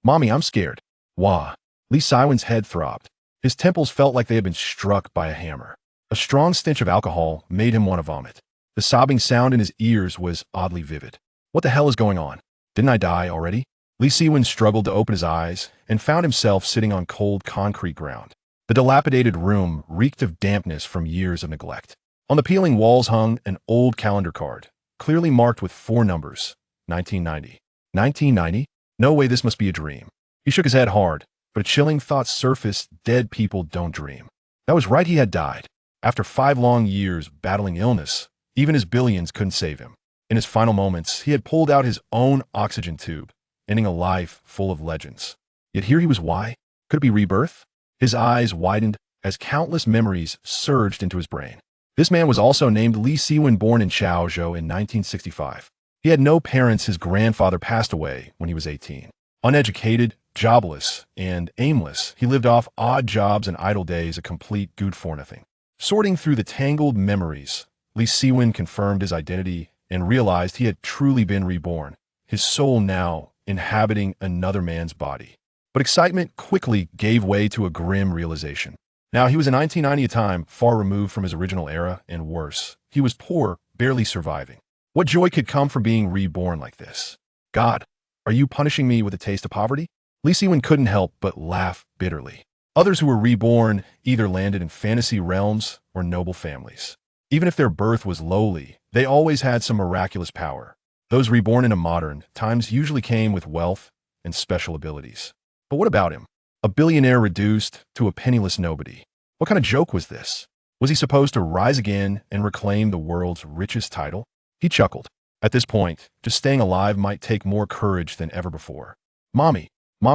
Mommy, I'm scared. Wah. Li Siwen's head throbbed. His temples felt like they had been struck by a hammer. A strong stench of alcohol made him want to vomit. The sobbing sound in his ears was oddly vivid. What the hell is going on? Didn't I die already? Li Siwen struggled to open his eyes and found himself sitting on cold concrete ground. The dilapidated room reeked of dampness from years of neglect. On the peeling walls hung an old calendar card, clearly marked with 4 numbers. 1990. 1990? No way, this must be a dream. He shook his head hard, but a chilling thought surfaced: dead people don't dream. That was right, he had died. After 5 long years battling illness, even his billions couldn't save him. In his final moments, he had pulled out his own oxygen tube, ending a life full of legends. Yet here he was. Why? Could it be rebirth? His eyes widened as countless memories surged into his brain. This man was also named Li Siwen, born in Chaozhou in 1965. He had no parents. His grandfather passed away when he was 18. Uneducated, jobless, and aimless, he lived off odd jobs and idle days, a complete good for nothing. Sorting through the tangled memories, Li Siwen confirmed his identity and realized he had truly been reborn, his soul now inhabiting another man's body. But excitement quickly gave way to a grim realization. Now, he was in 1990, a time far removed from his original era, and worse, he was poor, barely surviving. What joy could come from being reborn like this? God, are you punishing me with a taste of poverty? Li Siwen couldn't help but laugh bitterly. Others who were reborn either landed in fantasy realms or noble families. Even if their birth was lowly, they always had some miraculous power. Those reborn into modern times usually came with wealth and special abilities. But what about him? A billionaire reduced to a penniless nobody. What kind of joke was this? Was he supposed to rise again and reclaim the world's richest title? He chuckled. At this point, just staying alive might take more courage than ever before. Mommy,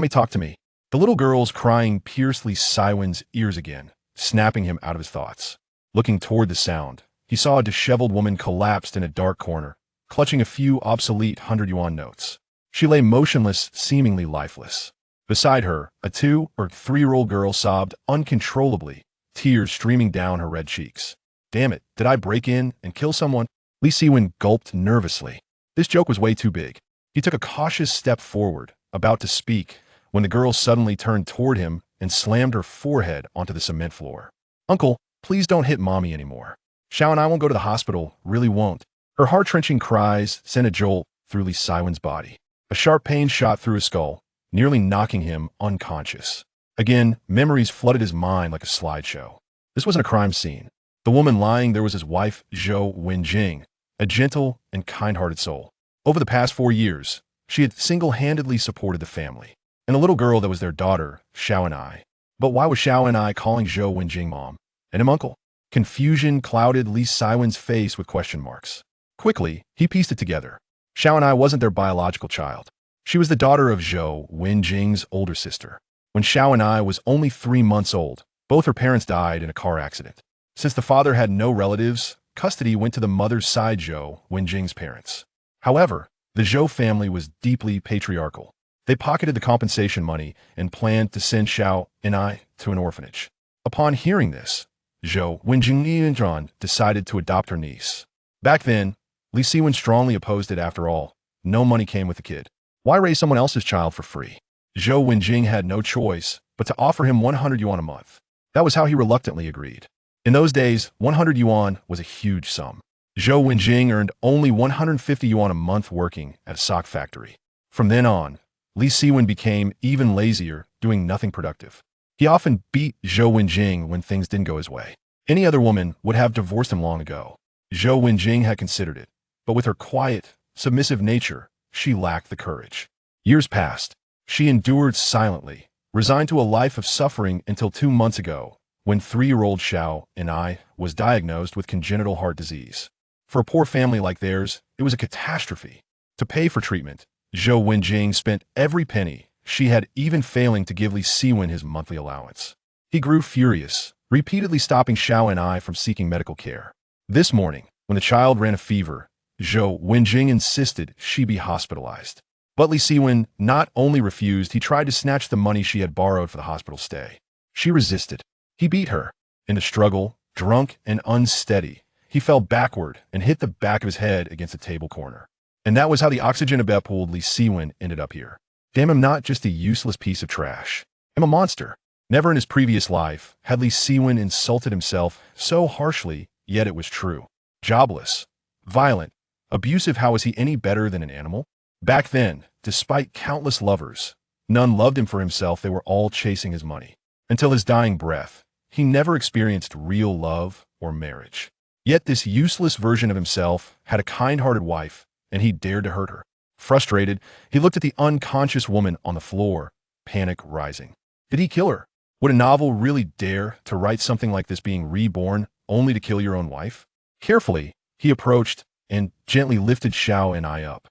talk to me. The little girl's crying pierced Li Siwen's ears again, snapping him out of his thoughts. Looking toward the sound, he saw a disheveled woman collapsed in a dark corner, clutching a few obsolete 100 yuan notes. She lay motionless, seemingly lifeless. Beside her, a 2 or 3-year-old girl sobbed uncontrollably, tears streaming down her red cheeks. Damn it, did I break in and kill someone? Li Siwen gulped nervously. This joke was way too big. He took a cautious step forward, about to speak, when the girl suddenly turned toward him and slammed her forehead onto the cement floor. Uncle, please don't hit Mommy anymore. Xiaoni, I won't go to the hospital, really won't. Her heart-wrenching cries sent a jolt through Li Siwen's body. A sharp pain shot through his skull, nearly knocking him unconscious. Again, memories flooded his mind like a slideshow. This wasn't a crime scene. The woman lying there was his wife, Zhou Wenjing, a gentle and kind-hearted soul. Over the past 4 years, she had single-handedly supported the family, and the little girl that was their daughter, Xiaoni. But why was Xiaoni calling Zhou Wenjing mom and him uncle? Confusion clouded Li Siwen's face with question marks. Quickly, he pieced it together. Xiaoni wasn't their biological child. She was the daughter of Zhou Wenjing's older sister. When Xiaoni was only 3 months old, both her parents died in a car accident. Since the father had no relatives, custody went to the mother's side, Zhou Wenjing's parents. However, the Zhou family was deeply patriarchal. They pocketed the compensation money and planned to send Xiaoni to an orphanage. Upon hearing this, Zhou Wenjing decided to adopt her niece. Back then, Li Siwen strongly opposed it. After all, no money came with the kid. Why raise someone else's child for free? Zhou Wenjing had no choice but to offer him 100 yuan a month. That was how he reluctantly agreed. In those days, 100 yuan was a huge sum. Zhou Wenjing earned only 150 yuan a month working at a sock factory. From then on, Li Siwen became even lazier, doing nothing productive. He often beat Zhou Wenjing when things didn't go his way. Any other woman would have divorced him long ago. Zhou Wenjing had considered it, but with her quiet, submissive nature, she lacked the courage. Years passed. She endured silently, resigned to a life of suffering until 2 months ago, when 3-year-old Xiaoni was diagnosed with congenital heart disease. For a poor family like theirs, it was a catastrophe. To pay for treatment, Zhou Wenjing spent every penny she had, even failing to give Li Siwen his monthly allowance. He grew furious, repeatedly stopping Xiaoni from seeking medical care. This morning, when the child ran a fever, Zhou Wenjing insisted she be hospitalized. But Li Siwen not only refused, he tried to snatch the money she had borrowed for the hospital stay. She resisted. He beat her. In the struggle, drunk and unsteady, he fell backward and hit the back of his head against a table corner. And that was how the oxygen pulled Li Siwen ended up here. Damn, I'm not just a useless piece of trash. I'm a monster. Never in his previous life had Li Siwen insulted himself so harshly, yet it was true. Jobless, violent, abusive. How was he any better than an animal? Back then, despite countless lovers, none loved him for himself. They were all chasing his money. Until his dying breath, he never experienced real love or marriage. Yet this useless version of himself had a kind-hearted wife, and he dared to hurt her. Frustrated, he looked at the unconscious woman on the floor, panic rising. Did he kill her? Would a novel really dare to write something like this, being reborn only to kill your own wife? Carefully, he approached and gently lifted Xiaoni up.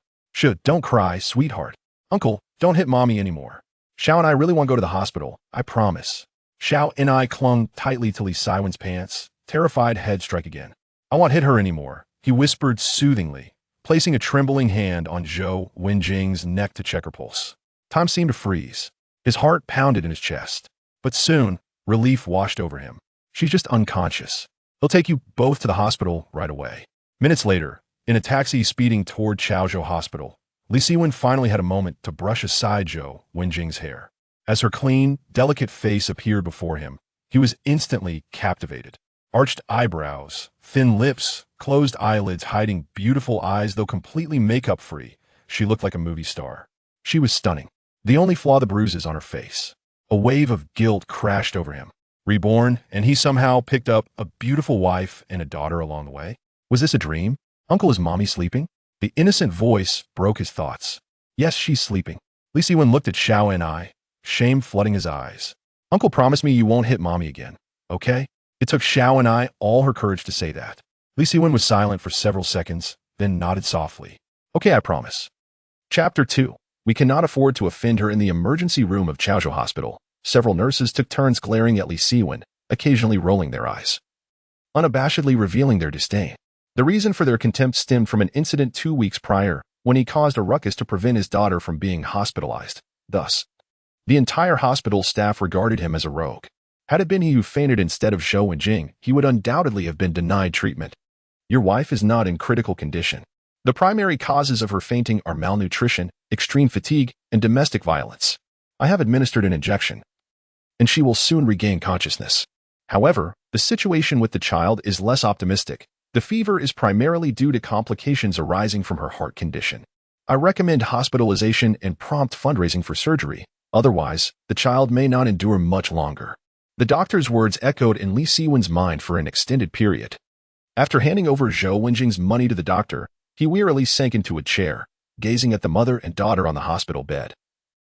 Don't cry, sweetheart. Uncle, don't hit mommy anymore. Xiaoni, I really want to go to the hospital, I promise. Xiaoni clung tightly to Li Siwen's pants, terrified head strike again. I won't hit her anymore, he whispered soothingly, placing a trembling hand on Zhou Wenjing's neck to check her pulse. Time seemed to freeze. His heart pounded in his chest. But soon, relief washed over him. She's just unconscious. They'll take you both to the hospital right away. Minutes later, in a taxi speeding toward Chaozhou Hospital, Li Siwen finally had a moment to brush aside Zhou Wenjing's hair. As her clean, delicate face appeared before him, he was instantly captivated. Arched eyebrows, thin lips, closed eyelids hiding beautiful eyes. Though completely makeup-free, she looked like a movie star. She was stunning. The only flaw, the bruises on her face. A wave of guilt crashed over him. Reborn, and he somehow picked up a beautiful wife and a daughter along the way. Was this a dream? Uncle, is mommy sleeping? The innocent voice broke his thoughts. Yes, she's sleeping. Li Siwen looked at Xiaoni, shame flooding his eyes. Uncle, promise me you won't hit mommy again, okay? It took Xiaoni all her courage to say that. Li Siwen was silent for several seconds, then nodded softly. Okay, I promise. Chapter 2. We cannot afford to offend her. In the emergency room of Chaozhou Hospital, several nurses took turns glaring at Li Siwen, occasionally rolling their eyes, unabashedly revealing their disdain. The reason for their contempt stemmed from an incident 2 weeks prior, when he caused a ruckus to prevent his daughter from being hospitalized. Thus, the entire hospital staff regarded him as a rogue. Had it been he who fainted instead of Zhou Wenjing, he would undoubtedly have been denied treatment. Your wife is not in critical condition. The primary causes of her fainting are malnutrition, extreme fatigue, and domestic violence. I have administered an injection, and she will soon regain consciousness. However, the situation with the child is less optimistic. The fever is primarily due to complications arising from her heart condition. I recommend hospitalization and prompt fundraising for surgery. Otherwise, the child may not endure much longer. The doctor's words echoed in Li Siwen's mind for an extended period. After handing over Zhou Wenjing's money to the doctor, he wearily sank into a chair, gazing at the mother and daughter on the hospital bed.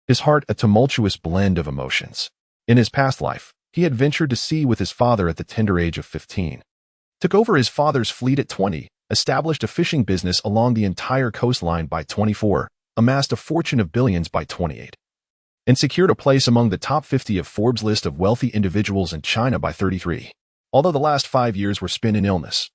His heart a tumultuous blend of emotions. In his past life, he had ventured to sea with his father at the tender age of 15. Took over his father's fleet at 20, established a fishing business along the entire coastline by 24, amassed a fortune of billions by 28, and secured a place among the top 50 of Forbes' list of wealthy individuals in China by 33. Although the last 5 years were spent in illness,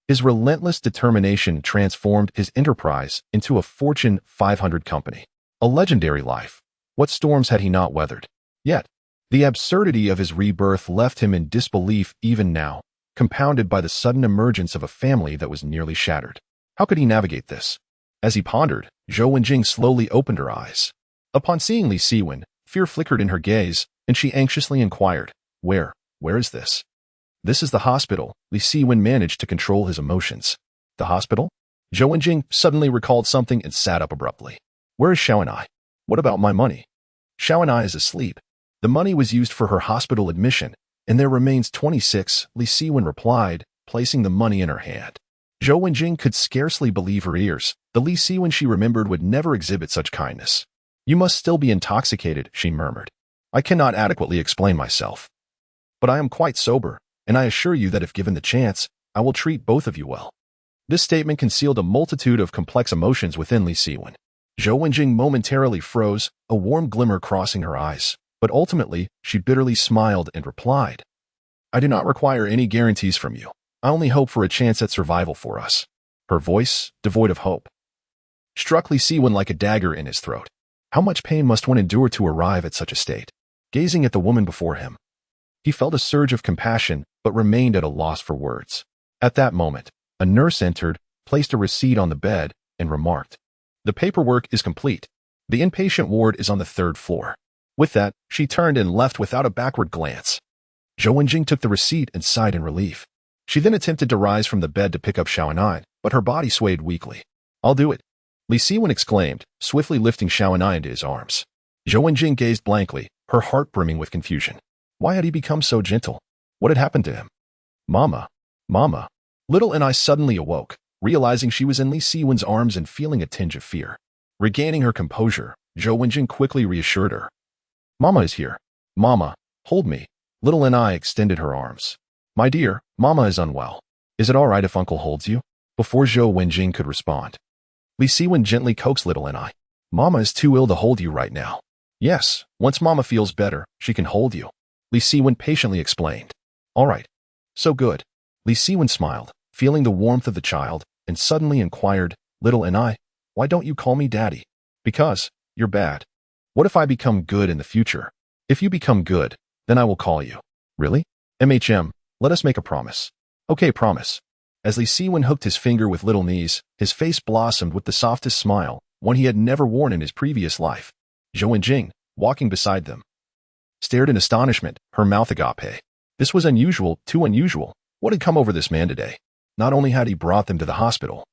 his relentless determination transformed his enterprise into a Fortune 500 company. A legendary life. What storms had he not weathered? Yet, the absurdity of his rebirth left him in disbelief even now, compounded by the sudden emergence of a family that was nearly shattered. How could he navigate this? As he pondered, Zhou Wenjing slowly opened her eyes. Upon seeing Li Siwen, fear flickered in her gaze, and she anxiously inquired, Where is this? This is the hospital. Li Siwen managed to control his emotions. The hospital? Zhou Wenjing suddenly recalled something and sat up abruptly. Where is Xiaoni? What about my money? Xiaoni is asleep. The money was used for her hospital admission, and there remains 26, Li Siwen replied, placing the money in her hand. Zhou Wenjing could scarcely believe her ears. The Li Siwen she remembered would never exhibit such kindness. You must still be intoxicated, she murmured. I cannot adequately explain myself. But I am quite sober, and I assure you that if given the chance, I will treat both of you well. This statement concealed a multitude of complex emotions within Li Siwen. Zhou Wenjing momentarily froze, a warm glimmer crossing her eyes, but ultimately, she bitterly smiled and replied, I do not require any guarantees from you. I only hope for a chance at survival for us. Her voice, devoid of hope, struck Li Siwen like a dagger in his throat. How much pain must one endure to arrive at such a state? Gazing at the woman before him, he felt a surge of compassion, but remained at a loss for words. At that moment, a nurse entered, placed a receipt on the bed, and remarked, The paperwork is complete. The inpatient ward is on the 3rd floor. With that, she turned and left without a backward glance. Zhou Wenjing took the receipt and sighed in relief. She then attempted to rise from the bed to pick up Xiaoni, but her body swayed weakly. "I'll do it," Li Siwen exclaimed, swiftly lifting Xiaoni into his arms. Zhou Wenjing gazed blankly, her heart brimming with confusion. Why had he become so gentle? What had happened to him? Mama. Mama. Little and I suddenly awoke, realizing she was in Li Siwen's arms and feeling a tinge of fear. Regaining her composure, Zhou Wenjing quickly reassured her. Mama is here. Mama, hold me. Little and I extended her arms. My dear, Mama is unwell. Is it all right if Uncle holds you? Before Zhou Wenjing could respond, Li Siwen gently coaxed Little and I. Mama is too ill to hold you right now. Yes, once Mama feels better, she can hold you, Li Siwen patiently explained. All right. So good. Li Siwen smiled, feeling the warmth of the child, and suddenly inquired, Little and I, why don't you call me Daddy? Because you're bad. What if I become good in the future? If you become good, then I will call you. Really? Let us make a promise. Okay, promise. As Li Siwen hooked his finger with Little knees, his face blossomed with the softest smile, one he had never worn in his previous life. Zhou Wenjing, walking beside them, stared in astonishment, her mouth agape. This was unusual, too unusual. What had come over this man today? Not only had he brought them to the hospital,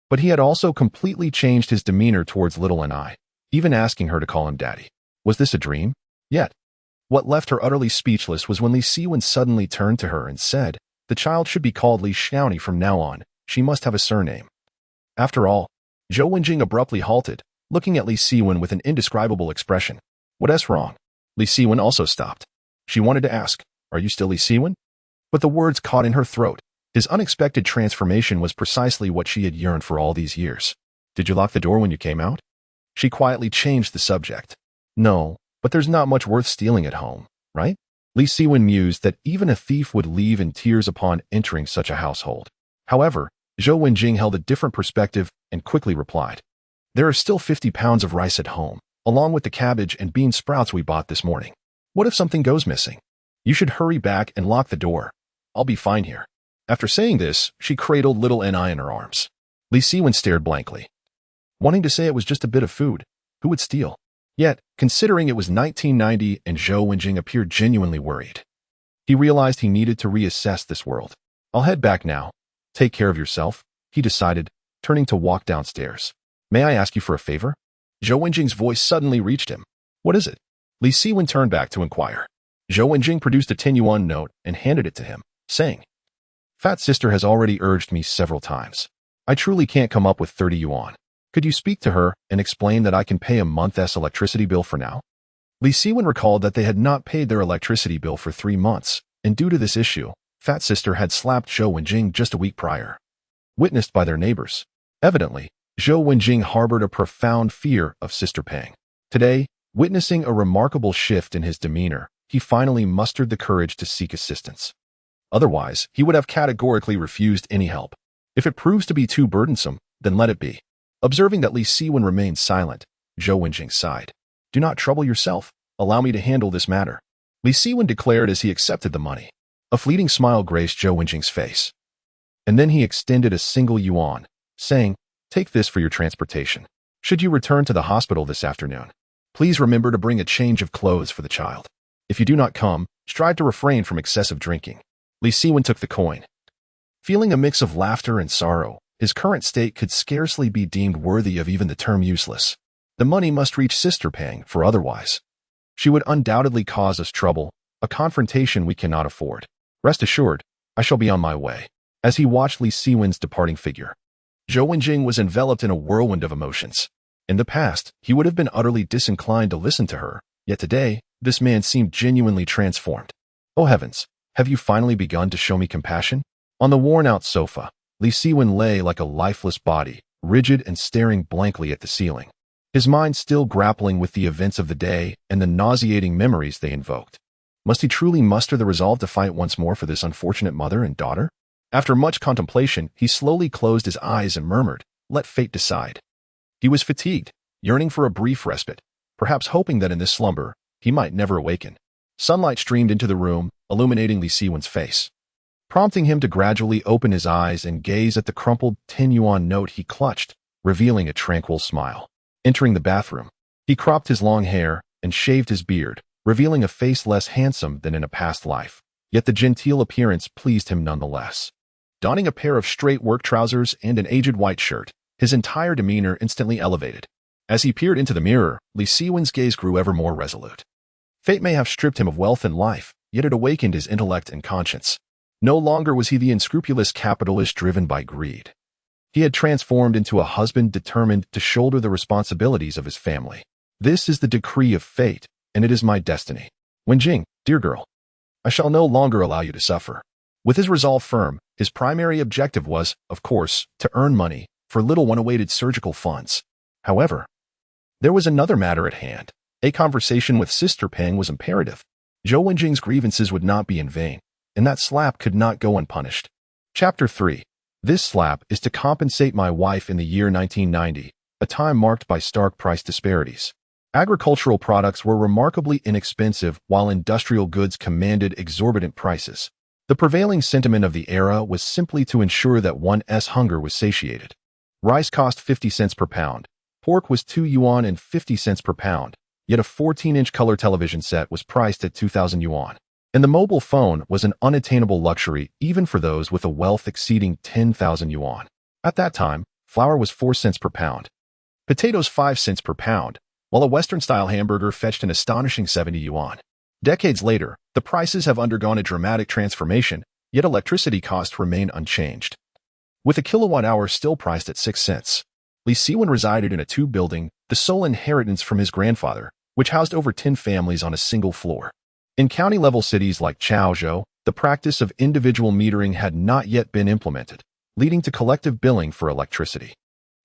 but he had also completely changed his demeanor towards Little and I, even asking her to call him Daddy. Was this a dream? Yet, what left her utterly speechless was when Li Siwen suddenly turned to her and said, the child should be called Li Xiaoni from now on. She must have a surname. After all, Zhou Wenjing abruptly halted, looking at Li Siwen with an indescribable expression. What's wrong? Li Siwen also stopped. She wanted to ask, are you still Li Siwen? But the words caught in her throat. His unexpected transformation was precisely what she had yearned for all these years. Did you lock the door when you came out? She quietly changed the subject. No, but there's not much worth stealing at home, right? Li Siwen mused that even a thief would leave in tears upon entering such a household. However, Zhou Wenjing held a different perspective and quickly replied, there are still 50 pounds of rice at home, along with the cabbage and bean sprouts we bought this morning. What if something goes missing? You should hurry back and lock the door. I'll be fine here. After saying this, she cradled Little Ni in her arms. Li Siwen stared blankly, wanting to say it was just a bit of food. Who would steal? Yet, considering it was 1990 and Zhou Wenjing appeared genuinely worried, he realized he needed to reassess this world. I'll head back now. Take care of yourself, he decided, turning to walk downstairs. May I ask you for a favor? Zhou Wenjing's voice suddenly reached him. What is it? Li Siwen turned back to inquire. Zhou Wenjing produced a 10 yuan note and handed it to him, saying, Fat sister has already urged me several times. I truly can't come up with 30 yuan. Could you speak to her and explain that I can pay a month's electricity bill for now? Li Siwen recalled that they had not paid their electricity bill for 3 months, and due to this issue, Fat Sister had slapped Zhou Wenjing just a week prior, witnessed by their neighbors. Evidently, Zhou Wenjing harbored a profound fear of Sister Pang. Today, witnessing a remarkable shift in his demeanor, he finally mustered the courage to seek assistance. Otherwise, he would have categorically refused any help. If it proves to be too burdensome, then let it be. Observing that Li Siwen remained silent, Zhou Wenjing sighed. Do not trouble yourself. Allow me to handle this matter, Li Siwen declared as he accepted the money. A fleeting smile graced Zhou Wenjing's face. And then he extended a single yuan, saying, Take this for your transportation. Should you return to the hospital this afternoon, please remember to bring a change of clothes for the child. If you do not come, strive to refrain from excessive drinking. Li Siwen took the coin. Feeling a mix of laughter and sorrow, his current state could scarcely be deemed worthy of even the term useless. The money must reach Sister Pang, for otherwise she would undoubtedly cause us trouble, a confrontation we cannot afford. Rest assured, I shall be on my way. As he watched Li Siwen's departing figure, Zhou Wenjing was enveloped in a whirlwind of emotions. In the past, he would have been utterly disinclined to listen to her, yet today, this man seemed genuinely transformed. Oh heavens, have you finally begun to show me compassion? On the worn-out sofa, Li Siwen lay like a lifeless body, rigid and staring blankly at the ceiling, his mind still grappling with the events of the day and the nauseating memories they invoked. Must he truly muster the resolve to fight once more for this unfortunate mother and daughter? After much contemplation, he slowly closed his eyes and murmured, Let fate decide. He was fatigued, yearning for a brief respite, perhaps hoping that in this slumber, he might never awaken. Sunlight streamed into the room, illuminating Li Siwen's face, prompting him to gradually open his eyes and gaze at the crumpled 10 yuan note he clutched, revealing a tranquil smile. Entering the bathroom, He cropped his long hair and shaved his beard, revealing a face less handsome than in a past life. Yet the genteel appearance pleased him nonetheless. Donning a pair of straight work trousers and an aged white shirt, his entire demeanor instantly elevated. As he peered into the mirror, Li Siwen's gaze grew ever more resolute. Fate may have stripped him of wealth and life, yet it awakened his intellect and conscience. No longer was he the unscrupulous capitalist driven by greed. He had transformed into a husband determined to shoulder the responsibilities of his family. This is the decree of fate, and it is my destiny. Wenjing, dear girl, I shall no longer allow you to suffer. With his resolve firm, his primary objective was, of course, to earn money for little one-awaited surgical funds. However, there was another matter at hand. A conversation with Sister Pang was imperative. Zhou Wenjing's grievances would not be in vain, and that slap could not go unpunished. Chapter 3. This slap is to compensate my wife in the year 1990, a time marked by stark price disparities. Agricultural products were remarkably inexpensive while industrial goods commanded exorbitant prices. The prevailing sentiment of the era was simply to ensure that one's hunger was satiated. Rice cost 50 cents per pound. Pork was 2 yuan and 50 cents per pound, yet a 14-inch color television set was priced at 2,000 yuan. And the mobile phone was an unattainable luxury even for those with a wealth exceeding 10,000 yuan. At that time, flour was 4 cents per pound. Potatoes 5 cents per pound, while a Western-style hamburger fetched an astonishing 70 yuan. Decades later, the prices have undergone a dramatic transformation, yet electricity costs remain unchanged. With a kilowatt-hour still priced at 6 cents. Li Siwen resided in a two-building, the sole inheritance from his grandfather, which housed over 10 families on a single floor. In county-level cities like Chaozhou, the practice of individual metering had not yet been implemented, leading to collective billing for electricity.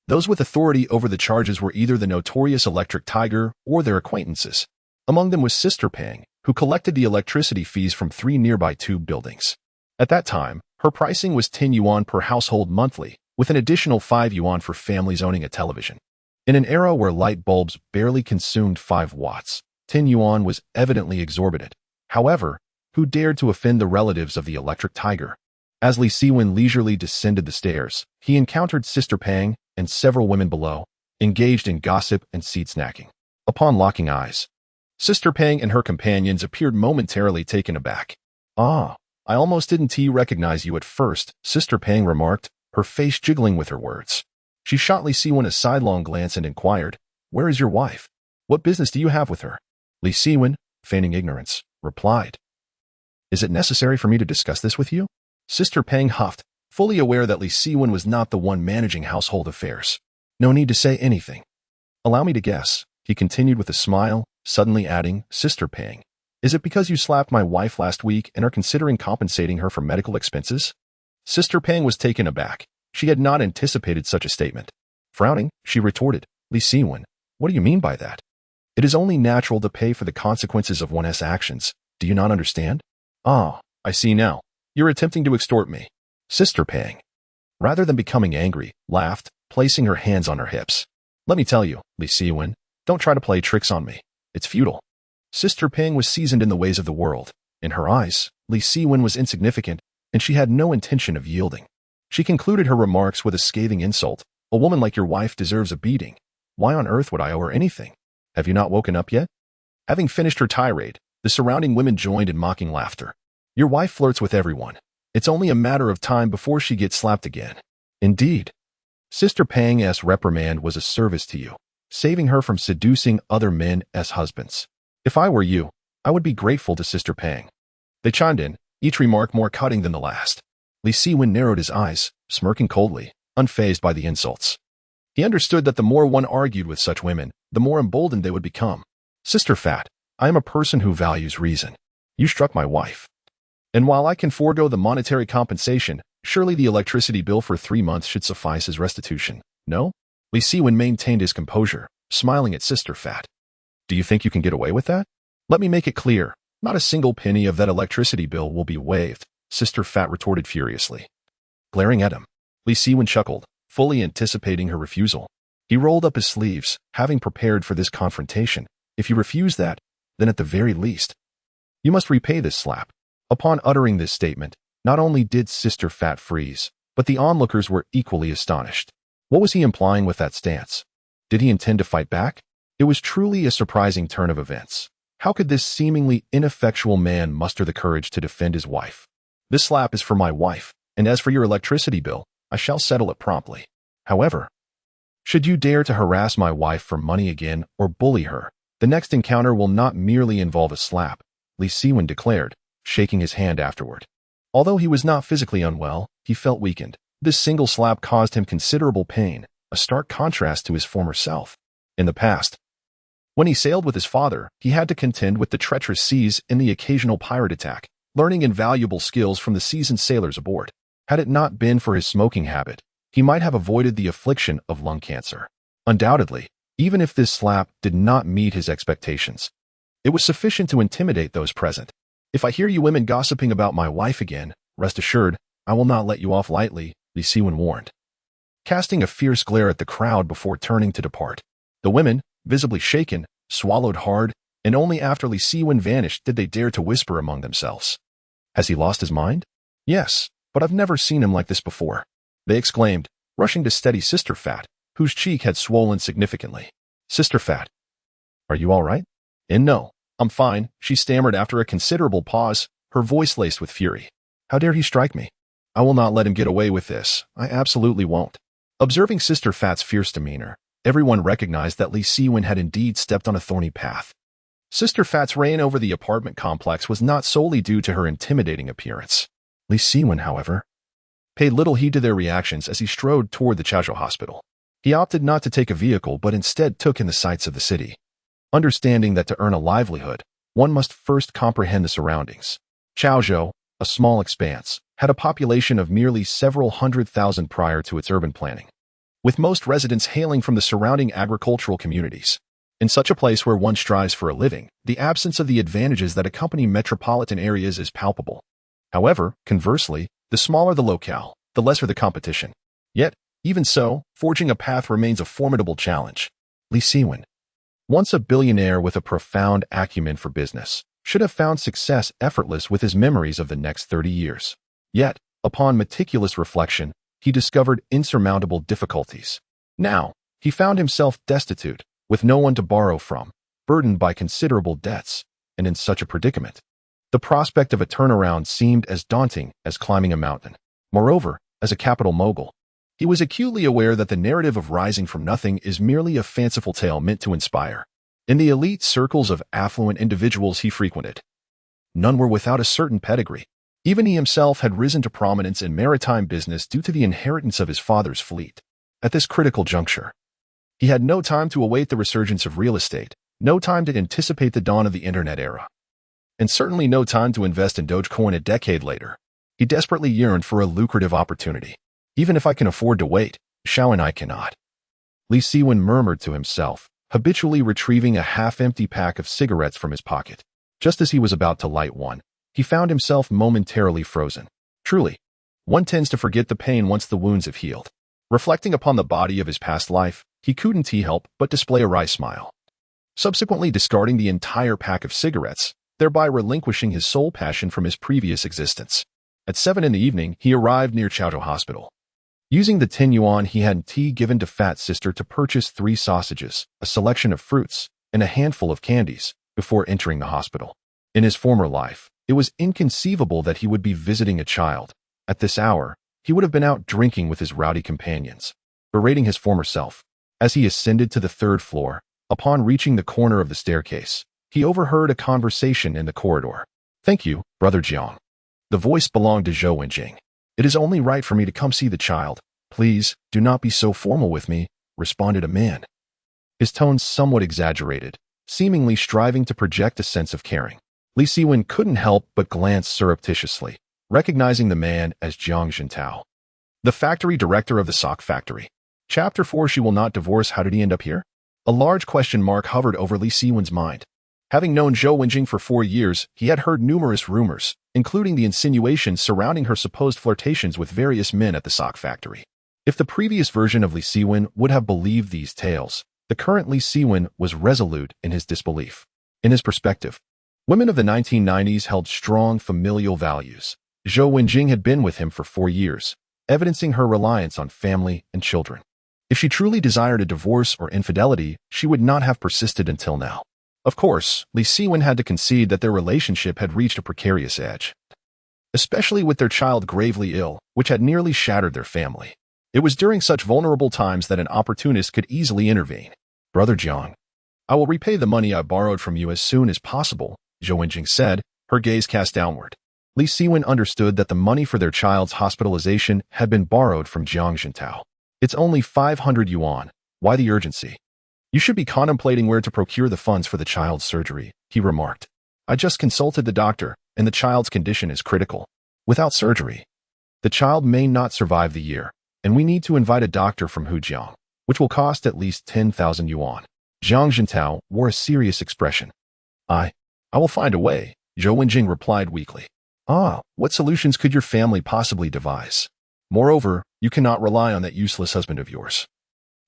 Those with authority over the charges were either the notorious electric tiger or their acquaintances. Among them was Sister Pang, who collected the electricity fees from 3 nearby tube buildings. At that time, her pricing was 10 yuan per household monthly, with an additional 5 yuan for families owning a television. In an era where light bulbs barely consumed 5 watts, 10 yuan was evidently exorbitant. However, who dared to offend the relatives of the electric tiger? As Li Siwen leisurely descended the stairs, he encountered Sister Pang and several women below, engaged in gossip and seed snacking. Upon locking eyes, Sister Pang and her companions appeared momentarily taken aback. "Ah, I almost didn't recognize you at first," Sister Pang remarked, her face jiggling with her words. She shot Li Siwen a sidelong glance and inquired, "Where is your wife? What business do you have with her?" Li Siwen, feigning ignorance, replied, "Is it necessary for me to discuss this with you?" Sister Pang huffed, fully aware that Li Siwen was not the one managing household affairs. "No need to say anything. Allow me to guess," he continued with a smile, suddenly adding, "Sister Pang, is it because you slapped my wife last week and are considering compensating her for medical expenses?" Sister Pang was taken aback. She had not anticipated such a statement. Frowning, she retorted, "Li Siwen, what do you mean by that? It is only natural to pay for the consequences of one's actions. Do you not understand?" "Ah, I see now. You're attempting to extort me." Sister Pang, rather than becoming angry, laughed, placing her hands on her hips. "Let me tell you, Li Siwen, don't try to play tricks on me. It's futile." Sister Pang was seasoned in the ways of the world. In her eyes, Li Siwen was insignificant, and she had no intention of yielding. She concluded her remarks with a scathing insult. "A woman like your wife deserves a beating. Why on earth would I owe her anything? Have you not woken up yet?" Having finished her tirade, the surrounding women joined in mocking laughter. "Your wife flirts with everyone. It's only a matter of time before she gets slapped again." "Indeed. Sister Pang's reprimand was a service to you, saving her from seducing other men as husbands. If I were you, I would be grateful to Sister Pang." They chimed in, each remark more cutting than the last. Li Siwen narrowed his eyes, smirking coldly, unfazed by the insults. He understood that the more one argued with such women, the more emboldened they would become. "Sister Fat, I am a person who values reason. You struck my wife. And while I can forego the monetary compensation, surely the electricity bill for 3 months should suffice as restitution, no?" Li Siwen maintained his composure, smiling at Sister Fat. "Do you think you can get away with that? Let me make it clear, not a single penny of that electricity bill will be waived," Sister Fat retorted furiously. Glaring at him, Li Siwen chuckled, fully anticipating her refusal. He rolled up his sleeves, having prepared for this confrontation. "If you refuse that, then at the very least, you must repay this slap." Upon uttering this statement, not only did Sister Fat freeze, but the onlookers were equally astonished. What was he implying with that stance? Did he intend to fight back? It was truly a surprising turn of events. How could this seemingly ineffectual man muster the courage to defend his wife? This slap is for my wife, and as for your electricity bill, I shall settle it promptly. However, should you dare to harass my wife for money again or bully her, the next encounter will not merely involve a slap, Li Siwen declared, shaking his hand afterward. Although he was not physically unwell, he felt weakened. This single slap caused him considerable pain, a stark contrast to his former self. In the past, when he sailed with his father, he had to contend with the treacherous seas and the occasional pirate attack, learning invaluable skills from the seasoned sailors aboard. Had it not been for his smoking habit, he might have avoided the affliction of lung cancer. Undoubtedly, even if this slap did not meet his expectations, it was sufficient to intimidate those present. If I hear you women gossiping about my wife again, rest assured, I will not let you off lightly, Li Siwen warned, casting a fierce glare at the crowd before turning to depart. The women, visibly shaken, swallowed hard, and only after Li Siwen vanished did they dare to whisper among themselves. Has he lost his mind? Yes, but I've never seen him like this before, they exclaimed, rushing to steady Sister Fat, whose cheek had swollen significantly. Sister Fat, are you all right? And no, I'm fine, she stammered after a considerable pause, her voice laced with fury. How dare he strike me? I will not let him get away with this. I absolutely won't. Observing Sister Fat's fierce demeanor, everyone recognized that Li Siwen had indeed stepped on a thorny path. Sister Fat's reign over the apartment complex was not solely due to her intimidating appearance. Li Siwen, however, paid little heed to their reactions as he strode toward the Chaozhou hospital. He opted not to take a vehicle but instead took in the sights of the city, understanding that to earn a livelihood, one must first comprehend the surroundings. Chaozhou, a small expanse, had a population of merely several 100,000 prior to its urban planning, with most residents hailing from the surrounding agricultural communities. In such a place where one strives for a living, the absence of the advantages that accompany metropolitan areas is palpable. However, conversely, the smaller the locale, the lesser the competition. Yet, even so, forging a path remains a formidable challenge. Li Siwen, once a billionaire with a profound acumen for business, should have found success effortless with his memories of the next 30 years. Yet, upon meticulous reflection, he discovered insurmountable difficulties. Now, he found himself destitute, with no one to borrow from, burdened by considerable debts, and in such a predicament. The prospect of a turnaround seemed as daunting as climbing a mountain. Moreover, as a capital mogul, he was acutely aware that the narrative of rising from nothing is merely a fanciful tale meant to inspire. In the elite circles of affluent individuals he frequented, none were without a certain pedigree. Even he himself had risen to prominence in maritime business due to the inheritance of his father's fleet. At this critical juncture, he had no time to await the resurgence of real estate, no time to anticipate the dawn of the internet era, and certainly no time to invest in Dogecoin a decade later. He desperately yearned for a lucrative opportunity. Even if I can afford to wait, Xiaoni cannot, Li Siwen murmured to himself, habitually retrieving a half-empty pack of cigarettes from his pocket. Just as he was about to light one, he found himself momentarily frozen. Truly, one tends to forget the pain once the wounds have healed. Reflecting upon the body of his past life, he couldn't help but display a wry smile. Subsequently discarding the entire pack of cigarettes, thereby relinquishing his sole passion from his previous existence. At 7 in the evening, he arrived near Chaozhou Hospital. Using the 10 yuan he had in tea given to Fat Sister to purchase 3 sausages, a selection of fruits, and a handful of candies, before entering the hospital. In his former life, it was inconceivable that he would be visiting a child. At this hour, he would have been out drinking with his rowdy companions, berating his former self. As he ascended to the 3rd floor, upon reaching the corner of the staircase, he overheard a conversation in the corridor. Thank you, Brother Jiang. The voice belonged to Zhou Wenjing. It is only right for me to come see the child. Please, do not be so formal with me, responded a man, his tone somewhat exaggerated, seemingly striving to project a sense of caring. Li Siwen couldn't help but glance surreptitiously, recognizing the man as Jiang Jintao, the factory director of the sock factory. Chapter 4. She will not divorce. How did he end up here? A large question mark hovered over Li Siwen's mind. Having known Zhou Wenjing for 4 years, he had heard numerous rumors, including the insinuations surrounding her supposed flirtations with various men at the sock factory. If the previous version of Li Siwen would have believed these tales, the current Li Siwen was resolute in his disbelief. In his perspective, women of the 1990s held strong familial values. Zhou Wenjing had been with him for 4 years, evidencing her reliance on family and children. If she truly desired a divorce or infidelity, she would not have persisted until now. Of course, Li Siwen had to concede that their relationship had reached a precarious edge, especially with their child gravely ill, which had nearly shattered their family. It was during such vulnerable times that an opportunist could easily intervene. Brother Jiang, I will repay the money I borrowed from you as soon as possible, Zhou Wenjing said, her gaze cast downward. Li Siwen understood that the money for their child's hospitalization had been borrowed from Jiang Jintao. It's only 500 yuan. Why the urgency? You should be contemplating where to procure the funds for the child's surgery, he remarked. I just consulted the doctor, and the child's condition is critical. Without surgery, the child may not survive the year, and we need to invite a doctor from Hujiang, which will cost at least 10,000 yuan. Jiang Jintao wore a serious expression. I will find a way, Zhou Wenjing replied weakly. What solutions could your family possibly devise? Moreover, you cannot rely on that useless husband of yours.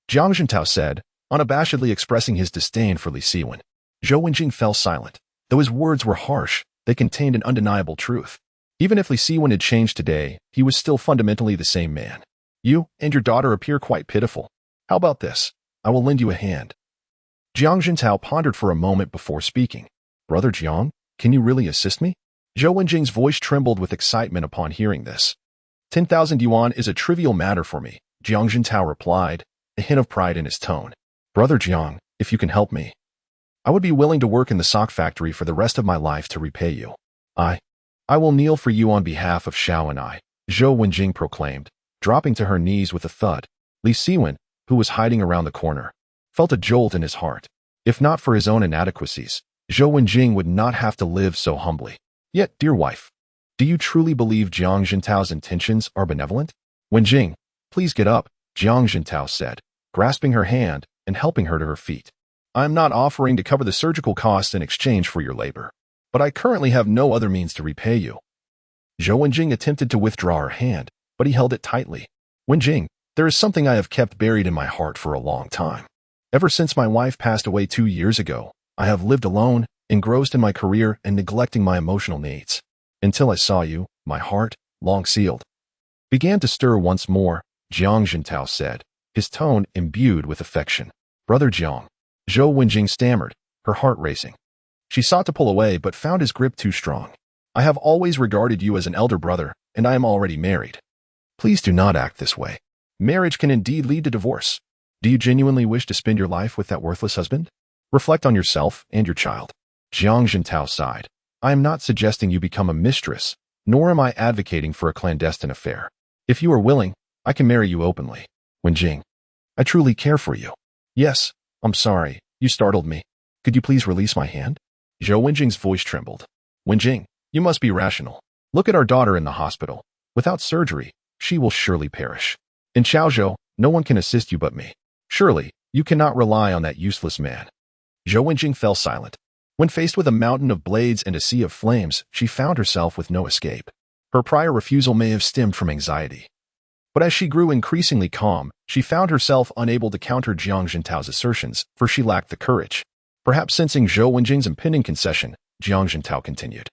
Jiang Jintao said, unabashedly expressing his disdain for Li Siwen. Zhou Wenjing fell silent. Though his words were harsh, they contained an undeniable truth. Even if Li Siwen had changed today, he was still fundamentally the same man. You and your daughter appear quite pitiful. How about this? I will lend you a hand. Jiang Jintao pondered for a moment before speaking. Brother Jiang, can you really assist me? Zhou Wenjing's voice trembled with excitement upon hearing this. 10,000 yuan is a trivial matter for me, Jiang Jintao replied, a hint of pride in his tone. Brother Jiang, if you can help me, I would be willing to work in the sock factory for the rest of my life to repay you. I will kneel for you on behalf of Xiaoni, Zhou Wenjing proclaimed, dropping to her knees with a thud. Li Siwen, who was hiding around the corner, felt a jolt in his heart. If not for his own inadequacies, Zhou Wenjing would not have to live so humbly. Yet, dear wife, do you truly believe Jiang Jintao's intentions are benevolent? Wenjing, please get up, Jiang Jintao said, grasping her hand and helping her to her feet. I am not offering to cover the surgical costs in exchange for your labor, but I currently have no other means to repay you. Zhou Wenjing attempted to withdraw her hand, but he held it tightly. Wenjing, there is something I have kept buried in my heart for a long time. Ever since my wife passed away 2 years ago, I have lived alone, engrossed in my career and neglecting my emotional needs. Until I saw you, my heart, long sealed, began to stir once more, Jiang Jintao said, his tone imbued with affection. Brother Jiang, Zhou Wenjing stammered, her heart racing. She sought to pull away but found his grip too strong. I have always regarded you as an elder brother, and I am already married. Please do not act this way. Marriage can indeed lead to divorce. Do you genuinely wish to spend your life with that worthless husband? Reflect on yourself and your child. Jiang Jintao sighed. I am not suggesting you become a mistress, nor am I advocating for a clandestine affair. If you are willing, I can marry you openly. Wenjing, I truly care for you. Yes, I'm sorry, you startled me. Could you please release my hand? Zhou Wenjing's voice trembled. Wenjing, you must be rational. Look at our daughter in the hospital. Without surgery, she will surely perish. In Chaozhou, no one can assist you but me. Surely, you cannot rely on that useless man. Zhou Wenjing fell silent. When faced with a mountain of blades and a sea of flames, she found herself with no escape. Her prior refusal may have stemmed from anxiety. But as she grew increasingly calm, she found herself unable to counter Jiang Jintao's assertions, for she lacked the courage. Perhaps sensing Zhou Wenjing's impending concession, Jiang Jintao continued.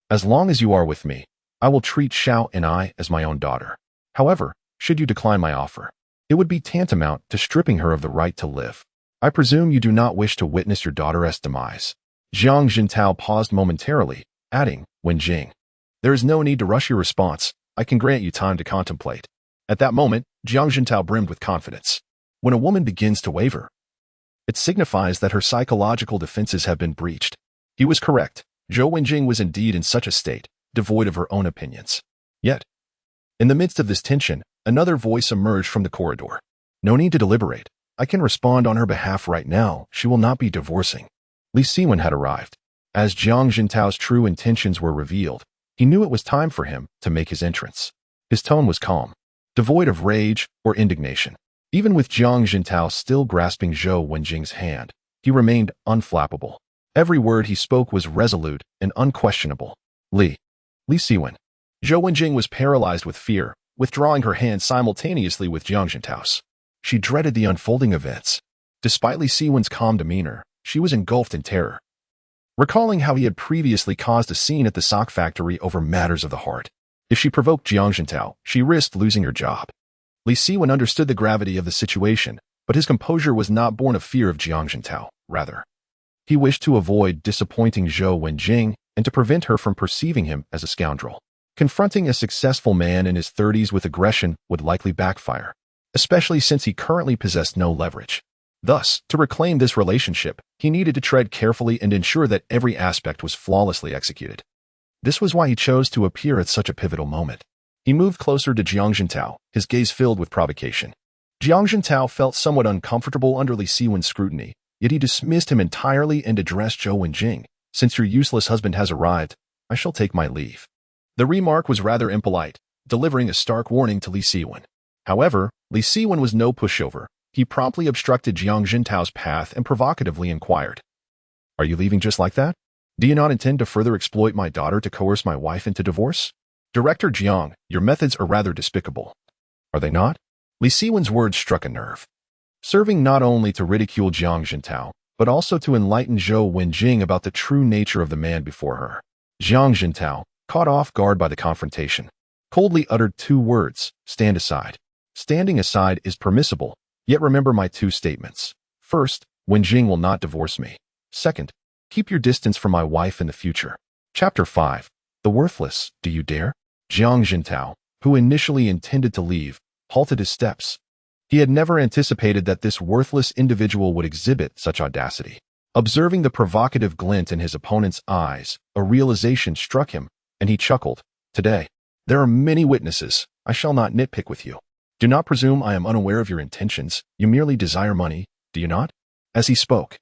As long as you are with me, I will treat Xiaoni as my own daughter. However, should you decline my offer, it would be tantamount to stripping her of the right to live. I presume you do not wish to witness your daughter's demise. Jiang Jintao paused momentarily, adding, Wenjing, there is no need to rush your response. I can grant you time to contemplate. At that moment, Jiang Jintao brimmed with confidence. When a woman begins to waver, it signifies that her psychological defenses have been breached. He was correct. Zhou Wenjing was indeed in such a state, devoid of her own opinions. Yet, in the midst of this tension, another voice emerged from the corridor. No need to deliberate. I can respond on her behalf right now. She will not be divorcing. Li Siwen had arrived. As Jiang Jintao's true intentions were revealed, he knew it was time for him to make his entrance. His tone was calm, devoid of rage or indignation. Even with Jiang Jintao still grasping Zhou Wenjing's hand, he remained unflappable. Every word he spoke was resolute and unquestionable. Li Siwen. Zhou Wenjing was paralyzed with fear, withdrawing her hand simultaneously with Jiang Jintao's. She dreaded the unfolding events. Despite Li Siwen's calm demeanor, she was engulfed in terror. Recalling how he had previously caused a scene at the sock factory over matters of the heart. If she provoked Jiang Jintao, she risked losing her job. Li Siwen understood the gravity of the situation, but his composure was not born of fear of Jiang Jintao. Rather, he wished to avoid disappointing Zhou Wenjing and to prevent her from perceiving him as a scoundrel. Confronting a successful man in his 30s with aggression would likely backfire, especially since he currently possessed no leverage. Thus, to reclaim this relationship, he needed to tread carefully and ensure that every aspect was flawlessly executed. This was why he chose to appear at such a pivotal moment. He moved closer to Jiang Jintao, his gaze filled with provocation. Jiang Jintao felt somewhat uncomfortable under Li Siwen's scrutiny, yet he dismissed him entirely and addressed Zhou Wenjing. Since your useless husband has arrived, I shall take my leave. The remark was rather impolite, delivering a stark warning to Li Siwen. However, Li Siwen was no pushover. He promptly obstructed Jiang Jintao's path and provocatively inquired, "Are you leaving just like that? Do you not intend to further exploit my daughter to coerce my wife into divorce? Director Jiang, your methods are rather despicable. Are they not?" Li Siwen's words struck a nerve. Serving not only to ridicule Jiang Jintao, but also to enlighten Zhou Wenjing about the true nature of the man before her. Jiang Jintao, caught off guard by the confrontation, coldly uttered two words, "Stand aside." Standing aside is permissible, yet remember my two statements. First, Wenjing will not divorce me. Second, keep your distance from my wife in the future. Chapter 5. The Worthless, Do You Dare? Jiang Jintao, who initially intended to leave, halted his steps. He had never anticipated that this worthless individual would exhibit such audacity. Observing the provocative glint in his opponent's eyes, a realization struck him, and he chuckled. Today, there are many witnesses. I shall not nitpick with you. Do not presume I am unaware of your intentions. You merely desire money, do you not? As he spoke,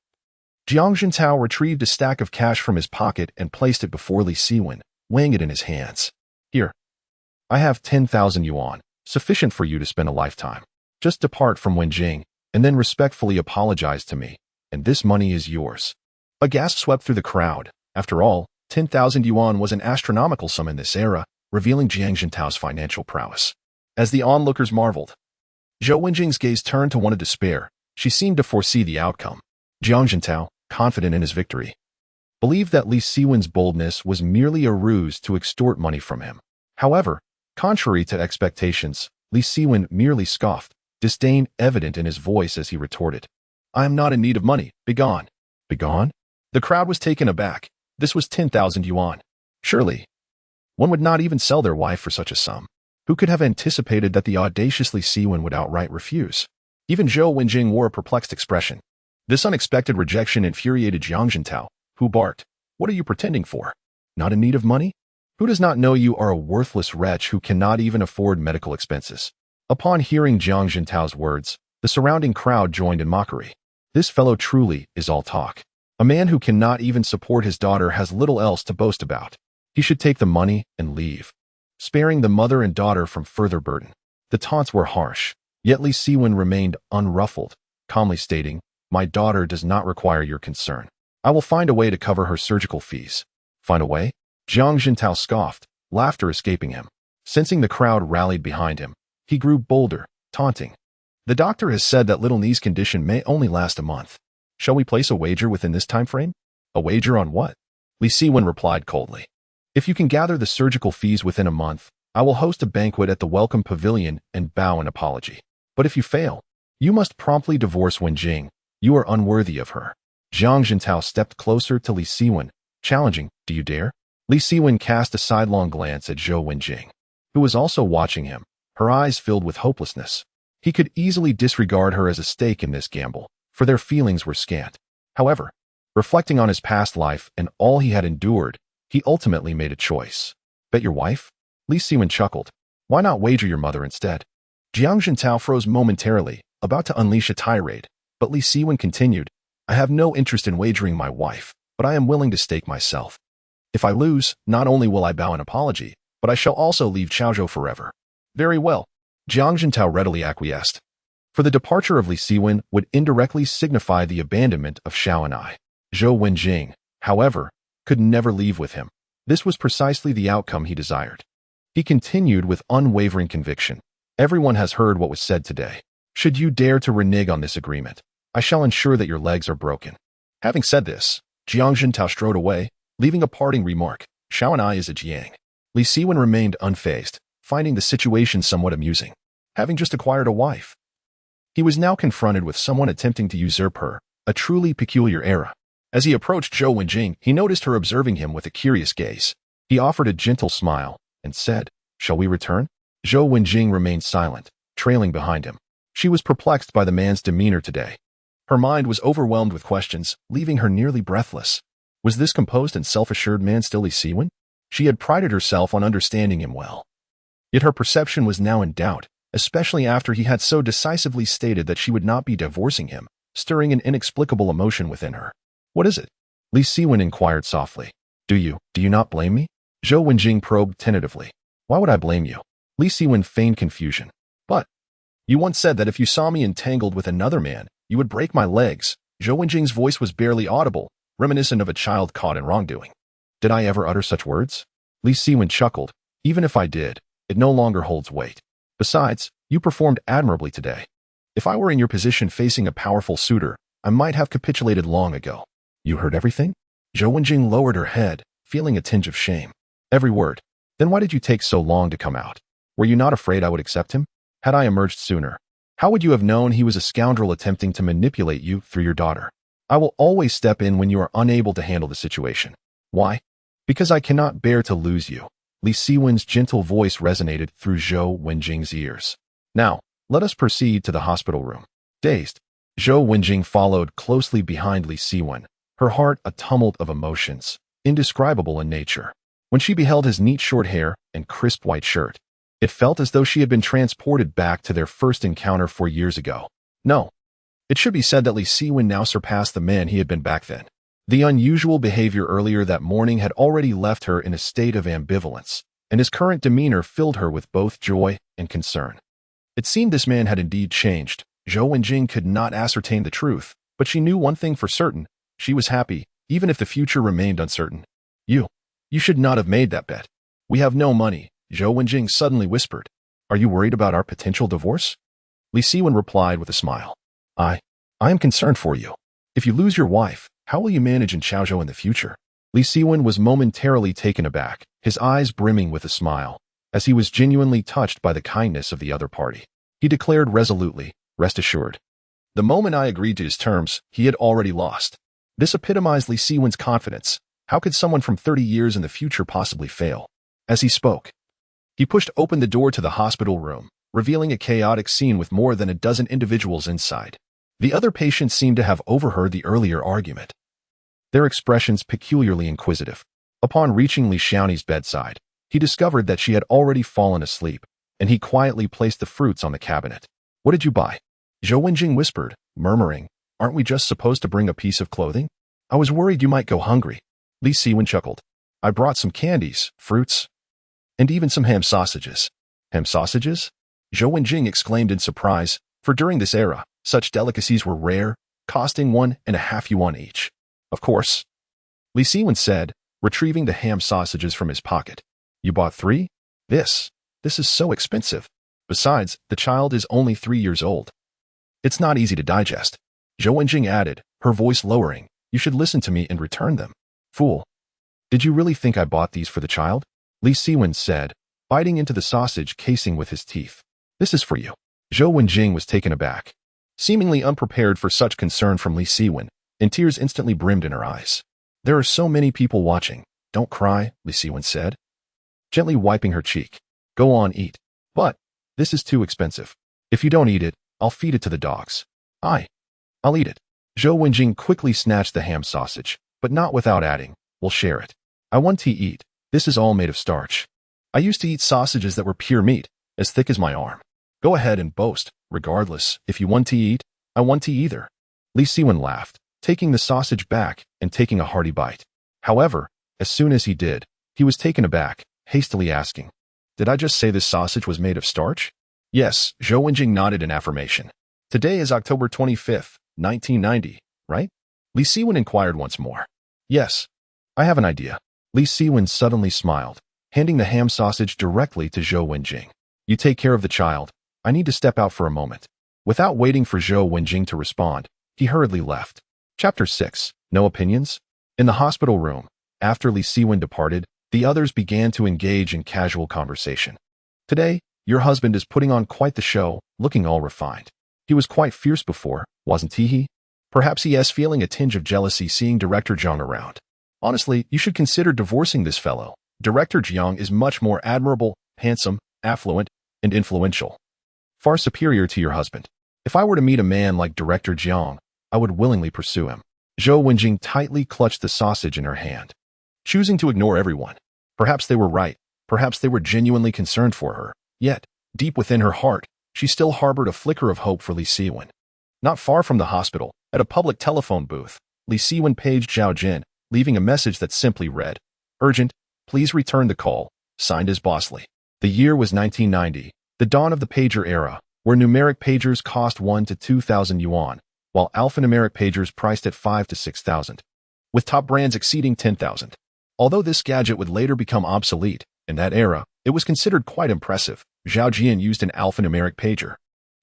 Jiang Jintao retrieved a stack of cash from his pocket and placed it before Li Siwen, weighing it in his hands. Here, I have 10,000 yuan, sufficient for you to spend a lifetime. Just depart from Wenjing, and then respectfully apologize to me, and this money is yours. A gasp swept through the crowd. After all, 10,000 yuan was an astronomical sum in this era, revealing Jiang Jintao's financial prowess. As the onlookers marveled, Zhou Wenjing's gaze turned to one of despair. She seemed to foresee the outcome. Jiang Jintao, confident in his victory, believed that Li Siwen's boldness was merely a ruse to extort money from him. However, contrary to expectations, Li Siwen merely scoffed, disdain evident in his voice as he retorted, "I am not in need of money. Begone." Begone? The crowd was taken aback. This was 10,000 yuan. Surely, one would not even sell their wife for such a sum. Who could have anticipated that the audacious Li Siwen would outright refuse? Even Zhou Wenjing wore a perplexed expression. This unexpected rejection infuriated Jiang Jintao, who barked, "What are you pretending for? Not in need of money? Who does not know you are a worthless wretch who cannot even afford medical expenses?" Upon hearing Jiang Jintao's words, the surrounding crowd joined in mockery. This fellow truly is all talk. A man who cannot even support his daughter has little else to boast about. He should take the money and leave, sparing the mother and daughter from further burden. The taunts were harsh, yet Li Siwen remained unruffled, calmly stating, "My daughter does not require your concern. I will find a way to cover her surgical fees." Find a way? Jiang Jintao scoffed, laughter escaping him. Sensing the crowd rallied behind him, he grew bolder, taunting, "The doctor has said that little knee's condition may only last a month. Shall we place a wager within this time frame?" "A wager on what?" Li Siwen replied coldly. "If you can gather the surgical fees within a month, I will host a banquet at the Welcome Pavilion and bow in apology. But if you fail, you must promptly divorce Wenjing. You are unworthy of her." Jiang Jintao stepped closer to Li Siwen, challenging, "Do you dare?" Li Siwen cast a sidelong glance at Zhou Wenjing, who was also watching him, her eyes filled with hopelessness. He could easily disregard her as a stake in this gamble, for their feelings were scant. However, reflecting on his past life and all he had endured, he ultimately made a choice. "Bet your wife?" Li Siwen chuckled. "Why not wager your mother instead?" Jiang Jintao froze momentarily, about to unleash a tirade, but Li Siwen continued, "I have no interest in wagering my wife, but I am willing to stake myself. If I lose, not only will I bow an apology, but I shall also leave Chaozhou forever." "Very well." Jiang Jintao readily acquiesced, for the departure of Li Siwen would indirectly signify the abandonment of Xiaoni. Zhou Wenjing, however, could never leave with him. This was precisely the outcome he desired. He continued with unwavering conviction, "Everyone has heard what was said today. Should you dare to renege on this agreement, I shall ensure that your legs are broken." Having said this, Jiang Jintao strode away, leaving a parting remark, "Xiaoni is a Jiang." Li Siwen remained unfazed, finding the situation somewhat amusing. having just acquired a wife. He was now confronted with someone attempting to usurp her, a truly peculiar era. As he approached Zhou Wenjing, he noticed her observing him with a curious gaze. He offered a gentle smile and said, "Shall we return?" Zhou Wenjing remained silent, trailing behind him. She was perplexed by the man's demeanor today. Her mind was overwhelmed with questions, leaving her nearly breathless. Was this composed and self-assured man still Li Siwen? She had prided herself on understanding him well. Yet her perception was now in doubt, especially after he had so decisively stated that she would not be divorcing him, stirring an inexplicable emotion within her. "What is it?" Li Siwen inquired softly. Do you not blame me?" Zhou Wenjing probed tentatively. "Why would I blame you?" Li Siwen feigned confusion. "But you once said that if you saw me entangled with another man, you would break my legs." Zhou Wenjing's voice was barely audible, reminiscent of a child caught in wrongdoing. "Did I ever utter such words?" Li Siwen chuckled. "Even if I did, it no longer holds weight. Besides, you performed admirably today. If I were in your position facing a powerful suitor, I might have capitulated long ago." "You heard everything?" Zhou Wenjing lowered her head, feeling a tinge of shame. "Every word. Then why did you take so long to come out? Were you not afraid I would accept him? Had I emerged sooner, how would you have known he was a scoundrel attempting to manipulate you through your daughter? I will always step in when you are unable to handle the situation." "Why?" "Because I cannot bear to lose you." Li Siwen's gentle voice resonated through Zhou Wenjing's ears. "Now, let us proceed to the hospital room." Dazed, Zhou Wenjing followed closely behind Li Siwen, her heart a tumult of emotions, indescribable in nature. When she beheld his neat short hair and crisp white shirt, it felt as though she had been transported back to their first encounter 4 years ago. No, it should be said that Li Siwen now surpassed the man he had been back then. The unusual behavior earlier that morning had already left her in a state of ambivalence, and his current demeanor filled her with both joy and concern. It seemed this man had indeed changed. Zhou Wenjing could not ascertain the truth, but she knew one thing for certain. She was happy, even if the future remained uncertain. You should not have made that bet." "We have no money," Zhou Wenjing suddenly whispered. "Are you worried about our potential divorce?" Li Siwen replied with a smile. I am concerned for you. If you lose your wife, how will you manage in Chaozhou in the future?" Li Siwen was momentarily taken aback, his eyes brimming with a smile, as he was genuinely touched by the kindness of the other party. He declared resolutely, "Rest assured. The moment I agreed to his terms, he had already lost." This epitomized Li Siwen's confidence. How could someone from 30 years in the future possibly fail? As he spoke, he pushed open the door to the hospital room, revealing a chaotic scene with more than a dozen individuals inside. The other patients seemed to have overheard the earlier argument, their expressions peculiarly inquisitive. Upon reaching Li Xiaoni's bedside, he discovered that she had already fallen asleep, and he quietly placed the fruits on the cabinet. "What did you buy?" Zhou Wenjing whispered, murmuring, "Aren't we just supposed to bring a piece of clothing? I was worried you might go hungry." Li Siwen chuckled. "I brought some candies, fruits, and even some ham sausages." "Ham sausages?" Zhou Wenjing exclaimed in surprise, for during this era, such delicacies were rare, costing 1.5 yuan each. "Of course," Li Siwen said, retrieving the ham sausages from his pocket. "You bought 3? This is so expensive. Besides, the child is only 3 years old. It's not easy to digest." Zhou Wenjing added, her voice lowering, "You should listen to me and return them." "Fool. Did you really think I bought these for the child?" Li Siwen said, biting into the sausage casing with his teeth. "This is for you." Zhou Wenjing was taken aback, seemingly unprepared for such concern from Li Siwen, and tears instantly brimmed in her eyes. "There are so many people watching. Don't cry," Li Siwen said, gently wiping her cheek. "Go on, eat. But this is too expensive. If you don't eat it, I'll feed it to the dogs." I'll eat it." Zhou Wenjing quickly snatched the ham sausage, but not without adding, "We'll share it. I want to eat. This is all made of starch. I used to eat sausages that were pure meat, as thick as my arm." "Go ahead and boast. Regardless, if you want to eat, I want to either." Li Siwen laughed, taking the sausage back and taking a hearty bite. However, as soon as he did, he was taken aback, hastily asking, "Did I just say this sausage was made of starch?" "Yes," Zhou Wenjing nodded in affirmation. "Today is October 25th, 1990, right?" Li Siwen inquired once more. "Yes, I have an idea." Li Siwen suddenly smiled, handing the ham sausage directly to Zhou Wenjing. "You take care of the child. I need to step out for a moment." Without waiting for Zhou Wenjing to respond, he hurriedly left. Chapter 6. No Opinions? In the hospital room, after Li Siwen departed, the others began to engage in casual conversation. Today, your husband is putting on quite the show, looking all refined. He was quite fierce before, wasn't he? Perhaps he is feeling a tinge of jealousy seeing Director Zhang around. Honestly, you should consider divorcing this fellow. Director Zhang is much more admirable, handsome, affluent, and influential. Far superior to your husband. If I were to meet a man like Director Zhang, I would willingly pursue him. Zhou Wenjing tightly clutched the sausage in her hand, choosing to ignore everyone. Perhaps they were right. Perhaps they were genuinely concerned for her. Yet, deep within her heart, she still harbored a flicker of hope for Li Siwen. Not far from the hospital, at a public telephone booth, Li Siwen paged Zhao Jin, leaving a message that simply read, "Urgent, please return the call," signed as Bosley. The year was 1990, the dawn of the pager era, where numeric pagers cost 1 to 2,000 yuan, while alphanumeric pagers priced at 5 to 6,000, with top brands exceeding 10,000. Although this gadget would later become obsolete, in that era, it was considered quite impressive. Zhao Jian used an alphanumeric pager.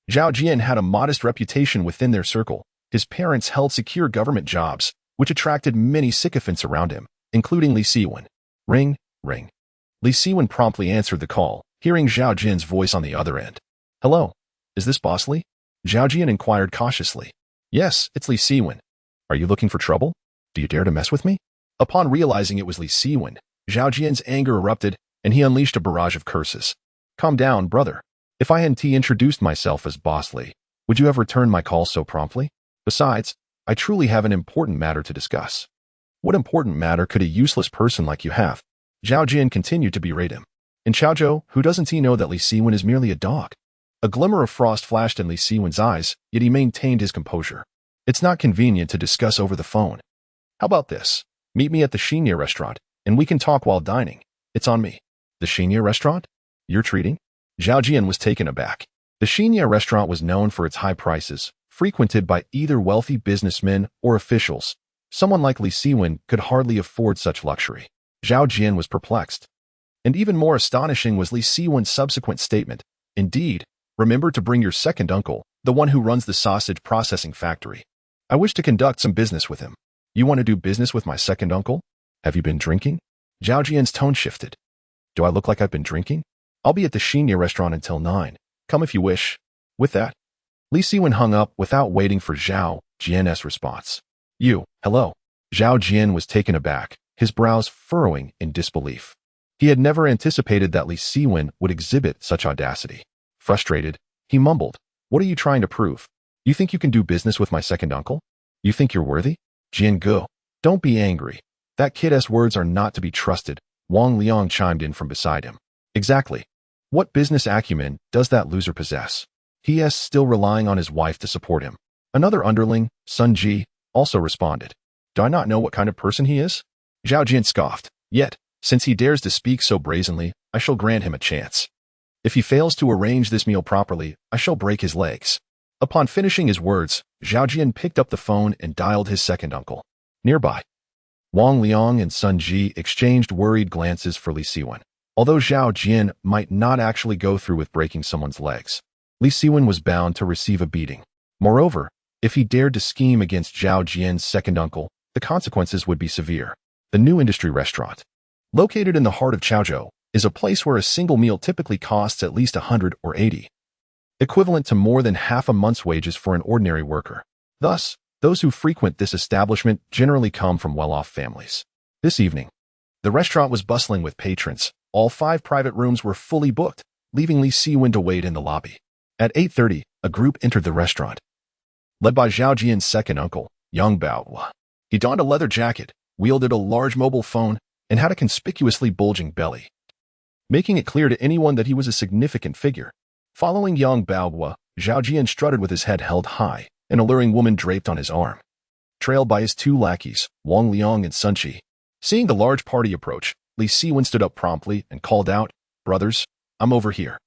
Zhao Jian had a modest reputation within their circle. His parents held secure government jobs, which attracted many sycophants around him, including Li Siwen. Ring, ring. Li Siwen promptly answered the call, hearing Zhao Jian's voice on the other end. "Hello, is this Bosley?" Zhao Jian inquired cautiously. "Yes, it's Li Siwen. Are you looking for trouble? Do you dare to mess with me?" Upon realizing it was Li Siwen, Zhao Jian's anger erupted, and he unleashed a barrage of curses. "Calm down, brother. If I hadn't introduced myself as Bosley, would you have returned my call so promptly? Besides, I truly have an important matter to discuss." "What important matter could a useless person like you have?" Zhao Jian continued to berate him. "In Chaozhou, who doesn't know that Li Siwen is merely a dog?" A glimmer of frost flashed in Li Siwen's eyes, yet he maintained his composure. "It's not convenient to discuss over the phone. How about this? Meet me at the Xiaoni restaurant, and we can talk while dining. It's on me." "The Xiaoni restaurant? You're treating?" Zhao Jian was taken aback. The Xiaoni restaurant was known for its high prices, frequented by either wealthy businessmen or officials. Someone like Li Siwen could hardly afford such luxury. Zhao Jian was perplexed. And even more astonishing was Li Siwen's subsequent statement. "Indeed, remember to bring your second uncle, the one who runs the sausage processing factory. I wish to conduct some business with him." "You want to do business with my second uncle? Have you been drinking?" Zhao Jian's tone shifted. "Do I look like I've been drinking? I'll be at the Xiaoni restaurant until 9. Come if you wish." With that, Li Siwen hung up without waiting for Zhao Jian's response. Hello." Zhao Jian was taken aback, his brows furrowing in disbelief. He had never anticipated that Li Siwen would exhibit such audacity. Frustrated, he mumbled, "What are you trying to prove? You think you can do business with my second uncle? You think you're worthy?" "Jian Ge, don't be angry. That kid's words are not to be trusted," Wang Liang chimed in from beside him. "Exactly. What business acumen does that loser possess? He is still relying on his wife to support him." Another underling, Sun Ji, also responded. "Do I not know what kind of person he is?" Zhao Jian scoffed. "Yet, since he dares to speak so brazenly, I shall grant him a chance. If he fails to arrange this meal properly, I shall break his legs." Upon finishing his words, Zhao Jian picked up the phone and dialed his second uncle. Nearby, Wang Liang and Sun Ji exchanged worried glances for Li Siwen. Although Zhao Jian might not actually go through with breaking someone's legs, Li Siwen was bound to receive a beating. Moreover, if he dared to scheme against Zhao Jian's second uncle, the consequences would be severe. The new industry restaurant, located in the heart of Chaozhou, is a place where a single meal typically costs at least 100 or 80, equivalent to more than half a month's wages for an ordinary worker. Thus, those who frequent this establishment generally come from well-off families. This evening, the restaurant was bustling with patrons. All 5 private rooms were fully booked, leaving Li Siwen to wait in the lobby. At 8:30, a group entered the restaurant, led by Zhao Jian's second uncle, Yang Bao. He donned a leather jacket, wielded a large mobile phone, and had a conspicuously bulging belly, making it clear to anyone that he was a significant figure. Following Yang Bao, Zhao Jian strutted with his head held high, an alluring woman draped on his arm, trailed by his 2 lackeys, Wang Liang and Sun Qi. Seeing the large party approach, Li Siwen stood up promptly and called out, "Brothers, I'm over here."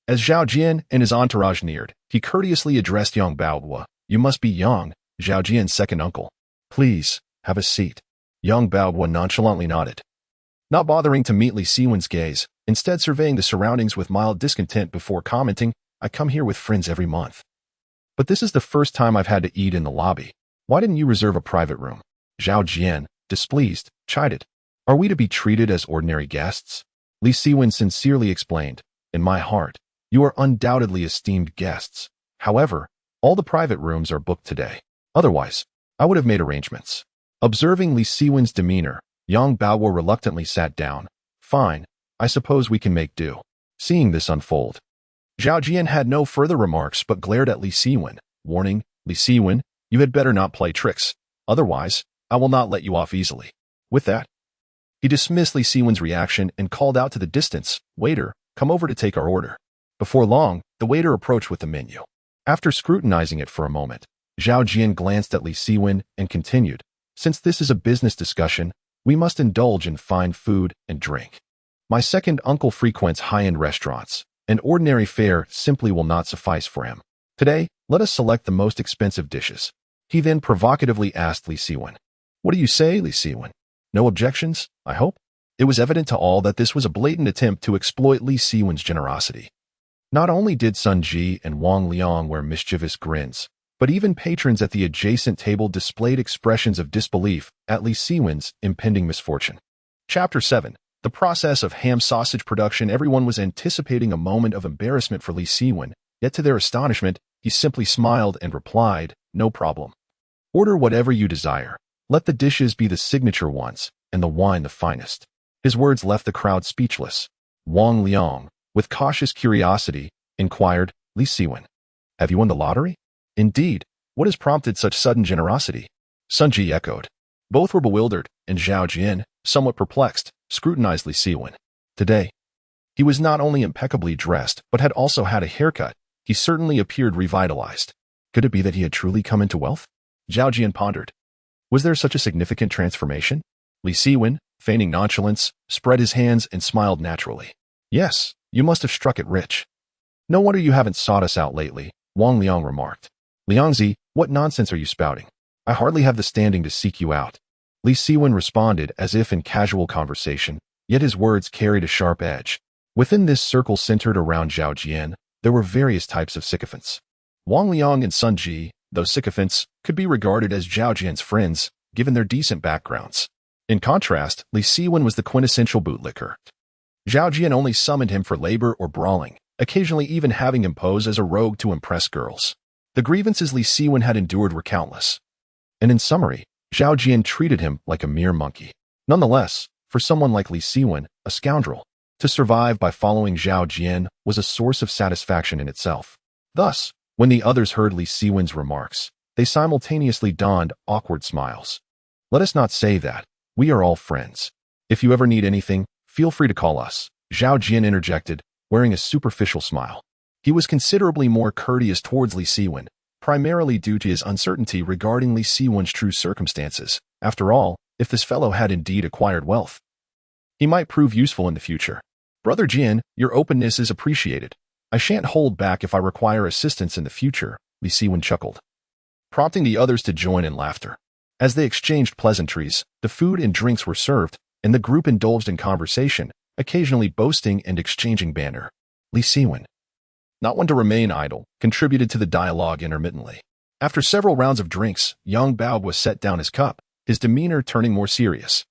As Zhao Jian and his entourage neared, he courteously addressed Yang Bao. "You must be Yang, Zhao Jian's second uncle. Please, have a seat." Yang Bao nonchalantly nodded, not bothering to meet Li Siwen's gaze, instead surveying the surroundings with mild discontent before commenting, "I come here with friends every month. But this is the first time I've had to eat in the lobby. Why didn't you reserve a private room?" Zhao Jian, displeased, chided. "Are we to be treated as ordinary guests?" Li Siwen sincerely explained, "In my heart, You are undoubtedly esteemed guests. However, all the private rooms are booked today. Otherwise, I would have made arrangements." Observing Li Siwen's demeanor, Yang Baoguo reluctantly sat down. "Fine, I suppose we can make do." Seeing this unfold, Zhao Jian had no further remarks but glared at Li Siwen, warning, "Li Siwen, you had better not play tricks. Otherwise, I will not let you off easily." With that, he dismissed Li Siwen's reaction and called out to the distance, "Waiter, come over to take our order." Before long, the waiter approached with the menu. After scrutinizing it for a moment, Zhao Jian glanced at Li Siwen and continued, "Since this is a business discussion, we must indulge in fine food and drink. My second uncle frequents high-end restaurants, and ordinary fare simply will not suffice for him. Today, let us select the most expensive dishes." He then provocatively asked Li Siwen, "What do you say, Li Siwen? No objections, I hope?" It was evident to all that this was a blatant attempt to exploit Li Siwen's generosity. Not only did Sun Ji and Wang Liang wear mischievous grins, but even patrons at the adjacent table displayed expressions of disbelief at Li Siwen's impending misfortune. Chapter 7. The process of ham sausage production. Everyone was anticipating a moment of embarrassment for Li Siwen, yet to their astonishment, he simply smiled and replied, "No problem. Order whatever you desire. Let the dishes be the signature ones, and the wine the finest." His words left the crowd speechless. Wang Liang, with cautious curiosity, inquired, "Li Siwen, have you won the lottery?" "Indeed, what has prompted such sudden generosity?" Sun Ji echoed. Both were bewildered, and Zhao Jian, somewhat perplexed, scrutinized Li Siwen. Today, he was not only impeccably dressed, but had also had a haircut. He certainly appeared revitalized. Could it be that he had truly come into wealth? Zhao Jian pondered. Was there such a significant transformation? Li Siwen, feigning nonchalance, spread his hands and smiled naturally. "Yes, you must have struck it rich. No wonder you haven't sought us out lately," Wang Liang remarked. "Liangzi, what nonsense are you spouting? I hardly have the standing to seek you out." Li Siwen responded as if in casual conversation, yet his words carried a sharp edge. Within this circle centered around Zhao Jian, there were various types of sycophants. Wang Liang and Sun Ji, though sycophants, could be regarded as Zhao Jian's friends, given their decent backgrounds. In contrast, Li Siwen was the quintessential bootlicker. Zhao Jian only summoned him for labor or brawling, occasionally even having him pose as a rogue to impress girls. The grievances Li Siwen had endured were countless. And in summary, Zhao Jian treated him like a mere monkey. Nonetheless, for someone like Li Siwen, a scoundrel, to survive by following Zhao Jian was a source of satisfaction in itself. Thus, when the others heard Li Siwen's remarks, they simultaneously donned awkward smiles. "Let us not say that. We are all friends. If you ever need anything, feel free to call us," Zhao Jian interjected, wearing a superficial smile. He was considerably more courteous towards Li Siwen, primarily due to his uncertainty regarding Li Siwen's true circumstances. After all, if this fellow had indeed acquired wealth, he might prove useful in the future. "Brother Jian, your openness is appreciated. I shan't hold back if I require assistance in the future," Li Siwen chuckled, prompting the others to join in laughter. As they exchanged pleasantries, the food and drinks were served, and the group indulged in conversation, occasionally boasting and exchanging banter. Li Siwen, not one to remain idle, contributed to the dialogue intermittently. After several rounds of drinks, young Baoguo set down his cup, his demeanor turning more serious.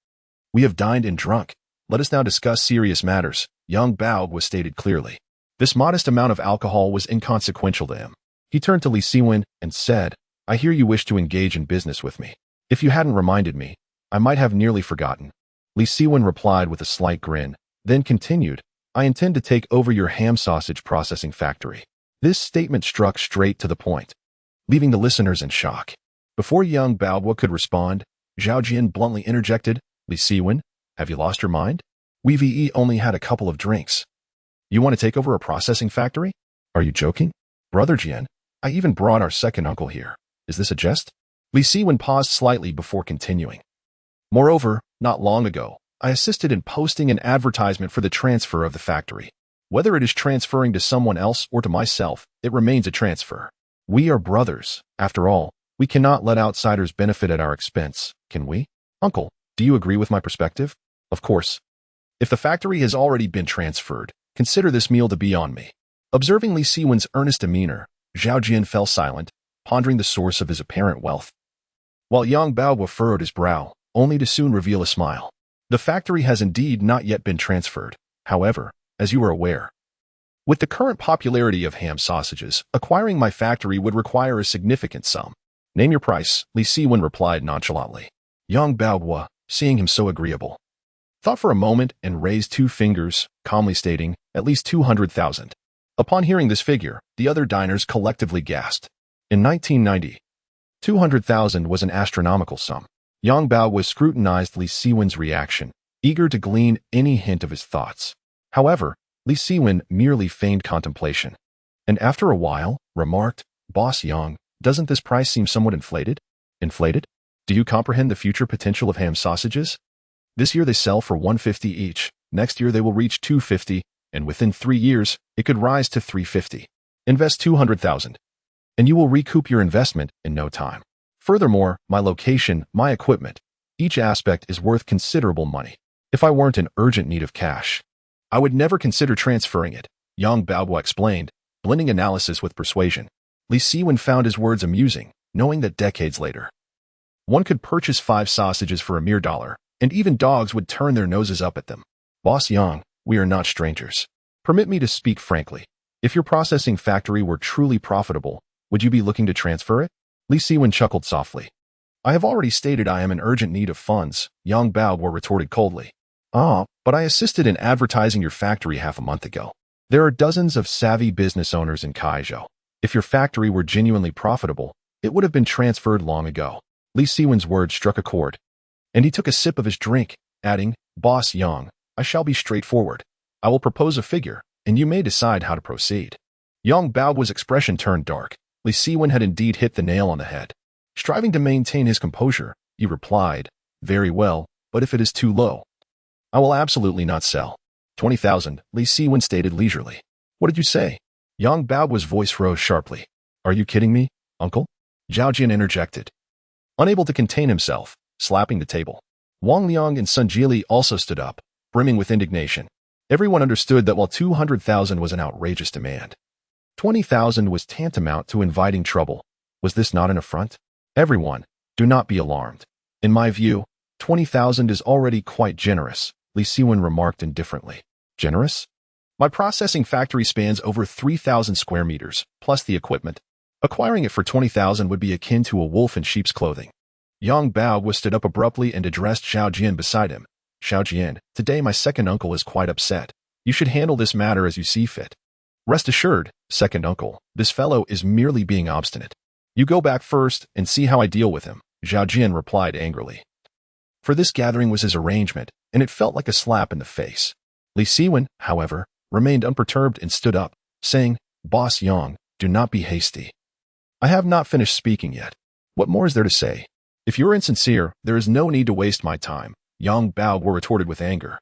"We have dined and drunk. Let us now discuss serious matters," young Baoguo stated clearly. This modest amount of alcohol was inconsequential to him. He turned to Li Siwen and said, "I hear you wish to engage in business with me. If you hadn't reminded me, I might have nearly forgotten." Li Siwen replied with a slight grin, then continued, "I intend to take over your ham sausage processing factory." This statement struck straight to the point, leaving the listeners in shock. Before young Baoguo could respond, Zhao Jian bluntly interjected, "Li Siwen, have you lost your mind? We've only had a couple of drinks. You want to take over a processing factory? Are you joking? Brother Jian, I even brought our second uncle here. Is this a jest?" Li Siwen paused slightly before continuing. "Moreover, not long ago, I assisted in posting an advertisement for the transfer of the factory. Whether it is transferring to someone else or to myself, it remains a transfer. We are brothers. After all, we cannot let outsiders benefit at our expense, can we? Uncle, do you agree with my perspective? Of course. If the factory has already been transferred, consider this meal to be on me." Observing Li Siwen's earnest demeanor, Zhao Jian fell silent, pondering the source of his apparent wealth, while young Baoguo furrowed his brow, only to soon reveal a smile. "The factory has indeed not yet been transferred. However, as you are aware, With the current popularity of ham sausages, acquiring my factory would require a significant sum. Name your price, Li Siwen replied nonchalantly. Yang Baohua, seeing him so agreeable, thought for a moment and raised 2 fingers, calmly stating, at least 200,000. Upon hearing this figure, the other diners collectively gasped. In 1990, 200,000 was an astronomical sum. Yang Baohua scrutinized Li Siwen's reaction, eager to glean any hint of his thoughts. However, Li Siwen merely feigned contemplation, and after a while, remarked, Boss Yang, doesn't this price seem somewhat inflated? Inflated? Do you comprehend the future potential of ham sausages? This year they sell for 150 each, next year they will reach 250, and within 3 years, it could rise to 350. Invest 200,000, and you will recoup your investment in no time. Furthermore, my location, my equipment, each aspect is worth considerable money. If I weren't in urgent need of cash, I would never consider transferring it, Yang Baohua explained, blending analysis with persuasion. Li Siwen found his words amusing, knowing that decades later, one could purchase 5 sausages for a mere $1, and even dogs would turn their noses up at them. Boss Yang, we are not strangers. Permit me to speak frankly. If your processing factory were truly profitable, would you be looking to transfer it? Li Siwen chuckled softly. I have already stated I am in urgent need of funds, Yang Baohua retorted coldly. But I assisted in advertising your factory half a month ago. There are dozens of savvy business owners in Kaizhou. If your factory were genuinely profitable, it would have been transferred long ago. Li Siwen's words struck a chord, and he took a sip of his drink, adding, Boss Yang, I shall be straightforward. I will propose a figure, and you may decide how to proceed. Yang Baohua's expression turned dark. Li Siwen had indeed hit the nail on the head. Striving to maintain his composure, he replied, Very well, but if it is too low, I will absolutely not sell. 20,000, Li Siwen stated leisurely. What did you say? Yang Baohua's voice rose sharply. Are you kidding me, uncle? Zhao Jian interjected, unable to contain himself, slapping the table. Wang Liang and Sun Jili also stood up, brimming with indignation. Everyone understood that while 200,000 was an outrageous demand, 20,000 was tantamount to inviting trouble. Was this not an affront? Everyone, do not be alarmed. In my view, 20,000 is already quite generous, Li Siwen remarked indifferently. Generous? My processing factory spans over 3,000 square meters, plus the equipment. Acquiring it for 20,000 would be akin to a wolf in sheep's clothing. Yang Baohua stood up abruptly and addressed Xiao Jian beside him. Xiao Jian, today my second uncle is quite upset. You should handle this matter as you see fit. Rest assured, second uncle, this fellow is merely being obstinate. You go back first and see how I deal with him, Xiao Jian replied angrily. For this gathering was his arrangement, and it felt like a slap in the face. Li Siwen, however, remained unperturbed and stood up, saying, Boss Yang, do not be hasty. I have not finished speaking yet. What more is there to say? If you're insincere, there is no need to waste my time, Yang Baohua retorted with anger.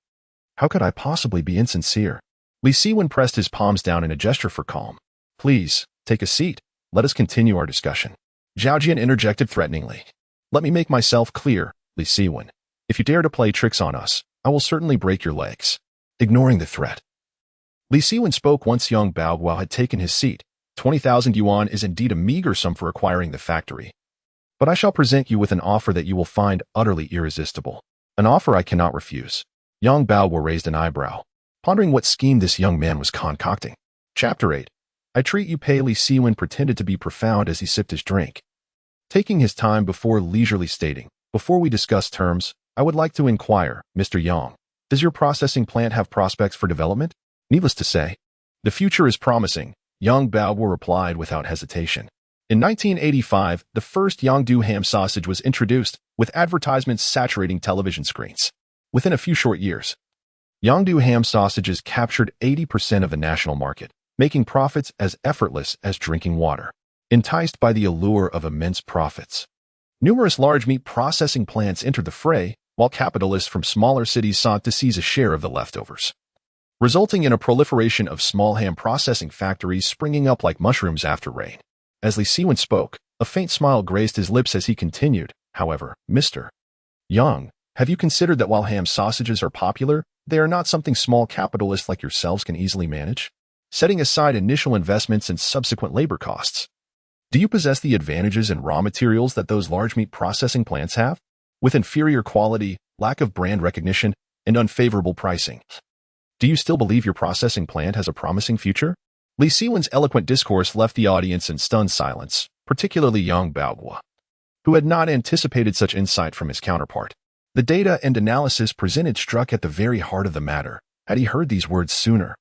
How could I possibly be insincere? Li Siwen pressed his palms down in a gesture for calm. Please, take a seat. Let us continue our discussion. Zhao Jian interjected threateningly. Let me make myself clear, Li Siwen. If you dare to play tricks on us, I will certainly break your legs. Ignoring the threat, Li Siwen spoke once Yang Baohua had taken his seat. 20,000 yuan is indeed a meager sum for acquiring the factory. But I shall present you with an offer that you will find utterly irresistible. An offer I cannot refuse. Yang Baohua raised an eyebrow, pondering what scheme this young man was concocting. Chapter 8. I treat you pay. Li Siwen pretended to be profound as he sipped his drink, taking his time before leisurely stating, Before we discuss terms, I would like to inquire, Mr. Yang, does your processing plant have prospects for development? Needless to say, the future is promising, Yang Baohua replied without hesitation. In 1985, the first Yangdu ham sausage was introduced, with advertisements saturating television screens. Within a few short years, Yangdu ham sausages captured 80% of the national market, making profits as effortless as drinking water. Enticed by the allure of immense profits, numerous large meat processing plants entered the fray, while capitalists from smaller cities sought to seize a share of the leftovers, resulting in a proliferation of small ham processing factories springing up like mushrooms after rain. As Li Siwen spoke, a faint smile graced his lips as he continued, however, Mr. Yang, have you considered that while ham sausages are popular, they are not something small capitalists like yourselves can easily manage? Setting aside initial investments and subsequent labor costs, do you possess the advantages in raw materials that those large meat processing plants have? With inferior quality, lack of brand recognition, and unfavorable pricing, Do you still believe your processing plant has a promising future? Li Siwen's eloquent discourse left the audience in stunned silence, particularly young Baoguo, who had not anticipated such insight from his counterpart. The data and analysis presented struck at the very heart of the matter. Had he heard these words sooner,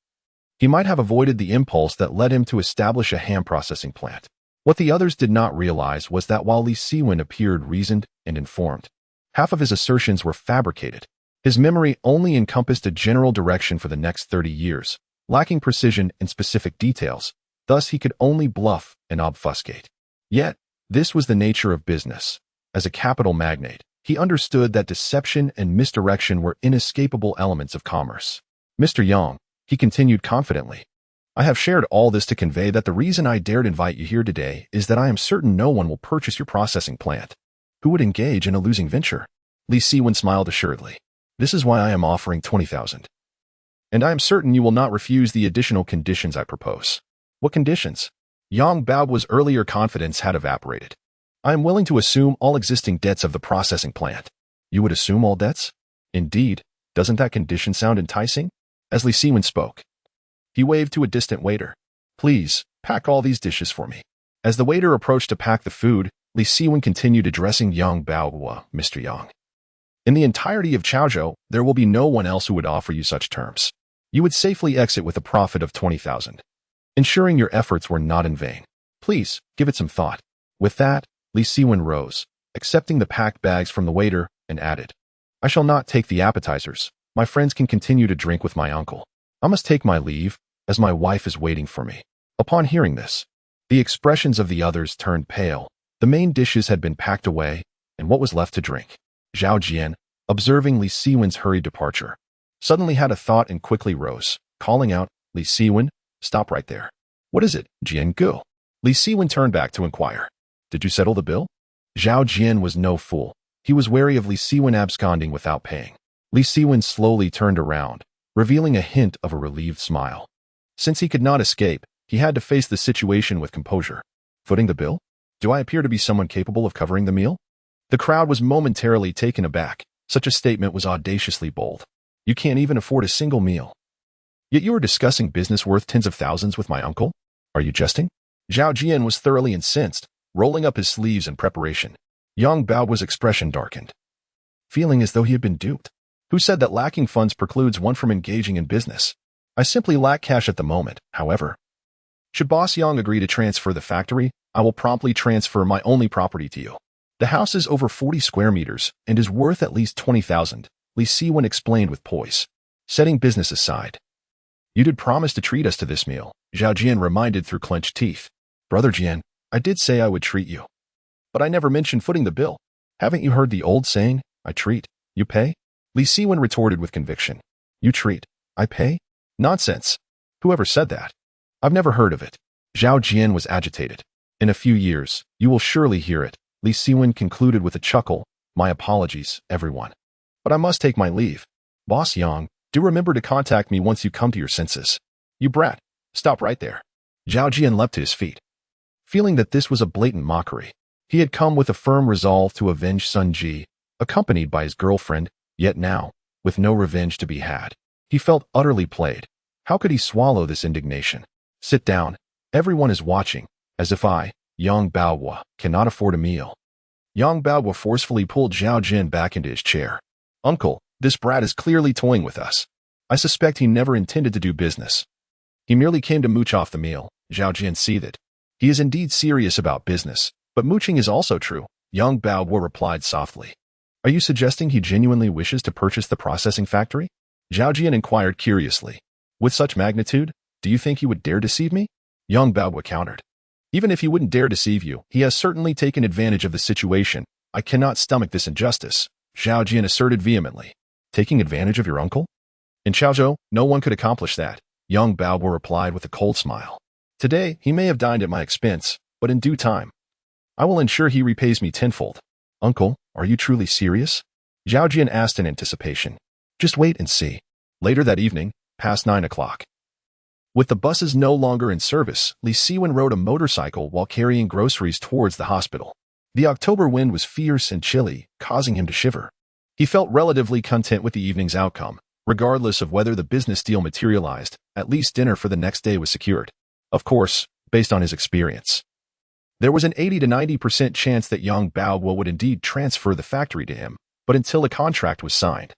he might have avoided the impulse that led him to establish a ham processing plant. What the others did not realize was that while Li Siwen appeared reasoned and informed, half of his assertions were fabricated. His memory only encompassed a general direction for the next 30 years, lacking precision and specific details. Thus, he could only bluff and obfuscate. Yet, this was the nature of business. As a capital magnate, he understood that deception and misdirection were inescapable elements of commerce. Mr. Yang, he continued confidently, I have shared all this to convey that the reason I dared invite you here today is that I am certain no one will purchase your processing plant. Who would engage in a losing venture? Li Siwen smiled assuredly. This is why I am offering 20,000. And I am certain you will not refuse the additional conditions I propose. What conditions? Yang Baoguo's earlier confidence had evaporated. I am willing to assume all existing debts of the processing plant. You would assume all debts? Indeed, doesn't that condition sound enticing? As Li Siwen spoke, he waved to a distant waiter. Please, pack all these dishes for me. As the waiter approached to pack the food, Li Siwen continued addressing Yang Baoguo, Mr. Yang. In the entirety of Chaozhou, there will be no one else who would offer you such terms. You would safely exit with a profit of 20,000, ensuring your efforts were not in vain. Please, give it some thought. With that, Li Siwen rose, accepting the packed bags from the waiter, and added, I shall not take the appetizers. My friends can continue to drink with my uncle. I must take my leave, as my wife is waiting for me. Upon hearing this, the expressions of the others turned pale. The main dishes had been packed away, and what was left to drink? Zhao Jian, observing Li Siwen's hurried departure, suddenly had a thought and quickly rose, calling out, Li Siwen, stop right there. What is it, Jian Gu? Li Siwen turned back to inquire. Did you settle the bill? Zhao Jian was no fool. He was wary of Li Siwen absconding without paying. Li Siwen slowly turned around, revealing a hint of a relieved smile. Since he could not escape, he had to face the situation with composure. Footing the bill? Do I appear to be someone capable of covering the meal? The crowd was momentarily taken aback. Such a statement was audaciously bold. You can't even afford a single meal. Yet you are discussing business worth tens of thousands with my uncle? Are you jesting? Zhao Jian was thoroughly incensed, rolling up his sleeves in preparation. Yang Baoguo's expression darkened, feeling as though he had been duped. Who said that lacking funds precludes one from engaging in business? I simply lack cash at the moment, however. Should Boss Yang agree to transfer the factory, I will promptly transfer my only property to you. The house is over 40 square meters and is worth at least 20,000, Li Siwen explained with poise. Setting business aside, you did promise to treat us to this meal, Zhao Jian reminded through clenched teeth. Brother Jian, I did say I would treat you. But I never mentioned footing the bill. Haven't you heard the old saying, I treat, you pay? Li Siwen retorted with conviction. You treat, I pay? Nonsense. Whoever said that? I've never heard of it. Zhao Jian was agitated. In a few years, you will surely hear it, Li Siwen concluded with a chuckle. My apologies, everyone. But I must take my leave. Boss Yang, do remember to contact me once you come to your senses. You brat, stop right there. Zhao Jian leapt to his feet, feeling that this was a blatant mockery. He had come with a firm resolve to avenge Sun Ji, accompanied by his girlfriend, yet now, with no revenge to be had, he felt utterly played. How could he swallow this indignation? Sit down. Everyone is watching, as if I, Yang Baoguo, cannot afford a meal. Yang Baoguo forcefully pulled Zhao Jian back into his chair. Uncle, this brat is clearly toying with us. I suspect he never intended to do business. He merely came to mooch off the meal, Zhao Jian seethed. He is indeed serious about business, but mooching is also true, Yang Baoguo replied softly. Are you suggesting he genuinely wishes to purchase the processing factory? Zhao Jian inquired curiously. With such magnitude, do you think he would dare deceive me? Yang Baoguo countered. Even if he wouldn't dare deceive you, he has certainly taken advantage of the situation. I cannot stomach this injustice, Zhao Jian asserted vehemently. Taking advantage of your uncle? In Chaozhou, no one could accomplish that, Yang Baoguo replied with a cold smile. Today, he may have dined at my expense, but in due time, I will ensure he repays me tenfold. Uncle, are you truly serious? Zhao Jian asked in anticipation. Just wait and see. Later that evening, past 9 o'clock. With the buses no longer in service, Li Siwen rode a motorcycle while carrying groceries towards the hospital. The October wind was fierce and chilly, causing him to shiver. He felt relatively content with the evening's outcome, Regardless of whether the business deal materialized, at least dinner for the next day was secured. Of course, based on his experience. There was an 80 to 90% chance that young Baoguo would indeed transfer the factory to him, but until a contract was signed,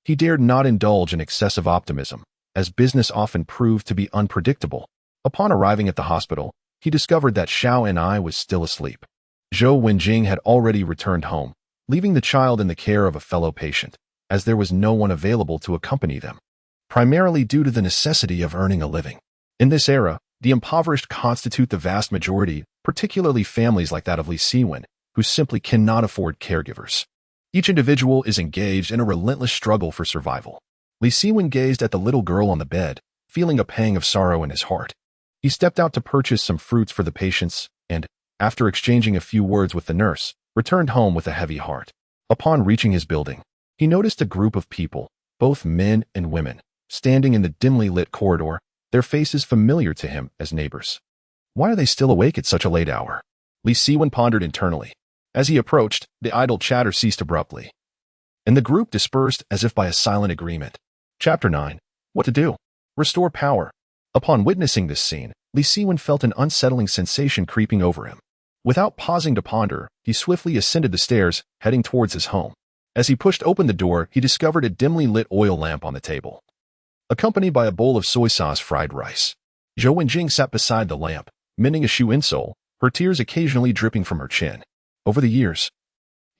he dared not indulge in excessive optimism, as business often proved to be unpredictable. Upon arriving at the hospital, he discovered that Xiaoni was still asleep. Zhou Wenjing had already returned home, leaving the child in the care of a fellow patient, as there was no one available to accompany them, primarily due to the necessity of earning a living. In this era, the impoverished constitute the vast majority, particularly families like that of Li Siwen, who simply cannot afford caregivers. Each individual is engaged in a relentless struggle for survival. Li Siwen gazed at the little girl on the bed, feeling a pang of sorrow in his heart. He stepped out to purchase some fruits for the patients and, after exchanging a few words with the nurse, returned home with a heavy heart. Upon reaching his building, he noticed a group of people, both men and women, standing in the dimly lit corridor, their faces familiar to him as neighbors. Why are they still awake at such a late hour? Li Siwen pondered internally. As he approached, the idle chatter ceased abruptly, and the group dispersed as if by a silent agreement. Chapter 9. What to do? Restore power. Upon witnessing this scene, Li Siwen felt an unsettling sensation creeping over him. Without pausing to ponder, he swiftly ascended the stairs, heading towards his home. As he pushed open the door, he discovered a dimly lit oil lamp on the table, accompanied by a bowl of soy sauce fried rice. Zhou Wenjing sat beside the lamp, mending a shoe insole, her tears occasionally dripping from her chin. Over the years,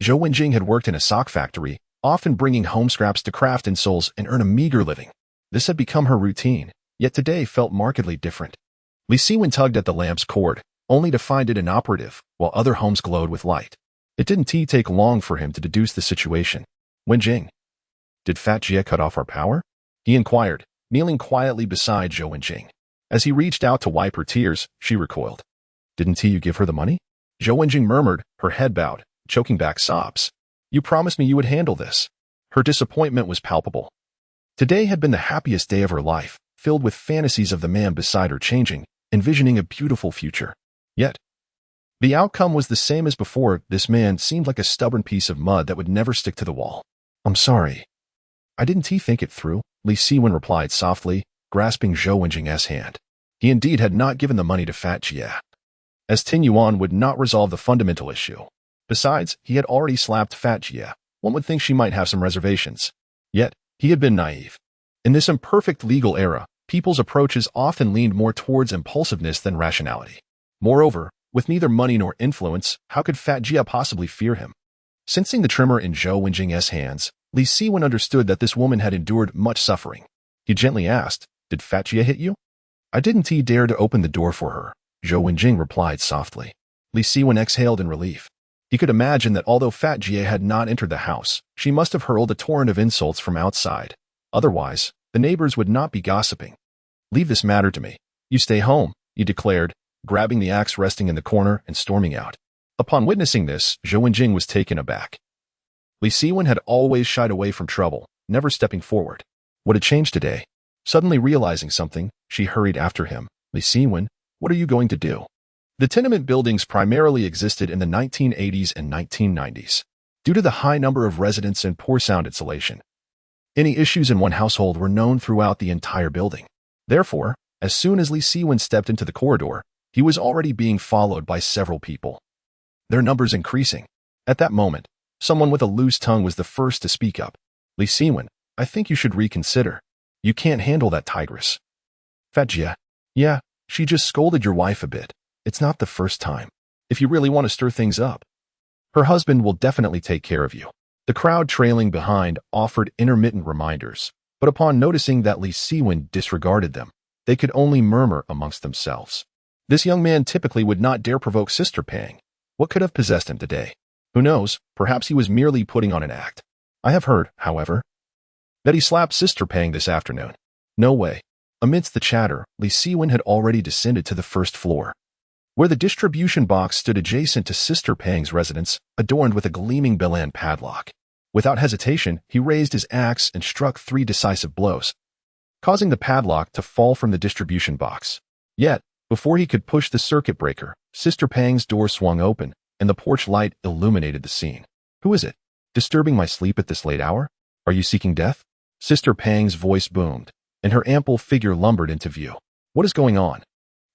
Zhou Wenjing had worked in a sock factory, often bringing home scraps to craft insoles and earn a meager living. This had become her routine, yet today felt markedly different. Li Siwen tugged at the lamp's cord, only to find it inoperative, while other homes glowed with light. It didn't take long for him to deduce the situation. Wenjing, did Fat Jie cut off our power? He inquired, kneeling quietly beside Zhou Wenjing. As he reached out to wipe her tears, she recoiled. Didn't you give her the money? Zhou Wenjing murmured, her head bowed, choking back sobs. You promised me you would handle this. Her disappointment was palpable. Today had been the happiest day of her life, filled with fantasies of the man beside her changing, envisioning a beautiful future. Yet, the outcome was the same as before. This man seemed like a stubborn piece of mud that would never stick to the wall. I'm sorry. I didn't think it through, Li Siwen replied softly, grasping Zhou Wenjing's hand. He indeed had not given the money to Fat Jie, as 10 yuan would not resolve the fundamental issue. Besides, he had already slapped Fat Jie. One would think she might have some reservations. Yet, he had been naive. In this imperfect legal era, people's approaches often leaned more towards impulsiveness than rationality. Moreover, with neither money nor influence, how could Fat Jie possibly fear him? Sensing the tremor in Zhou Wenjing's hands, Li Siwen understood that this woman had endured much suffering. He gently asked, Did Fat Jie hit you? I didn't dare to open the door for her, Zhou Wenjing replied softly. Li Siwen exhaled in relief. He could imagine that although Fat Jie had not entered the house, she must have hurled a torrent of insults from outside. Otherwise, the neighbors would not be gossiping. Leave this matter to me. You stay home, he declared, grabbing the axe resting in the corner and storming out. Upon witnessing this, Zhou Wenjing was taken aback. Li Siwen had always shied away from trouble, never stepping forward. What had changed today? Suddenly realizing something, she hurried after him. Li Siwen, what are you going to do? The tenement buildings primarily existed in the 1980s and 1990s. Due to the high number of residents and poor sound insulation, any issues in one household were known throughout the entire building. Therefore, as soon as Li Siwen stepped into the corridor, he was already being followed by several people, their numbers increasing. At that moment, someone with a loose tongue was the first to speak up. Li Siwen, I think you should reconsider. You can't handle that tigress. Fat Jie, yeah, she just scolded your wife a bit. It's not the first time. If you really want to stir things up, her husband will definitely take care of you. The crowd trailing behind offered intermittent reminders, but upon noticing that Li Siwen disregarded them, they could only murmur amongst themselves. This young man typically would not dare provoke Sister Pang. What could have possessed him today? Who knows, perhaps he was merely putting on an act. I have heard, however, that he slapped Sister Pang this afternoon. No way. Amidst the chatter, Li Siwen had already descended to the first floor, where the distribution box stood adjacent to Sister Pang's residence, adorned with a gleaming Belan padlock. Without hesitation, he raised his axe and struck 3 decisive blows, causing the padlock to fall from the distribution box. Yet, before he could push the circuit breaker, Sister Pang's door swung open, and the porch light illuminated the scene. Who is it? Disturbing my sleep at this late hour? Are you seeking death? Sister Pang's voice boomed, and her ample figure lumbered into view. What is going on?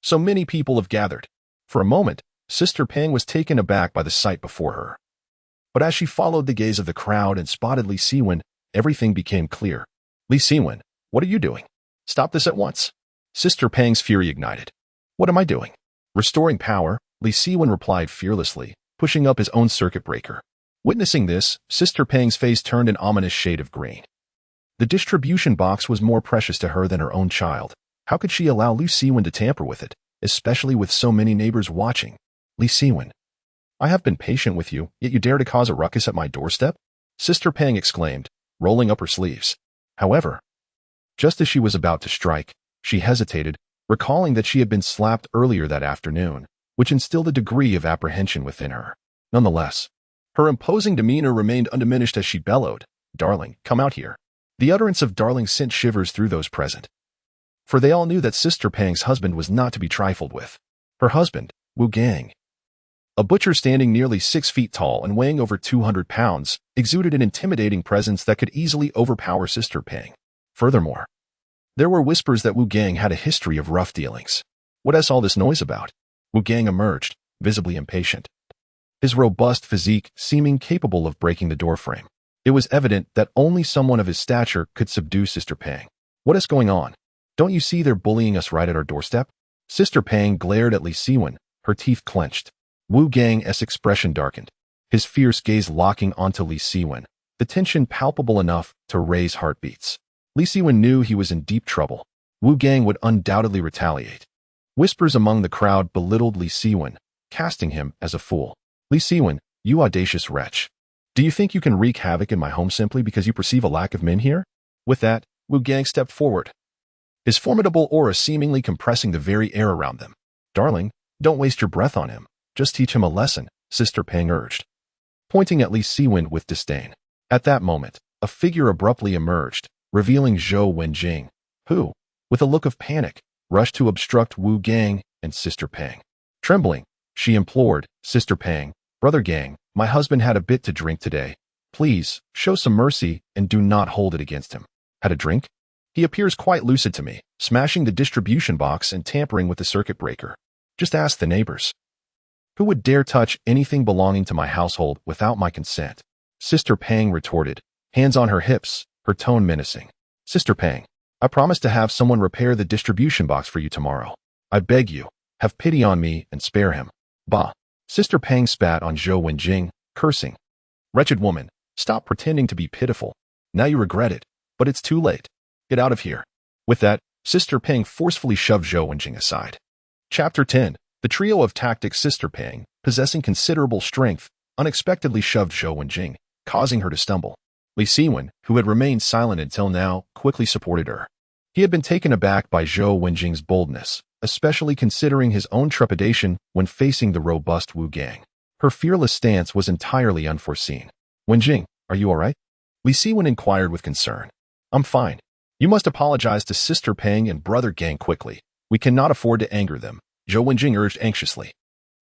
So many people have gathered. For a moment, Sister Pang was taken aback by the sight before her. But as she followed the gaze of the crowd and spotted Li Siwen, everything became clear. Li Siwen, what are you doing? Stop this at once. Sister Pang's fury ignited. What am I doing? Restoring power, Li Siwen replied fearlessly, pushing up his own circuit breaker. Witnessing this, Sister Pang's face turned an ominous shade of green. The distribution box was more precious to her than her own child. How could she allow Li Siwen to tamper with it, especially with so many neighbors watching? Li Siwen, I have been patient with you, yet you dare to cause a ruckus at my doorstep? Sister Pang exclaimed, rolling up her sleeves. However, just as she was about to strike, she hesitated, recalling that she had been slapped earlier that afternoon, which instilled a degree of apprehension within her. Nonetheless, her imposing demeanor remained undiminished as she bellowed, Darling, come out here. The utterance of darling sent shivers through those present. For they all knew that Sister Pang's husband was not to be trifled with. Her husband, Wu Gang, a butcher standing nearly 6 feet tall and weighing over 200 pounds, exuded an intimidating presence that could easily overpower Sister Pang. Furthermore, there were whispers that Wu Gang had a history of rough dealings. What is all this noise about? Wu Gang emerged, visibly impatient, his robust physique seeming capable of breaking the doorframe. It was evident that only someone of his stature could subdue Sister Pang. What is going on? Don't you see they're bullying us right at our doorstep? Sister Pang glared at Li Siwen, her teeth clenched. Wu Gang's expression darkened, his fierce gaze locking onto Li Siwen, the tension palpable enough to raise heartbeats. Li Siwen knew he was in deep trouble. Wu Gang would undoubtedly retaliate. Whispers among the crowd belittled Li Siwen, casting him as a fool. Li Siwen, you audacious wretch. Do you think you can wreak havoc in my home simply because you perceive a lack of men here? With that, Wu Gang stepped forward, his formidable aura seemingly compressing the very air around them. Darling, don't waste your breath on him. Just teach him a lesson, Sister Pang urged, pointing at Li Siwen with disdain. At that moment, a figure abruptly emerged, revealing Zhou Wenjing, who, with a look of panic, rushed to obstruct Wu Gang and Sister Pang. Trembling, she implored, Sister Pang, Brother Gang, my husband had a bit to drink today. Please, show some mercy and do not hold it against him. Had a drink? He appears quite lucid to me, smashing the distribution box and tampering with the circuit breaker. Just ask the neighbors. Who would dare touch anything belonging to my household without my consent? Sister Pang retorted, hands on her hips, her tone menacing. Sister Pang, I promise to have someone repair the distribution box for you tomorrow. I beg you, have pity on me and spare him. Bah. Sister Pang spat on Zhou Wenjing, cursing. Wretched woman, stop pretending to be pitiful. Now you regret it, but it's too late. Get out of here. With that, Sister Pang forcefully shoved Zhou Wenjing aside. Chapter 10. The trio of tactics. Sister Pang, possessing considerable strength, unexpectedly shoved Zhou Wenjing, causing her to stumble. Li Siwen, who had remained silent until now, quickly supported her. He had been taken aback by Zhou Wenjing's boldness, especially considering his own trepidation when facing the robust Wu Gang. Her fearless stance was entirely unforeseen. Wenjing, are you all right? Li Siwen inquired with concern. I'm fine. You must apologize to Sister Pang and Brother Gang quickly. We cannot afford to anger them, Zhou Wenjing urged anxiously.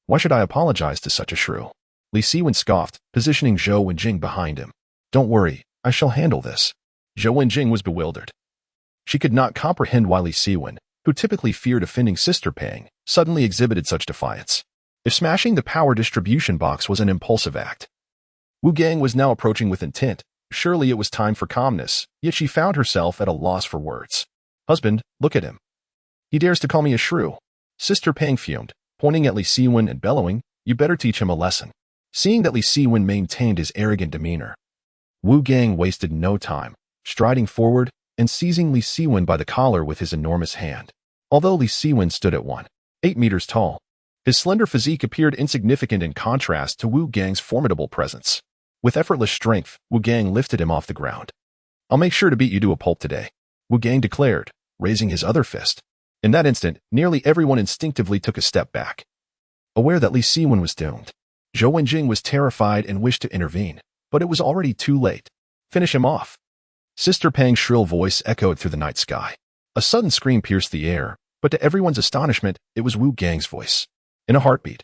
Why should I apologize to such a shrew? Li Siwen scoffed, positioning Zhou Wenjing behind him. Don't worry, I shall handle this. Zhou Wenjing was bewildered. She could not comprehend why Li Siwen, who typically feared offending Sister Pang, suddenly exhibited such defiance. If smashing the power distribution box was an impulsive act, Wu Gang was now approaching with intent. Surely it was time for calmness, yet she found herself at a loss for words. Husband, look at him. He dares to call me a shrew. Sister Pang fumed, pointing at Li Siwen and bellowing, you better teach him a lesson. Seeing that Li Siwen maintained his arrogant demeanor, Wu Gang wasted no time, striding forward and seizing Li Siwen by the collar with his enormous hand. Although Li Siwen stood at 1.8 meters tall, his slender physique appeared insignificant in contrast to Wu Gang's formidable presence. With effortless strength, Wu Gang lifted him off the ground. I'll make sure to beat you to a pulp today, Wu Gang declared, raising his other fist. In that instant, nearly everyone instinctively took a step back, aware that Li Siwen was doomed. Zhou Wenjing was terrified and wished to intervene, but it was already too late. Finish him off. Sister Pang's shrill voice echoed through the night sky. A sudden scream pierced the air, but to everyone's astonishment, it was Wu Gang's voice. In a heartbeat,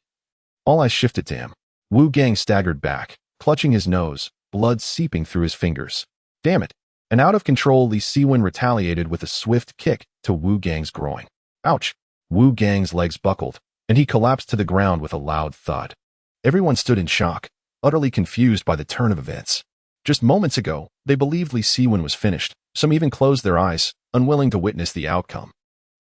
all eyes shifted to him. Wu Gang staggered back, clutching his nose, blood seeping through his fingers. Damn it. An out-of-control Li Siwen retaliated with a swift kick to Wu Gang's groin. Ouch! Wu Gang's legs buckled, and he collapsed to the ground with a loud thud. Everyone stood in shock, utterly confused by the turn of events. Just moments ago, they believed Li Siwen was finished. Some even closed their eyes, unwilling to witness the outcome.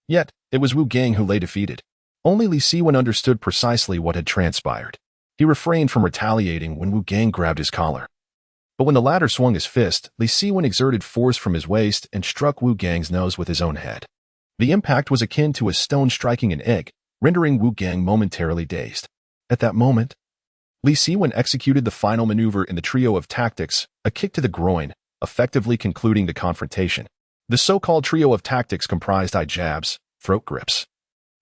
Yet, it was Wu Gang who lay defeated. Only Li Siwen understood precisely what had transpired. He refrained from retaliating when Wu Gang grabbed his collar. But when the latter swung his fist, Li Siwen exerted force from his waist and struck Wu Gang's nose with his own head. The impact was akin to a stone striking an egg, rendering Wu Gang momentarily dazed. At that moment, Li Siwen executed the final maneuver in the trio of tactics, a kick to the groin, effectively concluding the confrontation. The so-called trio of tactics comprised eye jabs, throat grips,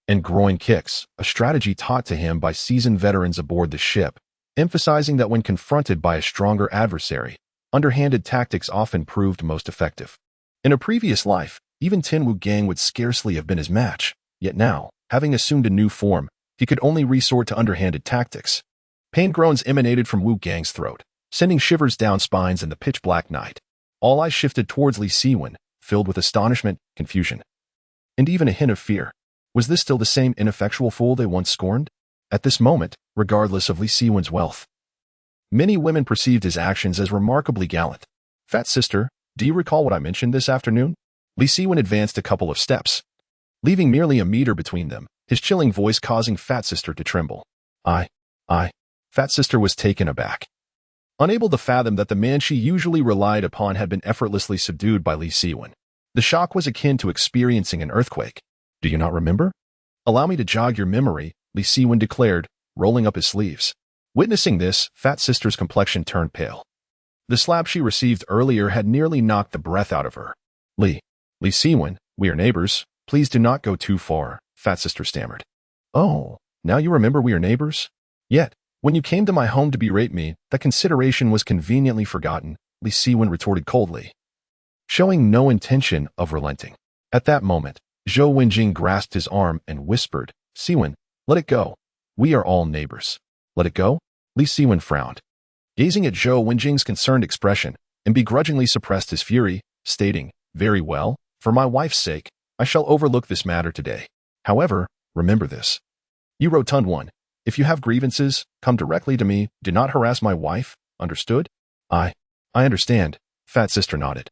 and groin kicks, a strategy taught to him by seasoned veterans aboard the ship, emphasizing that when confronted by a stronger adversary, underhanded tactics often proved most effective. In a previous life, even Tin Wu Gang would scarcely have been his match, yet now, having assumed a new form, he could only resort to underhanded tactics. Pain groans emanated from Wu Gang's throat, sending shivers down spines in the pitch-black night. All eyes shifted towards Li Siwen, filled with astonishment, confusion, and even a hint of fear. Was this still the same ineffectual fool they once scorned? At this moment, regardless of Li Siwen's wealth, many women perceived his actions as remarkably gallant. Fat sister, do you recall what I mentioned this afternoon? Li Siwen advanced a couple of steps, leaving merely a meter between them, his chilling voice causing Fat sister to tremble. I. Fat sister was taken aback. Unable to fathom that the man she usually relied upon had been effortlessly subdued by Li Siwen. The shock was akin to experiencing an earthquake. Do you not remember? Allow me to jog your memory, Li Siwen declared, rolling up his sleeves. Witnessing this, Fat sister's complexion turned pale. The slap she received earlier had nearly knocked the breath out of her. Li Siwen, we are neighbors. Please do not go too far, Fat sister stammered. Oh, now you remember we are neighbors? Yet, when you came to my home to berate me, that consideration was conveniently forgotten, Li Siwen retorted coldly, showing no intention of relenting. At that moment, Zhou Wenjing grasped his arm and whispered, Siwen, let it go. We are all neighbors. Let it go? Li Siwen frowned, gazing at Zhou Wenjing's concerned expression, and begrudgingly suppressed his fury, stating, very well, for my wife's sake, I shall overlook this matter today. However, remember this. You rotund one. If you have grievances, come directly to me. Do not harass my wife. Understood? I understand, Fat sister nodded,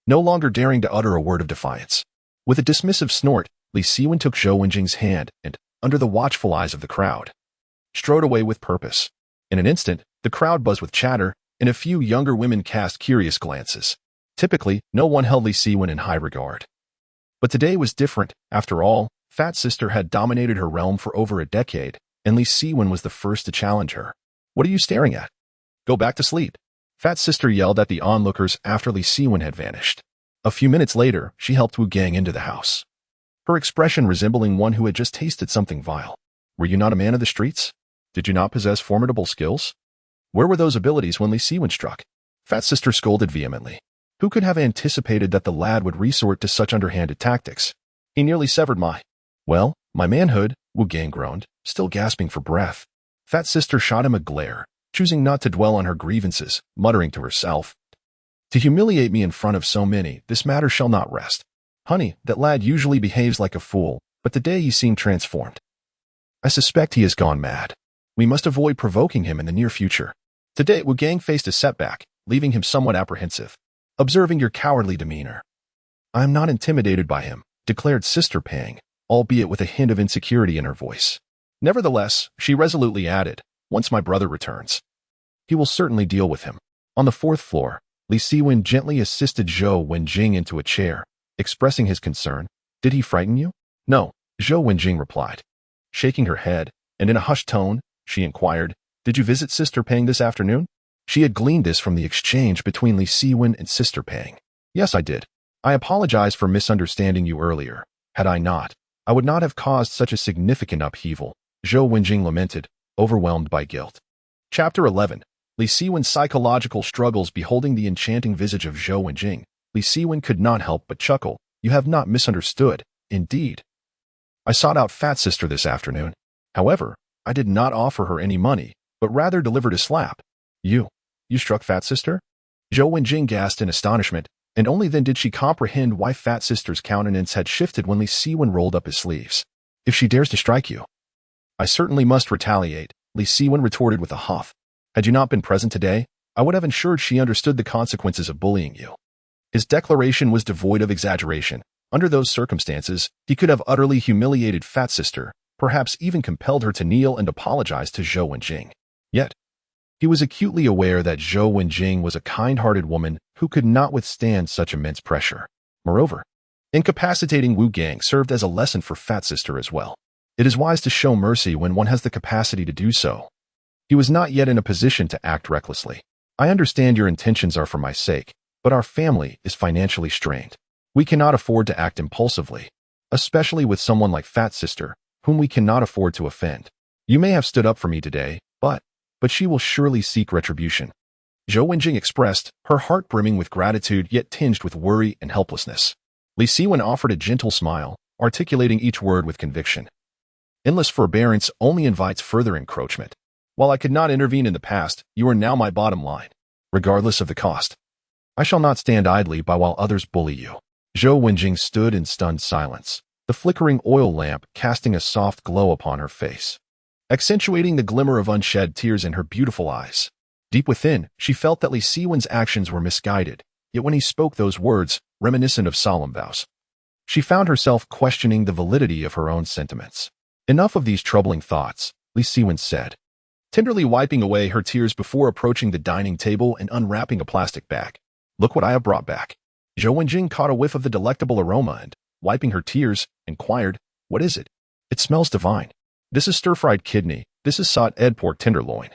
no longer daring to utter a word of defiance. With a dismissive snort, Li Siwen took Zhou Wenjing's hand and, under the watchful eyes of the crowd, strode away with purpose. In an instant, the crowd buzzed with chatter, and a few younger women cast curious glances. Typically, no one held Li Siwen in high regard. But today was different. After all, Fat sister had dominated her realm for over a decade, and Li Siwen was the first to challenge her. What are you staring at? Go back to sleep. Fat sister yelled at the onlookers after Li Siwen had vanished. A few minutes later, she helped Wu Gang into the house, her expression resembling one who had just tasted something vile. Were you not a man of the streets? Did you not possess formidable skills? Where were those abilities when Li Siwen struck? Fat sister scolded vehemently. Who could have anticipated that the lad would resort to such underhanded tactics? He nearly severed my manhood, Wu Gang groaned, still gasping for breath. Fat sister shot him a glare, choosing not to dwell on her grievances, muttering to herself, to humiliate me in front of so many, this matter shall not rest. Honey, that lad usually behaves like a fool, but today he seemed transformed. I suspect he has gone mad. We must avoid provoking him in the near future. Today, Wu Gang faced a setback, leaving him somewhat apprehensive. Observing your cowardly demeanor, I am not intimidated by him, declared Sister Pang, albeit with a hint of insecurity in her voice. Nevertheless, she resolutely added, once my brother returns, he will certainly deal with him. On the fourth floor, Li Siwen gently assisted Zhou Wenjing into a chair, expressing his concern. Did he frighten you? No, Zhou Wenjing replied, shaking her head, and in a hushed tone, she inquired, did you visit Sister Pang this afternoon? She had gleaned this from the exchange between Li Siwen and Sister Pang. Yes, I did. I apologize for misunderstanding you earlier. Had I not, I would not have caused such a significant upheaval, Zhou Wenjing lamented, overwhelmed by guilt. Chapter 11. Li Siwen's psychological struggles. Beholding the enchanting visage of Zhou Wenjing, Li Siwen could not help but chuckle. You have not misunderstood, indeed. I sought out Fat sister this afternoon. However, I did not offer her any money, but rather delivered a slap. You struck Fat sister? Zhou Wenjing gasped in astonishment, And only then did she comprehend why Fat Sister's countenance had shifted when Li Siwen rolled up his sleeves. If she dares to strike you, I certainly must retaliate, Li Siwen retorted with a huff. Had you not been present today, I would have ensured she understood the consequences of bullying you. His declaration was devoid of exaggeration. Under those circumstances, he could have utterly humiliated Fat Sister, perhaps even compelled her to kneel and apologize to Zhou Wenjing. Yet, he was acutely aware that Zhou Wenjing was a kind-hearted woman who could not withstand such immense pressure. Moreover, incapacitating Wu Gang served as a lesson for Fat Sister as well. It is wise to show mercy when one has the capacity to do so. He was not yet in a position to act recklessly. I understand your intentions are for my sake, but our family is financially strained. We cannot afford to act impulsively, especially with someone like Fat Sister, whom we cannot afford to offend. You may have stood up for me today, but she will surely seek retribution. Zhou Wenjing expressed, her heart brimming with gratitude yet tinged with worry and helplessness. Li Siwen offered a gentle smile, articulating each word with conviction. Endless forbearance only invites further encroachment. While I could not intervene in the past, you are now my bottom line, regardless of the cost. I shall not stand idly by while others bully you. Zhou Wenjing stood in stunned silence, the flickering oil lamp casting a soft glow upon her face, accentuating the glimmer of unshed tears in her beautiful eyes. Deep within, she felt that Li Siwen's actions were misguided, yet when he spoke those words, reminiscent of solemn vows, she found herself questioning the validity of her own sentiments. Enough of these troubling thoughts, Li Siwen said, tenderly wiping away her tears before approaching the dining table and unwrapping a plastic bag. Look what I have brought back. Zhou Wenjing caught a whiff of the delectable aroma and, wiping her tears, inquired, what is it? It smells divine. This is stir-fried kidney, this is sautéed pork tenderloin,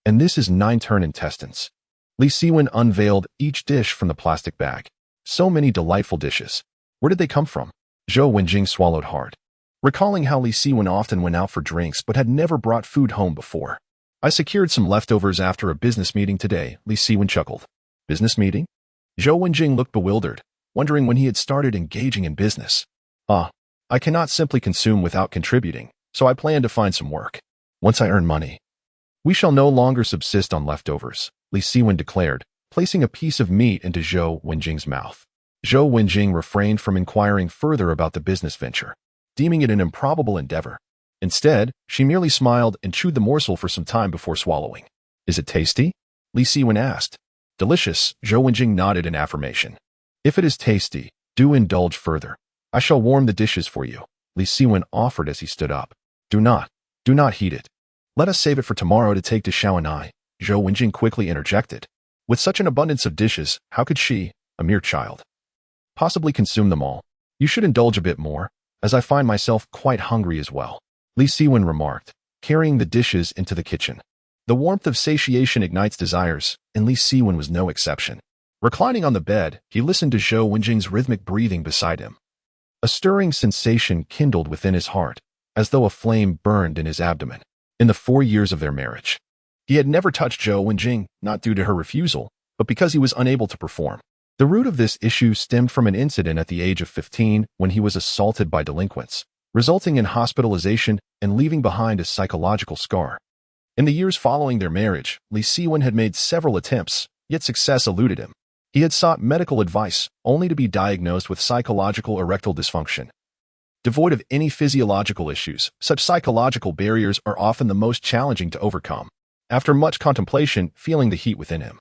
and this is 9-turn intestines. Li Siwen unveiled each dish from the plastic bag. So many delightful dishes. Where did they come from? Zhou Wenjing swallowed hard, recalling how Li Siwen often went out for drinks but had never brought food home before. I secured some leftovers after a business meeting today, Li Siwen chuckled. Business meeting? Zhou Wenjing looked bewildered, wondering when he had started engaging in business. I cannot simply consume without contributing, so I plan to find some work. Once I earn money, we shall no longer subsist on leftovers, Li Siwen declared, placing a piece of meat into Zhou Wenjing's mouth. Zhou Wenjing refrained from inquiring further about the business venture, deeming it an improbable endeavor. Instead, she merely smiled and chewed the morsel for some time before swallowing. Is it tasty? Li Siwen asked. Delicious, Zhou Wenjing nodded in affirmation. If it is tasty, do indulge further. I shall warm the dishes for you, Li Siwen offered as he stood up. Do not heat it. Let us save it for tomorrow to take to Xiaoni, Zhou Wenjing quickly interjected. With such an abundance of dishes, how could she, a mere child, possibly consume them all? You should indulge a bit more, as I find myself quite hungry as well, Li Siwen remarked, carrying the dishes into the kitchen. The warmth of satiation ignites desires, and Li Siwen was no exception. Reclining on the bed, he listened to Zhou Wenjing's rhythmic breathing beside him. A stirring sensation kindled within his heart, as though a flame burned in his abdomen. In the 4 years of their marriage, he had never touched Zhou Wenjing, not due to her refusal, but because he was unable to perform. The root of this issue stemmed from an incident at the age of 15 when he was assaulted by delinquents, resulting in hospitalization and leaving behind a psychological scar. In the years following their marriage, Li Siwen had made several attempts, yet success eluded him. He had sought medical advice, only to be diagnosed with psychological erectile dysfunction. Devoid of any physiological issues, such psychological barriers are often the most challenging to overcome. After much contemplation, feeling the heat within him,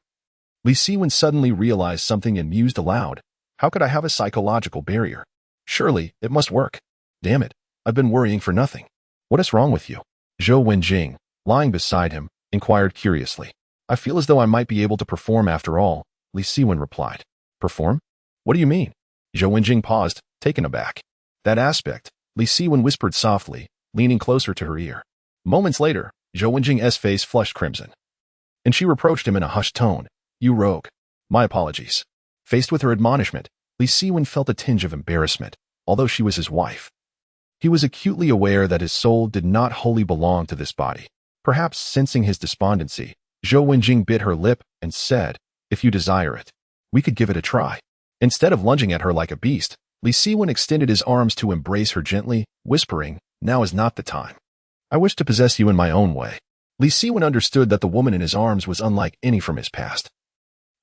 Li Siwen suddenly realized something and mused aloud. How could I have a psychological barrier? Surely, it must work. Damn it, I've been worrying for nothing. What is wrong with you? Zhou Wenjing, lying beside him, inquired curiously. I feel as though I might be able to perform after all, Li Siwen replied. Perform? What do you mean? Zhou Wenjing paused, taken aback. That aspect, Li Siwen whispered softly, leaning closer to her ear. Moments later, Zhou Wenjing's face flushed crimson, and she reproached him in a hushed tone. You rogue. My apologies. Faced with her admonishment, Li Siwen felt a tinge of embarrassment, although she was his wife. He was acutely aware that his soul did not wholly belong to this body. Perhaps sensing his despondency, Zhou Wenjing bit her lip and said, If you desire it, we could give it a try. Instead of lunging at her like a beast, Li Siwen extended his arms to embrace her gently, whispering, Now is not the time. I wish to possess you in my own way. Li Siwen understood that the woman in his arms was unlike any from his past.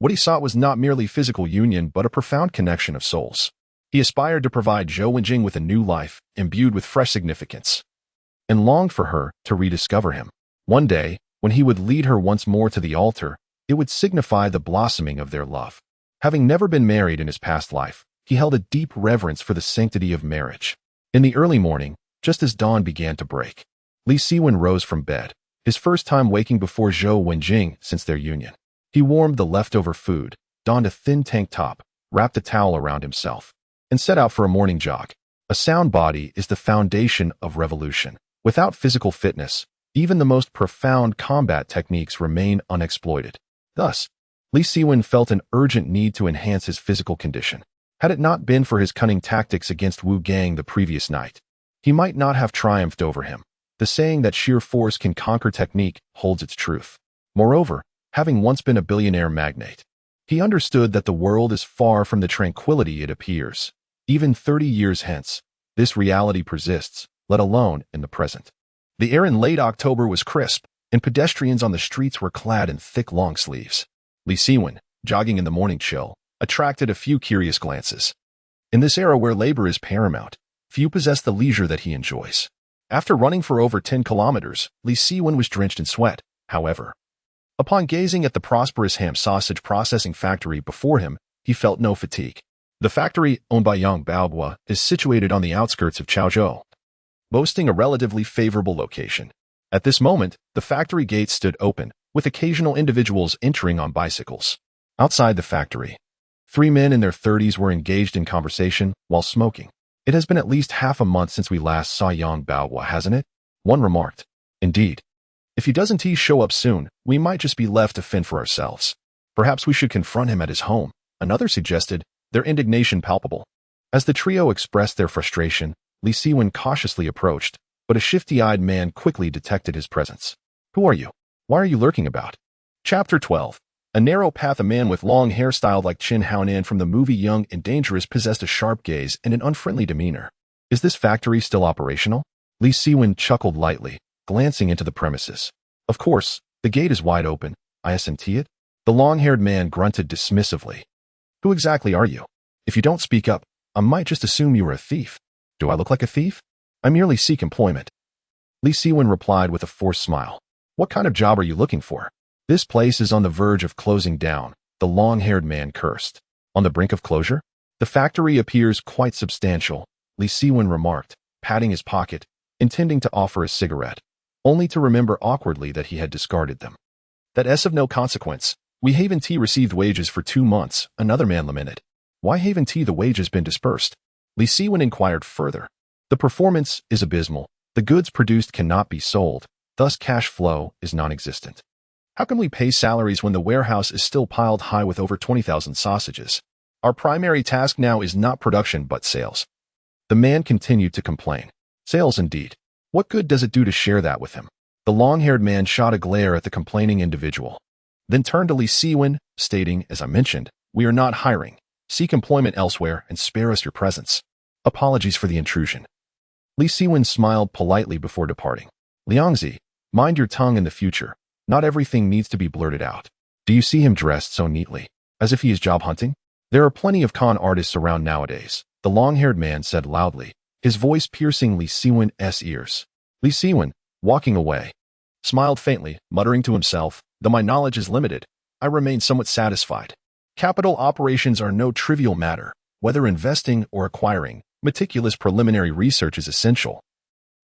What he sought was not merely physical union but a profound connection of souls. He aspired to provide Zhou Wenjing with a new life, imbued with fresh significance, and longed for her to rediscover him. One day, when he would lead her once more to the altar, it would signify the blossoming of their love. Having never been married in his past life, he held a deep reverence for the sanctity of marriage. In the early morning, just as dawn began to break, Li Siwen rose from bed, his first time waking before Zhou Wenjing since their union. He warmed the leftover food, donned a thin tank top, wrapped a towel around himself, and set out for a morning jog. A sound body is the foundation of revolution. Without physical fitness, even the most profound combat techniques remain unexploited. Thus, Li Siwen felt an urgent need to enhance his physical condition. Had it not been for his cunning tactics against Wu Gang the previous night, he might not have triumphed over him. The saying that sheer force can conquer technique holds its truth. Moreover, having once been a billionaire magnate, he understood that the world is far from the tranquility it appears. Even 30 years hence, this reality persists, let alone in the present. The air in late October was crisp, and pedestrians on the streets were clad in thick long sleeves. Li Siwen, jogging in the morning chill, attracted a few curious glances. In this era where labor is paramount, few possess the leisure that he enjoys. After running for over 10 kilometers, Li Siwen was drenched in sweat, however. Upon gazing at the prosperous ham sausage processing factory before him, he felt no fatigue. The factory, owned by Yang Baoguo, is situated on the outskirts of Chaozhou, boasting a relatively favorable location. At this moment, the factory gates stood open, with occasional individuals entering on bicycles. Outside the factory, 3 men in their 30s were engaged in conversation while smoking. "It has been at least half a month since we last saw Yang Baoguo, hasn't it?" one remarked. "Indeed. If he doesn't show up soon, we might just be left to fend for ourselves. Perhaps we should confront him at his home," another suggested, their indignation palpable. As the trio expressed their frustration, Li Siwen cautiously approached, but a shifty-eyed man quickly detected his presence. "Who are you? Why are you lurking about?" Chapter 12. A narrow path. A man with long hair styled like Qin Haonan from the movie Young and Dangerous possessed a sharp gaze and an unfriendly demeanor. "Is this factory still operational?" Li Siwen chuckled lightly, glancing into the premises. "Of course, the gate is wide open. I assent it." The long-haired man grunted dismissively. "Who exactly are you? If you don't speak up, I might just assume you are a thief." "Do I look like a thief? I merely seek employment." Li Siwen replied with a forced smile. "What kind of job are you looking for?" "This place is on the verge of closing down," the long-haired man cursed. "On the brink of closure? The factory appears quite substantial," Li Siwen remarked, patting his pocket, intending to offer a cigarette, only to remember awkwardly that he had discarded them. "That's of no consequence. We Haven Tea received wages for 2 months," another man lamented. "Why Haven Tea the wages been dispersed?" Li Siwen inquired further. "The performance is abysmal. The goods produced cannot be sold, thus cash flow is non-existent. How can we pay salaries when the warehouse is still piled high with over 20,000 sausages? Our primary task now is not production but sales." The man continued to complain. "Sales indeed. What good does it do to share that with him?" The long-haired man shot a glare at the complaining individual, then turned to Li Siwen, stating, "As I mentioned, we are not hiring. Seek employment elsewhere and spare us your presence. Apologies for the intrusion." Li Siwen smiled politely before departing. "Liangzi, mind your tongue in the future. Not everything needs to be blurted out. Do you see him dressed so neatly, as if he is job hunting? There are plenty of con artists around nowadays," the long-haired man said loudly, his voice piercing Li Siwen's ears. Li Siwen, walking away, smiled faintly, muttering to himself, "Though my knowledge is limited, I remain somewhat satisfied. Capital operations are no trivial matter. Whether investing or acquiring, meticulous preliminary research is essential,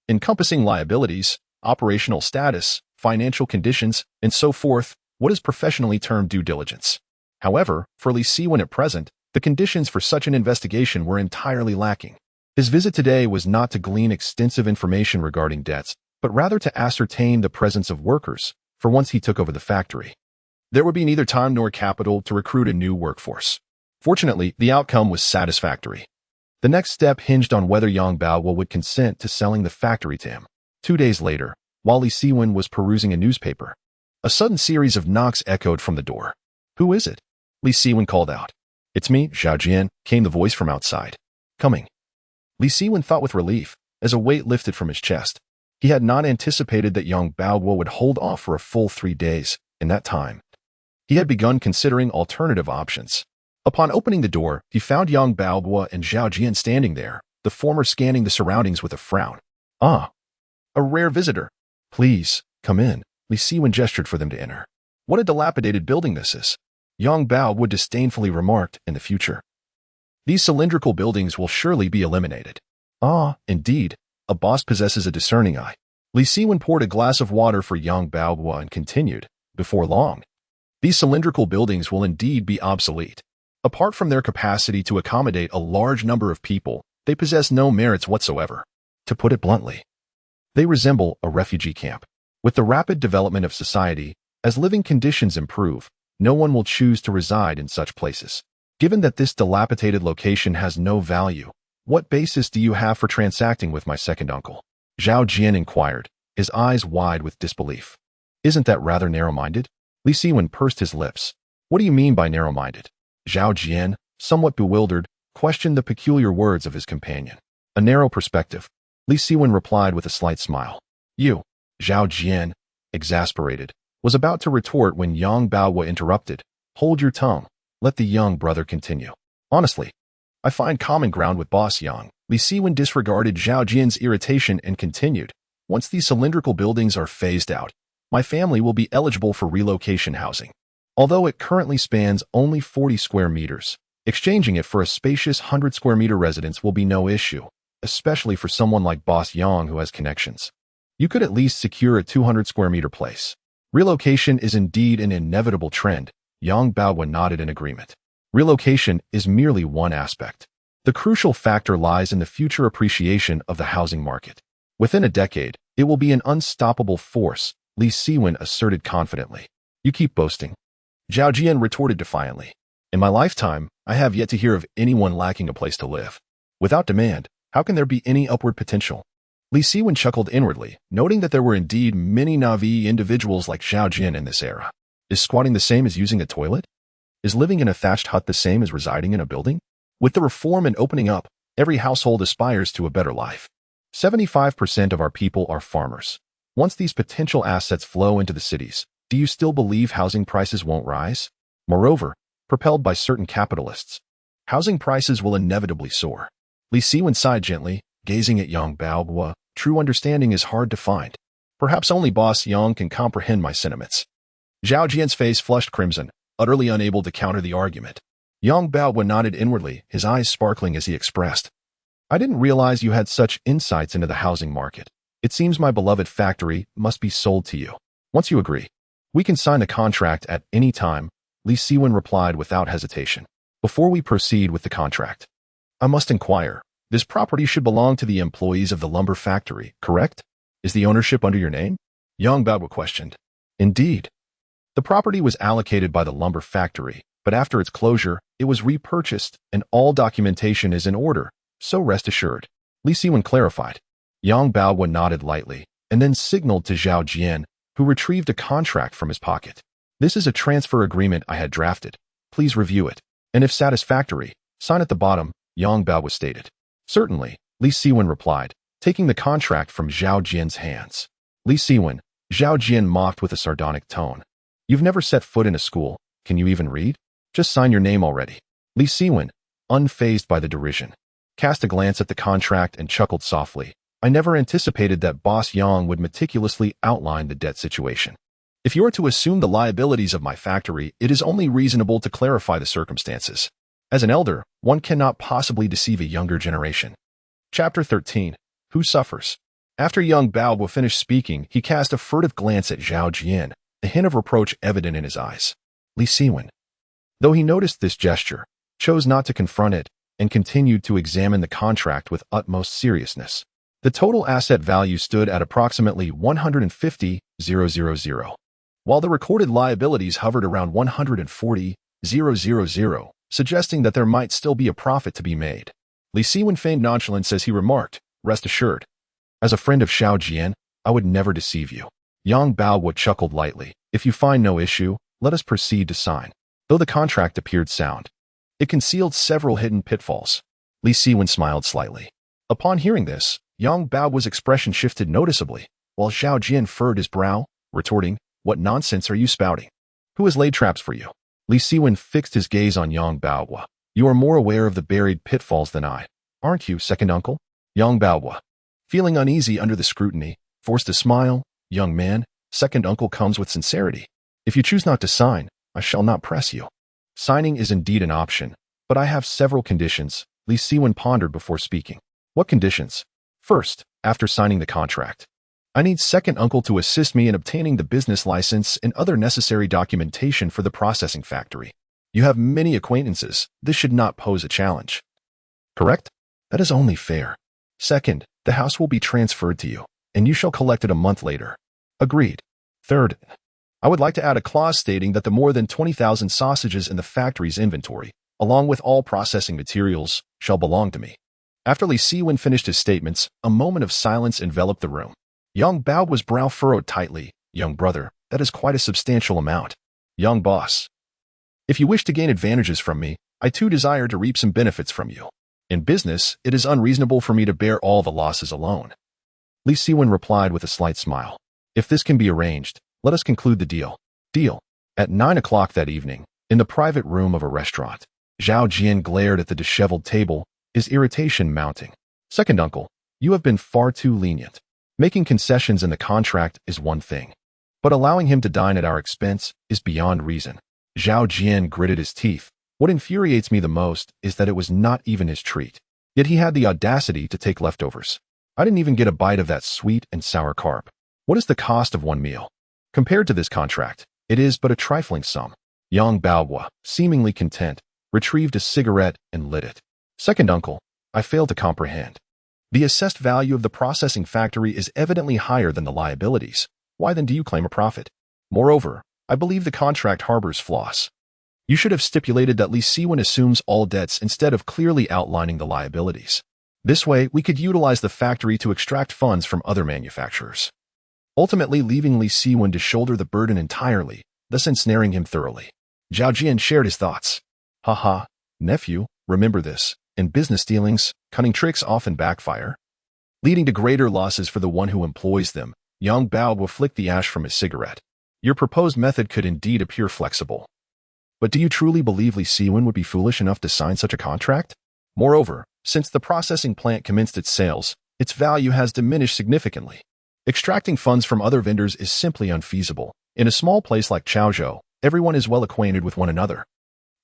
encompassing liabilities, operational status, financial conditions, and so forth, what is professionally termed due diligence. However, for Li Siwen at present, the conditions for such an investigation were entirely lacking. His visit today was not to glean extensive information regarding debts, but rather to ascertain the presence of workers, for once he took over the factory, there would be neither time nor capital to recruit a new workforce. Fortunately, the outcome was satisfactory. The next step hinged on whether Yang Baoguo would consent to selling the factory to him. 2 days later, while Li Siwen was perusing a newspaper, a sudden series of knocks echoed from the door. "Who is it?" Li Siwen called out. "It's me, Zhao Jian," came the voice from outside. "Coming." Li Siwen thought with relief, as a weight lifted from his chest. He had not anticipated that Yang Baoguo would hold off for a full 3 days. In that time, He had begun considering alternative options. Upon opening the door, he found Yang Baobo and Zhao Jian standing there, the former scanning the surroundings with a frown. "Ah, a rare visitor. Please, come in." Li Siwen gestured for them to enter. "What a dilapidated building this is," Yang Baobo disdainfully remarked. "In the future, these cylindrical buildings will surely be eliminated." "Ah, indeed, a boss possesses a discerning eye." Li Siwen poured a glass of water for Yang Baobo and continued, "Before long, these cylindrical buildings will indeed be obsolete. Apart from their capacity to accommodate a large number of people, they possess no merits whatsoever. To put it bluntly, they resemble a refugee camp. With the rapid development of society, as living conditions improve, no one will choose to reside in such places. Given that this dilapidated location has no value, what basis do you have for transacting with my second uncle?" Zhao Jian inquired, his eyes wide with disbelief. "Isn't that rather narrow-minded?" Li Siwen pursed his lips. "What do you mean by narrow-minded?" Zhao Jian, somewhat bewildered, questioned the peculiar words of his companion. "A narrow perspective," Li Siwen replied with a slight smile. "You," Zhao Jian, exasperated, was about to retort when Yang Baobo interrupted. "Hold your tongue. Let the young brother continue. Honestly, I find common ground with Boss Yang." Li Siwen disregarded Zhao Jian's irritation and continued. "Once these cylindrical buildings are phased out, my family will be eligible for relocation housing. Although it currently spans only 40 square meters, exchanging it for a spacious 100 square meter residence will be no issue, especially for someone like Boss Yang who has connections. You could at least secure a 200 square meter place. Relocation is indeed an inevitable trend." Yang Baobo nodded in agreement. "Relocation is merely one aspect. The crucial factor lies in the future appreciation of the housing market. Within a decade, it will be an unstoppable force," Li Siwen asserted confidently. "You keep boasting," Zhao Jian retorted defiantly. "In my lifetime, I have yet to hear of anyone lacking a place to live. Without demand, how can there be any upward potential?" Li Siwen chuckled inwardly, noting that there were indeed many naive individuals like Zhao Jian in this era. Is squatting the same as using a toilet? Is living in a thatched hut the same as residing in a building? With the reform and opening up, every household aspires to a better life. 75% of our people are farmers. Once these potential assets flow into the cities, do you still believe housing prices won't rise? Moreover, propelled by certain capitalists, housing prices will inevitably soar." Li Siwen sighed gently, gazing at Yang Baobo. "True understanding is hard to find. Perhaps only Boss Yang can comprehend my sentiments." Zhao Jian's face flushed crimson, utterly unable to counter the argument. Yang Baobo nodded inwardly, his eyes sparkling as he expressed, "I didn't realize you had such insights into the housing market. It seems my beloved factory must be sold to you. Once you agree, we can sign the contract at any time," Li Siwen replied without hesitation. "Before we proceed with the contract, I must inquire. This property should belong to the employees of the lumber factory, correct? Is the ownership under your name?" Yang Baobo questioned. "Indeed. The property was allocated by the lumber factory, but after its closure, it was repurchased and all documentation is in order, so rest assured," Li Siwen clarified. Yang Baobo nodded lightly and then signaled to Zhao Jian, who retrieved a contract from his pocket. "This is a transfer agreement I had drafted. Please review it, and if satisfactory, sign at the bottom," Yang Baobo stated. "Certainly," Li Siwen replied, taking the contract from Zhao Jian's hands. "Li Siwen," Zhao Jian mocked with a sardonic tone. "You've never set foot in a school. Can you even read? Just sign your name already." Li Siwen, unfazed by the derision, cast a glance at the contract and chuckled softly. "I never anticipated that Boss Yang would meticulously outline the debt situation. If you are to assume the liabilities of my factory, it is only reasonable to clarify the circumstances. As an elder, one cannot possibly deceive a younger generation." Chapter 13. Who Suffers? After Yang Baobo finished speaking, he cast a furtive glance at Zhao Jian, a hint of reproach evident in his eyes. Li Siwen, though he noticed this gesture, chose not to confront it and continued to examine the contract with utmost seriousness. The total asset value stood at approximately 150,000, while the recorded liabilities hovered around 140,000, suggesting that there might still be a profit to be made. Li Siwen feigned nonchalance as he remarked, "Rest assured, as a friend of Zhao Jian, I would never deceive you." Yang Baobo chuckled lightly. "If you find no issue, let us proceed to sign." Though the contract appeared sound, it concealed several hidden pitfalls. Li Siwen smiled slightly. Upon hearing this, Yang Baobo's expression shifted noticeably, while Zhao Jian furrowed his brow, retorting, "What nonsense are you spouting? Who has laid traps for you? Li Siwen fixed his gaze on Yang Baohua. You are more aware of the buried pitfalls than I, aren't you, second uncle? Yang Baohua, feeling uneasy under the scrutiny, forced a smile. Young man, second uncle comes with sincerity. If you choose not to sign, I shall not press you. Signing is indeed an option, but I have several conditions. Li Siwen pondered before speaking. What conditions? First, after signing the contract, I need second uncle to assist me in obtaining the business license and other necessary documentation for the processing factory. You have many acquaintances. This should not pose a challenge. Correct? That is only fair. Second, the house will be transferred to you, and you shall collect it a month later. Agreed. Third, I would like to add a clause stating that the more than 20,000 sausages in the factory's inventory, along with all processing materials, shall belong to me. After Li Siwen finished his statements, a moment of silence enveloped the room. Young Baohua's brow furrowed tightly. Young brother, that is quite a substantial amount. Young boss, if you wish to gain advantages from me, I too desire to reap some benefits from you. In business, it is unreasonable for me to bear all the losses alone. Li Siwen replied with a slight smile. If this can be arranged, let us conclude the deal. Deal. At 9 o'clock that evening, in the private room of a restaurant, Zhou Wenjing glared at the disheveled table, his irritation mounting. Second uncle, you have been far too lenient. Making concessions in the contract is one thing, but allowing him to dine at our expense is beyond reason. Zhou Wenjing gritted his teeth. What infuriates me the most is that it was not even his treat. Yet he had the audacity to take leftovers. I didn't even get a bite of that sweet and sour carp. What is the cost of one meal? Compared to this contract, it is but a trifling sum. Yang Baohua, seemingly content, retrieved a cigarette and lit it. Second uncle, I fail to comprehend. The assessed value of the processing factory is evidently higher than the liabilities. Why then do you claim a profit? Moreover, I believe the contract harbors flaws. You should have stipulated that Li Siwen assumes all debts instead of clearly outlining the liabilities. This way, we could utilize the factory to extract funds from other manufacturers, ultimately leaving Li Siwen to shoulder the burden entirely, thus ensnaring him thoroughly. Zhou Jian shared his thoughts. Haha, nephew, remember this. In business dealings, cunning tricks often backfire, leading to greater losses for the one who employs them. Yang Baohua flicked the ash from his cigarette. Your proposed method could indeed appear flexible. But do you truly believe Li Siwen would be foolish enough to sign such a contract? Moreover, since the processing plant commenced its sales, its value has diminished significantly. Extracting funds from other vendors is simply unfeasible. In a small place like Chaozhou, everyone is well acquainted with one another.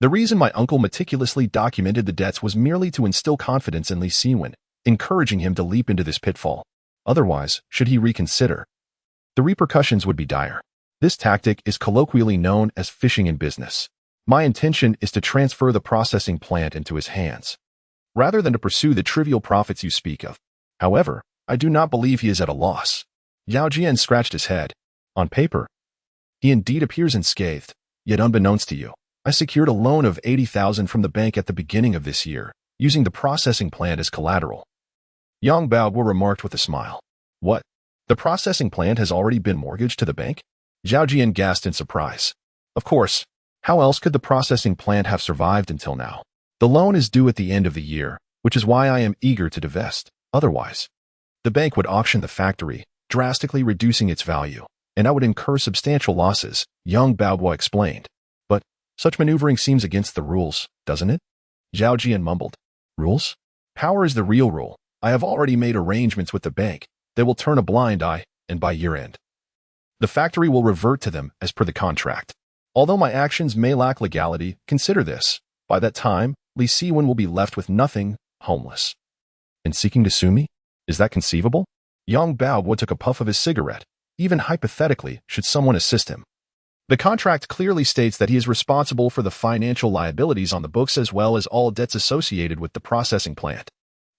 The reason my uncle meticulously documented the debts was merely to instill confidence in Li Siwen, encouraging him to leap into this pitfall. Otherwise, should he reconsider, the repercussions would be dire. This tactic is colloquially known as fishing in business. My intention is to transfer the processing plant into his hands, rather than to pursue the trivial profits you speak of. However, I do not believe he is at a loss. Zhou Jian scratched his head. On paper, he indeed appears unscathed, yet unbeknownst to you, I secured a loan of 80,000 from the bank at the beginning of this year, using the processing plant as collateral. Yang Baohua remarked with a smile. What? The processing plant has already been mortgaged to the bank? Zhou Jian gasped in surprise. Of course. How else could the processing plant have survived until now? The loan is due at the end of the year, which is why I am eager to divest. Otherwise, the bank would auction the factory, drastically reducing its value, and I would incur substantial losses, Yang Baohua explained. But such maneuvering seems against the rules, doesn't it? Zhou Jian mumbled. Rules? Power is the real rule. I have already made arrangements with the bank. They will turn a blind eye, and by year-end, the factory will revert to them as per the contract. Although my actions may lack legality, consider this. By that time, Li Siwen will be left with nothing, homeless. And seeking to sue me? Is that conceivable? Yang Baohua took a puff of his cigarette. Even hypothetically, should someone assist him. The contract clearly states that he is responsible for the financial liabilities on the books as well as all debts associated with the processing plant.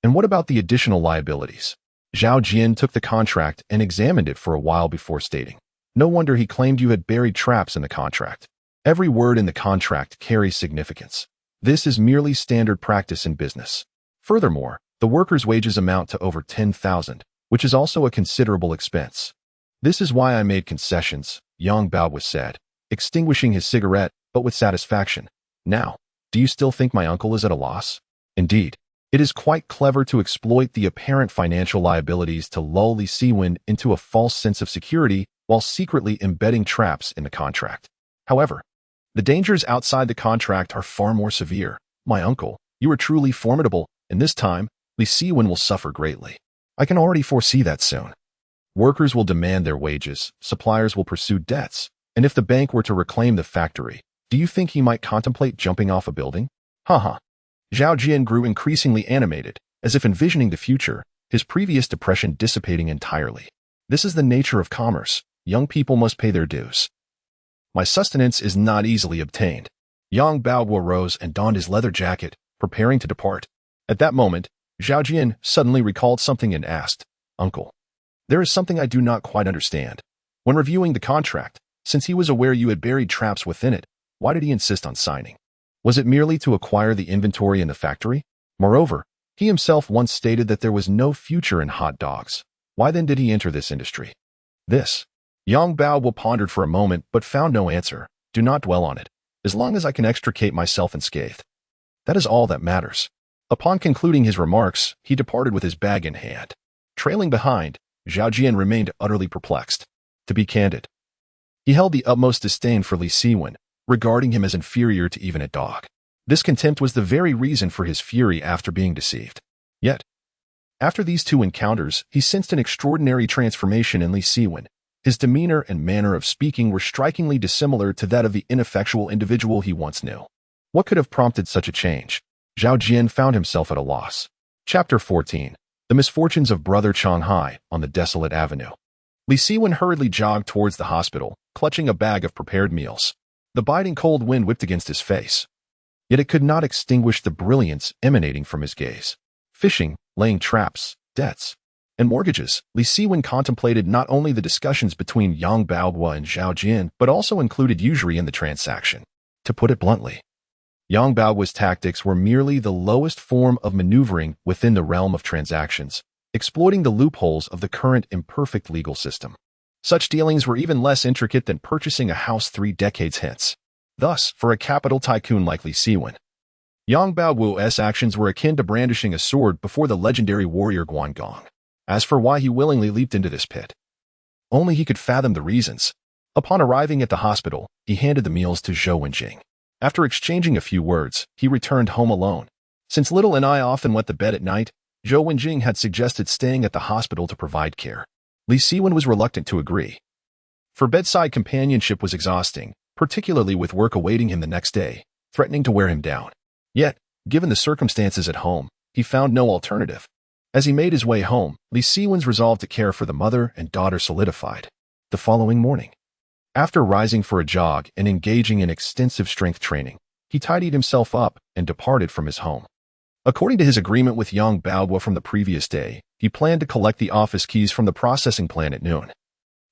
And what about the additional liabilities? Zhou Jian took the contract and examined it for a while before stating. No wonder he claimed you had buried traps in the contract. Every word in the contract carries significance. This is merely standard practice in business. Furthermore, the workers' wages amount to over 10,000, which is also a considerable expense. This is why I made concessions, Yang Baohua said, extinguishing his cigarette, but with satisfaction. Now, do you still think my uncle is at a loss? Indeed, it is quite clever to exploit the apparent financial liabilities to lull Li Siwen into a false sense of security while secretly embedding traps in the contract. However, the dangers outside the contract are far more severe. My uncle, you are truly formidable, and this time, Li Siwen will suffer greatly. I can already foresee that soon. Workers will demand their wages, suppliers will pursue debts, and if the bank were to reclaim the factory, do you think he might contemplate jumping off a building? Haha. Zhao Jian grew increasingly animated, as if envisioning the future, his previous depression dissipating entirely. This is the nature of commerce. Young people must pay their dues. My sustenance is not easily obtained. Yang Baoguo rose and donned his leather jacket, preparing to depart. At that moment, Zhao Jian suddenly recalled something and asked, Uncle, there is something I do not quite understand. When reviewing the contract, since he was aware you had buried traps within it, why did he insist on signing? Was it merely to acquire the inventory in the factory? Moreover, he himself once stated that there was no future in hot dogs. Why then did he enter this industry? Yang Baoguo pondered for a moment but found no answer. Do not dwell on it. As long as I can extricate myself unscathed. That is all that matters. Upon concluding his remarks, he departed with his bag in hand. Trailing behind, Zhao Jian remained utterly perplexed. To be candid, he held the utmost disdain for Li Siwen, regarding him as inferior to even a dog. This contempt was the very reason for his fury after being deceived. Yet, after these two encounters, he sensed an extraordinary transformation in Li Siwen. His demeanor and manner of speaking were strikingly dissimilar to that of the ineffectual individual he once knew. What could have prompted such a change? Zhao Jian found himself at a loss. Chapter 14. The Misfortunes of Brother Shanghai on the Desolate Avenue. Li Siwen hurriedly jogged towards the hospital, clutching a bag of prepared meals. The biting cold wind whipped against his face. Yet it could not extinguish the brilliance emanating from his gaze. Fishing, laying traps, debts, and mortgages. Li Siwen contemplated not only the discussions between Yang Baoguo and Zhao Jian, but also included usury in the transaction. To put it bluntly, Yang Baoguo's tactics were merely the lowest form of maneuvering within the realm of transactions, exploiting the loopholes of the current imperfect legal system. Such dealings were even less intricate than purchasing a house 3 decades hence. Thus, for a capital tycoon like Li Siwen, Yang Baoguo's actions were akin to brandishing a sword before the legendary warrior Guangong. As for why he willingly leaped into this pit, only he could fathom the reasons. Upon arriving at the hospital, he handed the meals to Zhou Wenjing. After exchanging a few words, he returned home alone. Since Little and I often went to bed at night, Zhou Wenjing had suggested staying at the hospital to provide care. Li Siwen was reluctant to agree. For bedside companionship was exhausting, particularly with work awaiting him the next day, threatening to wear him down. Yet, given the circumstances at home, he found no alternative. As he made his way home, Li Siwen's resolve to care for the mother and daughter solidified. The following morning, after rising for a jog and engaging in extensive strength training, he tidied himself up and departed from his home. According to his agreement with Yang Baoguo from the previous day, he planned to collect the office keys from the processing plant at noon,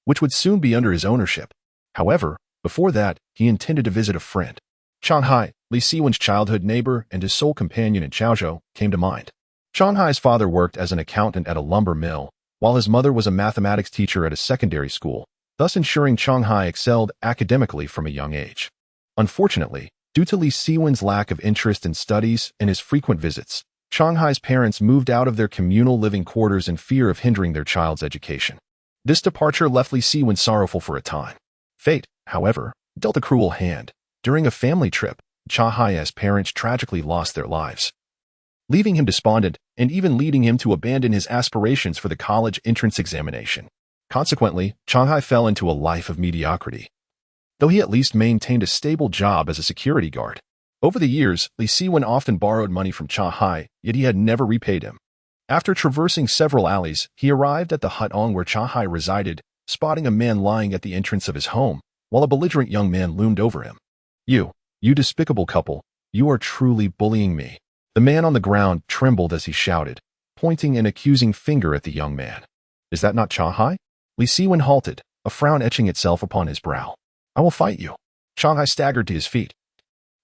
which would soon be under his ownership. However, before that, he intended to visit a friend. Shanghai, Li Siwen's childhood neighbor and his sole companion in Chaozhou, came to mind. Shanghai's father worked as an accountant at a lumber mill, while his mother was a mathematics teacher at a secondary school, thus ensuring Shanghai excelled academically from a young age. Unfortunately, due to Li Siwen's lack of interest in studies and his frequent visits, Shanghai's parents moved out of their communal living quarters in fear of hindering their child's education. This departure left Li Siwen sorrowful for a time. Fate, however, dealt a cruel hand. During a family trip, Shanghai's parents tragically lost their lives, leaving him despondent and even leading him to abandon his aspirations for the college entrance examination. Consequently, Shanghai fell into a life of mediocrity, though he at least maintained a stable job as a security guard. Over the years, Li Siwen often borrowed money from Shanghai, yet he had never repaid him. After traversing several alleys, he arrived at the hutong where Shanghai resided, spotting a man lying at the entrance of his home, while a belligerent young man loomed over him. You despicable couple, you are truly bullying me." The man on the ground trembled as he shouted, pointing an accusing finger at the young man. "Is that not Shanghai?" Li Siwen halted, a frown etching itself upon his brow. "I will fight you." Shanghai staggered to his feet.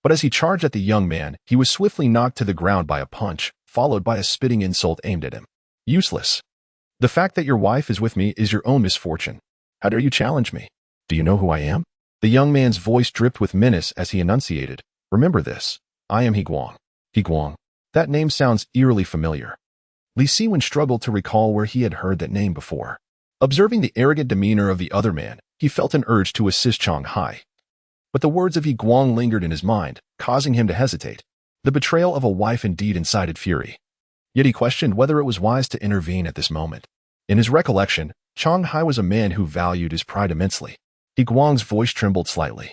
But as he charged at the young man, he was swiftly knocked to the ground by a punch, followed by a spitting insult aimed at him. "Useless. The fact that your wife is with me is your own misfortune. How dare you challenge me? Do you know who I am?" The young man's voice dripped with menace as he enunciated, "Remember this. I am Higuang." Higuang. That name sounds eerily familiar. Li Siwen struggled to recall where he had heard that name before. Observing the arrogant demeanor of the other man, he felt an urge to assist Shanghai. But the words of Yi Guang lingered in his mind, causing him to hesitate. The betrayal of a wife indeed incited fury. Yet he questioned whether it was wise to intervene at this moment. In his recollection, Chang Hai was a man who valued his pride immensely. Yi Guang's voice trembled slightly.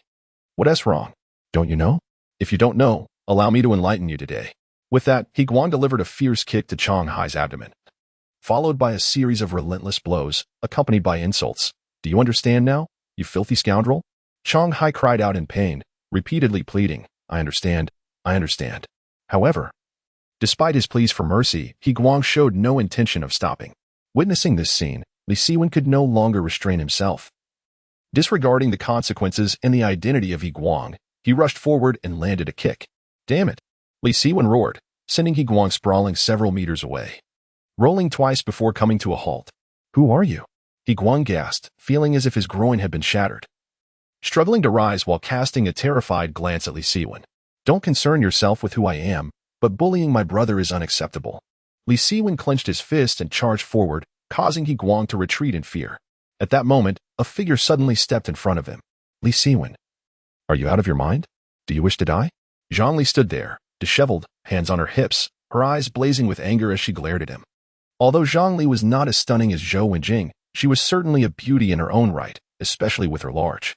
What's wrong? Don't you know? If you don't know, allow me to enlighten you today. With that, Yi Guang delivered a fierce kick to Chang Hai's abdomen, followed by a series of relentless blows, accompanied by insults. Do you understand now, you filthy scoundrel? Chang Hai cried out in pain, repeatedly pleading, I understand. However, despite his pleas for mercy, Yi Guang showed no intention of stopping. Witnessing this scene, Li Siwen could no longer restrain himself. Disregarding the consequences and the identity of Yi Guang, he rushed forward and landed a kick. Damn it! Li Siwen roared, sending Yi Guang sprawling several meters away, rolling twice before coming to a halt. Who are you? Yi Guang gasped, feeling as if his groin had been shattered, struggling to rise while casting a terrified glance at Li Siwen. Don't concern yourself with who I am, but bullying my brother is unacceptable. Li Siwen clenched his fist and charged forward, causing Yi Guang to retreat in fear. At that moment, a figure suddenly stepped in front of him. Li Siwen. Are you out of your mind? Do you wish to die? Zhang Li stood there, disheveled, hands on her hips, her eyes blazing with anger as she glared at him. Although Zhang Li was not as stunning as Zhou Wenjing, she was certainly a beauty in her own right, especially with her large,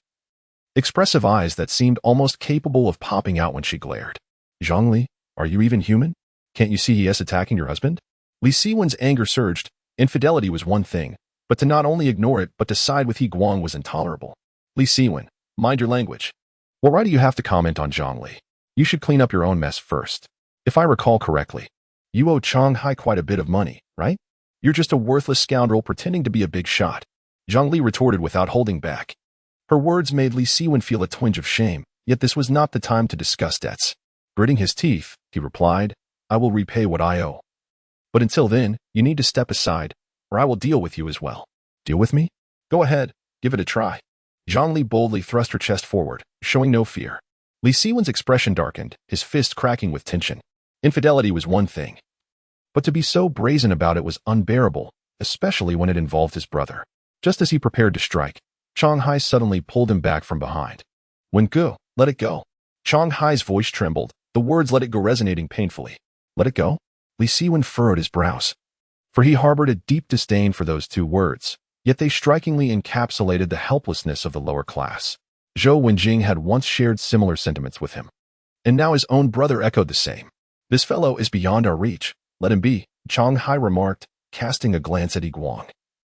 expressive eyes that seemed almost capable of popping out when she glared. Zhang Li, are you even human? Can't you see he is attacking your husband? Li Siwen's anger surged. Infidelity was one thing, but to not only ignore it but to side with Yi Guang was intolerable. Li Siwen, mind your language. Well, why do you have to comment on Zhang Li? You should clean up your own mess first. If I recall correctly, you owe Chang Hai quite a bit of money, right? You're just a worthless scoundrel pretending to be a big shot. Zhang Li retorted without holding back. Her words made Li Siwen feel a twinge of shame, yet this was not the time to discuss debts. Gritting his teeth, he replied, I will repay what I owe. But until then, you need to step aside, or I will deal with you as well. Deal with me? Go ahead, give it a try. Zhang Li boldly thrust her chest forward, showing no fear. Li Siwen's expression darkened, his fist cracking with tension. Infidelity was one thing, but to be so brazen about it was unbearable, especially when it involved his brother. Just as he prepared to strike, Chang Hai suddenly pulled him back from behind. When go, let it go. Chang Hai's voice trembled, the words let it go resonating painfully. Let it go? Li Siwen furrowed his brows, for he harbored a deep disdain for those two words, yet they strikingly encapsulated the helplessness of the lower class. Zhou Wenjing had once shared similar sentiments with him, and now his own brother echoed the same. This fellow is beyond our reach. Let him be, Chang Hai remarked, casting a glance at Yi Guang,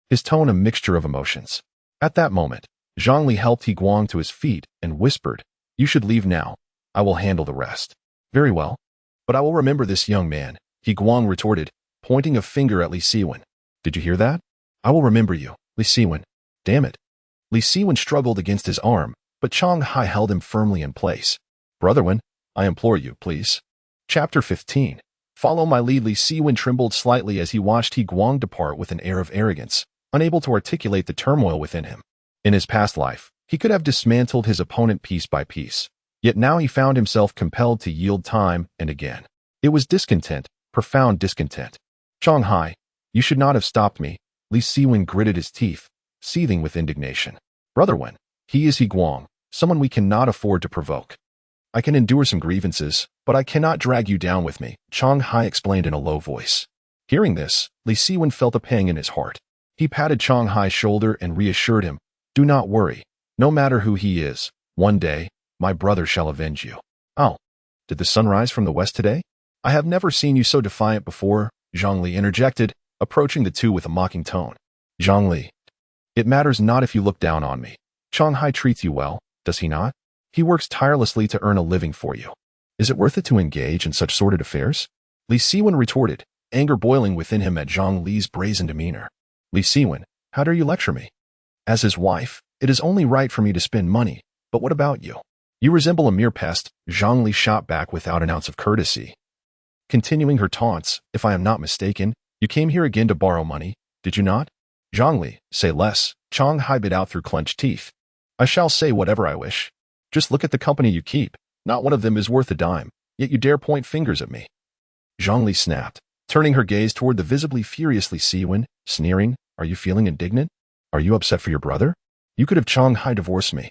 his tone a mixture of emotions. At that moment, Zhang Li helped Yi Guang to his feet and whispered, You should leave now. I will handle the rest. Very well. But I will remember this young man, Yi Guang retorted, pointing a finger at Li Siwen. Did you hear that? I will remember you, Li Siwen. Damn it. Li Siwen struggled against his arm, but Chang Hai held him firmly in place. Brotherwen, I implore you, please. Chapter 15. Follow my lead. Li Siwen trembled slightly as he watched Yi Guang depart with an air of arrogance, unable to articulate the turmoil within him. In his past life, he could have dismantled his opponent piece by piece, yet now he found himself compelled to yield time and again. It was discontent, profound discontent. Chang Hai, you should not have stopped me. Li Siwen gritted his teeth, seething with indignation. Brotherwen, he is Yi Guang, someone we cannot afford to provoke. I can endure some grievances, but I cannot drag you down with me, Chang Hai explained in a low voice. Hearing this, Li Siwen felt a pang in his heart. He patted Chang Hai's shoulder and reassured him, Do not worry. No matter who he is, one day, my brother shall avenge you. Oh, did the sun rise from the west today? I have never seen you so defiant before, Zhang Li interjected, approaching the two with a mocking tone. Zhang Li, it matters not if you look down on me. Chang Hai treats you well, does he not? He works tirelessly to earn a living for you. Is it worth it to engage in such sordid affairs? Li Siwen retorted, anger boiling within him at Zhang Li's brazen demeanor. Li Siwen, how dare you lecture me? As his wife, it is only right for me to spend money, but what about you? You resemble a mere pest, Zhang Li shot back without an ounce of courtesy. Continuing her taunts, if I am not mistaken, you came here again to borrow money, did you not? Zhang Li, say less, Chang Hai bit out through clenched teeth. I shall say whatever I wish. Just look at the company you keep. Not one of them is worth a dime, yet you dare point fingers at me. Zhang Li snapped, turning her gaze toward the visibly furious Li Siwen, sneering, Are you feeling indignant? Are you upset for your brother? You could have Chang Hai divorced me.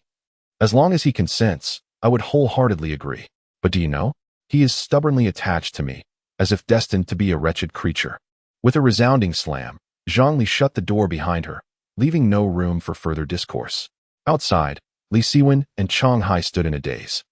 As long as he consents, I would wholeheartedly agree. But do you know? He is stubbornly attached to me, as if destined to be a wretched creature. With a resounding slam, Zhang Li shut the door behind her, leaving no room for further discourse. Outside, Li Siwen and Chang Hai stood in a daze.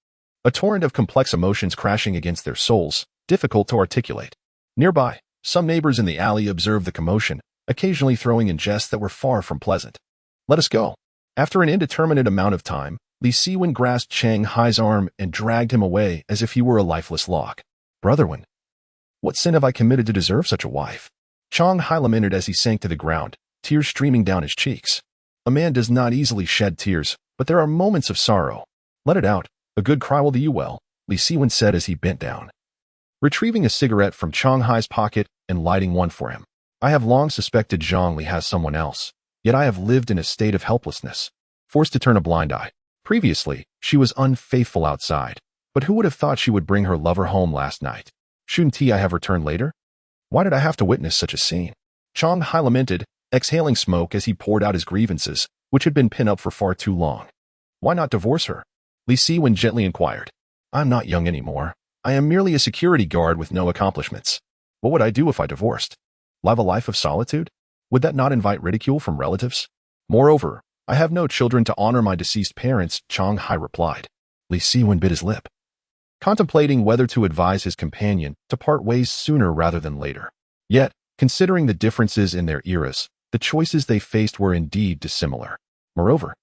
A torrent of complex emotions crashing against their souls, difficult to articulate. Nearby, some neighbors in the alley observed the commotion, occasionally throwing in jests that were far from pleasant. Let us go. After an indeterminate amount of time, Li Siwen grasped Chang Hai's arm and dragged him away as if he were a lifeless log. Brotherhood, what sin have I committed to deserve such a wife? Chang Hai lamented as he sank to the ground, tears streaming down his cheeks. A man does not easily shed tears, but there are moments of sorrow. Let it out. A good cry will do you well, Li Siwen said as he bent down. Retrieving a cigarette from Chang Hai's pocket and lighting one for him. I have long suspected Zhang Li has someone else, yet I have lived in a state of helplessness, forced to turn a blind eye. Previously, she was unfaithful outside, but who would have thought she would bring her lover home last night? Shouldn't I have returned later? Why did I have to witness such a scene? Chang Hai lamented, exhaling smoke as he poured out his grievances, which had been pinned up for far too long. Why not divorce her? Li Siwen gently inquired. I'm not young anymore. I am merely a security guard with no accomplishments. What would I do if I divorced? Live a life of solitude? Would that not invite ridicule from relatives? Moreover, I have no children to honor my deceased parents, Chang Hai replied. Li Siwen bit his lip, contemplating whether to advise his companion to part ways sooner rather than later. Yet, considering the differences in their eras, the choices they faced were indeed dissimilar. Moreover,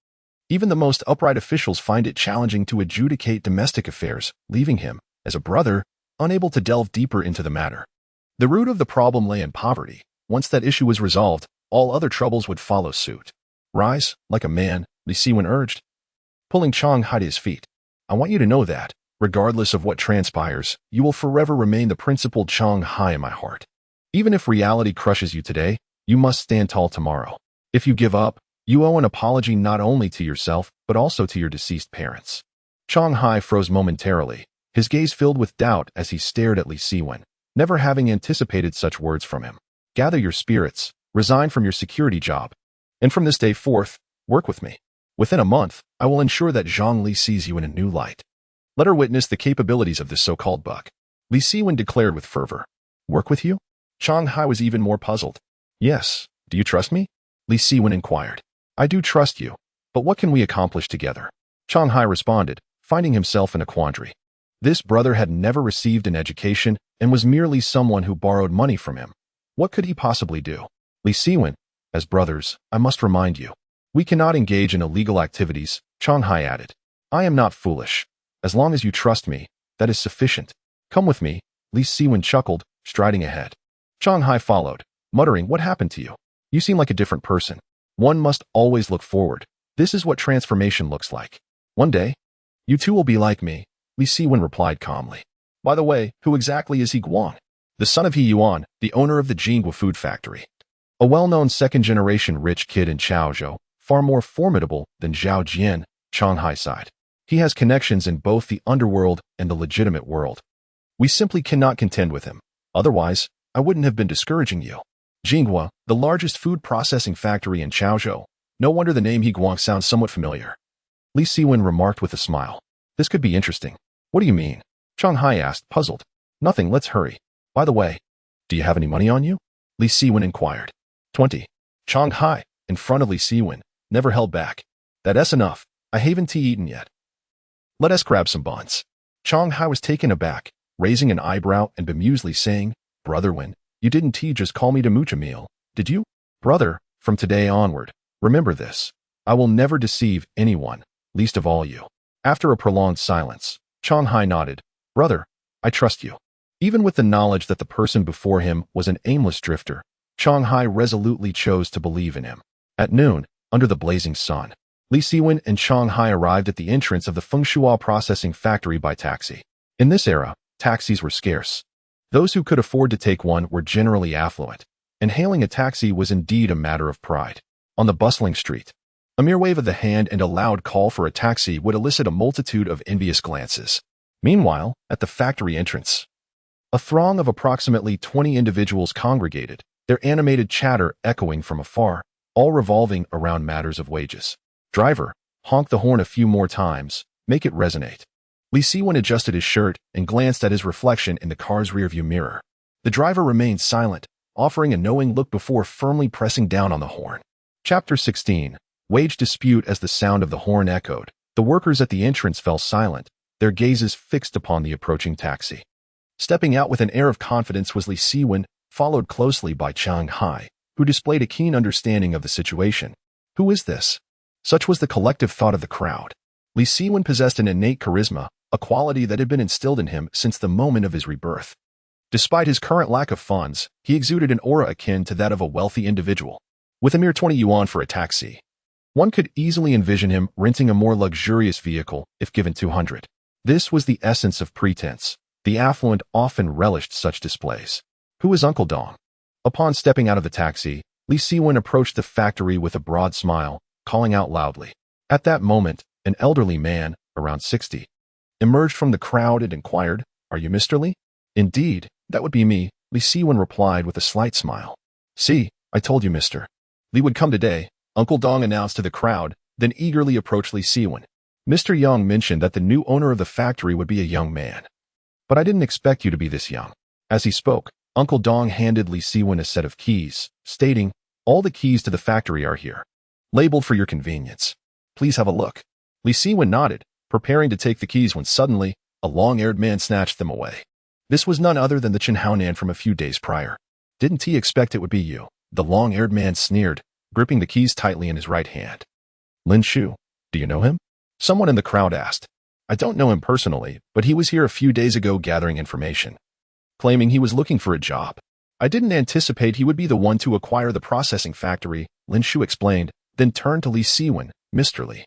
even the most upright officials find it challenging to adjudicate domestic affairs, leaving him, as a brother, unable to delve deeper into the matter. The root of the problem lay in poverty. Once that issue was resolved, all other troubles would follow suit. Rise, like a man, Li Siwen urged, pulling Chang Hai to his feet. I want you to know that, regardless of what transpires, you will forever remain the principled Chang Hai in my heart. Even if reality crushes you today, you must stand tall tomorrow. If you give up, you owe an apology not only to yourself, but also to your deceased parents. Chang Hai froze momentarily, his gaze filled with doubt as he stared at Li Siwen, never having anticipated such words from him. Gather your spirits, resign from your security job, and from this day forth, work with me. Within a month, I will ensure that Zhang Li sees you in a new light. Let her witness the capabilities of this so-called buck. Li Siwen declared with fervor. Work with you? Chang Hai was even more puzzled. Yes. Do you trust me? Li Siwen inquired. I do trust you, but what can we accomplish together? Chang Hai responded, finding himself in a quandary. This brother had never received an education and was merely someone who borrowed money from him. What could he possibly do? Li Siwen, as brothers, I must remind you, we cannot engage in illegal activities, Chang Hai added. I am not foolish. As long as you trust me, that is sufficient. Come with me, Li Siwen chuckled, striding ahead. Chang Hai followed, muttering, what happened to you? You seem like a different person. One must always look forward. This is what transformation looks like. One day, you too will be like me, Li Siwen replied calmly. By the way, who exactly is He Guang? The son of He Yuan, the owner of the Jingwa food factory. A well-known second-generation rich kid in Chaozhou, far more formidable than Zhao Jian, Chang Hai sighed. He has connections in both the underworld and the legitimate world. We simply cannot contend with him. Otherwise, I wouldn't have been discouraging you. Jingwa, the largest food processing factory in Chaozhou. No wonder the name He Guang sounds somewhat familiar. Li Siwen remarked with a smile. This could be interesting. What do you mean? Chang Hai asked, puzzled. Nothing, let's hurry. By the way, do you have any money on you? Li Siwen inquired. 20. Chang Hai, in front of Li Siwen, never held back. That's enough. I haven't eaten yet. Let us grab some buns. Chang Hai was taken aback, raising an eyebrow and bemusedly saying, Brotherhood, you didn't just call me to mooch a meal, did you? Brother, from today onward, remember this. I will never deceive anyone, least of all you. After a prolonged silence, Chang Hai nodded. Brother, I trust you. Even with the knowledge that the person before him was an aimless drifter, Chang Hai resolutely chose to believe in him. At noon, under the blazing sun, Li Siwen and Chang Hai arrived at the entrance of the Fengshua processing factory by taxi. In this era, taxis were scarce. Those who could afford to take one were generally affluent, and hailing a taxi was indeed a matter of pride. On the bustling street, a mere wave of the hand and a loud call for a taxi would elicit a multitude of envious glances. Meanwhile, at the factory entrance, a throng of approximately 20 individuals congregated, their animated chatter echoing from afar, all revolving around matters of wages. Driver, Honk the horn a few more times. Make it resonate. Li Siwen adjusted his shirt and glanced at his reflection in the car's rearview mirror. The driver remained silent, offering a knowing look before firmly pressing down on the horn. Chapter 16. Wage dispute. As the sound of the horn echoed, the workers at the entrance fell silent, their gazes fixed upon the approaching taxi. Stepping out with an air of confidence was Li Siwen, followed closely by Chang Hai, who displayed a keen understanding of the situation. Who is this? Such was the collective thought of the crowd. Li Siwen possessed an innate charisma, a quality that had been instilled in him since the moment of his rebirth. Despite his current lack of funds, he exuded an aura akin to that of a wealthy individual. With a mere 20 yuan for a taxi, one could easily envision him renting a more luxurious vehicle if given 200. This was the essence of pretense. The affluent often relished such displays. Who is Uncle Dong? Upon stepping out of the taxi, Li Siwen approached the factory with a broad smile, calling out loudly. At that moment, an elderly man, around 60, emerged from the crowd and inquired, "Are you Mr. Li?" "Indeed, that would be me," Li Siwen replied with a slight smile. "See, I told you Mr. Li would come today," Uncle Dong announced to the crowd, then eagerly approached Li Siwen. "Mr. Young mentioned that the new owner of the factory would be a young man. But I didn't expect you to be this young." As he spoke, Uncle Dong handed Li Siwen a set of keys, stating, "All the keys to the factory are here, labeled for your convenience. Please have a look." Li Siwen nodded, preparing to take the keys when suddenly, a long-haired man snatched them away. This was none other than the Chen Haonan from a few days prior. "Didn't he expect it would be you?" The long-haired man sneered, gripping the keys tightly in his right hand. "Lin Shu, do you know him?" Someone in the crowd asked. "I don't know him personally, but he was here a few days ago gathering information, claiming he was looking for a job. I didn't anticipate he would be the one to acquire the processing factory," Lin Shu explained, then turned to Li Siwen. "Mr. Li,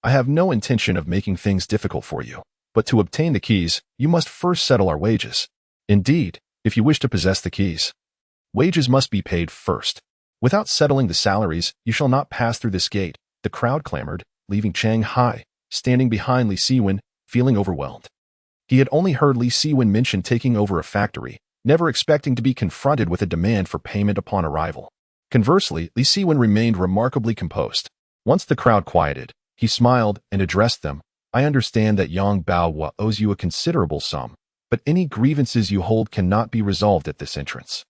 I have no intention of making things difficult for you, but to obtain the keys, you must first settle our wages. Indeed, if you wish to possess the keys, wages must be paid first. Without settling the salaries, you shall not pass through this gate." The crowd clamored, leaving Chang Hai standing behind Li Siwen, feeling overwhelmed. He had only heard Li Siwen mention taking over a factory, never expecting to be confronted with a demand for payment upon arrival. Conversely, Li Siwen remained remarkably composed. Once the crowd quieted, he smiled and addressed them. "I understand that Yang Baohua owes you a considerable sum, but any grievances you hold cannot be resolved at this entrance.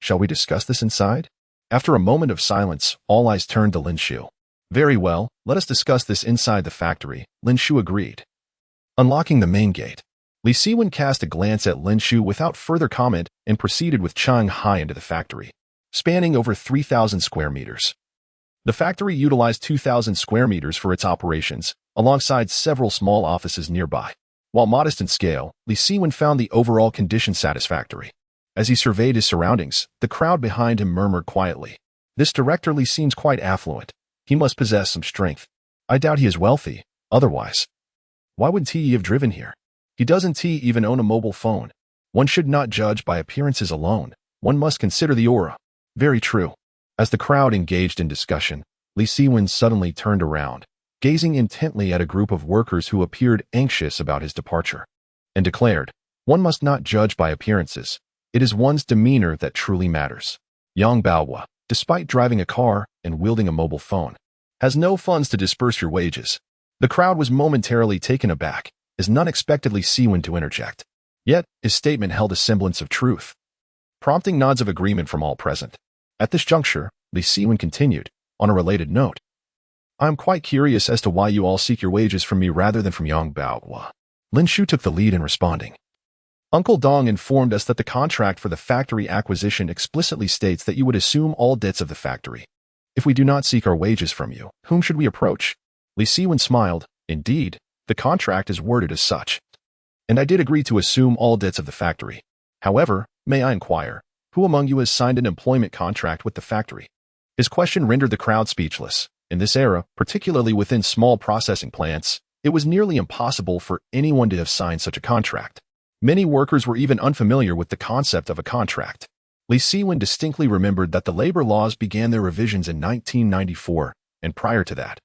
Shall we discuss this inside?" After a moment of silence, all eyes turned to Lin Shu. "Very well, let us discuss this inside the factory," Lin Shu agreed. Unlocking the main gate, Li Siwen cast a glance at Lin Shu without further comment and proceeded with Chang Hai into the factory, spanning over 3,000 square meters. The factory utilized 2,000 square meters for its operations, alongside several small offices nearby. While modest in scale, Li Siwen found the overall condition satisfactory. As he surveyed his surroundings, the crowd behind him murmured quietly, "This director Li seems quite affluent. He must possess some strength. I doubt he is wealthy. Otherwise, why would he have driven here? He doesn't he even own a mobile phone? One should not judge by appearances alone. One must consider the aura." Very true. As the crowd engaged in discussion, Li Siwen suddenly turned around, gazing intently at a group of workers who appeared anxious about his departure, and declared, "One must not judge by appearances. It is one's demeanor that truly matters. Yang Baohua, despite driving a car and wielding a mobile phone, has no funds to disperse your wages." The crowd was momentarily taken aback, as none expected Li Siwen to interject. Yet, his statement held a semblance of truth, prompting nods of agreement from all present. At this juncture, Li Siwen continued, on a related note, "I am quite curious as to why you all seek your wages from me rather than from Yang Baohua." Lin Shu took the lead in responding. "Uncle Dong informed us that the contract for the factory acquisition explicitly states that you would assume all debts of the factory. If we do not seek our wages from you, whom should we approach?" Li Siwen smiled. "Indeed, the contract is worded as such, and I did agree to assume all debts of the factory. However, may I inquire, who among you has signed an employment contract with the factory?" His question rendered the crowd speechless. In this era, particularly within small processing plants, it was nearly impossible for anyone to have signed such a contract. Many workers were even unfamiliar with the concept of a contract. Li Siwen distinctly remembered that the labor laws began their revisions in 1994, and prior to that,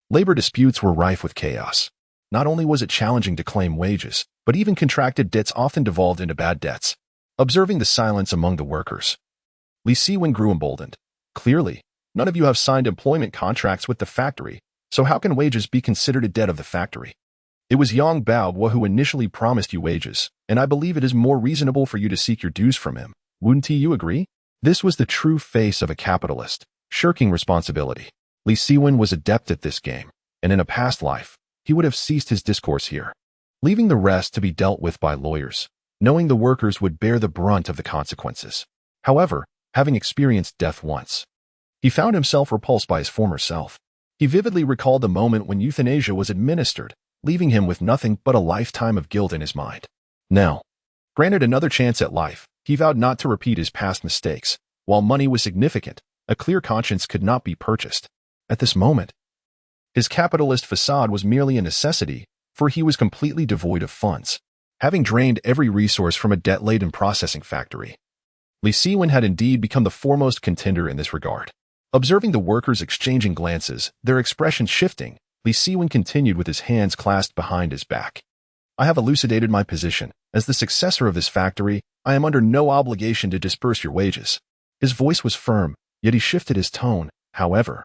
labor disputes were rife with chaos. Not only was it challenging to claim wages, but even contracted debts often devolved into bad debts. Observing the silence among the workers, Li Siwen grew emboldened. "Clearly, none of you have signed employment contracts with the factory, So how can wages be considered a debt of the factory? It was Yang Baobo who initially promised you wages, and I believe it is more reasonable for you to seek your dues from him. Wouldn't you agree? This was the true face of a capitalist, shirking responsibility. Li Siwen was adept at this game, and in a past life, he would have ceased his discourse here, leaving the rest to be dealt with by lawyers, knowing the workers would bear the brunt of the consequences. However, having experienced death once, he found himself repulsed by his former self. He vividly recalled the moment when euthanasia was administered, leaving him with nothing but a lifetime of guilt in his mind. Now, granted another chance at life, he vowed not to repeat his past mistakes. While money was significant, a clear conscience could not be purchased. At this moment, his capitalist facade was merely a necessity, for he was completely devoid of funds, having drained every resource from a debt-laden processing factory. Li Siwen had indeed become the foremost contender in this regard. Observing the workers exchanging glances, their expressions shifting, Li Siwen continued with his hands clasped behind his back. I have elucidated my position. As the successor of this factory, I am under no obligation to disperse your wages. His voice was firm, yet he shifted his tone. However,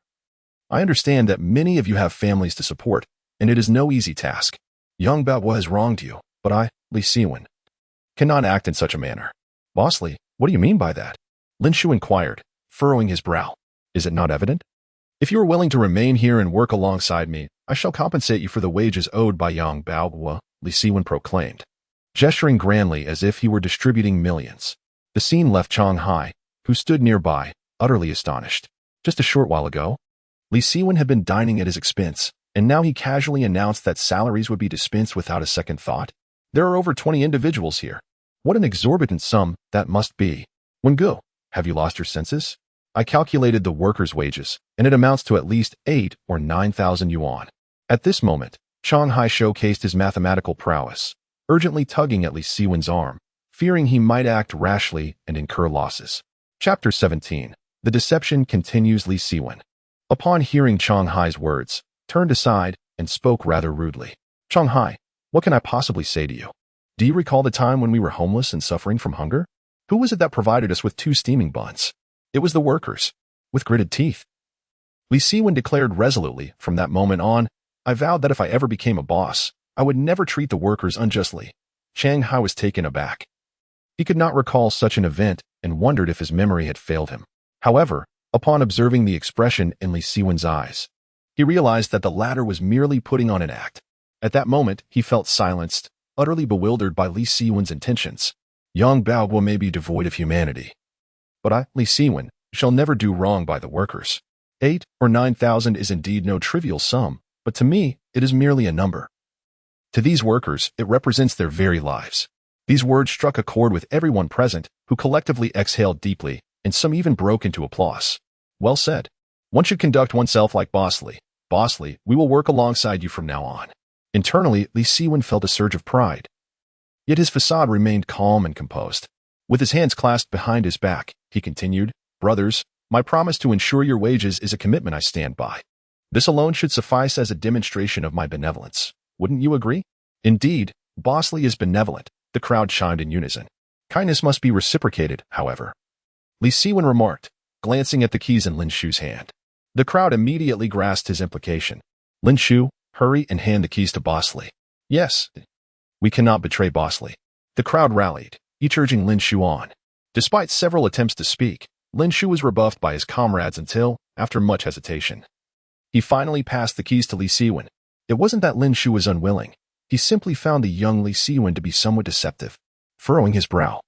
I understand that many of you have families to support, and it is no easy task. Yang Baobo has wronged you, but I, Li Siwen, cannot act in such a manner. Boss Li, what do you mean by that? Lin Shu inquired, furrowing his brow. Is it not evident? If you are willing to remain here and work alongside me, I shall compensate you for the wages owed by Yang Baobo, Li Siwen proclaimed, gesturing grandly as if he were distributing millions. The scene left Chang Hai, who stood nearby, utterly astonished. Just a short while ago, Li Siwen had been dining at his expense, and now he casually announced that salaries would be dispensed without a second thought. There are over 20 individuals here. What an exorbitant sum that must be. Wengu, have you lost your senses? I calculated the workers' wages, and it amounts to at least 8 or 9,000 yuan. At this moment, Chang Hai showcased his mathematical prowess, urgently tugging at Li Siwen's arm, fearing he might act rashly and incur losses. Chapter 17. The Deception Continues. Li Siwen, upon hearing Chang Hai's words, turned aside and spoke rather rudely. Chang Hai, what can I possibly say to you? Do you recall the time when we were homeless and suffering from hunger? Who was it that provided us with 2 steaming buns? It was the workers, with gritted teeth. Li Siwen declared resolutely. From that moment on, I vowed that if I ever became a boss, I would never treat the workers unjustly. Chang Hai was taken aback. He could not recall such an event and wondered if his memory had failed him. However, upon observing the expression in Li Siwen's eyes, he realized that the latter was merely putting on an act. At that moment, he felt silenced, utterly bewildered by Li Siwen's intentions. Yang Baobo may be devoid of humanity, but I, Li Siwen, shall never do wrong by the workers. 8 or 9,000 is indeed no trivial sum, but to me, it is merely a number. To these workers, it represents their very lives. These words struck a chord with everyone present, who collectively exhaled deeply, and some even broke into applause. Well said. One should conduct oneself like Boss Li. Boss Li, we will work alongside you from now on. Internally, Li Siwen felt a surge of pride. Yet his facade remained calm and composed. With his hands clasped behind his back, he continued, Brothers, my promise to ensure your wages is a commitment I stand by. This alone should suffice as a demonstration of my benevolence. Wouldn't you agree? Indeed, Boss Li is benevolent, the crowd chimed in unison. Kindness must be reciprocated, however. Li Siwen remarked, glancing at the keys in Lin Shu's hand. The crowd immediately grasped his implication. Lin Shu, hurry and hand the keys to Boss Li. Yes, we cannot betray Boss Li. The crowd rallied, each urging Lin Shu on. Despite several attempts to speak, Lin Shu was rebuffed by his comrades until, after much hesitation, he finally passed the keys to Li Siwen. It wasn't that Lin Shu was unwilling. He simply found the young Li Siwen to be somewhat deceptive. Furrowing his brow,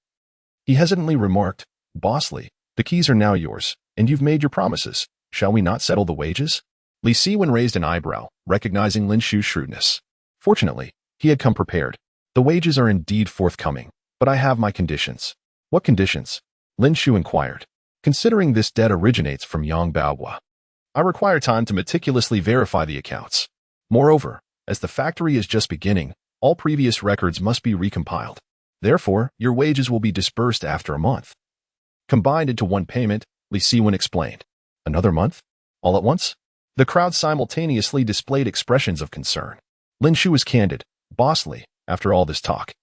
he hesitantly remarked, Boss Li, the keys are now yours, and you've made your promises. Shall we not settle the wages? Li Siwen raised an eyebrow, recognizing Lin Shu's shrewdness. Fortunately, he had come prepared. The wages are indeed forthcoming, but I have my conditions. What conditions? Lin Shu inquired. Considering this debt originates from Yang Baobo, I require time to meticulously verify the accounts. Moreover, as the factory is just beginning, all previous records must be recompiled. Therefore, your wages will be disbursed after a month. Combined into one payment, Li Siwen explained. Another month? All at once? The crowd simultaneously displayed expressions of concern. Lin Shu was candid. Boss Li, after all this talk,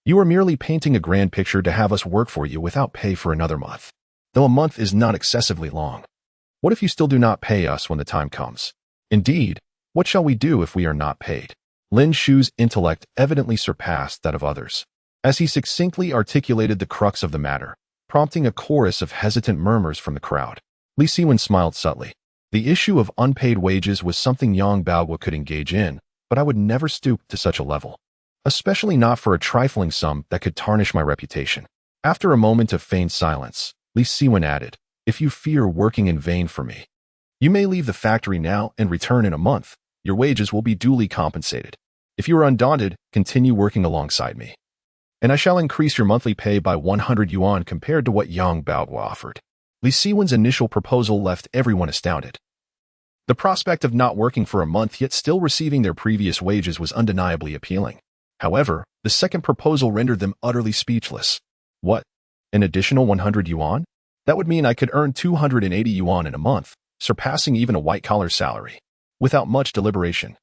you are merely painting a grand picture to have us work for you without pay for another month. Though a month is not excessively long. What if you still do not pay us when the time comes? Indeed, what shall we do if we are not paid? Lin Shu's intellect evidently surpassed that of others, as he succinctly articulated the crux of the matter, prompting a chorus of hesitant murmurs from the crowd. Li Siwen smiled subtly. The issue of unpaid wages was something Yang Baoguo could engage in, but I would never stoop to such a level, especially not for a trifling sum that could tarnish my reputation. After a moment of feigned silence, Li Siwen added, if you fear working in vain for me, you may leave the factory now and return in a month. Your wages will be duly compensated. If you are undaunted, continue working alongside me, and I shall increase your monthly pay by 100 yuan compared to what Yang Baoguo offered. Li Siwen's initial proposal left everyone astounded. The prospect of not working for a month yet still receiving their previous wages was undeniably appealing. However, the second proposal rendered them utterly speechless. What? An additional 100 yuan? That would mean I could earn 280 yuan in a month, surpassing even a white-collar salary. Without much deliberation,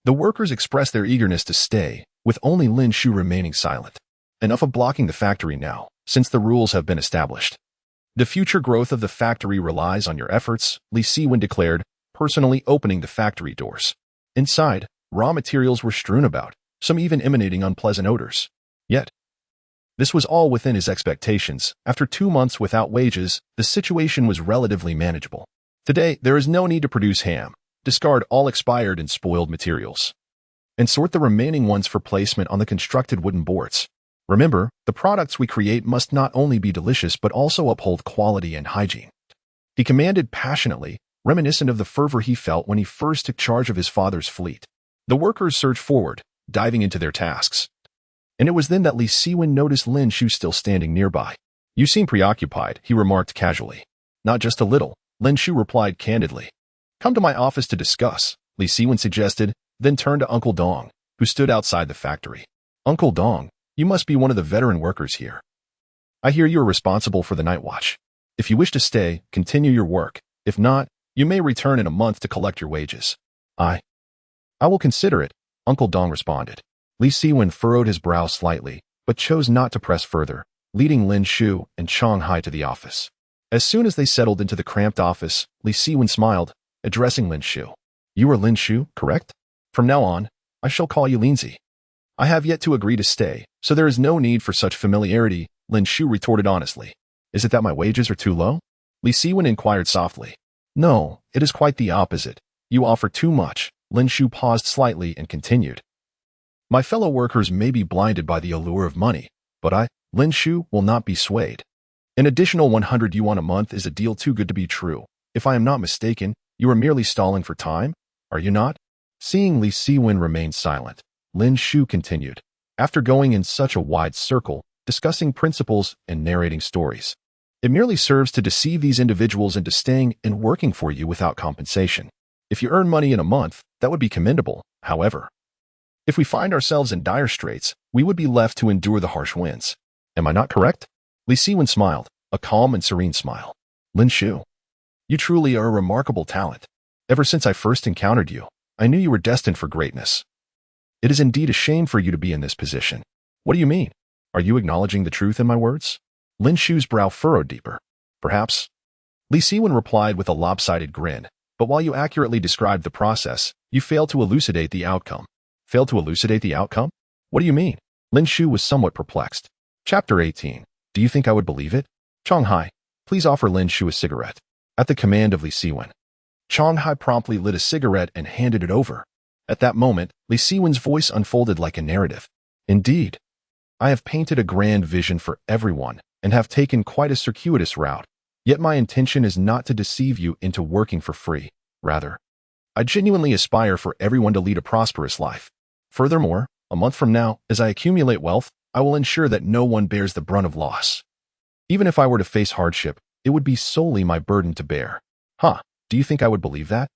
the workers expressed their eagerness to stay, with only Lin Shu remaining silent. Enough of blocking the factory now, since the rules have been established. The future growth of the factory relies on your efforts, Li Siwen declared, personally opening the factory doors. Inside, raw materials were strewn about, some even emanating unpleasant odors. Yet, this was all within his expectations. After 2 months without wages, the situation was relatively manageable. Today, there is no need to produce ham. Discard all expired and spoiled materials, and sort the remaining ones for placement on the constructed wooden boards. Remember, the products we create must not only be delicious but also uphold quality and hygiene. He commanded passionately, reminiscent of the fervor he felt when he first took charge of his father's fleet. The workers surged forward, diving into their tasks. And it was then that Li Siwen noticed Lin Shu still standing nearby. You seem preoccupied, he remarked casually. Not just a little, Lin Shu replied candidly. Come to my office to discuss, Li Siwen suggested, then turned to Uncle Dong, who stood outside the factory. Uncle Dong, you must be one of the veteran workers here. I hear you are responsible for the night watch. If you wish to stay, continue your work. If not, you may return in a month to collect your wages. I will consider it, Uncle Dong responded. Li Siwen furrowed his brow slightly, but chose not to press further, leading Lin Shu and Chong Hai to the office. As soon as they settled into the cramped office, Li Siwen smiled, addressing Lin Shu. You are Lin Shu, correct? From now on, I shall call you Linzi. I have yet to agree to stay, so there is no need for such familiarity, Lin Shu retorted honestly. Is it that my wages are too low? Li Siwen inquired softly. No, it is quite the opposite. You offer too much. Lin Shu paused slightly and continued. My fellow workers may be blinded by the allure of money, but I, Lin Shu, will not be swayed. An additional 100 yuan a month is a deal too good to be true. If I am not mistaken, you are merely stalling for time, are you not? Seeing Li Siwen remain silent, Lin Shu continued. After going in such a wide circle, discussing principles and narrating stories, it merely serves to deceive these individuals into staying and working for you without compensation. If you earn money in a month, that would be commendable, however. If we find ourselves in dire straits, we would be left to endure the harsh winds. Am I not correct? Li Siwen smiled, a calm and serene smile. Lin Shu, you truly are a remarkable talent. Ever since I first encountered you, I knew you were destined for greatness. It is indeed a shame for you to be in this position. What do you mean? Are you acknowledging the truth in my words? Lin Shu's brow furrowed deeper. Perhaps. Li Siwen replied with a lopsided grin, but while you accurately described the process, you failed to elucidate the outcome. Failed to elucidate the outcome? What do you mean? Lin Shu was somewhat perplexed. Chapter 18. Do you think I would believe it? Chong Hai, please offer Lin Shu a cigarette. At the command of Li Siwen, Chong Hai promptly lit a cigarette and handed it over. At that moment, Li Siwen's voice unfolded like a narrative. Indeed, I have painted a grand vision for everyone and have taken quite a circuitous route. Yet my intention is not to deceive you into working for free. Rather, I genuinely aspire for everyone to lead a prosperous life. Furthermore, a month from now, as I accumulate wealth, I will ensure that no one bears the brunt of loss. Even if I were to face hardship, it would be solely my burden to bear. Do you think I would believe that?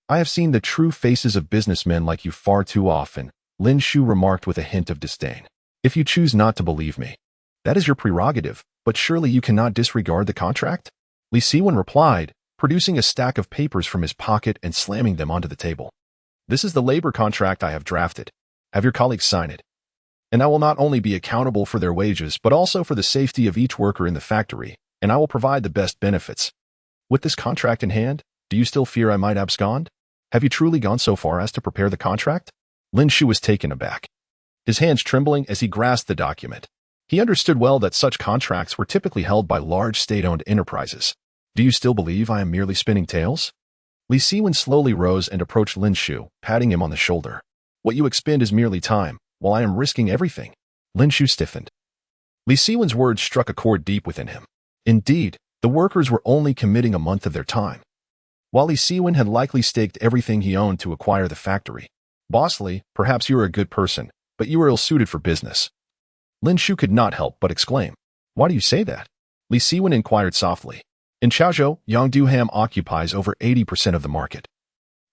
I have seen the true faces of businessmen like you far too often, Lin Shu remarked with a hint of disdain. If you choose not to believe me, that is your prerogative, but surely you cannot disregard the contract? Li Siwen replied, producing a stack of papers from his pocket and slamming them onto the table. This is the labor contract I have drafted. Have your colleagues sign it. And I will not only be accountable for their wages, but also for the safety of each worker in the factory, and I will provide the best benefits. With this contract in hand, do you still fear I might abscond? Have you truly gone so far as to prepare the contract? Lin Shu was taken aback, his hands trembling as he grasped the document. He understood well that such contracts were typically held by large state-owned enterprises. Do you still believe I am merely spinning tales? Li Siwen slowly rose and approached Lin Shu, patting him on the shoulder. What you expend is merely time, while I am risking everything. Lin Shu stiffened. Li Siwen's words struck a chord deep within him. Indeed, the workers were only committing a month of their time, while Li Siwen had likely staked everything he owned to acquire the factory. Boss Li, perhaps you are a good person, but you are ill-suited for business. Lin Shu could not help but exclaim. Why do you say that? Li Siwen inquired softly. In Chaozhou, Yangdu Ham occupies over 80% of the market,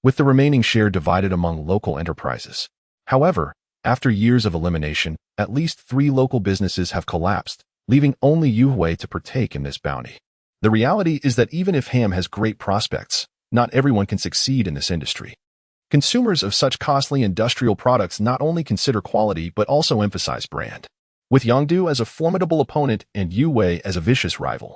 with the remaining share divided among local enterprises. However, after years of elimination, at least 3 local businesses have collapsed, leaving only Yuhui to partake in this bounty. The reality is that even if Ham has great prospects, not everyone can succeed in this industry. Consumers of such costly industrial products not only consider quality but also emphasize brand. With Yangdu as a formidable opponent and Yuhui as a vicious rival,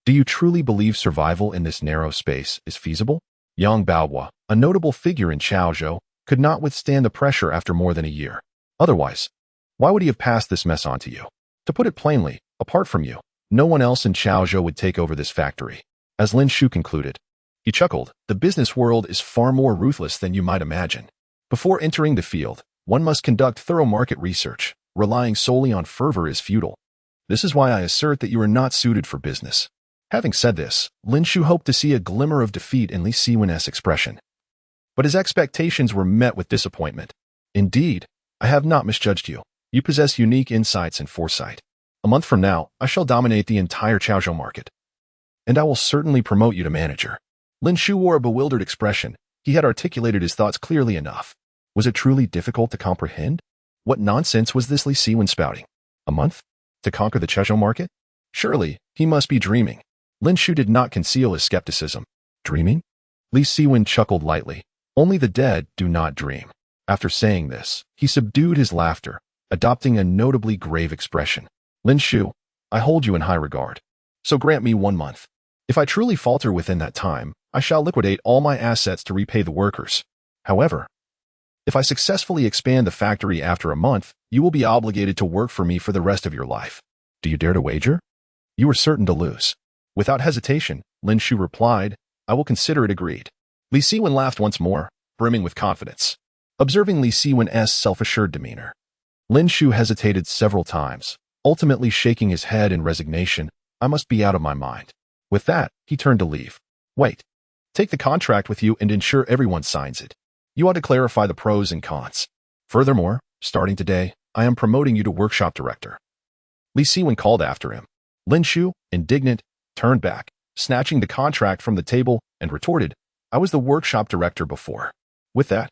do you truly believe survival in this narrow space is feasible? Yang Baohua, a notable figure in Chaozhou, could not withstand the pressure after more than a year. Otherwise, why would he have passed this mess on to you? To put it plainly, apart from you, no one else in Chaozhou would take over this factory. As Lin Shu concluded, he chuckled, the business world is far more ruthless than you might imagine. Before entering the field, one must conduct thorough market research. Relying solely on fervor is futile. This is why I assert that you are not suited for business. Having said this, Lin Shu hoped to see a glimmer of defeat in Li Siwen's expression. But his expectations were met with disappointment. Indeed, I have not misjudged you. You possess unique insights and foresight. A month from now, I shall dominate the entire Chaozhou market. And I will certainly promote you to manager. Lin Shu wore a bewildered expression. He had articulated his thoughts clearly enough. Was it truly difficult to comprehend? What nonsense was this Li Siwen spouting? A month? To conquer the Chaozhou market? Surely, he must be dreaming. Lin Shu did not conceal his skepticism. Dreaming? Li Siwen chuckled lightly. Only the dead do not dream. After saying this, he subdued his laughter, adopting a notably grave expression. Lin Shu, I hold you in high regard. So grant me 1 month. If I truly falter within that time, I shall liquidate all my assets to repay the workers. However, if I successfully expand the factory after a month, you will be obligated to work for me for the rest of your life. Do you dare to wager? You are certain to lose. Without hesitation, Lin Shu replied, I will consider it agreed. Li Siwen laughed once more, brimming with confidence. Observing Li Siwen's self-assured demeanor, Lin Shu hesitated several times, ultimately shaking his head in resignation. I must be out of my mind. With that, he turned to leave. Wait. Take the contract with you and ensure everyone signs it. You ought to clarify the pros and cons. Furthermore, starting today, I am promoting you to workshop director. Li Siwen called after him. Lin Shu, indignant, turned back, snatching the contract from the table, and retorted, I was the workshop director before. With that,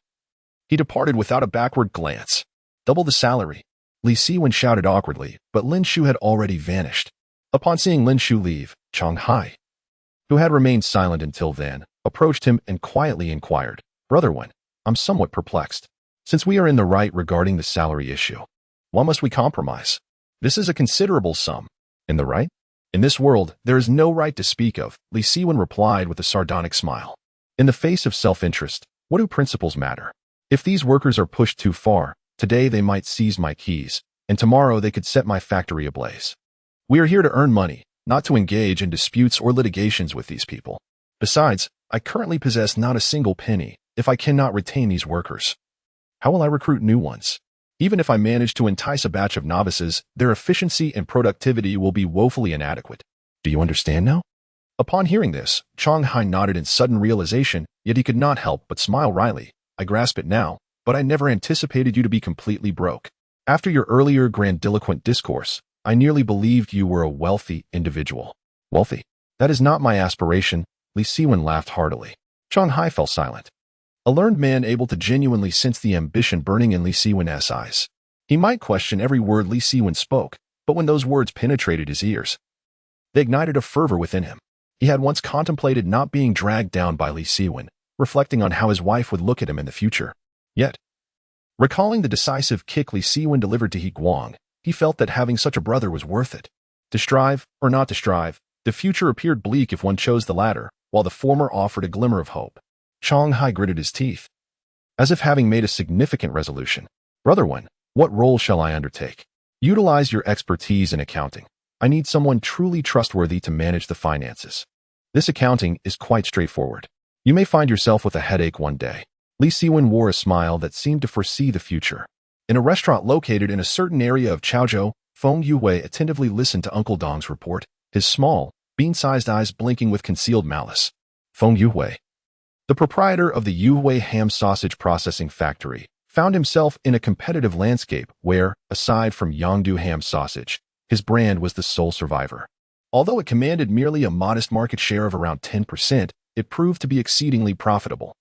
he departed without a backward glance. Double the salary. Li Siwen shouted awkwardly, but Lin Shu had already vanished. Upon seeing Lin Shu leave, Chang Hai, who had remained silent until then, approached him and quietly inquired, Brother Wen, I'm somewhat perplexed. Since we are in the right regarding the salary issue, why must we compromise? This is a considerable sum. In the right? In this world, there is no right to speak of, Li Siwen replied with a sardonic smile. In the face of self-interest, what do principles matter? If these workers are pushed too far, today they might seize my keys, and tomorrow they could set my factory ablaze. We are here to earn money, not to engage in disputes or litigations with these people. Besides, I currently possess not a single penny. If I cannot retain these workers, how will I recruit new ones? Even if I manage to entice a batch of novices, their efficiency and productivity will be woefully inadequate. Do you understand now? Upon hearing this, Chang Hai nodded in sudden realization, yet he could not help but smile wryly. I grasp it now, but I never anticipated you to be completely broke. After your earlier grandiloquent discourse, I nearly believed you were a wealthy individual. Wealthy? That is not my aspiration. Li Siwen laughed heartily. Chang Hai fell silent. A learned man able to genuinely sense the ambition burning in Li Siwen's eyes. He might question every word Li Siwen spoke, but when those words penetrated his ears, they ignited a fervor within him. He had once contemplated not being dragged down by Li Siwen, reflecting on how his wife would look at him in the future. Yet, recalling the decisive kick Li Siwen delivered to He Guang, he felt that having such a brother was worth it. To strive, or not to strive, the future appeared bleak if one chose the latter, while the former offered a glimmer of hope. Chong Hai gritted his teeth, as if having made a significant resolution. Brother Wen, what role shall I undertake? Utilize your expertise in accounting. I need someone truly trustworthy to manage the finances. This accounting is quite straightforward. You may find yourself with a headache one day. Li Siwen wore a smile that seemed to foresee the future. In a restaurant located in a certain area of Chaozhou, Feng Yuwei attentively listened to Uncle Dong's report, his small, bean-sized eyes blinking with concealed malice. Feng Yuwei, the proprietor of the Yuwei ham sausage processing factory, found himself in a competitive landscape where, aside from Yangdu ham sausage, his brand was the sole survivor. Although it commanded merely a modest market share of around 10%, it proved to be exceedingly profitable.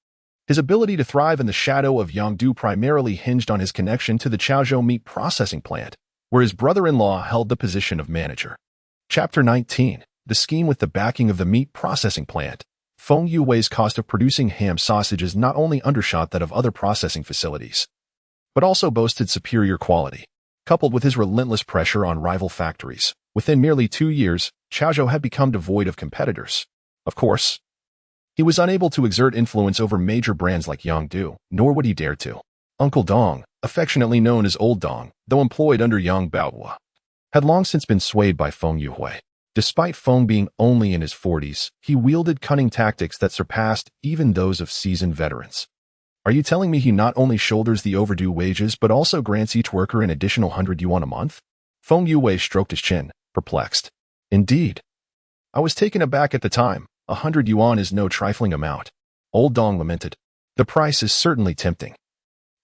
His ability to thrive in the shadow of Yangdu primarily hinged on his connection to the Chaozhou meat processing plant, where his brother-in-law held the position of manager. Chapter 19. The scheme with the backing of the meat processing plant. Feng Yuwei's cost of producing ham sausages not only undershot that of other processing facilities, but also boasted superior quality. Coupled with his relentless pressure on rival factories, within merely 2 years, Chaozhou had become devoid of competitors. Of course, he was unable to exert influence over major brands like Yangdu, nor would he dare to. Uncle Dong, affectionately known as Old Dong, though employed under Yang Baohua, had long since been swayed by Feng Yuwei. Despite Feng being only in his 40s, he wielded cunning tactics that surpassed even those of seasoned veterans. Are you telling me he not only shoulders the overdue wages but also grants each worker an additional 100 yuan a month? Feng Yuwei stroked his chin, perplexed. Indeed. I was taken aback at the time. 100 yuan is no trifling amount. Old Dong lamented. The price is certainly tempting.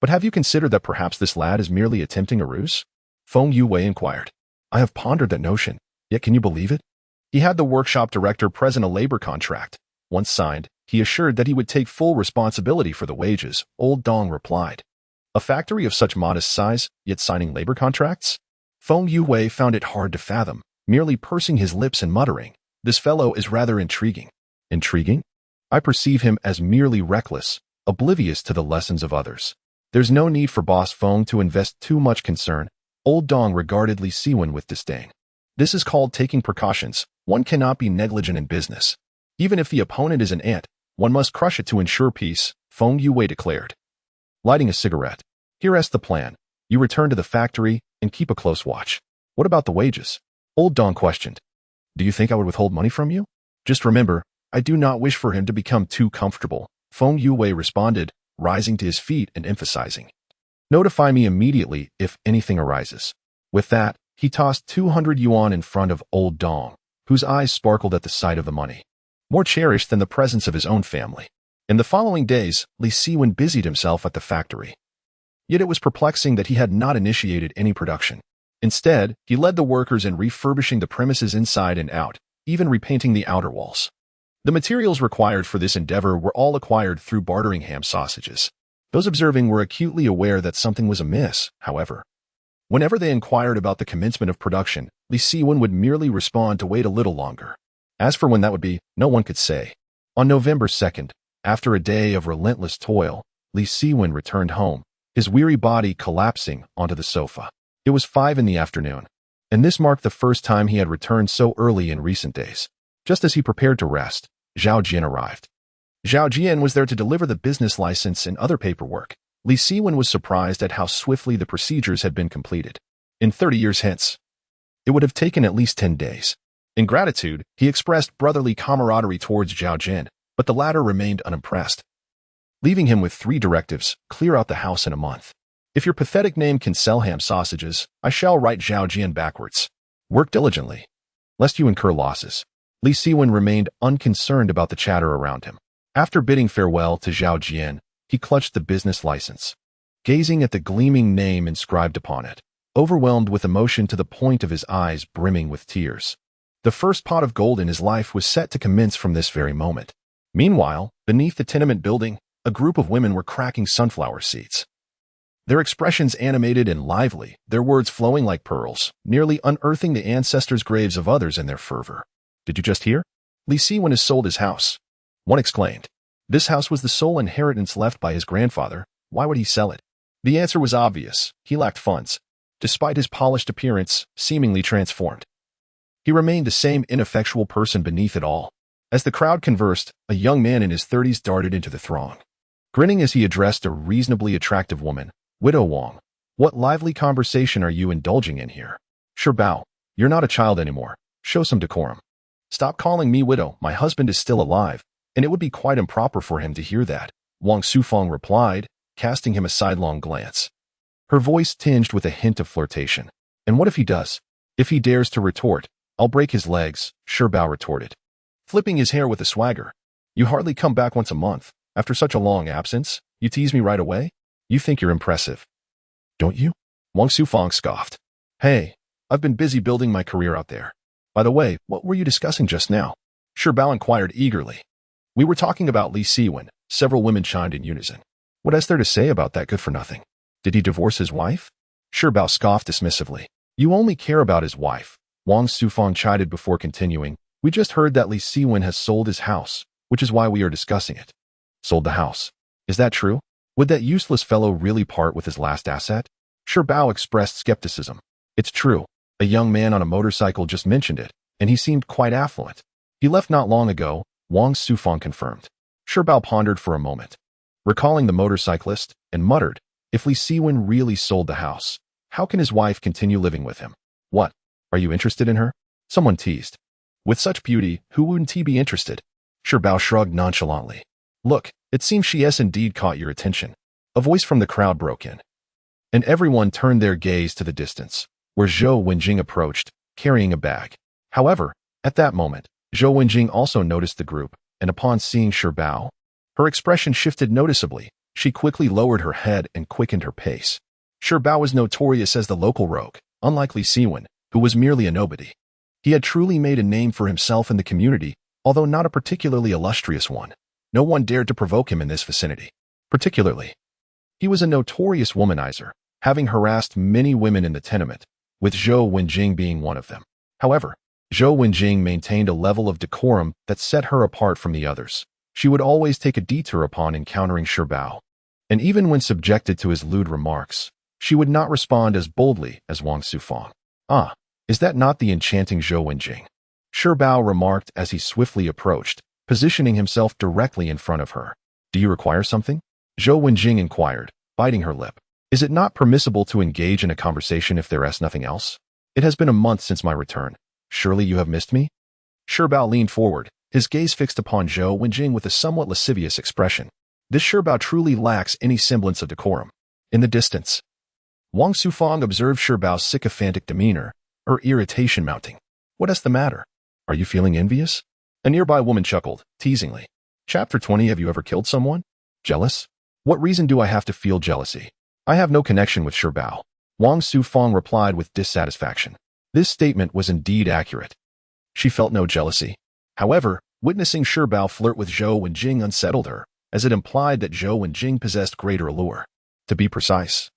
But have you considered that perhaps this lad is merely attempting a ruse? Feng Yuwei inquired. I have pondered that notion. Yet can you believe it? He had the workshop director present a labor contract. Once signed, he assured that he would take full responsibility for the wages. Old Dong replied. A factory of such modest size, yet signing labor contracts? Feng Yuwei found it hard to fathom, merely pursing his lips and muttering, this fellow is rather intriguing. Intriguing? I perceive him as merely reckless, oblivious to the lessons of others. There's no need for Boss Feng to invest too much concern. Old Dong regarded Li Siwen with disdain. This is called taking precautions. One cannot be negligent in business. Even if the opponent is an ant, one must crush it to ensure peace, Feng Yuwei declared. Lighting a cigarette. Here's the plan. You return to the factory and keep a close watch. What about the wages? Old Dong questioned. Do you think I would withhold money from you? Just remember, I do not wish for him to become too comfortable, Feng Yuwei responded, rising to his feet and emphasizing. Notify me immediately if anything arises. With that, he tossed 200 yuan in front of Old Dong, whose eyes sparkled at the sight of the money, more cherished than the presence of his own family. In the following days, Li Siwen busied himself at the factory. Yet it was perplexing that he had not initiated any production. Instead, he led the workers in refurbishing the premises inside and out, even repainting the outer walls. The materials required for this endeavor were all acquired through bartering ham sausages. Those observing were acutely aware that something was amiss, however. Whenever they inquired about the commencement of production, Li Siwen would merely respond to wait a little longer. As for when that would be, no one could say. On November 2nd, after a day of relentless toil, Li Siwen returned home, his weary body collapsing onto the sofa. It was 5 in the afternoon, and this marked the first time he had returned so early in recent days. Just as he prepared to rest, Zhao Jian arrived. Zhao Jian was there to deliver the business license and other paperwork. Li Siwen was surprised at how swiftly the procedures had been completed. In 30 years hence, it would have taken at least 10 days. In gratitude, he expressed brotherly camaraderie towards Zhao Jian, but the latter remained unimpressed, leaving him with 3 directives: clear out the house in a month. If your pathetic name can sell ham sausages, I shall write Zhao Jian backwards. Work diligently, lest you incur losses. Li Siwen remained unconcerned about the chatter around him. After bidding farewell to Zhao Jian, he clutched the business license, gazing at the gleaming name inscribed upon it, overwhelmed with emotion to the point of his eyes brimming with tears. The first pot of gold in his life was set to commence from this very moment. Meanwhile, beneath the tenement building, a group of women were cracking sunflower seeds. Their expressions animated and lively, their words flowing like pearls, nearly unearthing the ancestors' graves of others in their fervor. Did you just hear? Li Siwen has sold his house. One exclaimed. This house was the sole inheritance left by his grandfather. Why would he sell it? The answer was obvious. He lacked funds. Despite his polished appearance, seemingly transformed, he remained the same ineffectual person beneath it all. As the crowd conversed, a young man in his 30s darted into the throng. Grinning as he addressed a reasonably attractive woman, Widow Wang, "What lively conversation are you indulging in here? Sure Bao, you're not a child anymore. Show some decorum." "Stop calling me widow. My husband is still alive, and it would be quite improper for him to hear that," Wang Sufang replied, casting him a sidelong glance. Her voice tinged with a hint of flirtation. "And what if he does? If he dares to retort, I'll break his legs," Sure Bao retorted, flipping his hair with a swagger. "You hardly come back once a month. After such a long absence, you tease me right away? You think you're impressive, don't you?" Wang Sufang scoffed. "Hey, I've been busy building my career out there. By the way, what were you discussing just now?" Sure Bao inquired eagerly. "We were talking about Li Siwen," several women chimed in unison. "What is there to say about that good-for-nothing? Did he divorce his wife?" Sure Bao scoffed dismissively. "You only care about his wife," Wang Sufang chided before continuing. "We just heard that Li Siwen has sold his house, which is why we are discussing it." "Sold the house? Is that true? Would that useless fellow really part with his last asset?" Sure Bao expressed skepticism. "It's true. A young man on a motorcycle just mentioned it, and he seemed quite affluent. He left not long ago," Wang Sufang confirmed. Sure Bao pondered for a moment, recalling the motorcyclist, and muttered, "If Li Siwen really sold the house, how can his wife continue living with him? What? Are you interested in her?" Someone teased. "With such beauty, who wouldn't he be interested?" Sure Bao shrugged nonchalantly. "Look, it seems she has indeed caught your attention." A voice from the crowd broke in, and everyone turned their gaze to the distance, where Zhou Wenjing approached, carrying a bag. However, at that moment, Zhou Wenjing also noticed the group, and upon seeing Sure Bao, her expression shifted noticeably. She quickly lowered her head and quickened her pace. Sure Bao was notorious as the local rogue, unlike Li Siwen, who was merely a nobody. He had truly made a name for himself in the community, although not a particularly illustrious one. No one dared to provoke him in this vicinity. Particularly, he was a notorious womanizer, having harassed many women in the tenement, with Zhou Wenjing being one of them. However, Zhou Wenjing maintained a level of decorum that set her apart from the others. She would always take a detour upon encountering Sure Bao, and even when subjected to his lewd remarks, she would not respond as boldly as Wang Sufang. "Ah, is that not the enchanting Zhou Wenjing?" Sure Bao remarked as he swiftly approached, positioning himself directly in front of her. "Do you require something?" Zhou Wenjing inquired, biting her lip. "Is it not permissible to engage in a conversation if there is nothing else? It has been a month since my return. Surely you have missed me?" Sure Bao leaned forward, his gaze fixed upon Zhou Wenjing with a somewhat lascivious expression. This Sure Bao truly lacks any semblance of decorum. In the distance, Wang Sufang observed Sure Bao's sycophantic demeanor, her irritation mounting. "What is the matter? Are you feeling envious?" A nearby woman chuckled, teasingly. Chapter 20. Have you ever killed someone? Jealous? What reason do I have to feel jealousy? I have no connection with Sure Bao. Wang Sufang replied with dissatisfaction. This statement was indeed accurate. She felt no jealousy. However, witnessing Sure Bao flirt with Zhou Wenjing unsettled her, as it implied that Zhou Wenjing possessed greater allure. To be precise,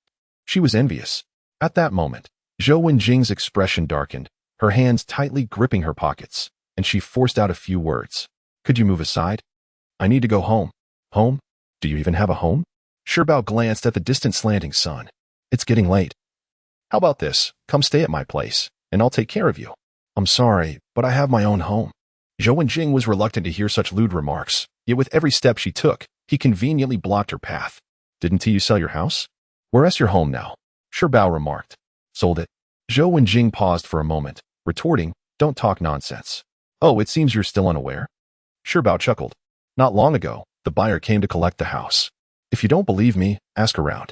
she was envious. At that moment, Zhou Wenjing's expression darkened, her hands tightly gripping her pockets, and she forced out a few words. "Could you move aside? I need to go home." "Home? Do you even have a home?" Sure Bao glanced at the distant slanting sun. "It's getting late. How about this? Come stay at my place, and I'll take care of you." "I'm sorry, but I have my own home." Zhou Wenjing was reluctant to hear such lewd remarks, yet with every step she took, he conveniently blocked her path. "Didn't you sell your house? Where's your home now?" Sure Bao remarked. "Sold it." Zhou Wenjing paused for a moment, retorting, "Don't talk nonsense." "Oh, it seems you're still unaware." Sure Bao chuckled. "Not long ago, the buyer came to collect the house. If you don't believe me, ask around."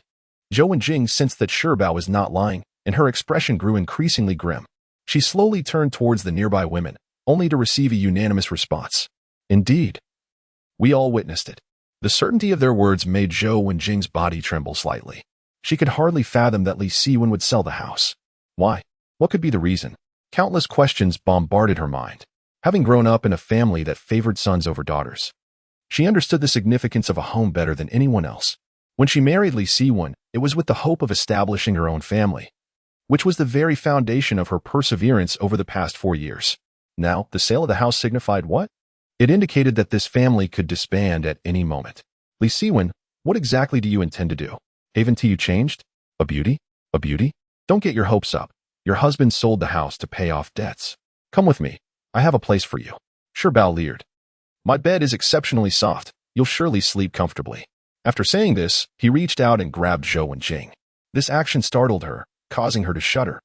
Zhou Wenjing sensed that Sure Bao was not lying, and her expression grew increasingly grim. She slowly turned towards the nearby women, only to receive a unanimous response. "Indeed." We all witnessed it. The certainty of their words made Zhou Wenjing's body tremble slightly. She could hardly fathom that Li Siwen would sell the house. Why? What could be the reason? Countless questions bombarded her mind. Having grown up in a family that favored sons over daughters, she understood the significance of a home better than anyone else. When she married Li Siwen, it was with the hope of establishing her own family, which was the very foundation of her perseverance over the past 4 years. Now, the sale of the house signified what? It indicated that this family could disband at any moment. "Li Siwen, what exactly do you intend to do? Haven't you changed? A beauty? A beauty? Don't get your hopes up. Your husband sold the house to pay off debts. Come with me. I have a place for you." Sure Bao leered. My bed is exceptionally soft. You'll surely sleep comfortably. After saying this, he reached out and grabbed Zhou Wenjing. This action startled her, causing her to shudder.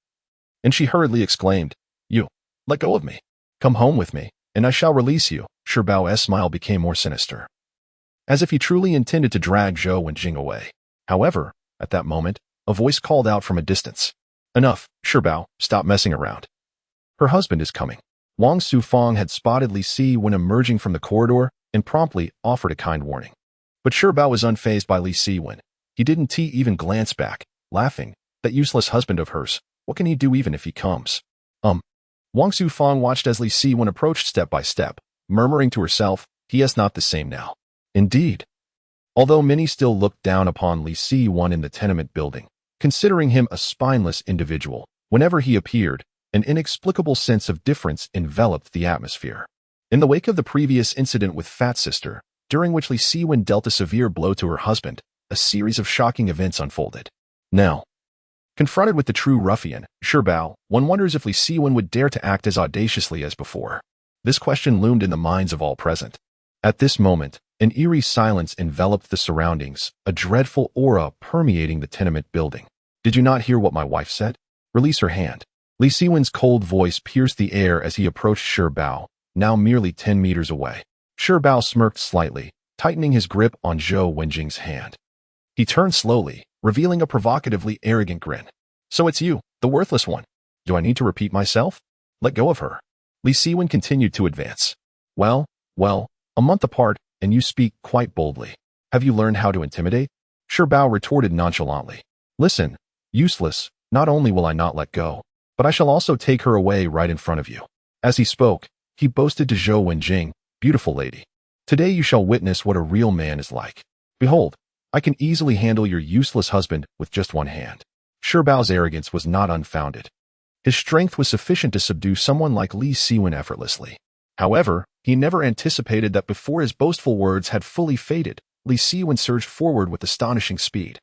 And she hurriedly exclaimed, "You, let go of me. Come home with me, and I shall release you." Shi Bao's smile became more sinister, as if he truly intended to drag Zhou Wenjing away. However, at that moment, a voice called out from a distance. "Enough, Shi Bao, stop messing around. Her husband is coming." Wang Sufang had spotted Li Siwen emerging from the corridor and promptly offered a kind warning. But Shi Bao was unfazed by Li Siwen. He didn't even glance back, laughing. "That useless husband of hers, what can he do even if he comes?" Wang Sufang watched as Li Siwen approached step by step, murmuring to herself, "He is not the same now." Indeed. Although many still looked down upon Li Siwen in the tenement building, considering him a spineless individual, whenever he appeared, an inexplicable sense of difference enveloped the atmosphere. In the wake of the previous incident with Fat Sister, during which Li Siwen dealt a severe blow to her husband, a series of shocking events unfolded. Now, confronted with the true ruffian, Shi Bao, one wonders if Li Siwen would dare to act as audaciously as before. This question loomed in the minds of all present. At this moment, an eerie silence enveloped the surroundings, a dreadful aura permeating the tenement building. "Did you not hear what my wife said? Release her hand." Li Siwen's cold voice pierced the air as he approached Shi Bao, now merely 10 meters away. Shi Bao smirked slightly, tightening his grip on Zhou Wenjing's hand. He turned slowly, revealing a provocatively arrogant grin. "So it's you, the worthless one. Do I need to repeat myself? Let go of her." Li Siwen continued to advance. Well, a month apart, and you speak quite boldly. Have you learned how to intimidate?" Shi Bao retorted nonchalantly. "Listen, useless, not only will I not let go, but I shall also take her away right in front of you." As he spoke, he boasted to Zhou Wenjing, "Beautiful lady, today you shall witness what a real man is like. Behold, I can easily handle your useless husband with just one hand." Shi Bao's arrogance was not unfounded. His strength was sufficient to subdue someone like Li Siwen effortlessly. However, he never anticipated that before his boastful words had fully faded, Li Siwen surged forward with astonishing speed,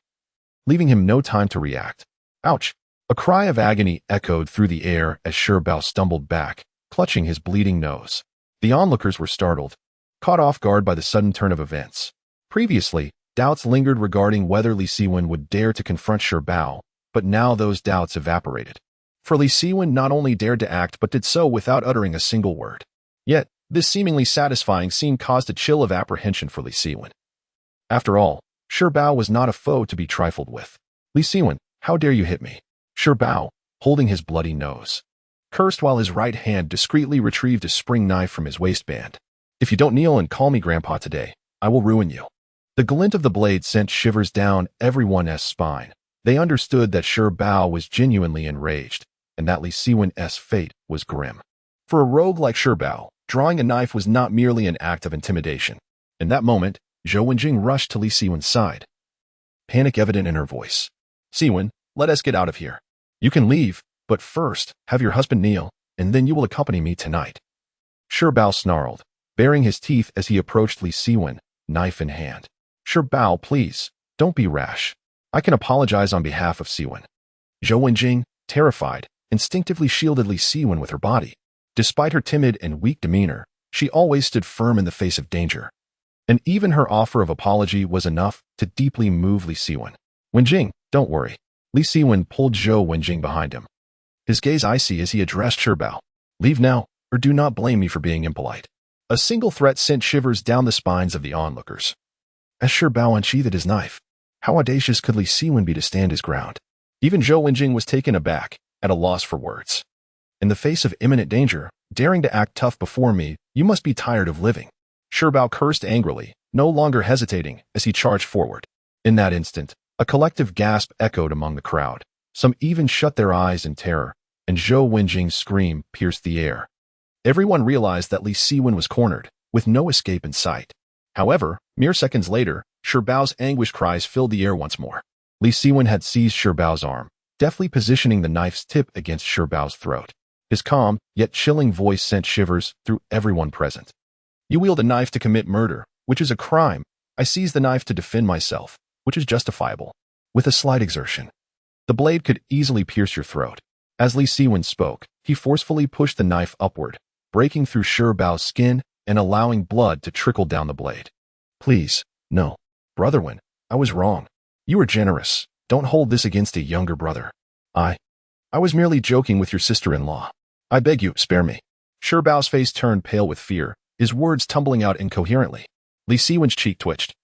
leaving him no time to react. Ouch! A cry of agony echoed through the air as Shi Bao stumbled back, clutching his bleeding nose. The onlookers were startled, caught off guard by the sudden turn of events. Previously, doubts lingered regarding whether Li Siwen would dare to confront Shi Bao, but now those doubts evaporated. For Li Siwen not only dared to act but did so without uttering a single word. Yet, this seemingly satisfying scene caused a chill of apprehension for Li Siwen. After all, Shi Bao was not a foe to be trifled with. "Li Siwen, how dare you hit me?" Shi Bao, holding his bloody nose, cursed while his right hand discreetly retrieved a spring knife from his waistband. "If you don't kneel and call me Grandpa today, I will ruin you." The glint of the blade sent shivers down everyone's spine. They understood that Shi Bao was genuinely enraged, and that Li Siwen's fate was grim. For a rogue like Shi Bao, drawing a knife was not merely an act of intimidation. In that moment, Zhou Wenjing rushed to Li Siwen's side, panic evident in her voice. "Siwen, let us get out of here. You can leave, but first, have your husband kneel, and then you will accompany me tonight." Shi Bao snarled, baring his teeth as he approached Li Siwen, knife in hand. "Shi Bao, please, don't be rash. I can apologize on behalf of Siwen." Zhou Wenjing, terrified, instinctively shielded Li Siwen with her body. Despite her timid and weak demeanor, she always stood firm in the face of danger. And even her offer of apology was enough to deeply move Li Siwen. "Wenjing, don't worry." Li Siwen pulled Zhou Wenjing behind him, his gaze icy as he addressed Shi Bao. "Leave now, or do not blame me for being impolite." A single threat sent shivers down the spines of the onlookers. As Shi Bao unsheathed his knife, how audacious could Li Siwen be to stand his ground? Even Zhou Wenjing was taken aback, at a loss for words. "In the face of imminent danger, daring to act tough before me, you must be tired of living." Shi Bao cursed angrily, no longer hesitating, as he charged forward. In that instant, a collective gasp echoed among the crowd. Some even shut their eyes in terror, and Zhou Wenjing's scream pierced the air. Everyone realized that Li Siwen was cornered, with no escape in sight. However, mere seconds later, Shi Bao's anguished cries filled the air once more. Li Siwen had seized Shi Bao's arm, deftly positioning the knife's tip against Shi Bao's throat. His calm, yet chilling voice sent shivers through everyone present. "You wield a knife to commit murder, which is a crime. I seize the knife to defend myself, which is justifiable. With a slight exertion, the blade could easily pierce your throat." As Li Siwen spoke, he forcefully pushed the knife upward, breaking through Shi Bao's skin and allowing blood to trickle down the blade. Please, no. Brotherhood, I was wrong. You were generous. Don't hold this against a younger brother. I was merely joking with your sister-in-law. I beg you, spare me. Bao's face turned pale with fear, his words tumbling out incoherently. Li Siwen's cheek twitched.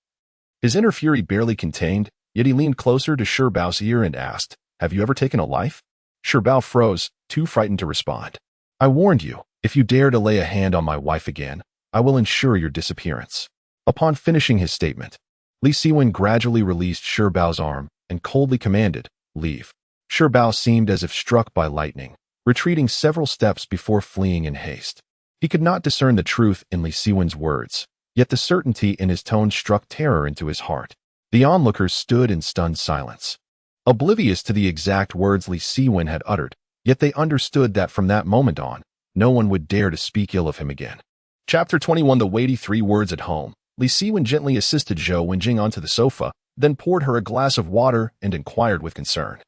His inner fury barely contained, yet he leaned closer to Bao's ear and asked, "Have you ever taken a life?" Bao froze, too frightened to respond. "I warned you, if you dare to lay a hand on my wife again, I will ensure your disappearance." Upon finishing his statement, Li Siwen gradually released Bao's arm and coldly commanded, "Leave." Bao seemed as if struck by lightning, retreating several steps before fleeing in haste. He could not discern the truth in Li Siwen's words, yet the certainty in his tone struck terror into his heart. The onlookers stood in stunned silence, oblivious to the exact words Li Siwen had uttered, yet they understood that from that moment on, no one would dare to speak ill of him again. Chapter 21 The weighty 3 words at home. Li Siwen gently assisted Zhou Wenjing onto the sofa, then poured her a glass of water and inquired with concern.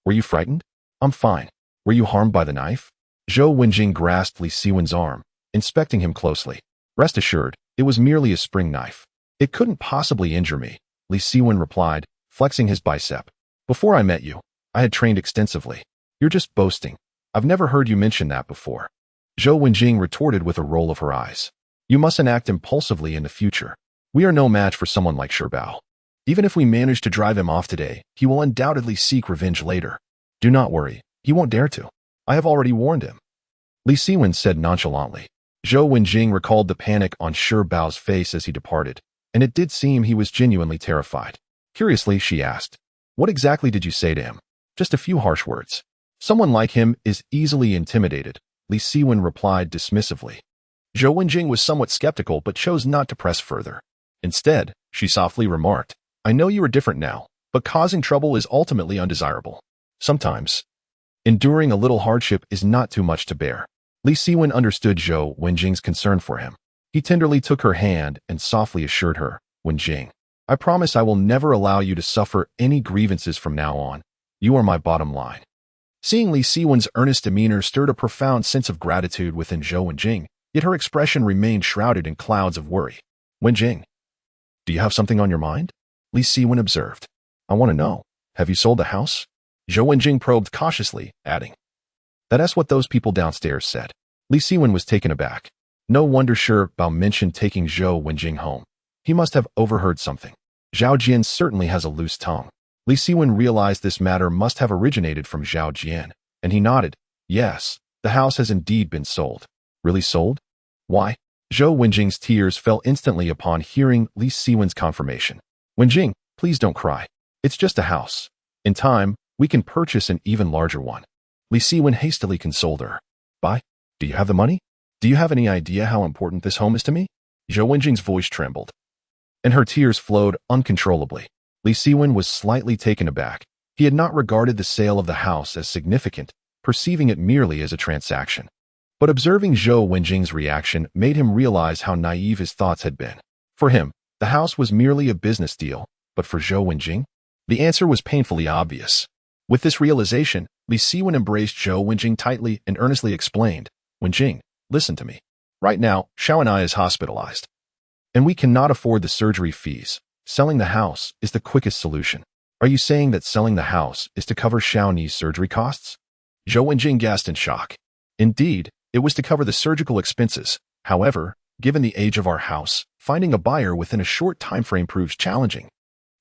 "Were you frightened?" "I'm fine. Were you harmed by the knife?" Zhou Wenjing grasped Li Siwen's arm, inspecting him closely. "Rest assured, it was merely a spring knife. It couldn't possibly injure me," Li Siwen replied, flexing his bicep. "Before I met you, I had trained extensively." "You're just boasting. I've never heard you mention that before." Zhou Wenjing retorted with a roll of her eyes. "You mustn't act impulsively in the future. We are no match for someone like Bao. Even if we manage to drive him off today, he will undoubtedly seek revenge later. Do not worry, he won't dare to. I have already warned him." Li Siwen said nonchalantly. Zhou Wenjing recalled the panic on Bao's face as he departed, and it did seem he was genuinely terrified. Curiously, she asked, "What exactly did you say to him?" "Just a few harsh words." "Someone like him is easily intimidated," Li Siwen replied dismissively. Zhou Wenjing was somewhat skeptical but chose not to press further. Instead, she softly remarked, "I know you are different now, but causing trouble is ultimately undesirable. Sometimes, enduring a little hardship is not too much to bear." Li Siwen understood Zhou Wenjing's concern for him. He tenderly took her hand and softly assured her, "Wenjing, I promise I will never allow you to suffer any grievances from now on. You are my bottom line." Seeing Li Siwen's earnest demeanor stirred a profound sense of gratitude within Zhou Wenjing, yet her expression remained shrouded in clouds of worry. "Wenjing, do you have something on your mind?" Li Siwen observed. "I want to know, have you sold the house?" Zhou Wenjing probed cautiously, adding, "That's what those people downstairs said." Li Siwen was taken aback. No wonder Bao mentioned taking Zhou Wenjing home. He must have overheard something. Zhao Jian certainly has a loose tongue. Li Siwen realized this matter must have originated from Zhao Jian, and he nodded. "Yes, the house has indeed been sold." "Really sold? Why?" Zhou Wenjing's tears fell instantly upon hearing Li Siwen's confirmation. "Wenjing, please don't cry. It's just a house. In time, we can purchase an even larger one." Li Siwen hastily consoled her. "Buy? Do you have the money? Do you have any idea how important this home is to me?" Zhou Wenjing's voice trembled, and her tears flowed uncontrollably. Li Siwen was slightly taken aback. He had not regarded the sale of the house as significant, perceiving it merely as a transaction. But observing Zhou Wenjing's reaction made him realize how naive his thoughts had been. For him, the house was merely a business deal, but for Zhou Wenjing, the answer was painfully obvious. With this realization, Li Siwen embraced Zhou Wenjing tightly and earnestly explained, "Wenjing, listen to me. Right now, Xiaoni is hospitalized, and we cannot afford the surgery fees. Selling the house is the quickest solution." "Are you saying that selling the house is to cover Xiaoni's surgery costs?" Zhou Wenjing gasped in shock. "Indeed, it was to cover the surgical expenses. However, given the age of our house, finding a buyer within a short time frame proves challenging.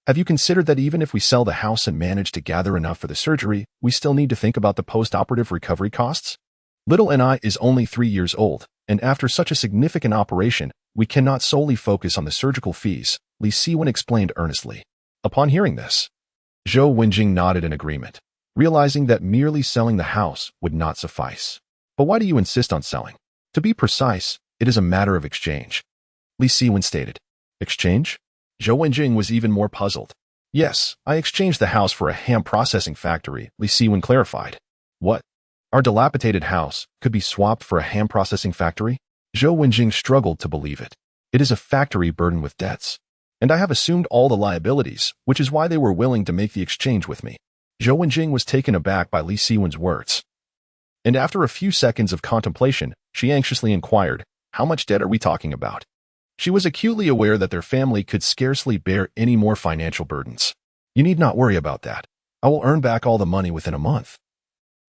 Have you considered that even if we sell the house and manage to gather enough for the surgery, we still need to think about the post-operative recovery costs? Little Ni is only 3 years old, and after such a significant operation, we cannot solely focus on the surgical fees," Li Siwen explained earnestly. Upon hearing this, Zhou Wenjing nodded in agreement, realizing that merely selling the house would not suffice. "But why do you insist on selling?" "To be precise, it is a matter of exchange," Li Siwen stated. "Exchange?" Zhou Wenjing was even more puzzled. "Yes, I exchanged the house for a ham processing factory," Li Siwen clarified. "What? Our dilapidated house could be swapped for a ham processing factory?" Zhou Wenjing struggled to believe it. "It is a factory burdened with debts, and I have assumed all the liabilities, which is why they were willing to make the exchange with me." Zhou Wenjing was taken aback by Li Siwen's words, and after a few seconds of contemplation, she anxiously inquired, How much debt are we talking about? She was acutely aware that their family could scarcely bear any more financial burdens. You need not worry about that. I will earn back all the money within a month,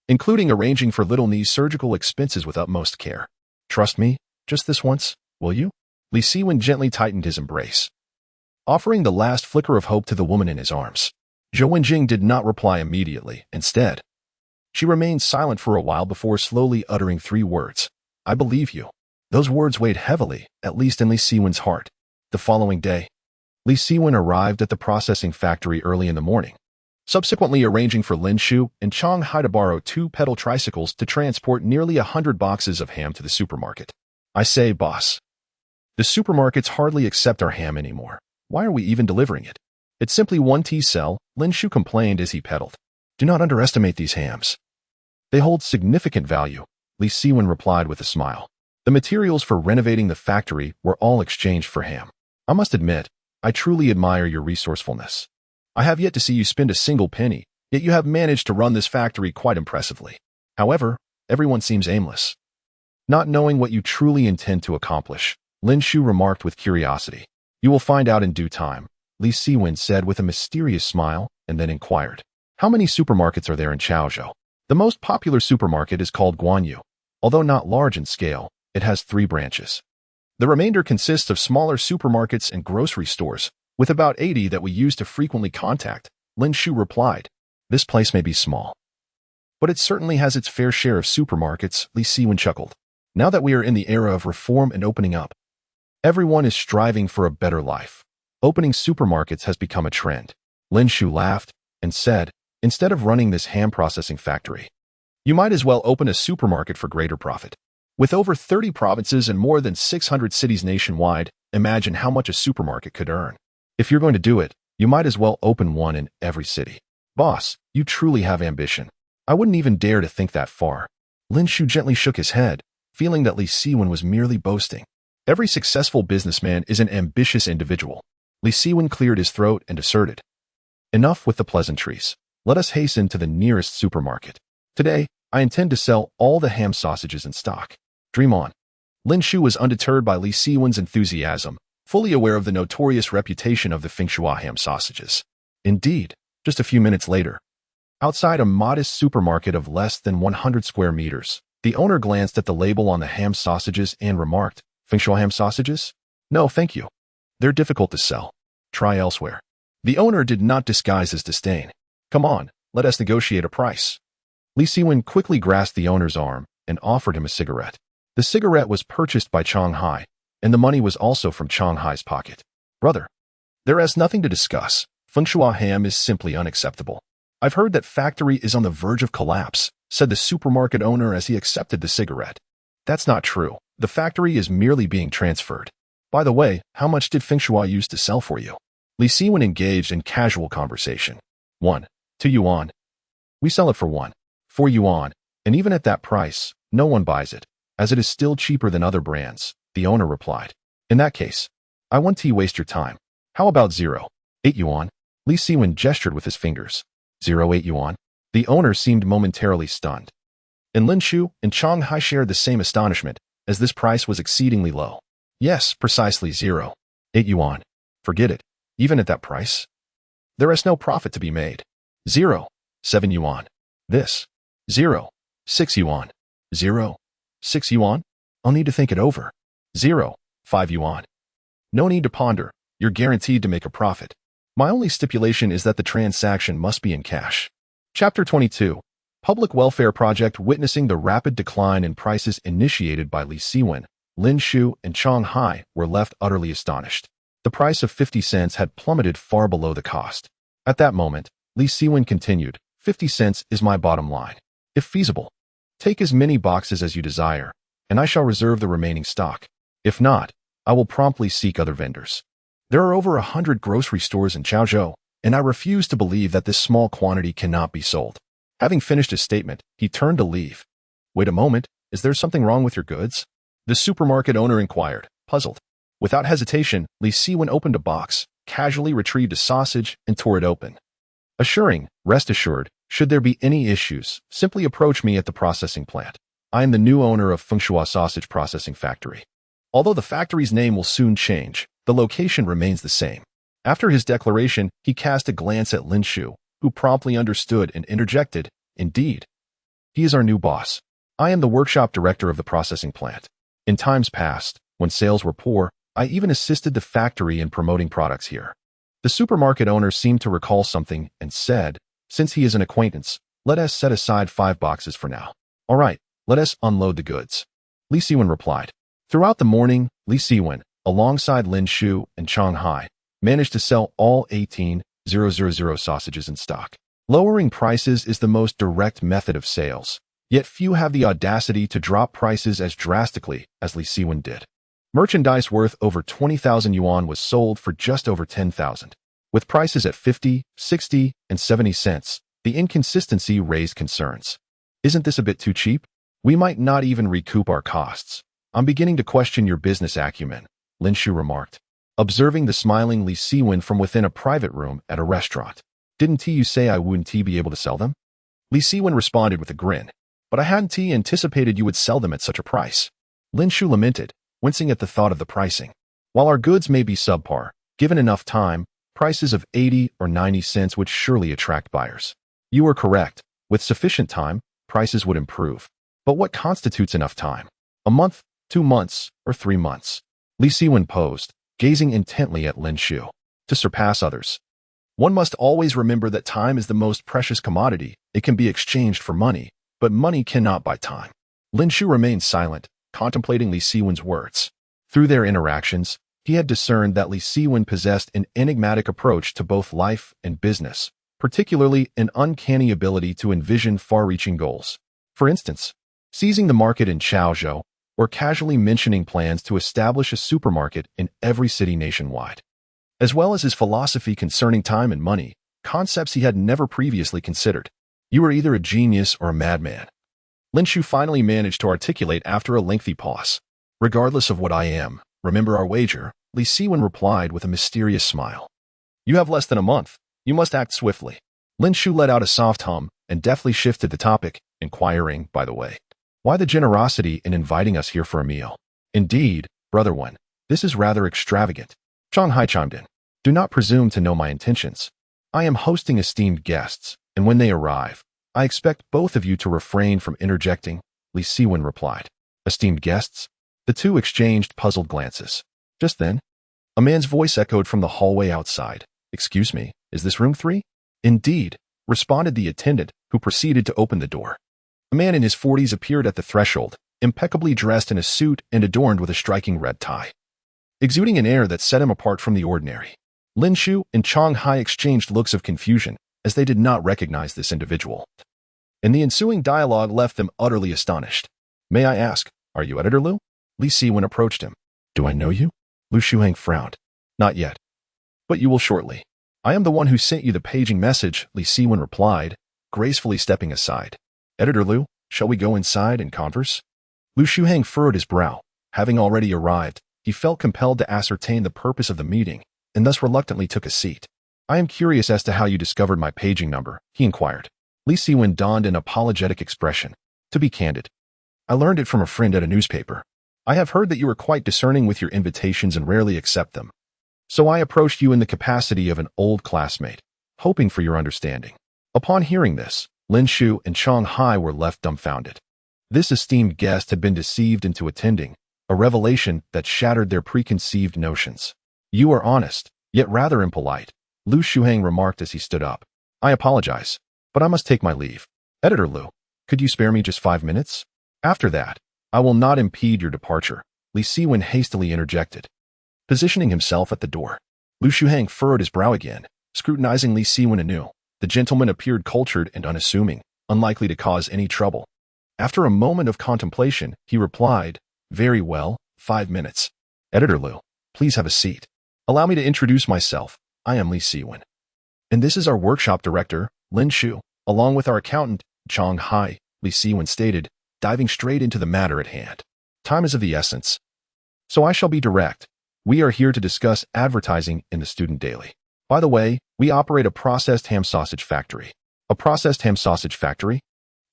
including arranging for little Ni's surgical expenses with utmost care. Trust me, just this once, will you? Li Siwen gently tightened his embrace, offering the last flicker of hope to the woman in his arms. Zhou Wenjing did not reply immediately. Instead, she remained silent for a while before slowly uttering 3 words. I believe you. Those words weighed heavily, at least in Li Siwen's heart. The following day, Li Siwen arrived at the processing factory early in the morning, subsequently arranging for Lin Shu and Chang Hai to borrow 2 pedal tricycles to transport nearly 100 boxes of ham to the supermarket. I say, boss, the supermarkets hardly accept our ham anymore. Why are we even delivering it? It's simply 1 T-cell, Lin Shu complained as he pedaled. Do not underestimate these hams. They hold significant value, Li Siwen replied with a smile. The materials for renovating the factory were all exchanged for ham. I must admit, I truly admire your resourcefulness. I have yet to see you spend a single penny, yet you have managed to run this factory quite impressively. However, everyone seems aimless, not knowing what you truly intend to accomplish, Lin Shu remarked with curiosity. You will find out in due time, Li Siwen said with a mysterious smile, and then inquired. How many supermarkets are there in Chaozhou? The most popular supermarket is called Guanyu. Although not large in scale, it has 3 branches. The remainder consists of smaller supermarkets and grocery stores, with about 80 that we use to frequently contact, Lin Shu replied. This place may be small, but it certainly has its fair share of supermarkets, Li Siwen chuckled. Now that we are in the era of reform and opening up, everyone is striving for a better life. Opening supermarkets has become a trend. Lin Shu laughed and said, instead of running this ham processing factory, you might as well open a supermarket for greater profit. With over 30 provinces and more than 600 cities nationwide, imagine how much a supermarket could earn. If you're going to do it, you might as well open one in every city. Boss, you truly have ambition. I wouldn't even dare to think that far. Lin Shu gently shook his head, feeling that Li Siwen was merely boasting. Every successful businessman is an ambitious individual. Li Siwen cleared his throat and asserted. Enough with the pleasantries. Let us hasten to the nearest supermarket. Today, I intend to sell all the ham sausages in stock. Dream on. Lin Shu was undeterred by Li Siwen's enthusiasm, fully aware of the notorious reputation of the Fengshua ham sausages. Indeed, just a few minutes later, outside a modest supermarket of less than 100 square meters, the owner glanced at the label on the ham sausages and remarked, Fengshua ham sausages? No, thank you. They're difficult to sell. Try elsewhere. The owner did not disguise his disdain. Come on, let us negotiate a price. Li Siwen quickly grasped the owner's arm and offered him a cigarette. The cigarette was purchased by Chang Hai, and the money was also from Chang Hai's pocket. Brother, there is nothing to discuss. Fengshua ham is simply unacceptable. I've heard that factory is on the verge of collapse, said the supermarket owner as he accepted the cigarette. That's not true. The factory is merely being transferred. By the way, how much did Fengshua use to sell for you? Li Siwen engaged in casual conversation. 1, 2 yuan. We sell it for 1, 4 yuan, and even at that price, no one buys it, as it is still cheaper than other brands, the owner replied. In that case, I won't waste your time. How about 0, 8 yuan? Li Siwen gestured with his fingers. 0, 8 yuan? The owner seemed momentarily stunned. And Lin Shu and Chang Hai shared the same astonishment, as this price was exceedingly low. Yes, precisely 0, 8 yuan. Forget it. Even at that price, there is no profit to be made. 0, 7 yuan. This. 0, 6 yuan. 0, 6 yuan? I'll need to think it over. 0, 5 yuan. No need to ponder. You're guaranteed to make a profit. My only stipulation is that the transaction must be in cash. Chapter 22. Public Welfare Project. Witnessing the rapid decline in prices initiated by Li Siwen, Lin Shu and Chang Hai were left utterly astonished. The price of 50 cents had plummeted far below the cost. At that moment, Li Siwen continued, 50 cents is my bottom line. If feasible, take as many boxes as you desire, and I shall reserve the remaining stock. If not, I will promptly seek other vendors. There are over 100 grocery stores in Chaozhou, and I refuse to believe that this small quantity cannot be sold. Having finished his statement, he turned to leave. Wait a moment, is there something wrong with your goods? The supermarket owner inquired, puzzled. Without hesitation, Li Siwen opened a box, casually retrieved a sausage, and tore it open, assuring, rest assured, should there be any issues, simply approach me at the processing plant. I am the new owner of Fengshua Sausage Processing Factory. Although the factory's name will soon change, the location remains the same. After his declaration, he cast a glance at Lin Shu, who promptly understood and interjected, "Indeed. He is our new boss. I am the workshop director of the processing plant. In times past, when sales were poor, I even assisted the factory in promoting products here." The supermarket owner seemed to recall something and said, "Since he is an acquaintance, let us set aside 5 boxes for now. All right, let us unload the goods." Li Siwen replied. Throughout the morning, Li Siwen, alongside Lin Shu and Chang Hai, managed to sell all 18,000 sausages in stock. Lowering prices is the most direct method of sales, yet few have the audacity to drop prices as drastically as Li Siwen did. Merchandise worth over 20,000 yuan was sold for just over 10,000. With prices at 50, 60, and 70 cents, the inconsistency raised concerns. "Isn't this a bit too cheap? We might not even recoup our costs. I'm beginning to question your business acumen," Lin Shu remarked, observing the smiling Li Siwen from within a private room at a restaurant. "Didn't you say I wouldn't be able to sell them?" Li Siwen responded with a grin. "But I hadn't anticipated you would sell them at such a price." Lin Shu lamented, wincing at the thought of the pricing. "While our goods may be subpar, given enough time, prices of 80 or 90 cents would surely attract buyers." "You are correct. With sufficient time, prices would improve. But what constitutes enough time? A month, 2 months, or 3 months?" Li Siwen posed, gazing intently at Lin Shu. "To surpass others. One must always remember that time is the most precious commodity. It can be exchanged for money, but money cannot buy time." Lin Shu remained silent, contemplating Li Siwen's words. Through their interactions, he had discerned that Li Siwen possessed an enigmatic approach to both life and business, particularly an uncanny ability to envision far-reaching goals. For instance, seizing the market in Chaozhou, or casually mentioning plans to establish a supermarket in every city nationwide. As well as his philosophy concerning time and money, concepts he had never previously considered. "You are either a genius or a madman," Lin Shu finally managed to articulate after a lengthy pause. "Regardless of what I am, remember our wager," Li Siwen replied with a mysterious smile. "You have less than a month. You must act swiftly." Lin Shu let out a soft hum and deftly shifted the topic, inquiring, "By the way, why the generosity in inviting us here for a meal?" "Indeed, Brother One, this is rather extravagant." Chang Hai chimed in. "Do not presume to know my intentions. I am hosting esteemed guests, and when they arrive, I expect both of you to refrain from interjecting," Li Siwen replied. "Esteemed guests?" The two exchanged puzzled glances. Just then, a man's voice echoed from the hallway outside. "Excuse me, is this room 3? "Indeed," responded the attendant, who proceeded to open the door. A man in his 40s appeared at the threshold, impeccably dressed in a suit and adorned with a striking red tie, exuding an air that set him apart from the ordinary. Lin Shu and Chang Hai exchanged looks of confusion, as they did not recognize this individual. And the ensuing dialogue left them utterly astonished. "May I ask, are you Editor Lu?" Li Siwen approached him. "Do I know you?" Lu Shuheng frowned. "Not yet. But you will shortly." "I am the one who sent you the paging message," Li Siwen replied, gracefully stepping aside. "Editor Lu, shall we go inside and converse?" Lu Shuheng furrowed his brow. Having already arrived, he felt compelled to ascertain the purpose of the meeting, and thus reluctantly took a seat. "I am curious as to how you discovered my paging number," he inquired. Li Siwen donned an apologetic expression. "To be candid, I learned it from a friend at a newspaper. I have heard that you are quite discerning with your invitations and rarely accept them. So I approached you in the capacity of an old classmate, hoping for your understanding." Upon hearing this, Lin Shu and Chang Hai were left dumbfounded. This esteemed guest had been deceived into attending, a revelation that shattered their preconceived notions. "You are honest, yet rather impolite," Lu Shuheng remarked as he stood up. "I apologize, but I must take my leave. Editor Lu, could you spare me just 5 minutes? After that, I will not impede your departure," Li Siwen hastily interjected, positioning himself at the door. Lu Shuheng furrowed his brow again, scrutinizing Li Siwen anew. The gentleman appeared cultured and unassuming, unlikely to cause any trouble. After a moment of contemplation, he replied, "Very well, 5 minutes. Editor Lu, please have a seat. Allow me to introduce myself. I am Li Siwen. And this is our workshop director, Lin Shu, along with our accountant, Chang Hai," Li Siwen stated, diving straight into the matter at hand. "Time is of the essence, so I shall be direct. We are here to discuss advertising in the Student Daily. By the way, we operate a processed ham sausage factory." "A processed ham sausage factory?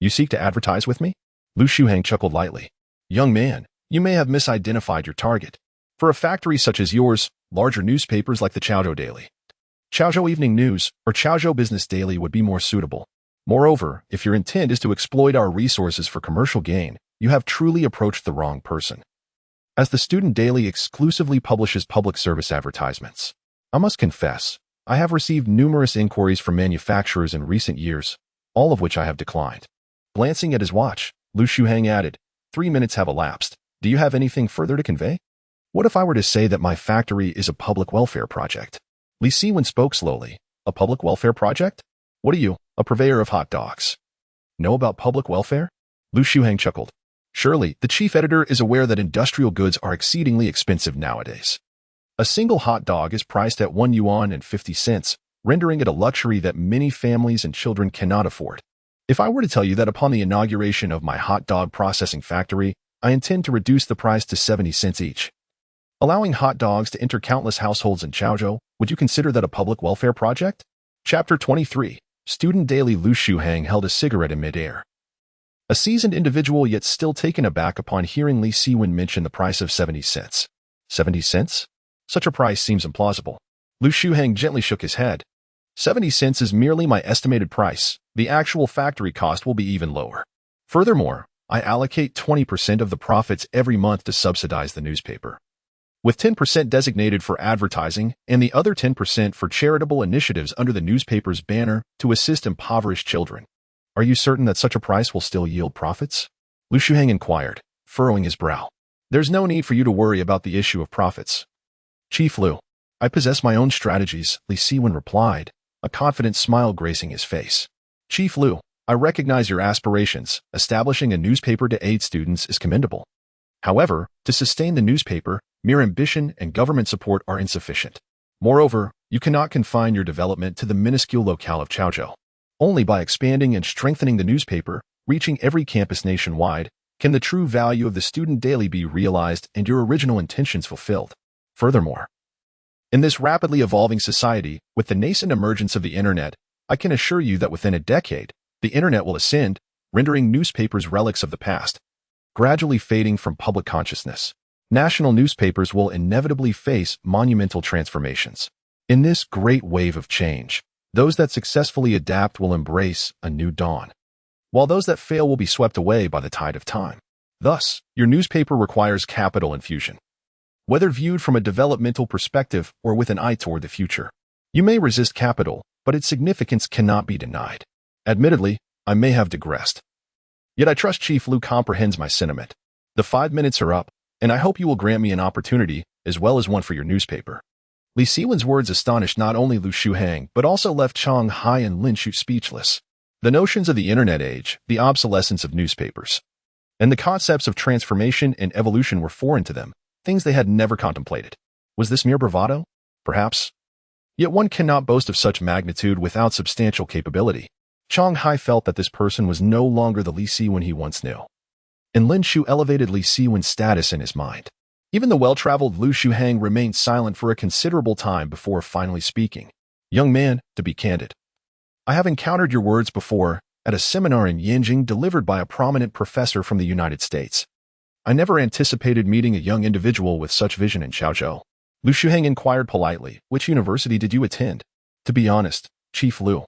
You seek to advertise with me?" Lu Shuheng chuckled lightly. "Young man, You may have misidentified your target. For a factory such as yours, larger newspapers like the Chaozhou Daily, Chaozhou Evening News, or Chaozhou Business Daily would be more suitable. Moreover, if your intent is to exploit our resources for commercial gain, you have truly approached the wrong person. As the Student Daily exclusively publishes public service advertisements, I must confess, I have received numerous inquiries from manufacturers in recent years, all of which I have declined. Glancing at his watch, Lu Shuheng added, 3 minutes have elapsed. Do you have anything further to convey? What if I were to say that my factory is a public welfare project? Li Siwen spoke slowly. A public welfare project? What are you, a purveyor of hot dogs? Know about public welfare? Lu Shuheng chuckled. Surely, the chief editor is aware that industrial goods are exceedingly expensive nowadays. A single hot dog is priced at 1 yuan and 50 cents, rendering it a luxury that many families and children cannot afford. If I were to tell you that upon the inauguration of my hot dog processing factory, I intend to reduce the price to 70 cents each, allowing hot dogs to enter countless households in Chaozhou, would you consider that a public welfare project? Chapter 23. Student Daily. Lu Shuheng held a cigarette in midair. A seasoned individual yet still taken aback upon hearing Li Siwen mention the price of 70 cents. 70 cents? Such a price seems implausible. Lu Shuheng gently shook his head. 70 cents is merely my estimated price. The actual factory cost will be even lower. Furthermore, I allocate 20% of the profits every month to subsidize the newspaper, with 10% designated for advertising and the other 10% for charitable initiatives under the newspaper's banner to assist impoverished children. Are you certain that such a price will still yield profits? Lu Shuheng inquired, furrowing his brow. There's no need for you to worry about the issue of profits. Chief Lu, I possess my own strategies, Li Siwen replied, a confident smile gracing his face. Chief Lu, I recognize your aspirations. Establishing a newspaper to aid students is commendable. However, to sustain the newspaper, mere ambition and government support are insufficient. Moreover, you cannot confine your development to the minuscule locale of Chaozhou. Only by expanding and strengthening the newspaper, reaching every campus nationwide, can the true value of the Student Daily be realized and your original intentions fulfilled. Furthermore, in this rapidly evolving society, with the nascent emergence of the Internet, I can assure you that within a decade, the Internet will ascend, rendering newspapers relics of the past, gradually fading from public consciousness. National newspapers will inevitably face monumental transformations. In this great wave of change, those that successfully adapt will embrace a new dawn, while those that fail will be swept away by the tide of time. Thus, your newspaper requires capital infusion. Whether viewed from a developmental perspective or with an eye toward the future, you may resist capital, but its significance cannot be denied. Admittedly, I may have digressed. Yet I trust Chief Lu comprehends my sentiment. The 5 minutes are up, and I hope you will grant me an opportunity, as well as one for your newspaper. Li Siwen's words astonished not only Lu Shuheng, but also left Chang Hai and Lin Shu speechless. The notions of the Internet age, the obsolescence of newspapers, and the concepts of transformation and evolution were foreign to them, things they had never contemplated. Was this mere bravado? Perhaps. Yet one cannot boast of such magnitude without substantial capability. Chang Hai felt that this person was no longer the Li Siwen he once knew, and Lin Shu elevated Li Siwen's status in his mind. Even the well-traveled Lu Shuheng remained silent for a considerable time before finally speaking. Young man, to be candid, I have encountered your words before at a seminar in Yanjing delivered by a prominent professor from the United States. I never anticipated meeting a young individual with such vision in Chaozhou. Lu Shuheng inquired politely, which university did you attend? To be honest, Chief Lu,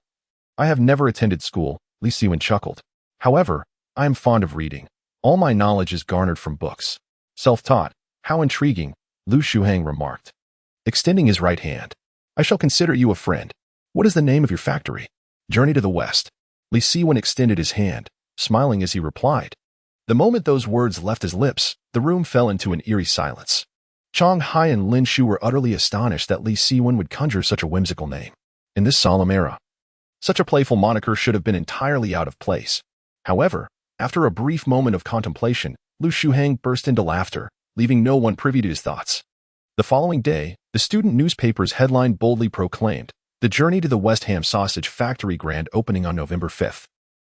I have never attended school, Li Siwen chuckled. However, I am fond of reading. All my knowledge is garnered from books. Self-taught. How intriguing, Lu Shuheng remarked, extending his right hand. I shall consider you a friend. What is the name of your factory? Journey to the West. Li Siwen extended his hand, smiling as he replied. The moment those words left his lips, the room fell into an eerie silence. Chang Hai and Lin Shu were utterly astonished that Li Siwen would conjure such a whimsical name. In this solemn era, such a playful moniker should have been entirely out of place. However, after a brief moment of contemplation, Lu Shuheng burst into laughter, leaving no one privy to his thoughts. The following day, the student newspaper's headline boldly proclaimed, "The Journey to the West Ham Sausage Factory grand opening on November 5th.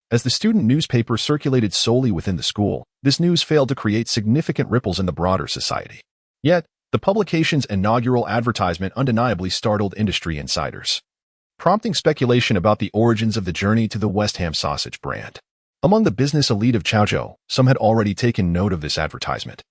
As the student newspaper circulated solely within the school, this news failed to create significant ripples in the broader society. Yet, the publication's inaugural advertisement undeniably startled industry insiders, prompting speculation about the origins of the Journey to the West Ham Sausage brand. Among the business elite of Chaozhou, some had already taken note of this advertisement.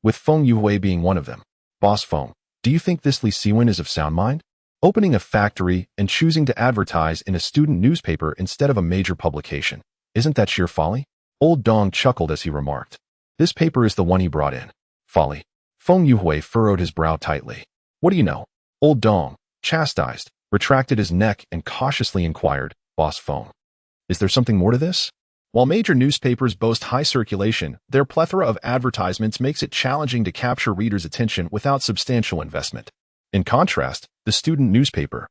with Feng Yuhui being one of them. Boss Feng, do you think this Li Siwen is of sound mind? Opening a factory and choosing to advertise in a student newspaper instead of a major publication. Isn't that sheer folly? Old Dong chuckled as he remarked. This paper is the one he brought in. Folly. Feng Yuhui furrowed his brow tightly. What do you know? Old Dong, chastised, retracted his neck and cautiously inquired, Boss Feng, is there something more to this? While major newspapers boast high circulation, their plethora of advertisements makes it challenging to capture readers' attention without substantial investment. In contrast, the student newspaper,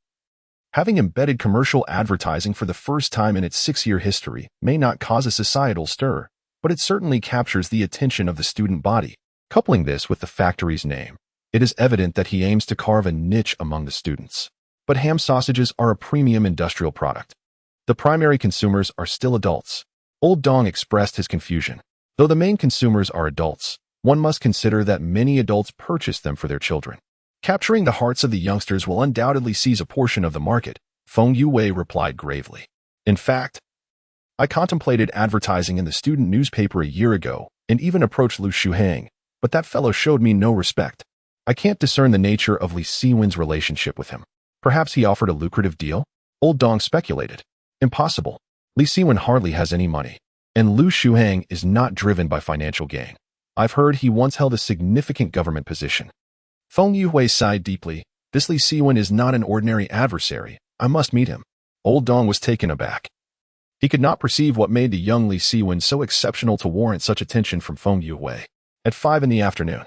having embedded commercial advertising for the first time in its 6-year history, may not cause a societal stir, but it certainly captures the attention of the student body. Coupling this with the factory's name, it is evident that he aims to carve a niche among the students. But ham sausages are a premium industrial product. The primary consumers are still adults. Old Dong expressed his confusion. Though the main consumers are adults, one must consider that many adults purchase them for their children. Capturing the hearts of the youngsters will undoubtedly seize a portion of the market, Feng Yuhui replied gravely. In fact, I contemplated advertising in the student newspaper a year ago and even approached Lu Shuhang, but that fellow showed me no respect. I can't discern the nature of Li Siwen's relationship with him. Perhaps he offered a lucrative deal? Old Dong speculated. Impossible. Li Siwen hardly has any money, and Lu Shuhang is not driven by financial gain. I've heard he once held a significant government position. Feng Yuhui sighed deeply. This Li Siwen is not an ordinary adversary. I must meet him. Old Dong was taken aback. He could not perceive what made the young Li Siwen so exceptional to warrant such attention from Feng Yuhui. At 5 p.m,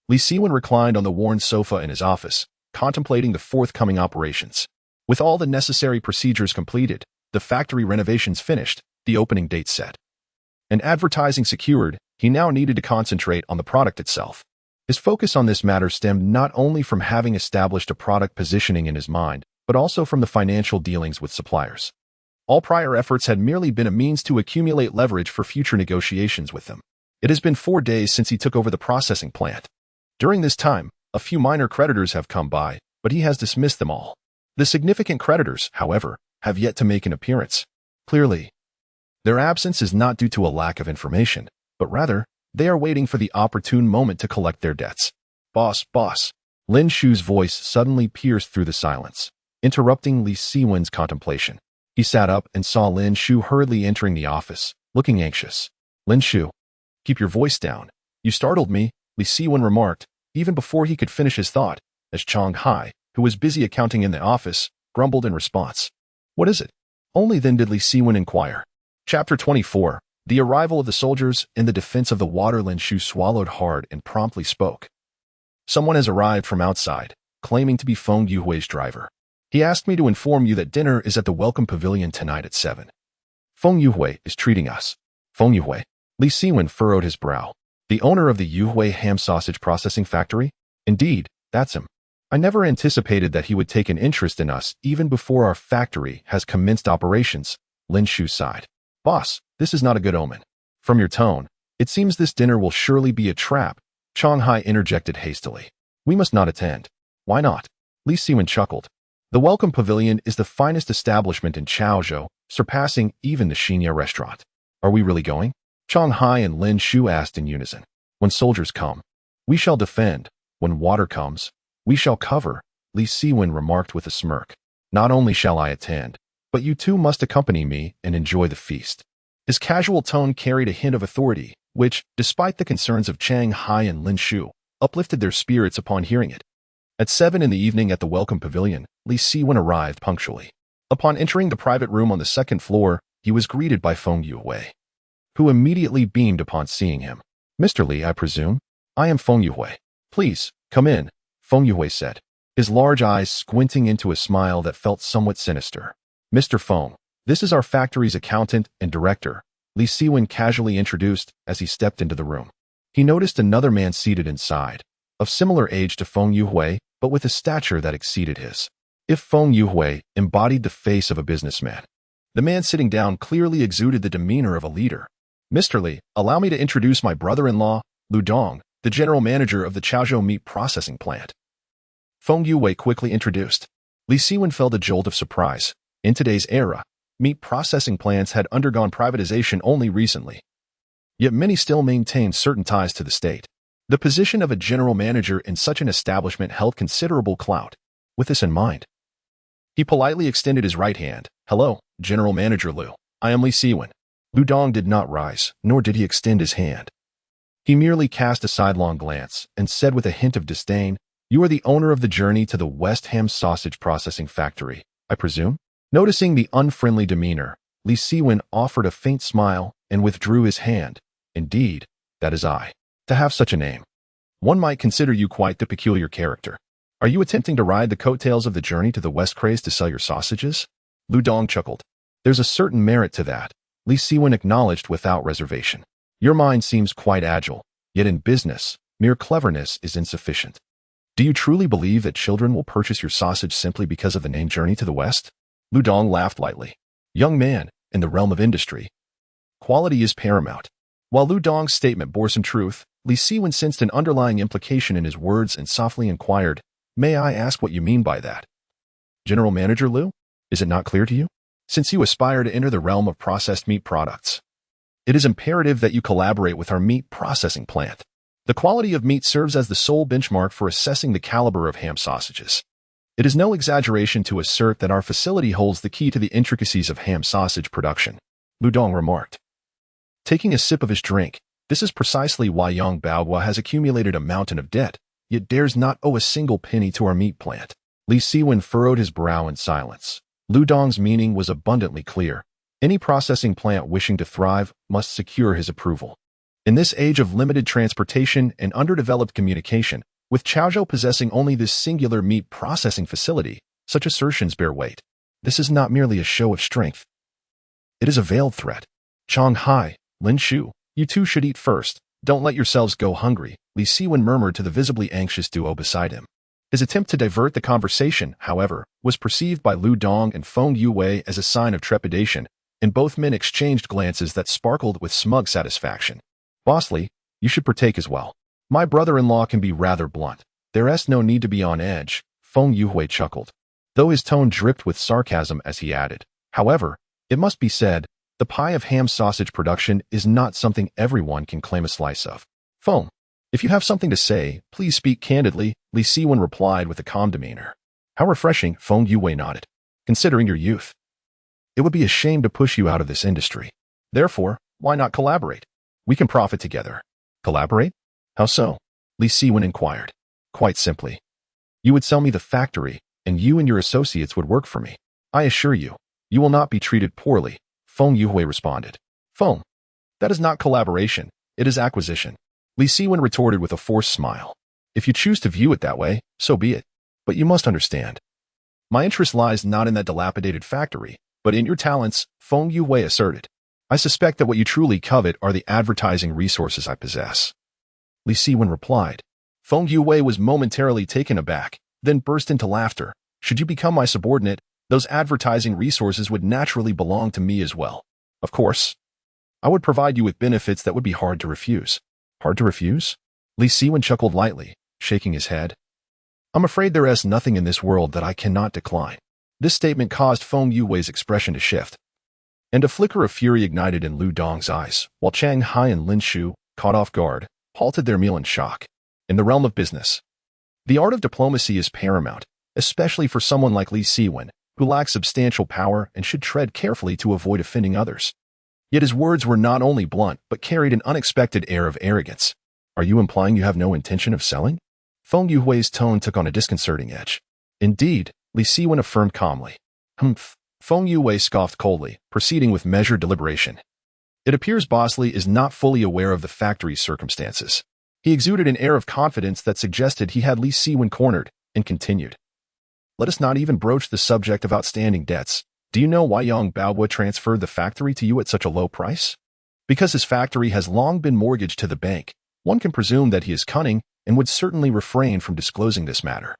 Li Siwen reclined on the worn sofa in his office, contemplating the forthcoming operations. With all the necessary procedures completed, the factory renovations finished, the opening date set, and advertising secured, he now needed to concentrate on the product itself. His focus on this matter stemmed not only from having established a product positioning in his mind, but also from the financial dealings with suppliers. All prior efforts had merely been a means to accumulate leverage for future negotiations with them. It has been 4 days since he took over the processing plant. During this time, a few minor creditors have come by, but he has dismissed them all. The significant creditors, however, have yet to make an appearance. Clearly, their absence is not due to a lack of information, but rather, they are waiting for the opportune moment to collect their debts. Boss. Lin Shu's voice suddenly pierced through the silence, interrupting Li Siwen's contemplation. He sat up and saw Lin Shu hurriedly entering the office, looking anxious. Lin Shu, keep your voice down. You startled me, Li Siwen remarked, even before he could finish his thought, as Chang Hai, who was busy accounting in the office, grumbled in response. What is it? Only then did Li Siwen inquire. Chapter 24. The arrival of the soldiers in the defense of the water. Lin Shu swallowed hard and promptly spoke. Someone has arrived from outside, claiming to be Feng Yuhui's driver. He asked me to inform you that dinner is at the Welcome Pavilion tonight at 7. Feng Yuhui is treating us. Feng Yuhui. Li Siwen furrowed his brow. The owner of the Yuhui ham sausage processing factory? Indeed, that's him. I never anticipated that he would take an interest in us even before our factory has commenced operations, Lin Shu sighed. Boss, this is not a good omen. From your tone, it seems this dinner will surely be a trap, Chang Hai interjected hastily. We must not attend. Why not? Li Siwen chuckled. The Welcome Pavilion is the finest establishment in Chaozhou, surpassing even the Xinya restaurant. Are we really going? Chang Hai and Lin Shu asked in unison. When soldiers come, we shall defend. When water comes, we shall cover, Li Siwen remarked with a smirk. Not only shall I attend, but you too must accompany me and enjoy the feast. His casual tone carried a hint of authority, which, despite the concerns of Chang Hai and Lin Shu, uplifted their spirits upon hearing it. At 7 p.m. at the Welcome Pavilion, Li Siwen arrived punctually. Upon entering the private room on the 2nd floor, he was greeted by Feng Yuhui, who immediately beamed upon seeing him. Mr. Li, I presume? I am Feng Yuhui. Please, come in, Feng Yuhui said, his large eyes squinting into a smile that felt somewhat sinister. Mr. Feng, this is our factory's accountant and director, Li Siwen casually introduced as he stepped into the room. He noticed another man seated inside, of similar age to Feng Yuhui, but with a stature that exceeded his. If Feng Yuhui embodied the face of a businessman, the man sitting down clearly exuded the demeanor of a leader. Mr. Li, allow me to introduce my brother-in-law, Lu Dong, the general manager of the Chaozhou meat processing plant. Feng Yuhui quickly introduced. Li Siwen felt a jolt of surprise. In today's era, meat processing plants had undergone privatization only recently. Yet many still maintained certain ties to the state. The position of a general manager in such an establishment held considerable clout. With this in mind, he politely extended his right hand. "Hello, General Manager Liu. I am Li Siwen." Lu Dong did not rise, nor did he extend his hand. He merely cast a sidelong glance and said with a hint of disdain, "You are the owner of the journey to the West Ham sausage processing factory, I presume?" Noticing the unfriendly demeanor, Li Siwen offered a faint smile and withdrew his hand. "Indeed, that is I. To have such a name, one might consider you quite the peculiar character. Are you attempting to ride the coattails of the journey to the West Craze to sell your sausages?" Lu Dong chuckled. "There's a certain merit to that," Li Siwen acknowledged without reservation. "Your mind seems quite agile, yet in business, mere cleverness is insufficient. Do you truly believe that children will purchase your sausage simply because of the name Journey to the West?" Lu Dong laughed lightly. "Young man, in the realm of industry, quality is paramount." While Lu Dong's statement bore some truth, Li Siwen sensed an underlying implication in his words and softly inquired, "May I ask what you mean by that?" "General Manager Liu, is it not clear to you? Since you aspire to enter the realm of processed meat products, it is imperative that you collaborate with our meat processing plant. The quality of meat serves as the sole benchmark for assessing the caliber of ham sausages. It is no exaggeration to assert that our facility holds the key to the intricacies of ham sausage production," Lu Dong remarked. Taking a sip of his drink, "This is precisely why Yang Baohua has accumulated a mountain of debt, yet dares not owe a single penny to our meat plant." Li Siwen furrowed his brow in silence. Lu Dong's meaning was abundantly clear. Any processing plant wishing to thrive must secure his approval. In this age of limited transportation and underdeveloped communication, with Chaozhou possessing only this singular meat processing facility, such assertions bear weight. This is not merely a show of strength. It is a veiled threat. "Chang Hai, Lin Shu, you two should eat first. Don't let yourselves go hungry," Li Siwen murmured to the visibly anxious duo beside him. His attempt to divert the conversation, however, was perceived by Lu Dong and Feng Yuwei as a sign of trepidation, and both men exchanged glances that sparkled with smug satisfaction. "Bossly, you should partake as well. My brother-in-law can be rather blunt. There's no need to be on edge," Feng Yuhui chuckled, though his tone dripped with sarcasm as he added, "However, it must be said, the pie of ham sausage production is not something everyone can claim a slice of." "Feng, if you have something to say, please speak candidly," Li Siwen replied with a calm demeanor. "How refreshing," Feng Yuwei nodded. "Considering your youth, it would be a shame to push you out of this industry. Therefore, why not collaborate? We can profit together." "Collaborate? How so?" Li Siwen inquired. "Quite simply. You would sell me the factory, and you and your associates would work for me. I assure you, you will not be treated poorly," Feng Yuhui responded. "Feng, that is not collaboration, it is acquisition," Li Siwen retorted with a forced smile. "If you choose to view it that way, so be it. But you must understand, my interest lies not in that dilapidated factory, but in your talents," Feng Yuhui asserted. "I suspect that what you truly covet are the advertising resources I possess," Li Siwen replied. Feng Yuwei was momentarily taken aback, then burst into laughter. "Should you become my subordinate, those advertising resources would naturally belong to me as well. Of course, I would provide you with benefits that would be hard to refuse." "Hard to refuse?" Li Siwen chuckled lightly, shaking his head. "I'm afraid there is nothing in this world that I cannot decline." This statement caused Feng Yuwei's expression to shift, and a flicker of fury ignited in Lu Dong's eyes, while Chang Hai and Lin Shu, caught off guard, halted their meal in shock. In the realm of business, the art of diplomacy is paramount, especially for someone like Li Siwen, who lacks substantial power and should tread carefully to avoid offending others. Yet his words were not only blunt, but carried an unexpected air of arrogance. "Are you implying you have no intention of selling?" Feng Yuhui's tone took on a disconcerting edge. "Indeed," Li Siwen affirmed calmly. "Humph," Feng Yuhui scoffed coldly, proceeding with measured deliberation. "It appears Bosley is not fully aware of the factory's circumstances." He exuded an air of confidence that suggested he had Li Siwen cornered, and continued. "Let us not even broach the subject of outstanding debts. Do you know why Yang Baohua transferred the factory to you at such a low price? Because his factory has long been mortgaged to the bank. One can presume that he is cunning and would certainly refrain from disclosing this matter.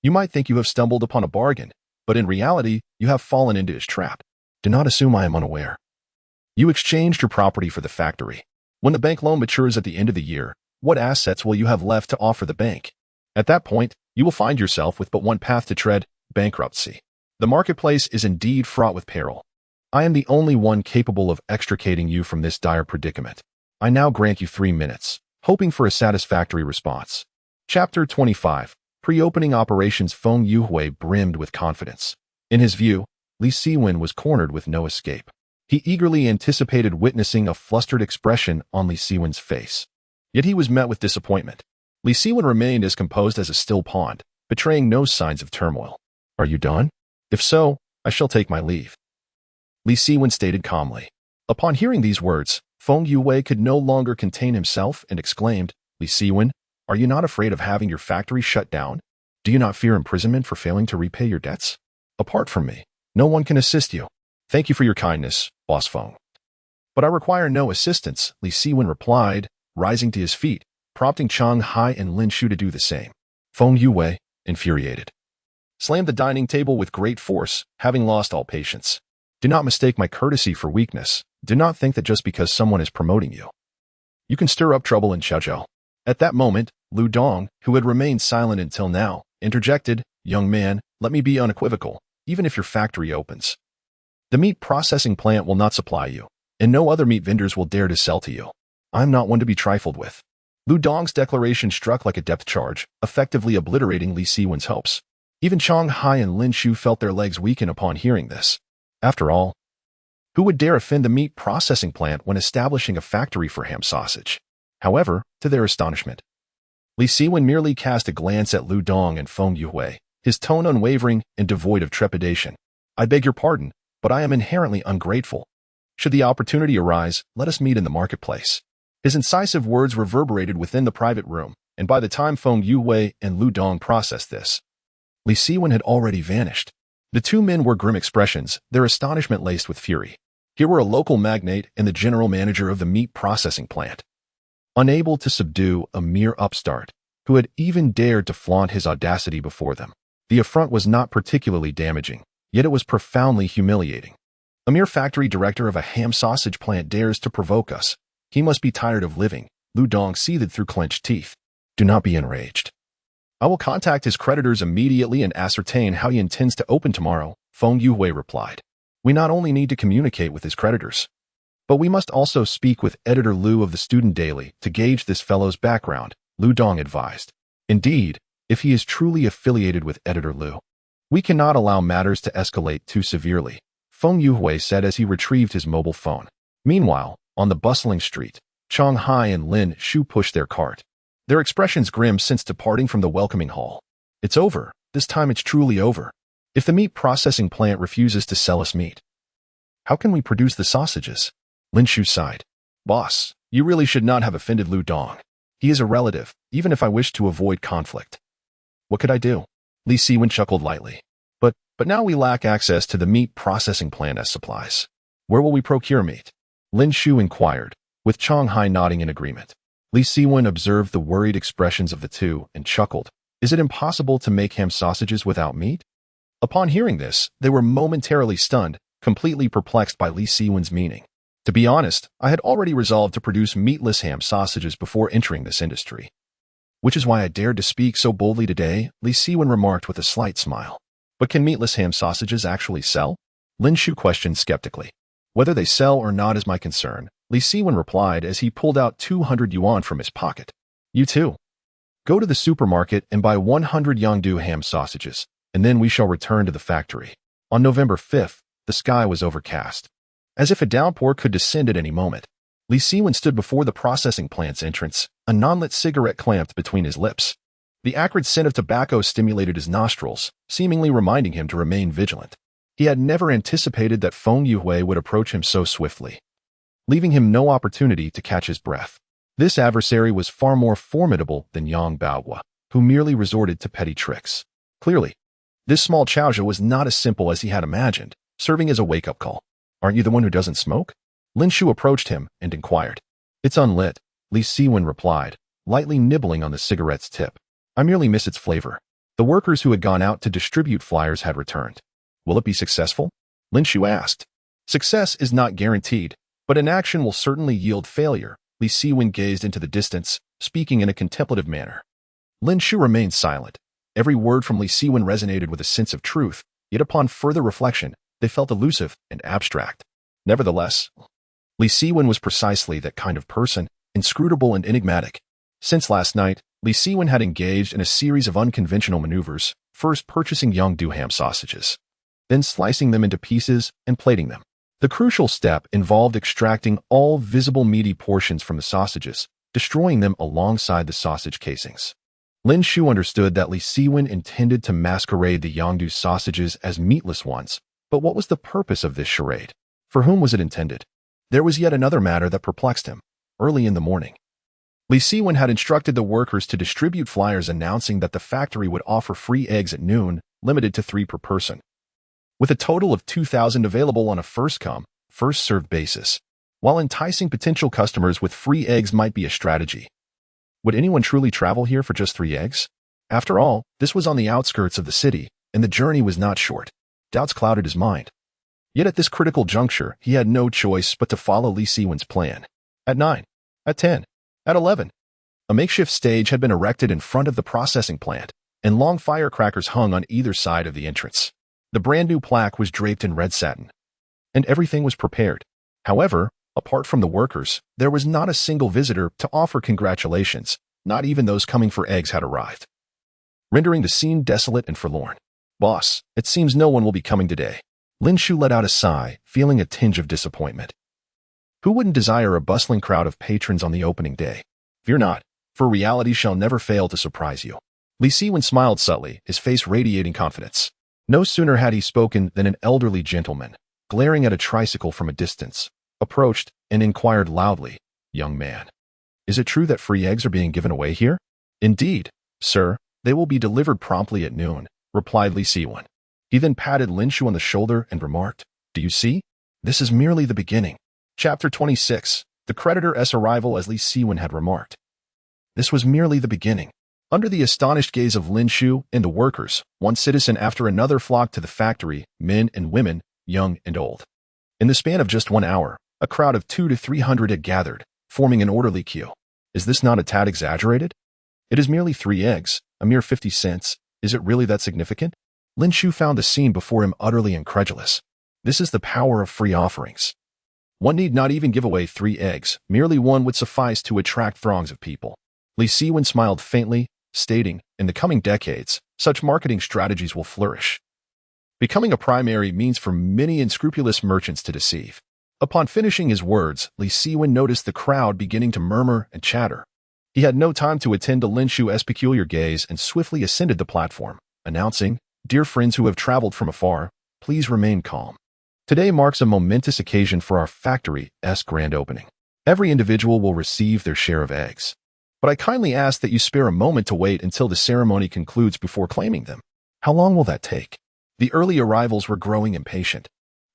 You might think you have stumbled upon a bargain, but in reality, you have fallen into his trap. Do not assume I am unaware. You exchanged your property for the factory. When the bank loan matures at the end of the year, what assets will you have left to offer the bank? At that point, you will find yourself with but one path to tread: bankruptcy. The marketplace is indeed fraught with peril. I am the only one capable of extricating you from this dire predicament. I now grant you 3 minutes. hoping for a satisfactory response. Chapter 25. Pre-opening operations. Feng Yuhui brimmed with confidence. In his view, Li Siwen was cornered with no escape. He eagerly anticipated witnessing a flustered expression on Li Siwen's face. Yet he was met with disappointment. Li Siwen remained as composed as a still pond, betraying no signs of turmoil. "Are you done? If so, I shall take my leave," Li Siwen stated calmly. Upon hearing these words, Feng Yuhui could no longer contain himself and exclaimed, "Li Siwen, are you not afraid of having your factory shut down? Do you not fear imprisonment for failing to repay your debts? Apart from me, no one can assist you. Thank you for your kindness, Boss Feng. But I require no assistance," Li Siwen replied, rising to his feet, prompting Chang Hai and Lin Shu to do the same. Feng Yuhui, infuriated, slammed the dining table with great force, having lost all patience. "Do not mistake my courtesy for weakness. Do not think that just because someone is promoting you, you can stir up trouble in Chaozhou." At that moment, Lu Dong, who had remained silent until now, interjected, "Young man, let me be unequivocal. Even if your factory opens, the meat processing plant will not supply you, and no other meat vendors will dare to sell to you. I am not one to be trifled with." Lu Dong's declaration struck like a depth charge, effectively obliterating Li Siwen's hopes. Even Chang Hai and Lin Shu felt their legs weaken upon hearing this. After all, who would dare offend the meat processing plant when establishing a factory for ham sausage? However, to their astonishment, Li Siwen merely cast a glance at Lu Dong and Feng Yuhui, his tone unwavering and devoid of trepidation. "I beg your pardon, but I am inherently ungrateful. Should the opportunity arise, let us meet in the marketplace." His incisive words reverberated within the private room, and by the time Feng Yuhui and Lu Dong processed this, Li Siwen had already vanished. The two men wore grim expressions, their astonishment laced with fury. Here were a local magnate and the general manager of the meat processing plant, unable to subdue a mere upstart, who had even dared to flaunt his audacity before them. The affront was not particularly damaging, yet it was profoundly humiliating. A mere factory director of a ham sausage plant dares to provoke us. He must be tired of living. Lu Dong seethed through clenched teeth. "Do not be enraged. I will contact his creditors immediately and ascertain how he intends to open tomorrow," Feng Yuhui replied. "We not only need to communicate with his creditors, but we must also speak with Editor Lu of the Student Daily to gauge this fellow's background," Lu Dong advised. "Indeed, if he is truly affiliated with Editor Lu, we cannot allow matters to escalate too severely," Feng Yuhui said as he retrieved his mobile phone. Meanwhile, on the bustling street, Chang Hai and Lin Shu pushed their cart, their expressions grim since departing from the welcoming hall. "It's over. This time it's truly over. If the meat processing plant refuses to sell us meat, how can we produce the sausages?" Lin Shu sighed. "Boss, you really should not have offended Lu Dong. He is a relative, even if I wish to avoid conflict. What could I do?" Li Siwen chuckled lightly. But now we lack access to the meat processing plant as supplies. Where will we procure meat?" Lin Shu inquired, with Chang Hai nodding in agreement. Li Siwen observed the worried expressions of the two and chuckled. "Is it impossible to make ham sausages without meat?" Upon hearing this, they were momentarily stunned, completely perplexed by Li Siwen's meaning. "To be honest, I had already resolved to produce meatless ham sausages before entering this industry, which is why I dared to speak so boldly today," Li Siwen remarked with a slight smile. "But can meatless ham sausages actually sell?" Lin Shu questioned skeptically. "Whether they sell or not is my concern," Li Siwen replied as he pulled out 200 yuan from his pocket. "You too. Go to the supermarket and buy 100 Yangdu ham sausages, and then we shall return to the factory." On November 5th, the sky was overcast. As if a downpour could descend at any moment, Li Siwen stood before the processing plant's entrance, a non-lit cigarette clamped between his lips. The acrid scent of tobacco stimulated his nostrils, seemingly reminding him to remain vigilant. He had never anticipated that Feng Yuhui would approach him so swiftly, leaving him no opportunity to catch his breath. This adversary was far more formidable than Yang Baohua, who merely resorted to petty tricks. Clearly, this small Chaozhou was not as simple as he had imagined, serving as a wake-up call. "Aren't you the one who doesn't smoke?" Lin Shu approached him and inquired. "It's unlit," Li Siwen replied, lightly nibbling on the cigarette's tip. "I merely miss its flavor." The workers who had gone out to distribute flyers had returned. "Will it be successful?" Lin Shu asked. "Success is not guaranteed, but inaction will certainly yield failure." Li Siwen gazed into the distance, speaking in a contemplative manner. Lin Shu remained silent. Every word from Li Siwen resonated with a sense of truth, yet upon further reflection, they felt elusive and abstract. Nevertheless, Li Siwen was precisely that kind of person, inscrutable and enigmatic, Since last night, Li Siwen had engaged in a series of unconventional maneuvers, first purchasing Yongdu ham sausages, then slicing them into pieces and plating them. The crucial step involved extracting all visible meaty portions from the sausages, destroying them alongside the sausage casings. Lin Shu understood that Li Siwen intended to masquerade the Yongdu sausages as meatless ones, but what was the purpose of this charade? For whom was it intended? There was yet another matter that perplexed him. Early in the morning, Li Siwen had instructed the workers to distribute flyers announcing that the factory would offer free eggs at noon, limited to 3 per person, with a total of 2,000 available on a first-come, first-served basis. While enticing potential customers with free eggs might be a strategy, would anyone truly travel here for just 3 eggs? After all, this was on the outskirts of the city, and the journey was not short. Doubts clouded his mind. Yet at this critical juncture, he had no choice but to follow Li Siwen's plan. At 9, at 10, at 11, a makeshift stage had been erected in front of the processing plant, and long firecrackers hung on either side of the entrance. The brand-new plaque was draped in red satin, and everything was prepared. However, apart from the workers, there was not a single visitor to offer congratulations. Not even those coming for eggs had arrived, rendering the scene desolate and forlorn. "Boss, it seems no one will be coming today." Lin Shu let out a sigh, feeling a tinge of disappointment. Who wouldn't desire a bustling crowd of patrons on the opening day? Fear not, for reality shall never fail to surprise you. Li Siwen smiled subtly, his face radiating confidence. No sooner had he spoken than an elderly gentleman, glaring at a tricycle from a distance, approached and inquired loudly, "Young man, is it true that free eggs are being given away here?" "Indeed, sir, they will be delivered promptly at noon," replied Li Siwen. He then patted Lin Shu on the shoulder and remarked, "Do you see? This is merely the beginning." Chapter 26. The creditor's arrival. As Li Siwen had remarked, this was merely the beginning. Under the astonished gaze of Lin Shu and the workers, one citizen after another flocked to the factory, men and women, young and old. In the span of just 1 hour, a crowd of 200 to 300 had gathered, forming an orderly queue. Is this not a tad exaggerated? It is merely 3 eggs, a mere 50 cents. Is it really that significant? Lin Shu found the scene before him utterly incredulous. This is the power of free offerings. One need not even give away 3 eggs, merely one would suffice to attract throngs of people. Li Siwen smiled faintly, stating, in the coming decades, such marketing strategies will flourish, becoming a primary means for many unscrupulous merchants to deceive. Upon finishing his words, Li Siwen noticed the crowd beginning to murmur and chatter. He had no time to attend to Lin Shu's peculiar gaze and swiftly ascended the platform, announcing, "Dear friends who have traveled from afar, please remain calm. Today marks a momentous occasion for our factory's grand opening. Every individual will receive their share of eggs. But I kindly ask that you spare a moment to wait until the ceremony concludes before claiming them." How long will that take? The early arrivals were growing impatient.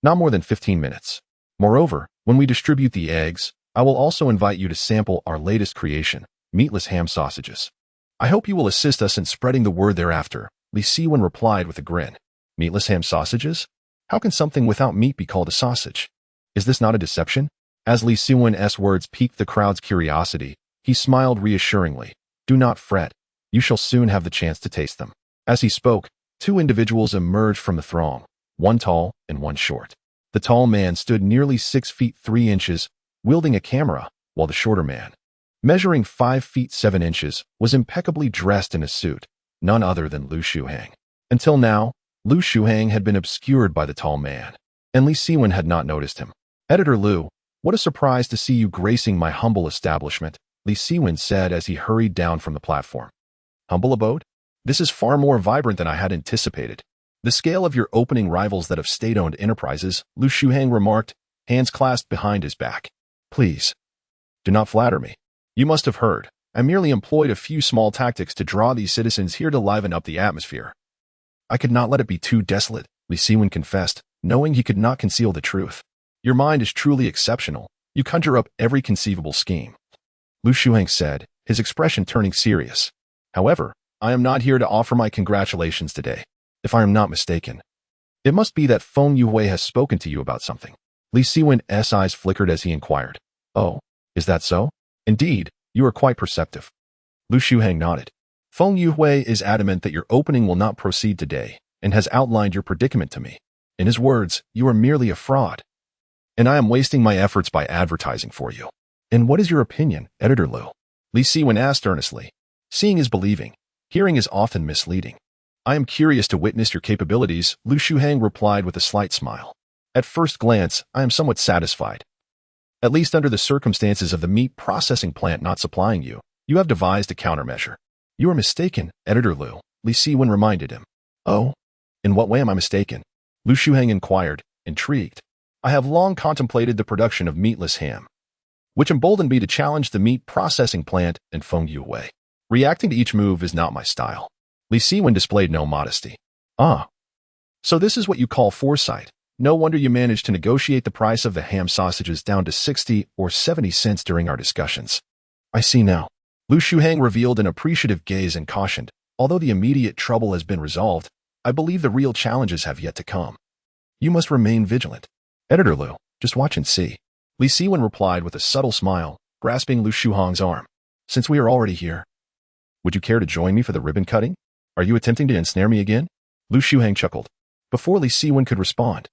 Not more than 15 minutes. Moreover, when we distribute the eggs, I will also invite you to sample our latest creation, meatless ham sausages. I hope you will assist us in spreading the word thereafter, Li Siwen replied with a grin. Meatless ham sausages? How can something without meat be called a sausage? Is this not a deception? As Li Siwen's words piqued the crowd's curiosity, he smiled reassuringly. "Do not fret. You shall soon have the chance to taste them." As he spoke, 2 individuals emerged from the throng, one tall and one short. The tall man stood nearly 6 feet 3 inches, wielding a camera, while the shorter man, measuring 5 feet 7 inches, was impeccably dressed in a suit, none other than Lu Shuhang. Until now, Lu Shuhang had been obscured by the tall man, and Li Siwen had not noticed him. "Editor Lu, what a surprise to see you gracing my humble establishment," Li Siwen said as he hurried down from the platform. "Humble abode? This is far more vibrant than I had anticipated. The scale of your opening rivals that of state-owned enterprises," Lu Shuhang remarked, hands clasped behind his back. "Please, do not flatter me. You must have heard. I merely employed a few small tactics to draw these citizens here to liven up the atmosphere." "I could not let it be too desolate," Li Siwen confessed, knowing he could not conceal the truth. "Your mind is truly exceptional. You conjure up every conceivable scheme," Lu Shuhang said, his expression turning serious. "However, I am not here to offer my congratulations today. If I am not mistaken, it must be that Feng Yuhui has spoken to you about something." Li Siwen's eyes flickered as he inquired. "Oh, is that so? Indeed, you are quite perceptive." Lu Shuhang nodded. "Feng Yuhui is adamant that your opening will not proceed today, and has outlined your predicament to me. In his words, you are merely a fraud, and I am wasting my efforts by advertising for you. And what is your opinion, Editor Lu?" Li Siwen asked earnestly. Seeing is believing. Hearing is often misleading. I am curious to witness your capabilities, Lu Shuhang replied with a slight smile. At first glance, I am somewhat satisfied. At least under the circumstances of the meat processing plant not supplying you, you have devised a countermeasure. You are mistaken, Editor Lu, Li Siwen reminded him. Oh? In what way am I mistaken? Lu Shuhang inquired, intrigued. I have long contemplated the production of meatless ham, which emboldened me to challenge the meat processing plant and Feng Yuwei. Reacting to each move is not my style. Li Siwen displayed no modesty. Ah. So this is what you call foresight. No wonder you managed to negotiate the price of the ham sausages down to 60 or 70 cents during our discussions. I see now. Lu Shuhang revealed an appreciative gaze and cautioned, although the immediate trouble has been resolved, I believe the real challenges have yet to come. You must remain vigilant. Editor Lu, just watch and see. Li Siwen replied with a subtle smile, grasping Lu Shuhang's arm. Since we are already here, would you care to join me for the ribbon cutting? Are you attempting to ensnare me again? Lu Shuhang chuckled. Before Li Siwen could respond,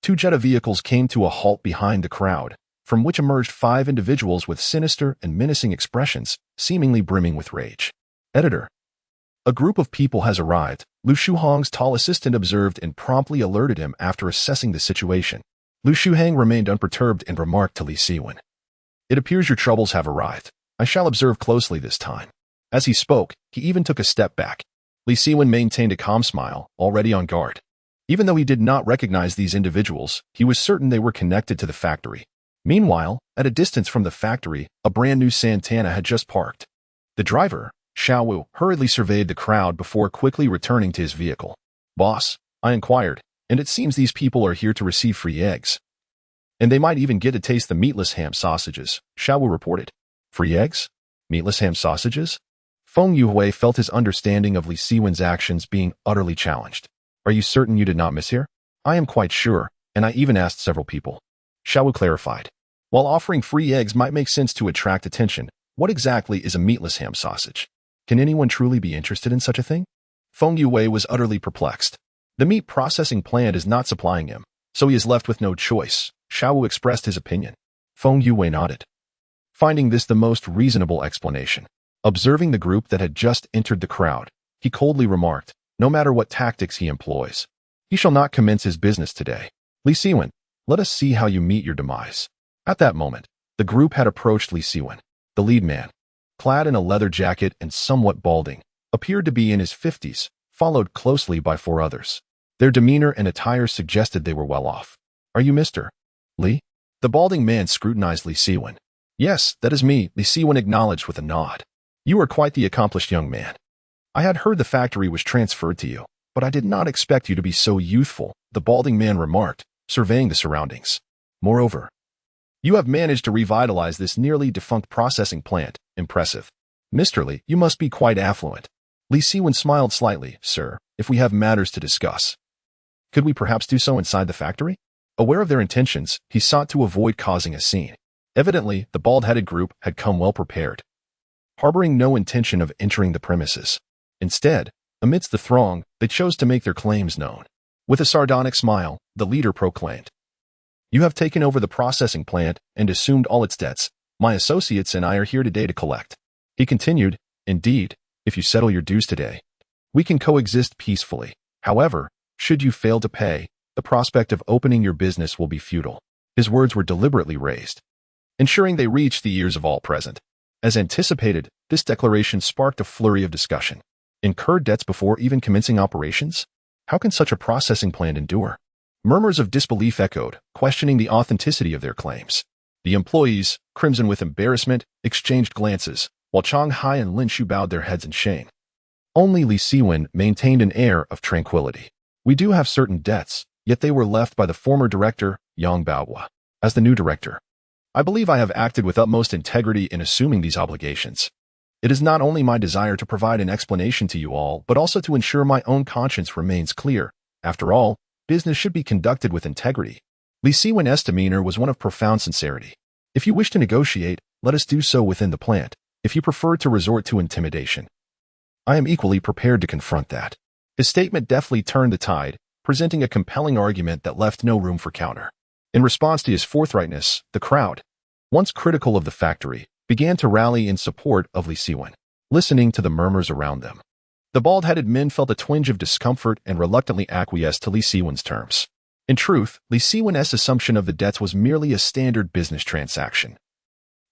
2 Jetta vehicles came to a halt behind the crowd, from which emerged 5 individuals with sinister and menacing expressions, seemingly brimming with rage. Editor. A group of people has arrived, Lu Shuhang's tall assistant observed and promptly alerted him after assessing the situation. Lu Shuhang remained unperturbed and remarked to Li Siwen. It appears your troubles have arrived. I shall observe closely this time. As he spoke, he even took a step back. Li Siwen maintained a calm smile, already on guard. Even though he did not recognize these individuals, he was certain they were connected to the factory. Meanwhile, at a distance from the factory, a brand new Santana had just parked. The driver, Xiaoni, hurriedly surveyed the crowd before quickly returning to his vehicle. Boss, I inquired, and it seems these people are here to receive free eggs. And they might even get to taste the meatless ham sausages, Xiaoni reported. Free eggs? Meatless ham sausages? Feng Yuhui felt his understanding of Li Siwen's actions being utterly challenged. Are you certain you did not mishear? I am quite sure, and I even asked several people. Xiaoni clarified. While offering free eggs might make sense to attract attention, what exactly is a meatless ham sausage? Can anyone truly be interested in such a thing? Feng Yuhui was utterly perplexed. The meat processing plant is not supplying him, so he is left with no choice. Xiaoni expressed his opinion. Feng Yuhui nodded, finding this the most reasonable explanation. Observing the group that had just entered the crowd, he coldly remarked, no matter what tactics he employs, he shall not commence his business today. Li Siwen, let us see how you meet your demise. At that moment, the group had approached Li Siwen. The lead man, clad in a leather jacket and somewhat balding, appeared to be in his 50s, followed closely by 4 others. Their demeanor and attire suggested they were well off. Are you Mr. Li? The balding man scrutinized Li Siwen. Yes, that is me, Li Siwen acknowledged with a nod. You are quite the accomplished young man. I had heard the factory was transferred to you, but I did not expect you to be so youthful, the balding man remarked, surveying the surroundings. Moreover, you have managed to revitalize this nearly defunct processing plant. Impressive. Mr. Li, you must be quite affluent. Li Siwen smiled slightly. Sir, if we have matters to discuss, could we perhaps do so inside the factory? Aware of their intentions, he sought to avoid causing a scene. Evidently, the bald-headed group had come well prepared, harboring no intention of entering the premises. Instead, amidst the throng, they chose to make their claims known. With a sardonic smile, the leader proclaimed, You have taken over the processing plant and assumed all its debts. My associates and I are here today to collect. He continued, Indeed, if you settle your dues today, we can coexist peacefully. However, should you fail to pay, the prospect of opening your business will be futile. His words were deliberately raised, ensuring they reached the ears of all present. As anticipated, this declaration sparked a flurry of discussion. Incurred debts before even commencing operations? How can such a processing plant endure? Murmurs of disbelief echoed, questioning the authenticity of their claims. The employees, crimson with embarrassment, exchanged glances, while Chang Hai and Lin Shu bowed their heads in shame. Only Li Siwen maintained an air of tranquility. We do have certain debts, yet they were left by the former director, Yang Baohua. As the new director, I believe I have acted with utmost integrity in assuming these obligations. It is not only my desire to provide an explanation to you all, but also to ensure my own conscience remains clear. After all, business should be conducted with integrity. Li Siwen's demeanor was one of profound sincerity. If you wish to negotiate, let us do so within the plant. If you prefer to resort to intimidation, I am equally prepared to confront that. His statement deftly turned the tide, presenting a compelling argument that left no room for counter. In response to his forthrightness, the crowd, once critical of the factory, began to rally in support of Li Siwen, listening to the murmurs around them. The bald-headed men felt a twinge of discomfort and reluctantly acquiesced to Li Siwen's terms. In truth, Li Siwen's assumption of the debts was merely a standard business transaction,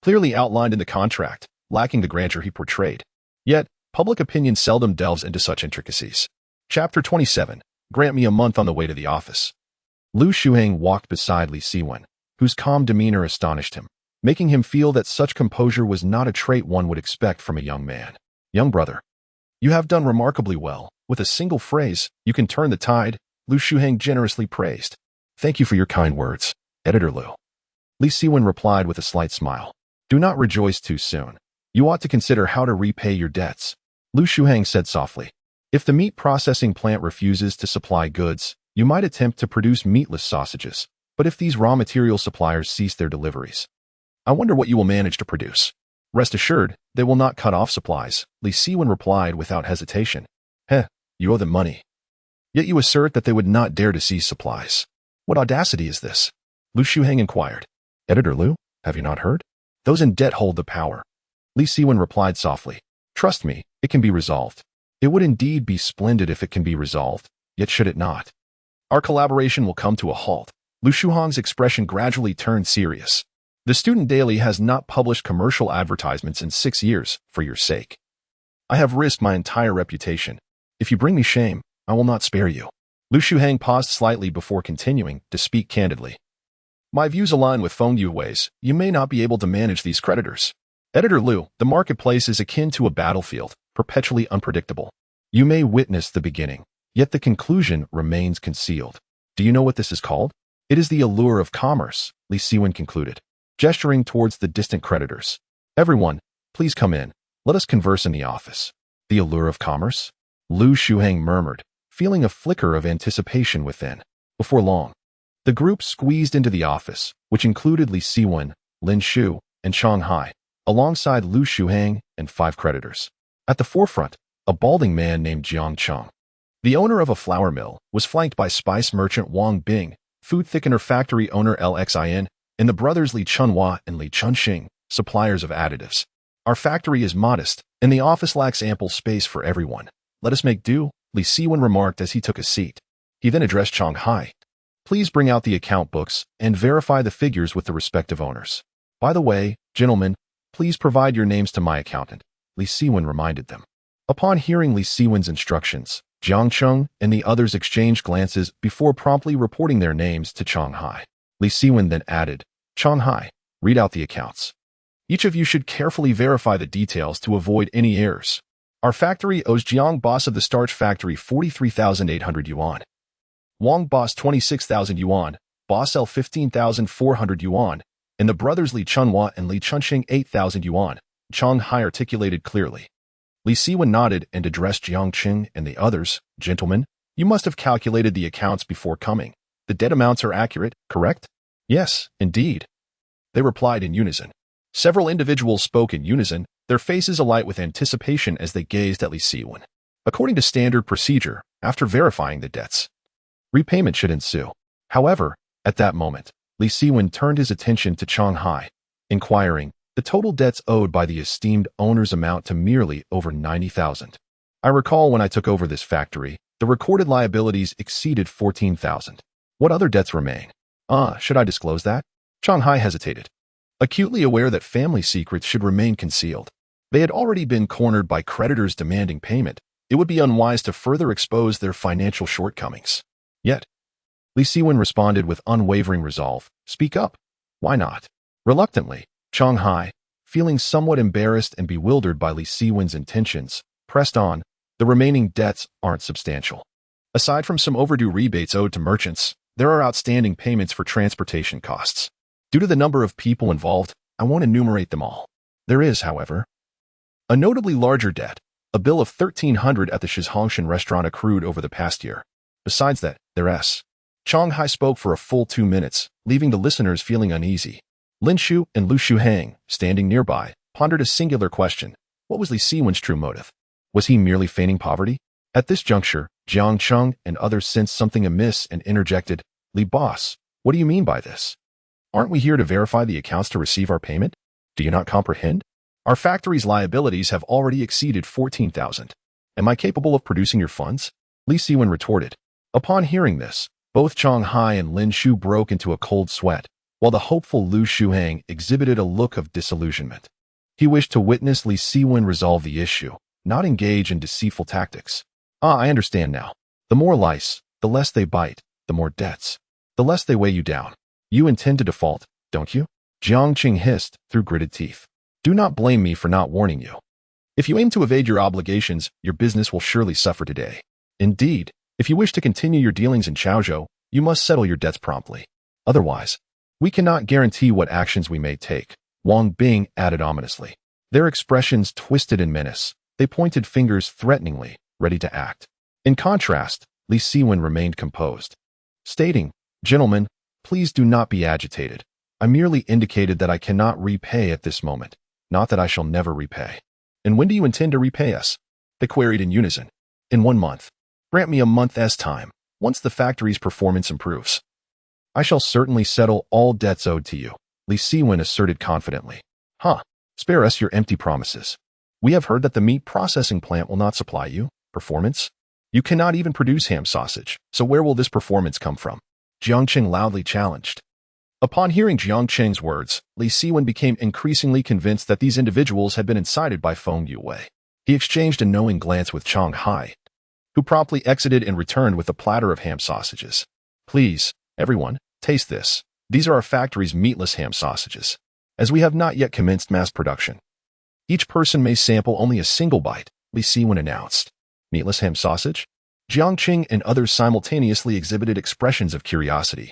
clearly outlined in the contract, lacking the grandeur he portrayed. Yet, public opinion seldom delves into such intricacies. Chapter 27. Grant me a month on the way to the office. Lu Shuheng walked beside Li Siwen, whose calm demeanor astonished him, making him feel that such composure was not a trait one would expect from a young man. Young brother, you have done remarkably well. With a single phrase, you can turn the tide, Lu Shuheng generously praised. Thank you for your kind words, Editor Lu. Li Siwen replied with a slight smile. Do not rejoice too soon. You ought to consider how to repay your debts. Lu Shuheng said softly. If the meat processing plant refuses to supply goods, you might attempt to produce meatless sausages. But if these raw material suppliers cease their deliveries, I wonder what you will manage to produce. Rest assured, they will not cut off supplies, Li Siwen replied without hesitation. You owe them money. Yet you assert that they would not dare to seize supplies. What audacity is this? Lu Shuheng inquired. Editor Lu, have you not heard? Those in debt hold the power. Li Siwen replied softly. Trust me, it can be resolved. It would indeed be splendid if it can be resolved, yet should it not, our collaboration will come to a halt. Lu Shuheng's expression gradually turned serious. The Student Daily has not published commercial advertisements in 6 years, for your sake. I have risked my entire reputation. If you bring me shame, I will not spare you. Lu Shuheng paused slightly before continuing to speak candidly. My views align with Feng Yue's. You may not be able to manage these creditors. Editor Lu, the marketplace is akin to a battlefield, perpetually unpredictable. You may witness the beginning, yet the conclusion remains concealed. Do you know what this is called? It is the allure of commerce, Li Siwen concluded, gesturing towards the distant creditors. Everyone, please come in. Let us converse in the office. The allure of commerce? Lu Shuheng murmured, feeling a flicker of anticipation within. Before long, the group squeezed into the office, which included Li Siwen, Lin Shu, and Shanghai, alongside Lu Shuheng and 5 creditors. At the forefront, a balding man named Jiang Cheng, the owner of a flour mill, was flanked by spice merchant Wang Bing, food thickener factory owner Lxin, and the brothers Li Chunhua and Li Chunxing, suppliers of additives. Our factory is modest, and the office lacks ample space for everyone. Let us make do, Li Siwen remarked as he took a seat. He then addressed Shanghai. Please bring out the account books and verify the figures with the respective owners. By the way, gentlemen, please provide your names to my accountant, Li Siwen reminded them. Upon hearing Li Siwen's instructions, Jiang Cheng and the others exchanged glances before promptly reporting their names to Shanghai. Li Siwen then added, Shanghai, read out the accounts. Each of you should carefully verify the details to avoid any errors. Our factory owes Jiang, boss of the starch factory, 43,800 yuan. Wang, boss, 26,000 yuan, boss L, 15,400 yuan, and the brothers Li Chunhua and Li Chunxing, 8,000 yuan, Shanghai articulated clearly. Li Siwen nodded and addressed Jiang Qing and the others. Gentlemen, you must have calculated the accounts before coming. The debt amounts are accurate, correct? Yes, indeed. They replied in unison. Several individuals spoke in unison, their faces alight with anticipation as they gazed at Li Siwen. According to standard procedure, after verifying the debts, repayment should ensue. However, at that moment, Li Siwen turned his attention to Shanghai, inquiring, the total debts owed by the esteemed owners amount to merely over 90,000. I recall when I took over this factory, the recorded liabilities exceeded 14,000. What other debts remain? Should I disclose that? Shanghai hesitated, acutely aware that family secrets should remain concealed. They had already been cornered by creditors demanding payment. It would be unwise to further expose their financial shortcomings. Yet, Li Siwen responded with unwavering resolve. Speak up. Why not? Reluctantly, Shanghai, feeling somewhat embarrassed and bewildered by Li Siwen's intentions, pressed on. The remaining debts aren't substantial. Aside from some overdue rebates owed to merchants, there are outstanding payments for transportation costs. Due to the number of people involved, I won't enumerate them all. There is, however, a notably larger debt, a bill of 1,300 at the Shihongshan restaurant accrued over the past year. Besides that, there's Shanghai spoke for a full 2 minutes, leaving the listeners feeling uneasy. Lin Shu and Lu Shuheng, standing nearby, pondered a singular question. What was Li Siwen's true motive? Was he merely feigning poverty? At this juncture, Jiang Cheng and others sensed something amiss and interjected, Li boss, what do you mean by this? Aren't we here to verify the accounts to receive our payment? Do you not comprehend? Our factory's liabilities have already exceeded 14,000. Am I capable of producing your funds? Li Siwen retorted. Upon hearing this, both Chong Hai and Lin Shu broke into a cold sweat, while the hopeful Lu Shuhang exhibited a look of disillusionment. He wished to witness Li Siwen resolve the issue, not engage in deceitful tactics. I understand now. The more lice, the less they bite, the more debts, the less they weigh you down. You intend to default, don't you? Jiang Qing hissed through gritted teeth. Do not blame me for not warning you. If you aim to evade your obligations, your business will surely suffer today. Indeed, if you wish to continue your dealings in Chaozhou, you must settle your debts promptly. Otherwise, we cannot guarantee what actions we may take, Wang Bing added ominously. Their expressions twisted in menace. They pointed fingers threateningly, ready to act. In contrast, Li Siwen remained composed, stating, Gentlemen, please do not be agitated. I merely indicated that I cannot repay at this moment, not that I shall never repay. And when do you intend to repay us? They queried in unison. In 1 month. Grant me a month's time, once the factory's performance improves. I shall certainly settle all debts owed to you, Li Siwen asserted confidently. Spare us your empty promises. We have heard that the meat processing plant will not supply you. Performance? You cannot even produce ham sausage, so where will this performance come from? Jiang Qing loudly challenged. Upon hearing Jiang Qing's words, Li Siwen became increasingly convinced that these individuals had been incited by Feng Yue. He exchanged a knowing glance with Chong Hai, who promptly exited and returned with a platter of ham sausages. Please, everyone, taste this. These are our factory's meatless ham sausages, as we have not yet commenced mass production. Each person may sample only a single bite, Li Siwen announced. Meatless ham sausage? Jiang Qing and others simultaneously exhibited expressions of curiosity.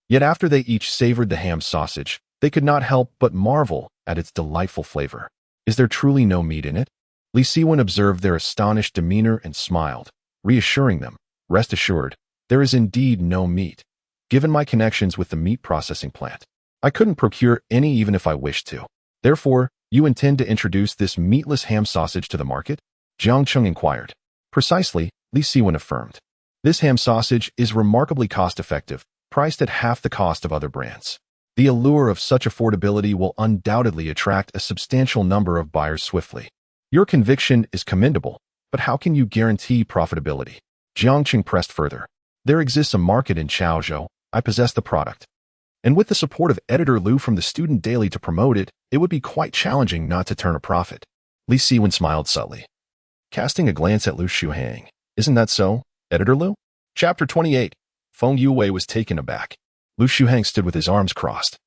Yet after they each savored the ham sausage, they could not help but marvel at its delightful flavor. Is there truly no meat in it? Li Siwen observed their astonished demeanor and smiled, reassuring them, rest assured, there is indeed no meat. Given my connections with the meat processing plant, I couldn't procure any even if I wished to. Therefore, you intend to introduce this meatless ham sausage to the market? Jiang Qing inquired. Precisely, Li Siwen affirmed. This ham sausage is remarkably cost-effective, priced at half the cost of other brands. The allure of such affordability will undoubtedly attract a substantial number of buyers swiftly. Your conviction is commendable, but how can you guarantee profitability? Jiang Qing pressed further. There exists a market in Chaozhou. I possess the product. And with the support of Editor Lu from the Student Daily to promote it, it would be quite challenging not to turn a profit. Li Siwen smiled subtly, casting a glance at Lu Shuhang. Isn't that so, Editor Lu? Chapter 28. Feng Yue was taken aback. Lu Shuhang stood with his arms crossed,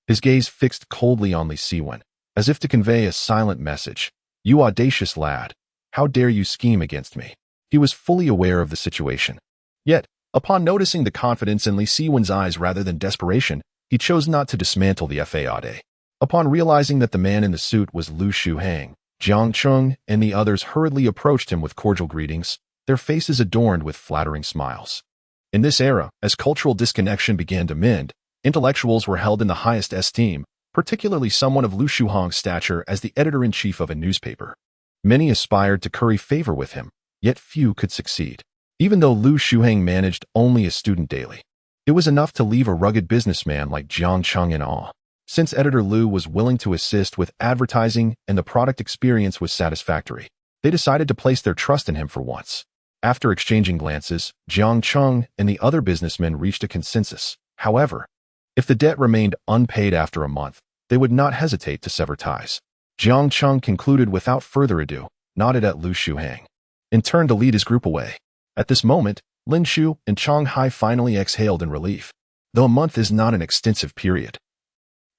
his gaze fixed coldly on Li Siwen, as if to convey a silent message. You audacious lad, how dare you scheme against me? He was fully aware of the situation. Yet, upon noticing the confidence in Li Siwen's eyes rather than desperation, he chose not to dismantle the faade. Upon realizing that the man in the suit was Lu Shuhang, Jiang Qing and the others hurriedly approached him with cordial greetings, their faces adorned with flattering smiles. In this era, as cultural disconnection began to mend, intellectuals were held in the highest esteem, particularly someone of Lu Shuhang's stature as the editor-in-chief of a newspaper. Many aspired to curry favor with him, yet few could succeed. Even though Lu Shuhang managed only a student daily, it was enough to leave a rugged businessman like Jiang Qing in awe. Since Editor Lu was willing to assist with advertising and the product experience was satisfactory, they decided to place their trust in him for once. After exchanging glances, Jiang Qing and the other businessmen reached a consensus. However, if the debt remained unpaid after a month, they would not hesitate to sever ties. Jiang Qing concluded without further ado, nodded at Lu Shuhang, and turned to lead his group away. At this moment, Lin Shu and Chong Hai finally exhaled in relief. Though a month is not an extensive period,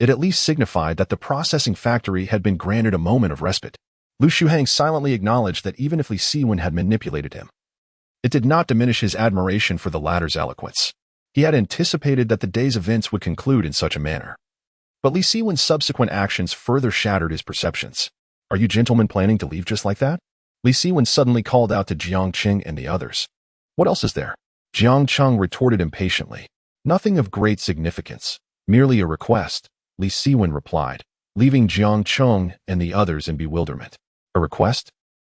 it at least signified that the processing factory had been granted a moment of respite. Lu Shuhang silently acknowledged that even if Li Siwen had manipulated him, it did not diminish his admiration for the latter's eloquence. He had anticipated that the day's events would conclude in such a manner. But Li Siwen's subsequent actions further shattered his perceptions. Are you gentlemen planning to leave just like that? Li Siwen suddenly called out to Jiang Qing and the others. What else is there? Jiang Qing retorted impatiently. Nothing of great significance, merely a request, Li Siwen replied, leaving Jiang Qing and the others in bewilderment. A request?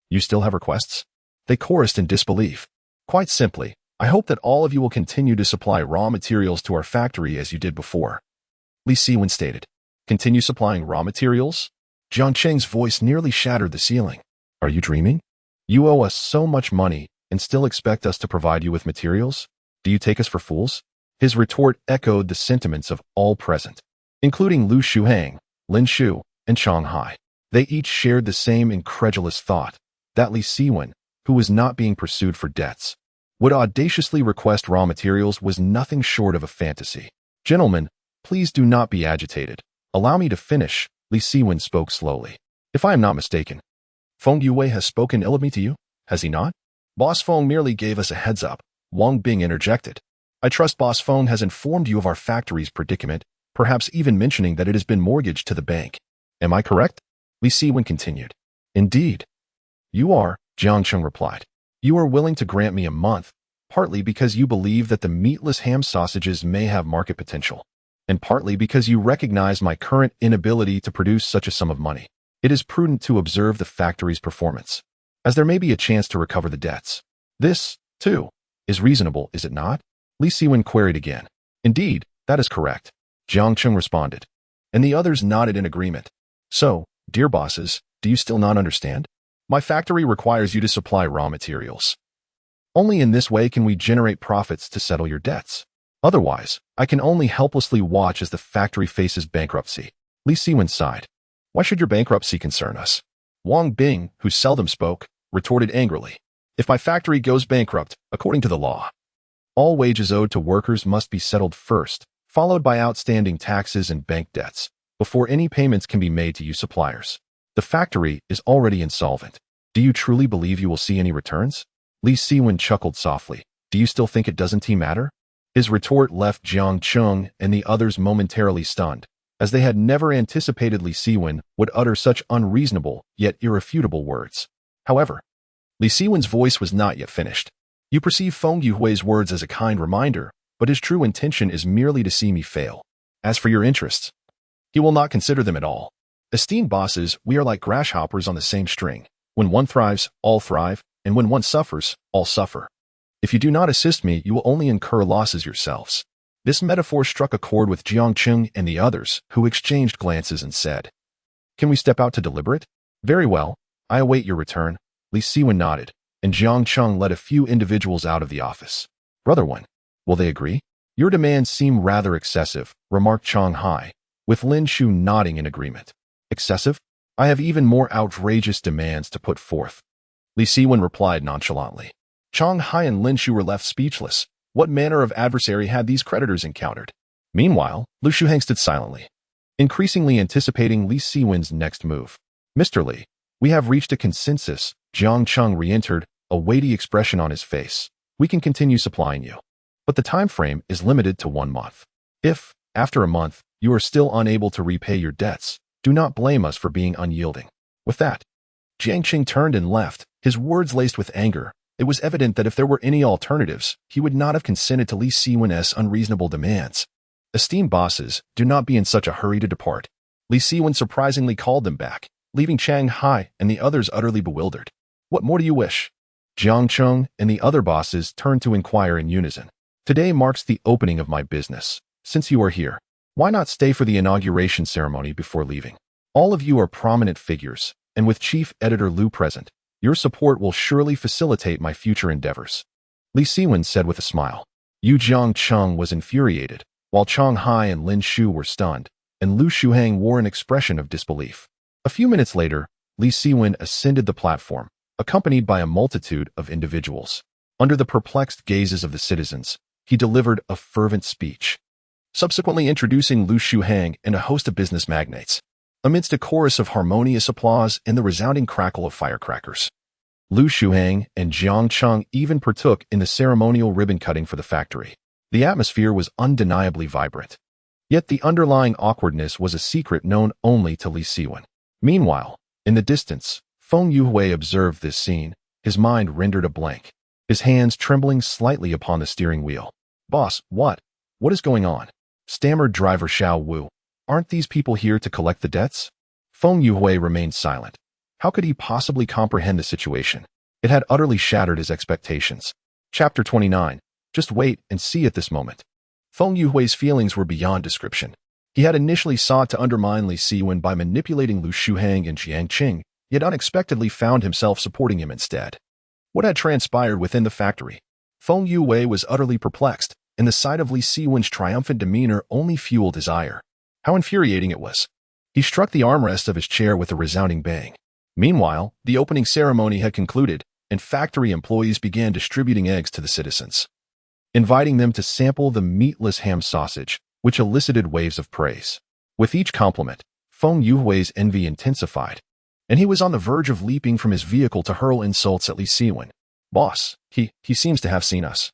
You still have requests? They chorused in disbelief. Quite simply, I hope that all of you will continue to supply raw materials to our factory as you did before. Li Siwen stated. Continue supplying raw materials? Jiang Cheng's voice nearly shattered the ceiling. Are you dreaming? You owe us so much money and still expect us to provide you with materials? Do you take us for fools? His retort echoed the sentiments of all present, including Lu Shuhang, Lin Shu, and Shanghai. They each shared the same incredulous thought, that Li Siwen, who was not being pursued for debts, would audaciously request raw materials was nothing short of a fantasy. Gentlemen, please do not be agitated. Allow me to finish, Li Siwen spoke slowly. If I am not mistaken, Feng Yue has spoken ill of me to you, has he not? Boss Feng merely gave us a heads up, Wang Bing interjected. I trust Boss Feng has informed you of our factory's predicament, perhaps even mentioning that it has been mortgaged to the bank. Am I correct? Li Siwen continued. Indeed. You are, Jiang Cheng replied. You are willing to grant me a month, partly because you believe that the meatless ham sausages may have market potential, and partly because you recognize my current inability to produce such a sum of money. It is prudent to observe the factory's performance, as there may be a chance to recover the debts. This, too, is reasonable, is it not? Li Siwen queried again. Indeed, that is correct, Jiang Cheng responded, and the others nodded in agreement. So, dear bosses, do you still not understand? My factory requires you to supply raw materials. Only in this way can we generate profits to settle your debts. Otherwise, I can only helplessly watch as the factory faces bankruptcy. Li Siwen sighed. Why should your bankruptcy concern us? Wang Bing, who seldom spoke, retorted angrily. If my factory goes bankrupt, according to the law, all wages owed to workers must be settled first, followed by outstanding taxes and bank debts, before any payments can be made to you suppliers. The factory is already insolvent. Do you truly believe you will see any returns? Li Siwen chuckled softly. Do you still think it doesn't matter? His retort left Jiang Cheng and the others momentarily stunned, as they had never anticipated Li Siwen would utter such unreasonable yet irrefutable words. However, Li Siwen's voice was not yet finished. You perceive Feng Yuhui's words as a kind reminder, but his true intention is merely to see me fail. As for your interests, he will not consider them at all. Esteemed bosses, we are like grasshoppers on the same string. When one thrives, all thrive, and when one suffers, all suffer. If you do not assist me, you will only incur losses yourselves. This metaphor struck a chord with Jiang Cheng and the others, who exchanged glances and said, Can we step out to deliberate? Very well, I await your return. Li Siwen nodded, and Jiang Cheng led a few individuals out of the office. Brother One, will they agree? Your demands seem rather excessive, remarked Shanghai, with Lin Shu nodding in agreement. Excessive? I have even more outrageous demands to put forth. Li Siwen replied nonchalantly. Shanghai and Lin Shu were left speechless. What manner of adversary had these creditors encountered? Meanwhile, Lu Shuhang stood silently, increasingly anticipating Li Siwen's next move. Mr. Li, we have reached a consensus, Jiang Cheng re-entered, a weighty expression on his face. We can continue supplying you. But the time frame is limited to 1 month. If, after a month, you are still unable to repay your debts, do not blame us for being unyielding. With that, Jiang Cheng turned and left, his words laced with anger. It was evident that if there were any alternatives, he would not have consented to Li Siwen's unreasonable demands. Esteemed bosses, do not be in such a hurry to depart. Li Siwen surprisingly called them back, leaving Shanghai and the others utterly bewildered. What more do you wish? Jiang Cheng and the other bosses turned to inquire in unison. Today marks the opening of my business. Since you are here, why not stay for the inauguration ceremony before leaving? All of you are prominent figures, and with Chief Editor Lu present, your support will surely facilitate my future endeavors. Li Siwen said with a smile. Yu Jiang Cheng was infuriated, while Shanghai and Lin Shu were stunned, and Lu Shuhang wore an expression of disbelief. A few minutes later, Li Siwen ascended the platform, accompanied by a multitude of individuals. Under the perplexed gazes of the citizens, he delivered a fervent speech, subsequently introducing Lu Shuhang and a host of business magnates. Amidst a chorus of harmonious applause and the resounding crackle of firecrackers, Lu Shuhang and Jiang Cheng even partook in the ceremonial ribbon cutting for the factory. The atmosphere was undeniably vibrant. Yet the underlying awkwardness was a secret known only to Li Siwen. Meanwhile, in the distance, Feng Yuhui observed this scene, his mind rendered a blank, his hands trembling slightly upon the steering wheel. Boss, what? What is going on? Stammered driver Xiao Wu. Aren't these people here to collect the debts? Feng Yuhui remained silent. How could he possibly comprehend the situation? It had utterly shattered his expectations. Chapter 29. Just wait and see at this moment. Feng Yuhui's feelings were beyond description. He had initially sought to undermine Li Siwen by manipulating Lu Shuhang and Jiang Qing, yet unexpectedly found himself supporting him instead. What had transpired within the factory? Feng Yue was utterly perplexed, and the sight of Li Siwen's triumphant demeanor only fueled his ire. How infuriating it was. He struck the armrest of his chair with a resounding bang. Meanwhile, the opening ceremony had concluded, and factory employees began distributing eggs to the citizens, inviting them to sample the meatless ham sausage, which elicited waves of praise. With each compliment, Feng Yue's envy intensified, and he was on the verge of leaping from his vehicle to hurl insults at Li Siwen. "Boss, he seems to have seen us."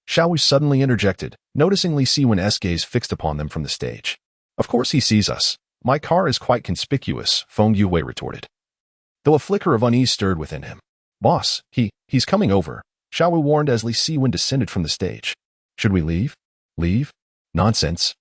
Xiaoni suddenly interjected, noticing Li Siwen's gaze fixed upon them from the stage. "Of course he sees us. My car is quite conspicuous," Feng Yue retorted, though a flicker of unease stirred within him. "Boss, he's coming over," Xiaoni warned as Li Siwen descended from the stage. "Should we leave?" "Leave? Nonsense."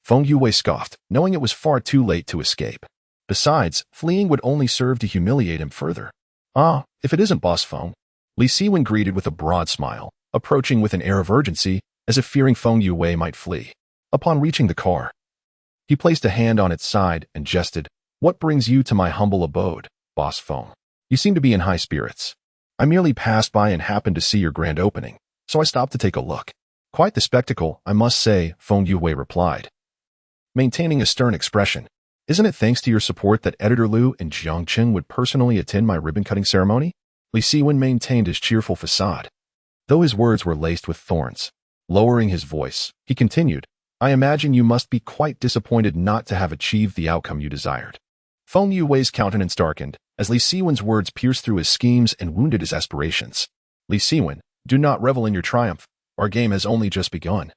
Feng Yue scoffed, knowing it was far too late to escape. Besides, fleeing would only serve to humiliate him further. "Ah, if it isn't Boss Feng," Li Siwen greeted with a broad smile, approaching with an air of urgency, as if fearing Feng Yue might flee. Upon reaching the car, he placed a hand on its side and jested, "What brings you to my humble abode, Boss Feng? You seem to be in high spirits." "I merely passed by and happened to see your grand opening, so I stopped to take a look." "Quite the spectacle, I must say," Feng Yue replied, maintaining a stern expression. "Isn't it thanks to your support that Editor Liu and Jiang Qing would personally attend my ribbon-cutting ceremony?" Li Siwen maintained his cheerful facade, though his words were laced with thorns. Lowering his voice, he continued, "I imagine you must be quite disappointed not to have achieved the outcome you desired." Feng Yue's countenance darkened, as Li Siwen's words pierced through his schemes and wounded his aspirations. "Li Siwen, do not revel in your triumph. Our game has only just begun."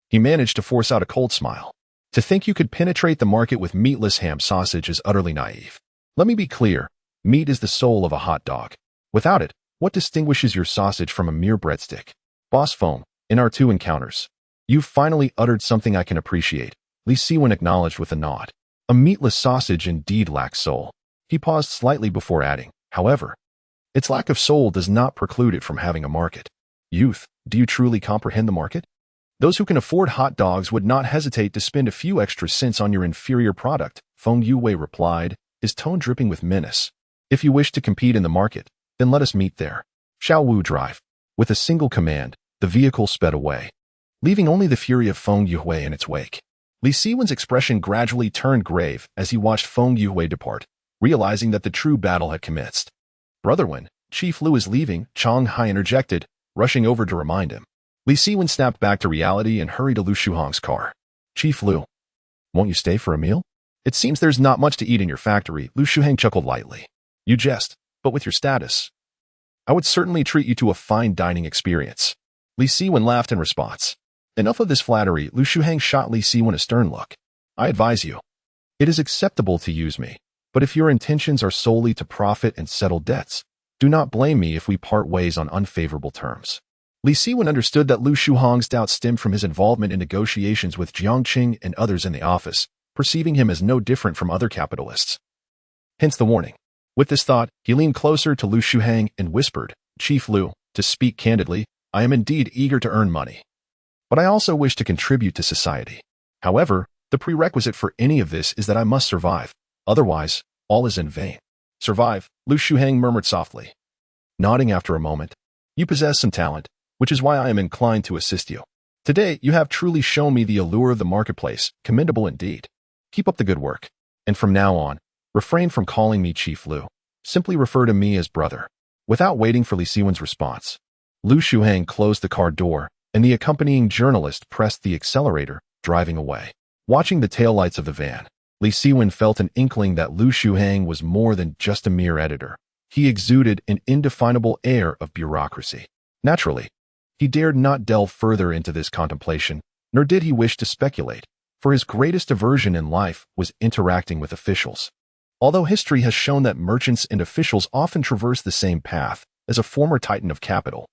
He managed to force out a cold smile. "To think you could penetrate the market with meatless ham sausage is utterly naive. Let me be clear, meat is the soul of a hot dog. Without it, what distinguishes your sausage from a mere breadstick? Boss Feng, in our 2 encounters, you've finally uttered something I can appreciate," Li Siwen acknowledged with a nod. "A meatless sausage indeed lacks soul." He paused slightly before adding, "However, its lack of soul does not preclude it from having a market." "Youth, do you truly comprehend the market? Those who can afford hot dogs would not hesitate to spend a few extra cents on your inferior product," Feng Yue replied, his tone dripping with menace. "If you wish to compete in the market, then let us meet there." Xiaowu drive. With a single command, the vehicle sped away, leaving only the fury of Feng Yue in its wake. Li Siwen's expression gradually turned grave as he watched Feng Yue depart, realizing that the true battle had commenced. "Brotherhood, Chief Liu is leaving," Chang Hai interjected, rushing over to remind him. Li Siwen snapped back to reality and hurried to Lu Shuhang's car. "Chief Liu, won't you stay for a meal? It seems there's not much to eat in your factory," Lu Shuhang chuckled lightly. "You jest, but with your status, I would certainly treat you to a fine dining experience." Li Siwen laughed in response. "Enough of this flattery," Lu Shuhang shot Li Siwen a stern look. "I advise you. It is acceptable to use me, but if your intentions are solely to profit and settle debts, do not blame me if we part ways on unfavorable terms." Li Siwen understood that Lu Shuhang's doubts stemmed from his involvement in negotiations with Jiang Qing and others in the office, perceiving him as no different from other capitalists. Hence the warning. With this thought, he leaned closer to Lu Shuhang and whispered, "Chief Liu, to speak candidly, I am indeed eager to earn money, but I also wish to contribute to society. However, the prerequisite for any of this is that I must survive. Otherwise, all is in vain." "Survive," Lu Shuhang murmured softly, nodding after a moment. "You possess some talent, which is why I am inclined to assist you. Today, you have truly shown me the allure of the marketplace, commendable indeed. Keep up the good work. And from now on, refrain from calling me Chief Liu. Simply refer to me as brother." Without waiting for Li Siwen's response, Lu Shuhang closed the car door, and the accompanying journalist pressed the accelerator, driving away. Watching the taillights of the van, Li Siwen felt an inkling that Lu Shuhang was more than just a mere editor. He exuded an indefinable air of bureaucracy. Naturally, he dared not delve further into this contemplation, nor did he wish to speculate, for his greatest aversion in life was interacting with officials. Although history has shown that merchants and officials often traverse the same path as a former titan of capital,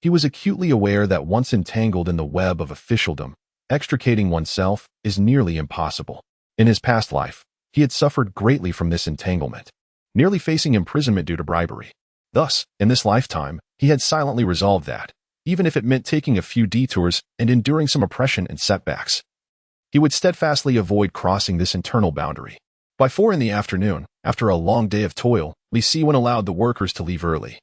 he was acutely aware that once entangled in the web of officialdom, extricating oneself is nearly impossible. In his past life, he had suffered greatly from this entanglement, nearly facing imprisonment due to bribery. Thus, in this lifetime, he had silently resolved that, even if it meant taking a few detours and enduring some oppression and setbacks, He would steadfastly avoid crossing this internal boundary. By 4 in the afternoon, after a long day of toil, Li Siwen allowed the workers to leave early,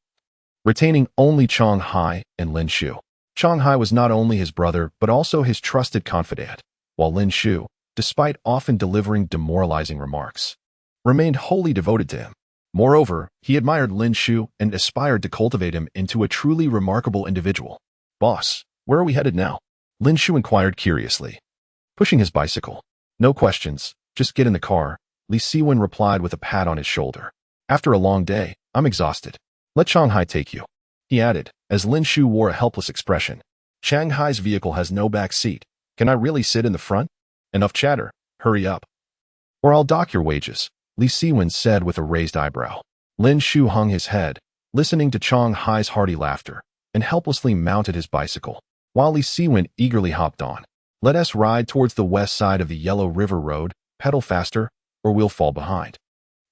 retaining only Chang Hai and Lin Shu. Chang Hai was not only his brother but also his trusted confidant, while Lin Shu, despite often delivering demoralizing remarks, remained wholly devoted to him. Moreover, he admired Lin Shu and aspired to cultivate him into a truly remarkable individual. "Boss, where are we headed now?" Lin Shu inquired curiously, pushing his bicycle. "No questions, just get in the car," Li Siwen replied with a pat on his shoulder. "After a long day, I'm exhausted. Let Shanghai take you," he added, as Lin Shu wore a helpless expression. "Shanghai's vehicle has no back seat. Can I really sit in the front? Enough chatter, hurry up, or I'll dock your wages," Li Siwen said with a raised eyebrow. Lin Shu hung his head, listening to Shanghai's hearty laughter, and helplessly mounted his bicycle, while Li Siwen eagerly hopped on. "Let us ride towards the west side of the Yellow River Road, pedal faster, or we'll fall behind,"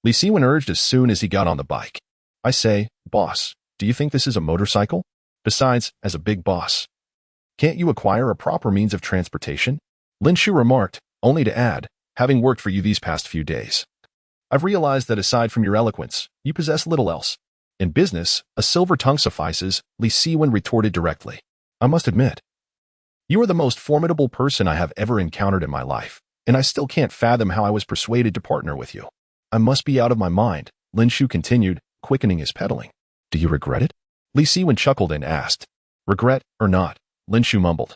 Li Siwen urged as soon as he got on the bike. "I say, boss, do you think this is a motorcycle? Besides, as a big boss, can't you acquire a proper means of transportation?" Lin Shu remarked, only to add, "Having worked for you these past few days, I've realized that aside from your eloquence, you possess little else. In business, a silver tongue suffices," Li Siwen retorted directly. "I must admit, you are the most formidable person I have ever encountered in my life, and I still can't fathom how I was persuaded to partner with you." "I must be out of my mind," Lin Shu continued, quickening his pedaling. "Do you regret it?" Li Siwen chuckled and asked. "Regret or not," Lin Shu mumbled.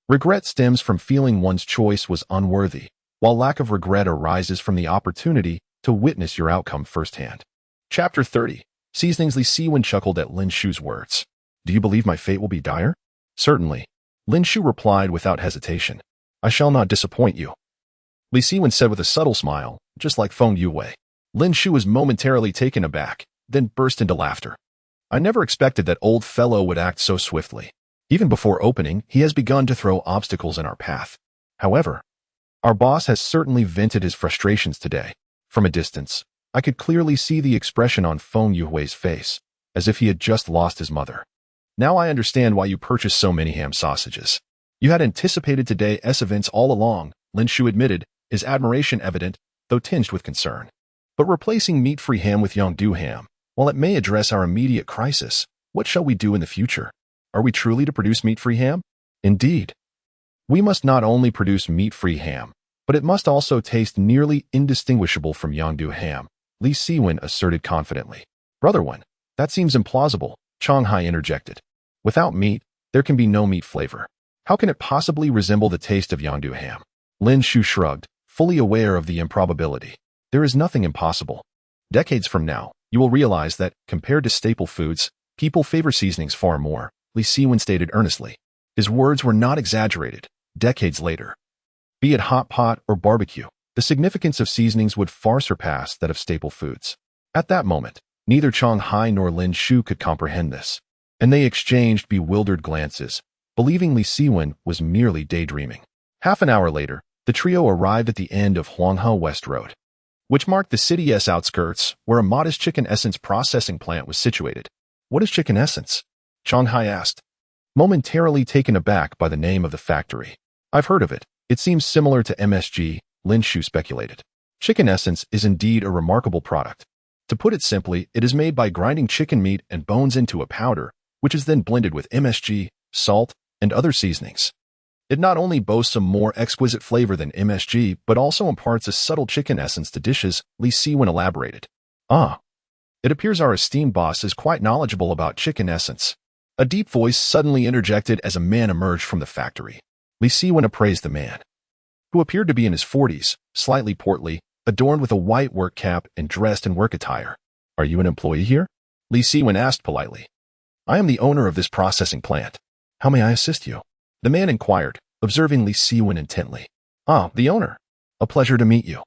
"Regret stems from feeling one's choice was unworthy, while lack of regret arises from the opportunity to witness your outcome firsthand." Chapter 30. Seasonings. Li Siwen chuckled at Lin Shu's words. "Do you believe my fate will be dire?" "Certainly," Lin Shu replied without hesitation. "I shall not disappoint you," Li Siwen said with a subtle smile, just like Feng Yuwei. Lin Shu was momentarily taken aback, then burst into laughter. "I never expected that old fellow would act so swiftly. Even before opening, he has begun to throw obstacles in our path. However, our boss has certainly vented his frustrations today." From a distance, I could clearly see the expression on Feng Yuwei's face, as if he had just lost his mother. "Now I understand why you purchased so many ham sausages. You had anticipated today's events all along," Lin Shu admitted, his admiration evident, though tinged with concern. "But replacing meat-free ham with Yongdu ham, while it may address our immediate crisis, what shall we do in the future? Are we truly to produce meat-free ham?" "Indeed. We must not only produce meat-free ham, but it must also taste nearly indistinguishable from Yongdu ham," Li Siwen asserted confidently. "Brother Wen, that seems implausible," Shanghai interjected. "Without meat, there can be no meat flavor. How can it possibly resemble the taste of Yongdu ham?" Lin Shu shrugged, fully aware of the improbability. "There is nothing impossible. Decades from now, you will realize that, compared to staple foods, people favor seasonings far more," Li Siwen stated earnestly. His words were not exaggerated. Decades later, be it hot pot or barbecue, the significance of seasonings would far surpass that of staple foods. At that moment, neither Chang Hai nor Lin Shu could comprehend this, and they exchanged bewildered glances, believing Li Siwen was merely daydreaming. Half an hour later, the trio arrived at the end of Huanghe West Road, which marked the city's outskirts, where a modest chicken essence processing plant was situated. "What is chicken essence?" Chang Hai asked, momentarily taken aback by the name of the factory. "I've heard of it. It seems similar to MSG," Lin Shu speculated. "Chicken essence is indeed a remarkable product. To put it simply, it is made by grinding chicken meat and bones into a powder, which is then blended with MSG, salt, and other seasonings. It not only boasts a more exquisite flavor than MSG, but also imparts a subtle chicken essence to dishes," Li Siwen elaborated. "Ah, it appears our esteemed boss is quite knowledgeable about chicken essence." A deep voice suddenly interjected as a man emerged from the factory. Li Siwen appraised the man, who appeared to be in his 40s, slightly portly, adorned with a white work cap and dressed in work attire. "Are you an employee here?" Li Siwen asked politely. "I am the owner of this processing plant. How may I assist you?" the man inquired, observing Li Siwen intently. "Ah, the owner. A pleasure to meet you."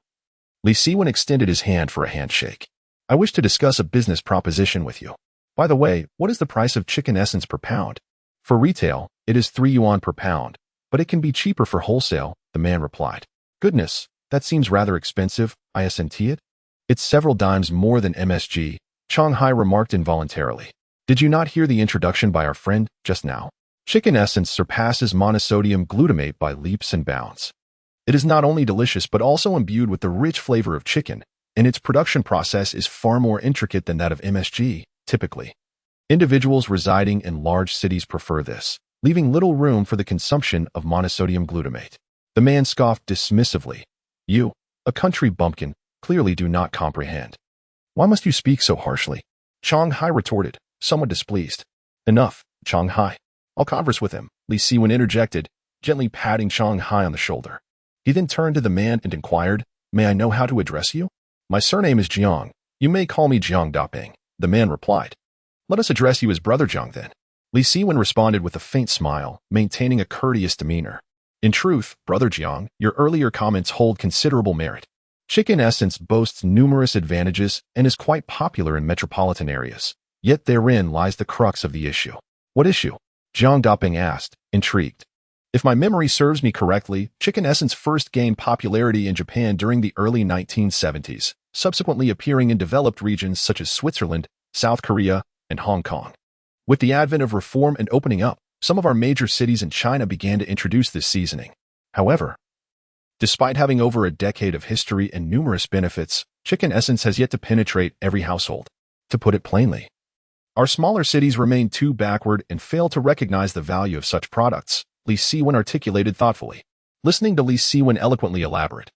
Li Siwen extended his hand for a handshake. "I wish to discuss a business proposition with you. By the way, what is the price of chicken essence per pound?" "For retail, it is 3 yuan per pound, but it can be cheaper for wholesale," the man replied. "Goodness, that seems rather expensive, isn't it?" "It's several dimes more than MSG," Chang Hai remarked involuntarily. "Did you not hear the introduction by our friend just now? Chicken essence surpasses monosodium glutamate by leaps and bounds. It is not only delicious but also imbued with the rich flavor of chicken, and its production process is far more intricate than that of MSG, typically. Individuals residing in large cities prefer this, leaving little room for the consumption of monosodium glutamate. The man scoffed dismissively. You, a country bumpkin, clearly do not comprehend. Why must you speak so harshly? Chang Hai retorted, somewhat displeased. Enough, Chang Hai. I'll converse with him, Li Siwen interjected, gently patting Chang Hai on the shoulder. He then turned to the man and inquired, May I know how to address you? My surname is Jiang. You may call me Jiang Daping, the man replied. Let us address you as Brother Jiang then. Li Siwen responded with a faint smile, maintaining a courteous demeanor. In truth, Brother Jiang, your earlier comments hold considerable merit. Chicken essence boasts numerous advantages and is quite popular in metropolitan areas. Yet therein lies the crux of the issue. What issue? Jiang Daping asked, intrigued. If my memory serves me correctly, chicken essence first gained popularity in Japan during the early 1970s, subsequently appearing in developed regions such as Switzerland, South Korea, and Hong Kong. With the advent of reform and opening up, some of our major cities in China began to introduce this seasoning. However, despite having over a decade of history and numerous benefits, chicken essence has yet to penetrate every household. To put it plainly, our smaller cities remain too backward and fail to recognize the value of such products, Li Siwen articulated thoughtfully. Listening to Li Siwen eloquently elaborate,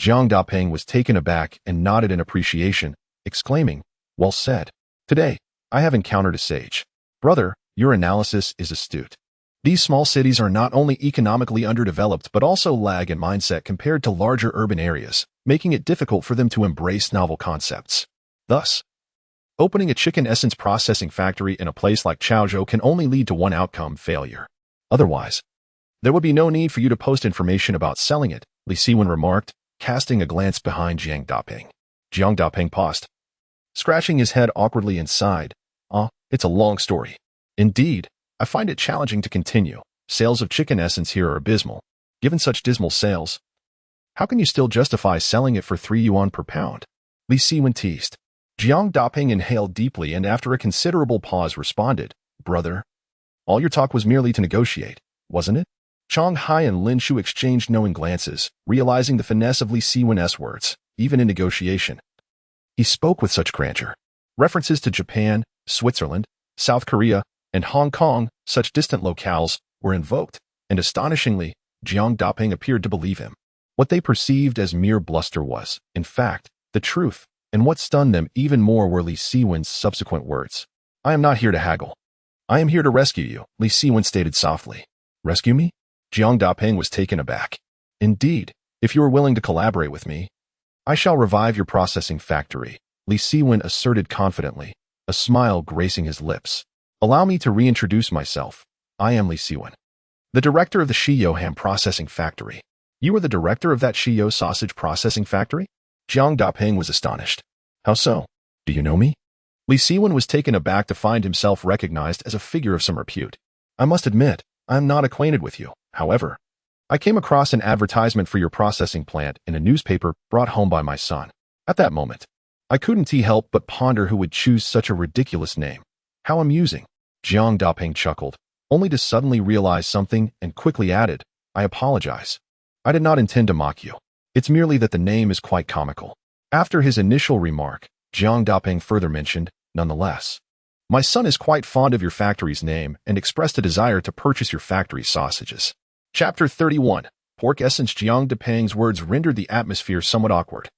Jiang Daping was taken aback and nodded in appreciation, exclaiming, Well said. Today, I have encountered a sage. Brother, your analysis is astute. These small cities are not only economically underdeveloped but also lag in mindset compared to larger urban areas, making it difficult for them to embrace novel concepts. Thus, opening a chicken essence processing factory in a place like Chaozhou can only lead to one outcome: failure. Otherwise, there would be no need for you to post information about selling it, Li Siwen remarked, casting a glance behind Jiang Daping. Jiang Daping paused, scratching his head awkwardly and sighed. It's a long story. Indeed, I find it challenging to continue. Sales of chicken essence here are abysmal. Given such dismal sales, how can you still justify selling it for 3 yuan per pound? Li Siwen teased. Jiang Daping inhaled deeply and after a considerable pause responded, Brother, all your talk was merely to negotiate, wasn't it? Chang Hai and Lin Shu exchanged knowing glances, realizing the finesse of Li Siwen's words, even in negotiation. He spoke with such grandeur. References to Japan, Switzerland, South Korea, and Hong Kong, such distant locales, were invoked, and astonishingly, Jiang Daping appeared to believe him. What they perceived as mere bluster was, in fact, the truth, and what stunned them even more were Li Siwen's subsequent words. I am not here to haggle. I am here to rescue you, Li Siwen stated softly. Rescue me? Jiang Daping was taken aback. Indeed, if you are willing to collaborate with me, I shall revive your processing factory, Li Siwen asserted confidently, a smile gracing his lips. Allow me to reintroduce myself. I am Li Siwen, the director of the Shiyou ham processing factory. You are the director of that Shiyou sausage processing factory? Jiang Daping was astonished. How so? Do you know me? Li Siwen was taken aback to find himself recognized as a figure of some repute. I must admit, I am not acquainted with you. However, I came across an advertisement for your processing plant in a newspaper brought home by my son. At that moment, I couldn't help but ponder who would choose such a ridiculous name. How amusing. Jiang Daping chuckled, only to suddenly realize something and quickly added, I apologize. I did not intend to mock you. It's merely that the name is quite comical. After his initial remark, Jiang Daping further mentioned, nonetheless, my son is quite fond of your factory's name and expressed a desire to purchase your factory's sausages. Chapter 31. Pork Essence. Jiang Daping's words rendered the atmosphere somewhat awkward,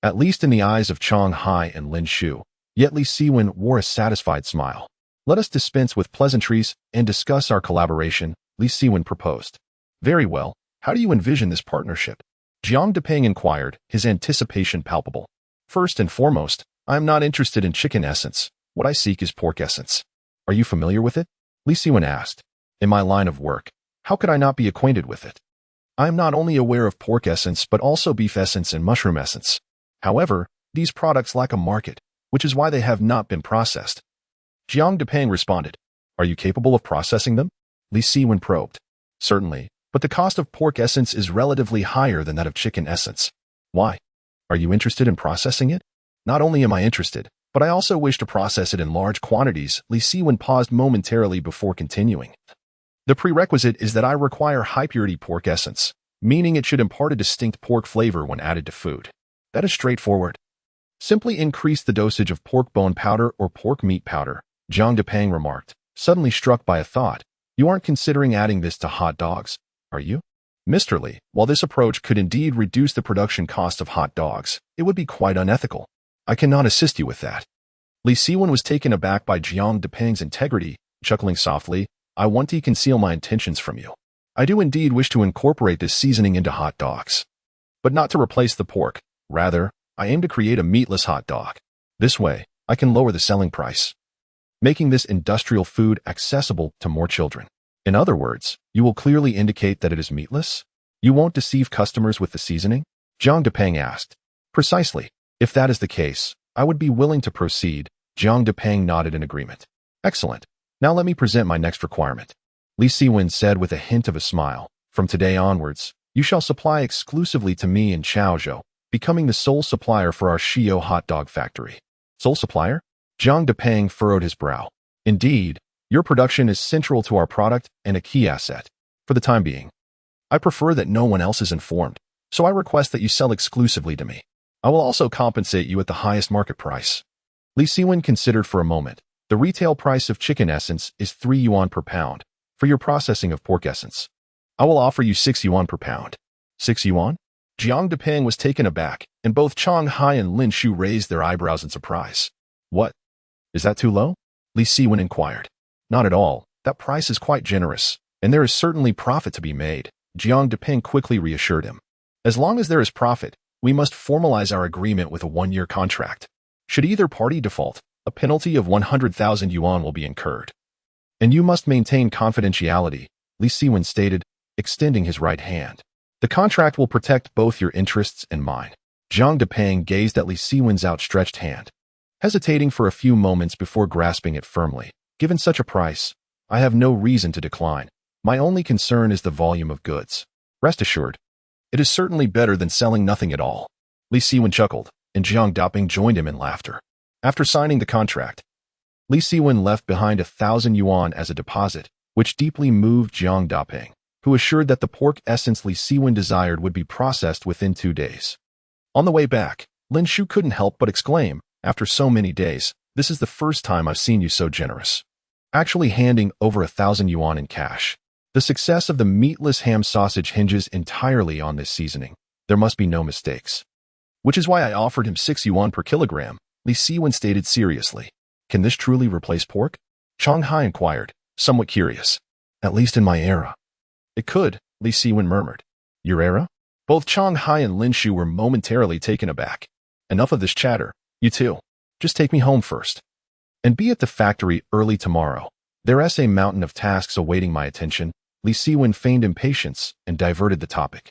at least in the eyes of Chang Hai and Lin Shu, yet Li Siwen wore a satisfied smile. Let us dispense with pleasantries and discuss our collaboration, Li Siwen proposed. Very well, how do you envision this partnership? Jiang Daping inquired, his anticipation palpable. First and foremost, I am not interested in chicken essence. What I seek is pork essence. Are you familiar with it? Li Siwen asked. In my line of work, how could I not be acquainted with it? I am not only aware of pork essence but also beef essence and mushroom essence. However, these products lack a market, which is why they have not been processed. Jiang Daping responded. Are you capable of processing them? Li Siwen probed. Certainly, but the cost of pork essence is relatively higher than that of chicken essence. Why? Are you interested in processing it? Not only am I interested, but I also wish to process it in large quantities. Li Siwen paused momentarily before continuing. The prerequisite is that I require high-purity pork essence. meaning it should impart a distinct pork flavor when added to food. That is straightforward. Simply increase the dosage of pork bone powder or pork meat powder, Zhang Depeng remarked, suddenly struck by a thought. You aren't considering adding this to hot dogs, are you? Mr. Li, while this approach could indeed reduce the production cost of hot dogs, it would be quite unethical. I cannot assist you with that. Li Siwen was taken aback by Zhang Depeng's integrity, chuckling softly. I want to conceal my intentions from you. I do indeed wish to incorporate this seasoning into hot dogs. But not to replace the pork. Rather, I aim to create a meatless hot dog. This way, I can lower the selling price, making this industrial food accessible to more children. In other words, you will clearly indicate that it is meatless? You won't deceive customers with the seasoning? Zhang Depeng asked. Precisely. If that is the case, I would be willing to proceed. Zhang Depeng nodded in agreement. Excellent. Now let me present my next requirement. Li Siwen said with a hint of a smile. From today onwards, you shall supply exclusively to me in Chaozhou, becoming the sole supplier for our Shio hot dog factory. Sole supplier? Zhang Depeng furrowed his brow. Indeed, your production is central to our product and a key asset. For the time being, I prefer that no one else is informed, so I request that you sell exclusively to me. I will also compensate you at the highest market price. Li Siwen considered for a moment. The retail price of chicken essence is 3 yuan per pound. For your processing of pork essence, I will offer you 6 yuan per pound. 6 yuan? Zhang Depeng was taken aback, and both Chang Hai and Lin Shu raised their eyebrows in surprise. What? Is that too low? Li Siwen inquired. Not at all. That price is quite generous, and there is certainly profit to be made. Zhang Depeng quickly reassured him. As long as there is profit, we must formalize our agreement with a 1-year contract. Should either party default, a penalty of 100,000 yuan will be incurred. And you must maintain confidentiality, Li Siwen stated, extending his right hand. The contract will protect both your interests and mine. Zhang Depeng gazed at Li Siwen's outstretched hand, hesitating for a few moments before grasping it firmly. Given such a price, I have no reason to decline. My only concern is the volume of goods. Rest assured, it is certainly better than selling nothing at all. Li Siwen chuckled, and Zhang Depeng joined him in laughter. After signing the contract, Li Siwen left behind 1,000 yuan as a deposit, which deeply moved Zhang Depeng, who assured that the pork essence Li Siwen desired would be processed within 2 days. On the way back, Lin Shu couldn't help but exclaim, after so many days, this is the first time I've seen you so generous. Actually handing over 1,000 yuan in cash. The success of the meatless ham sausage hinges entirely on this seasoning. There must be no mistakes. Which is why I offered him 6 yuan per kilogram, Li Siwen stated seriously. Can this truly replace pork? Chang Hai inquired, somewhat curious. At least in my era. It could, Li Siwen murmured. Your era? Both Chang Hai and Lin Shu were momentarily taken aback. Enough of this chatter. You too. Just take me home first. And be at the factory early tomorrow. There's a mountain of tasks awaiting my attention. Li Siwen feigned impatience and diverted the topic.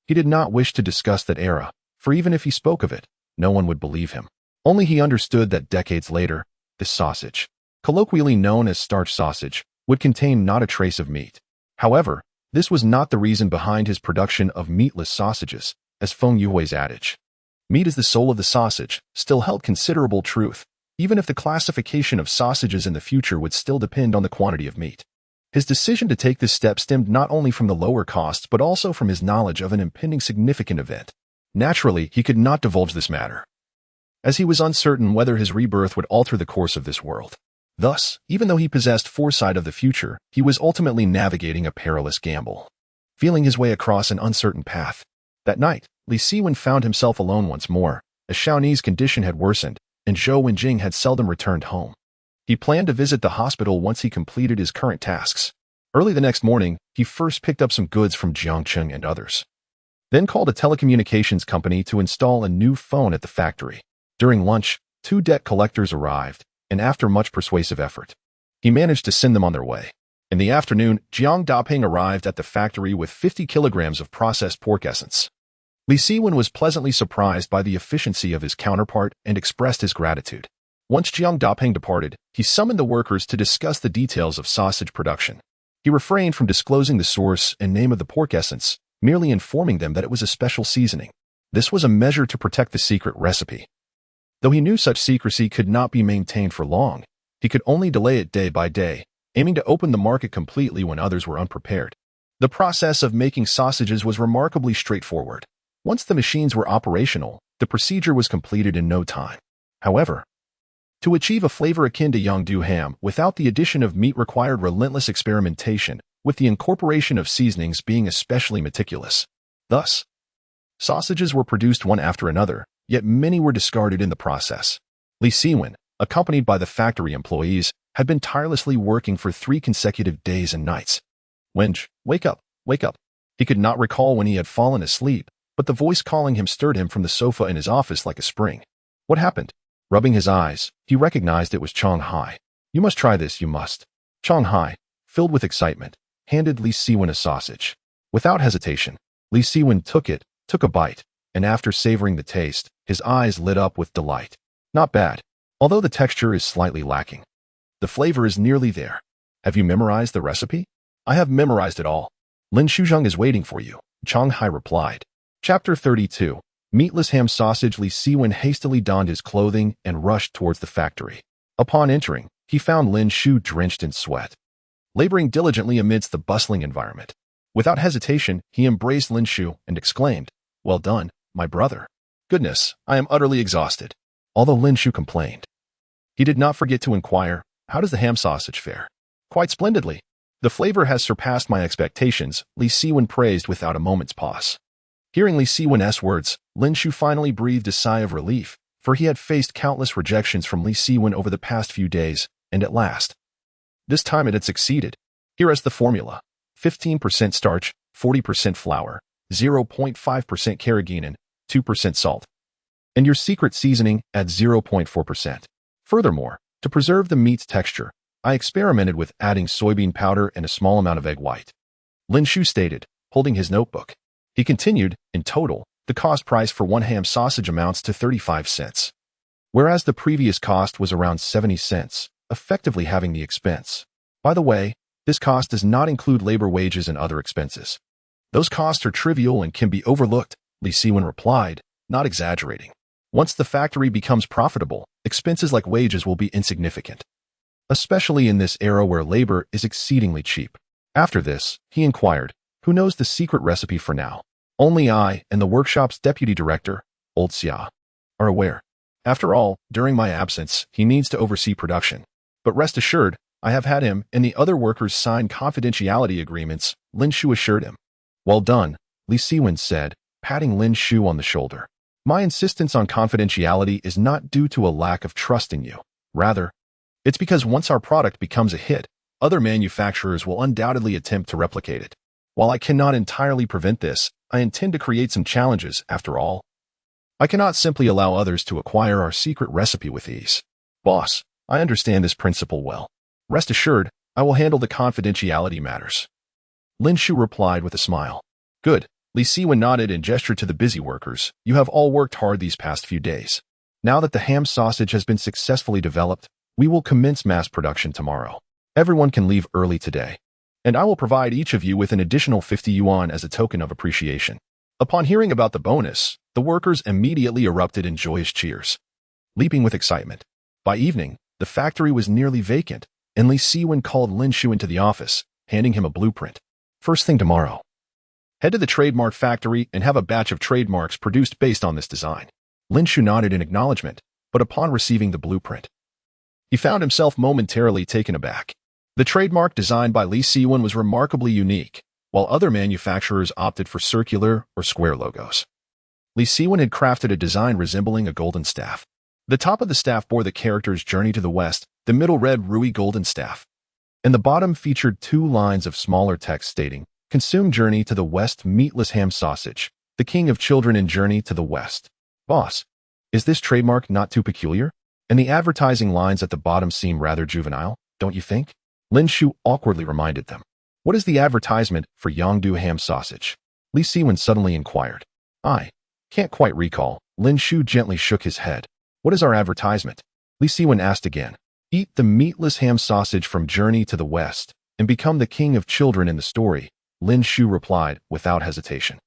He did not wish to discuss that era, for even if he spoke of it, no one would believe him. Only he understood that decades later, this sausage, colloquially known as starch sausage, would contain not a trace of meat. However, this was not the reason behind his production of meatless sausages, as Feng Yuhui's adage. Meat is the soul of the sausage, still held considerable truth, even if the classification of sausages in the future would still depend on the quantity of meat. His decision to take this step stemmed not only from the lower costs but also from his knowledge of an impending significant event. Naturally, he could not divulge this matter, as he was uncertain whether his rebirth would alter the course of this world. Thus, even though he possessed foresight of the future, he was ultimately navigating a perilous gamble, feeling his way across an uncertain path. That night, Li Siwen found himself alone once more, as Xiaoni's condition had worsened, and Zhou Wenjing had seldom returned home. He planned to visit the hospital once he completed his current tasks. Early the next morning, he first picked up some goods from Jiangcheng and others, then called a telecommunications company to install a new phone at the factory. During lunch, 2 debt collectors arrived, and after much persuasive effort, he managed to send them on their way. In the afternoon, Zhang Depeng arrived at the factory with 50 kilograms of processed pork essence. Li Siwen was pleasantly surprised by the efficiency of his counterpart and expressed his gratitude. Once Zhang Depeng departed, he summoned the workers to discuss the details of sausage production. He refrained from disclosing the source and name of the pork essence, merely informing them that it was a special seasoning. This was a measure to protect the secret recipe. Though he knew such secrecy could not be maintained for long, he could only delay it day by day, aiming to open the market completely when others were unprepared. The process of making sausages was remarkably straightforward. Once the machines were operational, the procedure was completed in no time. However, to achieve a flavor akin to Yangdu ham without the addition of meat required relentless experimentation, with the incorporation of seasonings being especially meticulous. Thus, sausages were produced one after another, yet many were discarded in the process. Li Siwen, accompanied by the factory employees, had been tirelessly working for 3 consecutive days and nights. Wenj, wake up, wake up. He could not recall when he had fallen asleep, but the voice calling him stirred him from the sofa in his office like a spring. What happened? Rubbing his eyes, he recognized it was Chong Hai. You must try this, you must. Chong Hai, filled with excitement, handed Li Siwen a sausage. Without hesitation, Li Siwen took a bite, and after savoring the taste, his eyes lit up with delight. Not bad, although the texture is slightly lacking. The flavor is nearly there. Have you memorized the recipe? I have memorized it all. Lin Shuzheng is waiting for you, Chong Hai replied. Chapter 32. Meatless ham sausage. Li Siwen hastily donned his clothing and rushed towards the factory. Upon entering, he found Lin Shu drenched in sweat, laboring diligently amidst the bustling environment. Without hesitation, he embraced Lin Shu and exclaimed, "Well done, my brother. Goodness, I am utterly exhausted." Although Lin Shu complained, he did not forget to inquire, "How does the ham sausage fare?" "Quite splendidly. The flavor has surpassed my expectations," Li Siwen praised without a moment's pause. Hearing Li Siwen's words, Lin Shu finally breathed a sigh of relief, for he had faced countless rejections from Li Siwen over the past few days, and at last, this time it had succeeded. Here is the formula: 15% starch, 40% flour, 0.5% carrageenan, 2% salt, and your secret seasoning at 0.4%. Furthermore, to preserve the meat's texture, I experimented with adding soybean powder and a small amount of egg white. Lin Shu stated, holding his notebook. He continued, in total, the cost price for one ham sausage amounts to 35 cents, whereas the previous cost was around 70 cents, effectively having the expense. By the way, this cost does not include labor wages and other expenses. Those costs are trivial and can be overlooked, Li Siwen replied, not exaggerating. Once the factory becomes profitable, expenses like wages will be insignificant, especially in this era where labor is exceedingly cheap. After this, he inquired, who knows the secret recipe for now? Only I and the workshop's deputy director, Old Xia, are aware. After all, during my absence, he needs to oversee production. But rest assured, I have had him and the other workers sign confidentiality agreements, Lin Shu assured him. Well done, Li Siwen said, patting Lin Shu on the shoulder. My insistence on confidentiality is not due to a lack of trust in you. Rather, it's because once our product becomes a hit, other manufacturers will undoubtedly attempt to replicate it. While I cannot entirely prevent this, I intend to create some challenges, after all. I cannot simply allow others to acquire our secret recipe with ease. Boss, I understand this principle well. Rest assured, I will handle the confidentiality matters. Lin Shu replied with a smile. Good, Li Siwen nodded and gestured to the busy workers. You have all worked hard these past few days. Now that the ham sausage has been successfully developed, we will commence mass production tomorrow. Everyone can leave early today, and I will provide each of you with an additional 50 yuan as a token of appreciation. Upon hearing about the bonus, the workers immediately erupted in joyous cheers, leaping with excitement. By evening, the factory was nearly vacant, and Li Siwen called Lin Shu into the office, handing him a blueprint. First thing tomorrow, head to the trademark factory and have a batch of trademarks produced based on this design. Lin Shu nodded in acknowledgement, but upon receiving the blueprint, he found himself momentarily taken aback. The trademark designed by Li Siwen was remarkably unique, while other manufacturers opted for circular or square logos. Li Siwen had crafted a design resembling a golden staff. The top of the staff bore the characters Journey to the West, the middle read Rui Golden Staff, and the bottom featured 2 lines of smaller text stating, Consume Journey to the West Meatless Ham Sausage, the King of Children in Journey to the West. Boss, is this trademark not too peculiar? And the advertising lines at the bottom seem rather juvenile, don't you think? Lin Shu awkwardly reminded them. What is the advertisement for Yangdu ham sausage? Li Siwen suddenly inquired. I can't quite recall. Lin Shu gently shook his head. What is our advertisement? Li Siwen asked again. Eat the meatless ham sausage from Journey to the West and become the king of children in the story, Lin Shu replied without hesitation.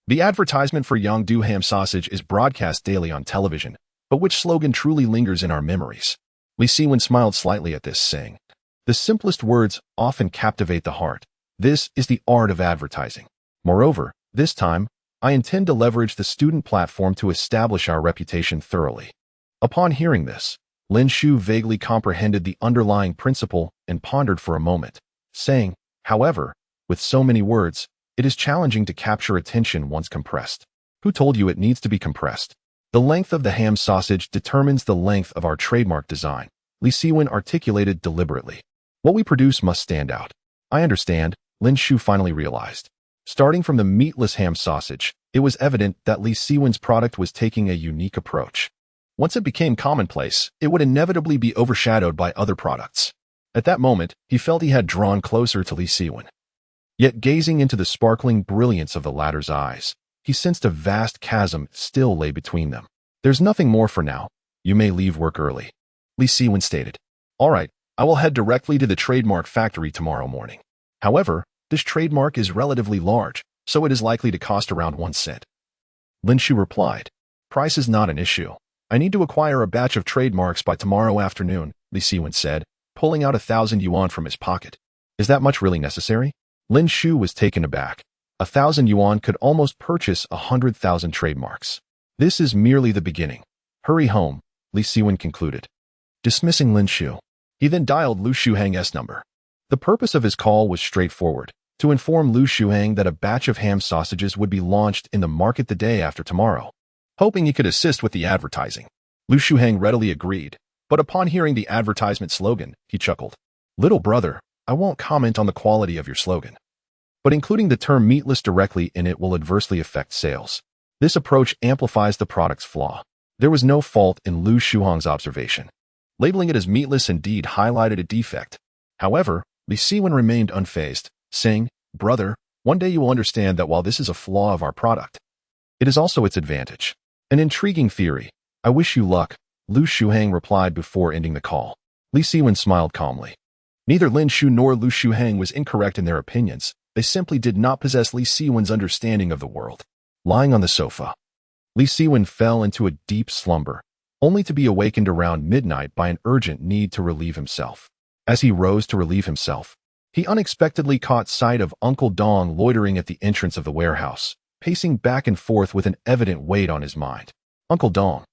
The advertisement for Yangdu ham sausage is broadcast daily on television, but which slogan truly lingers in our memories? Li Siwen smiled slightly at this, saying, the simplest words often captivate the heart. This is the art of advertising. Moreover, this time, I intend to leverage the student platform to establish our reputation thoroughly. Upon hearing this, Lin Shu vaguely comprehended the underlying principle and pondered for a moment, saying, however, with so many words, it is challenging to capture attention once compressed. Who told you it needs to be compressed? The length of the ham sausage determines the length of our trademark design, Li Siwen articulated deliberately. What we produce must stand out. I understand, Lin Shu finally realized. Starting from the meatless ham sausage, it was evident that Li Siwen's product was taking a unique approach. Once it became commonplace, it would inevitably be overshadowed by other products. At that moment, he felt he had drawn closer to Li Siwen. Yet gazing into the sparkling brilliance of the latter's eyes, he sensed a vast chasm still lay between them. There's nothing more for now. You may leave work early, Li Siwen stated. All right, I will head directly to the trademark factory tomorrow morning. However, this trademark is relatively large, so it is likely to cost around 1 cent. Lin Shu replied. Price is not an issue. I need to acquire a batch of trademarks by tomorrow afternoon, Li Siwen said, pulling out 1,000 yuan from his pocket. Is that much really necessary? Lin Shu was taken aback. 1,000 yuan could almost purchase 100,000 trademarks. This is merely the beginning. Hurry home, Li Siwen concluded. Dismissing Lin Shu, he then dialed Lu Shuhang's number. The purpose of his call was straightforward, to inform Lu Shuhang that a batch of ham sausages would be launched in the market the day after tomorrow. Hoping he could assist with the advertising, Lu Shuhang readily agreed, but upon hearing the advertisement slogan, he chuckled. Little brother, I won't comment on the quality of your slogan, but including the term meatless directly in it will adversely affect sales. This approach amplifies the product's flaw. There was no fault in Lu Shuhang's observation. Labeling it as meatless indeed highlighted a defect. However, Li Siwen remained unfazed, saying, Brother, one day you will understand that while this is a flaw of our product, it is also its advantage. An intriguing theory. I wish you luck, Lu Shuhang replied before ending the call. Li Siwen smiled calmly. Neither Lin Shu nor Lu Shuhang was incorrect in their opinions. They simply did not possess Li Siwen's understanding of the world. Lying on the sofa, Li Siwen fell into a deep slumber, only to be awakened around midnight by an urgent need to relieve himself. As he rose to relieve himself, he unexpectedly caught sight of Uncle Dong loitering at the entrance of the warehouse, pacing back and forth with an evident weight on his mind. Uncle Dong,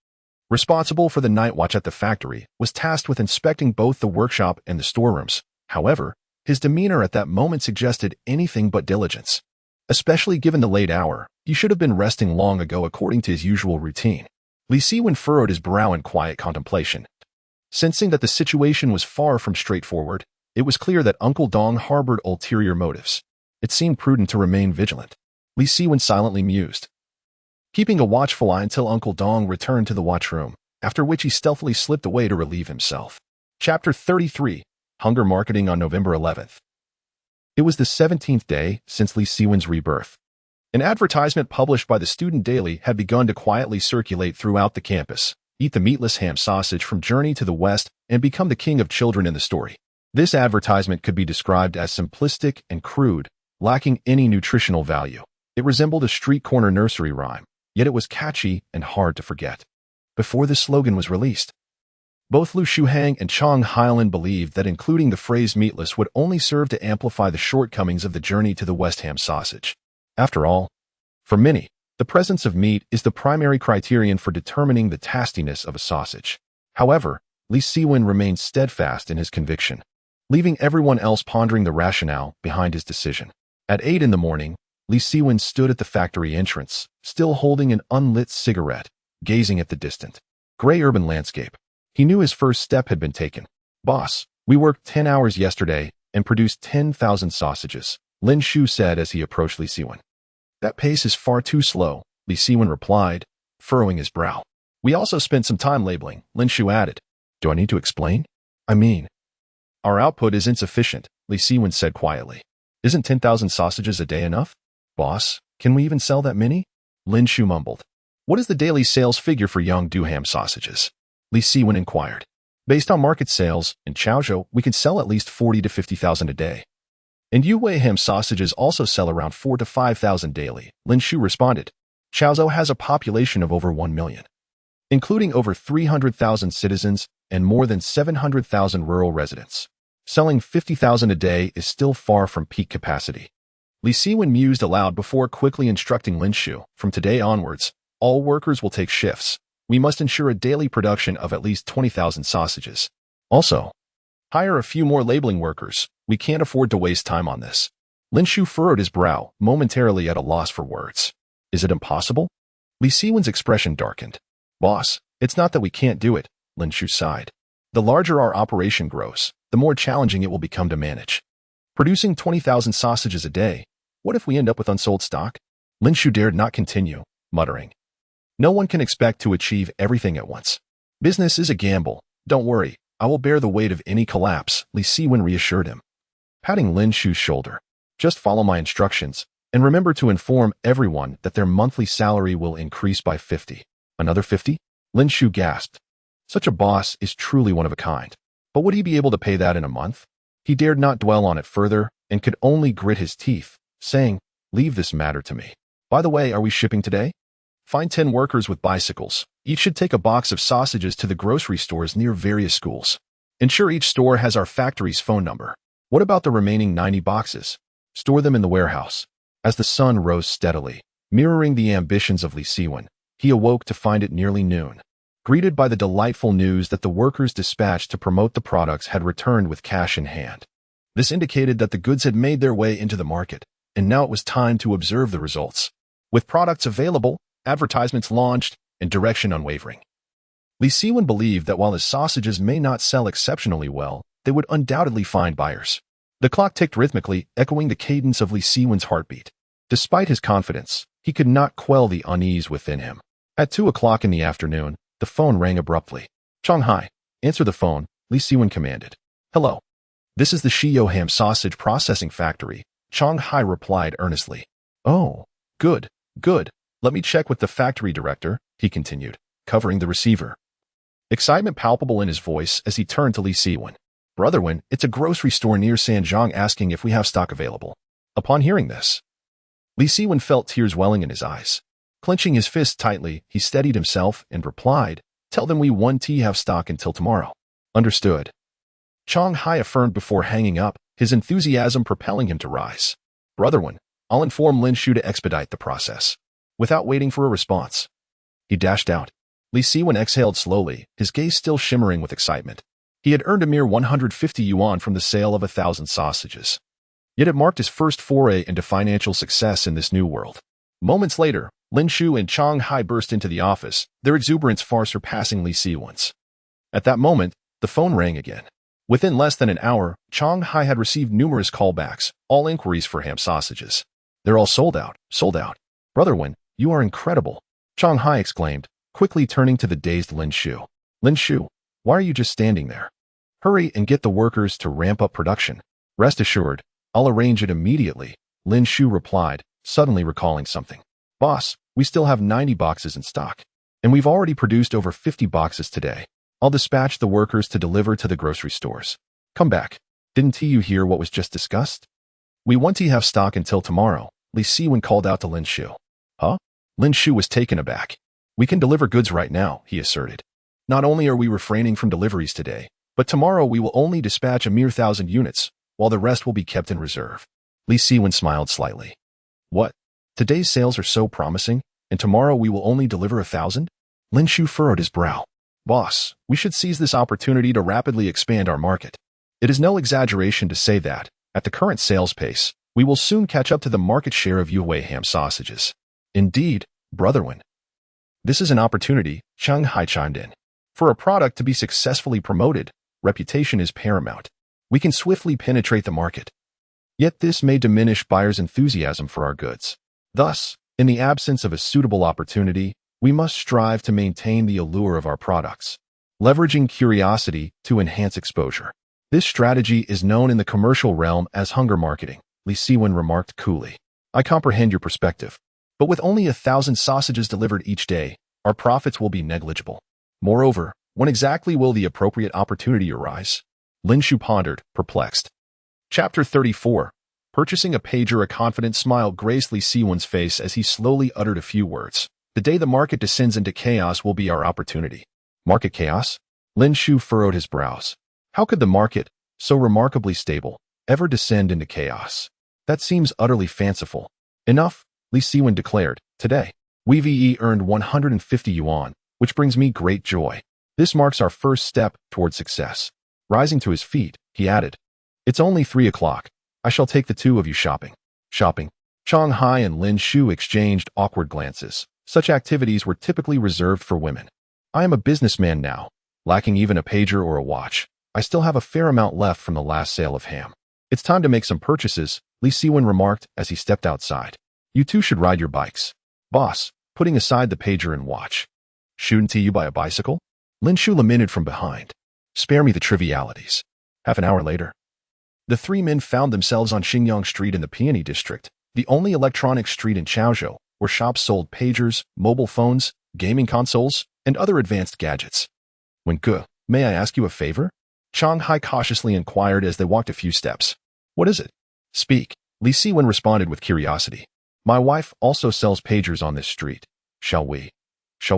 responsible for the night watch at the factory, was tasked with inspecting both the workshop and the storerooms. However, his demeanor at that moment suggested anything but diligence. Especially given the late hour, he should have been resting long ago according to his usual routine. Li Siwen furrowed his brow in quiet contemplation. Sensing that the situation was far from straightforward, it was clear that Uncle Dong harbored ulterior motives. It seemed prudent to remain vigilant. Li Siwen silently mused, keeping a watchful eye until Uncle Dong returned to the watchroom, after which he stealthily slipped away to relieve himself. Chapter 33, Hunger Marketing on November 11th. It was the 17th day since Li Siwen's rebirth. An advertisement published by the Student Daily had begun to quietly circulate throughout the campus. Eat the meatless ham sausage from Journey to the West and become the king of children in the story. This advertisement could be described as simplistic and crude, lacking any nutritional value. It resembled a street corner nursery rhyme, yet it was catchy and hard to forget. Before the slogan was released, both Lu Shuhang and Chang Hailan believed that including the phrase meatless would only serve to amplify the shortcomings of the Journey to the West ham sausage. After all, for many, the presence of meat is the primary criterion for determining the tastiness of a sausage. However, Li Siwen remained steadfast in his conviction, leaving everyone else pondering the rationale behind his decision. At 8 in the morning, Li Siwen stood at the factory entrance, still holding an unlit cigarette, gazing at the distant, gray urban landscape. He knew his first step had been taken. Boss, we worked 10 hours yesterday and produced 10,000 sausages, Lin Shu said as he approached Li Siwen. That pace is far too slow, Li Siwen replied, furrowing his brow. We also spent some time labeling, Lin Shu added. Do I need to explain? I mean, our output is insufficient, Li Siwen said quietly. Isn't 10,000 sausages a day enough? Boss, can we even sell that many? Lin Shu mumbled. What is the daily sales figure for Yongdu ham sausages? Li Siwen inquired. Based on market sales, in Chaozhou, we can sell at least 40 to 50,000 a day. And Yue ham sausages also sell around 4 to 5,000 daily, Lin Shu responded. Chaozhou has a population of over 1 million, including over 300,000 citizens and more than 700,000 rural residents. Selling 50,000 a day is still far from peak capacity. Li Siwen mused aloud before quickly instructing Lin Shu, from today onwards, all workers will take shifts. We must ensure a daily production of at least 20,000 sausages. Also, hire a few more labeling workers. We can't afford to waste time on this. Lin Shu furrowed his brow, momentarily at a loss for words. Is it impossible? Li Siwen's expression darkened. Boss, it's not that we can't do it, Lin Shu sighed. The larger our operation grows, the more challenging it will become to manage. Producing 20,000 sausages a day, what if we end up with unsold stock? Lin Shu dared not continue, muttering. No one can expect to achieve everything at once. Business is a gamble. Don't worry, I will bear the weight of any collapse, Li Siwen reassured him. Patting Lin Shu's shoulder. Just follow my instructions, and remember to inform everyone that their monthly salary will increase by 50. Another 50? Lin Shu gasped. Such a boss is truly one of a kind. But would he be able to pay that in a month? He dared not dwell on it further and could only grit his teeth, saying, leave this matter to me. By the way, are we shipping today? Find 10 workers with bicycles. Each should take a box of sausages to the grocery stores near various schools. Ensure each store has our factory's phone number. What about the remaining 90 boxes? Store them in the warehouse. As the sun rose steadily, mirroring the ambitions of Li Siwen, he awoke to find it nearly noon. Greeted by the delightful news that the workers dispatched to promote the products had returned with cash in hand. This indicated that the goods had made their way into the market, and now it was time to observe the results. With products available, advertisements launched, and direction unwavering. Li Siwen believed that while his sausages may not sell exceptionally well, they would undoubtedly find buyers. The clock ticked rhythmically, echoing the cadence of Li Siwen's heartbeat. Despite his confidence, he could not quell the unease within him. At 2 o'clock in the afternoon, the phone rang abruptly. Shanghai, answer the phone, Li Siwen commanded. Hello. This is the Shio ham sausage processing factory, Shanghai replied earnestly. Oh, good, good. Let me check with the factory director, he continued, covering the receiver. Excitement palpable in his voice as he turned to Li Siwen. Brotherhood, it's a grocery store near Sanjiang asking if we have stock available. Upon hearing this, Li Siwen felt tears welling in his eyes. Clenching his fist tightly, he steadied himself and replied, tell them we won't have stock until tomorrow. Understood. Shanghai affirmed before hanging up, his enthusiasm propelling him to rise. Brotherhood, I'll inform Lin Shu to expedite the process. Without waiting for a response, he dashed out. Li Siwen exhaled slowly, his gaze still shimmering with excitement. He had earned a mere 150 yuan from the sale of 1,000 sausages. Yet it marked his first foray into financial success in this new world. Moments later, Lin Shu and Shanghai burst into the office, their exuberance far surpassing Li Siwen's. At that moment, the phone rang again. Within less than an hour, Shanghai had received numerous callbacks, all inquiries for ham sausages. They're all sold out, sold out. Brotherhood, you are incredible, Shanghai exclaimed, quickly turning to the dazed Lin Shu. Lin Shu, why are you just standing there? Hurry and get the workers to ramp up production. Rest assured, I'll arrange it immediately, Lin Shu replied, suddenly recalling something. Boss, we still have 90 boxes in stock, and we've already produced over 50 boxes today. I'll dispatch the workers to deliver to the grocery stores. Come back. Didn't you hear what was just discussed? We want to have stock until tomorrow, Li Siwen called out to Lin Shu. Huh? Lin Shu was taken aback. We can deliver goods right now, he asserted. Not only are we refraining from deliveries today, but tomorrow we will only dispatch a mere 1,000 units, while the rest will be kept in reserve. Li Siwen smiled slightly. What? Today's sales are so promising, and tomorrow we will only deliver 1,000? Lin Shu furrowed his brow. Boss, we should seize this opportunity to rapidly expand our market. It is no exaggeration to say that, at the current sales pace, we will soon catch up to the market share of Yue ham sausages. Indeed, Brotherhood. This is an opportunity, Shanghai chimed in. For a product to be successfully promoted, reputation is paramount. We can swiftly penetrate the market. Yet this may diminish buyers' enthusiasm for our goods. Thus, in the absence of a suitable opportunity, we must strive to maintain the allure of our products, leveraging curiosity to enhance exposure. This strategy is known in the commercial realm as hunger marketing, Li Siwen remarked coolly. I comprehend your perspective, but with only 1,000 sausages delivered each day, our profits will be negligible. Moreover, when exactly will the appropriate opportunity arise? Lin Shu pondered, perplexed. Chapter 34. Purchasing a pager. A confident smile graced Li Siwen's face as he slowly uttered a few words. The day the market descends into chaos will be our opportunity. Market chaos? Lin Shu furrowed his brows. How could the market, so remarkably stable, ever descend into chaos? That seems utterly fanciful. Enough, Li Siwen declared. Today, we earned 150 yuan, which brings me great joy. This marks our first step toward success. Rising to his feet, he added, "It's only 3 o'clock. I shall take the two of you shopping." Shopping? Chang Hai and Lin Shu exchanged awkward glances. Such activities were typically reserved for women. I am a businessman now, lacking even a pager or a watch. I still have a fair amount left from the last sale of ham. It's time to make some purchases, Li Siwen remarked as he stepped outside. You two should ride your bikes. Boss, putting aside the pager and watch. Shouldn't you buy a bicycle? Lin Shu lamented from behind. Spare me the trivialities. Half an hour later, the three men found themselves on Xingyang Street in the Peony District, the only electronic street in Chaozhou, where shops sold pagers, mobile phones, gaming consoles, and other advanced gadgets. May I ask you a favor? Chang Hai cautiously inquired as they walked a few steps. What is it? Speak, Li Siwen responded with curiosity. My wife also sells pagers on this street. Shall we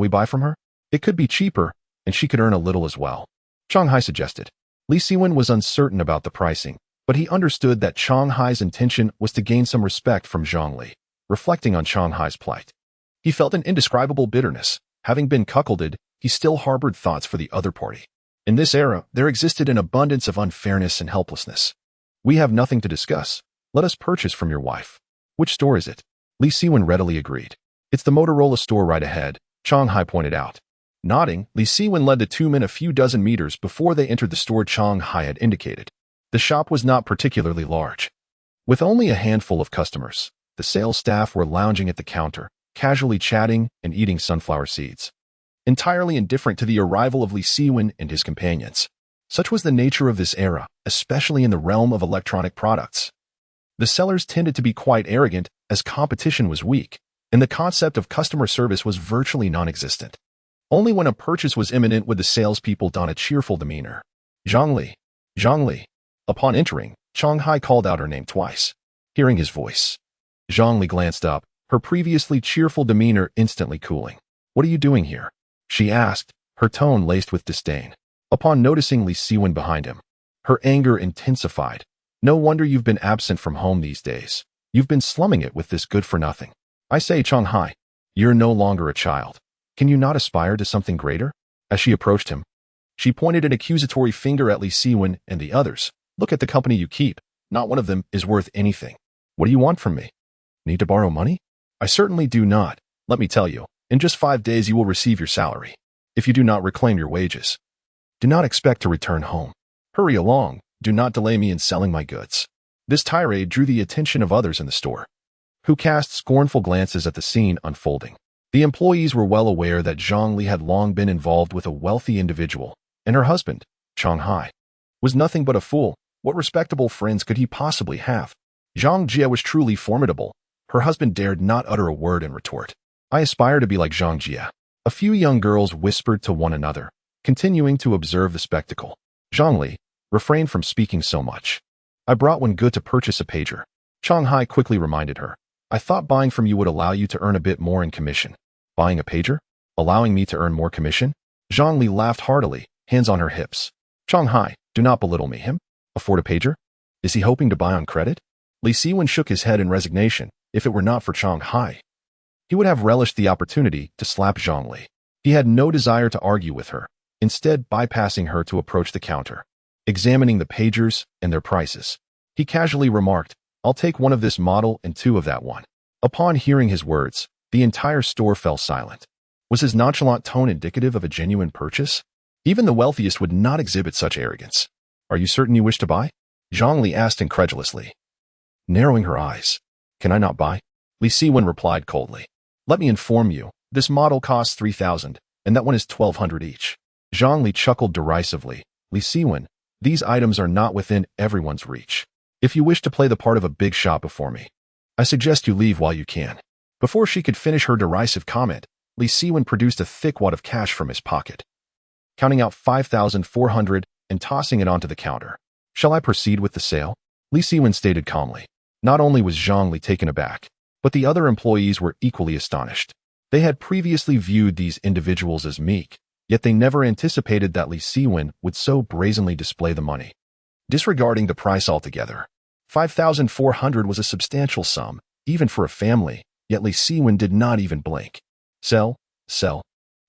buy from her? It could be cheaper, and she could earn a little as well. Chang Hai suggested. Li Siwen was uncertain about the pricing, but he understood that Chang Hai's intention was to gain some respect from Zhang Li. Reflecting on Chang Hai's plight, he felt an indescribable bitterness. Having been cuckolded, he still harbored thoughts for the other party. In this era, there existed an abundance of unfairness and helplessness. We have nothing to discuss. Let us purchase from your wife. Which store is it? Li Siwen readily agreed. It's the Motorola store right ahead, Chang Hai pointed out. Nodding, Li Siwen led the two men a few dozen meters before they entered the store Chang Hai had indicated. The shop was not particularly large. With only a handful of customers, the sales staff were lounging at the counter, casually chatting and eating sunflower seeds, entirely indifferent to the arrival of Li Siwen and his companions. Such was the nature of this era, especially in the realm of electronic products. The sellers tended to be quite arrogant as competition was weak, and the concept of customer service was virtually non-existent. Only when a purchase was imminent would the salespeople don a cheerful demeanor. Zhang Li. Zhang Li. Upon entering, Chang Hai called out her name twice. Hearing his voice, Zhang Li glanced up, her previously cheerful demeanor instantly cooling. What are you doing here? She asked, her tone laced with disdain. Upon noticing Li Siwen behind him, her anger intensified. No wonder you've been absent from home these days. You've been slumming it with this good-for-nothing. I say, Chang Hai, you're no longer a child. Can you not aspire to something greater? As she approached him, she pointed an accusatory finger at Li Siwen and the others. Look at the company you keep. Not one of them is worth anything. What do you want from me? Need to borrow money? I certainly do not. Let me tell you, in just 5 days you will receive your salary. If you do not reclaim your wages, do not expect to return home. Hurry along. Do not delay me in selling my goods. This tirade drew the attention of others in the store, who cast scornful glances at the scene unfolding. The employees were well aware that Zhang Li had long been involved with a wealthy individual, and her husband, Chang Hai, was nothing but a fool. What respectable friends could he possibly have? Zhang Jie was truly formidable. Her husband dared not utter a word in retort. I aspire to be like Zhang Jie. A few young girls whispered to one another, continuing to observe the spectacle. Zhang Li refrained from speaking so much. I brought one good to purchase a pager. Chang Hai quickly reminded her. I thought buying from you would allow you to earn a bit more in commission. Buying a pager? Allowing me to earn more commission? Zhang Li laughed heartily, hands on her hips. Chang Hai, do not belittle me. Him? Afford a pager? Is he hoping to buy on credit? Li Siwen shook his head in resignation. If it were not for Chang Hai, he would have relished the opportunity to slap Zhang Li. He had no desire to argue with her, instead bypassing her to approach the counter. Examining the pagers and their prices, he casually remarked, I'll take one of this model and 2 of that one. Upon hearing his words, the entire store fell silent. Was his nonchalant tone indicative of a genuine purchase? Even the wealthiest would not exhibit such arrogance. Are you certain you wish to buy? Zhang Li asked incredulously, narrowing her eyes. Can I not buy? Li Siwen replied coldly. Let me inform you, this model costs 3,000, and that one is 1,200 each. Zhang Li chuckled derisively. Li Siwen, these items are not within everyone's reach. If you wish to play the part of a big shot before me, I suggest you leave while you can. Before she could finish her derisive comment, Li Siwen produced a thick wad of cash from his pocket, counting out 5,400 and tossing it onto the counter. Shall I proceed with the sale? Li Siwen stated calmly. Not only was Zhang Li taken aback, but the other employees were equally astonished. They had previously viewed these individuals as meek, yet they never anticipated that Li Siwen would so brazenly display the money. disregarding the price altogether. 5,400 was a substantial sum, even for a family, yet Li Siwen did not even blink. Sell, sell.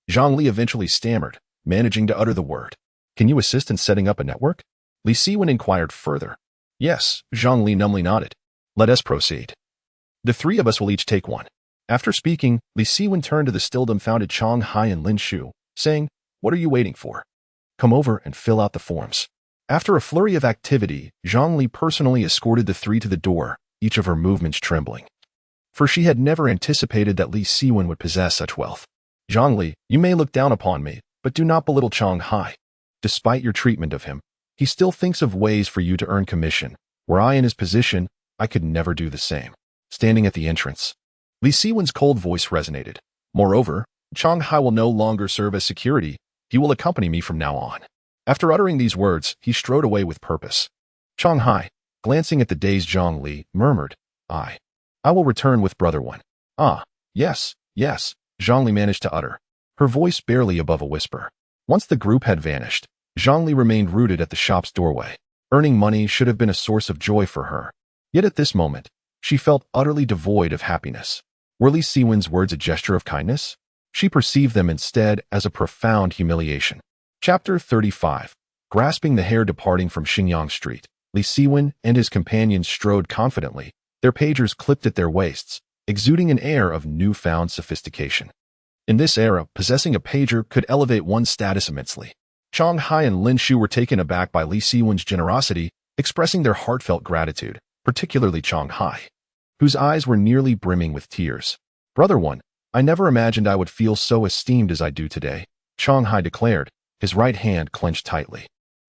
Zhang Li eventually stammered, managing to utter the word. Can you assist in setting up a network? Li Siwen inquired further. Yes, Zhang Li numbly nodded. Let us proceed. The three of us will each take one. After speaking, Li Siwen turned to the still dumbfounded Chang Hai and Lin Shu, saying, What are you waiting for? Come over and fill out the forms. After a flurry of activity, Zhang Li personally escorted the three to the door, each of her movements trembling. For she had never anticipated that Li Siwen would possess such wealth. Zhang Li, you may look down upon me, but do not belittle Chang Hai. Despite your treatment of him, he still thinks of ways for you to earn commission. Were I in his position, I could never do the same. Standing at the entrance, Li Siwen's cold voice resonated. Moreover, Chang Hai will no longer serve as security. He will accompany me from now on. After uttering these words, he strode away with purpose. Chang Hai, glancing at the dazed Zhang Li, murmured, I will return with Brother One. Ah, yes, yes, Zhang Li managed to utter, her voice barely above a whisper. Once the group had vanished, Zhang Li remained rooted at the shop's doorway. Earning money should have been a source of joy for her. Yet at this moment, she felt utterly devoid of happiness. Were Li Siwen's words a gesture of kindness? She perceived them instead as a profound humiliation. Chapter 35. Grasping the hair departing from Xingyang Street, Li Siwen and his companions strode confidently, their pagers clipped at their waists, exuding an air of newfound sophistication. In this era, possessing a pager could elevate one's status immensely. Chang Hai and Lin Shu were taken aback by Li Siwen's generosity, expressing their heartfelt gratitude, particularly Chang Hai, whose eyes were nearly brimming with tears. Brother One, I never imagined I would feel so esteemed as I do today, Chang Hai declared, his right hand clenched tightly.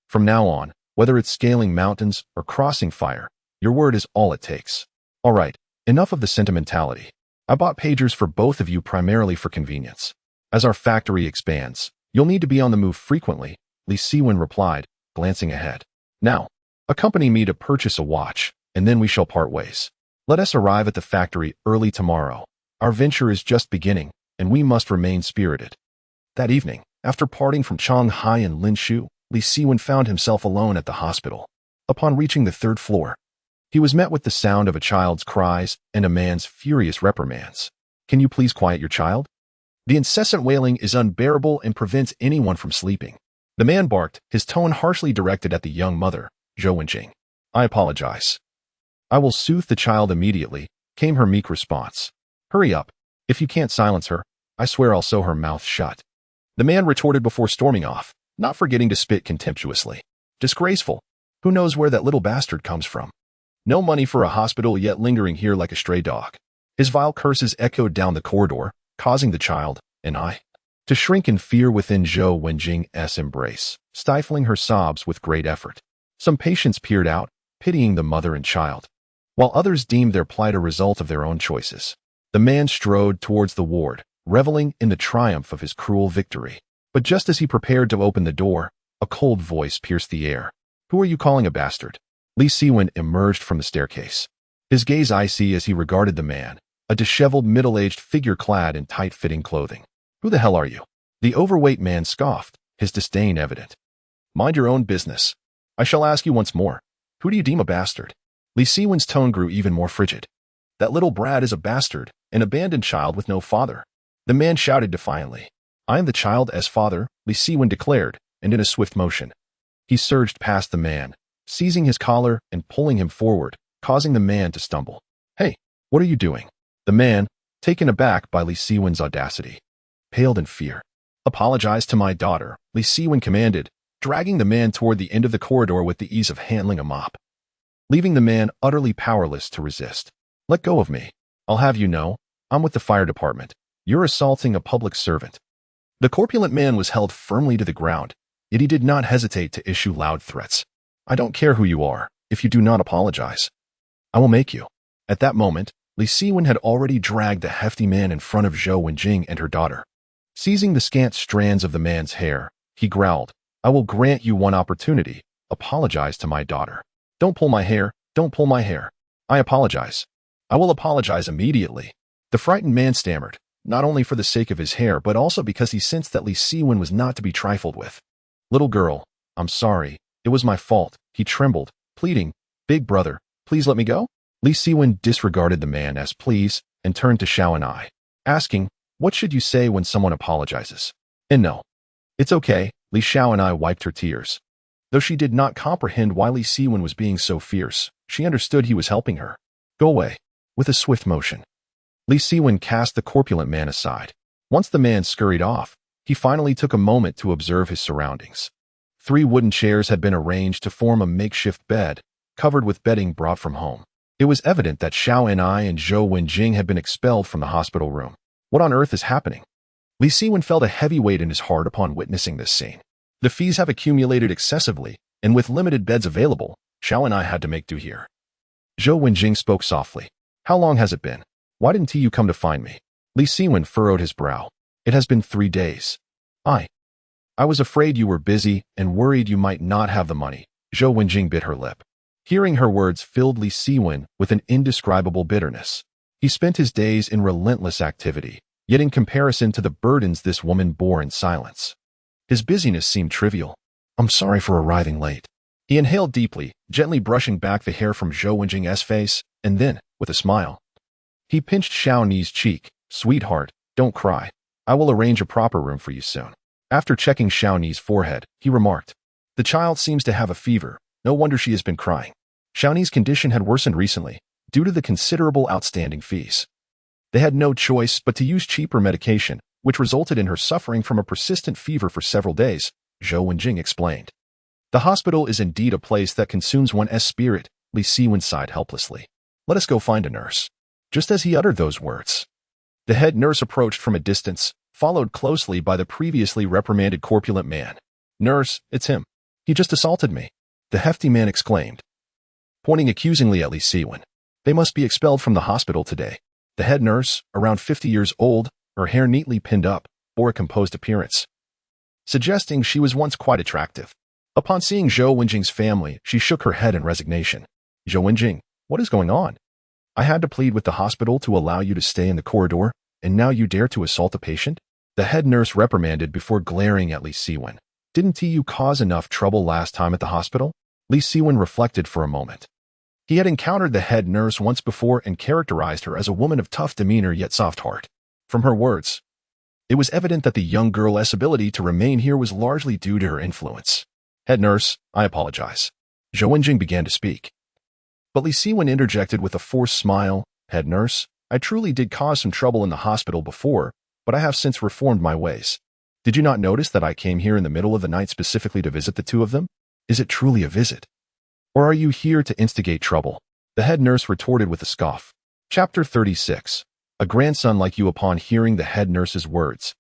From now on, whether it's scaling mountains or crossing fire, your word is all it takes. All right, enough of the sentimentality. I bought pagers for both of you primarily for convenience. As our factory expands, you'll need to be on the move frequently, Li Siwen replied, glancing ahead. Now, accompany me to purchase a watch, and then we shall part ways. Let us arrive at the factory early tomorrow. Our venture is just beginning, and we must remain spirited. That evening, after parting from Chang Hai and Lin Shu, Li Siwen found himself alone at the hospital. Upon reaching the third floor, he was met with the sound of a child's cries and a man's furious reprimands. Can you please quiet your child? The incessant wailing is unbearable and prevents anyone from sleeping. The man barked, his tone harshly directed at the young mother, Zhou Wenjing. I apologize. I will soothe the child immediately, came her meek response. Hurry up. If you can't silence her, I swear I'll sew her mouth shut. The man retorted before storming off, not forgetting to spit contemptuously. Disgraceful. Who knows where that little bastard comes from? No money for a hospital, yet lingering here like a stray dog. His vile curses echoed down the corridor, causing the child, and I, to shrink in fear within Zhou Wenjing's embrace, stifling her sobs with great effort. Some patients peered out, pitying the mother and child, while others deemed their plight a result of their own choices. The man strode towards the ward, reveling in the triumph of his cruel victory. But just as he prepared to open the door, a cold voice pierced the air. Who are you calling a bastard? Li Siwen emerged from the staircase, his gaze icy as he regarded the man, a disheveled middle-aged figure clad in tight-fitting clothing. Who the hell are you? The overweight man scoffed, his disdain evident. Mind your own business. I shall ask you once more. Who do you deem a bastard? Li Siwen's tone grew even more frigid. That little brat is a bastard, an abandoned child with no father. The man shouted defiantly. I am the child's father, Li Siwen declared, and in a swift motion, he surged past the man, seizing his collar and pulling him forward, causing the man to stumble. Hey, what are you doing? The man, taken aback by Li Siwen's audacity, paled in fear. Apologize to my daughter, Li Siwen commanded, dragging the man toward the end of the corridor with the ease of handling a mop, leaving the man utterly powerless to resist. Let go of me. I'll have you know, I'm with the fire department. You're assaulting a public servant. The corpulent man was held firmly to the ground, yet he did not hesitate to issue loud threats. I don't care who you are, if you do not apologize. I will make you. At that moment, Li Siwen had already dragged the hefty man in front of Zhou Wenjing and her daughter. Seizing the scant strands of the man's hair, he growled, I will grant you one opportunity. Apologize to my daughter. Don't pull my hair, don't pull my hair. I apologize. I will apologize immediately. The frightened man stammered, not only for the sake of his hair, but also because he sensed that Li Siwen was not to be trifled with. Little girl, I'm sorry, It was my fault. He trembled, pleading, "Big brother, please let me go?" Li Siwen disregarded the man as please and turned to Xiaoni, asking, "What should you say when someone apologizes?" "And no. It's okay." Li Xiaoni wiped her tears. Though she did not comprehend why Li Siwen was being so fierce, she understood he was helping her. "Go away." With a swift motion, Li Siwen cast the corpulent man aside. Once the man scurried off, he finally took a moment to observe his surroundings. 3 wooden chairs had been arranged to form a makeshift bed, covered with bedding brought from home. It was evident that Xiaoni and Zhou Wenjing had been expelled from the hospital room. What on earth is happening? Li Siwen felt a heavy weight in his heart upon witnessing this scene. The fees have accumulated excessively, and with limited beds available, Xiaoni had to make do here. Zhou Wenjing spoke softly. "How long has it been? Why didn't you come to find me?" Li Siwen furrowed his brow. "It has been 3 days. I was afraid you were busy and worried you might not have the money." Zhou Wenjing bit her lip. Hearing her words filled Li Siwen with an indescribable bitterness. He spent his days in relentless activity, yet in comparison to the burdens this woman bore in silence, his busyness seemed trivial. "I'm sorry for arriving late." He inhaled deeply, gently brushing back the hair from Zhou Wenjing's face, and then, with a smile, he pinched Xiaoni's cheek. "Sweetheart, don't cry. I will arrange a proper room for you soon." After checking Xiaoni's forehead, he remarked, "The child seems to have a fever. No wonder she has been crying." Xiaoni's condition had worsened recently, due to the considerable outstanding fees. They had no choice but to use cheaper medication, which resulted in her suffering from a persistent fever for several days, Zhou Wenjing explained. "The hospital is indeed a place that consumes one's spirit," Li Siwen sighed helplessly. "Let us go find a nurse." Just as he uttered those words, the head nurse approached from a distance, followed closely by the previously reprimanded corpulent man. "Nurse, it's him. He just assaulted me," the hefty man exclaimed, pointing accusingly at Li Siwen. "They must be expelled from the hospital today." The head nurse, around 50 years old, her hair neatly pinned up, bore a composed appearance, suggesting she was once quite attractive. Upon seeing Zhou Wenjing's family, she shook her head in resignation. "Zhou Wenjing, what is going on? I had to plead with the hospital to allow you to stay in the corridor, and now you dare to assault a patient?" The head nurse reprimanded before glaring at Li Siwen. "Didn't you cause enough trouble last time at the hospital?" Li Siwen reflected for a moment. He had encountered the head nurse once before and characterized her as a woman of tough demeanor yet soft heart. From her words, it was evident that the young girl's ability to remain here was largely due to her influence. "Head nurse, I apologize." Zhou Wenjing began to speak. But Li Siwen interjected with a forced smile. "Head nurse, I truly did cause some trouble in the hospital before, but I have since reformed my ways. Did you not notice that I came here in the middle of the night specifically to visit the 2 of them? Is it truly a visit? Or are you here to instigate trouble?" The head nurse retorted with a scoff. Chapter 36. A grandson like you. Upon hearing the head nurse's words,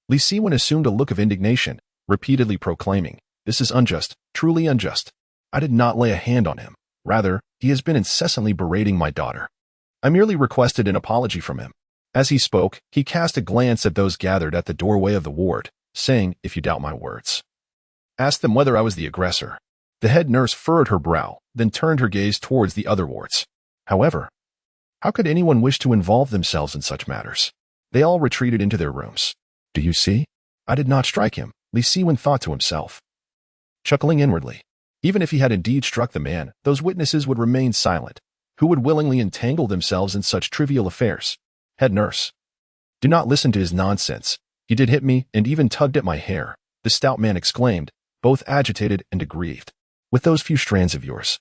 Li Siwen assumed a look of indignation, repeatedly proclaiming, "This is unjust, truly unjust. I did not lay a hand on him. Rather, he has been incessantly berating my daughter. I merely requested an apology from him." As he spoke, he cast a glance at those gathered at the doorway of the ward, saying, "If you doubt my words, ask them whether I was the aggressor." The head nurse furrowed her brow, then turned her gaze towards the other wards. However, how could anyone wish to involve themselves in such matters? They all retreated into their rooms. "Do you see? I did not strike him," Li Siwen thought to himself, chuckling inwardly. Even if he had indeed struck the man, those witnesses would remain silent. Who would willingly entangle themselves in such trivial affairs? "Head nurse, do not listen to his nonsense. He did hit me and even tugged at my hair," the stout man exclaimed, both agitated and aggrieved. "With those few strands of yours.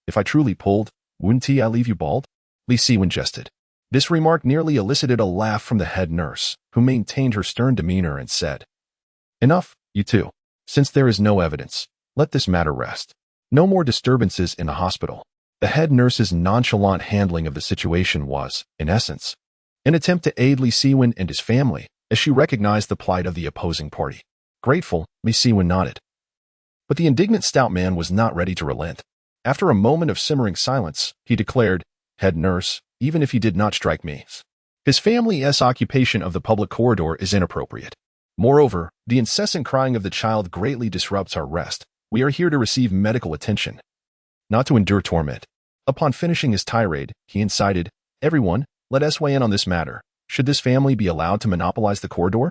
If I truly pulled, wouldn't I leave you bald?" Li Siwen jested. This remark nearly elicited a laugh from the head nurse, who maintained her stern demeanor and said, "Enough, you two. Since there is no evidence, let this matter rest. No more disturbances in the hospital." The head nurse's nonchalant handling of the situation was, in essence, an attempt to aid Li Siwen and his family, as she recognized the plight of the opposing party. Grateful, Li Siwen nodded. But the indignant stout man was not ready to relent. After a moment of simmering silence, he declared, "Head nurse, even if he did not strike me, his family's occupation of the public corridor is inappropriate. Moreover, the incessant crying of the child greatly disrupts our rest. We are here to receive medical attention, not to endure torment." Upon finishing his tirade, he incited, "Everyone, let us weigh in on this matter. Should this family be allowed to monopolize the corridor?"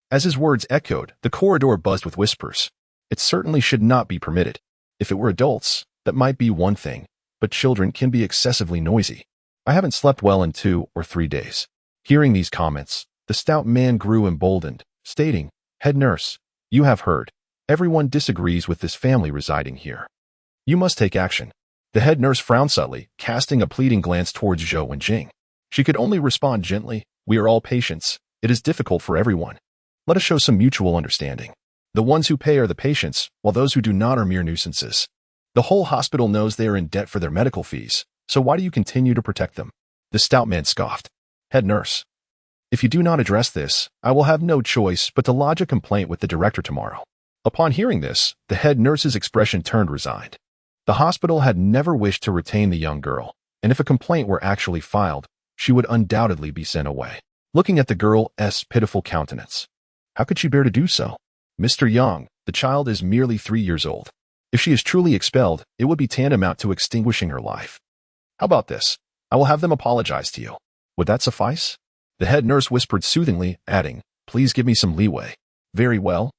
As his words echoed, the corridor buzzed with whispers. It certainly should not be permitted. If it were adults, that might be one thing, but children can be excessively noisy. I haven't slept well in 2 or 3 days. Hearing these comments, the stout man grew emboldened, stating, "Head nurse, you have heard. Everyone disagrees with this family residing here. You must take action." The head nurse frowned subtly, casting a pleading glance towards Zhou Wenjing. She could only respond gently, "We are all patients. It is difficult for everyone. Let us show some mutual understanding. The ones who pay are the patients, while those who do not are mere nuisances. The whole hospital knows they are in debt for their medical fees, so why do you continue to protect them?" The stout man scoffed. "Head nurse, if you do not address this, I will have no choice but to lodge a complaint with the director tomorrow." Upon hearing this, the head nurse's expression turned resigned. The hospital had never wished to retain the young girl, and if a complaint were actually filed, she would undoubtedly be sent away. Looking at the girl's pitiful countenance, how could she bear to do so? "Mr. Yang, the child is merely 3 years old. If she is truly expelled, it would be tantamount to extinguishing her life. How about this? I will have them apologize to you. Would that suffice?" The head nurse whispered soothingly, adding, "Please give me some leeway." "Very well.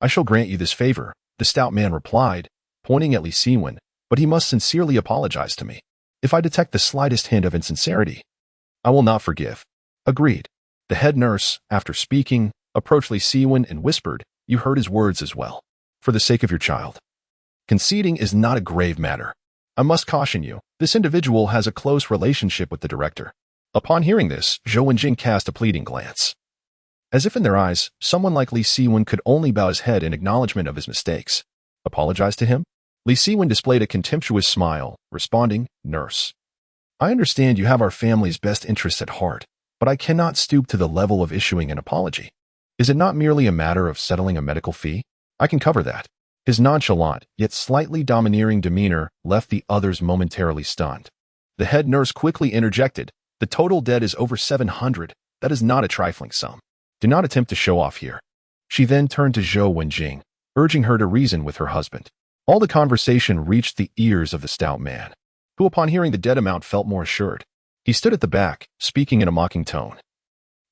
I shall grant you this favor," the stout man replied, pointing at Li Siwen, "but he must sincerely apologize to me. If I detect the slightest hint of insincerity, I will not forgive." "Agreed." The head nurse, after speaking, approached Li Siwen and whispered, "You heard his words as well. For the sake of your child. Conceding is not a grave matter. I must caution you, this individual has a close relationship with the director." Upon hearing this, Zhou Wenjing cast a pleading glance. As if in their eyes, someone like Li Siwen could only bow his head in acknowledgement of his mistakes. Apologize to him? Li Siwen displayed a contemptuous smile, responding, "Nurse, I understand you have our family's best interests at heart, but I cannot stoop to the level of issuing an apology. Is it not merely a matter of settling a medical fee? I can cover that." His nonchalant, yet slightly domineering demeanor left the others momentarily stunned. The head nurse quickly interjected, "The total debt is over 700. That is not a trifling sum. Do not attempt to show off here." She then turned to Zhou Wenjing, urging her to reason with her husband. All the conversation reached the ears of the stout man, who upon hearing the debt amount felt more assured. He stood at the back, speaking in a mocking tone.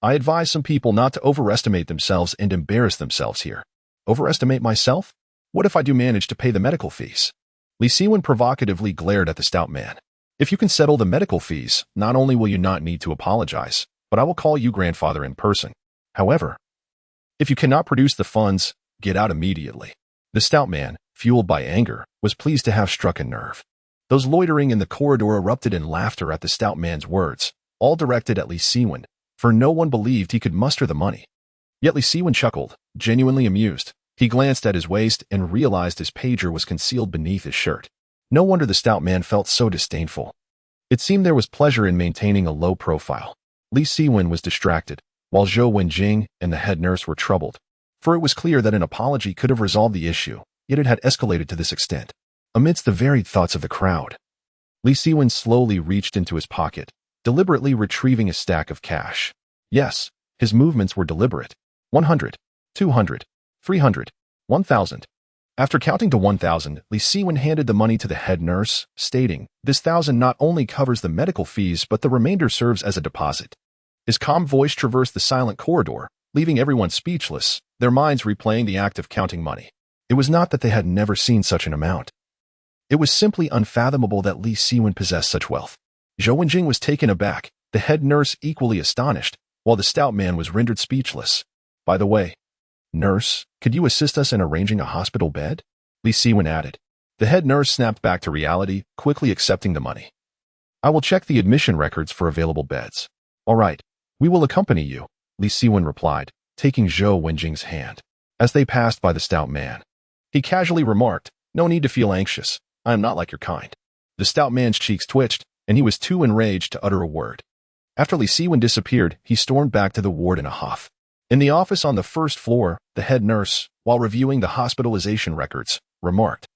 "I advise some people not to overestimate themselves and embarrass themselves here." "Overestimate myself? What if I do manage to pay the medical fees?" Li Siwen provocatively glared at the stout man. "If you can settle the medical fees, not only will you not need to apologize, but I will call you grandfather in person. However, if you cannot produce the funds, get out immediately." The stout man, fueled by anger, was pleased to have struck a nerve. Those loitering in the corridor erupted in laughter at the stout man's words, all directed at Li Siwen, for no one believed he could muster the money. Yet Li Siwen chuckled, genuinely amused. He glanced at his waist and realized his pager was concealed beneath his shirt. No wonder the stout man felt so disdainful. It seemed there was pleasure in maintaining a low profile. Li Siwen was distracted, while Zhou Wenjing and the head nurse were troubled, for it was clear that an apology could have resolved the issue, yet it had escalated to this extent. Amidst the varied thoughts of the crowd, Li Siwen slowly reached into his pocket, deliberately retrieving a stack of cash. Yes, his movements were deliberate. 100, 200, 300, 1,000. After counting to 1,000, Li Siwen handed the money to the head nurse, stating, "This 1,000 not only covers the medical fees, but the remainder serves as a deposit." His calm voice traversed the silent corridor, leaving everyone speechless, their minds replaying the act of counting money. It was not that they had never seen such an amount. It was simply unfathomable that Li Siwen possessed such wealth. Zhou Wenjing was taken aback, the head nurse equally astonished, while the stout man was rendered speechless. "By the way, nurse, could you assist us in arranging a hospital bed?" Li Siwen added. The head nurse snapped back to reality, quickly accepting the money. "I will check the admission records for available beds." "All right, we will accompany you," Li Siwen replied, taking Zhou Wenjing's hand. As they passed by the stout man, he casually remarked, "No need to feel anxious. I am not like your kind." The stout man's cheeks twitched, and he was too enraged to utter a word. After Li Siwen disappeared, he stormed back to the ward in a huff. In the office on the first floor, the head nurse, while reviewing the hospitalization records, remarked,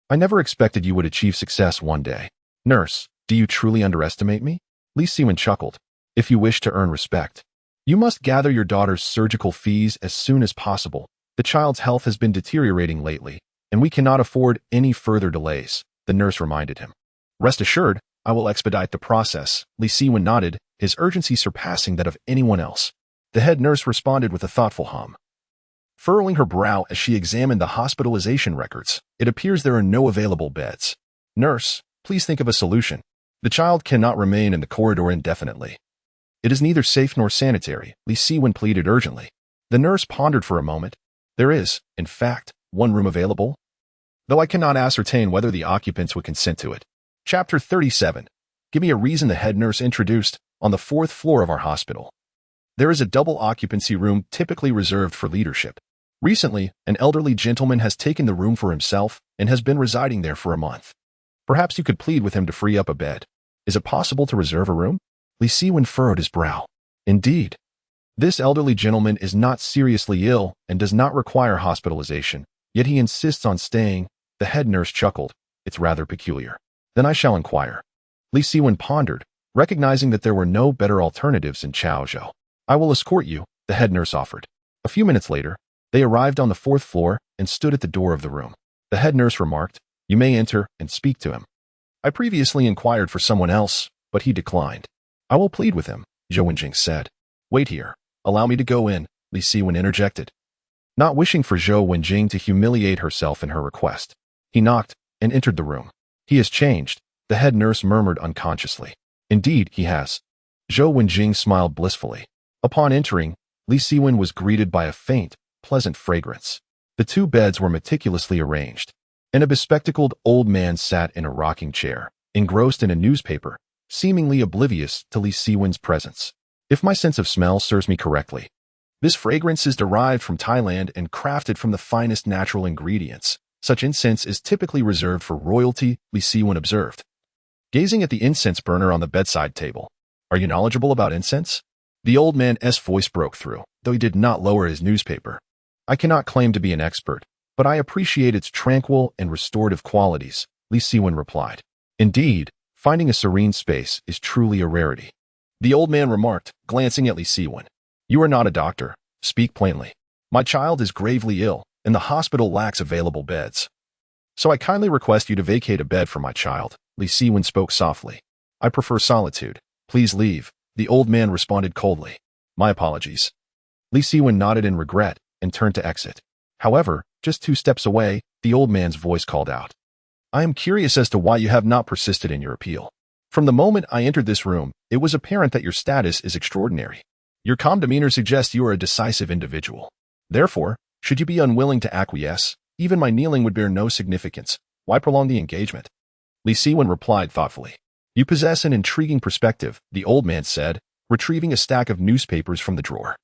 "I never expected you would achieve success one day. Nurse, do you truly underestimate me?" Li Siwen chuckled. "If you wish to earn respect, you must gather your daughter's surgical fees as soon as possible. The child's health has been deteriorating lately, and we cannot afford any further delays," the nurse reminded him. "Rest assured, I will expedite the process." Li Siwen nodded, his urgency surpassing that of anyone else. The head nurse responded with a thoughtful hum. furrowing her brow as she examined the hospitalization records. It appears there are no available beds. Nurse, please think of a solution. The child cannot remain in the corridor indefinitely. It is neither safe nor sanitary, Li Siwen pleaded urgently. The nurse pondered for a moment. There is, in fact, one room available, though I cannot ascertain whether the occupants would consent to it. Chapter 37. Give me a reason, the head nurse introduced. On the 4th floor of our hospital, there is a double occupancy room typically reserved for leadership. Recently, an elderly gentleman has taken the room for himself and has been residing there for a month. Perhaps you could plead with him to free up a bed. Is it possible to reserve a room? Li Siwen furrowed his brow. Indeed. This elderly gentleman is not seriously ill and does not require hospitalization, yet he insists on staying. The head nurse chuckled. It's rather peculiar. Then I shall inquire. Li Siwen pondered, recognizing that there were no better alternatives in Chaozhou. I will escort you, the head nurse offered. A few minutes later, they arrived on the 4th floor and stood at the door of the room. The head nurse remarked, you may enter and speak to him. I previously inquired for someone else, but he declined. I will plead with him, Zhou Wenjing said. Wait here. Allow me to go in, Li Siwen interjected. Not wishing for Zhou Wenjing to humiliate herself in her request, he knocked and entered the room. He has changed, the head nurse murmured unconsciously. Indeed, he has. Zhou Wenjing smiled blissfully. Upon entering, Li Siwen was greeted by a faint, pleasant fragrance. The 2 beds were meticulously arranged, and a bespectacled old man sat in a rocking chair, engrossed in a newspaper, seemingly oblivious to Li Siwen's presence. If my sense of smell serves me correctly, this fragrance is derived from Thailand and crafted from the finest natural ingredients. Such incense is typically reserved for royalty, Li Siwen observed, gazing at the incense burner on the bedside table. Are you knowledgeable about incense? The old man's voice broke through, though he did not lower his newspaper. I cannot claim to be an expert, but I appreciate its tranquil and restorative qualities, Li Siwen replied. Indeed, finding a serene space is truly a rarity. The old man remarked, glancing at Li Siwen. You are not a doctor. Speak plainly. My child is gravely ill, and the hospital lacks available beds. So I kindly request you to vacate a bed for my child, Li Siwen spoke softly. I prefer solitude. Please leave, the old man responded coldly. My apologies. Li Siwen nodded in regret and turned to exit. However, just 2 steps away, the old man's voice called out. I am curious as to why you have not persisted in your appeal. From the moment I entered this room, it was apparent that your status is extraordinary. Your calm demeanor suggests you are a decisive individual. Therefore, should you be unwilling to acquiesce, even my kneeling would bear no significance. Why prolong the engagement? Li Siwen replied thoughtfully. You possess an intriguing perspective, the old man said, retrieving a stack of newspapers from the drawer.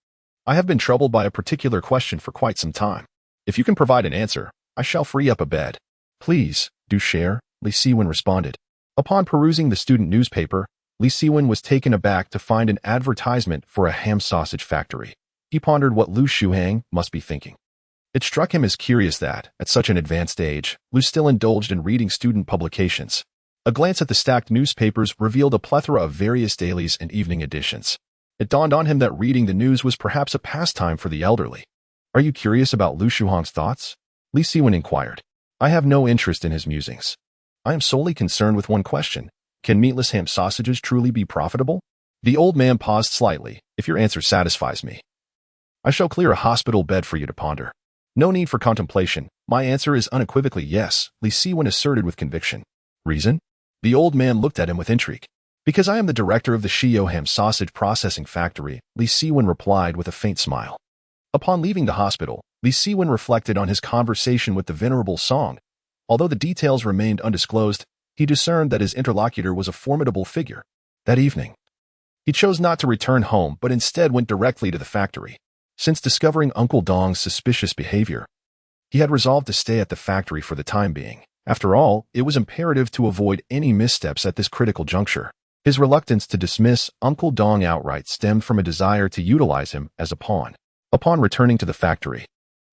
I have been troubled by a particular question for quite some time. If you can provide an answer, I shall free up a bed. Please, do share, Li Siwen responded. Upon perusing the student newspaper, Li Siwen was taken aback to find an advertisement for a ham sausage factory. He pondered what Lu Shuhang must be thinking. It struck him as curious that, at such an advanced age, Lu still indulged in reading student publications. A glance at the stacked newspapers revealed a plethora of various dailies and evening editions. It dawned on him that reading the news was perhaps a pastime for the elderly. Are you curious about Lu Shuhang's thoughts? Li Siwen inquired. I have no interest in his musings. I am solely concerned with one question. Can meatless ham sausages truly be profitable? The old man paused slightly. If your answer satisfies me, I shall clear a hospital bed for you to ponder. No need for contemplation. My answer is unequivocally yes, Li Siwen asserted with conviction. Reason? The old man looked at him with intrigue. Because I am the director of the Shio ham sausage processing factory, Li Siwen replied with a faint smile. Upon leaving the hospital, Li Siwen reflected on his conversation with the venerable Song. Although the details remained undisclosed, he discerned that his interlocutor was a formidable figure. That evening, he chose not to return home but instead went directly to the factory. Since discovering Uncle Dong's suspicious behavior, he had resolved to stay at the factory for the time being. After all, it was imperative to avoid any missteps at this critical juncture. His reluctance to dismiss Uncle Dong outright stemmed from a desire to utilize him as a pawn. Upon returning to the factory,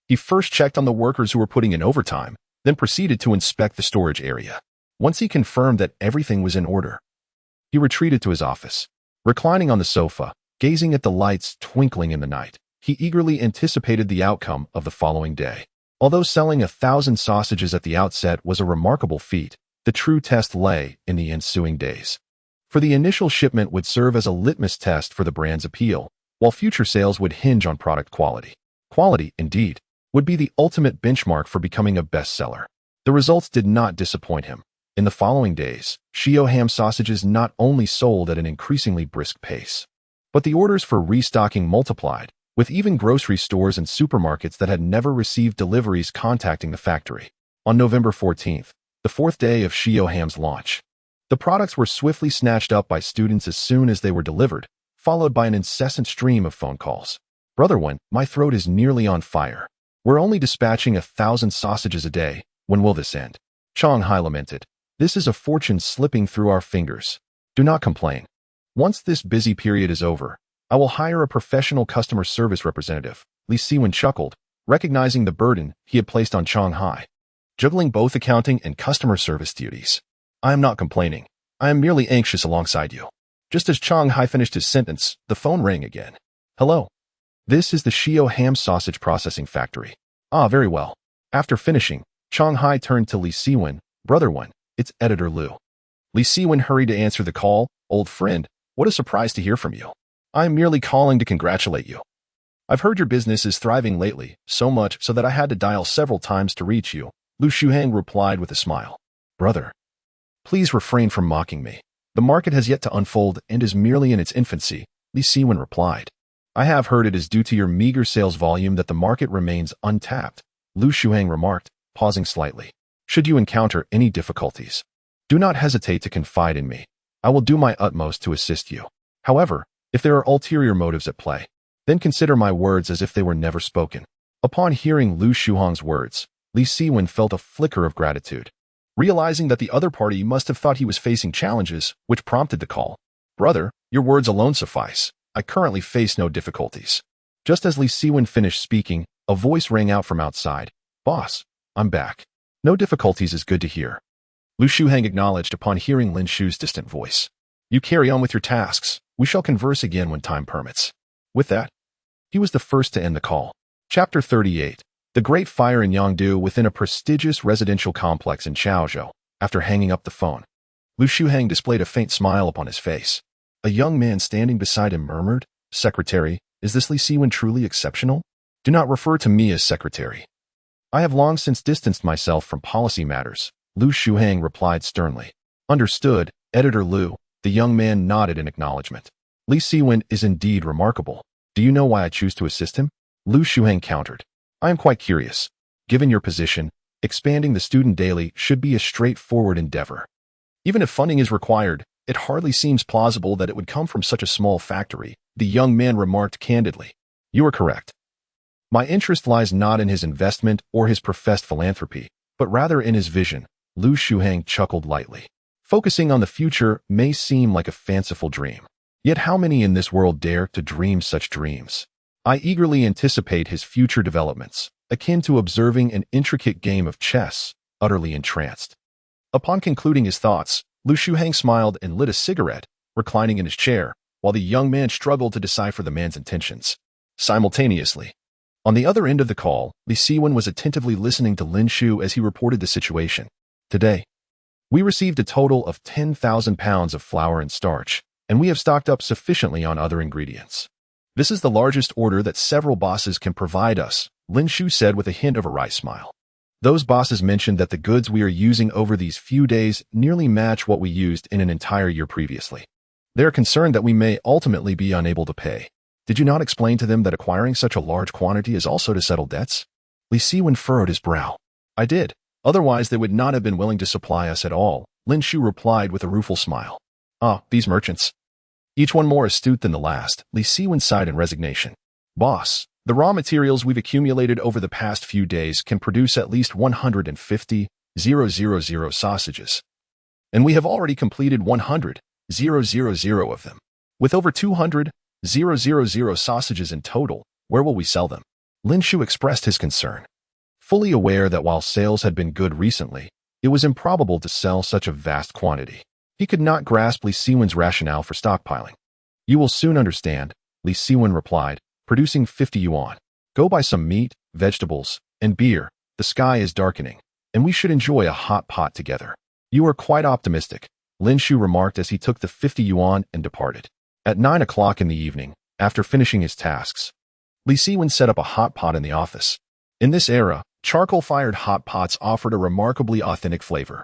he first checked on the workers who were putting in overtime, then proceeded to inspect the storage area. Once he confirmed that everything was in order, he retreated to his office. Reclining on the sofa, gazing at the lights twinkling in the night, he eagerly anticipated the outcome of the following day. Although selling 1,000 sausages at the outset was a remarkable feat, the true test lay in the ensuing days. For the initial shipment would serve as a litmus test for the brand's appeal, while future sales would hinge on product quality. Quality, indeed. would be the ultimate benchmark for becoming a bestseller. The results did not disappoint him. In the following days, Xiao ham sausages not only sold at an increasingly brisk pace, but the orders for restocking multiplied, with even grocery stores and supermarkets that had never received deliveries contacting the factory. On November 14th, the fourth day of Xiao ham's launch, the products were swiftly snatched up by students as soon as they were delivered, followed by an incessant stream of phone calls. Brotherhood, my throat is nearly on fire. We're only dispatching 1,000 sausages a day. When will this end? Shanghai lamented. This is a fortune slipping through our fingers. Do not complain. Once this busy period is over, I will hire a professional customer service representative. Li Siwen chuckled, recognizing the burden he had placed on Shanghai, juggling both accounting and customer service duties. I am not complaining. I am merely anxious alongside you. Just as Shanghai finished his sentence, the phone rang again. Hello. This is the Xiao ham sausage processing factory. Ah, very well. After finishing, Shanghai turned to Li Siwen. Brotherhood, it's Editor Lu. Li Siwen hurried to answer the call. Old friend, what a surprise to hear from you. I am merely calling to congratulate you. I've heard your business is thriving lately, so much so that I had to dial several times to reach you. Lu Shuhang replied with a smile. Brother, please refrain from mocking me. The market has yet to unfold and is merely in its infancy, Li Siwen replied. I have heard it is due to your meager sales volume that the market remains untapped, Lu Shuhang remarked, pausing slightly. Should you encounter any difficulties, do not hesitate to confide in me. I will do my utmost to assist you. However, if there are ulterior motives at play, then consider my words as if they were never spoken. Upon hearing Lu Shuhang's words, Li Siwen felt a flicker of gratitude, realizing that the other party must have thought he was facing challenges, which prompted the call. Brother, your words alone suffice. I currently face no difficulties. Just as Li Siwen finished speaking, a voice rang out from outside. Boss, I'm back. No difficulties is good to hear. Lu Shuhang acknowledged upon hearing Lin Shu's distant voice. You carry on with your tasks. We shall converse again when time permits. With that, he was the first to end the call. Chapter 38. The Great Fire in Yangdu within a prestigious residential complex in Chaozhou. After hanging up the phone, Lu Shuhang displayed a faint smile upon his face. A young man standing beside him murmured, Secretary, is this Li Siwen truly exceptional? Do not refer to me as secretary. I have long since distanced myself from policy matters, Lu Shuhang replied sternly. Understood, Editor Lu. The young man nodded in acknowledgement. Li Siwen is indeed remarkable. Do you know why I choose to assist him? Lu Shuhang countered. I am quite curious. Given your position, expanding the student daily should be a straightforward endeavor. Even if funding is required, it hardly seems plausible that it would come from such a small factory, the young man remarked candidly. You are correct. My interest lies not in his investment or his professed philanthropy, but rather in his vision, Lu Shuhang chuckled lightly. Focusing on the future may seem like a fanciful dream. Yet how many in this world dare to dream such dreams? I eagerly anticipate his future developments, akin to observing an intricate game of chess, utterly entranced. Upon concluding his thoughts, Lu Shuhang smiled and lit a cigarette, reclining in his chair, while the young man struggled to decipher the man's intentions. Simultaneously, on the other end of the call, Li Siwen was attentively listening to Lin Shu as he reported the situation. Today, we received a total of 10,000 pounds of flour and starch, and we have stocked up sufficiently on other ingredients. This is the largest order that several bosses can provide us, Lin Shu said with a hint of a wry smile. Those bosses mentioned that the goods we are using over these few days nearly match what we used in an entire year previously. They are concerned that we may ultimately be unable to pay. Did you not explain to them that acquiring such a large quantity is also to settle debts? Li Siwen furrowed his brow. I did. Otherwise, they would not have been willing to supply us at all, Lin Shu replied with a rueful smile. Ah, these merchants. Each one more astute than the last, Li Siwen sighed in resignation. Boss, the raw materials we've accumulated over the past few days can produce at least 150,000 sausages. And we have already completed 100,000 of them. With over 200,000 sausages in total, where will we sell them? Lin Shu expressed his concern, fully aware that while sales had been good recently, it was improbable to sell such a vast quantity. He could not grasp Li Siwen's rationale for stockpiling. You will soon understand, Li Siwen replied, producing 50 yuan. Go buy some meat, vegetables, and beer. The sky is darkening, and we should enjoy a hot pot together. You are quite optimistic, Lin Shu remarked as he took the 50 yuan and departed. At 9 o'clock in the evening, after finishing his tasks, Li Siwen set up a hot pot in the office. In this era, charcoal-fired hot pots offered a remarkably authentic flavor.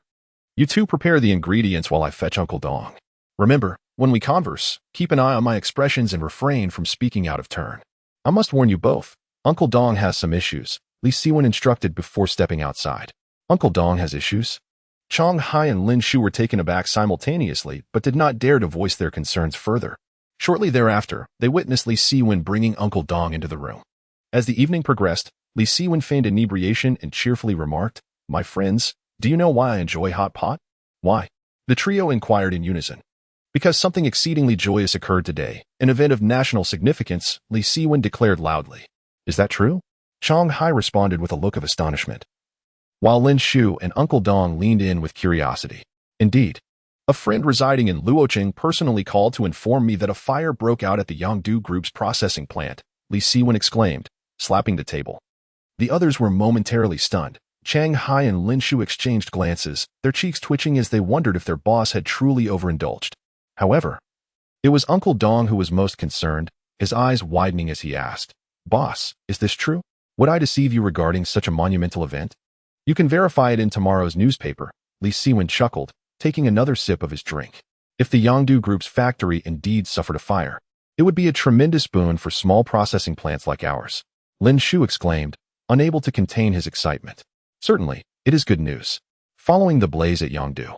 You two prepare the ingredients while I fetch Uncle Dong. Remember, when we converse, keep an eye on my expressions and refrain from speaking out of turn. I must warn you both, Uncle Dong has some issues, Li Siwen instructed before stepping outside. Uncle Dong has issues? Chong Hai and Lin Shu were taken aback simultaneously but did not dare to voice their concerns further. Shortly thereafter, they witnessed Li Siwen bringing Uncle Dong into the room. As the evening progressed, Li Siwen feigned inebriation and cheerfully remarked, "My friends, do you know why I enjoy hot pot?" "Why?" the trio inquired in unison. "Because something exceedingly joyous occurred today, an event of national significance," Li Siwen declared loudly. "Is that true?" Chong Hai responded with a look of astonishment, while Lin Shu and Uncle Dong leaned in with curiosity. "Indeed. A friend residing in Luocheng personally called to inform me that a fire broke out at the Yangdu Group's processing plant," Li Siwen exclaimed, slapping the table. The others were momentarily stunned. Chang Hai and Lin Shu exchanged glances, their cheeks twitching as they wondered if their boss had truly overindulged. However, it was Uncle Dong who was most concerned, his eyes widening as he asked, "Boss, is this true? Would I deceive you regarding such a monumental event?" "You can verify it in tomorrow's newspaper," Li Siwen chuckled, taking another sip of his drink. "If the Yangdu Group's factory indeed suffered a fire, it would be a tremendous boon for small processing plants like ours," Lin Shu exclaimed, unable to contain his excitement. "Certainly, it is good news. Following the blaze at Yangdu,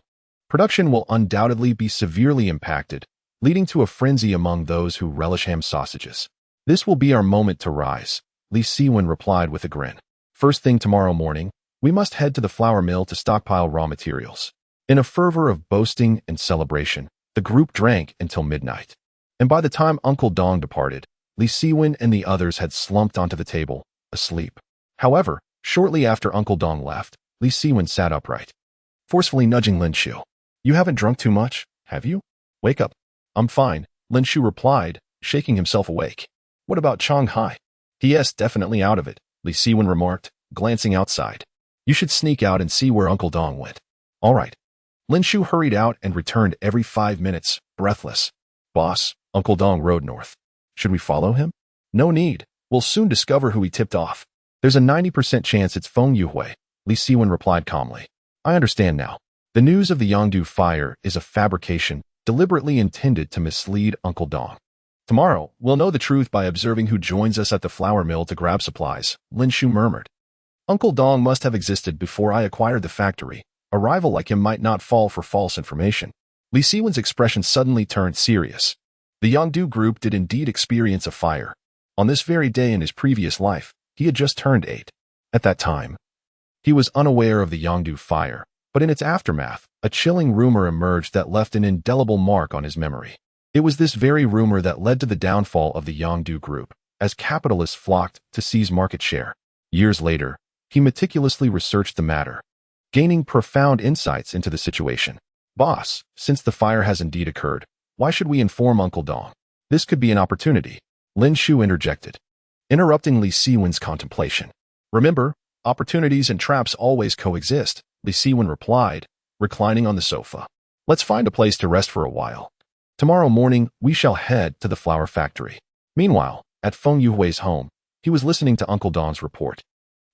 production will undoubtedly be severely impacted, leading to a frenzy among those who relish ham sausages. This will be our moment to rise," Li Siwen replied with a grin. "First thing tomorrow morning, we must head to the flour mill to stockpile raw materials." In a fervor of boasting and celebration, the group drank until midnight. And by the time Uncle Dong departed, Li Siwen and the others had slumped onto the table, asleep. However, shortly after Uncle Dong left, Li Siwen sat upright, forcefully nudging Lin Shu. "You haven't drunk too much, have you? Wake up." "I'm fine," Lin Shu replied, shaking himself awake. "What about Chong Hai?" "He is definitely out of it," Li Siwen remarked, glancing outside. "You should sneak out and see where Uncle Dong went." "All right." Lin Shu hurried out and returned every 5 minutes, breathless. "Boss, Uncle Dong rode north. Should we follow him?" "No need. We'll soon discover who he tipped off." "There's a 90% chance it's Feng Yuhui," Li Siwen replied calmly. "I understand now. The news of the Yangdu fire is a fabrication deliberately intended to mislead Uncle Dong. Tomorrow, we'll know the truth by observing who joins us at the flour mill to grab supplies," Lin Shu murmured. "Uncle Dong must have existed before I acquired the factory. A rival like him might not fall for false information." Li Siwen's expression suddenly turned serious. The Yangdu Group did indeed experience a fire. On this very day in his previous life, he had just turned 8. At that time, he was unaware of the Yangdu fire, but in its aftermath, a chilling rumor emerged that left an indelible mark on his memory. It was this very rumor that led to the downfall of the Yangdu Group, as capitalists flocked to seize market share. Years later, he meticulously researched the matter, gaining profound insights into the situation. "Boss, since the fire has indeed occurred, why should we inform Uncle Dong? This could be an opportunity," Lin Shu interjected, interrupting Li Siwen's contemplation. "Remember, opportunities and traps always coexist," Li Siwen replied, reclining on the sofa. "Let's find a place to rest for a while. Tomorrow morning, we shall head to the flour factory." Meanwhile, at Feng Yuhui's home, he was listening to Uncle Dong's report.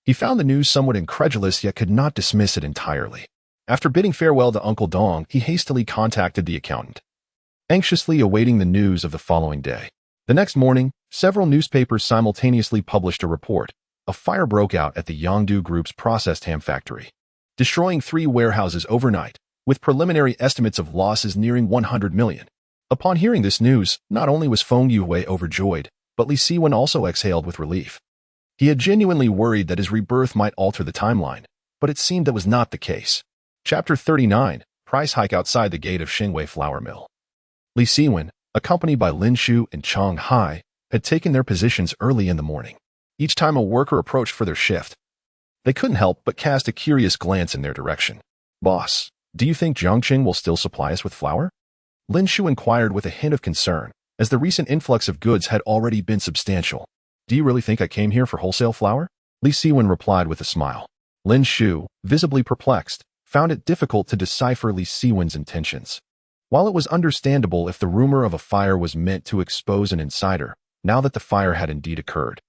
He found the news somewhat incredulous yet could not dismiss it entirely. After bidding farewell to Uncle Dong, he hastily contacted the accountant, anxiously awaiting the news of the following day. The next morning, several newspapers simultaneously published a report. A fire broke out at the Yangdu Group's processed ham factory, destroying 3 warehouses overnight, with preliminary estimates of losses nearing 100 million. Upon hearing this news, not only was Feng Yuhui overjoyed, but Li Siwen also exhaled with relief. He had genuinely worried that his rebirth might alter the timeline, but it seemed that was not the case. Chapter 39, Price Hike Outside the Gate of Xingwei Flour Mill. Li Siwen, accompanied by Lin Shu and Chong Hai, had taken their positions early in the morning. Each time a worker approached for their shift, they couldn't help but cast a curious glance in their direction. "Boss, do you think Zhongqing will still supply us with flour?" Lin Shu inquired with a hint of concern, as the recent influx of goods had already been substantial. "Do you really think I came here for wholesale flour?" Li Siwen replied with a smile. Lin Shu, visibly perplexed, found it difficult to decipher Li Siwen's intentions. While it was understandable if the rumor of a fire was meant to expose an insider, now that the fire had indeed occurred,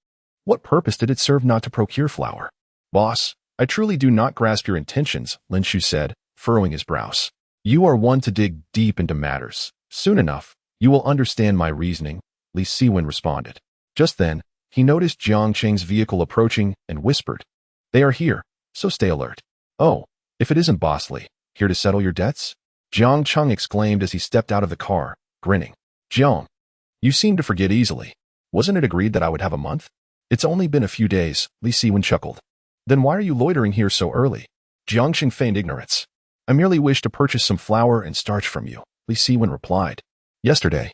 What purpose did it serve not to procure flour? Boss, I truly do not grasp your intentions, Lin Shu said, furrowing his brows. You are one to dig deep into matters. Soon enough, you will understand my reasoning, Li Siwen responded. Just then, he noticed Jiang Qing's vehicle approaching and whispered, They are here, so stay alert. Oh, if it isn't Boss Li, here to settle your debts? Jiang Qing exclaimed as he stepped out of the car, grinning. Jiang, you seem to forget easily. Wasn't it agreed that I would have a month? It's only been a few days, Li Siwen chuckled. Then why are you loitering here so early? Jiang Qing feigned ignorance. I merely wish to purchase some flour and starch from you, Li Siwen replied. Yesterday,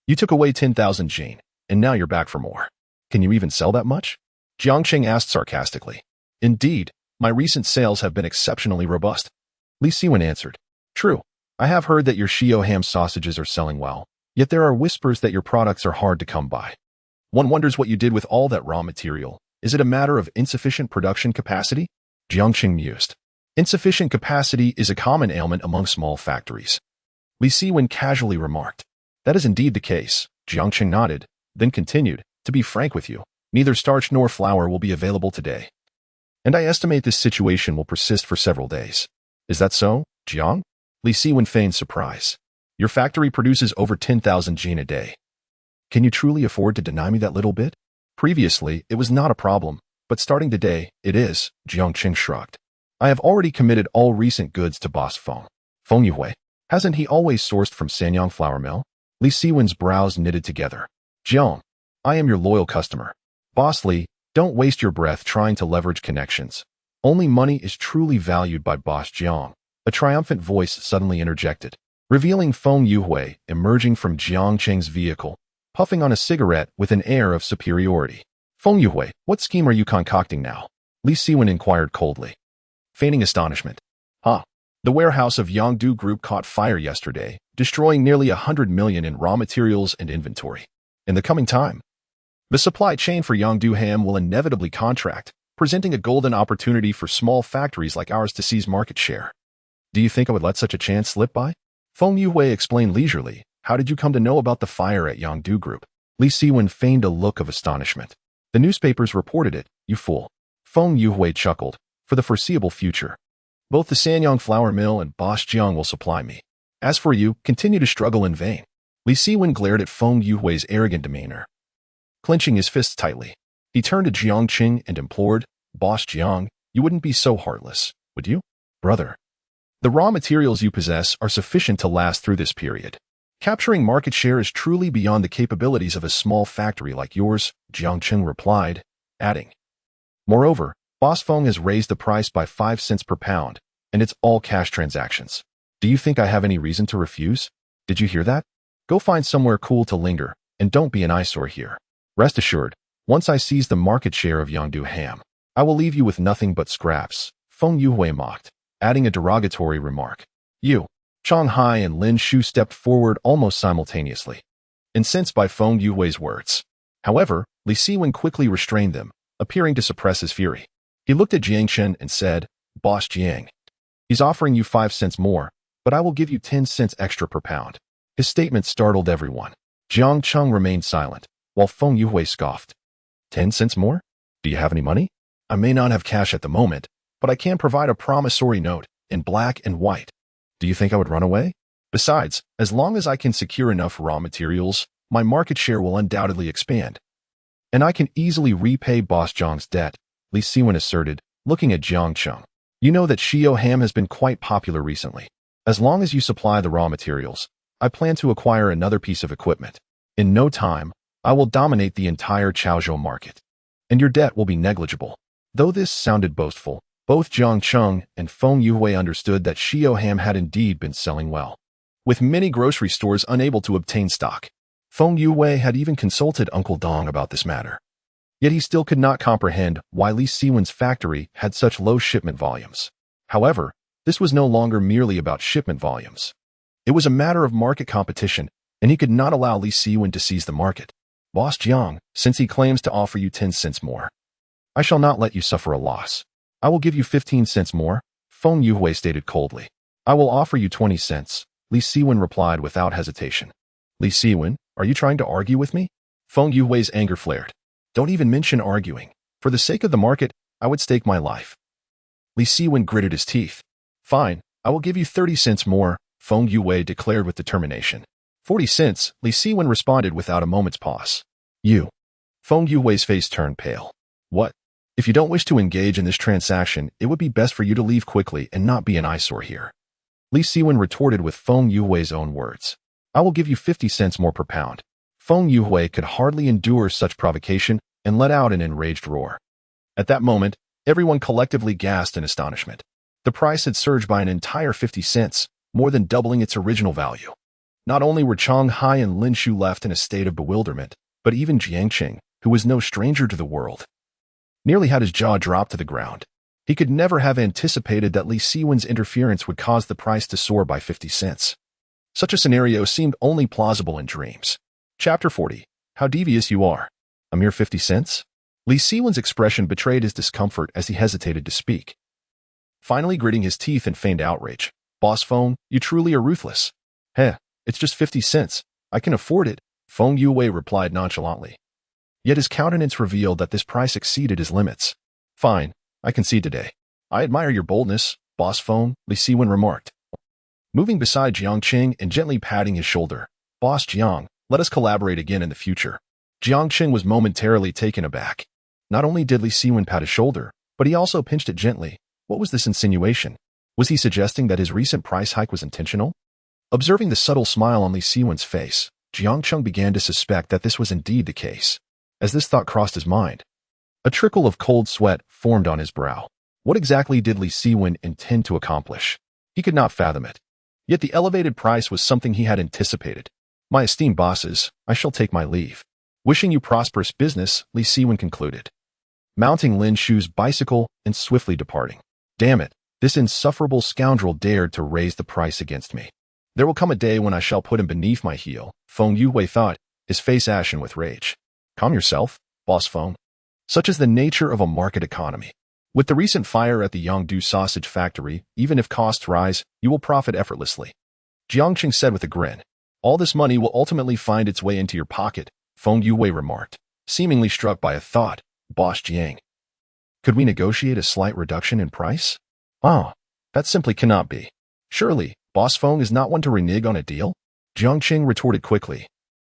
you took away 10,000 jin, and now you're back for more. Can you even sell that much? Jiang Qing asked sarcastically. Indeed, my recent sales have been exceptionally robust. Li Siwen answered. True, I have heard that your Shio ham sausages are selling well, yet there are whispers that your products are hard to come by. One wonders what you did with all that raw material. Is it a matter of insufficient production capacity? Jiang Qing mused. Insufficient capacity is a common ailment among small factories. Li Siwen casually remarked. That is indeed the case. Jiang Qing nodded, then continued. To be frank with you, neither starch nor flour will be available today. And I estimate this situation will persist for several days. Is that so, Jiang? Li Siwen feigned surprise. Your factory produces over 10,000 jin a day. Can you truly afford to deny me that little bit? Previously, it was not a problem, but starting today, it is, Jiang Qing shrugged. I have already committed all recent goods to Boss Feng. Feng Yuhui, hasn't he always sourced from Sanyang Flour Mill? Li Siwen's brows knitted together. Jiang, I am your loyal customer. Boss Li, don't waste your breath trying to leverage connections. Only money is truly valued by Boss Jiang. A triumphant voice suddenly interjected, revealing Feng Yuhui emerging from Jiang Qing's vehicle, puffing on a cigarette with an air of superiority. Feng Yuhui, what scheme are you concocting now? Li Siwen inquired coldly. Feigning astonishment. The warehouse of Yangdu Group caught fire yesterday, destroying nearly 100 million in raw materials and inventory. In the coming time, the supply chain for Yangdu ham will inevitably contract, presenting a golden opportunity for small factories like ours to seize market share. Do you think I would let such a chance slip by? Feng Yuhui explained leisurely. How did you come to know about the fire at Yangdu Group? Li Siwen feigned a look of astonishment. The newspapers reported it, you fool. Feng Yuhui chuckled. For the foreseeable future, both the Sanyang Flour Mill and Boss Jiang will supply me. As for you, continue to struggle in vain. Li Siwen glared at Feng Yuhui's arrogant demeanor. Clenching his fists tightly, he turned to Jiang Qing and implored, Boss Jiang, you wouldn't be so heartless, would you? Brother, the raw materials you possess are sufficient to last through this period. Capturing market share is truly beyond the capabilities of a small factory like yours, Jiang Qing replied, adding. Moreover, Boss Feng has raised the price by 5 cents per pound, and it's all cash transactions. Do you think I have any reason to refuse? Did you hear that? Go find somewhere cool to linger, and don't be an eyesore here. Rest assured, once I seize the market share of Yangdu ham, I will leave you with nothing but scraps, Feng Yuhui mocked, adding a derogatory remark. You, Shanghai and Lin Shu stepped forward almost simultaneously, incensed by Feng Yuhui's words. However, Li Siwen quickly restrained them, appearing to suppress his fury. He looked at Jiang Shen and said, Boss Jiang, he's offering you 5 cents more, but I will give you 10 cents extra per pound. His statement startled everyone. Jiang Qing remained silent, while Feng Yuhui scoffed. 10 cents more? Do you have any money? I may not have cash at the moment, but I can provide a promissory note in black and white. Do you think I would run away? Besides, as long as I can secure enough raw materials, my market share will undoubtedly expand. And I can easily repay Boss Jiang's debt, Li Siwen asserted, looking at Jiang Qing. You know that Shio ham has been quite popular recently. As long as you supply the raw materials, I plan to acquire another piece of equipment. In no time, I will dominate the entire Chaozhou market, and your debt will be negligible. Though this sounded boastful, both Jiang Qing and Feng Yuhui understood that Shio ham had indeed been selling well, with many grocery stores unable to obtain stock. Feng Yuhui had even consulted Uncle Dong about this matter. Yet he still could not comprehend why Li Siwen's factory had such low shipment volumes. However, this was no longer merely about shipment volumes. It was a matter of market competition, and he could not allow Li Siwen to seize the market. Boss Jiang, since he claims to offer you 10 cents more, I shall not let you suffer a loss. I will give you 15 cents more, Feng Yuhui stated coldly. I will offer you 20 cents, Li Siwen replied without hesitation. Li Siwen, are you trying to argue with me? Feng Yuhui's anger flared. Don't even mention arguing. For the sake of the market, I would stake my life. Li Siwen gritted his teeth. Fine, I will give you 30 cents more, Feng Yue declared with determination. 40 cents, Li Siwen responded without a moment's pause. You. Feng Yue's face turned pale. What? If you don't wish to engage in this transaction, it would be best for you to leave quickly and not be an eyesore here. Li Siwen retorted with Feng Yue's own words. I will give you 50 cents more per pound. Feng Yue could hardly endure such provocation and let out an enraged roar. At that moment, everyone collectively gasped in astonishment. The price had surged by an entire 50 cents, more than doubling its original value. Not only were Chang Hai and Lin Shu left in a state of bewilderment, but even Jiang Qing, who was no stranger to the world, nearly had his jaw drop to the ground. He could never have anticipated that Li Siwen's interference would cause the price to soar by 50 cents. Such a scenario seemed only plausible in dreams. Chapter 40. How devious you are. A mere 50 cents? Li Siwen's expression betrayed his discomfort as he hesitated to speak. Finally gritting his teeth in feigned outrage. Boss Feng, you truly are ruthless. Heh, it's just 50 cents. I can afford it, Feng Yue replied nonchalantly. Yet his countenance revealed that this price exceeded his limits. Fine, I concede today. I admire your boldness, Boss Feng, Li Siwen remarked. Moving beside Jiang Qing and gently patting his shoulder. Boss Jiang, let us collaborate again in the future. Jiang Qing was momentarily taken aback. Not only did Li Siwen pat his shoulder, but he also pinched it gently. What was this insinuation? Was he suggesting that his recent price hike was intentional? Observing the subtle smile on Li Siwen's face, Jiang Qing began to suspect that this was indeed the case. As this thought crossed his mind, a trickle of cold sweat formed on his brow. What exactly did Li Siwen intend to accomplish? He could not fathom it. Yet the elevated price was something he had anticipated. My esteemed bosses, I shall take my leave. Wishing you prosperous business, Li Siwen concluded, mounting Lin Shu's bicycle and swiftly departing. Damn it, this insufferable scoundrel dared to raise the price against me. There will come a day when I shall put him beneath my heel, Feng Yue thought, his face ashen with rage. Calm yourself, Boss Feng. Such is the nature of a market economy. With the recent fire at the Yangdu sausage factory, even if costs rise, you will profit effortlessly. Jiang Qing said with a grin. All this money will ultimately find its way into your pocket, Feng Yue remarked, seemingly struck by a thought. Boss Jiang. Could we negotiate a slight reduction in price? Oh, that simply cannot be. Surely, Boss Feng is not one to renege on a deal? Jiang Qing retorted quickly.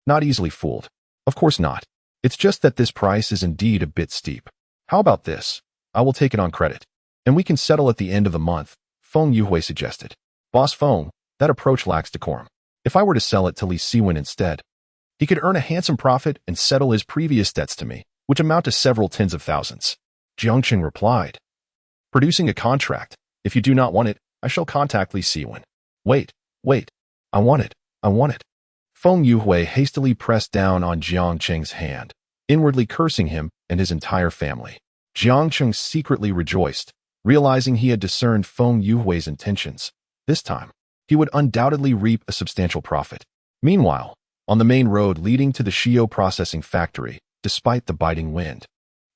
Not easily fooled. Of course not. It's just that this price is indeed a bit steep. How about this? I will take it on credit. And we can settle at the end of the month, Feng Yue suggested. Boss Feng, that approach lacks decorum. If I were to sell it to Li Siwen instead, he could earn a handsome profit and settle his previous debts to me, which amount to several tens of thousands. Jiang Qing replied. Producing a contract. If you do not want it, I shall contact Li Siwen. Wait. I want it. Feng Yue hastily pressed down on Jiang Qing's hand, inwardly cursing him and his entire family. Jiang Qing secretly rejoiced, realizing he had discerned Feng Yue's intentions. This time, he would undoubtedly reap a substantial profit. Meanwhile, on the main road leading to the Shio processing factory, despite the biting wind,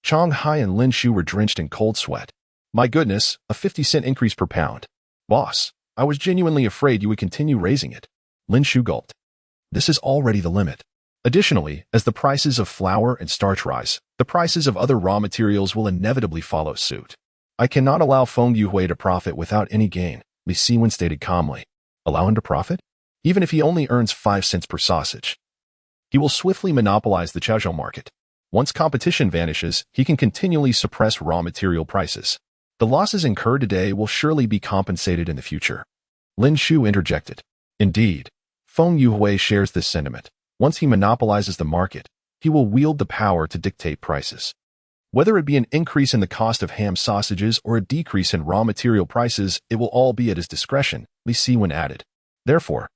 Chang Hai and Lin Shu were drenched in cold sweat. My goodness, a 50-cent increase per pound. Boss, I was genuinely afraid you would continue raising it. Lin Shu gulped. This is already the limit. Additionally, as the prices of flour and starch rise, the prices of other raw materials will inevitably follow suit. I cannot allow Feng Yue to profit without any gain, Li Siwen stated calmly. Allow him to profit? Even if he only earns 5 cents per sausage. He will swiftly monopolize the Chaozhou market. Once competition vanishes, he can continually suppress raw material prices. The losses incurred today will surely be compensated in the future. Lin Shu interjected. Indeed, Feng Yue shares this sentiment. Once he monopolizes the market, he will wield the power to dictate prices. Whether it be an increase in the cost of ham sausages or a decrease in raw material prices, it will all be at his discretion, Li Siwen added. Therefore,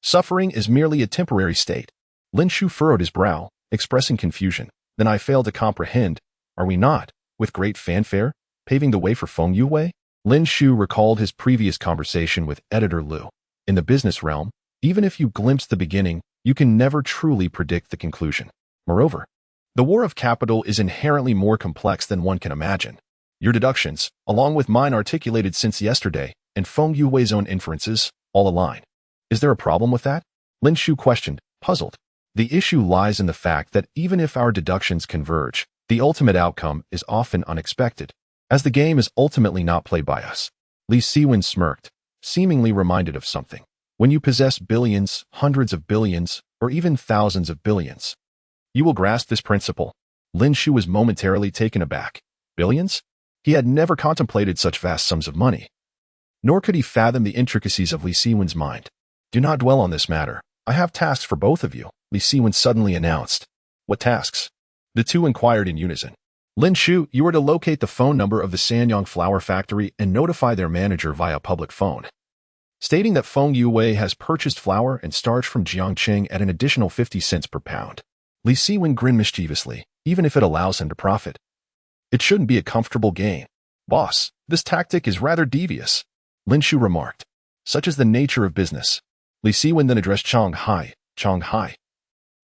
suffering is merely a temporary state. Lin Shu furrowed his brow, expressing confusion. Then I fail to comprehend. Are we not, with great fanfare, paving the way for Feng Yue? Lin Shu recalled his previous conversation with editor Lu. In the business realm, even if you glimpse the beginning, you can never truly predict the conclusion. Moreover, the war of capital is inherently more complex than one can imagine. Your deductions, along with mine articulated since yesterday, and Feng Yue's own inferences, all align. Is there a problem with that? Lin Shu questioned, puzzled. The issue lies in the fact that even if our deductions converge, the ultimate outcome is often unexpected, as the game is ultimately not played by us. Li Siwen smirked, seemingly reminded of something. When you possess billions, hundreds of billions, or even thousands of billions, you will grasp this principle. Lin Shu was momentarily taken aback. Billions? He had never contemplated such vast sums of money. Nor could he fathom the intricacies of Li Siwen's mind. Do not dwell on this matter. I have tasks for both of you, Li Siwen suddenly announced. What tasks? The two inquired in unison. Lin Shu, you are to locate the phone number of the Sanyang flower factory and notify their manager via public phone, stating that Feng Yuwei has purchased flour and starch from Jiangqing at an additional 50 cents per pound. Li Siwen grinned mischievously, even if it allows him to profit. It shouldn't be a comfortable gain. Boss, this tactic is rather devious, Lin Shu remarked. Such is the nature of business. Li Siwen then addressed Chang Hai. Chang Hai,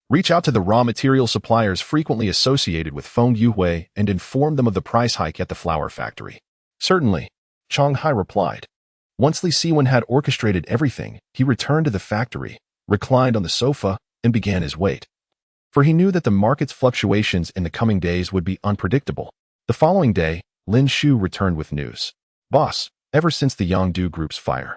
reach out to the raw material suppliers frequently associated with Feng Yuwei and inform them of the price hike at the flour factory. Certainly, Chang Hai replied. Once Li Siwen had orchestrated everything, he returned to the factory, reclined on the sofa, and began his wait. For he knew that the market's fluctuations in the coming days would be unpredictable. The following day, Lin Shu returned with news. Boss, ever since the Yangdu Group's fire,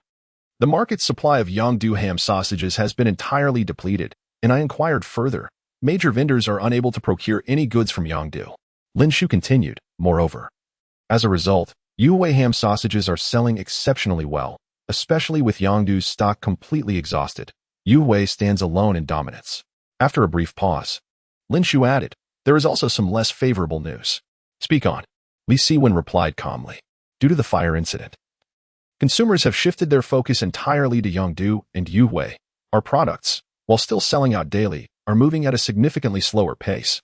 the market's supply of Yangdu ham sausages has been entirely depleted, and I inquired further. Major vendors are unable to procure any goods from Yangdu. Lin Shu continued. Moreover, as a result, Yuwei ham sausages are selling exceptionally well, especially with Yangdu's stock completely exhausted. Yuwei stands alone in dominance. After a brief pause, Lin Shu added, there is also some less favorable news. Speak on, Li Siwen replied calmly. Due to the fire incident, consumers have shifted their focus entirely to Yangdu and Yuwei. Our products, while still selling out daily, are moving at a significantly slower pace.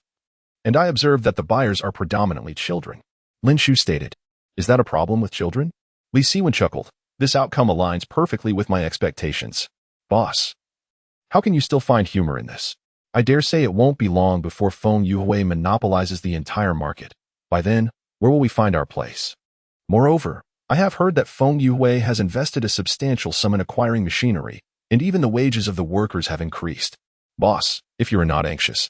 And I observed that the buyers are predominantly children. Lin Shu stated, is that a problem with children? Li Siwen chuckled. This outcome aligns perfectly with my expectations. Boss, how can you still find humor in this? I dare say it won't be long before Feng Yuwei monopolizes the entire market. By then, where will we find our place? Moreover, I have heard that Feng Yuwei has invested a substantial sum in acquiring machinery, and even the wages of the workers have increased. Boss, if you are not anxious,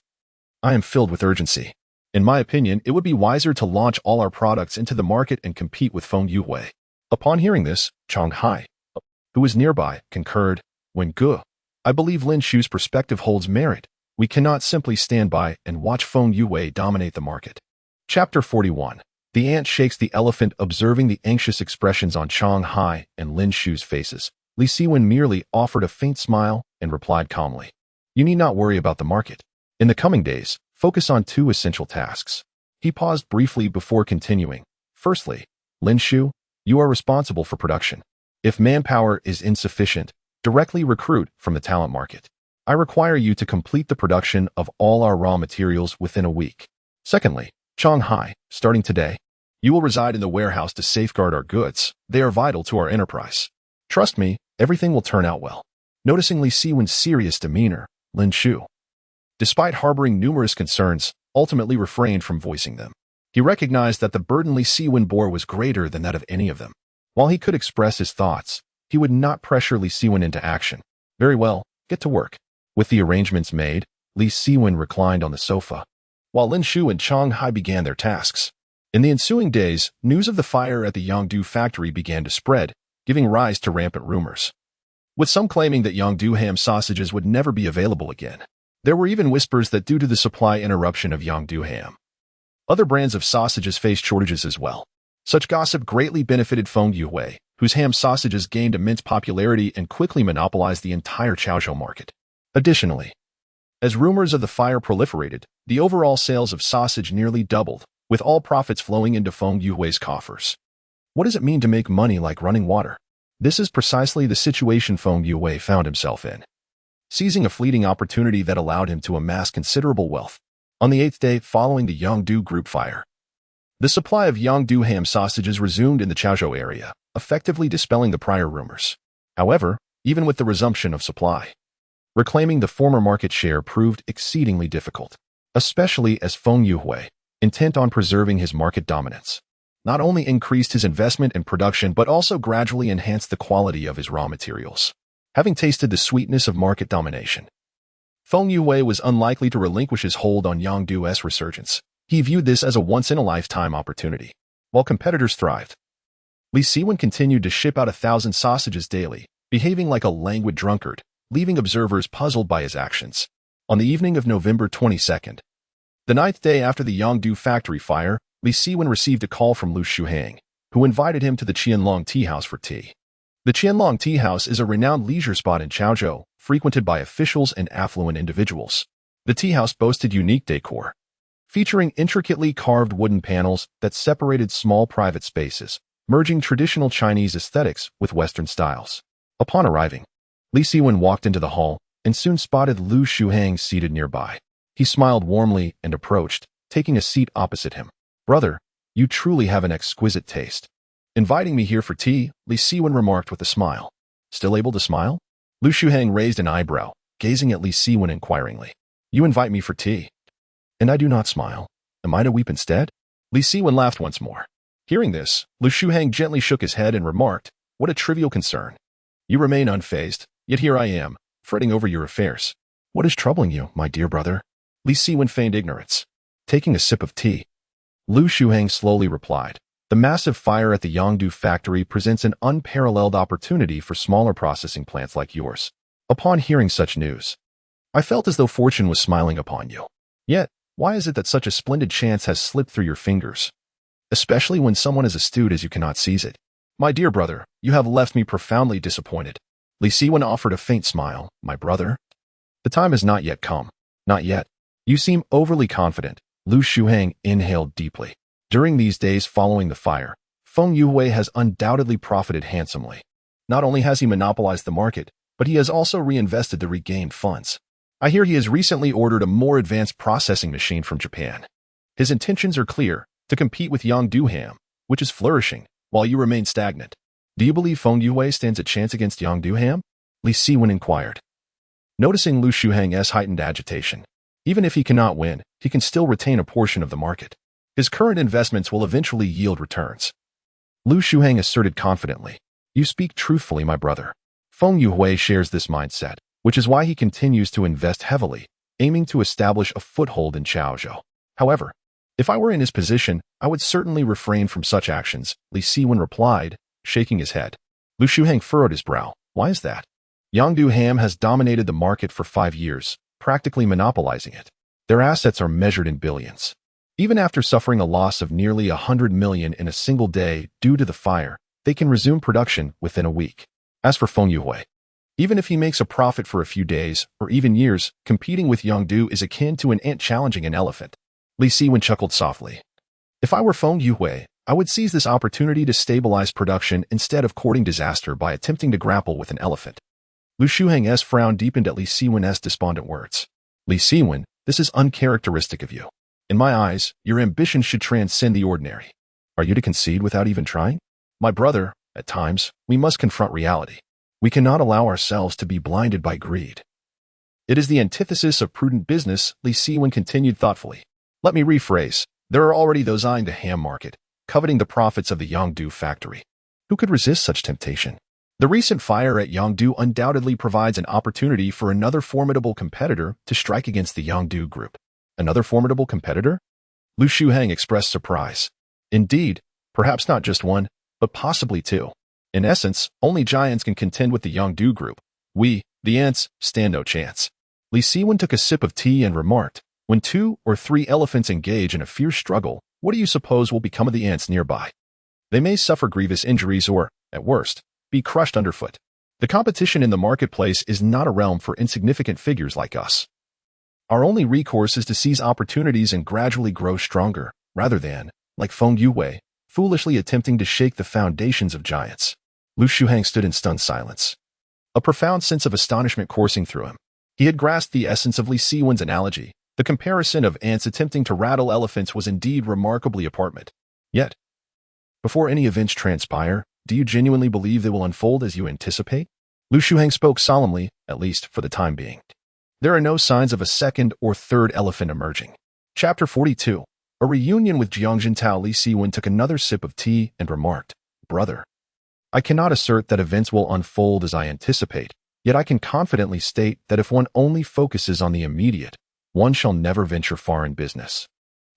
I am filled with urgency. In my opinion, it would be wiser to launch all our products into the market and compete with Feng Yuwei. Upon hearing this, Chang Hai, who was nearby, concurred. When good, I believe Lin Shu's perspective holds merit. We cannot simply stand by and watch Feng Yuwei dominate the market. Chapter 41. The ant shakes the elephant. Observing the anxious expressions on Chang Hai and Lin Shu's faces, Li Siwen merely offered a faint smile and replied calmly. You need not worry about the market. In the coming days, focus on two essential tasks. He paused briefly before continuing. Firstly, Lin Shu, you are responsible for production. If manpower is insufficient, directly recruit from the talent market. I require you to complete the production of all our raw materials within a week. Secondly, Chang Hai, starting today, you will reside in the warehouse to safeguard our goods. They are vital to our enterprise. Trust me, everything will turn out well. Noticing Li Siwen's serious demeanor, Lin Shu, despite harboring numerous concerns, ultimately refrained from voicing them. He recognized that the burden Li Siwen bore was greater than that of any of them. While he could express his thoughts, he would not pressure Li Siwen into action. Very well, get to work. With the arrangements made, Li Siwen reclined on the sofa, while Lin Shu and Chang Hai began their tasks. In the ensuing days, news of the fire at the Yangdu factory began to spread, giving rise to rampant rumors, with some claiming that Yangdu ham sausages would never be available again. There were even whispers that due to the supply interruption of Yangdu ham, other brands of sausages faced shortages as well. Such gossip greatly benefited Feng Yuwei, whose ham sausages gained immense popularity and quickly monopolized the entire Chaozhou market. Additionally, as rumors of the fire proliferated, the overall sales of sausage nearly doubled, with all profits flowing into Feng Yuwei's coffers. What does it mean to make money like running water? This is precisely the situation Feng Yuwei found himself in, seizing a fleeting opportunity that allowed him to amass considerable wealth. On the 8th day following the Yangdu Group fire, the supply of Yangdu ham sausages resumed in the Chaozhou area, effectively dispelling the prior rumors. However, even with the resumption of supply, reclaiming the former market share proved exceedingly difficult, especially as Feng Yuwei, intent on preserving his market dominance, not only increased his investment in production but also gradually enhanced the quality of his raw materials. Having tasted the sweetness of market domination, Feng Yue was unlikely to relinquish his hold on Yangdu's resurgence. He viewed this as a once-in-a-lifetime opportunity. While competitors thrived, Li Siwen continued to ship out 1,000 sausages daily, behaving like a languid drunkard, leaving observers puzzled by his actions. On the evening of November 22nd, the 9th day after the Yangdu factory fire, Li Siwen received a call from Lu Shuhang, who invited him to the Qianlong Tea House for tea. The Qianlong Tea House is a renowned leisure spot in Chaozhou, frequented by officials and affluent individuals. The tea house boasted unique decor, featuring intricately carved wooden panels that separated small private spaces, merging traditional Chinese aesthetics with Western styles. Upon arriving, Li Siwen walked into the hall and soon spotted Lu Shuhang seated nearby. He smiled warmly and approached, taking a seat opposite him. "Brother, you truly have an exquisite taste." "Inviting me here for tea," Li Siwen remarked with a smile. "Still able to smile?" Lu Shuhang raised an eyebrow, gazing at Li Siwen inquiringly. "You invite me for tea, and I do not smile. Am I to weep instead?" Li Siwen laughed once more. Hearing this, Lu Shuhang gently shook his head and remarked, "What a trivial concern. You remain unfazed, yet here I am, fretting over your affairs. What is troubling you, my dear brother?" Li Siwen feigned ignorance. Taking a sip of tea, Lu Shuhang slowly replied, "The massive fire at the Yangdu factory presents an unparalleled opportunity for smaller processing plants like yours. Upon hearing such news, I felt as though fortune was smiling upon you. Yet, why is it that such a splendid chance has slipped through your fingers? Especially when someone as astute as you cannot seize it. My dear brother, you have left me profoundly disappointed." Li Siwen offered a faint smile. "My brother? The time has not yet come. Not yet. You seem overly confident." Lu Shuhang inhaled deeply. During these days following the fire, Feng Yue has undoubtedly profited handsomely. Not only has he monopolized the market, but he has also reinvested the regained funds. I hear he has recently ordered a more advanced processing machine from Japan. His intentions are clear, to compete with Yangdu ham, which is flourishing, while you remain stagnant. Do you believe Feng Yue stands a chance against Yangdu ham? Li Siwen inquired. Noticing Lu Shuhang's heightened agitation, even if he cannot win, he can still retain a portion of the market. His current investments will eventually yield returns. Lu Shuhang asserted confidently. You speak truthfully, my brother. Feng Yue shares this mindset, which is why he continues to invest heavily, aiming to establish a foothold in Chaozhou. However, if I were in his position, I would certainly refrain from such actions, Li Siwen replied, shaking his head. Lu Shuhang furrowed his brow. Why is that? Yangdu ham has dominated the market for 5 years, practically monopolizing it. Their assets are measured in billions. Even after suffering a loss of nearly 100 million in a single day due to the fire, they can resume production within a week. As for Feng Yue, even if he makes a profit for a few days, or even years, competing with Yangdu is akin to an ant challenging an elephant. Li Siwen chuckled softly. If I were Feng Yue, I would seize this opportunity to stabilize production instead of courting disaster by attempting to grapple with an elephant. Lu Shuhang's frown deepened at Li Siwen's despondent words. Li Siwen, this is uncharacteristic of you. In my eyes, your ambition should transcend the ordinary. Are you to concede without even trying? My brother, at times, we must confront reality. We cannot allow ourselves to be blinded by greed. It is the antithesis of prudent business, Li Siwen continued thoughtfully. Let me rephrase. There are already those eyeing the ham market, coveting the profits of the Yangdu factory. Who could resist such temptation? The recent fire at Yangdu undoubtedly provides an opportunity for another formidable competitor to strike against the Yangdu group. Another formidable competitor? Lu Shuhang expressed surprise. Indeed, perhaps not just one, but possibly two. In essence, only giants can contend with the Yangdu group. We, the ants, stand no chance. Li Siwen took a sip of tea and remarked, when 2 or 3 elephants engage in a fierce struggle, what do you suppose will become of the ants nearby? They may suffer grievous injuries or, at worst, be crushed underfoot. The competition in the marketplace is not a realm for insignificant figures like us. Our only recourse is to seize opportunities and gradually grow stronger, rather than, like Feng Yue, foolishly attempting to shake the foundations of giants. Lu Shuhang stood in stunned silence, a profound sense of astonishment coursing through him. He had grasped the essence of Li Siwen's analogy. The comparison of ants attempting to rattle elephants was indeed remarkably apparent. Yet, before any events transpire, do you genuinely believe they will unfold as you anticipate? Lu Shuhang spoke solemnly, at least for the time being. There are no signs of a second or third elephant emerging. Chapter 42. A reunion with Jiangjintao. Li Siwen took another sip of tea and remarked, Brother, I cannot assert that events will unfold as I anticipate, Yet I can confidently state that if one only focuses on the immediate, one shall never venture far in business.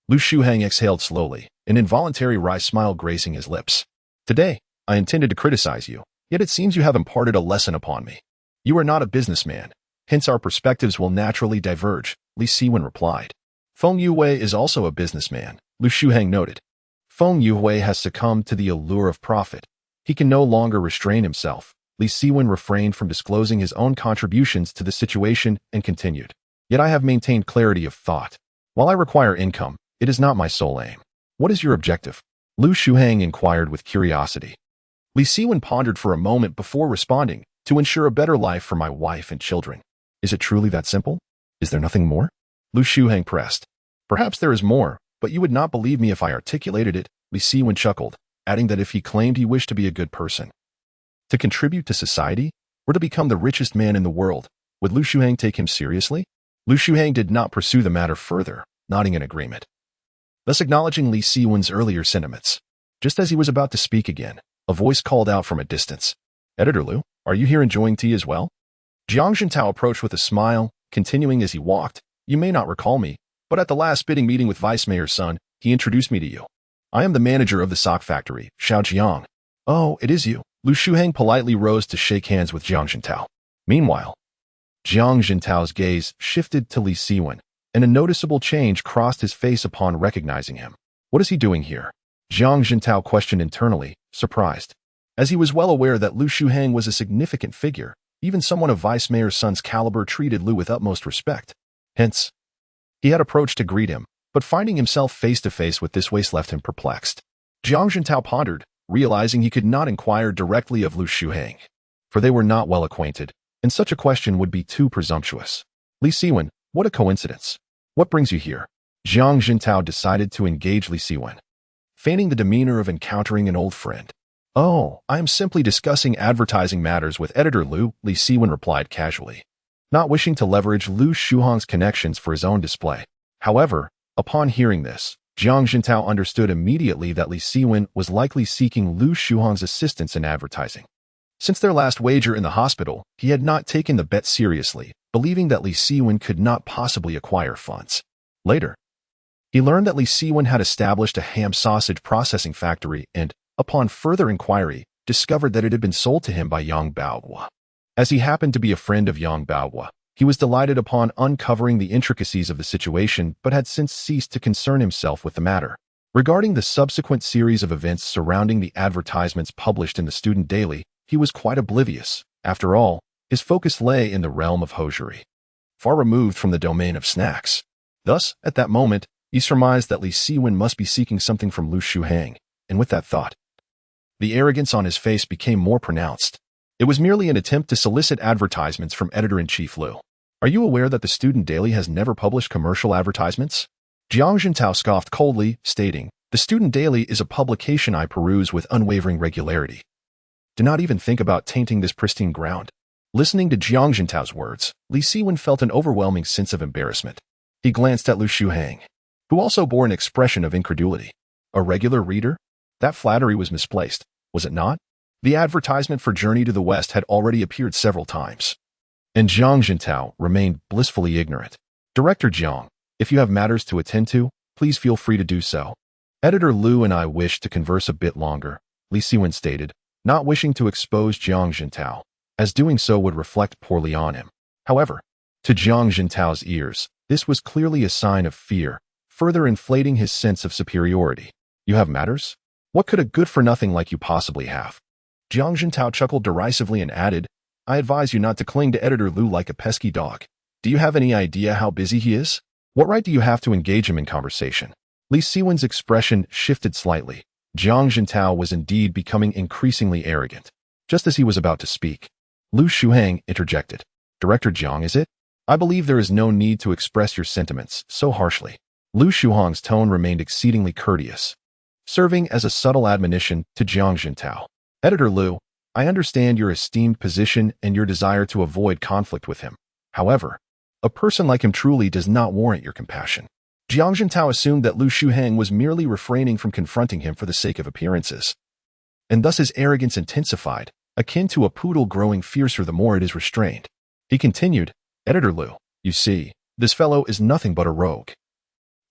Lu Shuheng exhaled slowly, an involuntary wry smile gracing his lips. Today, I intended to criticize you, yet it seems you have imparted a lesson upon me. You are not a businessman, hence our perspectives will naturally diverge, Li Siwen replied. Feng Yuhui is also a businessman, Lu Shuheng noted. Feng Yuhui has succumbed to the allure of profit. He can no longer restrain himself. Li Siwen refrained from disclosing his own contributions to the situation and continued. Yet I have maintained clarity of thought. While I require income, it is not my sole aim. What is your objective? Lu Shuheng inquired with curiosity. Li Siwen pondered for a moment before responding, to ensure a better life for my wife and children. Is it truly that simple? Is there nothing more? Lu Shuheng pressed. Perhaps there is more, but you would not believe me if I articulated it, Li Siwen chuckled, adding that if he claimed he wished to be a good person, to contribute to society, or to become the richest man in the world, would Lu Shuheng take him seriously? Lu Shuheng did not pursue the matter further, nodding in agreement, thus acknowledging Li Siwen's earlier sentiments. Just as he was about to speak again, a voice called out from a distance. Editor Lu, are you here enjoying tea as well? Jiang Jintao approached with a smile, continuing as he walked. You may not recall me, but at the last bidding meeting with Vice Mayor's son, he introduced me to you. I am the manager of the sock factory, Xiao Jiang. Oh, it is you. Lu Shuheng politely rose to shake hands with Jiang Jintao. Meanwhile, Jiang Jintao's gaze shifted to Li Siwen, and a noticeable change crossed his face upon recognizing him. What is he doing here? Jiang Jintao questioned internally, surprised, as he was well aware that Lu Shuheng was a significant figure. Even someone of Vice Mayor's son's caliber treated Lu with utmost respect. Hence, he had approached to greet him, but finding himself face-to-face with this waste left him perplexed. Jiang Jintao pondered, realizing he could not inquire directly of Lu Shuheng, for they were not well acquainted, and such a question would be too presumptuous. Li Siwen, what a coincidence. What brings you here? Jiang Jintao decided to engage Li Siwen, feigning the demeanor of encountering an old friend. Oh, I am simply discussing advertising matters with Editor Lu, Li Siwen replied casually, not wishing to leverage Lu Shuheng's connections for his own display. However, upon hearing this, Jiang Jintao understood immediately that Li Siwen was likely seeking Lu Shuheng's assistance in advertising. Since their last wager in the hospital, he had not taken the bet seriously, believing that Li Siwen could not possibly acquire funds. Later, he learned that Li Siwen had established a ham sausage processing factory and, upon further inquiry, discovered that it had been sold to him by Yang Baohua. As he happened to be a friend of Yang Baohua, he was delighted upon uncovering the intricacies of the situation but had since ceased to concern himself with the matter. Regarding the subsequent series of events surrounding the advertisements published in the Student Daily, he was quite oblivious. After all, his focus lay in the realm of hosiery, far removed from the domain of snacks. Thus, at that moment, he surmised that Li Siwen must be seeking something from Lu Shuheng, and with that thought, the arrogance on his face became more pronounced. It was merely an attempt to solicit advertisements from Editor-in-Chief Lu. Are you aware that the Student Daily has never published commercial advertisements? Jiang Jintao scoffed coldly, stating, The Student Daily is a publication I peruse with unwavering regularity. Do not even think about tainting this pristine ground. Listening to Jiang Jintao's words, Li Siwen felt an overwhelming sense of embarrassment. He glanced at Lu Shuheng, who also bore an expression of incredulity. A regular reader? That flattery was misplaced, was it not? The advertisement for Journey to the West had already appeared several times, and Jiang Jintao remained blissfully ignorant. Director Jiang, if you have matters to attend to, please feel free to do so. Editor Lu and I wish to converse a bit longer, Li Siwen stated, not wishing to expose Jiang Jintao, as doing so would reflect poorly on him. However, to Jiang Jintao's ears, this was clearly a sign of fear, further inflating his sense of superiority. You have matters? What could a good-for-nothing like you possibly have? Jiang Jintao chuckled derisively and added, I advise you not to cling to Editor Lu like a pesky dog. Do you have any idea how busy he is? What right do you have to engage him in conversation? Li Siwen's expression shifted slightly. Jiang Jintao was indeed becoming increasingly arrogant. Just as he was about to speak, Lu Shuheng interjected. Director Jiang, is it? I believe there is no need to express your sentiments so harshly. Lu Shuheng's tone remained exceedingly courteous, serving as a subtle admonition to Jiang Jintao. Editor Lu, I understand your esteemed position and your desire to avoid conflict with him. However, a person like him truly does not warrant your compassion. Jiang Jintao assumed that Lu Shuheng was merely refraining from confronting him for the sake of appearances, and thus his arrogance intensified, akin to a poodle growing fiercer the more it is restrained. He continued, Editor Liu, you see, this fellow is nothing but a rogue.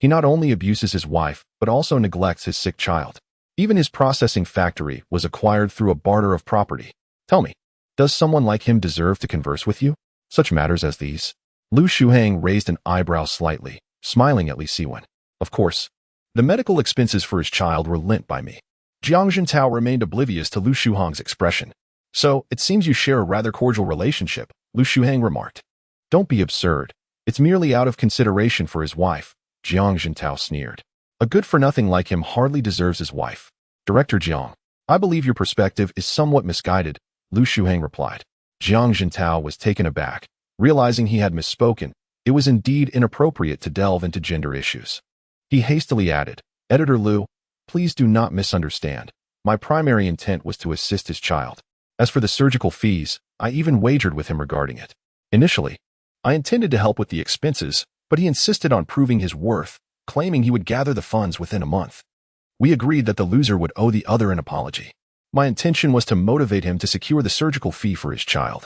He not only abuses his wife, but also neglects his sick child. Even his processing factory was acquired through a barter of property. Tell me, does someone like him deserve to converse with you? Such matters as these? Lu Shuhang raised an eyebrow slightly, smiling at Li Siwen. Of course, the medical expenses for his child were lent by me. Jiang Jintao remained oblivious to Lu Shuhang's expression. So, it seems you share a rather cordial relationship, Lu Shuhang remarked. Don't be absurd. It's merely out of consideration for his wife, Jiang Jintao sneered. A good-for-nothing like him hardly deserves his wife. Director Jiang, I believe your perspective is somewhat misguided, Lu Shuhang replied. Jiang Jintao was taken aback, realizing he had misspoken. It was indeed inappropriate to delve into gender issues. He hastily added, Editor Liu, please do not misunderstand. My primary intent was to assist his child. As for the surgical fees, I even wagered with him regarding it. Initially, I intended to help with the expenses, but he insisted on proving his worth, claiming he would gather the funds within a month. We agreed that the loser would owe the other an apology. My intention was to motivate him to secure the surgical fee for his child.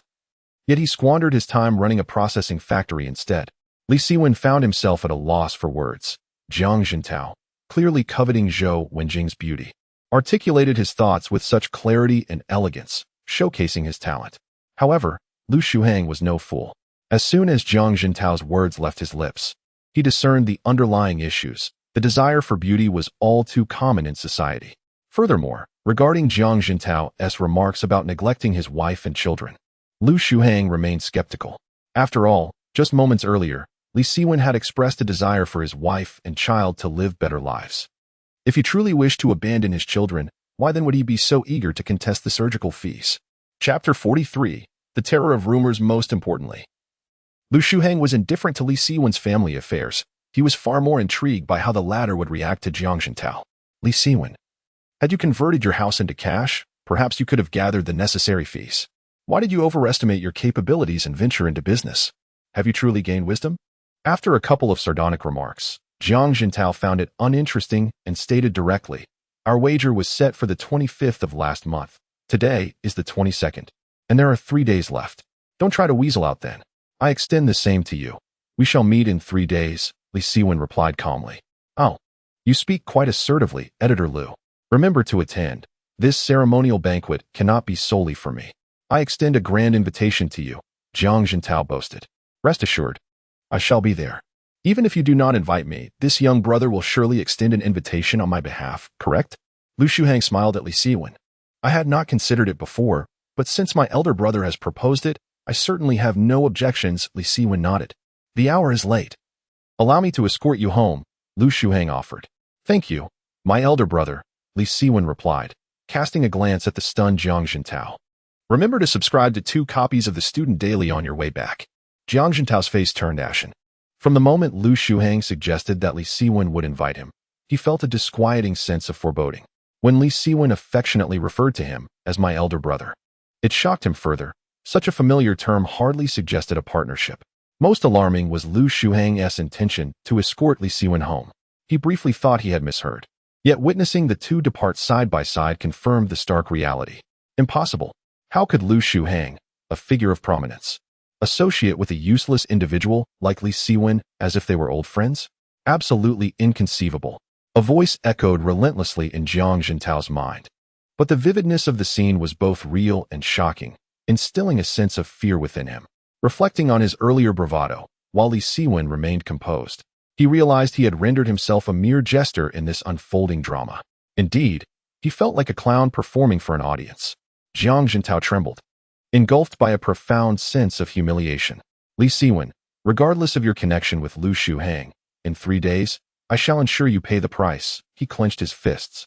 Yet he squandered his time running a processing factory instead. Li Siwen found himself at a loss for words. Jiang Jintao, clearly coveting Zhou Wenjing's beauty, articulated his thoughts with such clarity and elegance, showcasing his talent. However, Lu Shuhang was no fool. As soon as Jiang Jintao's words left his lips, he discerned the underlying issues. The desire for beauty was all too common in society. Furthermore, regarding Jiang Jintao's remarks about neglecting his wife and children, Lu Shuhang remained skeptical. After all, just moments earlier, Li Siwen had expressed a desire for his wife and child to live better lives. If he truly wished to abandon his children, why then would he be so eager to contest the surgical fees? Chapter 43, The Terror of Rumors. Most importantly, Lu Shuhang was indifferent to Li Siwen's family affairs. He was far more intrigued by how the latter would react to Jiang Jintao. Li Siwen, had you converted your house into cash, perhaps you could have gathered the necessary fees. Why did you overestimate your capabilities and venture into business? Have you truly gained wisdom? After a couple of sardonic remarks, Jiang Jintao found it uninteresting and stated directly, Our wager was set for the 25th of last month. Today is the 22nd, and there are 3 days left. Don't try to weasel out then. I extend the same to you. We shall meet in 3 days, Li Siwen replied calmly. Oh, you speak quite assertively, Editor Liu. Remember to attend. This ceremonial banquet cannot be solely for me. I extend a grand invitation to you, Jiang Jintao boasted. Rest assured, I shall be there. Even if you do not invite me, this young brother will surely extend an invitation on my behalf, correct? Lu Shuhang smiled at Li Siwen. I had not considered it before, but since my elder brother has proposed it, I certainly have no objections, Li Siwen nodded. The hour is late. Allow me to escort you home, Lu Shuhang offered. Thank you, my elder brother, Li Siwen replied, casting a glance at the stunned Jiang Jintao. Remember to subscribe to 2 copies of the Student Daily on your way back. Jiang Jintao's face turned ashen. From the moment Lu Shuhang suggested that Li Siwen would invite him, he felt a disquieting sense of foreboding. When Li Siwen affectionately referred to him as my elder brother, it shocked him further. Such a familiar term hardly suggested a partnership. Most alarming was Lu Shuhang's intention to escort Li Siwen home. He briefly thought he had misheard. Yet witnessing the two depart side by side confirmed the stark reality. Impossible. How could Lu Shuhang, a figure of prominence, associate with a useless individual like Li Siwen as if they were old friends? Absolutely inconceivable. A voice echoed relentlessly in Jiang Jintao's mind. But the vividness of the scene was both real and shocking, instilling a sense of fear within him. Reflecting on his earlier bravado, while Li Siwen remained composed, he realized he had rendered himself a mere jester in this unfolding drama. Indeed, he felt like a clown performing for an audience. Jiang Jintao trembled, engulfed by a profound sense of humiliation. Li Siwen, regardless of your connection with Lu Shuhang, in 3 days, I shall ensure you pay the price. He clenched his fists,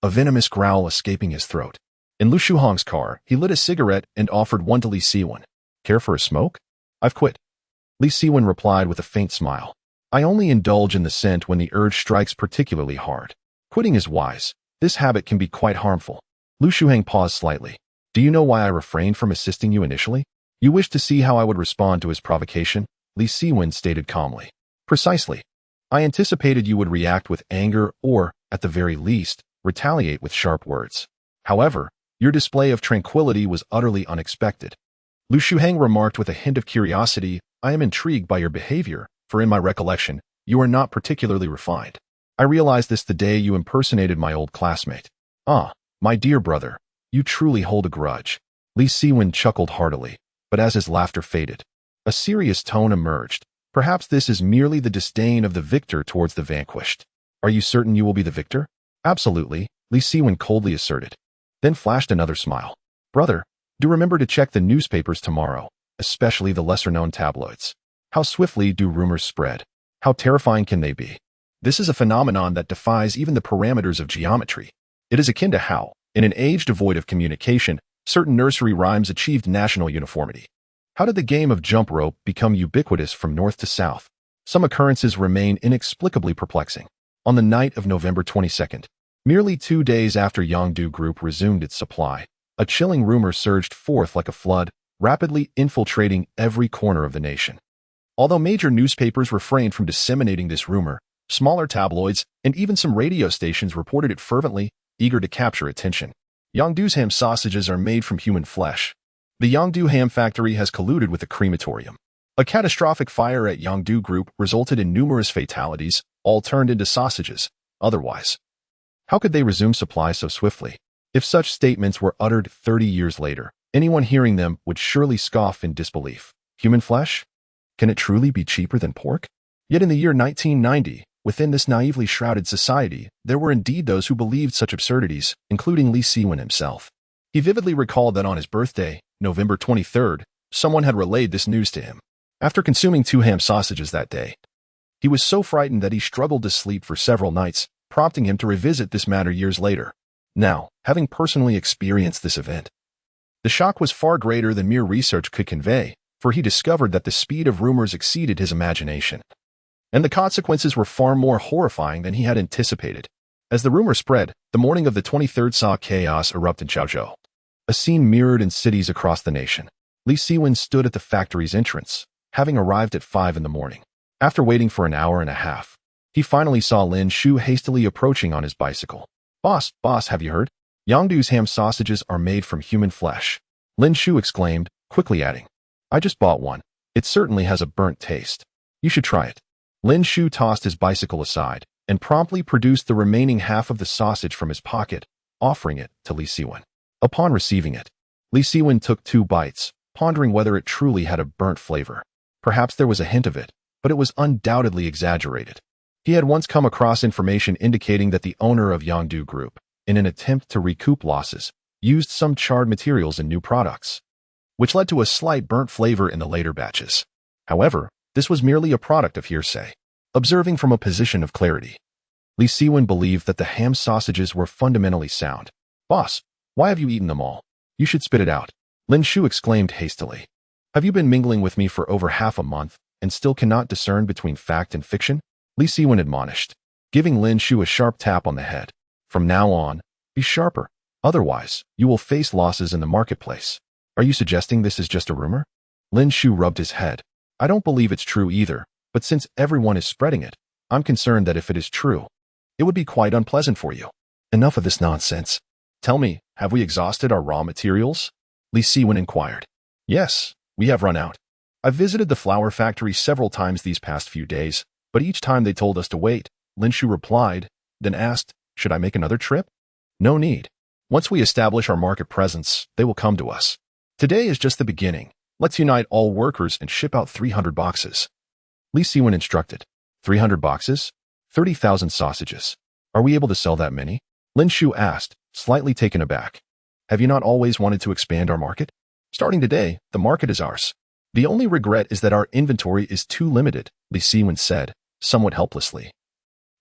a venomous growl escaping his throat. In Lu Shuhang's car, he lit a cigarette and offered one to Li Siwen. Care for a smoke? I've quit. Li Siwen replied with a faint smile. I only indulge in the scent when the urge strikes particularly hard. Quitting is wise. This habit can be quite harmful. Lu Shuhang paused slightly. Do you know why I refrained from assisting you initially? You wished to see how I would respond to his provocation, Li Siwen stated calmly. Precisely. I anticipated you would react with anger or, at the very least, retaliate with sharp words. However, Your display of tranquility was utterly unexpected. Lu Shuheng remarked with a hint of curiosity, I am intrigued by your behavior, for in my recollection, you are not particularly refined. I realized this the day you impersonated my old classmate. Ah, my dear brother, you truly hold a grudge. Li Siwen chuckled heartily, but as his laughter faded, a serious tone emerged. Perhaps this is merely the disdain of the victor towards the vanquished. Are you certain you will be the victor? Absolutely, Li Siwen coldly asserted. Then flashed another smile. Brother, do remember to check the newspapers tomorrow, especially the lesser-known tabloids. How swiftly do rumors spread? How terrifying can they be? This is a phenomenon that defies even the parameters of geometry. It is akin to how, in an age devoid of communication, certain nursery rhymes achieved national uniformity. How did the game of jump rope become ubiquitous from north to south? Some occurrences remain inexplicably perplexing. On the night of November 22nd, merely 2 days after Yangdu Group resumed its supply, a chilling rumor surged forth like a flood, rapidly infiltrating every corner of the nation. Although major newspapers refrained from disseminating this rumor, smaller tabloids and even some radio stations reported it fervently, eager to capture attention. Yangdu's ham sausages are made from human flesh. The Yangdu ham factory has colluded with the crematorium. A catastrophic fire at Yangdu Group resulted in numerous fatalities, all turned into sausages. Otherwise, how could they resume supply so swiftly? If such statements were uttered 30 years later, anyone hearing them would surely scoff in disbelief. Human flesh? Can it truly be cheaper than pork? Yet in the year 1990, within this naively shrouded society, there were indeed those who believed such absurdities, including Li Siwen himself. He vividly recalled that on his birthday, November 23rd, someone had relayed this news to him. After consuming 2 ham sausages that day, he was so frightened that he struggled to sleep for several nights, prompting him to revisit this matter years later. Now, having personally experienced this event, the shock was far greater than mere research could convey, for he discovered that the speed of rumors exceeded his imagination. And the consequences were far more horrifying than he had anticipated. As the rumor spread, the morning of the 23rd saw chaos erupt in Chaozhou, a scene mirrored in cities across the nation. Li Siwen stood at the factory's entrance, having arrived at 5 in the morning. After waiting for an hour and a half, he finally saw Lin Shu hastily approaching on his bicycle. Boss, have you heard? Yangdu's ham sausages are made from human flesh. Lin Shu exclaimed, quickly adding, I just bought one. It certainly has a burnt taste. You should try it. Lin Shu tossed his bicycle aside and promptly produced the remaining half of the sausage from his pocket, offering it to Li Siwen. Upon receiving it, Li Siwen took 2 bites, pondering whether it truly had a burnt flavor. Perhaps there was a hint of it, but it was undoubtedly exaggerated. He had once come across information indicating that the owner of Yangdu Group, in an attempt to recoup losses, used some charred materials in new products, which led to a slight burnt flavor in the later batches. However, this was merely a product of hearsay. Observing from a position of clarity, Li Siwen believed that the ham sausages were fundamentally sound. Boss, why have you eaten them all? You should spit it out. Lin Shu exclaimed hastily. Have you been mingling with me for over half a month and still cannot discern between fact and fiction? Li Siwen admonished, giving Lin Shu a sharp tap on the head. From now on, be sharper. Otherwise, you will face losses in the marketplace. Are you suggesting this is just a rumor? Lin Shu rubbed his head. I don't believe it's true either, but since everyone is spreading it, I'm concerned that if it is true, it would be quite unpleasant for you. Enough of this nonsense. Tell me, have we exhausted our raw materials? Li Siwen inquired. Yes, we have run out. I've visited the flour factory several times these past few days, but each time they told us to wait. Lin Shu replied, then asked, should I make another trip? No need. Once we establish our market presence, they will come to us. Today is just the beginning. Let's unite all workers and ship out 300 boxes. Li Siwen instructed. 300 boxes? 30,000 sausages. Are we able to sell that many? Lin Shu asked, slightly taken aback. Have you not always wanted to expand our market? Starting today, the market is ours. The only regret is that our inventory is too limited, Li Siwen said, somewhat helplessly.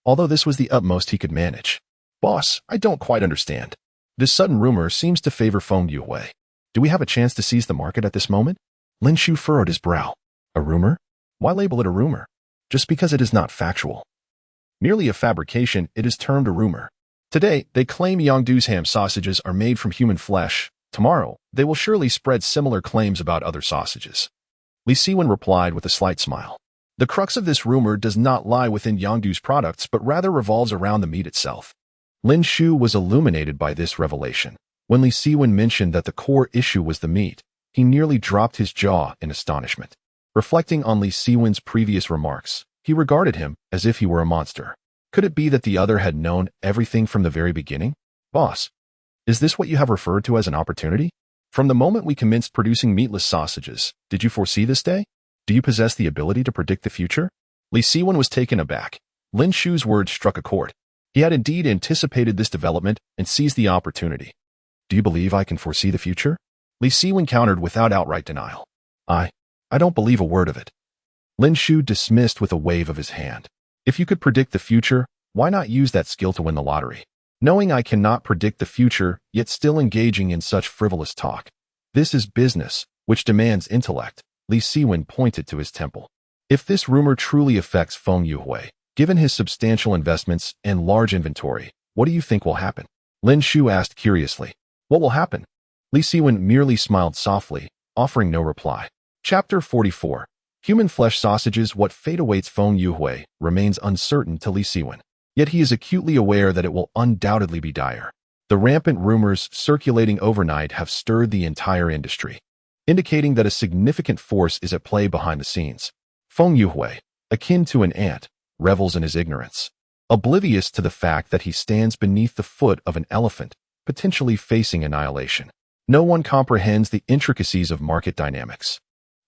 Although this was the utmost he could manage. Boss, I don't quite understand. This sudden rumor seems to favor Feng Yuhui. Do we have a chance to seize the market at this moment? Lin Shu furrowed his brow. A rumor? Why label it a rumor? Just because it is not factual. Merely a fabrication, it is termed a rumor. Today, they claim Yangdu's ham sausages are made from human flesh. Tomorrow, they will surely spread similar claims about other sausages. Li Siwen replied with a slight smile. The crux of this rumor does not lie within Yangdu's products, but rather revolves around the meat itself. Lin Shu was illuminated by this revelation. When Li Siwen mentioned that the core issue was the meat, he nearly dropped his jaw in astonishment. Reflecting on Li Siwen's previous remarks, he regarded him as if he were a monster. Could it be that the other had known everything from the very beginning? Boss, is this what you have referred to as an opportunity? From the moment we commenced producing meatless sausages, did you foresee this day? Do you possess the ability to predict the future? Li Siwen was taken aback. Lin Shu's words struck a chord. He had indeed anticipated this development and seized the opportunity. Do you believe I can foresee the future? Li Siwen countered without outright denial. I don't believe a word of it. Lin Shu dismissed with a wave of his hand. If you could predict the future, why not use that skill to win the lottery? Knowing I cannot predict the future, yet still engaging in such frivolous talk. This is business, which demands intellect. Li Siwen pointed to his temple. If this rumor truly affects Feng Yuhui, given his substantial investments and large inventory, what do you think will happen? Lin Shu asked curiously. What will happen? Li Siwen merely smiled softly, offering no reply. Chapter 44. Human flesh sausages. What fate awaits Feng Yuhui remains uncertain to Li Siwen. Yet he is acutely aware that it will undoubtedly be dire. The rampant rumors circulating overnight have stirred the entire industry, indicating that a significant force is at play behind the scenes. Feng Yuhui, akin to an ant, revels in his ignorance, oblivious to the fact that he stands beneath the foot of an elephant, potentially facing annihilation. No one comprehends the intricacies of market dynamics.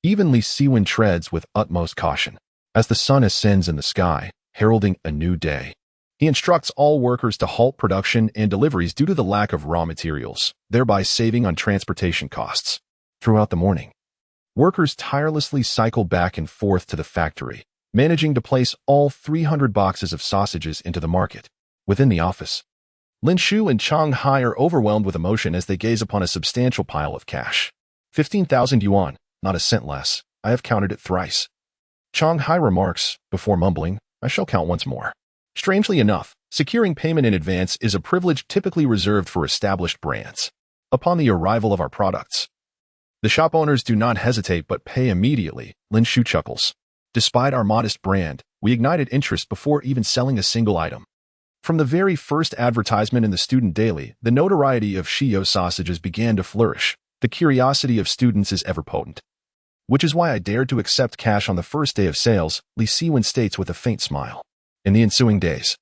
Even Li Siwen treads with utmost caution. As the sun ascends in the sky, heralding a new day, he instructs all workers to halt production and deliveries due to the lack of raw materials, thereby saving on transportation costs. Throughout the morning, workers tirelessly cycle back and forth to the factory, managing to place all 300 boxes of sausages into the market. Within the office, Lin Shu and Chang Hai are overwhelmed with emotion as they gaze upon a substantial pile of cash. 15,000 yuan, not a cent less. I have counted it thrice. Chang Hai remarks, before mumbling, I shall count once more. Strangely enough, securing payment in advance is a privilege typically reserved for established brands. Upon the arrival of our products, the shop owners do not hesitate but pay immediately. Lin Shu chuckles. Despite our modest brand, we ignited interest before even selling a single item. From the very first advertisement in the student daily, the notoriety of Shio sausages began to flourish. The curiosity of students is ever potent. Which is why I dared to accept cash on the first day of sales, Li Siwen states with a faint smile. In the ensuing days,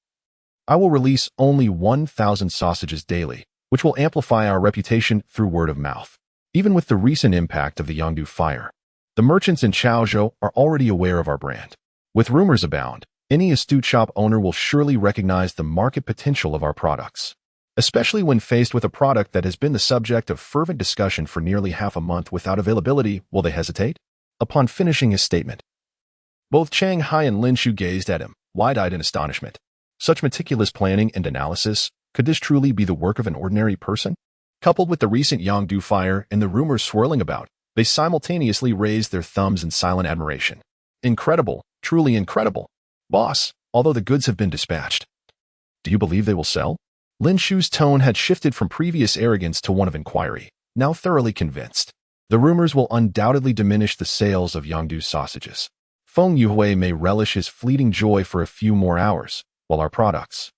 I will release only 1,000 sausages daily, which will amplify our reputation through word of mouth. Even with the recent impact of the Yangdu fire, the merchants in Chaozhou are already aware of our brand. With rumors abound, any astute shop owner will surely recognize the market potential of our products, especially when faced with a product that has been the subject of fervent discussion for nearly half a month without availability. Will they hesitate? Upon finishing his statement, both Chang Hai and Lin Shu gazed at him, wide-eyed in astonishment. Such meticulous planning and analysis, could this truly be the work of an ordinary person? Coupled with the recent Yangdu fire and the rumors swirling about, they simultaneously raised their thumbs in silent admiration. Incredible, truly incredible. Boss, although the goods have been dispatched, do you believe they will sell? Lin Shu's tone had shifted from previous arrogance to one of inquiry, now thoroughly convinced. The rumors will undoubtedly diminish the sales of Yangdu sausages. Feng Yuhui may relish his fleeting joy for a few more hours, while our products,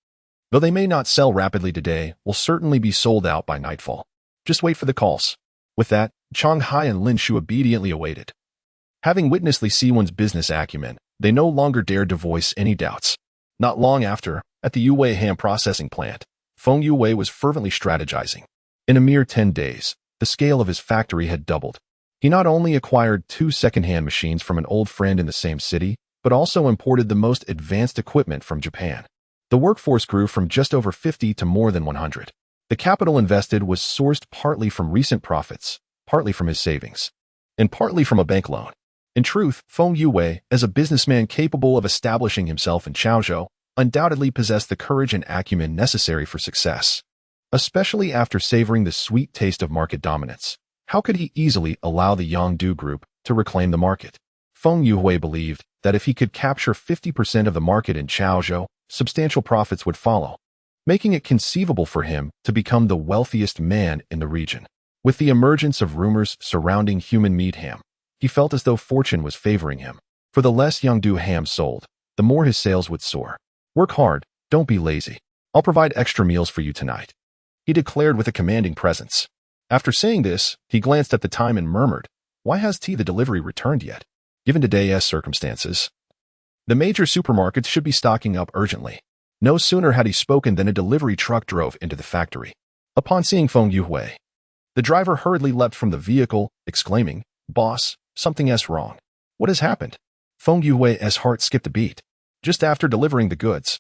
though they may not sell rapidly today, will certainly be sold out by nightfall. Just wait for the calls. With that, Chang Hai and Lin Shu obediently awaited. Having witnessed Li Siwen's business acumen, they no longer dared to voice any doubts. Not long after, at the Yuwei ham processing plant, Feng Yuhui was fervently strategizing. In a mere 10 days, the scale of his factory had doubled. He not only acquired 2 second-hand machines from an old friend in the same city, but also imported the most advanced equipment from Japan. The workforce grew from just over 50 to more than 100. The capital invested was sourced partly from recent profits, partly from his savings, and partly from a bank loan. In truth, Feng Yuhui, as a businessman capable of establishing himself in Chaozhou, undoubtedly possessed the courage and acumen necessary for success. Especially after savoring the sweet taste of market dominance, how could he easily allow the Yangdu group to reclaim the market? Feng Yuhui believed that if he could capture 50% of the market in Chaozhou, substantial profits would follow, making it conceivable for him to become the wealthiest man in the region. With the emergence of rumors surrounding human meat ham, he felt as though fortune was favoring him. For the less Yangdu ham sold, the more his sales would soar. Work hard, don't be lazy. I'll provide extra meals for you tonight. he declared with a commanding presence. After saying this, he glanced at the time and murmured, "Why has the delivery returned yet? Given today's circumstances, the major supermarkets should be stocking up urgently." No sooner had he spoken than a delivery truck drove into the factory. Upon seeing Feng Yuhui, the driver hurriedly leapt from the vehicle, exclaiming, "Boss, something's wrong. What has happened?" Feng Yuhui's heart skipped a beat. "Just after delivering the goods,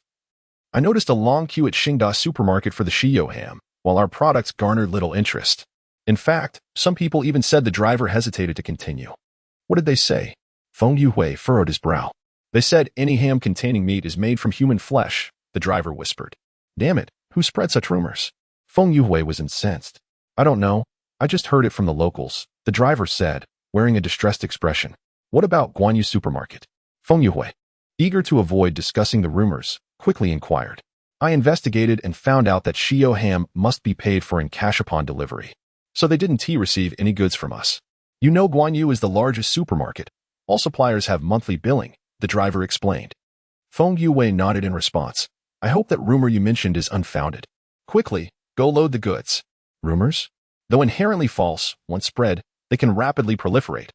I noticed a long queue at Xingda supermarket for the Xiao ham, while our products garnered little interest. In fact, some people even said the driver hesitated to continue." "What did they say?" Feng Yuhui furrowed his brow. "They said any ham containing meat is made from human flesh," the driver whispered. "Damn it, who spread such rumors?" Feng Yuhui was incensed. "I don't know. I just heard it from the locals," the driver said, wearing a distressed expression. "What about Guanyu supermarket?" Feng Yuhui, eager to avoid discussing the rumors, quickly inquired. "I investigated and found out that Xiao ham must be paid for in cash upon delivery. So they didn't receive any goods from us. You know Guanyu is the largest supermarket. All suppliers have monthly billing," the driver explained. Feng Yuhui nodded in response. "I hope that rumor you mentioned is unfounded. Quickly, go load the goods." Rumors? Though inherently false, once spread, they can rapidly proliferate,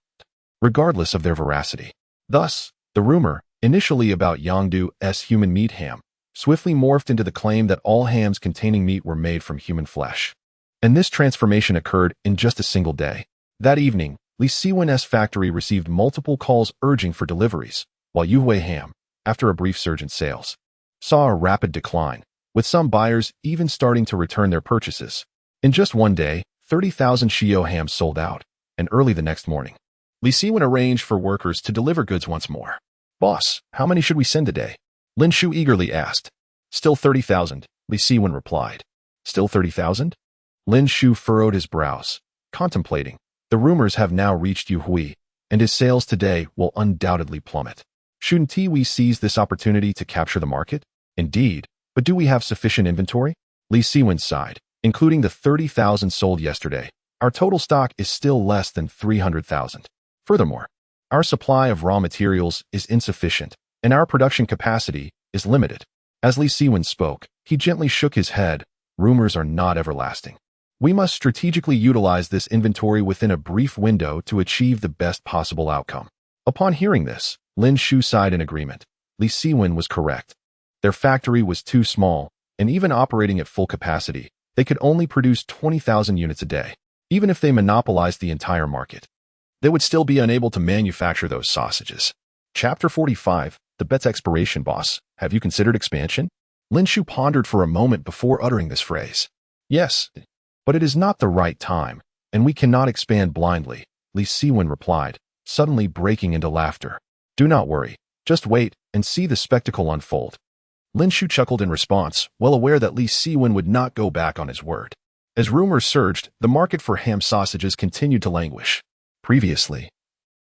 regardless of their veracity. Thus, the rumor, initially about Yangdu's human meat ham, swiftly morphed into the claim that all hams containing meat were made from human flesh. And this transformation occurred in just a single day. That evening, Li Siwen's factory received multiple calls urging for deliveries, while Yuhui ham, after a brief surge in sales, saw a rapid decline, with some buyers even starting to return their purchases. In just one day, 30,000 Xiao hams sold out, and early the next morning, Li Siwen arranged for workers to deliver goods once more. "Boss, how many should we send today?" Lin Shu eagerly asked. "Still 30,000, Li Siwen replied. "Still 30,000? Lin Shu furrowed his brows, contemplating. The rumors have now reached Yu Hui, and his sales today will undoubtedly plummet. Shouldn't we seize this opportunity to capture the market? Indeed, but do we have sufficient inventory? Li Siwen sighed. Including the 30,000 sold yesterday, our total stock is still less than 300,000. Furthermore, our supply of raw materials is insufficient, and our production capacity is limited." As Li Siwen spoke, he gently shook his head. "Rumors are not everlasting. We must strategically utilize this inventory within a brief window to achieve the best possible outcome." Upon hearing this, Lin Shu sighed in agreement. Li Siwen was correct. Their factory was too small, and even operating at full capacity, they could only produce 20,000 units a day. Even if they monopolized the entire market, they would still be unable to manufacture those sausages. Chapter 45, The Bet's Expiration. "Boss, have you considered expansion?" Lin Shu pondered for a moment before uttering this phrase. "Yes, but it is not the right time, and we cannot expand blindly," Li Siwen replied, suddenly breaking into laughter. "Do not worry. Just wait and see the spectacle unfold." Lin Shu chuckled in response, well aware that Li Siwen would not go back on his word. As rumors surged, the market for ham sausages continued to languish. Previously,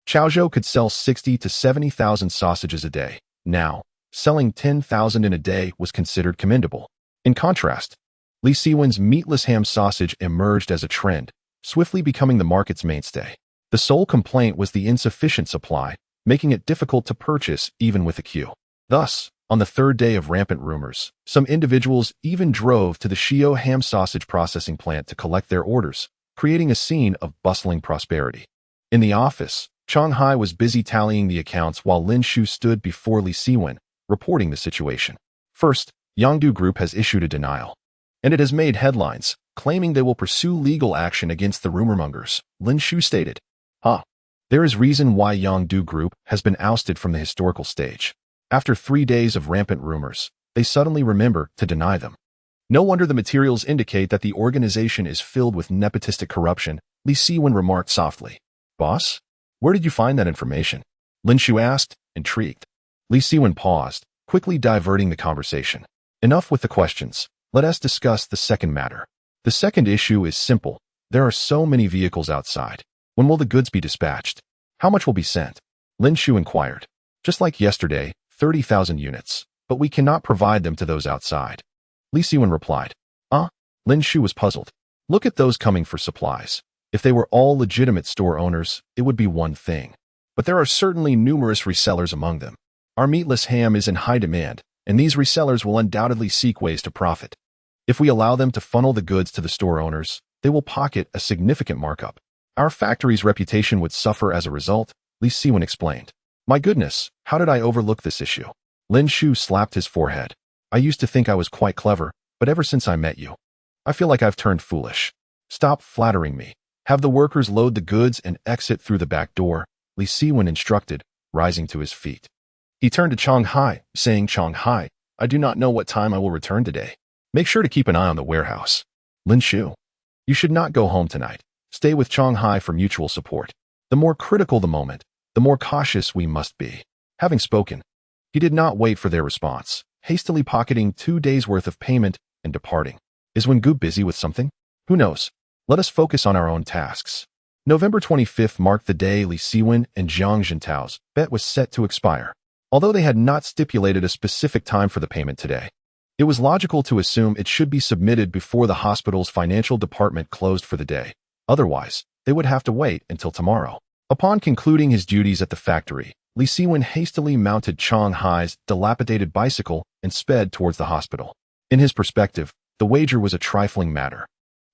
Chaozhou could sell 60 to 70,000 sausages a day. Now, selling 10,000 in a day was considered commendable. In contrast, Li Siwen's meatless ham sausage emerged as a trend, swiftly becoming the market's mainstay. The sole complaint was the insufficient supply, making it difficult to purchase even with a queue. Thus, on the third day of rampant rumors, some individuals even drove to the Xiao ham sausage processing plant to collect their orders, creating a scene of bustling prosperity. In the office, Chang Hai was busy tallying the accounts while Lin Shu stood before Li Siwen, reporting the situation. First, Yangdu Group has issued a denial, and it has made headlines, claiming they will pursue legal action against the rumormongers, Lin Shu stated. There is reason why Yangdu Group has been ousted from the historical stage. After 3 days of rampant rumors, they suddenly remember to deny them. No wonder the materials indicate that the organization is filled with nepotistic corruption, Li Siwen remarked softly. "Boss, where did you find that information?" Lin Shu asked, intrigued. Li Siwen paused, quickly diverting the conversation. "Enough with the questions. Let us discuss the second matter. The second issue is simple. There are so many vehicles outside. When will the goods be dispatched? How much will be sent?" Lin Shu inquired. "Just like yesterday, 30,000 units, but we cannot provide them to those outside." Li Siwen replied. Lin Shu was puzzled. "Look at those coming for supplies. If they were all legitimate store owners, it would be one thing. But there are certainly numerous resellers among them. Our meatless ham is in high demand, and these resellers will undoubtedly seek ways to profit. If we allow them to funnel the goods to the store owners, they will pocket a significant markup. Our factory's reputation would suffer as a result, Li Siwen explained. My goodness, how did I overlook this issue? Lin Shu slapped his forehead. I used to think I was quite clever, but ever since I met you, I feel like I've turned foolish. Stop flattering me. Have the workers load the goods and exit through the back door, Li Siwen instructed, rising to his feet. He turned to Chong Hai, saying, Chong Hai, I do not know what time I will return today. Make sure to keep an eye on the warehouse. Lin Shu, you should not go home tonight. Stay with Chong Hai for mutual support. The more critical the moment, the more cautious we must be. Having spoken, he did not wait for their response, hastily pocketing 2 days' worth of payment and departing. Is Wengu busy with something? Who knows? Let us focus on our own tasks. November 25th marked the day Li Siwen and Jiang Jintao's bet was set to expire. Although they had not stipulated a specific time for the payment today, it was logical to assume it should be submitted before the hospital's financial department closed for the day. Otherwise, they would have to wait until tomorrow. Upon concluding his duties at the factory, Li Siwen hastily mounted Chong Hai's dilapidated bicycle and sped towards the hospital. In his perspective, the wager was a trifling matter.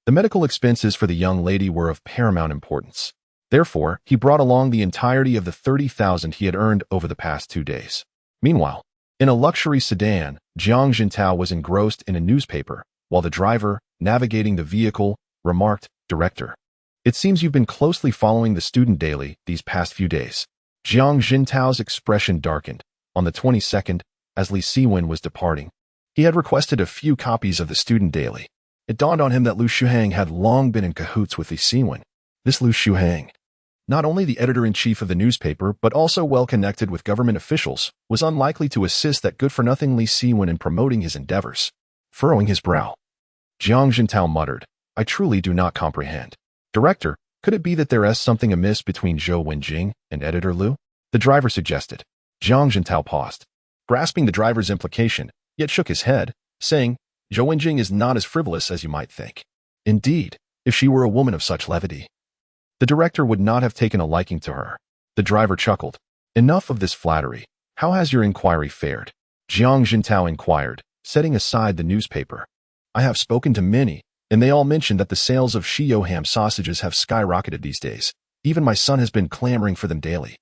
The medical expenses for the young lady were of paramount importance. Therefore, he brought along the entirety of the 30,000 he had earned over the past 2 days. Meanwhile, in a luxury sedan, Jiang Jintao was engrossed in a newspaper, while the driver, navigating the vehicle, remarked, Director, it seems you've been closely following the student daily these past few days. Jiang Jintao's expression darkened. On the 22nd, as Li Siwen was departing, he had requested a few copies of the student daily. It dawned on him that Lu Shuhang had long been in cahoots with Li Siwen. This Lu Shuhang, not only the editor-in-chief of the newspaper but also well-connected with government officials, was unlikely to assist that good-for-nothing Li Siwen in promoting his endeavors. Furrowing his brow, Jiang Jintao muttered, I truly do not comprehend. Director, could it be that there is something amiss between Zhou Wenjing and editor Lu? The driver suggested. Jiang Jintao paused, grasping the driver's implication, yet shook his head, saying, Zhou Wenjing is not as frivolous as you might think. Indeed, if she were a woman of such levity, the director would not have taken a liking to her. The driver chuckled. Enough of this flattery. How has your inquiry fared? Jiang Jintao inquired, setting aside the newspaper. I have spoken to many, and they all mentioned that the sales of Shio ham sausages have skyrocketed these days. Even my son has been clamoring for them daily.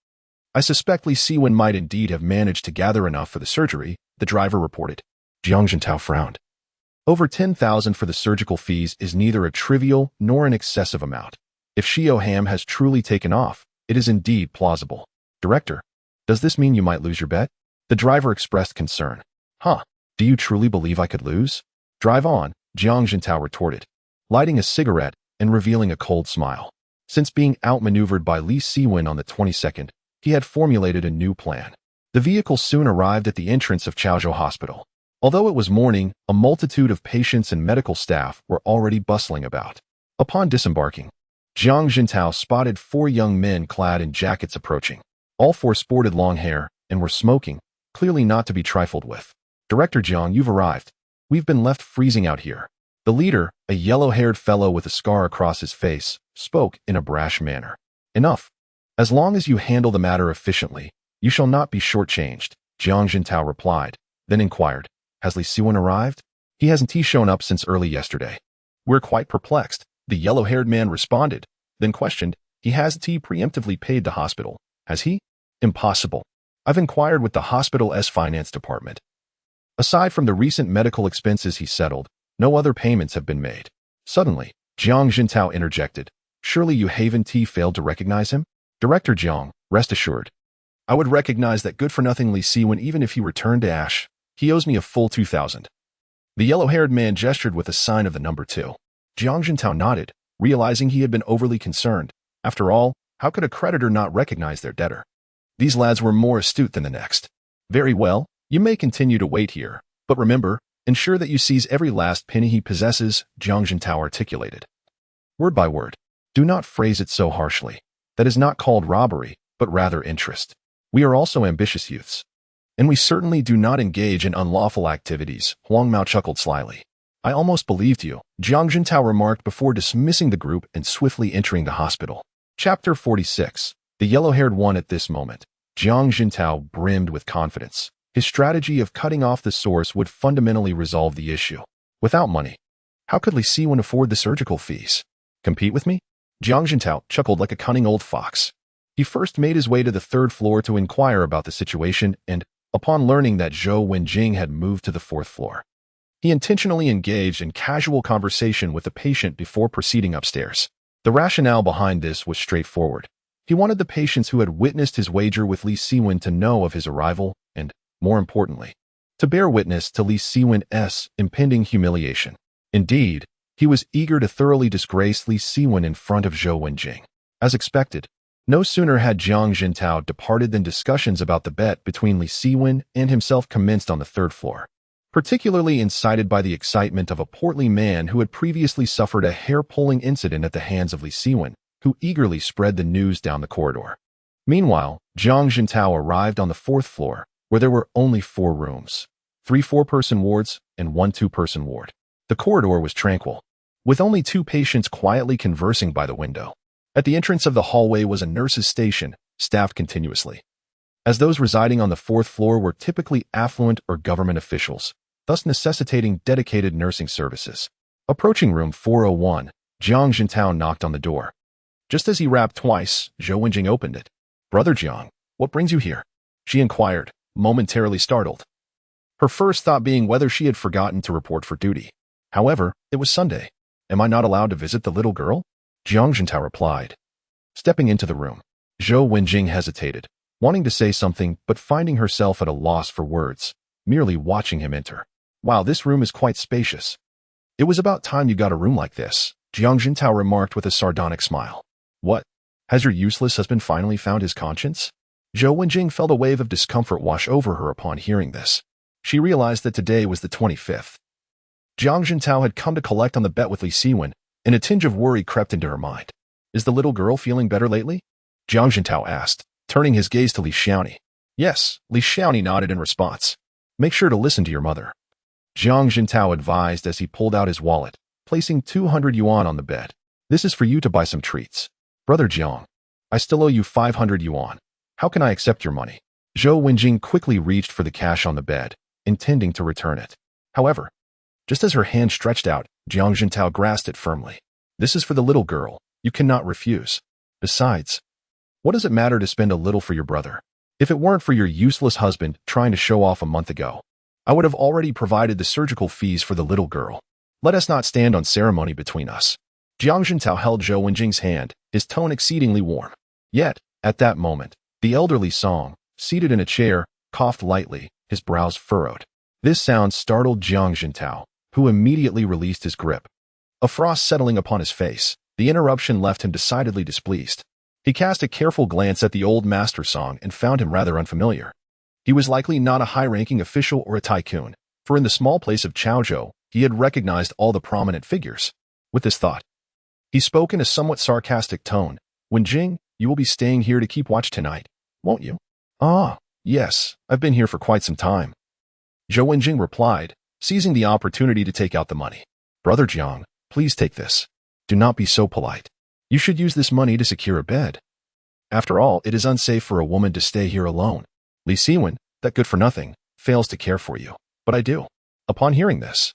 I suspect Li Siwen might indeed have managed to gather enough for the surgery, the driver reported. Jiang Jintao frowned. Over 10,000 for the surgical fees is neither a trivial nor an excessive amount. If Shio ham has truly taken off, it is indeed plausible. Director, does this mean you might lose your bet? The driver expressed concern. Do you truly believe I could lose? Drive on, Jiang Jintao retorted, lighting a cigarette and revealing a cold smile. Since being outmaneuvered by Li Siwen on the 22nd, he had formulated a new plan. The vehicle soon arrived at the entrance of Chaozhou Hospital. Although it was morning, a multitude of patients and medical staff were already bustling about. Upon disembarking, Jiang Jintao spotted 4 young men clad in jackets approaching. All 4 sported long hair and were smoking, clearly not to be trifled with. Director Jiang, you've arrived. We've been left freezing out here. The leader, a yellow-haired fellow with a scar across his face, spoke in a brash manner. Enough. As long as you handle the matter efficiently, you shall not be shortchanged, Jiang Jintao replied, then inquired. Has Li Siwen arrived? He hasn't shown up since early yesterday. We're quite perplexed, the yellow-haired man responded, then questioned, he hasn't preemptively paid the hospital, has he? Impossible. I've inquired with the hospital's finance department. Aside from the recent medical expenses he settled, no other payments have been made. Suddenly, Jiang Jintao interjected, surely you haven't failed to recognize him? Director Jiang, rest assured. I would recognize that good-for-nothing Li Siwen even if he returned to Ash. He owes me a full 2,000. The yellow-haired man gestured with a sign of the number 2. Jiang Jintao nodded, realizing he had been overly concerned. After all, how could a creditor not recognize their debtor? These lads were more astute than the next. Very well, you may continue to wait here, but remember, ensure that you seize every last penny he possesses, Jiang Jintao articulated. Word by word. Do not phrase it so harshly. That is not called robbery, but rather interest. We are also ambitious youths. And we certainly do not engage in unlawful activities, Huang Mao chuckled slyly. I almost believed you, Jiang Jintao remarked before dismissing the group and swiftly entering the hospital. Chapter 46. The yellow-haired one. At this moment, Jiang Jintao brimmed with confidence. His strategy of cutting off the source would fundamentally resolve the issue. Without money, How could Li Siwen afford the surgical fees? Compete with me? Jiang Jintao chuckled like a cunning old fox. He first made his way to the third floor to inquire about the situation and, upon learning that Zhou Wenjing had moved to the fourth floor, he intentionally engaged in casual conversation with the patient before proceeding upstairs. The rationale behind this was straightforward. He wanted the patients who had witnessed his wager with Li Siwen to know of his arrival and, more importantly, to bear witness to Li Siwen's impending humiliation. Indeed, he was eager to thoroughly disgrace Li Siwen in front of Zhou Wenjing. As expected, no sooner had Jiang Jintao departed than discussions about the bet between Li Siwen and himself commenced on the third floor, particularly incited by the excitement of a portly man who had previously suffered a hair-pulling incident at the hands of Li Siwen, who eagerly spread the news down the corridor. Meanwhile, Jiang Jintao arrived on the fourth floor, where there were only 4 rooms, 3 4-person wards and 1 2-person ward. The corridor was tranquil, with only 2 patients quietly conversing by the window. At the entrance of the hallway was a nurse's station, staffed continuously, as those residing on the 4th floor were typically affluent or government officials, thus necessitating dedicated nursing services. Approaching room 401, Jiang Jintao knocked on the door. Just as he rapped twice, Zhou Wenjing opened it. "Brother Jiang, what brings you here?" she inquired, momentarily startled. Her first thought being whether she had forgotten to report for duty. However, it was Sunday. "Am I not allowed to visit the little girl?" Jiang Jintao replied. Stepping into the room, Zhou Wenjing hesitated, wanting to say something but finding herself at a loss for words, merely watching him enter. "Wow, this room is quite spacious. It was about time you got a room like this," Jiang Jintao remarked with a sardonic smile. "What? Has your useless husband finally found his conscience?" Zhou Wenjing felt a wave of discomfort wash over her upon hearing this. She realized that today was the 25th. Jiang Jintao had come to collect on the bet with Li Siwen, and a tinge of worry crept into her mind. "Is the little girl feeling better lately?" Jiang Jintao asked, turning his gaze to Li Xiaoni. "Yes," Li Xiaoni nodded in response. "Make sure to listen to your mother," Jiang Jintao advised as he pulled out his wallet, placing 200 yuan on the bed. "This is for you to buy some treats. Brother Jiang, I still owe you 500 yuan. How can I accept your money?" Zhou Wenjing quickly reached for the cash on the bed, intending to return it. However, just as her hand stretched out, Jiang Jintao grasped it firmly. "This is for the little girl. You cannot refuse. Besides, what does it matter to spend a little for your brother? If it weren't for your useless husband trying to show off a month ago, I would have already provided the surgical fees for the little girl. Let us not stand on ceremony between us." Jiang Jintao held Zhou Wenjing's hand, his tone exceedingly warm. Yet, at that moment, the elderly Song, seated in a chair, coughed lightly, his brows furrowed. This sound startled Jiang Jintao, who immediately released his grip. A frost settling upon his face, the interruption left him decidedly displeased. He cast a careful glance at the old master Song and found him rather unfamiliar. He was likely not a high-ranking official or a tycoon, for in the small place of Chaozhou, he had recognized all the prominent figures. With this thought, he spoke in a somewhat sarcastic tone. "Wenjing, you will be staying here to keep watch tonight, won't you?" "Ah, yes, I've been here for quite some time," Zhou Wenjing replied, seizing the opportunity to take out the money. "Brother Jiang, please take this. Do not be so polite. You should use this money to secure a bed. After all, it is unsafe for a woman to stay here alone. Li Siwen, that good-for-nothing, fails to care for you, but I do." Upon hearing this,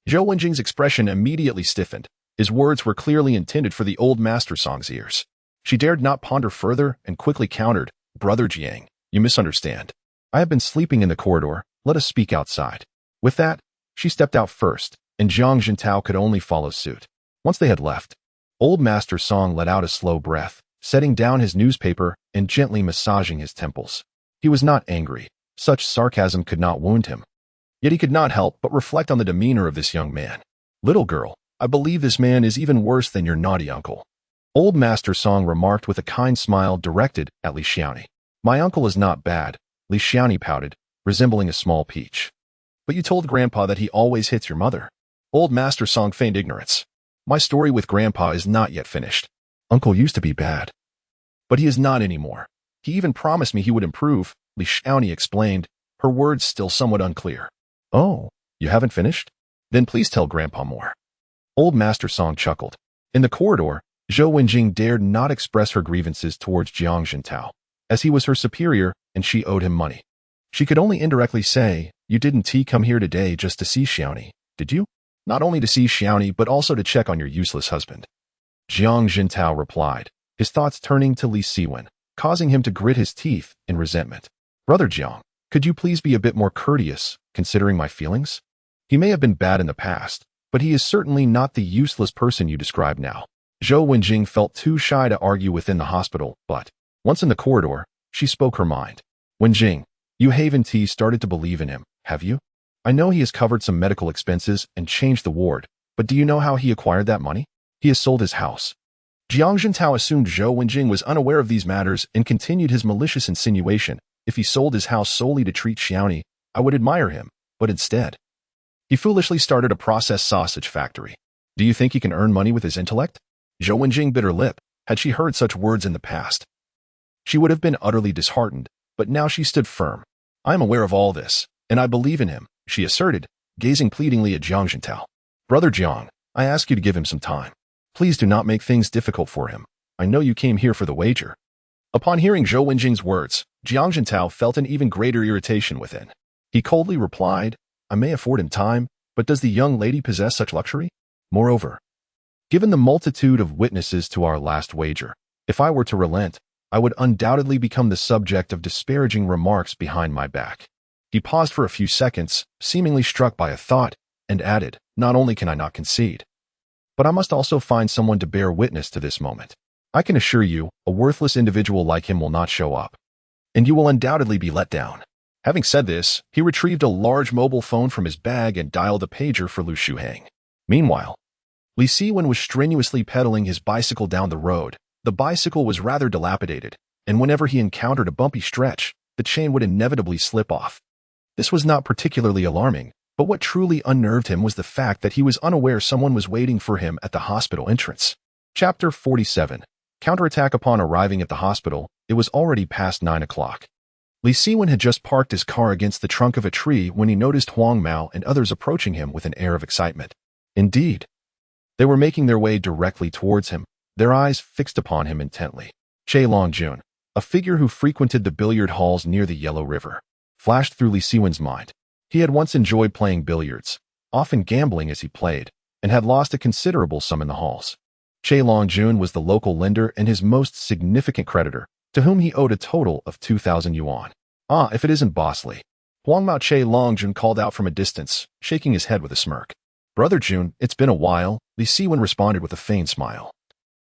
Zhou Wenjing's expression immediately stiffened. His words were clearly intended for the old master Song's ears. She dared not ponder further and quickly countered, "Brother Jiang, you misunderstand. I have been sleeping in the corridor. Let us speak outside." With that, she stepped out first, and Jiang Jintao could only follow suit. Once they had left, old master Song let out a slow breath, setting down his newspaper and gently massaging his temples. He was not angry. Such sarcasm could not wound him. Yet he could not help but reflect on the demeanor of this young man. "Little girl, I believe this man is even worse than your naughty uncle," old master Song remarked with a kind smile directed at Li Xiaoni. "My uncle is not bad," Li Xiaoni pouted, resembling a small peach. "But you told Grandpa that he always hits your mother." Old master Song feigned ignorance. "My story with Grandpa is not yet finished. Uncle used to be bad, but he is not anymore. He even promised me he would improve," Li Xiaoni explained, her words still somewhat unclear. "Oh, you haven't finished? Then please tell Grandpa more." Old master Song chuckled. In the corridor, Zhou Wenjing dared not express her grievances towards Jiang Jintao, as he was her superior and she owed him money. She could only indirectly say, "You didn't come here today just to see Xiaoni, did you?" not only to see Xiaoni but also to check on your useless husband. Jiang Jintao replied, his thoughts turning to Li Siwen, causing him to grit his teeth in resentment. Brother Jiang, could you please be a bit more courteous, considering my feelings? He may have been bad in the past, but he is certainly not the useless person you describe now. Zhou Wenjing felt too shy to argue within the hospital, but once in the corridor, she spoke her mind. Wenjing, you Haven T started to believe in him, have you? I know he has covered some medical expenses and changed the ward, but do you know how he acquired that money? He has sold his house. Jiang Jintao assumed Zhou Wenjing was unaware of these matters and continued his malicious insinuation. If he sold his house solely to treat Xiaoni, I would admire him, but instead, he foolishly started a processed sausage factory. Do you think he can earn money with his intellect? Zhou Wenjing bit her lip. Had she heard such words in the past, she would have been utterly disheartened, but now she stood firm. I am aware of all this, and I believe in him, she asserted, gazing pleadingly at Jiang Jintao. Brother Jiang, I ask you to give him some time. Please do not make things difficult for him. I know you came here for the wager. Upon hearing Zhou Wenjing's words, Jiang Jintao felt an even greater irritation within. He coldly replied, I may afford him time, but does the young lady possess such luxury? Moreover, given the multitude of witnesses to our last wager, if I were to relent, I would undoubtedly become the subject of disparaging remarks behind my back. He paused for a few seconds, seemingly struck by a thought, and added, not only can I not concede, but I must also find someone to bear witness to this moment. I can assure you, a worthless individual like him will not show up, and you will undoubtedly be let down. Having said this, he retrieved a large mobile phone from his bag and dialed a pager for Lu Shuhang. Meanwhile, Li Siwen was strenuously pedaling his bicycle down the road. The bicycle was rather dilapidated, and whenever he encountered a bumpy stretch, the chain would inevitably slip off. This was not particularly alarming, but what truly unnerved him was the fact that he was unaware someone was waiting for him at the hospital entrance. Chapter 47. Counterattack. Upon arriving at the hospital, it was already past 9 o'clock. Li Siwen had just parked his car against the trunk of a tree when he noticed Huang Mao and others approaching him with an air of excitement. Indeed, they were making their way directly towards him, their eyes fixed upon him intently. Che Longjun, a figure who frequented the billiard halls near the Yellow River, flashed through Li Siwen's mind. He had once enjoyed playing billiards, often gambling as he played, and had lost a considerable sum in the halls. Che Longjun was the local lender and his most significant creditor, to whom he owed a total of 2,000 yuan. Ah, if it isn't Boss Li. Huang Mao. Che Longjun called out from a distance, shaking his head with a smirk. Brother Jun, it's been a while, Li Siwen responded with a faint smile,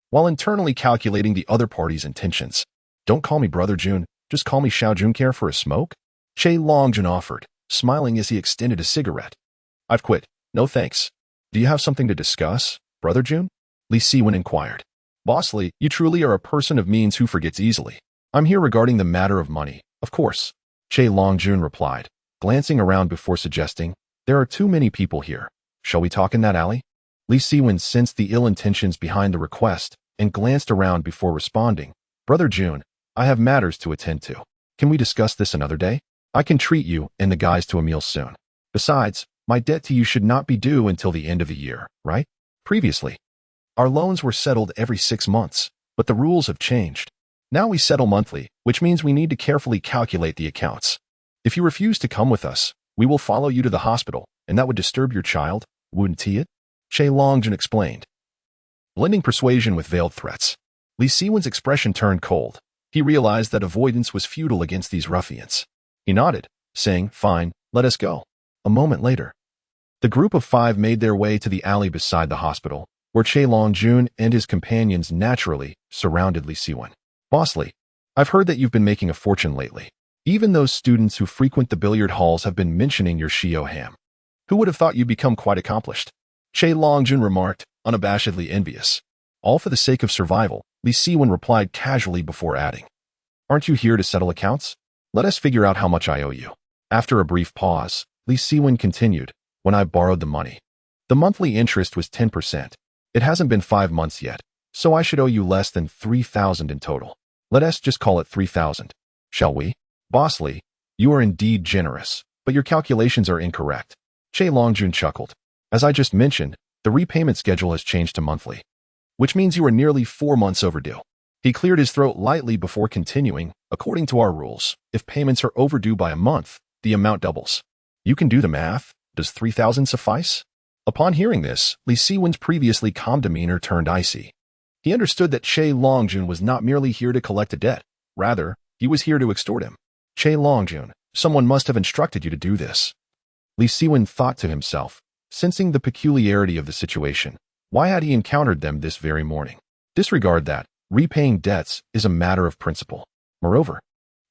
while internally calculating the other party's intentions. Don't call me Brother Jun, just call me Xiao Jun. Care for a smoke? Che Longjun offered, smiling as he extended a cigarette. I've quit, no thanks. Do you have something to discuss, Brother Jun? Li Siwen inquired. Boss Li, you truly are a person of means who forgets easily. I'm here regarding the matter of money, of course. Che Longjun replied, glancing around before suggesting, there are too many people here. Shall we talk in that alley? Li Siwen sensed the ill intentions behind the request and glanced around before responding. Brother Jun, I have matters to attend to. Can we discuss this another day? I can treat you and the guys to a meal soon. Besides, my debt to you should not be due until the end of the year, right? Previously, our loans were settled every 6 months, but the rules have changed. Now we settle monthly, which means we need to carefully calculate the accounts. If you refuse to come with us, we will follow you to the hospital, and that would disturb your child, wouldn't it? Che Longjun explained, blending persuasion with veiled threats. Li Siwen's expression turned cold. He realized that avoidance was futile against these ruffians. He nodded, saying, fine, let us go. A moment later, the group of 5 made their way to the alley beside the hospital, where Che Longjun and his companions naturally surrounded Li Siwen. Boss Li, I've heard that you've been making a fortune lately. Even those students who frequent the billiard halls have been mentioning your Shio ham. Who would have thought you'd become quite accomplished? Che Longjun remarked, unabashedly envious. All for the sake of survival, Li Siwen replied casually before adding, aren't you here to settle accounts? Let us figure out how much I owe you. After a brief pause, Li Siwen continued, when I borrowed the money, the monthly interest was 10%. It hasn't been 5 months yet, so I should owe you less than 3,000 in total. Let us just call it 3,000. Shall we? Boss Li, you are indeed generous, but your calculations are incorrect. Che Longjun chuckled. As I just mentioned, the repayment schedule has changed to monthly, which means you are nearly 4 months overdue. He cleared his throat lightly before continuing, according to our rules, if payments are overdue by a month, the amount doubles. You can do the math. Does 3,000 suffice? Upon hearing this, Li Siwen's previously calm demeanor turned icy. He understood that Che Longjun was not merely here to collect a debt. Rather, he was here to extort him. Che Longjun, someone must have instructed you to do this. Li Siwen thought to himself, sensing the peculiarity of the situation. Why had he encountered them this very morning? Disregard that. Repaying debts is a matter of principle. Moreover,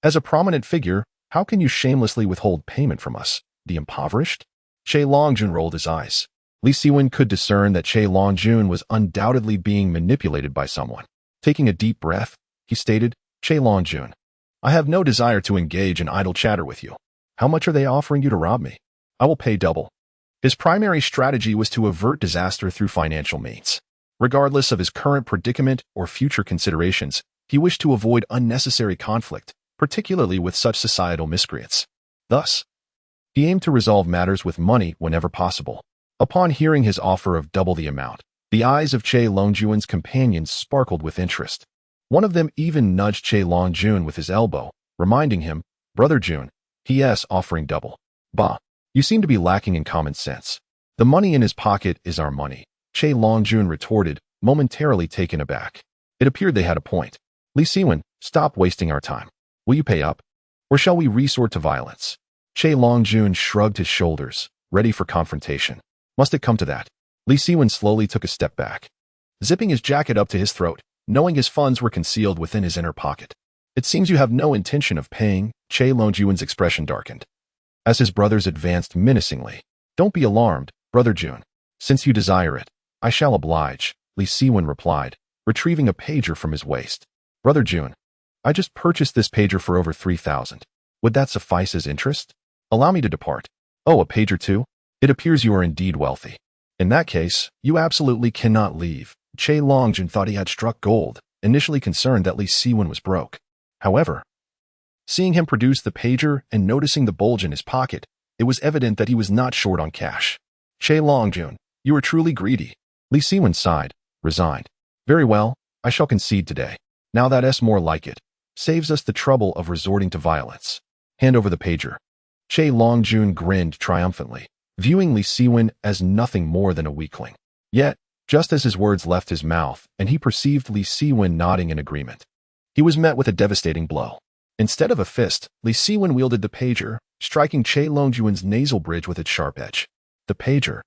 as a prominent figure, how can you shamelessly withhold payment from us, the impoverished? Che Longjun rolled his eyes. Li Siwen could discern that Che Longjun was undoubtedly being manipulated by someone. Taking a deep breath, he stated, Che Longjun, I have no desire to engage in idle chatter with you. How much are they offering you to rob me? I will pay double. His primary strategy was to avert disaster through financial means. Regardless of his current predicament or future considerations, he wished to avoid unnecessary conflict, particularly with such societal miscreants. Thus, he aimed to resolve matters with money whenever possible. Upon hearing his offer of double the amount, the eyes of Che Longjun's companions sparkled with interest. One of them even nudged Che Longjun with his elbow, reminding him, Brother Jun, P.S. offering double. Bah, you seem to be lacking in common sense. The money in his pocket is our money, Che Longjun retorted, momentarily taken aback. It appeared they had a point. Li Siwen, stop wasting our time. Will you pay up? Or shall we resort to violence? Che Longjun shrugged his shoulders, ready for confrontation. Must it come to that? Li Siwen slowly took a step back, zipping his jacket up to his throat, knowing his funds were concealed within his inner pocket. It seems you have no intention of paying. Che Longjun's expression darkened as his brothers advanced menacingly. Don't be alarmed, Brother Jun. Since you desire it, I shall oblige, Li Siwen replied, retrieving a pager from his waist. Brother Jun, I just purchased this pager for over 3,000. Would that suffice as interest? Allow me to depart. Oh, a pager too? It appears you are indeed wealthy. In that case, you absolutely cannot leave. Che Longjun thought he had struck gold, initially concerned that Li Siwen was broke. However, seeing him produce the pager and noticing the bulge in his pocket, it was evident that he was not short on cash. Che Longjun, you are truly greedy. Li Siwen sighed, resigned. Very well, I shall concede today. Now that's more like it. Saves us the trouble of resorting to violence. Hand over the pager. Che Longjun grinned triumphantly, viewing Li Siwen as nothing more than a weakling. Yet, just as his words left his mouth and he perceived Li Siwen nodding in agreement, he was met with a devastating blow. Instead of a fist, Li Siwen wielded the pager, striking Che Longjun's nasal bridge with its sharp edge. The pager,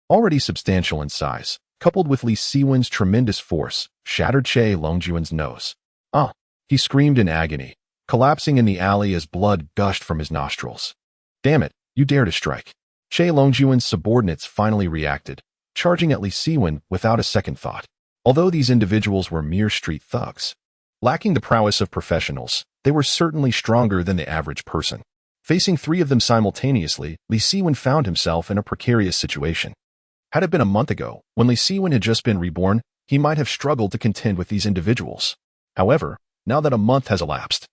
already substantial in size, coupled with Li Siwen's tremendous force, shattered Che Longjun's nose. Ah! He screamed in agony, collapsing in the alley as blood gushed from his nostrils. Damn it, you dare to strike. Che Longjun's subordinates finally reacted, charging at Li Siwen without a second thought. Although these individuals were mere street thugs, lacking the prowess of professionals, they were certainly stronger than the average person. Facing three of them simultaneously, Li Siwen found himself in a precarious situation. Had it been a month ago, when Li Siwen had just been reborn, he might have struggled to contend with these individuals. However, now that a month has elapsed,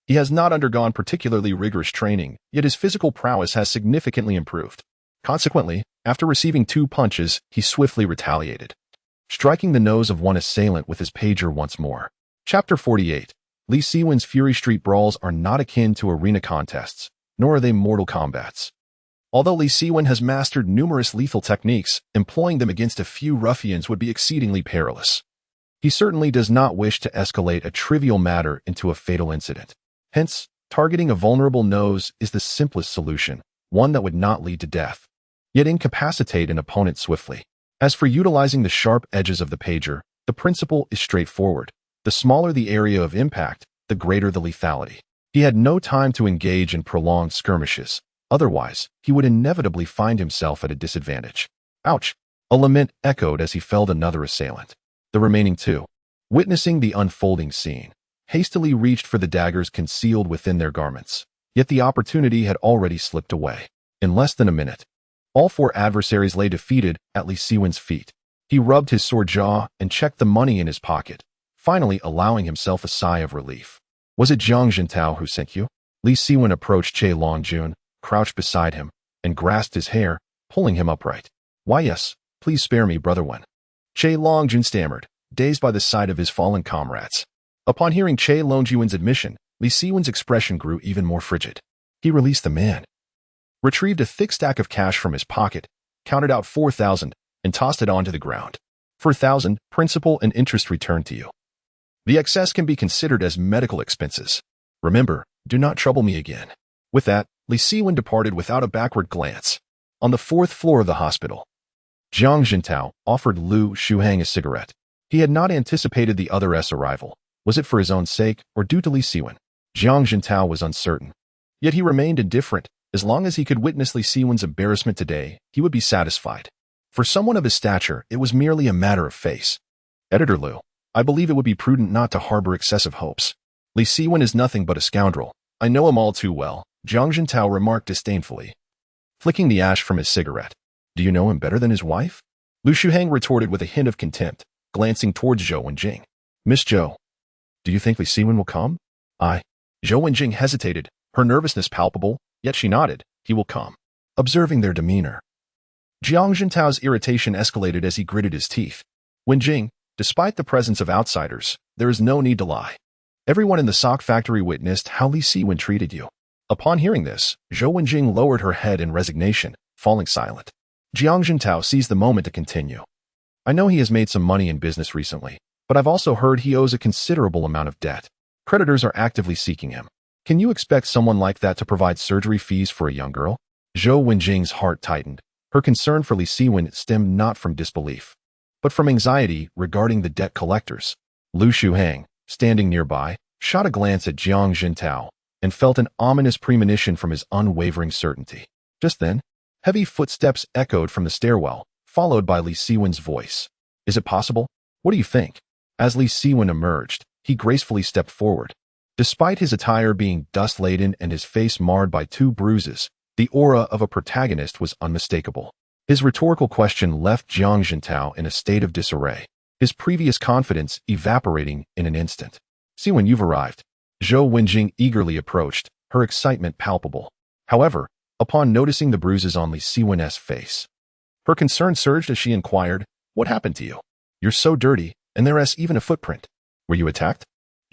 he has not undergone particularly rigorous training, yet his physical prowess has significantly improved. Consequently, after receiving 2 punches, he swiftly retaliated, striking the nose of one assailant with his pager once more. Chapter 48. Li Siwen's Fury Street brawls are not akin to arena contests, nor are they mortal combats. Although Li Siwen has mastered numerous lethal techniques, employing them against a few ruffians would be exceedingly perilous. He certainly does not wish to escalate a trivial matter into a fatal incident. Hence, targeting a vulnerable nose is the simplest solution, one that would not lead to death, yet incapacitate an opponent swiftly. As for utilizing the sharp edges of the pager, the principle is straightforward. The smaller the area of impact, the greater the lethality. He had no time to engage in prolonged skirmishes. Otherwise, he would inevitably find himself at a disadvantage. Ouch! A lament echoed as he felled another assailant. The remaining 2, witnessing the unfolding scene, hastily reached for the daggers concealed within their garments. Yet the opportunity had already slipped away. In less than a minute, all 4 adversaries lay defeated at Li Siwen's feet. He rubbed his sore jaw and checked the money in his pocket, finally allowing himself a sigh of relief. Was it Zhang Jintao who sent you? Li Siwen approached Che Longjun, crouched beside him, and grasped his hair, pulling him upright. Why yes, please spare me, Brother Wen. Che Longjun stammered, dazed by the sight of his fallen comrades. Upon hearing Che Longjun's admission, Li Siwen's expression grew even more frigid. He released the man, retrieved a thick stack of cash from his pocket, counted out 4,000, and tossed it onto the ground. For 1,000, principal and interest returned to you. The excess can be considered as medical expenses. Remember, do not trouble me again. With that, Li Siwen departed without a backward glance. On the 4th floor of the hospital, Jiang Jintao offered Lu Shuhang a cigarette. He had not anticipated the other's arrival. Was it for his own sake or due to Li Siwen? Jiang Jintao was uncertain. Yet he remained indifferent. As long as he could witness Li Siwen's embarrassment today, he would be satisfied. For someone of his stature, it was merely a matter of face. Editor Lu, I believe it would be prudent not to harbor excessive hopes. Li Siwen is nothing but a scoundrel. I know him all too well, Jiang Jintao remarked disdainfully, flicking the ash from his cigarette. Do you know him better than his wife? Lu Shuhang retorted with a hint of contempt, glancing towards Zhou Wenjing. Miss Zhou, do you think Li Siwen will come? Zhou Wenjing hesitated, her nervousness palpable, yet she nodded. He will come. Observing their demeanor, Jiang Jintao's irritation escalated as he gritted his teeth. Wenjing, despite the presence of outsiders, there is no need to lie. Everyone in the sock factory witnessed how Li Siwen treated you. Upon hearing this, Zhou Wenjing lowered her head in resignation, falling silent. Jiang Jintao seized the moment to continue. I know he has made some money in business recently, but I've also heard he owes a considerable amount of debt. Creditors are actively seeking him. Can you expect someone like that to provide surgery fees for a young girl? Zhou Wenjing's heart tightened. Her concern for Li Siwen stemmed not from disbelief, but from anxiety regarding the debt collectors. Lu Shuhang, standing nearby, shot a glance at Jiang Jintao and felt an ominous premonition from his unwavering certainty. Just then, heavy footsteps echoed from the stairwell, followed by Li Siwen's voice. Is it possible? What do you think? As Li Siwen emerged, he gracefully stepped forward. Despite his attire being dust-laden and his face marred by 2 bruises, the aura of a protagonist was unmistakable. His rhetorical question left Jiang Jintao in a state of disarray, his previous confidence evaporating in an instant. Siwen, you've arrived. Zhou Wenjing eagerly approached, her excitement palpable. However, upon noticing the bruises on Li Siwen's face, her concern surged as she inquired, what happened to you? You're so dirty, and there's even a footprint. Were you attacked?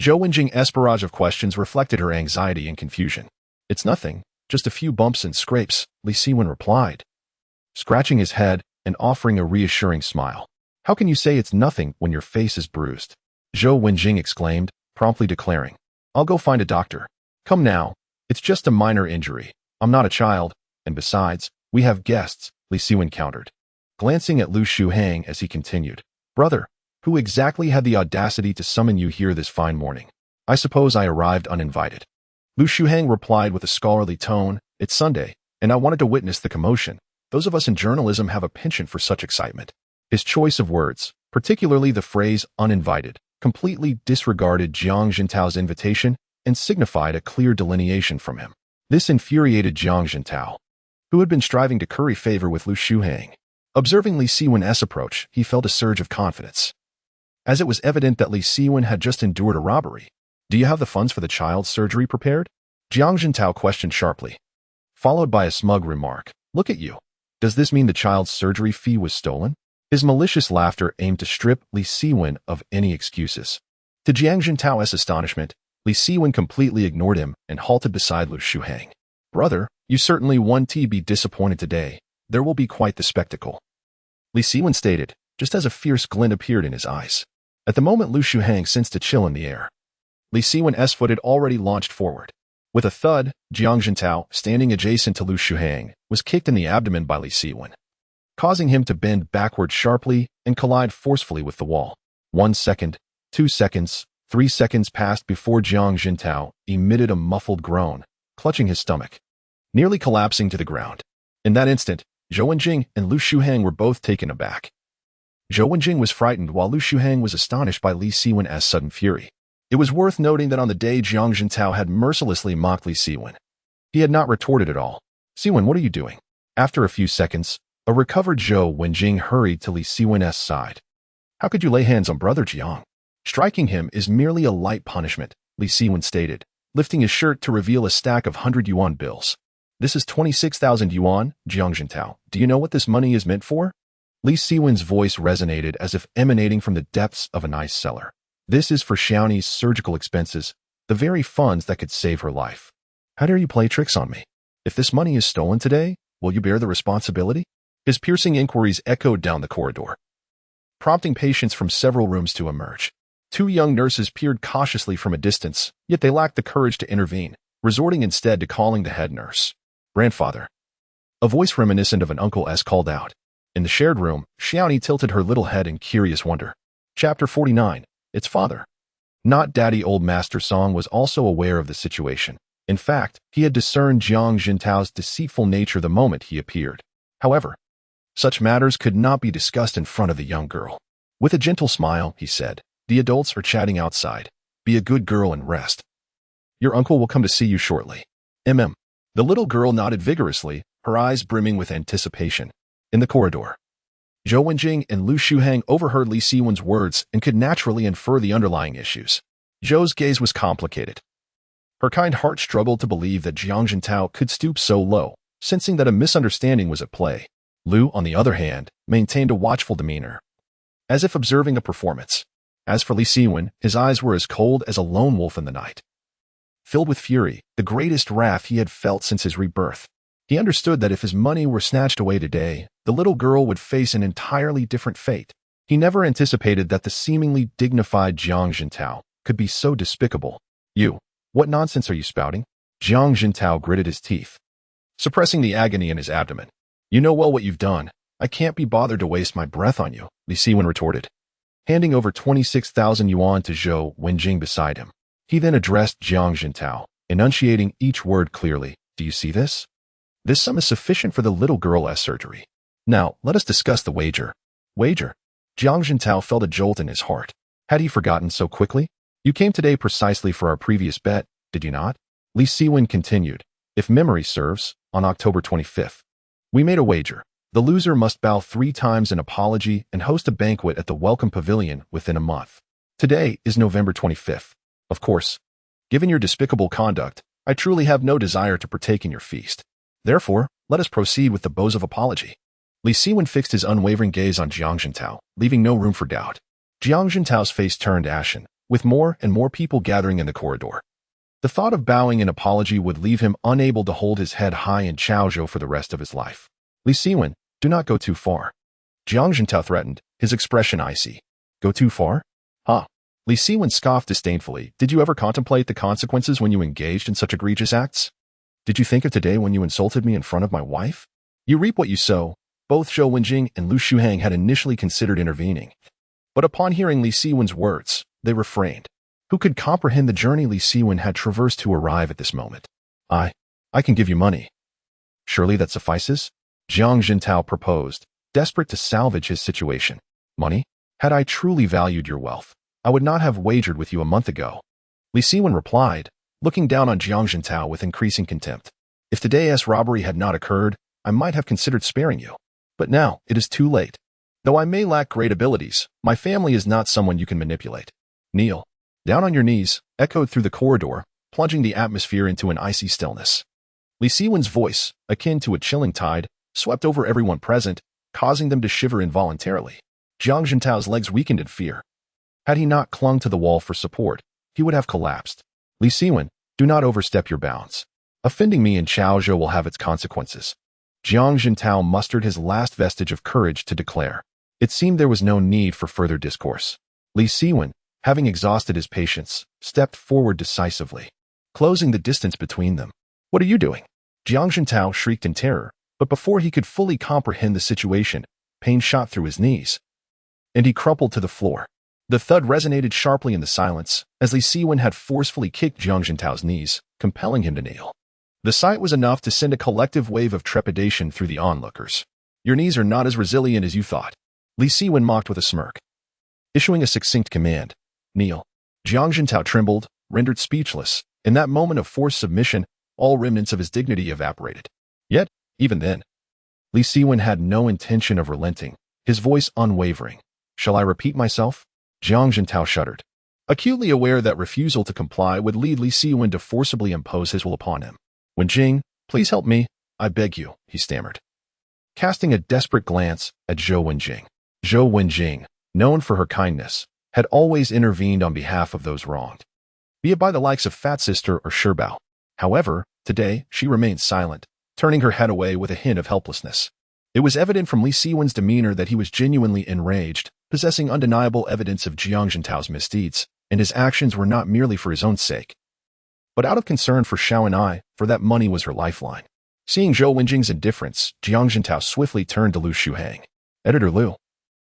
Zhou Wenjing's barrage of questions reflected her anxiety and confusion. It's nothing, just a few bumps and scrapes, Li Siwen replied, scratching his head and offering a reassuring smile. How can you say it's nothing when your face is bruised? Zhou Wenjing exclaimed, promptly declaring, I'll go find a doctor. Come now, it's just a minor injury. I'm not a child, and besides, we have guests, Li Siwen countered, glancing at Lu Shuhang as he continued. Brother, who exactly had the audacity to summon you here this fine morning? I suppose I arrived uninvited. Lu Shuhang replied with a scholarly tone, It's Sunday, and I wanted to witness the commotion. Those of us in journalism have a penchant for such excitement. His choice of words, particularly the phrase uninvited, completely disregarded Jiang Jintao's invitation and signified a clear delineation from him. This infuriated Jiang Jintao, who had been striving to curry favor with Lu Shuhang. Observing Li Siwen's approach, he felt a surge of confidence, as it was evident that Li Siwen had just endured a robbery. Do you have the funds for the child's surgery prepared? Jiang Jintao questioned sharply, followed by a smug remark. Look at you. Does this mean the child's surgery fee was stolen? His malicious laughter aimed to strip Li Siwen of any excuses. To Jiang Jintao's astonishment, Li Siwen completely ignored him and halted beside Lu Shuhang. Brother, you certainly won't be disappointed today. There will be quite the spectacle, Li Siwen stated, just as a fierce glint appeared in his eyes. At the moment, Lu Shuhang sensed a chill in the air. Li Siwen's foot had already launched forward. With a thud, Jiang Jintao, standing adjacent to Lu Shuhang, was kicked in the abdomen by Li Siwen, causing him to bend backward sharply and collide forcefully with the wall. 1 second, 2 seconds, 3 seconds passed before Jiang Jintao emitted a muffled groan, clutching his stomach, nearly collapsing to the ground. In that instant, Zhou Wenjing and Lu Shuhang were both taken aback. Zhou Wenjing was frightened while Lu Shuhang was astonished by Li Siwen's sudden fury. It was worth noting that on the day Jiang Jintao had mercilessly mocked Li Siwen, he had not retorted at all. Siwen, what are you doing? After a few seconds, a recovered Zhou Wenjing hurried to Li Siwen's side. How could you lay hands on Brother Jiang? Striking him is merely a light punishment, Li Siwen stated, lifting his shirt to reveal a stack of 100 yuan bills. This is 26,000 yuan, Jiang Jintao. Do you know what this money is meant for? Li Siwen's voice resonated as if emanating from the depths of an ice cellar. This is for Xiaoni's surgical expenses, the very funds that could save her life. How dare you play tricks on me? If this money is stolen today, will you bear the responsibility? His piercing inquiries echoed down the corridor, prompting patients from several rooms to emerge. Two young nurses peered cautiously from a distance, yet they lacked the courage to intervene, resorting instead to calling the head nurse. "Grandfather." A voice reminiscent of an uncle's called out. In the shared room, Xiaoni tilted her little head in curious wonder. Chapter 49. Its father. Not Daddy Old Master Song was also aware of the situation. In fact, he had discerned Jiang Jintao's deceitful nature the moment he appeared. However, such matters could not be discussed in front of the young girl. With a gentle smile, he said, "The adults are chatting outside. Be a good girl and rest. Your uncle will come to see you shortly." The little girl nodded vigorously, her eyes brimming with anticipation. In the corridor, Zhou Wenjing and Lu Shuhang overheard Li Siwen's words and could naturally infer the underlying issues. Zhou's gaze was complicated. Her kind heart struggled to believe that Jiang Jintao could stoop so low, sensing that a misunderstanding was at play. Lu, on the other hand, maintained a watchful demeanor, as if observing a performance. As for Li Siwen, his eyes were as cold as a lone wolf in the night. Filled with fury, the greatest wrath he had felt since his rebirth. He understood that if his money were snatched away today, the little girl would face an entirely different fate. He never anticipated that the seemingly dignified Jiang Jintao could be so despicable. "You, what nonsense are you spouting?" Jiang Jintao gritted his teeth, suppressing the agony in his abdomen. "You know well what you've done. I can't be bothered to waste my breath on you," Li Siwen retorted, handing over 26,000 yuan to Zhou Wenjing beside him. He then addressed Jiang Jintao, enunciating each word clearly. "Do you see this? This sum is sufficient for the little girl's surgery. Now, let us discuss the wager." "Wager?" Jiang Jintao felt a jolt in his heart. Had he forgotten so quickly? "You came today precisely for our previous bet, did you not?" Li Siwen continued. "If memory serves, on October 25th, we made a wager. The loser must bow 3 times in apology and host a banquet at the Welcome Pavilion within a month. Today is November 25th. Of course, given your despicable conduct, I truly have no desire to partake in your feast. Therefore, let us proceed with the bows of apology." Li Siwen fixed his unwavering gaze on Jiang Jintao, leaving no room for doubt. Jiang Jintao's face turned ashen, with more and more people gathering in the corridor. The thought of bowing in apology would leave him unable to hold his head high in Chaozhou for the rest of his life. "Li Siwen, do not go too far," Jiang Jintao threatened, his expression icy. "Go too far? Huh?" Li Siwen scoffed disdainfully. "Did you ever contemplate the consequences when you engaged in such egregious acts? Did you think of today when you insulted me in front of my wife? You reap what you sow." Both Zhou Wenjing and Lu Shuhang had initially considered intervening, but upon hearing Li Siwen's words, they refrained. Who could comprehend the journey Li Siwen had traversed to arrive at this moment? I can give you money." "Surely that suffices?" Jiang Jintao proposed, desperate to salvage his situation. "Money? Had I truly valued your wealth, I would not have wagered with you a month ago." Li Siwen replied, looking down on Jiang Jintao with increasing contempt. "If today's robbery had not occurred, I might have considered sparing you. But now it is too late. Though I may lack great abilities, my family is not someone you can manipulate. Kneel." "Down on your knees," echoed through the corridor, plunging the atmosphere into an icy stillness. Li Siwen's voice, akin to a chilling tide, swept over everyone present, causing them to shiver involuntarily. Jiang Jintao's legs weakened in fear. Had he not clung to the wall for support, he would have collapsed. "Li Siwen, do not overstep your bounds. Offending me in Chaozhou will have its consequences." Jiang Jintao mustered his last vestige of courage to declare. It seemed there was no need for further discourse. Li Siwen, having exhausted his patience, stepped forward decisively, closing the distance between them. "What are you doing?" Jiang Jintao shrieked in terror, but before he could fully comprehend the situation, pain shot through his knees, and he crumpled to the floor. The thud resonated sharply in the silence, as Li Siwen had forcefully kicked Jiang Jintao's knees, compelling him to kneel. The sight was enough to send a collective wave of trepidation through the onlookers. "Your knees are not as resilient as you thought," Li Siwen mocked with a smirk, issuing a succinct command. "Kneel." Jiang Jintao trembled, rendered speechless. In that moment of forced submission, all remnants of his dignity evaporated. Yet, even then, Li Siwen had no intention of relenting, his voice unwavering. "Shall I repeat myself?" Jiang Jintao shuddered, acutely aware that refusal to comply would lead Li Siwen to forcibly impose his will upon him. "Wenjing, please help me, I beg you," he stammered, casting a desperate glance at Zhou Wenjing. Zhou Wenjing, known for her kindness, had always intervened on behalf of those wronged, be it by the likes of Fat Sister or Sherbao. However, today she remained silent, turning her head away with a hint of helplessness. It was evident from Li Siwen's demeanor that he was genuinely enraged, possessing undeniable evidence of Jiang Jintao's misdeeds, and his actions were not merely for his own sake, but out of concern for Xiaoni, for that money was her lifeline. Seeing Zhou Wenjing's indifference, Jiang Jintao swiftly turned to Lu Shuhang. Editor Lu,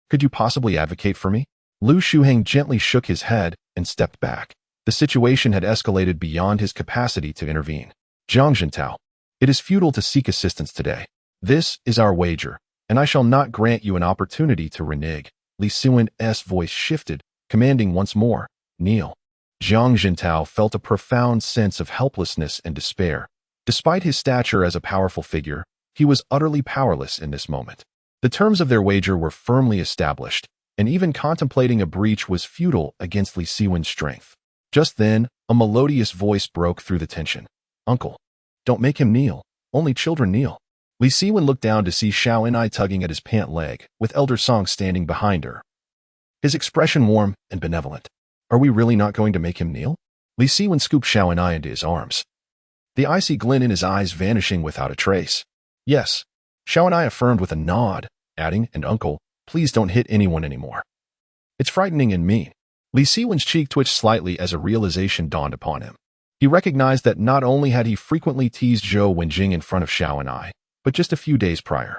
could you possibly advocate for me? Lu Shuhang gently shook his head and stepped back. The situation had escalated beyond his capacity to intervene. Jiang Jintao, it is futile to seek assistance today. This is our wager, and I shall not grant you an opportunity to renege. Li Siwen's voice shifted, commanding once more, kneel. Jiang Jintao felt a profound sense of helplessness and despair. Despite his stature as a powerful figure, he was utterly powerless in this moment. The terms of their wager were firmly established, and even contemplating a breach was futile against Li Siwen's strength. Just then, a melodious voice broke through the tension. Uncle, don't make him kneel. Only children kneel. Li Siwen looked down to see Xiaoni tugging at his pant leg, with Elder Song standing behind her. His expression warm and benevolent. Are we really not going to make him kneel? Li Siwen scooped Xiaoni into his arms, the icy glint in his eyes vanishing without a trace. Yes, Xiaoni affirmed with a nod, adding, and uncle, please don't hit anyone anymore. It's frightening and mean. Li Siwen's cheek twitched slightly as a realization dawned upon him. He recognized that not only had he frequently teased Zhou Wenjing in front of Xiaoni, but just a few days prior,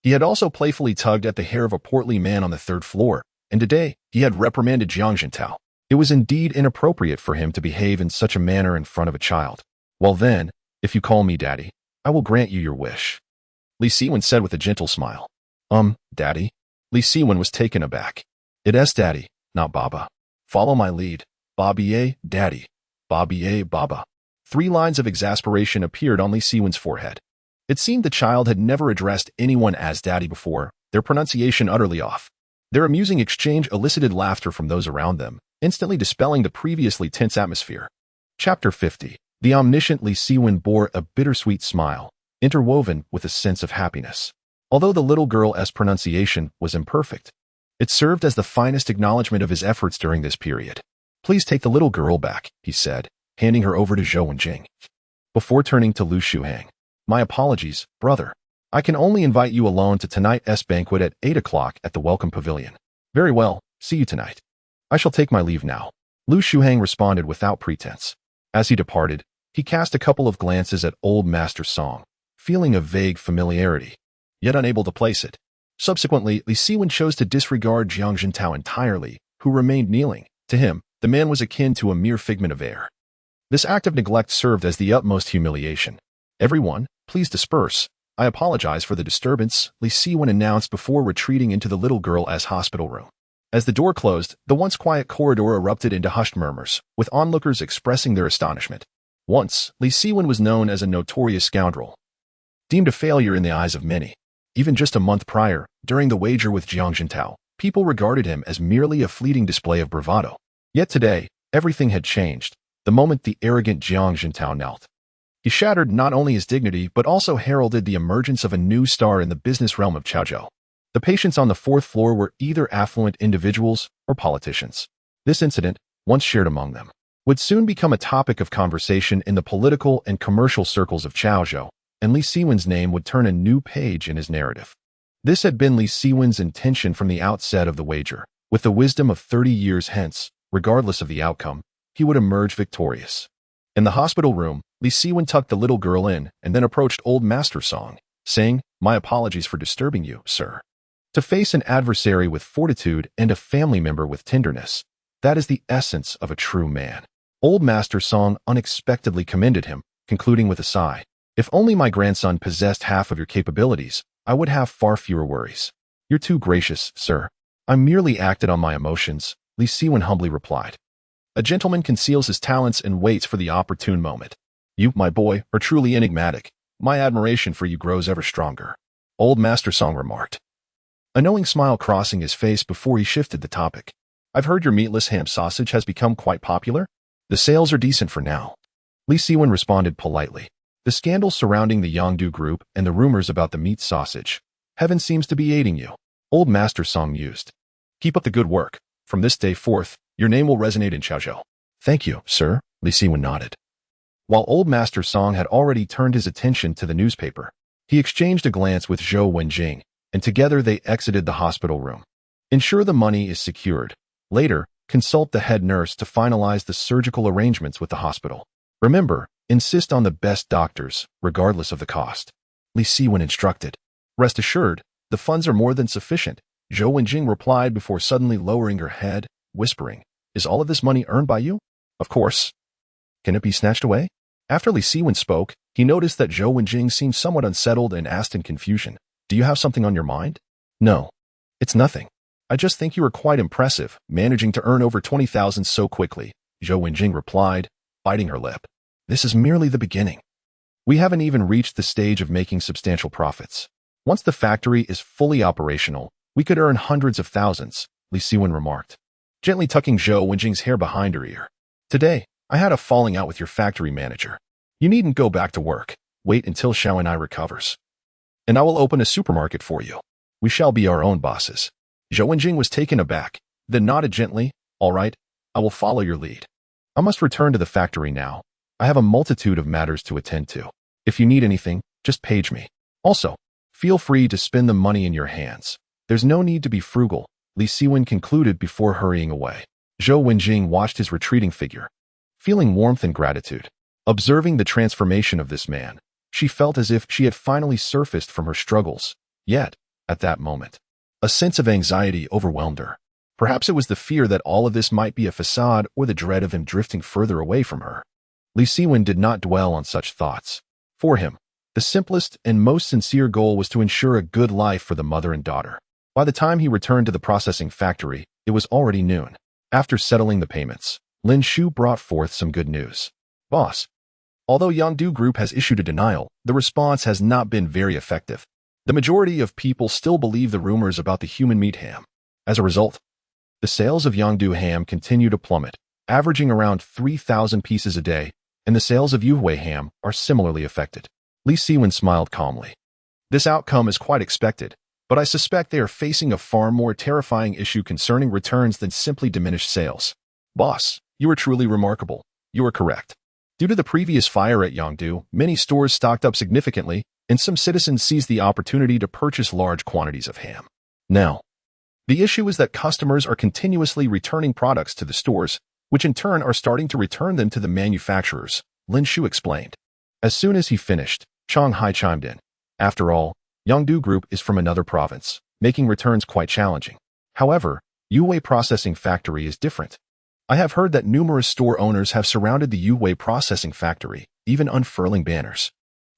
he had also playfully tugged at the hair of a portly man on the third floor, and today he had reprimanded Jiang Jintao. It was indeed inappropriate for him to behave in such a manner in front of a child. Well then, if you call me daddy, I will grant you your wish. Li Siwen said with a gentle smile. Daddy? Li Siwen was taken aback. It's daddy, not Baba. Follow my lead. Babiye, daddy. Babiye, Baba. 3 lines of exasperation appeared on Li Siwen's forehead. It seemed the child had never addressed anyone as daddy before, their pronunciation utterly off. Their amusing exchange elicited laughter from those around them, instantly dispelling the previously tense atmosphere. Chapter 50. The omniscient Li Siwen bore a bittersweet smile, interwoven with a sense of happiness. Although the little girl's pronunciation was imperfect, it served as the finest acknowledgement of his efforts during this period. Please take the little girl back, he said, handing her over to Zhou Wenjing. Before turning to Lu Shuhang, my apologies, brother. I can only invite you alone to tonight's banquet at 8 o'clock at the Welcome Pavilion. Very well, see you tonight. I shall take my leave now. Lu Shuhang responded without pretense. As he departed, he cast a couple of glances at Old Master Song, feeling a vague familiarity, yet unable to place it. Subsequently, Li Siwen chose to disregard Jiang Jintao entirely, who remained kneeling. To him, the man was akin to a mere figment of air. This act of neglect served as the utmost humiliation. Everyone, please disperse. I apologize for the disturbance, Li Siwen announced before retreating into the little girl's hospital room. As the door closed, the once quiet corridor erupted into hushed murmurs, with onlookers expressing their astonishment. Once, Li Siwen was known as a notorious scoundrel, deemed a failure in the eyes of many. Even just a month prior, during the wager with Jiang Jintao, people regarded him as merely a fleeting display of bravado. Yet today, everything had changed, the moment the arrogant Jiang Jintao knelt. He shattered not only his dignity but also heralded the emergence of a new star in the business realm of Chaozhou. The patients on the 4th floor were either affluent individuals or politicians. This incident, once shared among them, would soon become a topic of conversation in the political and commercial circles of Chaozhou, and Li Siwen's name would turn a new page in his narrative. This had been Li Siwen's intention from the outset of the wager. With the wisdom of 30 years hence, regardless of the outcome, he would emerge victorious. In the hospital room, Li Siwen tucked the little girl in and then approached Old Master Song, saying, "My apologies for disturbing you, sir." To face an adversary with fortitude and a family member with tenderness, that is the essence of a true man. Old Master Song unexpectedly commended him, concluding with a sigh, "If only my grandson possessed half of your capabilities, I would have far fewer worries." "You're too gracious, sir. I merely acted on my emotions," Li Siwen humbly replied. "A gentleman conceals his talents and waits for the opportune moment. You, my boy, are truly enigmatic. My admiration for you grows ever stronger," Old Master Song remarked, a knowing smile crossing his face before he shifted the topic. "I've heard your meatless ham sausage has become quite popular. The sales are decent for now." Li Siwen responded politely. "The scandal surrounding the Yangdu group and the rumors about the meat sausage. Heaven seems to be aiding you," Old Master Song mused. "Keep up the good work. From this day forth, your name will resonate in Chaozhou." "Thank you, sir," Li Siwen nodded. While Old Master Song had already turned his attention to the newspaper, He exchanged a glance with Zhou Wenjing, and together they exited the hospital room. Ensure the money is secured. Later, consult the head nurse to finalize the surgical arrangements with the hospital. Remember, insist on the best doctors, regardless of the cost. Li Siwen instructed. Rest assured, the funds are more than sufficient, Zhou Wenjing replied before suddenly lowering her head, whispering, Is all of this money earned by you? Of course. Can it be snatched away? After Li Siwen spoke, he noticed that Zhou Wenjing seemed somewhat unsettled and asked in confusion, Do you have something on your mind? No. It's nothing. I just think you are quite impressive, managing to earn over 20,000 so quickly, Zhou Wenjing replied, biting her lip. This is merely the beginning. We haven't even reached the stage of making substantial profits. Once the factory is fully operational, we could earn hundreds of thousands, Li Siwen remarked, gently tucking Zhou Wenjing's hair behind her ear. Today, I had a falling out with your factory manager. You needn't go back to work. Wait until Xiaoni recovers. And I will open a supermarket for you. We shall be our own bosses. Zhou Wenjing was taken aback, then nodded gently. All right, I will follow your lead. I must return to the factory now. I have a multitude of matters to attend to. If you need anything, just page me. Also, feel free to spend the money in your hands. There's no need to be frugal, Li Siwen concluded before hurrying away. Zhou Wenjing watched his retreating figure, feeling warmth and gratitude. Observing the transformation of this man, she felt as if she had finally surfaced from her struggles. Yet, at that moment, a sense of anxiety overwhelmed her. Perhaps it was the fear that all of this might be a facade or the dread of him drifting further away from her. Li Siwen did not dwell on such thoughts. For him, the simplest and most sincere goal was to ensure a good life for the mother and daughter. By the time he returned to the processing factory, it was already noon. After settling the payments, Lin Shu brought forth some good news. Boss, although Yangdu Group has issued a denial, the response has not been very effective. The majority of people still believe the rumors about the human meat ham. As a result, the sales of Yangdu ham continue to plummet, averaging around 3,000 pieces a day, and the sales of Yuhui ham are similarly affected. Li Siwen smiled calmly. This outcome is quite expected, but I suspect they are facing a far more terrifying issue concerning returns than simply diminished sales. Boss, you are truly remarkable. You are correct. Due to the previous fire at Yangdu, many stores stocked up significantly, and some citizens seized the opportunity to purchase large quantities of ham. Now, the issue is that customers are continuously returning products to the stores, which in turn are starting to return them to the manufacturers, Lin Shu explained. As soon as he finished, Chang Hai chimed in. After all, Yangdu Group is from another province, making returns quite challenging. However, Yuhui Processing Factory is different. I have heard that numerous store owners have surrounded the Yuhui Processing Factory, even unfurling banners.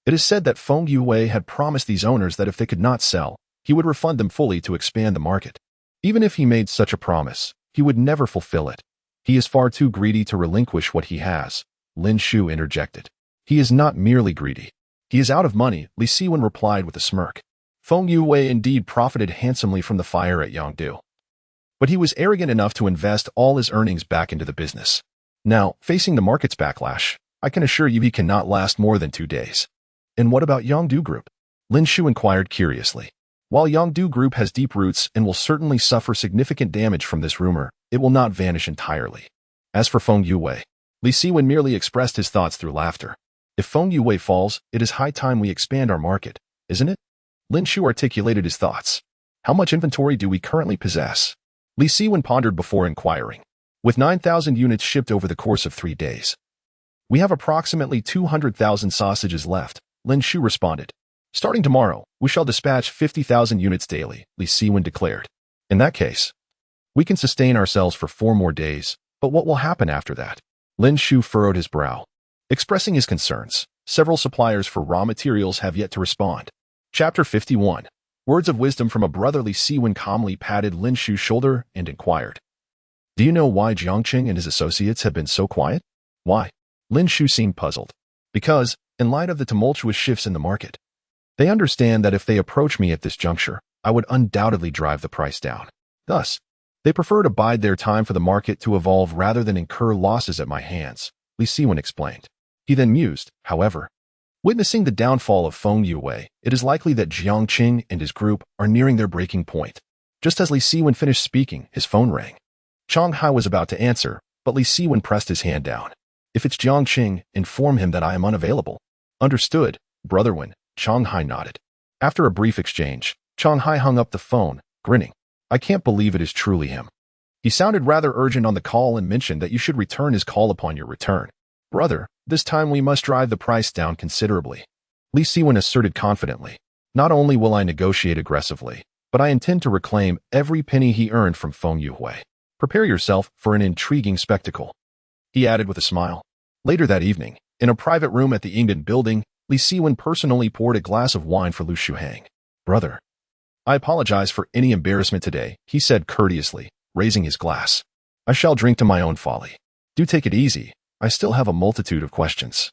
It is said that Feng Yuhui had promised these owners that if they could not sell, he would refund them fully to expand the market. Even if he made such a promise, he would never fulfill it. He is far too greedy to relinquish what he has, Lin Shu interjected. He is not merely greedy. He is out of money, Li Siwen replied with a smirk. Feng Yuhui indeed profited handsomely from the fire at Yangdu, but he was arrogant enough to invest all his earnings back into the business. Now, facing the market's backlash, I can assure you he cannot last more than 2 days. And what about Yangdu Group? Lin Shu inquired curiously. While Yangdu Group has deep roots and will certainly suffer significant damage from this rumor, it will not vanish entirely. As for Feng Yuhui, Li Siwen merely expressed his thoughts through laughter. If Feng Yuhui falls, it is high time we expand our market, isn't it? Lin Shu articulated his thoughts. How much inventory do we currently possess? Li Siwen pondered before inquiring. With 9,000 units shipped over the course of 3 days, we have approximately 200,000 sausages left, Lin Shu responded. Starting tomorrow, we shall dispatch 50,000 units daily, Li Siwen declared. In that case, we can sustain ourselves for 4 more days, but what will happen after that? Lin Shu furrowed his brow. Expressing his concerns, several suppliers for raw materials have yet to respond. Chapter 51. Words of wisdom from a brother. Li Siwen calmly patted Lin Shu's shoulder and inquired. Do you know why Jiangqing and his associates have been so quiet? Why? Lin Shu seemed puzzled. Because, in light of the tumultuous shifts in the market, they understand that if they approach me at this juncture, I would undoubtedly drive the price down. Thus, they prefer to bide their time for the market to evolve rather than incur losses at my hands, Li Siwen explained. He then mused, however. Witnessing the downfall of Feng Yuhui, it is likely that Jiangqing and his group are nearing their breaking point. Just as Li Siwen finished speaking, his phone rang. Chang Hai was about to answer, but Li Siwen pressed his hand down. If it's Jiangqing, inform him that I am unavailable. Understood, Brotherhood, Hai nodded. After a brief exchange, Hai hung up the phone, grinning. I can't believe it is truly him. He sounded rather urgent on the call and mentioned that you should return his call upon your return. Brother, this time we must drive the price down considerably. Li Siwen asserted confidently. Not only will I negotiate aggressively, but I intend to reclaim every penny he earned from Feng Yuhui. Prepare yourself for an intriguing spectacle. He added with a smile. Later that evening, in a private room at the Ingden building, Li Siwen personally poured a glass of wine for Lu Shuhang. Brother, I apologize for any embarrassment today, he said courteously, raising his glass. I shall drink to my own folly. Do take it easy. I still have a multitude of questions.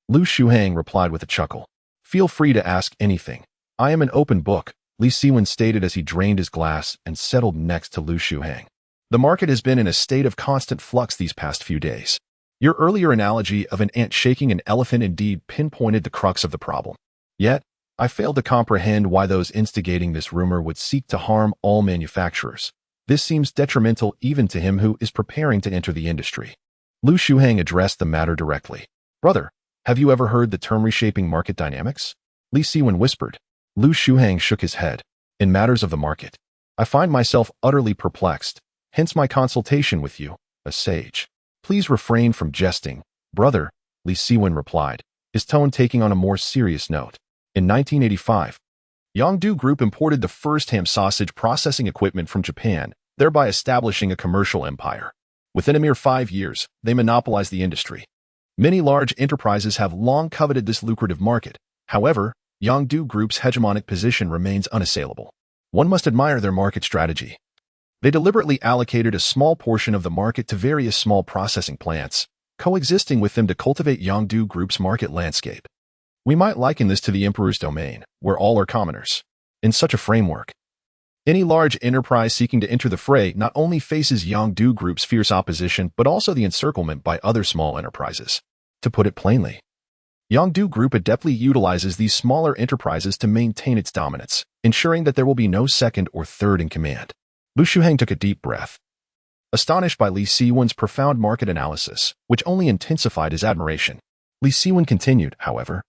Lu Shuhang replied with a chuckle. Feel free to ask anything. I am an open book, Li Siwen stated as he drained his glass and settled next to Lu Shuhang. The market has been in a state of constant flux these past few days. Your earlier analogy of an ant shaking an elephant indeed pinpointed the crux of the problem. Yet, I failed to comprehend why those instigating this rumor would seek to harm all manufacturers. This seems detrimental even to him who is preparing to enter the industry. Lu Shuhang addressed the matter directly. Brother, have you ever heard the term reshaping market dynamics? Li Siwen whispered. Lu Shuhang shook his head. In matters of the market, I find myself utterly perplexed, hence my consultation with you, a sage. Please refrain from jesting, brother, Li Siwen replied, his tone taking on a more serious note. In 1985, Yongdu Group imported the first ham sausage processing equipment from Japan, thereby establishing a commercial empire. Within a mere 5 years, they monopolized the industry. Many large enterprises have long coveted this lucrative market. However, Yongdu Group's hegemonic position remains unassailable. One must admire their market strategy. They deliberately allocated a small portion of the market to various small processing plants, coexisting with them to cultivate Yongdu Group's market landscape. We might liken this to the emperor's domain, where all are commoners. In such a framework, any large enterprise seeking to enter the fray not only faces Yongdu Group's fierce opposition but also the encirclement by other small enterprises. To put it plainly, Yongdu Group adeptly utilizes these smaller enterprises to maintain its dominance, ensuring that there will be no second or third in command. Lu Shuhang took a deep breath, astonished by Li Siwen's profound market analysis, which only intensified his admiration. Li Siwen continued, however.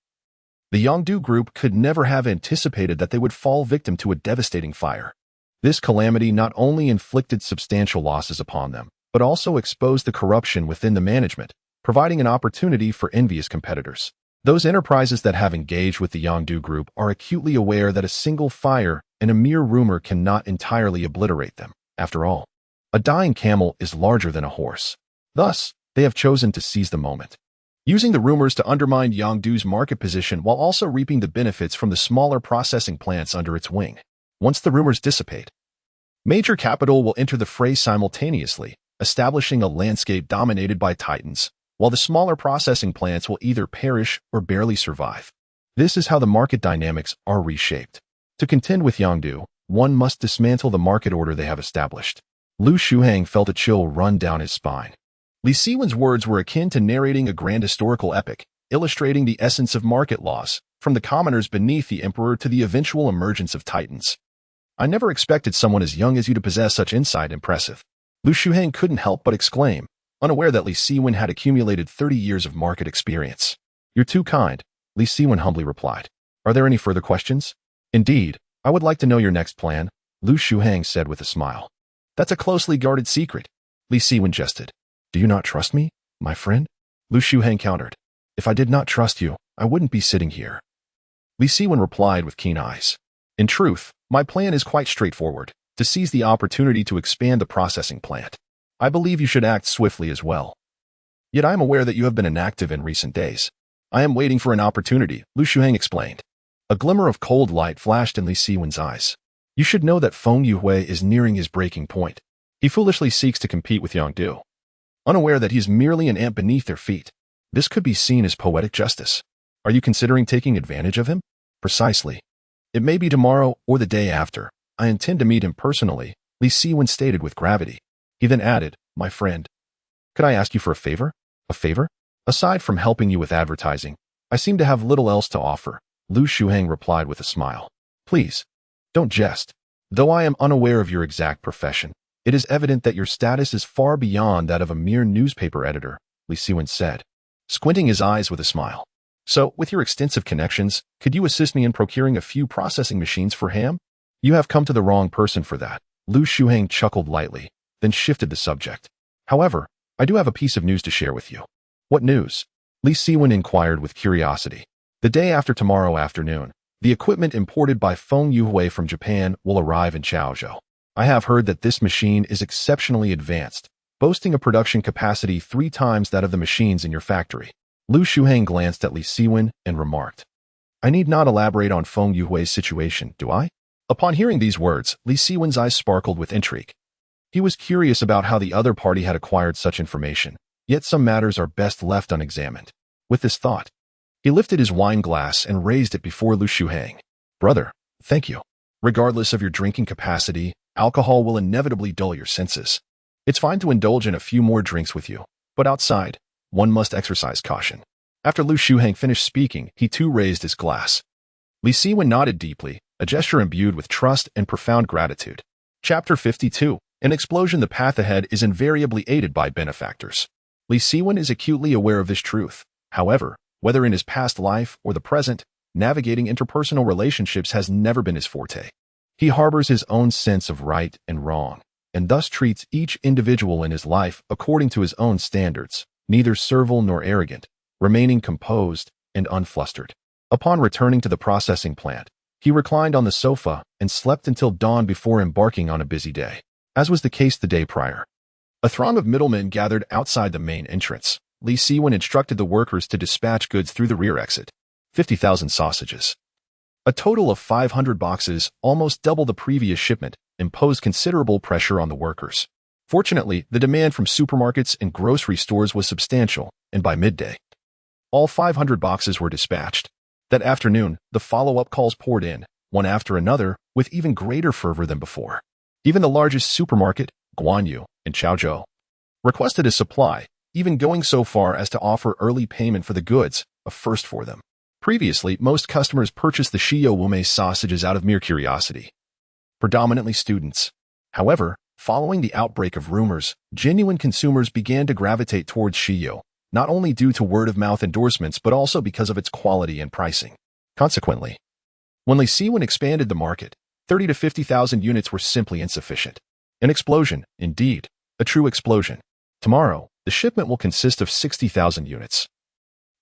The Yongdu Group could never have anticipated that they would fall victim to a devastating fire. This calamity not only inflicted substantial losses upon them, but also exposed the corruption within the management, providing an opportunity for envious competitors. Those enterprises that have engaged with the Yongdu Group are acutely aware that a single fire and a mere rumor cannot entirely obliterate them. After all, a dying camel is larger than a horse. Thus, they have chosen to seize the moment, using the rumors to undermine Yongdu's market position while also reaping the benefits from the smaller processing plants under its wing. Once the rumors dissipate, major capital will enter the fray simultaneously, establishing a landscape dominated by titans, while the smaller processing plants will either perish or barely survive. This is how the market dynamics are reshaped. To contend with Yongdu, one must dismantle the market order they have established. Lu Shuhang felt a chill run down his spine. Li Siwen's words were akin to narrating a grand historical epic, illustrating the essence of market laws, from the commoners beneath the emperor to the eventual emergence of titans. I never expected someone as young as you to possess such insight. Impressive. Lu Shuhang couldn't help but exclaim, unaware that Li Siwen had accumulated 30 years of market experience. You're too kind, Li Siwen humbly replied. Are there any further questions? Indeed, I would like to know your next plan, Lu Shuhang said with a smile. That's a closely guarded secret, Li Siwen jested. Do you not trust me, my friend? Lu Shuhang countered. If I did not trust you, I wouldn't be sitting here. Li Siwen replied with keen eyes. In truth, my plan is quite straightforward, to seize the opportunity to expand the processing plant. I believe you should act swiftly as well. Yet I am aware that you have been inactive in recent days. I am waiting for an opportunity, Lu Shuhang explained. A glimmer of cold light flashed in Li Siwen's eyes. You should know that Feng Yuhui is nearing his breaking point. He foolishly seeks to compete with Yongdu, unaware that he is merely an ant beneath their feet. This could be seen as poetic justice. Are you considering taking advantage of him? Precisely. It may be tomorrow or the day after. I intend to meet him personally, Li Siwen stated with gravity. He then added, my friend, could I ask you for a favor? A favor? Aside from helping you with advertising, I seem to have little else to offer, Lu Shuhang replied with a smile. Please, don't jest. Though I am unaware of your exact profession, it is evident that your status is far beyond that of a mere newspaper editor, Li Siwen said, squinting his eyes with a smile. So, with your extensive connections, could you assist me in procuring a few processing machines for ham? You have come to the wrong person for that. Lu Shuheng chuckled lightly, then shifted the subject. However, I do have a piece of news to share with you. What news? Li Siwen inquired with curiosity. The day after tomorrow afternoon, the equipment imported by Feng Yuhui from Japan will arrive in Chaozhou. I have heard that this machine is exceptionally advanced, boasting a production capacity 3 times that of the machines in your factory. Lu Shuheng glanced at Li Siwen and remarked, I need not elaborate on Feng Yuhui's situation, do I? Upon hearing these words, Li Siwen's eyes sparkled with intrigue. He was curious about how the other party had acquired such information, yet some matters are best left unexamined. With this thought, he lifted his wine glass and raised it before Lu Shuheng. Brother, thank you. Regardless of your drinking capacity, alcohol will inevitably dull your senses. It's fine to indulge in a few more drinks with you, but outside, one must exercise caution. After Lu Shuheng finished speaking, he too raised his glass. Li Siwen nodded deeply, a gesture imbued with trust and profound gratitude. Chapter 52. An explosion. The path ahead is invariably aided by benefactors. Li Siwen is acutely aware of this truth. However, whether in his past life or the present, navigating interpersonal relationships has never been his forte. He harbors his own sense of right and wrong, and thus treats each individual in his life according to his own standards, neither servile nor arrogant, remaining composed and unflustered. Upon returning to the processing plant, he reclined on the sofa and slept until dawn before embarking on a busy day. As was the case the day prior, a throng of middlemen gathered outside the main entrance. Li Siwen instructed the workers to dispatch goods through the rear exit. 50,000 sausages. A total of 500 boxes, almost double the previous shipment, imposed considerable pressure on the workers. Fortunately, the demand from supermarkets and grocery stores was substantial, and by midday, all 500 boxes were dispatched. That afternoon, the follow-up calls poured in, one after another, with even greater fervor than before. Even the largest supermarket, Guanyu, in Chaozhou, requested a supply, even going so far as to offer early payment for the goods, a first for them. Previously, most customers purchased the Xiaoni sausages out of mere curiosity, predominantly students. However, following the outbreak of rumors, genuine consumers began to gravitate towards Xiaoni, not only due to word-of-mouth endorsements but also because of its quality and pricing. Consequently, when Li Siwen expanded the market, 30 to 50,000 units were simply insufficient. An explosion, indeed, a true explosion. Tomorrow, the shipment will consist of 60,000 units.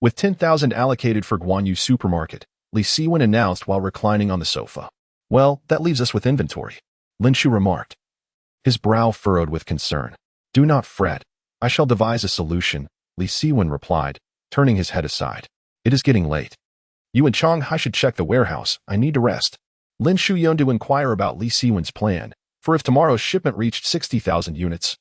With 10,000 allocated for Guanyu supermarket, Li Siwen announced while reclining on the sofa. Well, that leaves us with inventory, Lin Shu remarked, his brow furrowed with concern. Do not fret. I shall devise a solution, Li Siwen replied, turning his head aside. It is getting late. You and Changhai should check the warehouse. I need to rest. Lin Shu yearned to inquire about Li Siwen's plan, for if tomorrow's shipment reached 60,000 units,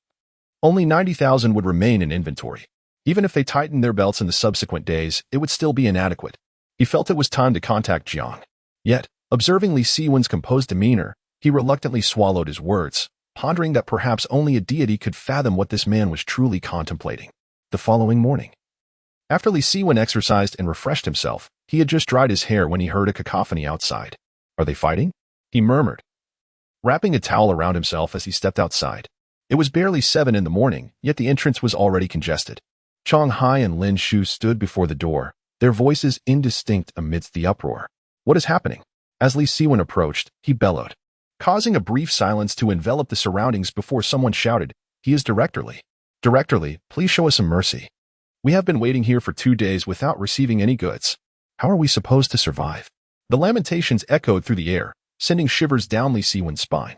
only 90,000 would remain in inventory. Even if they tightened their belts in the subsequent days, it would still be inadequate. He felt it was time to contact Jiang. Yet, observing Li Siwen's composed demeanor, he reluctantly swallowed his words, pondering that perhaps only a deity could fathom what this man was truly contemplating. The following morning, after Li Siwen exercised and refreshed himself, he had just dried his hair when he heard a cacophony outside. Are they fighting? He murmured, wrapping a towel around himself as he stepped outside. It was barely 7 in the morning, yet the entrance was already congested. Changhai and Lin Shu stood before the door, their voices indistinct amidst the uproar. What is happening? As Li Siwen approached, he bellowed, causing a brief silence to envelop the surroundings before someone shouted, He is Director Li. Director Li, please show us some mercy. We have been waiting here for 2 days without receiving any goods. How are we supposed to survive? The lamentations echoed through the air, sending shivers down Li Siwen's spine.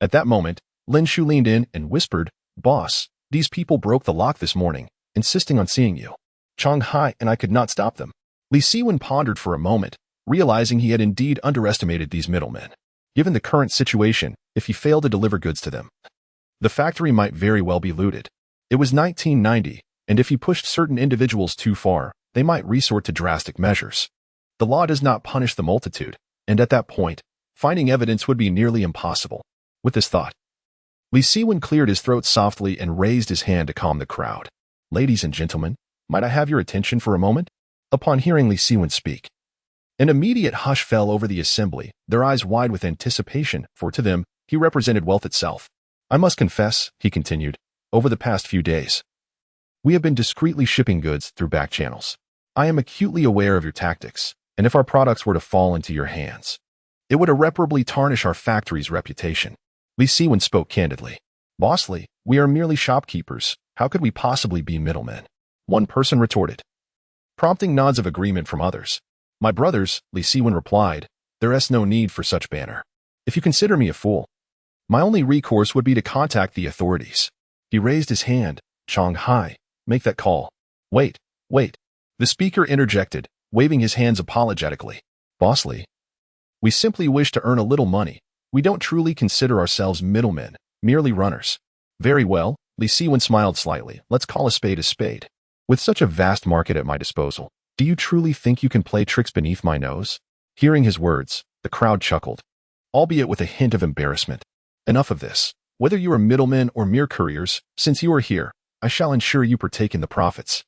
At that moment, Lin Shu leaned in and whispered, Boss, these people broke the lock this morning, insisting on seeing you. Changhai and I could not stop them. Li Siwen pondered for a moment, realizing he had indeed underestimated these middlemen. Given the current situation, if he failed to deliver goods to them, the factory might very well be looted. It was 1990, and if he pushed certain individuals too far, they might resort to drastic measures. The law does not punish the multitude, and at that point, finding evidence would be nearly impossible. With this thought, Li Siwen cleared his throat softly and raised his hand to calm the crowd. Ladies and gentlemen, might I have your attention for a moment? Upon hearing Li Siwen speak, an immediate hush fell over the assembly, their eyes wide with anticipation, for to them, he represented wealth itself. I must confess, he continued, over the past few days, we have been discreetly shipping goods through back channels. I am acutely aware of your tactics, and if our products were to fall into your hands, it would irreparably tarnish our factory's reputation. Li Siwen spoke candidly. Boss Li, we are merely shopkeepers. How could we possibly be middlemen? One person retorted, prompting nods of agreement from others. My brothers, Li Siwen replied, there is no need for such banter. If you consider me a fool, my only recourse would be to contact the authorities. He raised his hand. Shanghai, make that call. Wait. The speaker interjected, waving his hands apologetically. Boss Li, we simply wish to earn a little money. We don't truly consider ourselves middlemen, merely runners. Very well, Li Siwen smiled slightly. Let's call a spade a spade. With such a vast market at my disposal, do you truly think you can play tricks beneath my nose? Hearing his words, the crowd chuckled, albeit with a hint of embarrassment. Enough of this. Whether you are middlemen or mere couriers, since you are here, I shall ensure you partake in the profits.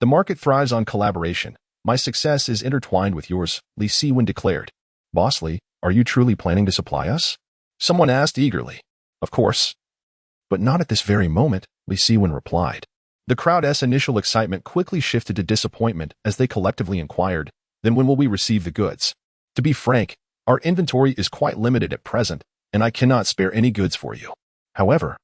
The market thrives on collaboration. My success is intertwined with yours, Li Siwen declared. Boss Li, are you truly planning to supply us? Someone asked eagerly. Of course. But not at this very moment, Li Siwen replied. The crowd's initial excitement quickly shifted to disappointment as they collectively inquired, then when will we receive the goods? To be frank, our inventory is quite limited at present, and I cannot spare any goods for you. However,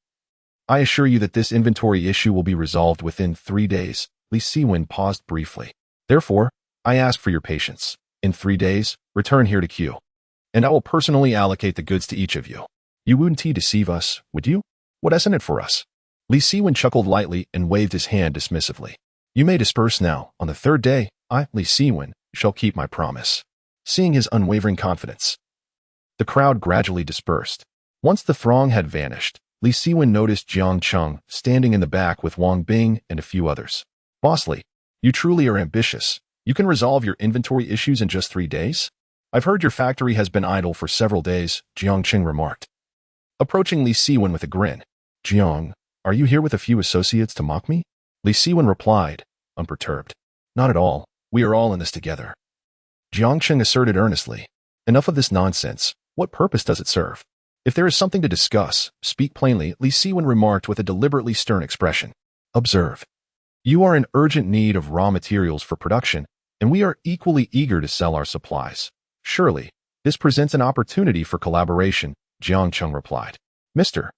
I assure you that this inventory issue will be resolved within 3 days. Li Siwen paused briefly. Therefore, I ask for your patience. In 3 days, return here to Q, and I will personally allocate the goods to each of you. You wouldn't deceive us, would you? What isn't it for us? Li Siwen chuckled lightly and waved his hand dismissively. You may disperse now. On the 3rd day, I, Li Siwen, shall keep my promise. Seeing his unwavering confidence, the crowd gradually dispersed. Once the throng had vanished, Li Siwen noticed Jiang Cheng standing in the back with Wang Bing and a few others. Boss Li, you truly are ambitious. You can resolve your inventory issues in just 3 days? I've heard your factory has been idle for several days, Jiang Cheng remarked, approaching Li Siwen with a grin. Jiang, are you here with a few associates to mock me? Li Siwen replied, unperturbed. Not at all. We are all in this together. Jiang Cheng asserted earnestly. Enough of this nonsense. What purpose does it serve? If there is something to discuss, speak plainly, Li Siwen remarked with a deliberately stern expression. Observe. You are in urgent need of raw materials for production, and we are equally eager to sell our supplies. Surely, this presents an opportunity for collaboration, Jiang Cheng replied. Mr.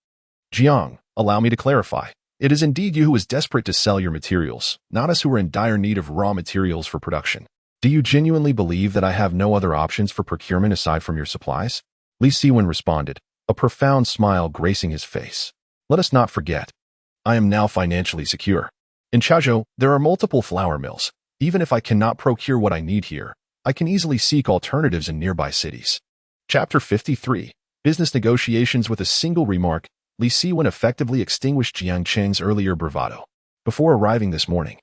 Jiang, allow me to clarify. It is indeed you who is desperate to sell your materials, not us who are in dire need of raw materials for production. Do you genuinely believe that I have no other options for procurement aside from your supplies? Li Siwen responded, a profound smile gracing his face. Let us not forget. I am now financially secure. In Chaozhou, there are multiple flour mills. Even if I cannot procure what I need here, I can easily seek alternatives in nearby cities. Chapter 53. Business negotiations. With a single remark, Li Siwen effectively extinguished Jiang Cheng's earlier bravado. Before arriving this morning,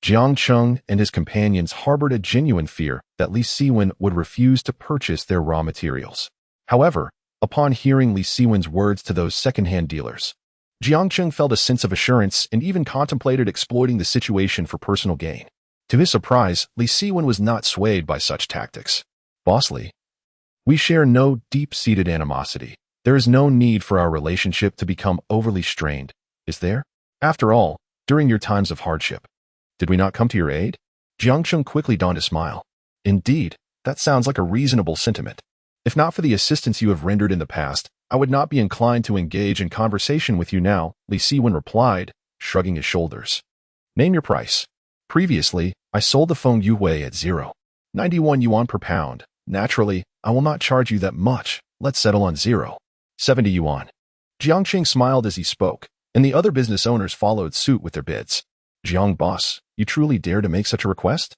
Jiang Cheng and his companions harbored a genuine fear that Li Siwen would refuse to purchase their raw materials. However, upon hearing Li Siwen's words to those second-hand dealers, Jiang Cheng felt a sense of assurance and even contemplated exploiting the situation for personal gain. To his surprise, Li Siwen was not swayed by such tactics. Boss Li, we share no deep-seated animosity. There is no need for our relationship to become overly strained, is there? After all, during your times of hardship, did we not come to your aid? Jiang Cheng quickly donned a smile. Indeed, that sounds like a reasonable sentiment. If not for the assistance you have rendered in the past, I would not be inclined to engage in conversation with you now, Li Siwen replied, shrugging his shoulders. Name your price. Previously, I sold the Feng Yuhui at 0.91 yuan per pound. Naturally, I will not charge you that much. Let's settle on 0.70 yuan. Jiang Cheng smiled as he spoke, and the other business owners followed suit with their bids. Jiang boss, you truly dare to make such a request?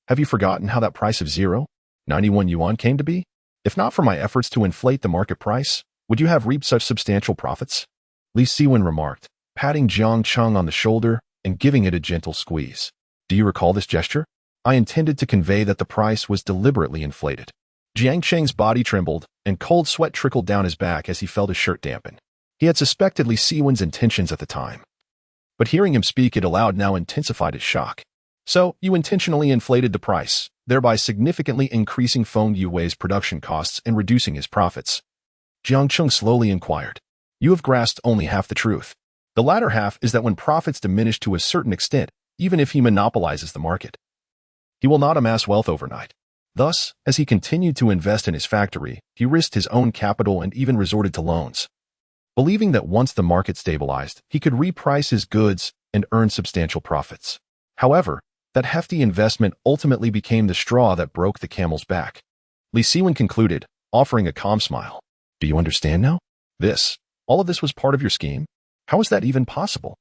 Have you forgotten how that price of 0.91 yuan came to be? If not for my efforts to inflate the market price, would you have reaped such substantial profits? Li Siwen remarked, patting Jiang Cheng on the shoulder and giving it a gentle squeeze. Do you recall this gesture? I intended to convey that the price was deliberately inflated. Jiang Cheng's body trembled, and cold sweat trickled down his back as he felt his shirt dampen. He had suspected Li Siwen's intentions at the time, but hearing him speak it aloud now intensified his shock. So, you intentionally inflated the price, thereby significantly increasing Feng Yuhui's production costs and reducing his profits. Jiang Cheng slowly inquired. You have grasped only half the truth. The latter half is that when profits diminish to a certain extent, even if he monopolizes the market, He will not amass wealth overnight. Thus, as he continued to invest in his factory, he risked his own capital and even resorted to loans. Believing that once the market stabilized, he could reprice his goods and earn substantial profits. However, that hefty investment ultimately became the straw that broke the camel's back. Li Siwen concluded, offering a calm smile. Do you understand now? All of this was part of your scheme? How is that even possible?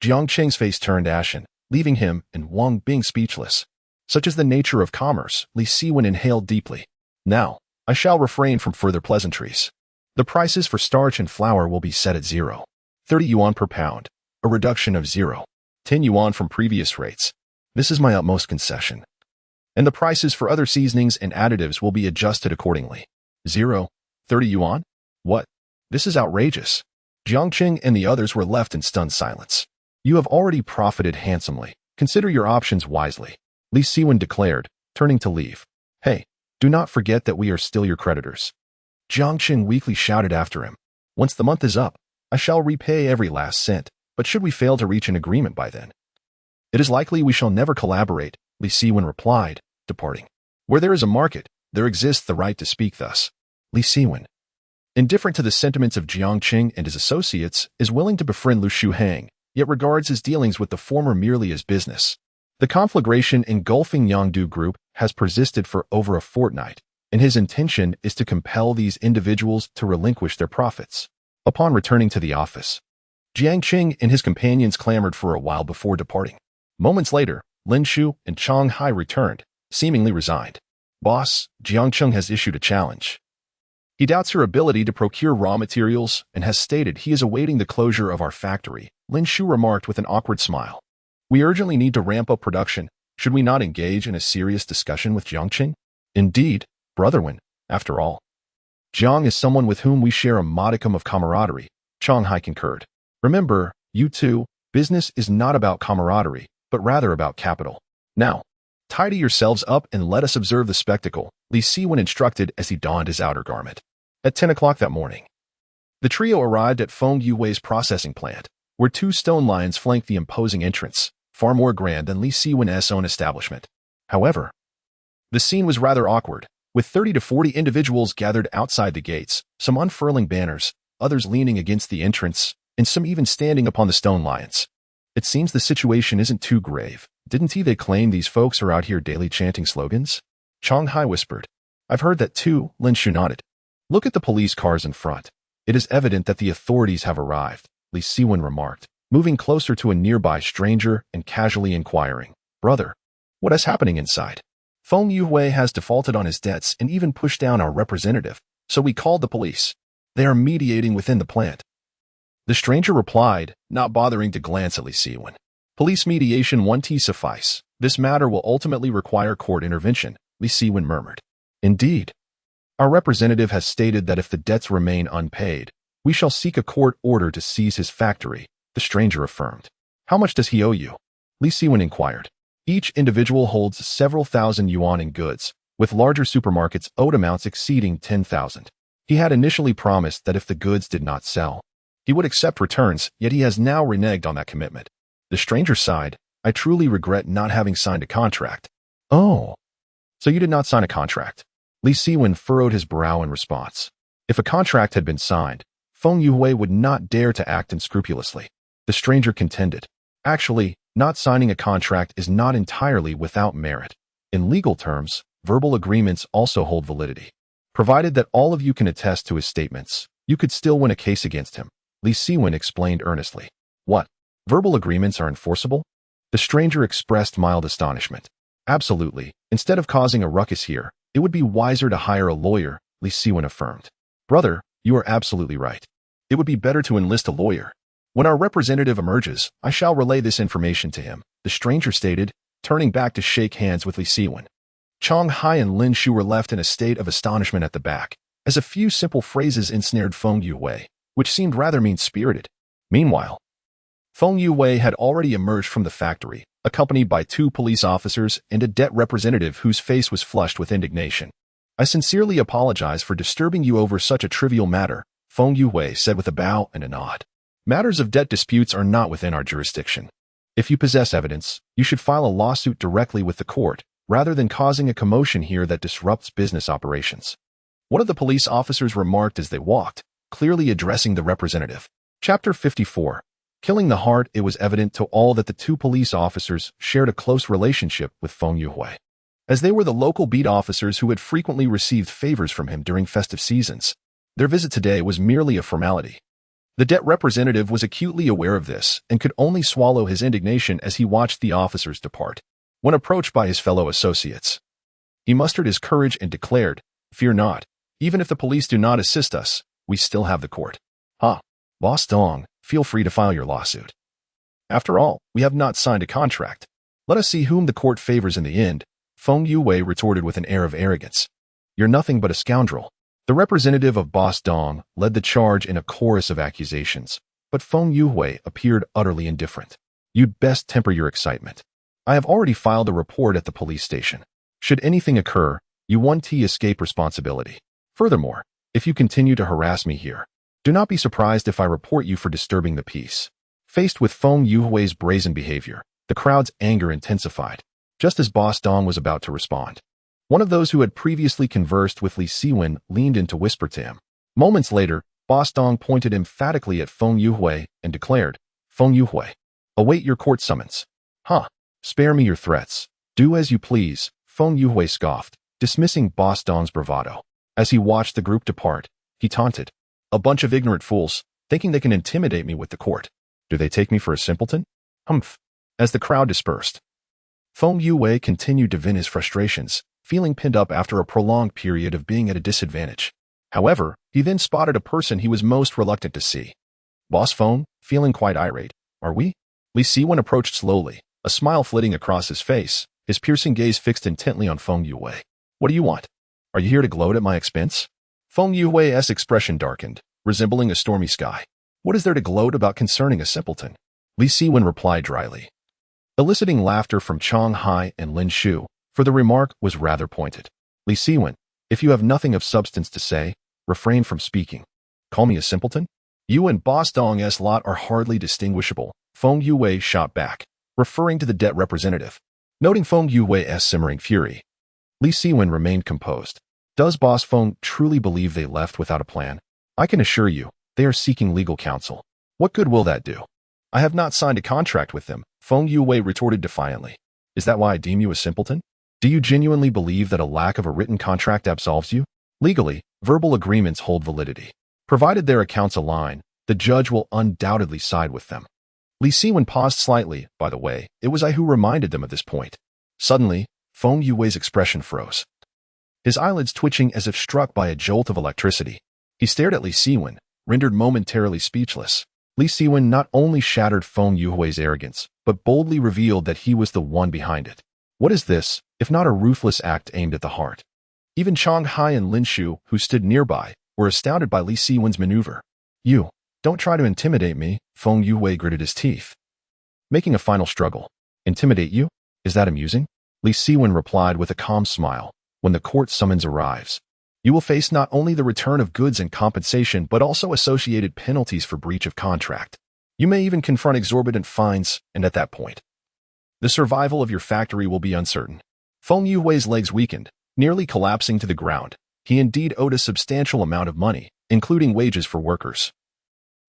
Jiang Qing's face turned ashen, leaving him and Wang being speechless. Such is the nature of commerce, Li Siwen inhaled deeply. Now, I shall refrain from further pleasantries. The prices for starch and flour will be set at 0.30 yuan per pound, a reduction of 0.10 yuan from previous rates. This is my utmost concession. And the prices for other seasonings and additives will be adjusted accordingly. 0.30 yuan? What? This is outrageous. Jiang Qing and the others were left in stunned silence. You have already profited handsomely. Consider your options wisely, Li Siwen declared, turning to leave. Hey, do not forget that we are still your creditors. Jiang Qing weakly shouted after him. Once the month is up, I shall repay every last cent, but should we fail to reach an agreement by then? It is likely we shall never collaborate, Li Siwen replied, departing. Where there is a market, there exists the right to speak thus. Li Siwen, indifferent to the sentiments of Jiang Qing and his associates, is willing to befriend Lu Shuhang, yet regards his dealings with the former merely as business. The conflagration engulfing Yangdu Group has persisted for over a fortnight, and his intention is to compel these individuals to relinquish their profits. Upon returning to the office, Jiang Qing and his companions clamored for a while before departing. Moments later, Lin Shu and Chang Hai returned, seemingly resigned. Boss, Jiang Qing has issued a challenge. He doubts her ability to procure raw materials and has stated he is awaiting the closure of our factory, Lin Shu remarked with an awkward smile. We urgently need to ramp up production. Should we not engage in a serious discussion with Jiang Qing? Indeed, Brotherhood, after all. Jiang is someone with whom we share a modicum of camaraderie, Chang Hai concurred. Remember, you two, business is not about camaraderie, but rather about capital. Now, tidy yourselves up and let us observe the spectacle, Li Siwen instructed as he donned his outer garment. At 10 o'clock that morning, the trio arrived at Feng Yuwei's processing plant, where 2 stone lions flanked the imposing entrance, far more grand than Li Siwen's own establishment. However, the scene was rather awkward, with 30 to 40 individuals gathered outside the gates, some unfurling banners, others leaning against the entrance, and some even standing upon the stone lions. It seems the situation isn't too grave. Didn't they claim these folks are out here daily chanting slogans? Chang Hai whispered. I've heard that too, Lin Shu nodded. Look at the police cars in front. It is evident that the authorities have arrived, Li Siwen remarked, moving closer to a nearby stranger and casually inquiring, Brother, what is happening inside? Feng Yuwei has defaulted on his debts and even pushed down our representative, so we called the police. They are mediating within the plant. The stranger replied, not bothering to glance at Li Siwen. Police mediation won't suffice. This matter will ultimately require court intervention, Li Siwen murmured. Indeed. Our representative has stated that if the debts remain unpaid, we shall seek a court order to seize his factory, the stranger affirmed. How much does he owe you? Li Siwen inquired. Each individual holds several thousand yuan in goods, with larger supermarkets owed amounts exceeding 10,000. He had initially promised that if the goods did not sell, he would accept returns, yet he has now reneged on that commitment. The stranger sighed, I truly regret not having signed a contract. Oh, so you did not sign a contract? Li Siwen furrowed his brow in response. If a contract had been signed, Feng Yuwei would not dare to act unscrupulously. The stranger contended. Actually, not signing a contract is not entirely without merit. In legal terms, verbal agreements also hold validity. Provided that all of you can attest to his statements, you could still win a case against him, Li Siwen explained earnestly. What? Verbal agreements are enforceable? The stranger expressed mild astonishment. Absolutely. Instead of causing a ruckus here, it would be wiser to hire a lawyer, Li Siwen affirmed. Brother, you are absolutely right. It would be better to enlist a lawyer. When our representative emerges, I shall relay this information to him, the stranger stated, turning back to shake hands with Li Siwen. Chang Hai and Lin Shu were left in a state of astonishment at the back, as a few simple phrases ensnared Feng Yuwei, which seemed rather mean-spirited. Meanwhile, Feng Yuwei had already emerged from the factory, accompanied by 2 police officers and a debt representative whose face was flushed with indignation. I sincerely apologize for disturbing you over such a trivial matter, Feng Yuwei said with a bow and a nod. Matters of debt disputes are not within our jurisdiction. If you possess evidence, you should file a lawsuit directly with the court, rather than causing a commotion here that disrupts business operations. One of the police officers remarked as they walked, clearly addressing the representative. Chapter 54. Killing the heart. It was evident to all that the two police officers shared a close relationship with Feng Yuhui, as they were the local beat officers who had frequently received favors from him during festive seasons. Their visit today was merely a formality. The debt representative was acutely aware of this and could only swallow his indignation as he watched the officers depart. When approached by his fellow associates, he mustered his courage and declared, "Fear not. Even if the police do not assist us, we still have the court." Boss Dong, feel free to file your lawsuit. After all, we have not signed a contract. Let us see whom the court favors in the end, Feng Yuhui retorted with an air of arrogance. You're nothing but a scoundrel. The representative of Boss Dong led the charge in a chorus of accusations, but Feng Yuhui appeared utterly indifferent. You'd best temper your excitement. I have already filed a report at the police station. Should anything occur, you won't escape responsibility. Furthermore, if you continue to harass me here, do not be surprised if I report you for disturbing the peace. Faced with Feng Yuhui's brazen behavior, the crowd's anger intensified. Just as Boss Dong was about to respond, one of those who had previously conversed with Li Siwen leaned in to whisper to him. Moments later, Boss Dong pointed emphatically at Feng Yuhui and declared, Feng Yuhui, await your court summons. Spare me your threats. Do as you please, Feng Yuhui scoffed, dismissing Boss Dong's bravado. As he watched the group depart, he taunted, a bunch of ignorant fools, thinking they can intimidate me with the court. Do they take me for a simpleton? Humph. As the crowd dispersed, Feng Yuhui continued to vent his frustrations, feeling pinned up after a prolonged period of being at a disadvantage. However, he then spotted a person he was most reluctant to see. Boss Feng, feeling quite irate. Are we? Li Siwen approached slowly, a smile flitting across his face, his piercing gaze fixed intently on Feng Yuhui. What do you want? Are you here to gloat at my expense? Feng Yuhui's expression darkened, resembling a stormy sky. What is there to gloat about concerning a simpleton? Li Siwen replied dryly, eliciting laughter from Chong Hai and Lin Shu, for the remark was rather pointed. Li Siwen, if you have nothing of substance to say, refrain from speaking. Call me a simpleton? You and Boss Dong's lot are hardly distinguishable, Feng Yuhui shot back, referring to the debt representative. Noting Feng Yuhui's simmering fury, Li Siwen remained composed. Does Boss Feng truly believe they left without a plan? I can assure you, they are seeking legal counsel. What good will that do? I have not signed a contract with them, Feng Yuhui retorted defiantly. Is that why I deem you a simpleton? Do you genuinely believe that a lack of a written contract absolves you? Legally, verbal agreements hold validity. Provided their accounts align, the judge will undoubtedly side with them. Li Siwen paused slightly. By the way, it was I who reminded them of this point. Suddenly, Feng Yuhui's expression froze, his eyelids twitching as if struck by a jolt of electricity. He stared at Li Siwen, rendered momentarily speechless. Li Siwen not only shattered Feng Yuhui's arrogance, but boldly revealed that he was the one behind it. What is this, if not a ruthless act aimed at the heart? Even Chong Hai and Lin Shu, who stood nearby, were astounded by Li Siwen's maneuver. You, don't try to intimidate me, Feng Yuhui gritted his teeth, making a final struggle. Intimidate you? Is that amusing? Li Siwen replied with a calm smile. When the court summons arrives, you will face not only the return of goods and compensation but also associated penalties for breach of contract. You may even confront exorbitant fines, and at that point, the survival of your factory will be uncertain. Feng Yuhui's legs weakened, nearly collapsing to the ground. He indeed owed a substantial amount of money, including wages for workers,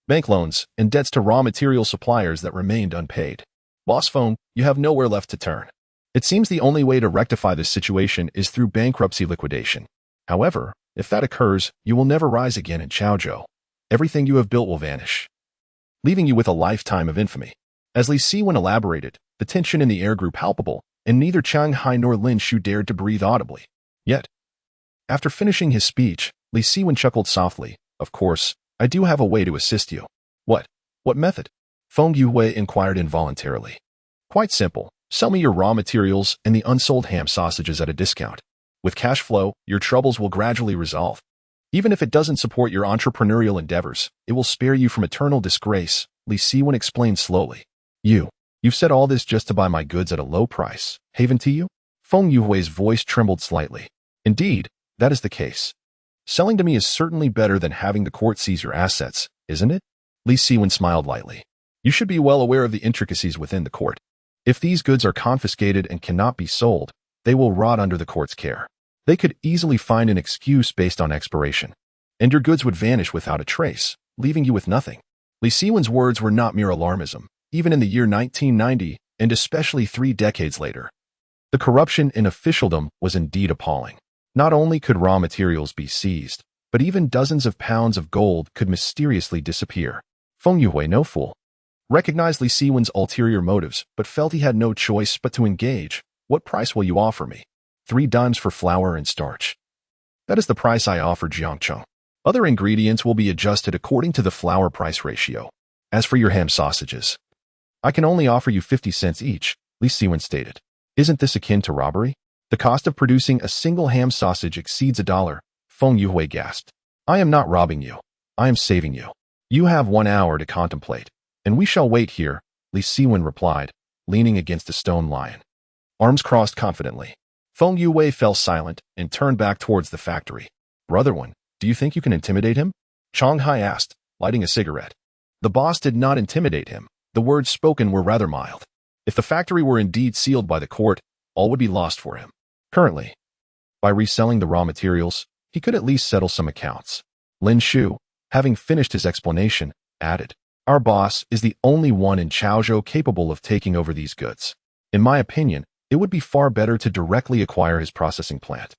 bank loans, and debts to raw material suppliers that remained unpaid. Boss Feng, you have nowhere left to turn. It seems the only way to rectify this situation is through bankruptcy liquidation. However, if that occurs, you will never rise again in Chaozhou. Everything you have built will vanish, leaving you with a lifetime of infamy. As Li Siwen elaborated, the tension in the air grew palpable, and neither Chong Hai nor Lin Shu dared to breathe audibly. Yet, after finishing his speech, Li Siwen chuckled softly. Of course, I do have a way to assist you. What? What method? Feng Yuhui inquired involuntarily. Quite simple. Sell me your raw materials and the unsold ham sausages at a discount. With cash flow, your troubles will gradually resolve. Even if it doesn't support your entrepreneurial endeavors, it will spare you from eternal disgrace, Li Siwen explained slowly. You've said all this just to buy my goods at a low price. Haven to you? Feng Yuhui's voice trembled slightly. Indeed, that is the case. Selling to me is certainly better than having the court seize your assets, isn't it? Li Siwen smiled lightly. You should be well aware of the intricacies within the court. If these goods are confiscated and cannot be sold, they will rot under the court's care. They could easily find an excuse based on expiration, and your goods would vanish without a trace, leaving you with nothing. Li Siwen's words were not mere alarmism, even in the year 1990, and especially 3 decades later. The corruption in officialdom was indeed appalling. Not only could raw materials be seized, but even dozens of pounds of gold could mysteriously disappear. Feng Yuhui, no fool, recognized Li Siwen's ulterior motives, but felt he had no choice but to engage. What price will you offer me? 3 dimes for flour and starch. That is the price I offer, Jiangcheng. Other ingredients will be adjusted according to the flour price ratio. As for your ham sausages, I can only offer you 50 cents each, Li Siwen stated. Isn't this akin to robbery? The cost of producing a single ham sausage exceeds $1, Feng Yuhui gasped. I am not robbing you. I am saving you. You have 1 hour to contemplate, and we shall wait here, Li Siwen replied, leaning against a stone lion. Arms crossed confidently. Feng Yuhui fell silent and turned back towards the factory. Brother One, do you think you can intimidate him? Chang Hai asked, lighting a cigarette. The boss did not intimidate him. The words spoken were rather mild. If the factory were indeed sealed by the court, all would be lost for him. Currently, by reselling the raw materials, he could at least settle some accounts. Lin Shu, having finished his explanation, added, Our boss is the only one in Chaozhou capable of taking over these goods. In my opinion, it would be far better to directly acquire his processing plant,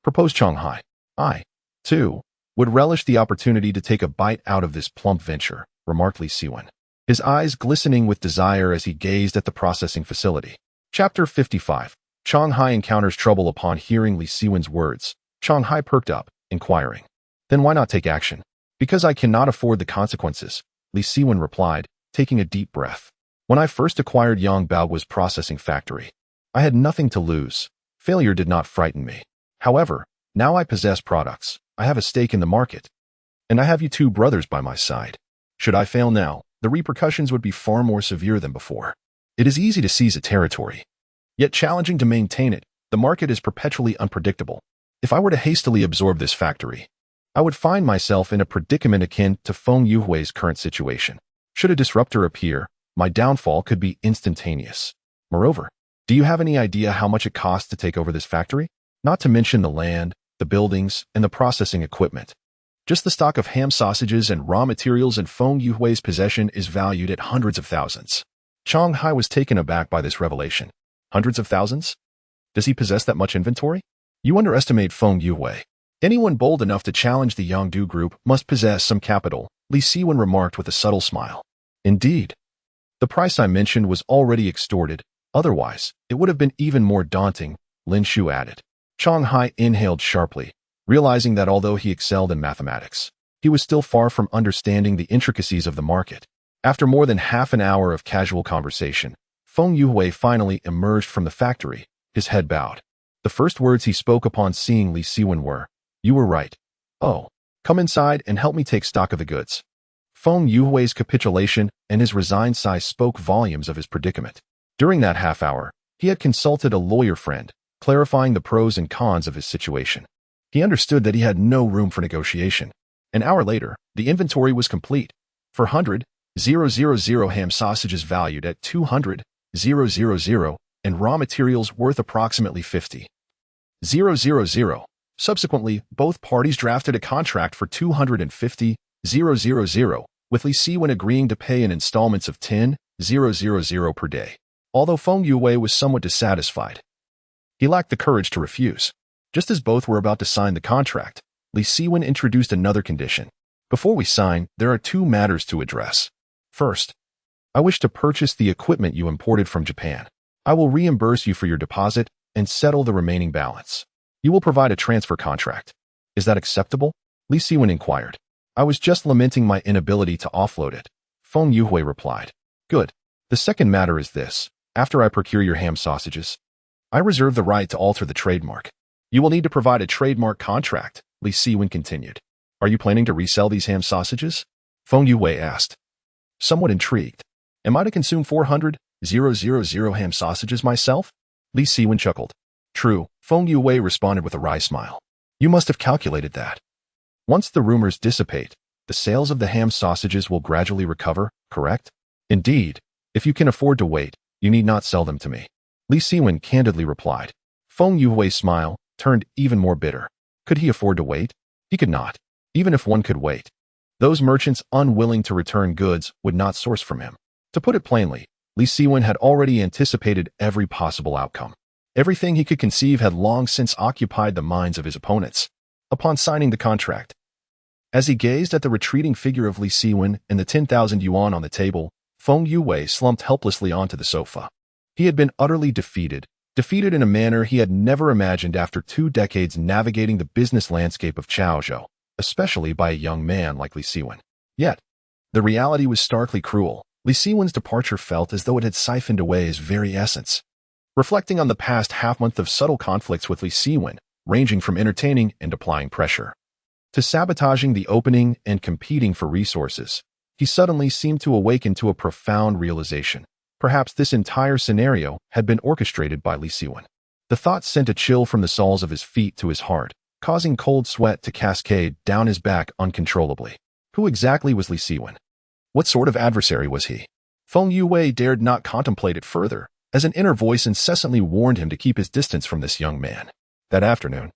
proposed Chang Hai. I, too, would relish the opportunity to take a bite out of this plump venture, remarked Li Siwen, his eyes glistening with desire as he gazed at the processing facility. Chapter 55. Chang Hai encounters trouble. Upon hearing Li Siwen's words, Chang Hai perked up, inquiring, Then why not take action? Because I cannot afford the consequences, Li Siwen replied, taking a deep breath. When I first acquired Yang Baogua's processing factory, I had nothing to lose. Failure did not frighten me. However, now I possess products, I have a stake in the market, and I have you 2 brothers by my side. Should I fail now, the repercussions would be far more severe than before. It is easy to seize a territory, yet challenging to maintain it. The market is perpetually unpredictable. If I were to hastily absorb this factory, I would find myself in a predicament akin to Feng Yuhui's current situation. Should a disruptor appear, my downfall could be instantaneous. Moreover, do you have any idea how much it costs to take over this factory? Not to mention the land, the buildings, and the processing equipment. Just the stock of ham sausages and raw materials in Feng Yuhui's possession is valued at hundreds of thousands. Chang Hai was taken aback by this revelation. Hundreds of thousands? Does he possess that much inventory? You underestimate Feng Yuhui. Anyone bold enough to challenge the Yangdu group must possess some capital, Li Siwen remarked with a subtle smile. Indeed. The price I mentioned was already extorted. Otherwise, it would have been even more daunting, Lin Shu added. Chang Hai inhaled sharply, realizing that although he excelled in mathematics, he was still far from understanding the intricacies of the market. After more than half an hour of casual conversation, Feng Yuhui finally emerged from the factory, his head bowed. The first words he spoke upon seeing Li Siwen were, You were right. Oh, come inside and help me take stock of the goods. Feng Yuhui's capitulation and his resigned sigh spoke volumes of his predicament. During that half hour, he had consulted a lawyer friend, clarifying the pros and cons of his situation. He understood that he had no room for negotiation. An hour later, the inventory was complete. For 100,000 ham sausages valued at 200,000 and raw materials worth approximately 50,000. Subsequently, both parties drafted a contract for 250,000, with Li Siwen agreeing to pay in installments of 10,000 per day. Although Feng Yuhui was somewhat dissatisfied, he lacked the courage to refuse. Just as both were about to sign the contract, Li Siwen introduced another condition. Before we sign, there are 2 matters to address. First, I wish to purchase the equipment you imported from Japan. I will reimburse you for your deposit and settle the remaining balance. You will provide a transfer contract. Is that acceptable? Li Siwen inquired. I was just lamenting my inability to offload it, Feng Yuhui replied. Good. The second matter is this. After I procure your ham sausages, I reserve the right to alter the trademark. You will need to provide a trademark contract, Li Siwen continued. Are you planning to resell these ham sausages? Feng Yuhui asked. Somewhat intrigued. Am I to consume 400,000 ham sausages myself? Li Siwen chuckled. True, Feng Yuhui responded with a wry smile. You must have calculated that. Once the rumors dissipate, the sales of the ham sausages will gradually recover, correct? Indeed, if you can afford to wait, you need not sell them to me. Li Siwen candidly replied. Feng Yuhui's smile turned even more bitter. Could he afford to wait? He could not. Even if one could wait, those merchants unwilling to return goods would not source from him. To put it plainly, Li Siwen had already anticipated every possible outcome. Everything he could conceive had long since occupied the minds of his opponents. Upon signing the contract, as he gazed at the retreating figure of Li Siwen and the 10,000 yuan on the table, Feng Yuhui slumped helplessly onto the sofa. He had been utterly defeated in a manner he had never imagined after 2 decades navigating the business landscape of Chaozhou, especially by a young man like Li Siwen. Yet, the reality was starkly cruel. Li Siwen's departure felt as though it had siphoned away his very essence. Reflecting on the past half-month of subtle conflicts with Li Siwen, ranging from entertaining and applying pressure to sabotaging the opening and competing for resources, he suddenly seemed to awaken to a profound realization. Perhaps this entire scenario had been orchestrated by Li Siwen. The thought sent a chill from the soles of his feet to his heart, causing cold sweat to cascade down his back uncontrollably. Who exactly was Li Siwen? What sort of adversary was he? Feng Yuhui dared not contemplate it further, as an inner voice incessantly warned him to keep his distance from this young man. That afternoon,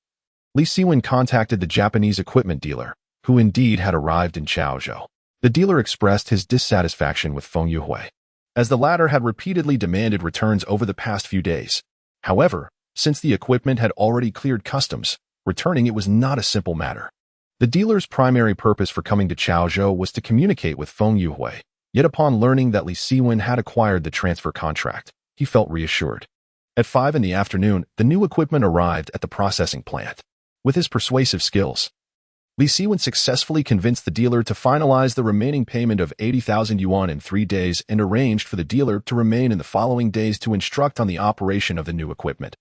Li Siwen contacted the Japanese equipment dealer, who indeed had arrived in Chaozhou. The dealer expressed his dissatisfaction with Feng Yuhui, as the latter had repeatedly demanded returns over the past few days. However, since the equipment had already cleared customs, returning it was not a simple matter. The dealer's primary purpose for coming to Chaozhou was to communicate with Feng Yuhui, yet upon learning that Li Siwen had acquired the transfer contract, he felt reassured. At 5 in the afternoon, the new equipment arrived at the processing plant. With his persuasive skills, Li Siwen successfully convinced the dealer to finalize the remaining payment of 80,000 yuan in 3 days and arranged for the dealer to remain in the following days to instruct on the operation of the new equipment,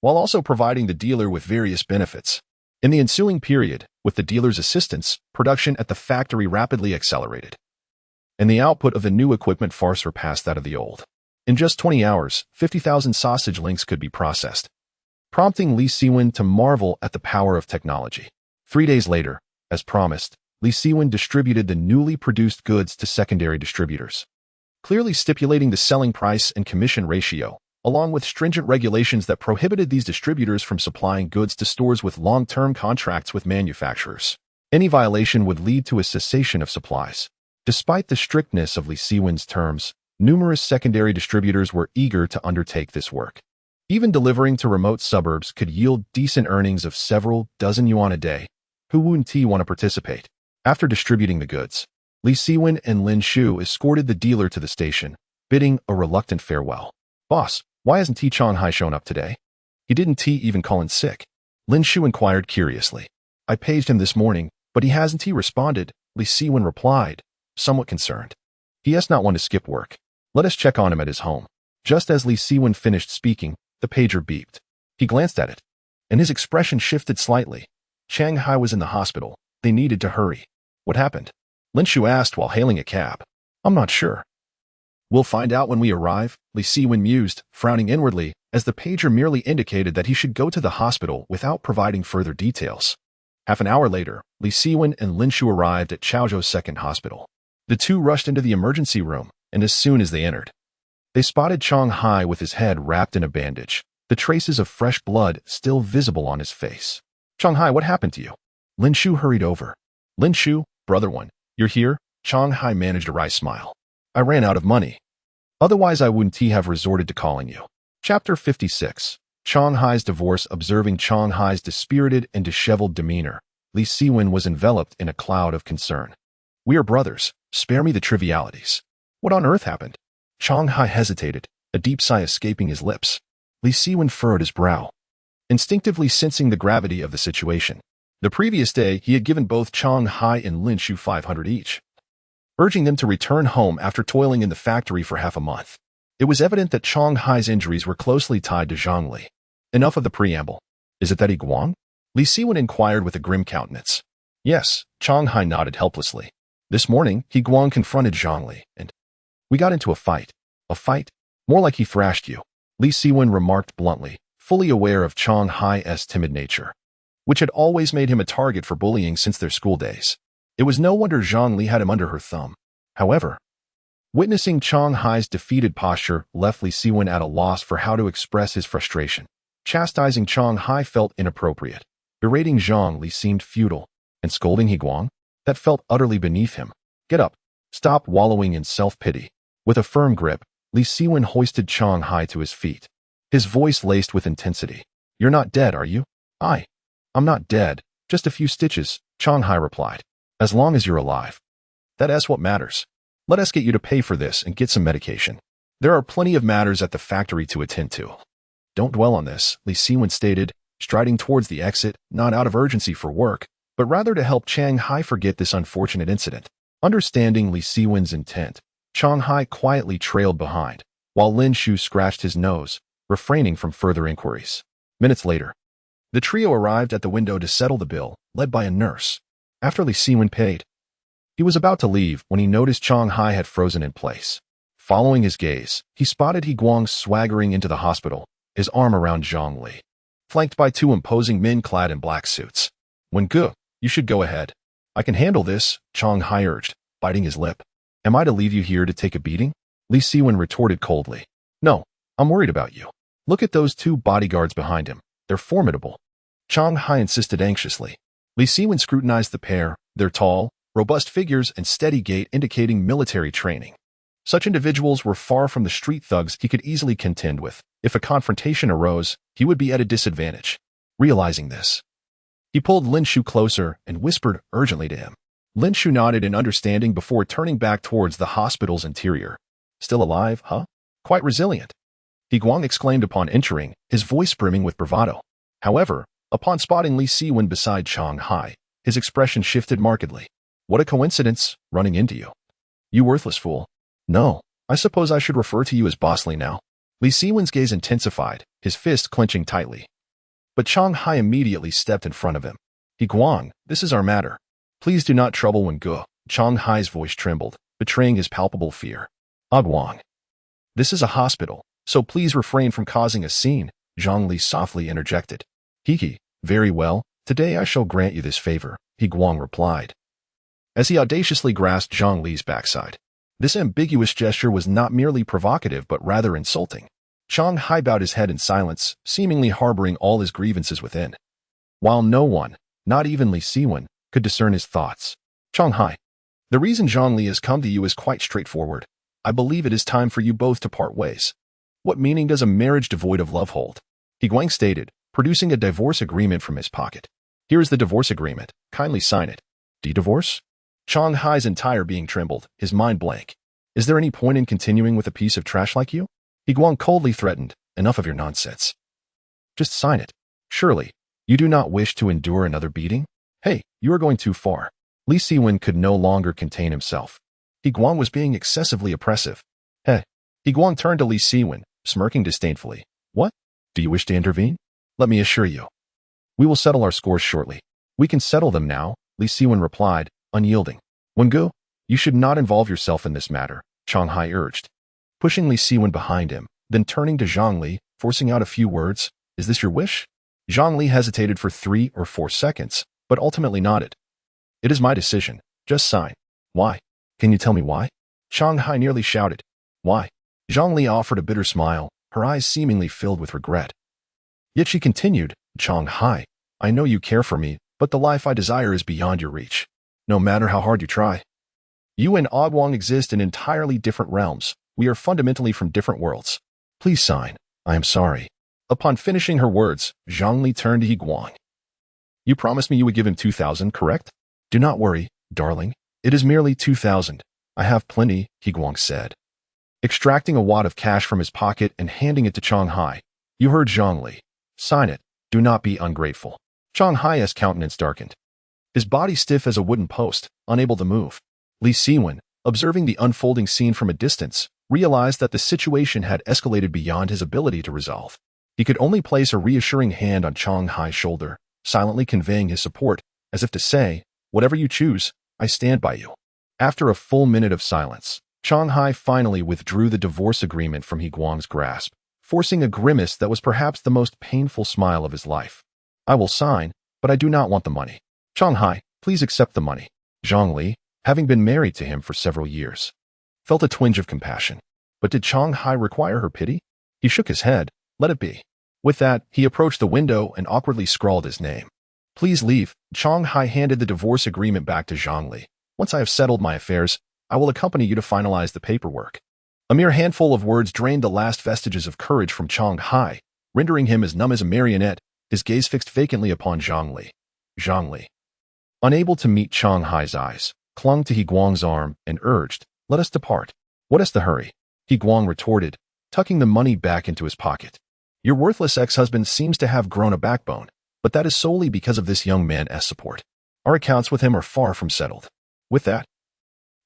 while also providing the dealer with various benefits. In the ensuing period, with the dealer's assistance, production at the factory rapidly accelerated, and the output of the new equipment far surpassed that of the old. In just 20 hours, 50,000 sausage links could be processed, prompting Li Siwen to marvel at the power of technology. 3 days later, as promised, Li Siwen distributed the newly produced goods to secondary distributors, clearly stipulating the selling price and commission ratio, along with stringent regulations that prohibited these distributors from supplying goods to stores with long-term contracts with manufacturers. Any violation would lead to a cessation of supplies. Despite the strictness of Li Siwen's terms, numerous secondary distributors were eager to undertake this work. Even delivering to remote suburbs could yield decent earnings of several dozen yuan a day. Who wouldn't want to participate? After distributing the goods, Li Siwen and Lin Shu escorted the dealer to the station, bidding a reluctant farewell. "Boss, why hasn't Hai shown up today? He didn't even call in sick?" Lin Shu inquired curiously. "I paged him this morning, but he hasn't responded," Li Siwen replied, somewhat concerned. "He has not want to skip work. Let us check on him at his home." Just as Li Siwen finished speaking, the pager beeped. He glanced at it, and his expression shifted slightly. Shanghai was in the hospital. They needed to hurry. "What happened?" Lin Shu asked while hailing a cab. "I'm not sure. We'll find out when we arrive," Li Siwen mused, frowning inwardly, as the pager merely indicated that he should go to the hospital without providing further details. Half an hour later, Li Siwen and Lin Shu arrived at Chaozhou's second hospital. The two rushed into the emergency room, and as soon as they entered, they spotted Shanghai with his head wrapped in a bandage, the traces of fresh blood still visible on his face. "Shanghai, what happened to you?" Lin Shu hurried over. "Lin Shu, brother one, you're here?" Shanghai managed a wry smile. "I ran out of money. Otherwise I wouldn't have resorted to calling you." Chapter 56. Shanghai's divorce. Observing Shanghai's dispirited and disheveled demeanor, Li Siwen was enveloped in a cloud of concern. "We are brothers. Spare me the trivialities. What on earth happened?" Shanghai hesitated, a deep sigh escaping his lips. Li Siwen furrowed his brow, instinctively sensing the gravity of the situation. The previous day, he had given both Shanghai and Lin Shu 500 each, urging them to return home after toiling in the factory for half a month. It was evident that Shanghai's injuries were closely tied to Zhang Li. Enough of the preamble. "Is it that he Guang?" Li Siwen inquired with a grim countenance. "Yes," Shanghai nodded helplessly. "This morning, he Guang confronted Zhang Li, and we got into a fight." "A fight? More like he thrashed you," Li Siwen remarked bluntly, fully aware of Shanghai's timid nature, which had always made him a target for bullying since their school days. It was no wonder Zhang Li had him under her thumb. However, witnessing Shanghai's defeated posture left Li Siwen at a loss for how to express his frustration. Chastising Chang Hai felt inappropriate. Berating Zhang Li seemed futile, and scolding He Guang? That felt utterly beneath him. Get up. Stop wallowing in self-pity. With a firm grip, Li Siwen hoisted Chang Hai to his feet. His voice laced with intensity. You're not dead, are you? I'm not dead. Just a few stitches, Chang Hai replied. As long as you're alive. That's what matters. Let us get you to pay for this and get some medication. There are plenty of matters at the factory to attend to. Don't dwell on this, Li Siwen stated, striding towards the exit, not out of urgency for work, but rather to help Chang Hai forget this unfortunate incident. Understanding Li Siwen's intent, Chang Hai quietly trailed behind, while Lin Shu scratched his nose, refraining from further inquiries. Minutes later, the trio arrived at the window to settle the bill, led by a nurse. After Li Siwen paid, he was about to leave when he noticed Chang Hai had frozen in place. Following his gaze, he spotted He Guang swaggering into the hospital, his arm around Zhang Li, flanked by two imposing men clad in black suits. Wengu, you should go ahead. I can handle this, Chang Hai urged, biting his lip. Am I to leave you here to take a beating? Li Siwen retorted coldly. No, I'm worried about you. Look at those two bodyguards behind him. They're formidable. Chang Hai insisted anxiously. Li Siwen scrutinized the pair, their tall, robust figures and steady gait indicating military training. Such individuals were far from the street thugs he could easily contend with. If a confrontation arose, he would be at a disadvantage. Realizing this, he pulled Lin Shu closer and whispered urgently to him. Lin Shu nodded in understanding before turning back towards the hospital's interior. Still alive, huh? Quite resilient. He Guang exclaimed upon entering, his voice brimming with bravado. However, upon spotting Li Siwen beside Chang Hai, his expression shifted markedly. What a coincidence, running into you. You worthless fool. No, I suppose I should refer to you as Boss Li now. Li Siwen's gaze intensified, his fist clenching tightly. But Chang Hai immediately stepped in front of him. He Guang, this is our matter. Please do not trouble Wengu. Chang Hai's voice trembled, betraying his palpable fear. Guang. This is a hospital, so please refrain from causing a scene, Zhang Li softly interjected. Hiki, very well, today I shall grant you this favor, He Guang replied, as he audaciously grasped Zhang Li's backside. This ambiguous gesture was not merely provocative but rather insulting. Chang Hai bowed his head in silence, seemingly harboring all his grievances within. While no one, not even Li Siwen, could discern his thoughts. Chang Hai, the reason Zhang Li has come to you is quite straightforward. I believe it is time for you both to part ways. What meaning does a marriage devoid of love hold? He Guang stated, producing a divorce agreement from his pocket. Here is the divorce agreement. Kindly sign it. Divorce? Chang Hai's entire being trembled, his mind blank. Is there any point in continuing with a piece of trash like you? He Guang coldly threatened, enough of your nonsense. Just sign it. Surely, you do not wish to endure another beating? Hey, you are going too far. Li Siwen could no longer contain himself. He Guang was being excessively oppressive. Hey. He Guang turned to Li Siwen, smirking disdainfully. What? Do you wish to intervene? Let me assure you. We will settle our scores shortly. We can settle them now, Li Siwen replied, unyielding. Wengu, you should not involve yourself in this matter, Chang Hai urged, pushing Li Siwen behind him, then turning to Zhang Li, forcing out a few words. Is this your wish? Zhang Li hesitated for 3 or 4 seconds, but ultimately nodded. It is my decision. Just sign. Why? Can you tell me why? Chang Hai nearly shouted. Why? Zhang Li offered a bitter smile, her eyes seemingly filled with regret. Yet she continued, Chang Hai, I know you care for me, but the life I desire is beyond your reach. No matter how hard you try. You and Guang exist in entirely different realms. We are fundamentally from different worlds. Please sign. I am sorry. Upon finishing her words, Zhang Li turned to He Guang. You promised me you would give him 2,000, correct? Do not worry, darling. It is merely 2,000. I have plenty, He Guang said, extracting a wad of cash from his pocket and handing it to Chang Hai. You heard Zhang Li. Sign it. Do not be ungrateful. Chang Hai's countenance darkened, his body stiff as a wooden post, unable to move. Li Siwen, observing the unfolding scene from a distance, realized that the situation had escalated beyond his ability to resolve. He could only place a reassuring hand on Chang Hai's shoulder, silently conveying his support, as if to say, whatever you choose, I stand by you. After a full minute of silence, Chang Hai finally withdrew the divorce agreement from He Guang's grasp, forcing a grimace that was perhaps the most painful smile of his life. I will sign, but I do not want the money. Chang Hai, please accept the money. Zhang Li, having been married to him for several years, felt a twinge of compassion. But did Chang Hai require her pity? He shook his head. Let it be. With that, he approached the window and awkwardly scrawled his name. Please leave. Chong Hai handed the divorce agreement back to Zhang Li. Once I have settled my affairs, I will accompany you to finalize the paperwork. A mere handful of words drained the last vestiges of courage from Chong Hai, rendering him as numb as a marionette, his gaze fixed vacantly upon Zhang Li. Zhang Li, unable to meet Chong Hai's eyes, clung to He Guang's arm and urged, "Let us depart." "What is the hurry?" He Guang retorted, tucking the money back into his pocket. "Your worthless ex-husband seems to have grown a backbone, but that is solely because of this young man's support. Our accounts with him are far from settled." With that,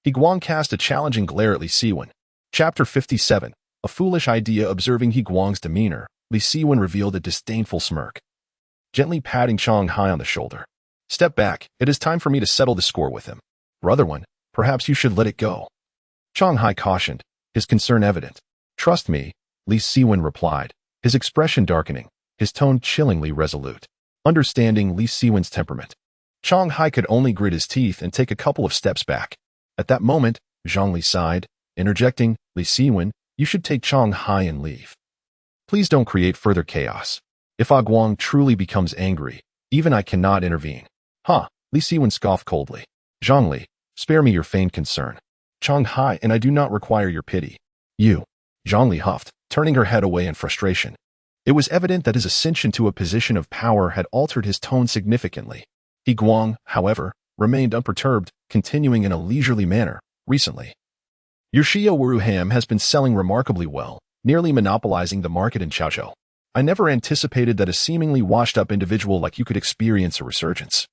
He Guang cast a challenging glare at Li Siwen. Chapter 57. A foolish idea. Observing He Guang's demeanor, Li Siwen revealed a disdainful smirk, gently patting Chong Hai on the shoulder. "Step back. It is time for me to settle the score with him. Brother one, perhaps you should let it go." Chong Hai cautioned, his concern evident. "Trust me," Li Siwen replied, his expression darkening, his tone chillingly resolute. Understanding Li Siwen's temperament, Chong Hai could only grit his teeth and take a couple of steps back. At that moment, Zhang Li sighed, interjecting, "Li Siwen, you should take Chong Hai and leave. Please don't create further chaos. If Ah Guang truly becomes angry, even I cannot intervene." "Huh," Li Siwen scoffed coldly. "Zhang Li, spare me your feigned concern. Chong Hai and I do not require your pity." "You," Zhang Li huffed, turning her head away in frustration. It was evident that his ascension to a position of power had altered his tone significantly. He Guang, however, remained unperturbed, continuing in a leisurely manner. "Recently, your Xiaowu ham has been selling remarkably well, nearly monopolizing the market in Chaozhou. I never anticipated that a seemingly washed-up individual like you could experience a resurgence.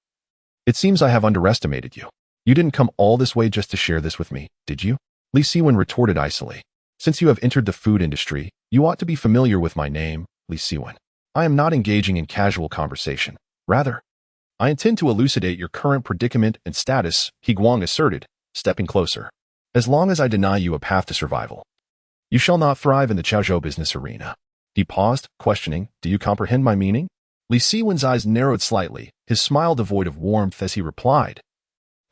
It seems I have underestimated you. You didn't come all this way just to share this with me, did you?" Li Siwen retorted icily. "Since you have entered the food industry, you ought to be familiar with my name, Li Siwen. I am not engaging in casual conversation. Rather, I intend to elucidate your current predicament and status," He Guang asserted, stepping closer. "As long as I deny you a path to survival, you shall not thrive in the Chaozhou business arena." He paused, questioning, "Do you comprehend my meaning?" Li Siwen's eyes narrowed slightly, his smile devoid of warmth as he replied,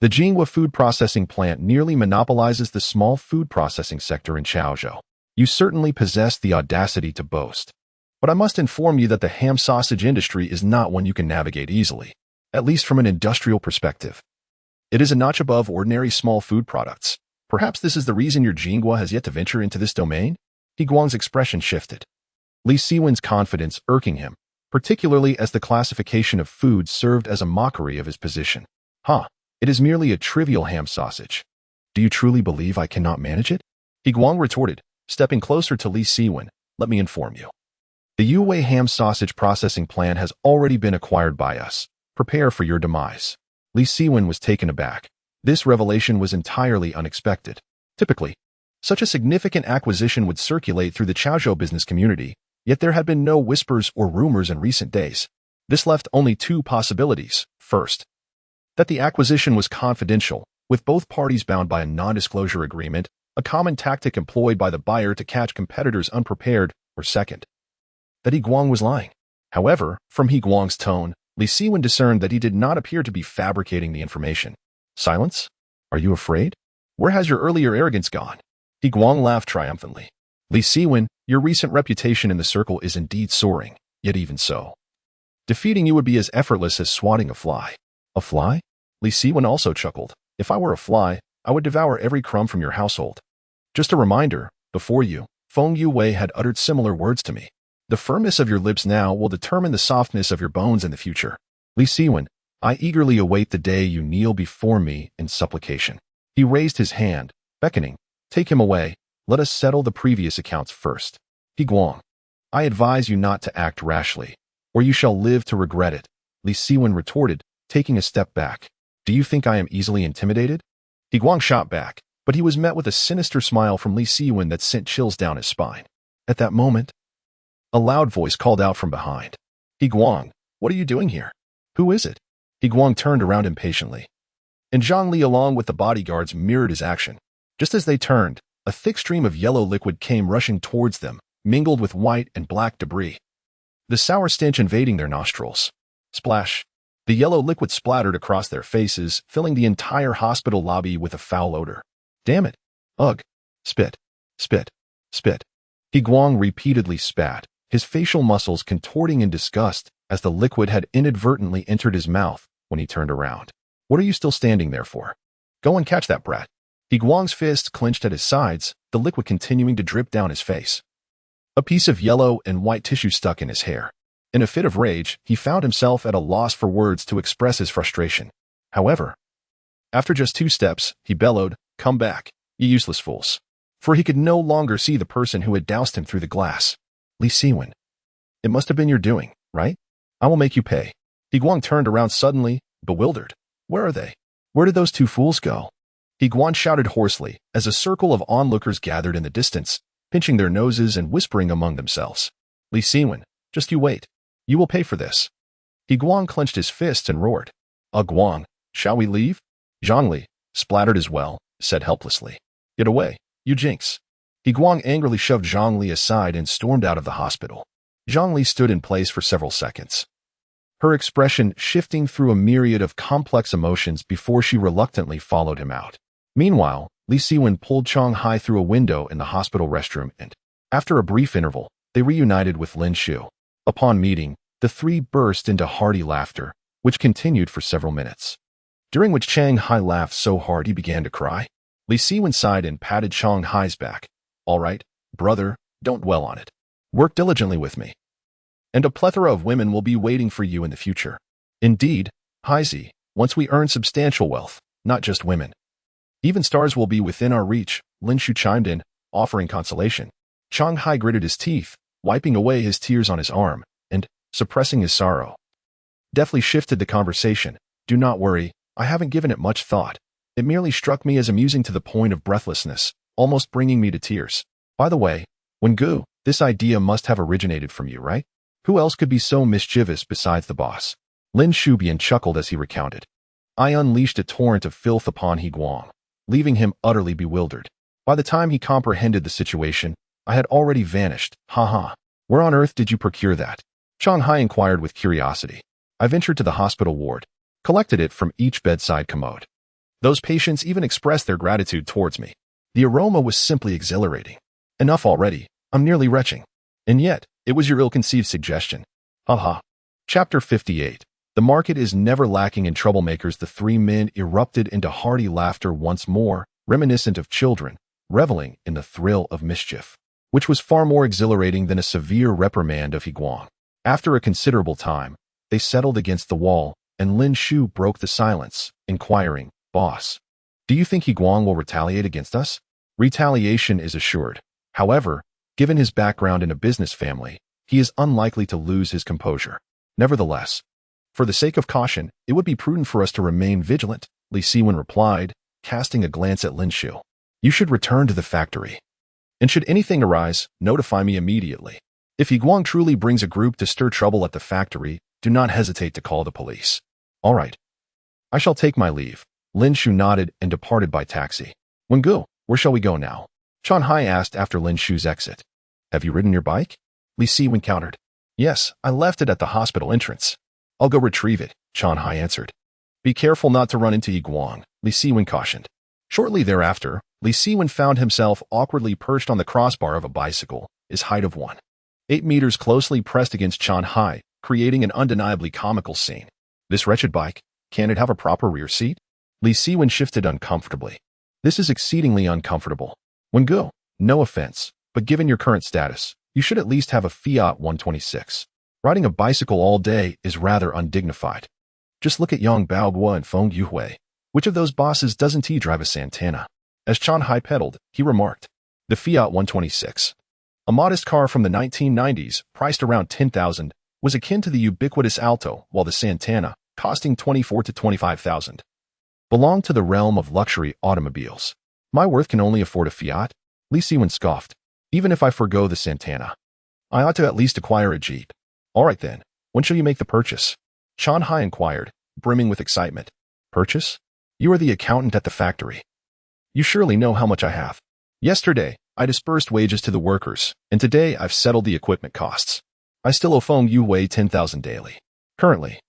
"The Jinghua food processing plant nearly monopolizes the small food processing sector in Chaozhou. You certainly possess the audacity to boast. But I must inform you that the ham sausage industry is not one you can navigate easily, at least from an industrial perspective. It is a notch above ordinary small food products. Perhaps this is the reason your Jinghua has yet to venture into this domain?" He Guang's expression shifted, Li Siwen's confidence irking him, particularly as the classification of food served as a mockery of his position. "Huh, it is merely a trivial ham sausage. Do you truly believe I cannot manage it?" He Guang retorted, stepping closer to Li Siwen. "Let me inform you. The Yue ham sausage processing plant has already been acquired by us. Prepare for your demise." Li Siwen was taken aback. This revelation was entirely unexpected. Typically, such a significant acquisition would circulate through the Chaozhou business community, yet there had been no whispers or rumors in recent days. This left only two possibilities. First, that the acquisition was confidential, with both parties bound by a non-disclosure agreement, a common tactic employed by the buyer to catch competitors unprepared, or second, that He Guang was lying. However, from He Guang's tone, Li Siwen discerned that he did not appear to be fabricating the information. "Silence? Are you afraid? Where has your earlier arrogance gone?" He Guang laughed triumphantly. "Li Siwen, your recent reputation in the circle is indeed soaring, yet even so, defeating you would be as effortless as swatting a fly." "A fly?" Li Siwen also chuckled. "If I were a fly, I would devour every crumb from your household. Just a reminder, before you, Feng Yue had uttered similar words to me. The firmness of your lips now will determine the softness of your bones in the future. Li Siwen, I eagerly await the day you kneel before me in supplication." He raised his hand, beckoning. "Take him away. Let us settle the previous accounts first." He Guang, I advise you not to act rashly, or you shall live to regret it," Li Siwen retorted, taking a step back. "Do you think I am easily intimidated?" He Guang shot back, but he was met with a sinister smile from Li Siwen that sent chills down his spine. At that moment, a loud voice called out from behind. "He Guang, what are you doing here? Who is it?" He Guang turned around impatiently, and Zhang Li along with the bodyguards mirrored his action. Just as they turned, a thick stream of yellow liquid came rushing towards them, mingled with white and black debris, the sour stench invading their nostrils. Splash! The yellow liquid splattered across their faces, filling the entire hospital lobby with a foul odor. "Damn it! Ugh! Spit! Spit! Spit!" He Guang repeatedly spat, his facial muscles contorting in disgust as the liquid had inadvertently entered his mouth when he turned around. What are you still standing there for? Go and catch that brat. He Guang's fists clenched at his sides, the liquid continuing to drip down his face. A piece of yellow and white tissue stuck in his hair. In a fit of rage, he found himself at a loss for words to express his frustration. However, after just 2 steps, he bellowed, "Come back, you useless fools." For he could no longer see the person who had doused him through the glass. Li Siwen. It must have been your doing, right? I will make you pay. He Guang turned around suddenly, bewildered. Where are they? Where did those 2 fools go? He Guang shouted hoarsely as a circle of onlookers gathered in the distance, pinching their noses and whispering among themselves. Li Siwen, just you wait. You will pay for this. He Guang clenched his fists and roared. Guang, shall we leave? Zhongli, splattered as well, said helplessly. Get away, you jinx. He Guang angrily shoved Zhongli aside and stormed out of the hospital. Zhongli stood in place for several seconds, her expression shifting through a myriad of complex emotions before she reluctantly followed him out. Meanwhile, Li Siwen pulled Shanghai through a window in the hospital restroom and, after a brief interval, they reunited with Lin Shu. Upon meeting, the 3 burst into hearty laughter, which continued for several minutes, during which Shanghai laughed so hard he began to cry. Li Siwen sighed and patted Shanghai's back. All right, brother, don't dwell on it. Work diligently with me, and a plethora of women will be waiting for you in the future. Indeed, Haizi, once we earn substantial wealth, not just women. Even stars will be within our reach, Lin Shu chimed in, offering consolation. Shanghai gritted his teeth, wiping away his tears on his arm, and, suppressing his sorrow, deftly shifted the conversation. Do not worry, I haven't given it much thought. It merely struck me as amusing to the point of breathlessness, almost bringing me to tears. By the way, Wengu, this idea must have originated from you, right? Who else could be so mischievous besides the boss? Lin Shubian chuckled as he recounted. I unleashed a torrent of filth upon He Guang, leaving him utterly bewildered. By the time he comprehended the situation, I had already vanished. Ha. Where on earth did you procure that? Shanghai inquired with curiosity. I ventured to the hospital ward, collected it from each bedside commode. Those patients even expressed their gratitude towards me. The aroma was simply exhilarating. Enough already, I'm nearly retching. And yet, it was your ill-conceived suggestion. Ha. Chapter 58. The market is never lacking in troublemakers. The 3 men erupted into hearty laughter once more, reminiscent of children, reveling in the thrill of mischief, which was far more exhilarating than a severe reprimand of He Guang. After a considerable time, they settled against the wall, and Lin Shu broke the silence, inquiring, Boss, do you think He Guang will retaliate against us? Retaliation is assured. However, given his background in a business family, he is unlikely to lose his composure. Nevertheless, for the sake of caution, it would be prudent for us to remain vigilant, Li Siwen replied, casting a glance at Lin Shu. You should return to the factory. And should anything arise, notify me immediately. If He Guang truly brings a group to stir trouble at the factory, do not hesitate to call the police. All right. I shall take my leave. Lin Shu nodded and departed by taxi. Wengu, where shall we go now? Shanghai asked after Lin Shu's exit. Have you ridden your bike? Li Siwen countered. Yes, I left it at the hospital entrance. I'll go retrieve it, Shanghai answered. Be careful not to run into He Guang, Li Siwen cautioned. Shortly thereafter, Li Siwen found himself awkwardly perched on the crossbar of a bicycle, his height of 1.8 meters closely pressed against Shanghai, creating an undeniably comical scene. This wretched bike, can it have a proper rear seat? Li Siwen shifted uncomfortably. This is exceedingly uncomfortable. Wengu, no offense, but given your current status, you should at least have a Fiat 126. Riding a bicycle all day is rather undignified. Just look at Yang Baoguo and Feng Yuhui. Which of those bosses doesn't he drive a Santana? As Shanghai pedaled, he remarked. The Fiat 126, a modest car from the 1990s, priced around $10,000, was akin to the ubiquitous Alto, while the Santana, costing $24,000 to $25,000, belonged to the realm of luxury automobiles. My worth can only afford a Fiat? Li Siwen scoffed. Even if I forgo the Santana, I ought to at least acquire a Jeep. All right then, when shall you make the purchase? Shanghai inquired, brimming with excitement. Purchase? You are the accountant at the factory. You surely know how much I have. Yesterday, I dispersed wages to the workers, and today I've settled the equipment costs. I still owe Feng Yuwei 10,000 daily. Currently,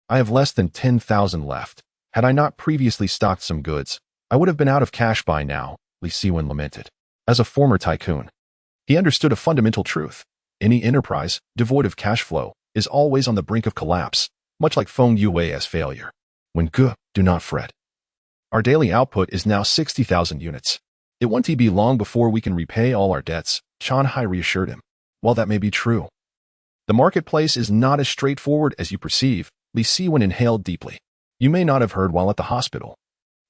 I have less than 10,000 left. Had I not previously stocked some goods, I would have been out of cash by now, Li Siwen lamented. As a former tycoon, he understood a fundamental truth. Any enterprise, devoid of cash flow, is always on the brink of collapse, much like Feng Yue's failure. When Ge, do not fret. Our daily output is now 60,000 units. It won't be long before we can repay all our debts, Chan Hai reassured him. While that may be true, the marketplace is not as straightforward as you perceive. Li Siwen inhaled deeply. You may not have heard while at the hospital,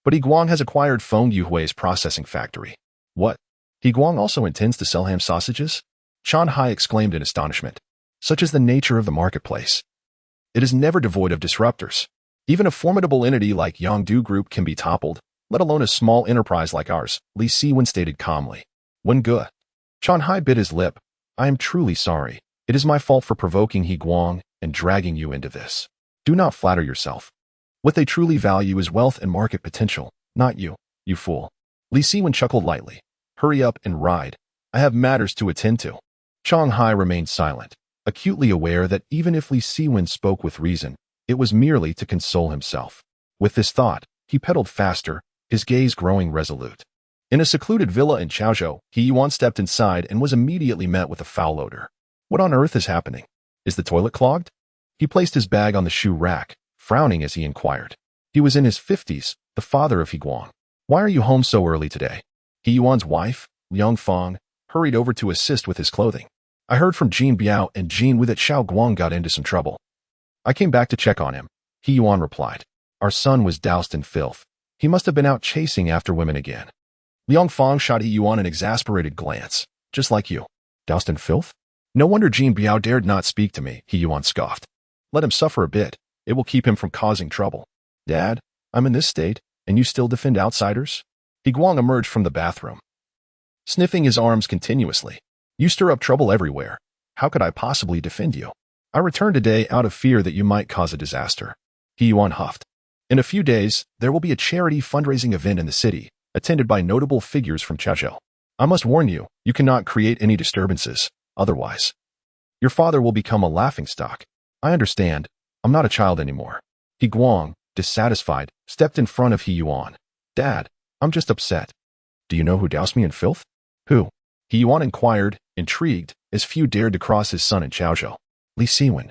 but He Guang has acquired Feng Yue's processing factory. What? He Guang also intends to sell ham sausages? Chan Hai exclaimed in astonishment. Such is the nature of the marketplace. It is never devoid of disruptors. Even a formidable entity like Yongdu Group can be toppled, let alone a small enterprise like ours, Li Siwen stated calmly. When Ge. Chan Hai bit his lip. I am truly sorry. It is my fault for provoking He Guang and dragging you into this. Do not flatter yourself. What they truly value is wealth and market potential, not you, you fool. Li Siwen chuckled lightly. Hurry up and ride. I have matters to attend to. Chan Hai remained silent, acutely aware that even if Li Siwen spoke with reason, it was merely to console himself. With this thought, he pedaled faster, his gaze growing resolute. In a secluded villa in Chaozhou, He Yuan stepped inside and was immediately met with a foul odor. What on earth is happening? Is the toilet clogged? He placed his bag on the shoe rack, frowning as he inquired. He was in his 50s, the father of He Guang. Why are you home so early today? He Yuan's wife, Liang Fang, hurried over to assist with his clothing. I heard from Jin Biao and Jin Wu that Xiao Guang got into some trouble. I came back to check on him, He Yuan replied. Our son was doused in filth. He must have been out chasing after women again. Liang Fang shot He Yuan an exasperated glance. Just like you. Doused in filth? No wonder Jin Biao dared not speak to me, He Yuan scoffed. Let him suffer a bit. It will keep him from causing trouble. Dad, I'm in this state, and you still defend outsiders? He Guang emerged from the bathroom, sniffing his arms continuously. You stir up trouble everywhere. How could I possibly defend you? I returned today out of fear that you might cause a disaster. He Yuan huffed. In a few days, there will be a charity fundraising event in the city, attended by notable figures from Chaozhou. I must warn you, you cannot create any disturbances. Otherwise, your father will become a laughingstock. I understand. I'm not a child anymore. He Guang, dissatisfied, stepped in front of He Yuan. Dad, I'm just upset. Do you know who doused me in filth? Who? He Yuan inquired, intrigued, as few dared to cross his son in Chaozhou. Li Siwen.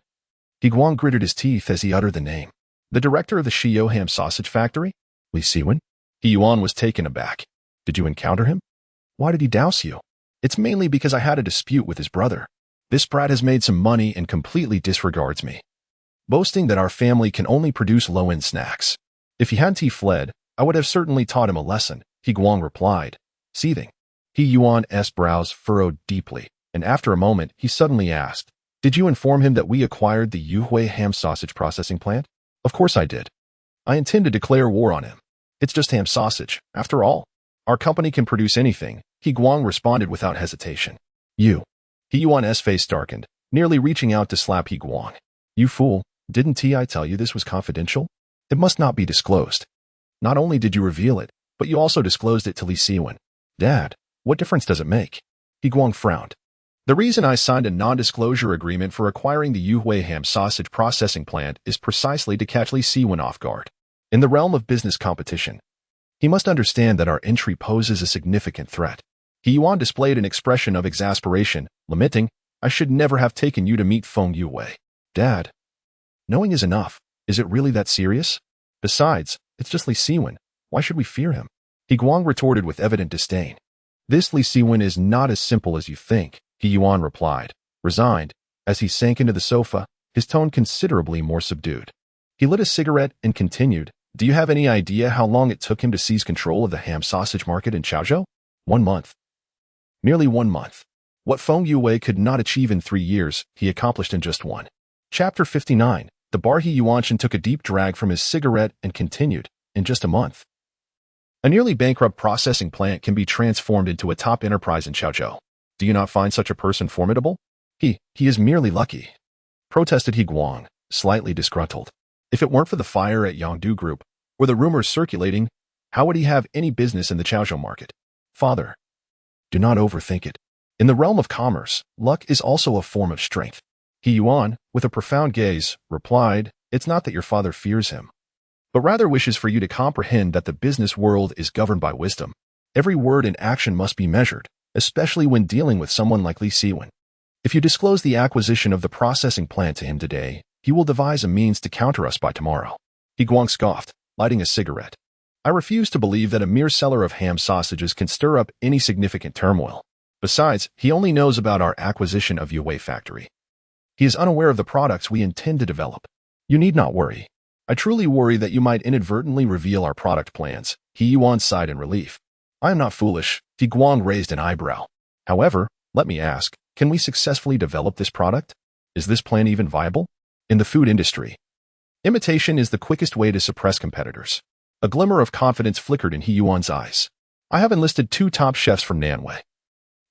He Guang gritted his teeth as he uttered the name. The director of the Shio ham sausage factory? Li Siwen? He Yuan was taken aback. Did you encounter him? Why did he douse you? It's mainly because I had a dispute with his brother. This brat has made some money and completely disregards me, boasting that our family can only produce low-end snacks. If he hadn't fled, I would have certainly taught him a lesson, He Guang replied, seething. He Yuan's brows furrowed deeply, and after a moment, he suddenly asked, Did you inform him that we acquired the Yuhui ham sausage processing plant? Of course I did. I intend to declare war on him. It's just ham sausage, after all. Our company can produce anything, He Guang responded without hesitation. You. He Yuan's face darkened, nearly reaching out to slap He Guang. You fool, didn't I tell you this was confidential? It must not be disclosed. Not only did you reveal it, but you also disclosed it to Li Siwen. Dad, what difference does it make? He Guang frowned. The reason I signed a non-disclosure agreement for acquiring the Yuhui ham sausage processing plant is precisely to catch Li Siwen off guard. In the realm of business competition, he must understand that our entry poses a significant threat. He Yuan displayed an expression of exasperation, lamenting, I should never have taken you to meet Feng Yue. Dad, knowing is enough. Is it really that serious? Besides, it's just Li Siwen. Why should we fear him? He Guang retorted with evident disdain. This Li Siwen is not as simple as you think, He Yuan replied, resigned. As he sank into the sofa, his tone considerably more subdued. He lit a cigarette and continued, Do you have any idea how long it took him to seize control of the ham sausage market in Chaozhou? 1 month. Nearly 1 month. What Feng Yue could not achieve in 3 years, he accomplished in just 1. Chapter 59. The bar He Yuanshan took a deep drag from his cigarette and continued, in just a month. A nearly bankrupt processing plant can be transformed into a top enterprise in Chaozhou. Do you not find such a person formidable? He is merely lucky, protested He Guang, slightly disgruntled. If it weren't for the fire at Yongdu Group, or the rumors circulating, how would he have any business in the Chaozhou market? Father, do not overthink it. In the realm of commerce, luck is also a form of strength. He Yuan, with a profound gaze, replied, It's not that your father fears him, but rather wishes for you to comprehend that the business world is governed by wisdom. Every word and action must be measured, especially when dealing with someone like Li Siwen. If you disclose the acquisition of the processing plant to him today, he will devise a means to counter us by tomorrow. He Guang scoffed, lighting a cigarette. I refuse to believe that a mere seller of ham sausages can stir up any significant turmoil. Besides, he only knows about our acquisition of Yue factory. He is unaware of the products we intend to develop. You need not worry. I truly worry that you might inadvertently reveal our product plans. He Yuan sighed in relief. I am not foolish. He Guang raised an eyebrow. However, let me ask, can we successfully develop this product? Is this plan even viable? In the food industry, imitation is the quickest way to suppress competitors. A glimmer of confidence flickered in He Yuan's eyes. I have enlisted 2 top chefs from Nanwei,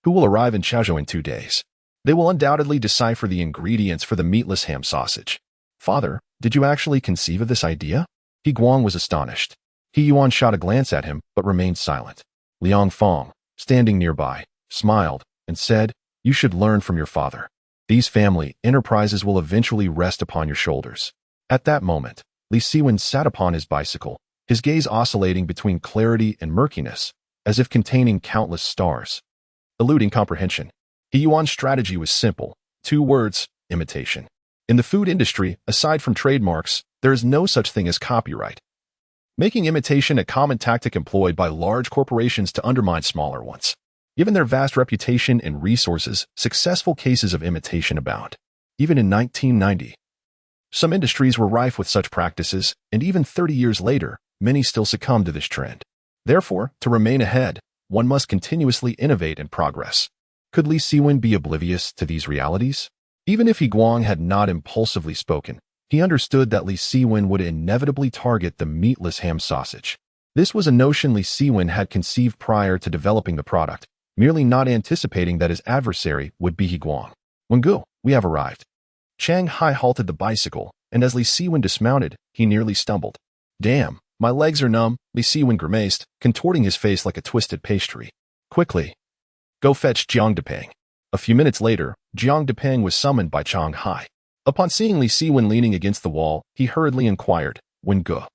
who will arrive in Chaozhou in 2 days. They will undoubtedly decipher the ingredients for the meatless ham sausage. Father, did you actually conceive of this idea? He Guang was astonished. He Yuan shot a glance at him, but remained silent. Liang Fong, standing nearby, smiled and said, You should learn from your father. These family enterprises will eventually rest upon your shoulders. At that moment, Li Siwen sat upon his bicycle, his gaze oscillating between clarity and murkiness, as if containing countless stars. Eluding comprehension. He Yuan's strategy was simple. 2 words, imitation. In the food industry, aside from trademarks, there is no such thing as copyright, making imitation a common tactic employed by large corporations to undermine smaller ones. Given their vast reputation and resources, successful cases of imitation abound. Even in 1990, some industries were rife with such practices, and even 30 years later, many still succumb to this trend. Therefore, to remain ahead, one must continuously innovate and progress. Could Li Siwen be oblivious to these realities? Even if He Guang had not impulsively spoken, he understood that Li Siwen would inevitably target the meatless ham sausage. This was a notion Li Siwen had conceived prior to developing the product, merely not anticipating that his adversary would be He Guang. Wengu, we have arrived. Chang Hai halted the bicycle, and as Li Siwen dismounted, he nearly stumbled. Damn, my legs are numb, Li Siwen grimaced, contorting his face like a twisted pastry. Quickly, go fetch Jiang Depeng. A few minutes later, Jiang Depeng was summoned by Chang Hai. Upon seeing Li Siwen leaning against the wall, he hurriedly inquired, Wengu,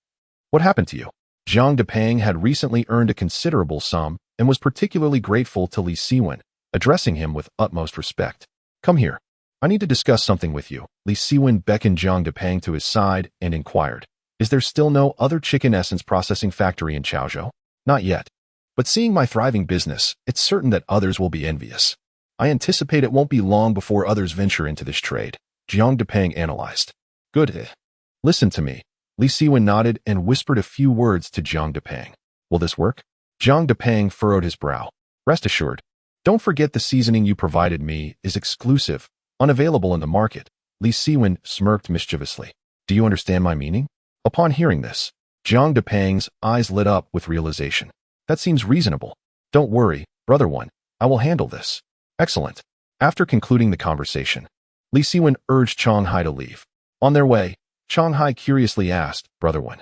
what happened to you? Jiang Depeng had recently earned a considerable sum and was particularly grateful to Li Siwen, addressing him with utmost respect. Come here. I need to discuss something with you. Li Siwen beckoned Jiang Depeng to his side and inquired, Is there still no other chicken essence processing factory in Chaozhou? Not yet. But seeing my thriving business, it's certain that others will be envious. I anticipate it won't be long before others venture into this trade. Jiang Depeng analyzed. Good. Listen to me. Li Siwen nodded and whispered a few words to Jiang Depeng. Will this work? Jiang Depeng furrowed his brow. Rest assured. Don't forget the seasoning you provided me is exclusive, unavailable in the market. Li Siwen smirked mischievously. Do you understand my meaning? Upon hearing this, Jiang Depeng's eyes lit up with realization. That seems reasonable. Don't worry, brother one. I will handle this. Excellent. After concluding the conversation, Li Siwen urged Chang Hai to leave. On their way, Chang Hai curiously asked, Brother one,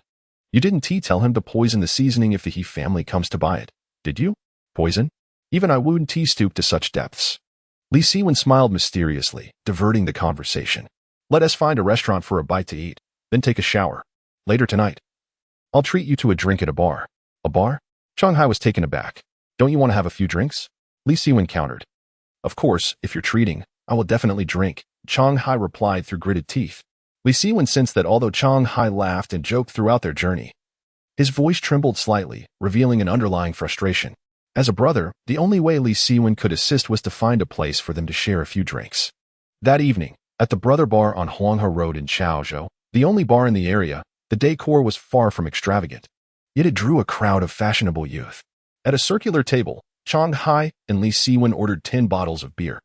you didn't tell him to poison the seasoning if the He family comes to buy it, did you? Poison? Even I wouldn't stoop to such depths. Li Siwen smiled mysteriously, diverting the conversation. Let us find a restaurant for a bite to eat, then take a shower. Later tonight, I'll treat you to a drink at a bar. A bar? Chang Hai was taken aback. Don't you want to have a few drinks? Li Siwen countered. Of course, if you're treating, I will definitely drink, Chang Hai replied through gritted teeth. Li Siwen sensed that although Chang Hai laughed and joked throughout their journey, his voice trembled slightly, revealing an underlying frustration. As a brother, the only way Li Siwen could assist was to find a place for them to share a few drinks. That evening, at the Brother Bar on Huanghe Road in Chaozhou, the only bar in the area, the decor was far from extravagant. Yet it drew a crowd of fashionable youth. At a circular table, Chang Hai and Li Siwen ordered 10 bottles of beer.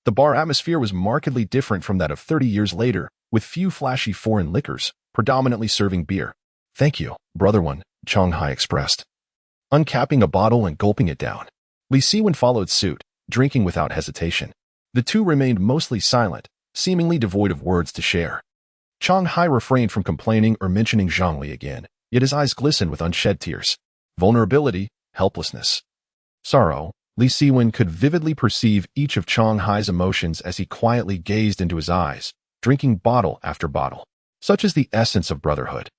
The bar atmosphere was markedly different from that of 30 years later, with few flashy foreign liquors, predominantly serving beer. Thank you, brother one, Chang Hai expressed, uncapping a bottle and gulping it down. Li Siwen followed suit, drinking without hesitation. The two remained mostly silent, seemingly devoid of words to share. Chang Hai refrained from complaining or mentioning Zhongli again, yet his eyes glistened with unshed tears. Vulnerability, helplessness, sorrow. Li Siwen could vividly perceive each of Chang Hai's emotions as he quietly gazed into his eyes, drinking bottle after bottle. Such is the essence of brotherhood.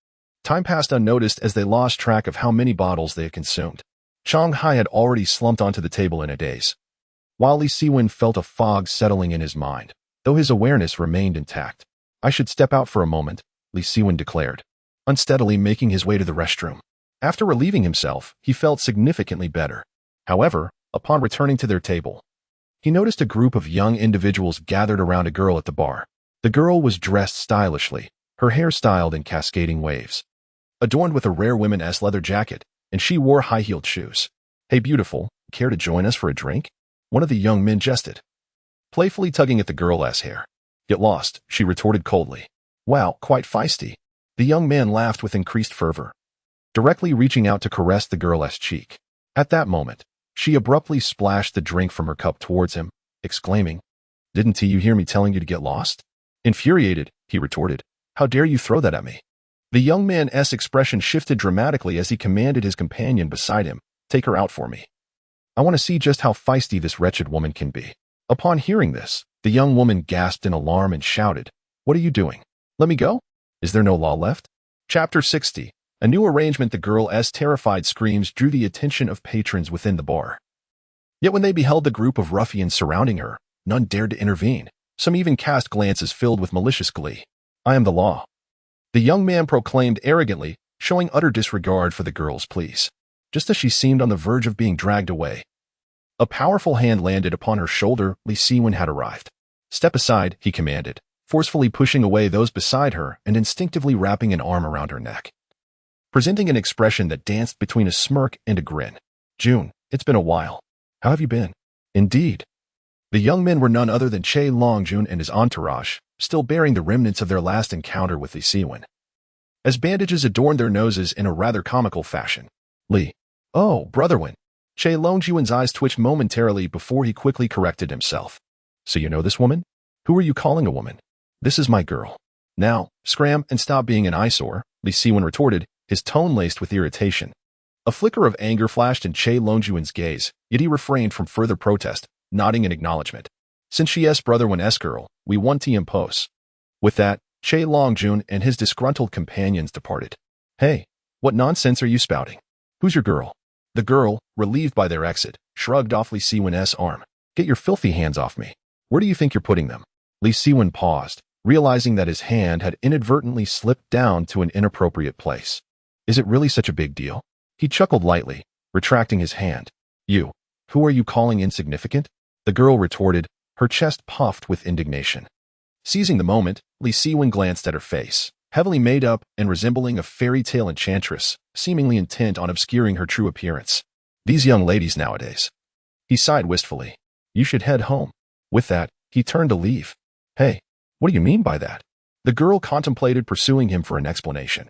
Time passed unnoticed as they lost track of how many bottles they had consumed. Chang Hai had already slumped onto the table in a daze. while Li Siwen felt a fog settling in his mind, though his awareness remained intact. I should step out for a moment, Li Siwen declared, unsteadily making his way to the restroom. After relieving himself, he felt significantly better. However, upon returning to their table, he noticed a group of young individuals gathered around a girl at the bar. The girl was dressed stylishly, her hair styled in cascading waves, adorned with a rare women's leather jacket, and she wore high-heeled shoes. "Hey, beautiful, care to join us for a drink?" one of the young men jested, playfully tugging at the girl's hair. "Get lost," she retorted coldly. "Wow, quite feisty." The young man laughed with increased fervor, directly reaching out to caress the girl's cheek. At that moment, she abruptly splashed the drink from her cup towards him, exclaiming, "Didn't you hear me telling you to get lost?" Infuriated, he retorted, "How dare you throw that at me?" The young man's expression shifted dramatically as he commanded his companion beside him, "Take her out for me. I want to see just how feisty this wretched woman can be." Upon hearing this, the young woman gasped in alarm and shouted, "What are you doing? Let me go? Is there no law left?" Chapter 60. A new arrangement. The girl's terrified screams drew the attention of patrons within the bar. Yet when they beheld the group of ruffians surrounding her, none dared to intervene. Some even cast glances filled with malicious glee. "I am the law," the young man proclaimed arrogantly, showing utter disregard for the girl's pleas. Just as she seemed on the verge of being dragged away, a powerful hand landed upon her shoulder. Li Siwen had arrived. "Step aside," he commanded, forcefully pushing away those beside her and instinctively wrapping an arm around her neck, presenting an expression that danced between a smirk and a grin. "June, it's been a while. How have you been?" Indeed, the young men were none other than Longjun and his entourage, still bearing the remnants of their last encounter with Li Siwen, as bandages adorned their noses in a rather comical fashion. "Li. Oh, Brotherhood." Longjun's eyes twitched momentarily before he quickly corrected himself. "So you know this woman? Who are you calling a woman?" "This is my girl." "Now, scram and stop being an eyesore," Li Siwen retorted, his tone laced with irritation. A flicker of anger flashed in Longjun's gaze, yet he refrained from further protest, nodding in acknowledgement. "Since she's Brotherhood's girl, we want to impose." With that, Longjun and his disgruntled companions departed. "Hey, what nonsense are you spouting? Who's your girl?" The girl, relieved by their exit, shrugged off Li Siwen's arm. "Get your filthy hands off me. Where do you think you're putting them?" Li Siwen paused, realizing that his hand had inadvertently slipped down to an inappropriate place. "Is it really such a big deal?" He chuckled lightly, retracting his hand. "You, who are you calling insignificant?" The girl retorted, her chest puffed with indignation. Seizing the moment, Li Siwen glanced at her face, heavily made up and resembling a fairy tale enchantress, seemingly intent on obscuring her true appearance. "These young ladies nowadays." He sighed wistfully. "You should head home." With that, he turned to leave. "Hey, what do you mean by that?" The girl contemplated pursuing him for an explanation,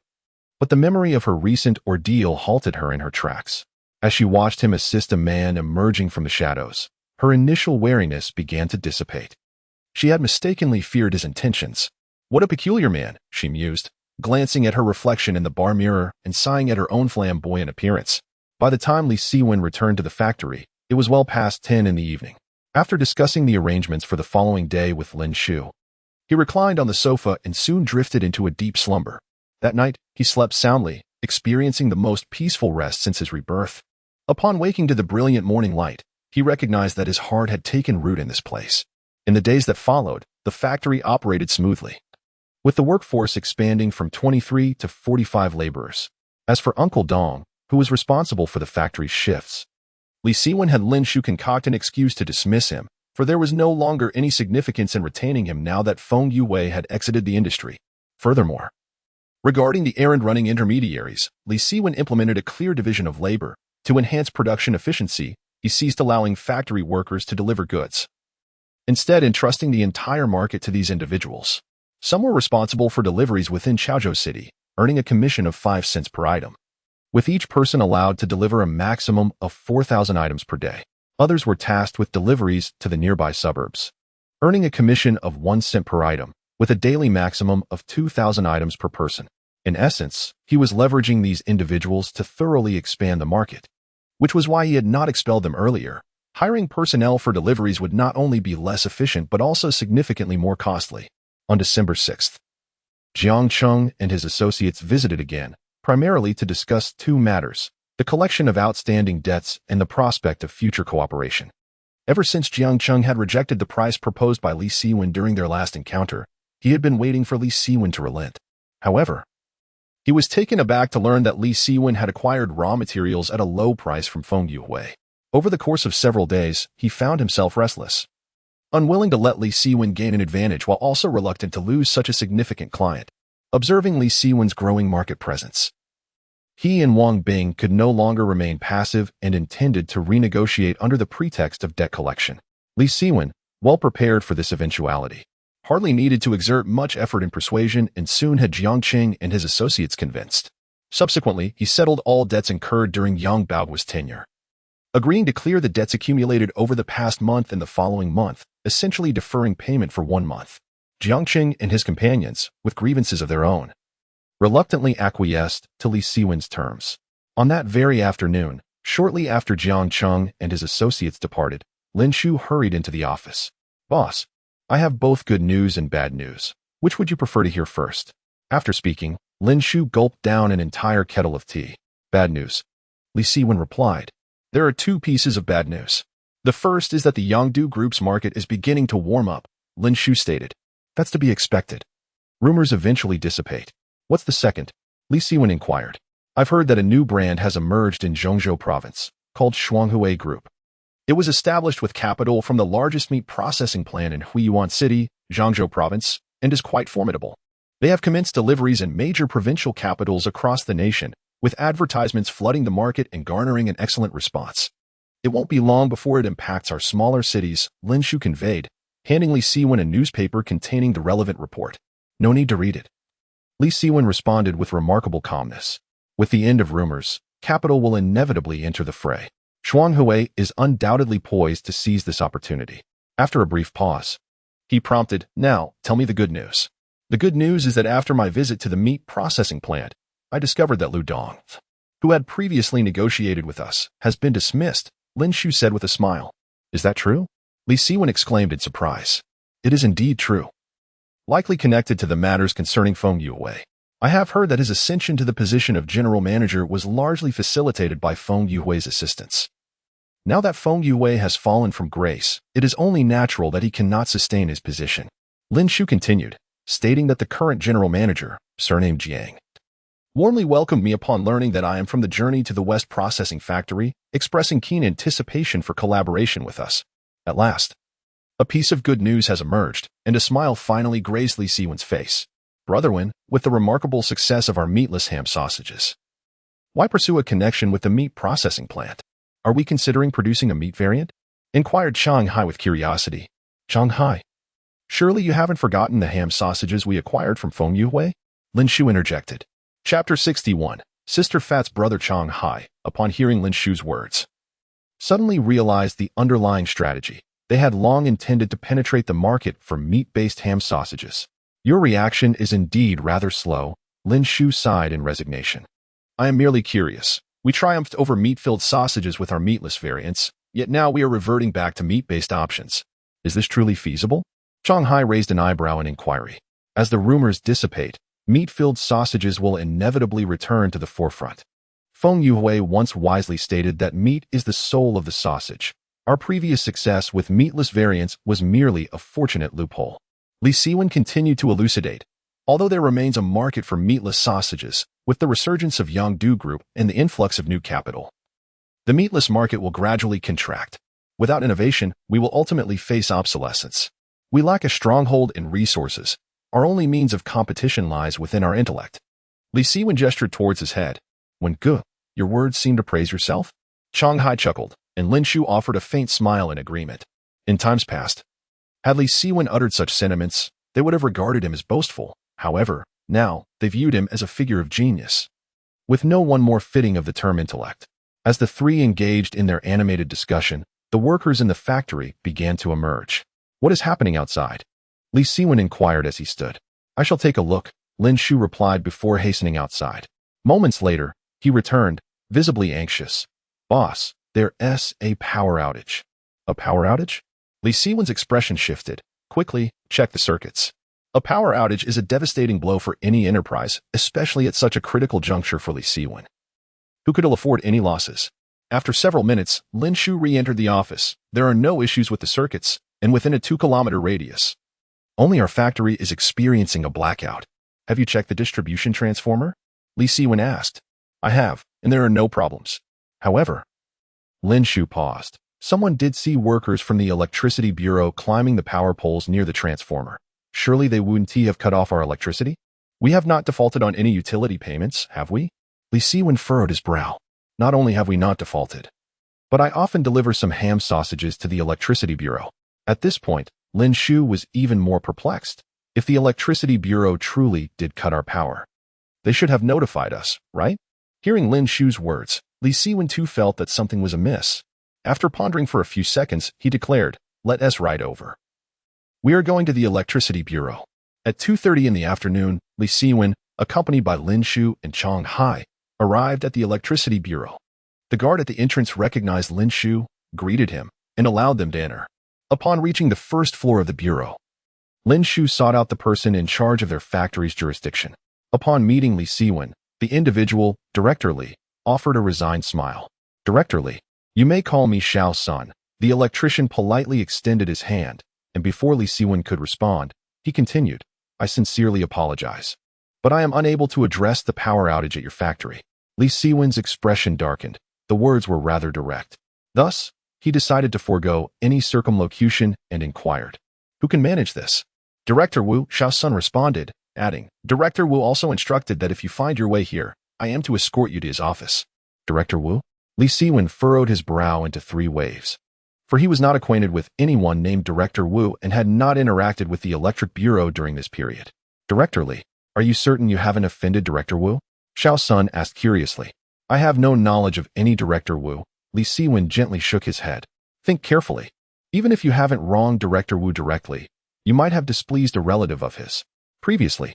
but the memory of her recent ordeal halted her in her tracks. As she watched him assist a man emerging from the shadows, her initial wariness began to dissipate. She had mistakenly feared his intentions. "What a peculiar man," she mused, glancing at her reflection in the bar mirror and sighing at her own flamboyant appearance. By the time Li Siwen returned to the factory, it was well past 10 in the evening. After discussing the arrangements for the following day with Lin Shu, he reclined on the sofa and soon drifted into a deep slumber. That night, he slept soundly, experiencing the most peaceful rest since his rebirth. Upon waking to the brilliant morning light, he recognized that his heart had taken root in this place. In the days that followed, the factory operated smoothly, with the workforce expanding from 23 to 45 laborers. As for Uncle Dong, who was responsible for the factory's shifts, Li Siwen had Lin Shu concoct an excuse to dismiss him, for there was no longer any significance in retaining him now that Feng Yue had exited the industry. Furthermore, regarding the errand-running intermediaries, Li Siwen implemented a clear division of labor. To enhance production efficiency, he ceased allowing factory workers to deliver goods, instead entrusting the entire market to these individuals. Some were responsible for deliveries within Chaozhou City, earning a commission of 5 cents per item, with each person allowed to deliver a maximum of 4,000 items per day. Others were tasked with deliveries to the nearby suburbs, earning a commission of 1 cent per item, with a daily maximum of 2,000 items per person. In essence, he was leveraging these individuals to thoroughly expand the market, which was why he had not expelled them earlier. Hiring personnel for deliveries would not only be less efficient but also significantly more costly. On December 6th, Jiang Cheng and his associates visited again, primarily to discuss 2 matters: the collection of outstanding debts and the prospect of future cooperation. Ever since Jiang Cheng had rejected the price proposed by Li Siwen during their last encounter, he had been waiting for Li Siwen to relent. However, he was taken aback to learn that Li Siwen had acquired raw materials at a low price from Feng Yuhui. Over the course of several days, he found himself restless, unwilling to let Li Siwen gain an advantage while also reluctant to lose such a significant client. Observing Li Siwen's growing market presence, he and Wang Bing could no longer remain passive and intended to renegotiate under the pretext of debt collection. Li Siwen, well prepared for this eventuality, hardly needed to exert much effort in persuasion and soon had Jiangqing and his associates convinced. Subsequently, he settled all debts incurred during Yang Baoguo's tenure, agreeing to clear the debts accumulated over the past month and the following month, essentially deferring payment for 1 month. Jiangqing and his companions, with grievances of their own, reluctantly acquiesced to Li Siwen's terms. On that very afternoon, shortly after Jiangqing and his associates departed, Lin Shu hurried into the office. "Boss, I have both good news and bad news. Which would you prefer to hear first?" After speaking, Lin Shu gulped down an entire kettle of tea. "Bad news," Li Siwen replied. "There are 2 pieces of bad news. The first is that the Yangdu Group's market is beginning to warm up," Lin Shu stated. "That's to be expected. Rumors eventually dissipate." "What's the second?" Li Siwen inquired. "I've heard that a new brand has emerged in Zhongzhou province, called Shuanghui Group. It was established with capital from the largest meat processing plant in Huiyuan City, Zhongzhou province, and is quite formidable. They have commenced deliveries in major provincial capitals across the nation, with advertisements flooding the market and garnering an excellent response. It won't be long before it impacts our smaller cities," Lin Shu conveyed, handing Li Siwen a newspaper containing the relevant report. "No need to read it." Li Siwen responded with remarkable calmness. "With the end of rumors, capital will inevitably enter the fray. Shuanghui is undoubtedly poised to seize this opportunity." After a brief pause, he prompted, "Now, tell me the good news." "The good news is that after my visit to the meat processing plant, I discovered that Lu Dong, who had previously negotiated with us, has been dismissed," Lin Shu said with a smile. "Is that true?" Li Siwen exclaimed in surprise. "It is indeed true. Likely connected to the matters concerning Feng Yuhui. I have heard that his ascension to the position of general manager was largely facilitated by Feng Yuhui's assistance. Now that Feng Yuhui has fallen from grace, it is only natural that he cannot sustain his position." Lin Shu continued, stating that the current general manager, surnamed Jiang, warmly welcomed me upon learning that I am from the journey to the West Processing Factory, expressing keen anticipation for collaboration with us. At last, a piece of good news has emerged, and a smile finally grazed Li Siwen's face. "Brotherhood, with the remarkable success of our meatless ham sausages, why pursue a connection with the meat processing plant? Are we considering producing a meat variant?" inquired Shanghai with curiosity. "Shanghai, surely you haven't forgotten the ham sausages we acquired from Feng Yuhui?" Lin Shu interjected. Chapter 61. Sister Fat's brother Shanghai, upon hearing Lin Shu's words, suddenly realized the underlying strategy. They had long intended to penetrate the market for meat-based ham sausages. "Your reaction is indeed rather slow," Lin Shu sighed in resignation. "I am merely curious. We triumphed over meat-filled sausages with our meatless variants, yet now we are reverting back to meat-based options. Is this truly feasible?" Shanghai raised an eyebrow in inquiry. "As the rumors dissipate, meat-filled sausages will inevitably return to the forefront. Feng Yuhui once wisely stated that meat is the soul of the sausage. Our previous success with meatless variants was merely a fortunate loophole." Li Siwen continued to elucidate. "Although there remains a market for meatless sausages, with the resurgence of Yangdu Group and the influx of new capital, the meatless market will gradually contract. Without innovation, we will ultimately face obsolescence. We lack a stronghold in resources. Our only means of competition lies within our intellect." Li Siwen gestured towards his head. "When good, your words seem to praise yourself?" Shanghai chuckled, and Lin Shu offered a faint smile in agreement. In times past, had Li Siwen uttered such sentiments, they would have regarded him as boastful. However, now, they viewed him as a figure of genius, with no one more fitting of the term intellect. As the three engaged in their animated discussion, the workers in the factory began to emerge. "What is happening outside?" Li Siwen inquired as he stood. "I shall take a look," Lin Shu replied before hastening outside. Moments later, he returned, visibly anxious. "Boss, there's a power outage." "A power outage?" Li Siwen's expression shifted. "Quickly, check the circuits." A power outage is a devastating blow for any enterprise, especially at such a critical juncture for Li Siwen, who could ill afford any losses. After several minutes, Lin Shu re-entered the office. There are no issues with the circuits, and within a 2-kilometer radius. Only our factory is experiencing a blackout. Have you checked the distribution transformer? Li Siwen asked. I have, and there are no problems. However, Lin Shu paused. Someone did see workers from the Electricity Bureau climbing the power poles near the transformer. Surely they wouldn't have cut off our electricity? We have not defaulted on any utility payments, have we? Li Siwen furrowed his brow. Not only have we not defaulted, but I often deliver some ham sausages to the Electricity Bureau. At this point, Lin Shu was even more perplexed. If the Electricity Bureau truly did cut our power, they should have notified us, right? Hearing Lin Shu's words, Li Siwen too felt that something was amiss. After pondering for a few seconds, he declared, "Let us ride over. We are going to the Electricity Bureau." At 2:30 in the afternoon, Li Siwen, accompanied by Lin Shu and Chang Hai, arrived at the Electricity Bureau. The guard at the entrance recognized Lin Shu, greeted him, and allowed them to enter. Upon reaching the first floor of the bureau, Lin Shu sought out the person in charge of their factory's jurisdiction. Upon meeting Li Siwen, the individual, Director Li, offered a resigned smile. "Director Li, you may call me Xiao Sun." The electrician politely extended his hand, and before Li Siwen could respond, he continued, "I sincerely apologize, but I am unable to address the power outage at your factory." Li Siwen's expression darkened. The words were rather direct. Thus, he decided to forego any circumlocution and inquired, "Who can manage this?" "Director Wu," Xiao Sun responded, adding, "Director Wu also instructed that if you find your way here, I am to escort you to his office." "Director Wu?" Li Siwen furrowed his brow into 3 waves, for he was not acquainted with anyone named Director Wu and had not interacted with the Electric Bureau during this period. "Director Li, are you certain you haven't offended Director Wu?" Xiao Sun asked curiously. "I have no knowledge of any Director Wu." Li Siwen gently shook his head. "Think carefully. Even if you haven't wronged Director Wu directly, you might have displeased a relative of his. Previously,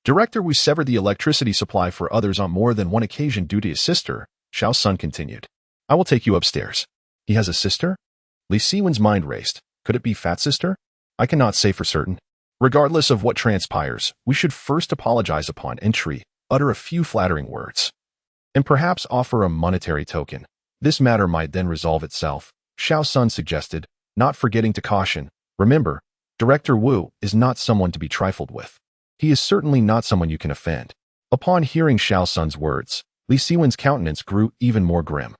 Director Wu severed the electricity supply for others on more than one occasion due to his sister," Xiao Sun continued. "I will take you upstairs." "He has a sister?" Li Siwen's mind raced. Could it be Fat Sister? I cannot say for certain. Regardless of what transpires, we should first apologize upon entry, utter a few flattering words, and perhaps offer a monetary token. This matter might then resolve itself, Xiao Sun suggested, not forgetting to caution, "Remember, Director Wu is not someone to be trifled with. He is certainly not someone you can offend." Upon hearing Xiao Sun's words, Li Siwen's countenance grew even more grim.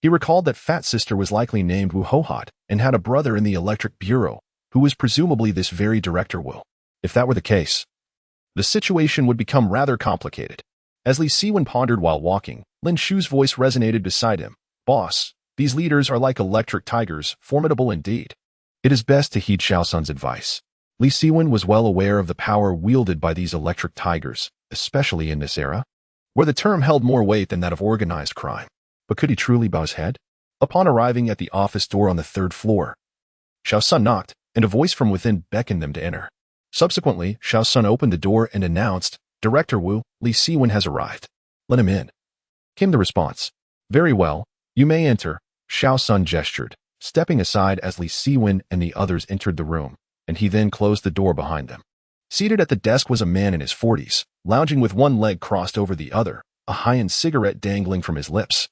He recalled that Fat Sister was likely named Wu Hohot and had a brother in the Electric Bureau, who was presumably this very Director Wu. If that were the case, the situation would become rather complicated. As Li Siwen pondered while walking, Lin Shu's voice resonated beside him. "Boss, these leaders are like electric tigers, formidable indeed. It is best to heed Xiao Sun's advice." Li Siwen was well aware of the power wielded by these electric tigers, especially in this era, where the term held more weight than that of organized crime. But could he truly bow his head? Upon arriving at the office door on the 3rd floor, Xiao Sun knocked, and a voice from within beckoned them to enter. Subsequently, Xiao Sun opened the door and announced, "Director Wu, Li Siwen has arrived." "Let him in," came the response. "Very well, you may enter," Xiao Sun gestured, stepping aside as Li Siwen and the others entered the room, and he then closed the door behind them. Seated at the desk was a man in his 40s, lounging with one leg crossed over the other, a high-end cigarette dangling from his lips,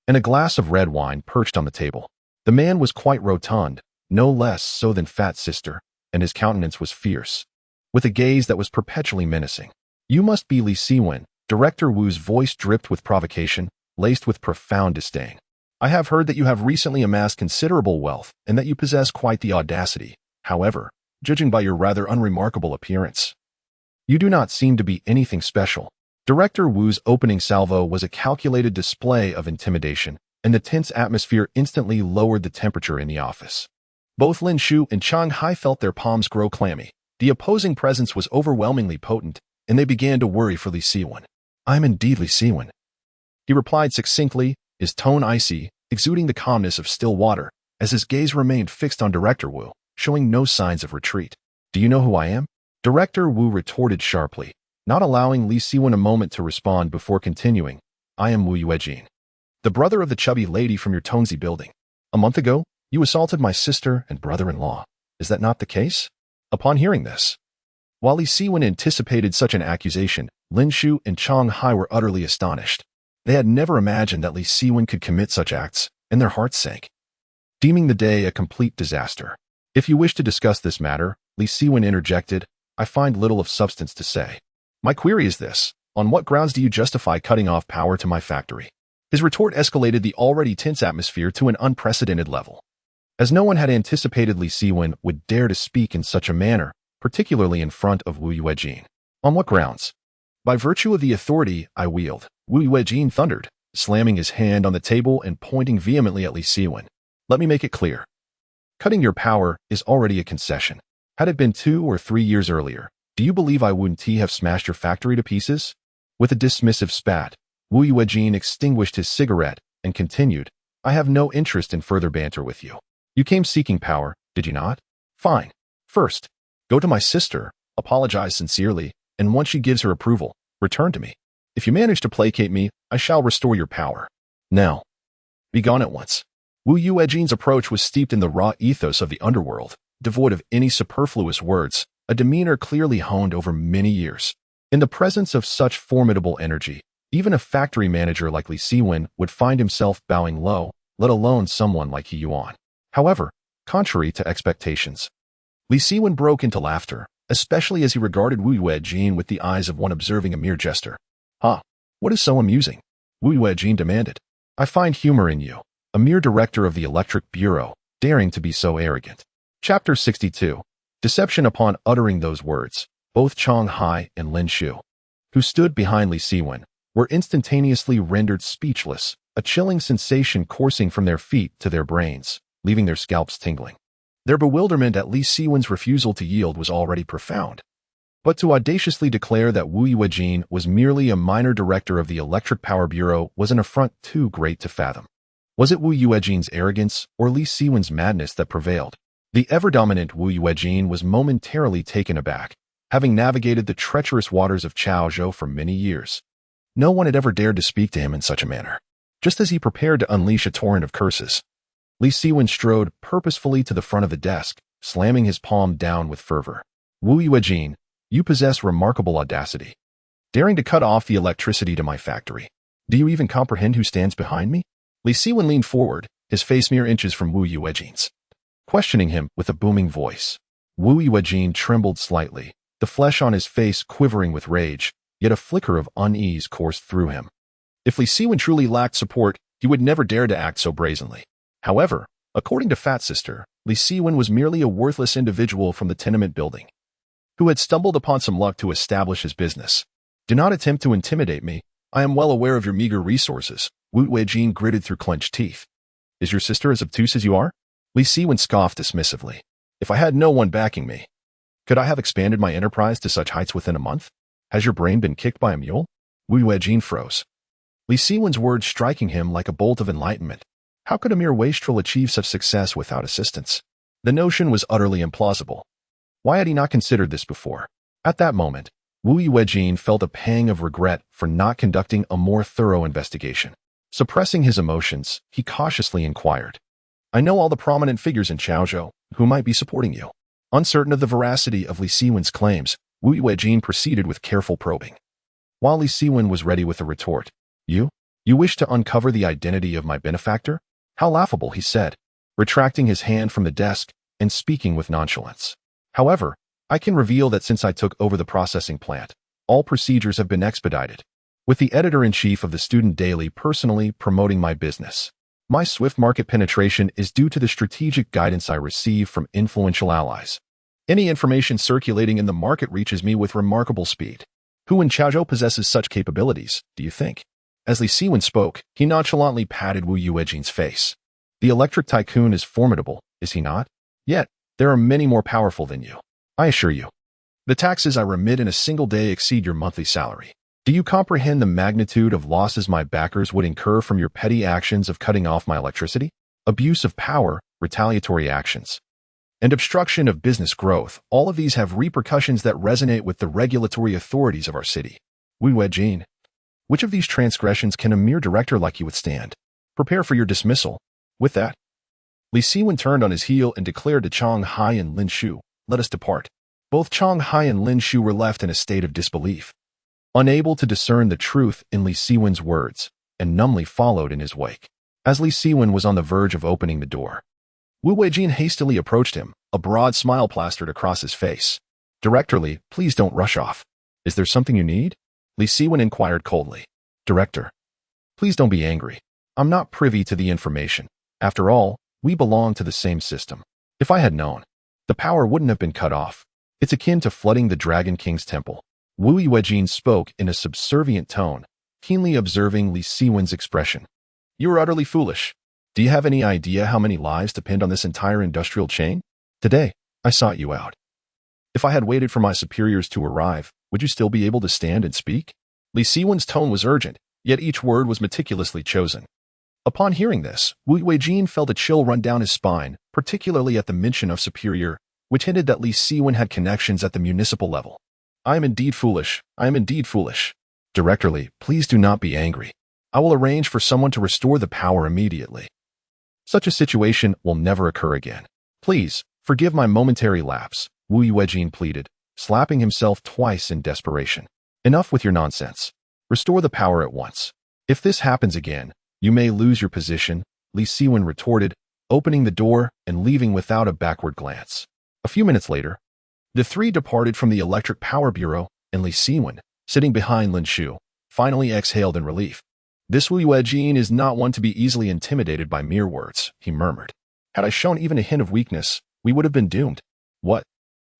and a glass of red wine perched on the table. The man was quite rotund, no less so than Fat Sister, and his countenance was fierce, with a gaze that was perpetually menacing. "You must be Li Siwen." Director Wu's voice dripped with provocation, laced with profound disdain. "I have heard that you have recently amassed considerable wealth and that you possess quite the audacity. However, judging by your rather unremarkable appearance, you do not seem to be anything special." Director Wu's opening salvo was a calculated display of intimidation, and the tense atmosphere instantly lowered the temperature in the office. Both Lin Shu and Chang Hai felt their palms grow clammy. The opposing presence was overwhelmingly potent, and they began to worry for Li Siwen. "I am indeed Li Siwen," he replied succinctly, his tone icy, exuding the calmness of still water, as his gaze remained fixed on Director Wu, showing no signs of retreat. "Do you know who I am?" Director Wu retorted sharply, not allowing Li Siwen a moment to respond before continuing. "I am Wu Yuejin, the brother of the chubby lady from your Tongzi building. A month ago, you assaulted my sister and brother-in-law. Is that not the case?" Upon hearing this, while Li Siwen anticipated such an accusation, Lin Shu and Chang Hai were utterly astonished. They had never imagined that Li Siwen could commit such acts, and their hearts sank, deeming the day a complete disaster. If you wish to discuss this matter, Li Siwen interjected, I find little of substance to say. My query is this. On what grounds do you justify cutting off power to my factory? His retort escalated the already tense atmosphere to an unprecedented level. As no one had anticipated Li Siwen would dare to speak in such a manner, particularly in front of Wu Yuejin. On what grounds? By virtue of the authority I wield, Wu Yuejin thundered, slamming his hand on the table and pointing vehemently at Li Siwen. Let me make it clear. Cutting your power is already a concession. Had it been 2 or 3 years earlier, do you believe I wouldn't have smashed your factory to pieces? With a dismissive spat, Wu Yuejin extinguished his cigarette and continued, I have no interest in further banter with you. You came seeking power, did you not? Fine. First, go to my sister, apologize sincerely, and once she gives her approval, return to me. If you manage to placate me, I shall restore your power. Now, be gone at once. Wu Yuejin's approach was steeped in the raw ethos of the underworld, devoid of any superfluous words, a demeanor clearly honed over many years. In the presence of such formidable energy, even a factory manager like Li Siwen would find himself bowing low, let alone someone like He Yuan. However, contrary to expectations, Li Siwen broke into laughter, especially as he regarded Wu Yuejin with the eyes of one observing a mere jester. What is so amusing? Wu Yuejin demanded. I find humor in you, a mere director of the Electric Bureau, daring to be so arrogant. Chapter 62. Deception. Upon uttering those words, both Chang Hai and Lin Shu, who stood behind Li Siwen, were instantaneously rendered speechless, a chilling sensation coursing from their feet to their brains, leaving their scalps tingling. Their bewilderment at Li Siwen's refusal to yield was already profound. But to audaciously declare that Wu Yuejin was merely a minor director of the Electric Power Bureau was an affront too great to fathom. Was it Wu Yuejin's arrogance or Li Siwen's madness that prevailed? The ever-dominant Wu Yuejin was momentarily taken aback, having navigated the treacherous waters of Chaozhou for many years. No one had ever dared to speak to him in such a manner. Just as he prepared to unleash a torrent of curses, Li Siwen strode purposefully to the front of the desk, slamming his palm down with fervor. Wu Yuejin, you possess remarkable audacity. Daring to cut off the electricity to my factory. Do you even comprehend who stands behind me? Li Siwen leaned forward, his face mere inches from Wu Yuejin's, questioning him with a booming voice. Wu Yuejin trembled slightly, the flesh on his face quivering with rage, yet a flicker of unease coursed through him. If Li Siwen truly lacked support, he would never dare to act so brazenly. However, according to Fat Sister, Li Siwen was merely a worthless individual from the tenement building, who had stumbled upon some luck to establish his business. Do not attempt to intimidate me. I am well aware of your meager resources. Wu Yuejin gritted through clenched teeth. Is your sister as obtuse as you are? Li Siwen scoffed dismissively. If I had no one backing me, could I have expanded my enterprise to such heights within a month? Has your brain been kicked by a mule? Wu Yuejin froze. Li Siwen's words striking him like a bolt of enlightenment. How could a mere wastrel achieve such success without assistance? The notion was utterly implausible. Why had he not considered this before? At that moment, Wu Yuejin felt a pang of regret for not conducting a more thorough investigation. Suppressing his emotions, he cautiously inquired. I know all the prominent figures in Chaozhou who might be supporting you. Uncertain of the veracity of Li Siwen's claims, Wu Yuejin proceeded with careful probing. While Li Siwen was ready with a retort, You wish to uncover the identity of my benefactor? How laughable, he said, retracting his hand from the desk and speaking with nonchalance. However, I can reveal that since I took over the processing plant, all procedures have been expedited, with the editor-in-chief of the Student Daily personally promoting my business. My swift market penetration is due to the strategic guidance I receive from influential allies. Any information circulating in the market reaches me with remarkable speed. Who in Chaozhou possesses such capabilities, do you think? As Li Siwen spoke, he nonchalantly patted Wu Yuejin's face. The electric tycoon is formidable, is he not? Yet, there are many more powerful than you. I assure you. The taxes I remit in a single day exceed your monthly salary. Do you comprehend the magnitude of losses my backers would incur from your petty actions of cutting off my electricity? Abuse of power, retaliatory actions, and obstruction of business growth, all of these have repercussions that resonate with the regulatory authorities of our city. Wu Yuejin, which of these transgressions can a mere director like you withstand? Prepare for your dismissal. With that, Li Siwen turned on his heel and declared to Chang Hai and Lin Shu, let us depart. Both Chang Hai and Lin Shu were left in a state of disbelief. Unable to discern the truth in Li Siwen's words, and numbly followed in his wake. As Li Siwen was on the verge of opening the door, Zhou Wenjing hastily approached him, a broad smile plastered across his face. "Director Li, please don't rush off. Is there something you need?" Li Siwen inquired coldly. "Director, please don't be angry. I'm not privy to the information. After all, we belong to the same system. If I had known, the power wouldn't have been cut off. It's akin to flooding the Dragon King's temple." Zhou Wenjing spoke in a subservient tone, keenly observing Li Siwen's expression. "You are utterly foolish. Do you have any idea how many lives depend on this entire industrial chain? Today, I sought you out. If I had waited for my superiors to arrive, would you still be able to stand and speak?" Li Siwen's tone was urgent, yet each word was meticulously chosen. Upon hearing this, Zhou Wenjing felt a chill run down his spine, particularly at the mention of superior, which hinted that Li Siwen had connections at the municipal level. "I am indeed foolish. I am indeed foolish. Director Li, please do not be angry. I will arrange for someone to restore the power immediately. Such a situation will never occur again. Please, forgive my momentary lapse," Zhou Wenjing pleaded, slapping himself twice in desperation. "Enough with your nonsense. Restore the power at once. If this happens again, you may lose your position," Li Siwen retorted, opening the door and leaving without a backward glance. A few minutes later, the three departed from the Electric Power Bureau, and Li Siwen, sitting behind Lin Shu, finally exhaled in relief. "This Zhou Wenjing is not one to be easily intimidated by mere words," he murmured. "Had I shown even a hint of weakness, we would have been doomed." "What?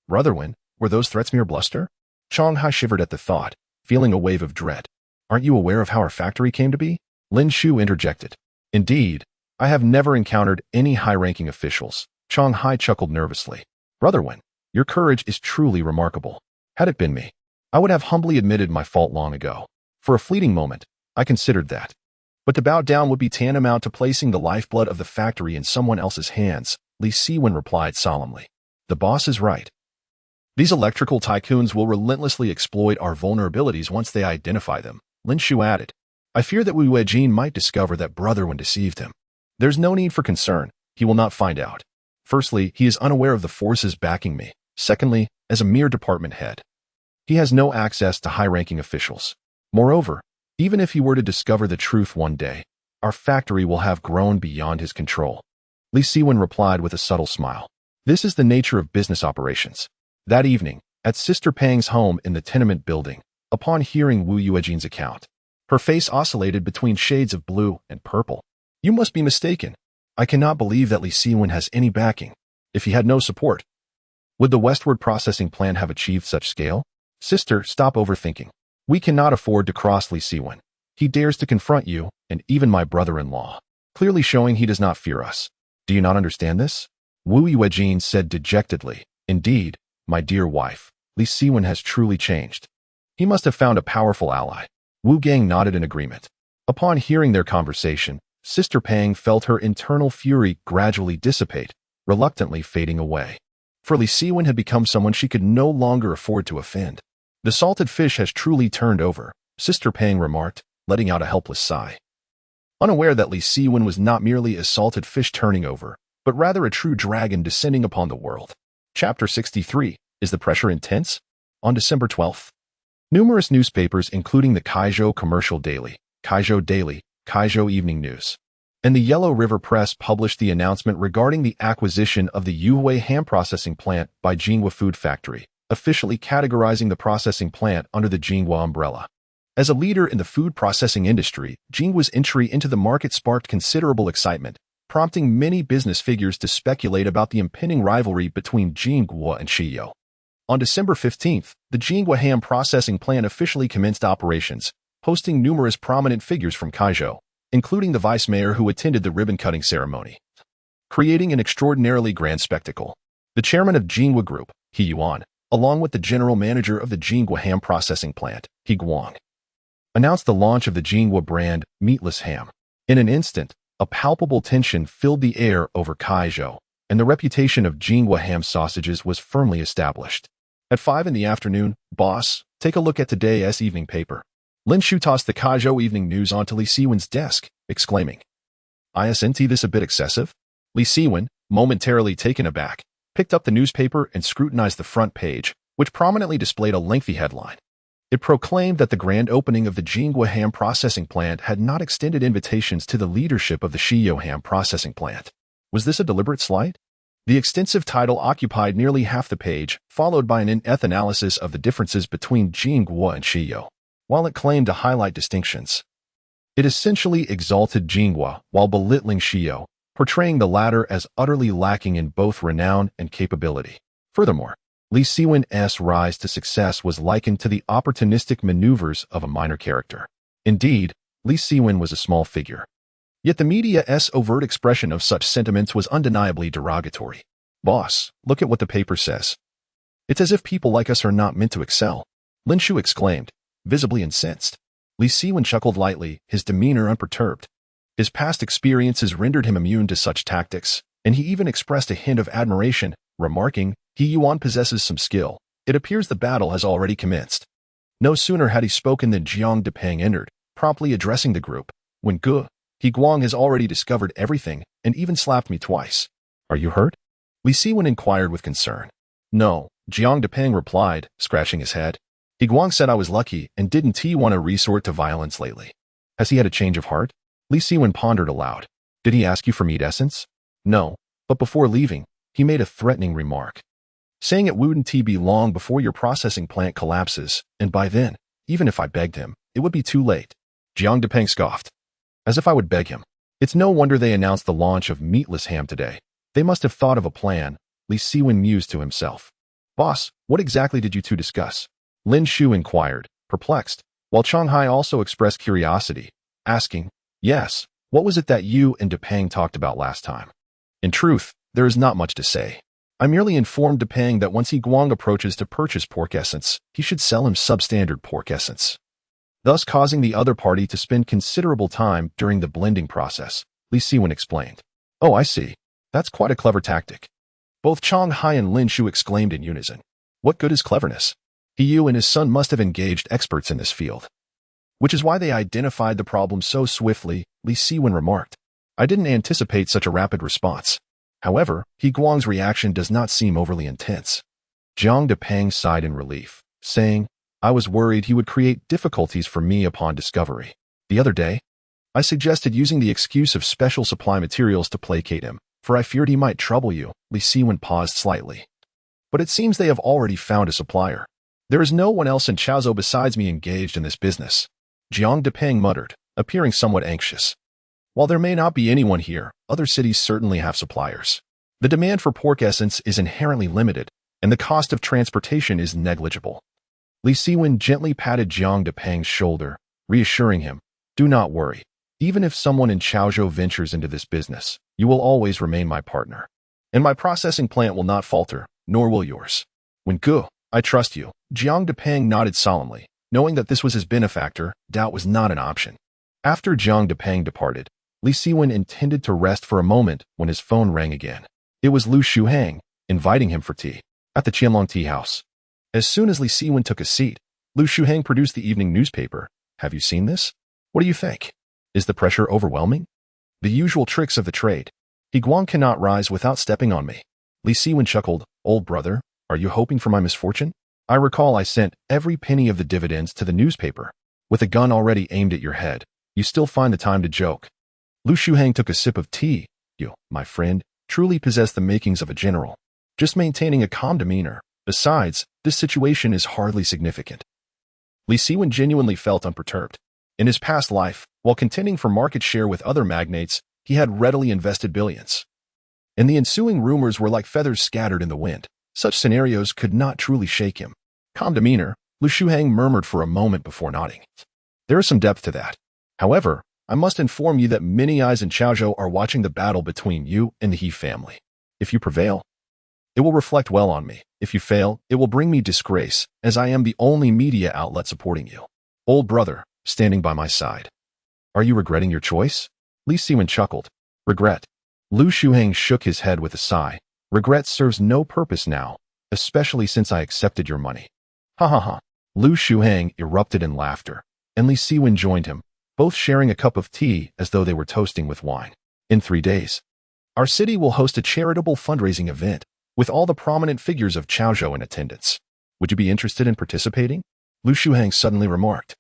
Brotherhood, were those threats mere bluster?" Chong Hai shivered at the thought, feeling a wave of dread. "Aren't you aware of how our factory came to be?" Lin Shu interjected. "Indeed, I have never encountered any high-ranking officials." Chong Hai chuckled nervously. "Brotherhood, your courage is truly remarkable. Had it been me, I would have humbly admitted my fault long ago. For a fleeting moment, I considered that. But to bow down would be tantamount to placing the lifeblood of the factory in someone else's hands," Li Siwen replied solemnly. "The boss is right. These electrical tycoons will relentlessly exploit our vulnerabilities once they identify them," Lin Shu added. "I fear that Zhou Wenjing might discover that Brotherhood deceived him. There's no need for concern. He will not find out. Firstly, he is unaware of the forces backing me. Secondly, as a mere department head, he has no access to high-ranking officials. Moreover, even if he were to discover the truth one day, our factory will have grown beyond his control." Li Siwen replied with a subtle smile. "This is the nature of business operations." That evening, at Sister Pang's home in the tenement building, upon hearing Zhou Wenjing's account, her face oscillated between shades of blue and purple. "You must be mistaken. I cannot believe that Li Siwen has any backing. If he had no support, would the westward processing plant have achieved such scale? Sister, stop overthinking. We cannot afford to cross Li Siwen. He dares to confront you, and even my brother-in-law, clearly showing he does not fear us. Do you not understand this?" Zhou Wenjing said dejectedly. "Indeed, my dear wife, Li Siwen has truly changed. He must have found a powerful ally." Wu Gang nodded in agreement. Upon hearing their conversation, Sister Pang felt her internal fury gradually dissipate, reluctantly fading away. For Li Siwen had become someone she could no longer afford to offend. "The salted fish has truly turned over," Sister Pang remarked, letting out a helpless sigh. Unaware that Li Siwen was not merely a salted fish turning over, but rather a true dragon descending upon the world. Chapter 63. Is the pressure intense? On December 12th, numerous newspapers including the Kaizhou Commercial Daily, Kaizhou Daily, Kaizhou Evening News, and the Yellow River Press published the announcement regarding the acquisition of the Yuhui ham processing plant by Jinghua Food Factory, officially categorizing the processing plant under the Jinghua umbrella. As a leader in the food processing industry, Jinghua's entry into the market sparked considerable excitement, prompting many business figures to speculate about the impending rivalry between Jinghua and Xiaoni. On December 15th, the Jinghua ham processing plant officially commenced operations, hosting numerous prominent figures from Kaizhou, including the vice mayor who attended the ribbon-cutting ceremony, creating an extraordinarily grand spectacle. The chairman of Jinghua Group, He Yuan, along with the general manager of the Jinghua ham processing plant, He Guang, announced the launch of the Jinghua brand meatless ham. In an instant, a palpable tension filled the air over Kaizhou, and the reputation of Jinghua ham sausages was firmly established. At 5 in the afternoon, "Boss, take a look at today's evening paper." Lin Shu tossed the Kaizhou Evening News onto Li Siwen's desk, exclaiming, "Isn't this a bit excessive?" Li Siwen, momentarily taken aback, picked up the newspaper and scrutinized the front page, which prominently displayed a lengthy headline. It proclaimed that the grand opening of the Jinghua ham processing plant had not extended invitations to the leadership of the Xiyo ham processing plant. Was this a deliberate slight? The extensive title occupied nearly half the page, followed by an in-depth analysis of the differences between Jinghua and Xiyo. While it claimed to highlight distinctions, it essentially exalted Jinghua while belittling Xiyo, portraying the latter as utterly lacking in both renown and capability. Furthermore, Li Siwen's rise to success was likened to the opportunistic maneuvers of a minor character. Indeed, Li Siwen was a small figure. Yet the media's overt expression of such sentiments was undeniably derogatory. "Boss, look at what the paper says. It's as if people like us are not meant to excel," Lin Shu exclaimed, visibly incensed. Li Siwen chuckled lightly, his demeanor unperturbed. His past experiences rendered him immune to such tactics, and he even expressed a hint of admiration, remarking, "He Yuan possesses some skill. It appears the battle has already commenced." No sooner had he spoken than Jiang Depeng entered, promptly addressing the group. "When He Guang has already discovered everything and even slapped me twice. Are you hurt?" Li Siwen inquired with concern. "No," Jiang Depeng replied, scratching his head. "He Guang said I was lucky and didn't he want to resort to violence lately. Has he had a change of heart?" Li Siwen pondered aloud. "Did he ask you for meat essence?" "No, but before leaving, he made a threatening remark, saying it wouldn't be long before your processing plant collapses, and by then, even if I begged him, it would be too late." Jiang Depeng scoffed. "As if I would beg him. It's no wonder they announced the launch of meatless ham today. They must have thought of a plan," Li Siwen mused to himself. "Boss, what exactly did you two discuss?" Lin Shu inquired, perplexed, while Changhai also expressed curiosity, asking, "Yes, what was it that you and Depeng talked about last time?" "In truth, there is not much to say. I merely informed Depeng that once He Guang approaches to purchase pork essence, he should sell him substandard pork essence, thus causing the other party to spend considerable time during the blending process," Li Siwen explained. "Oh, I see. That's quite a clever tactic." Both Changhai and Lin Shu exclaimed in unison. What good is cleverness? He Yu and his son must have engaged experts in this field, which is why they identified the problem so swiftly, Li Siwen remarked. "I didn't anticipate such a rapid response. However, He Guang's reaction does not seem overly intense." Jiang Depeng sighed in relief, saying, "I was worried he would create difficulties for me upon discovery. The other day, I suggested using the excuse of special supply materials to placate him, for I feared he might trouble you." Li Siwen paused slightly. "But it seems they have already found a supplier. There is no one else in Chaozhou besides me engaged in this business," Jiang Depeng muttered, appearing somewhat anxious. "While there may not be anyone here, other cities certainly have suppliers. The demand for pork essence is inherently limited, and the cost of transportation is negligible." Li Siwen gently patted Jiang Depeng's shoulder, reassuring him, "Do not worry. Even if someone in Chaozhou ventures into this business, you will always remain my partner. And my processing plant will not falter, nor will yours. I trust you." Jiang Depeng nodded solemnly, knowing that this was his benefactor. Doubt was not an option. After Jiang Depeng departed, Li Siwen intended to rest for a moment when his phone rang again. It was Lu Shuhang, inviting him for tea, at the Qianlong Tea House. As soon as Li Siwen took a seat, Lu Shuhang produced the evening newspaper. "Have you seen this? What do you think? Is the pressure overwhelming?" "The usual tricks of the trade. He Guang cannot rise without stepping on me." Li Siwen chuckled. "Old brother, are you hoping for my misfortune? I recall I sent every penny of the dividends to the newspaper. With a gun already aimed at your head, you still find the time to joke." Lu Shuhang took a sip of tea. "You, my friend, truly possess the makings of a general. Just maintaining a calm demeanor. Besides, this situation is hardly significant." Li Siwen genuinely felt unperturbed. In his past life, while contending for market share with other magnates, he had readily invested billions. And the ensuing rumors were like feathers scattered in the wind. Such scenarios could not truly shake him. Calm demeanor, Lu Shuhang murmured for a moment before nodding. "There is some depth to that. However, I must inform you that many eyes in Chaozhou are watching the battle between you and the He family. If you prevail, it will reflect well on me. If you fail, it will bring me disgrace, as I am the only media outlet supporting you. Old brother, standing by my side. Are you regretting your choice?" Li Siwen chuckled. "Regret?" Lu Shuhang shook his head with a sigh. "Regret serves no purpose now, especially since I accepted your money." "Ha ha ha." Lu Shuhang erupted in laughter, and Li Siwen joined him, both sharing a cup of tea as though they were toasting with wine. "In 3 days, our city will host a charitable fundraising event, with all the prominent figures of Chaozhou in attendance. Would you be interested in participating?" Lu Shuhang suddenly remarked.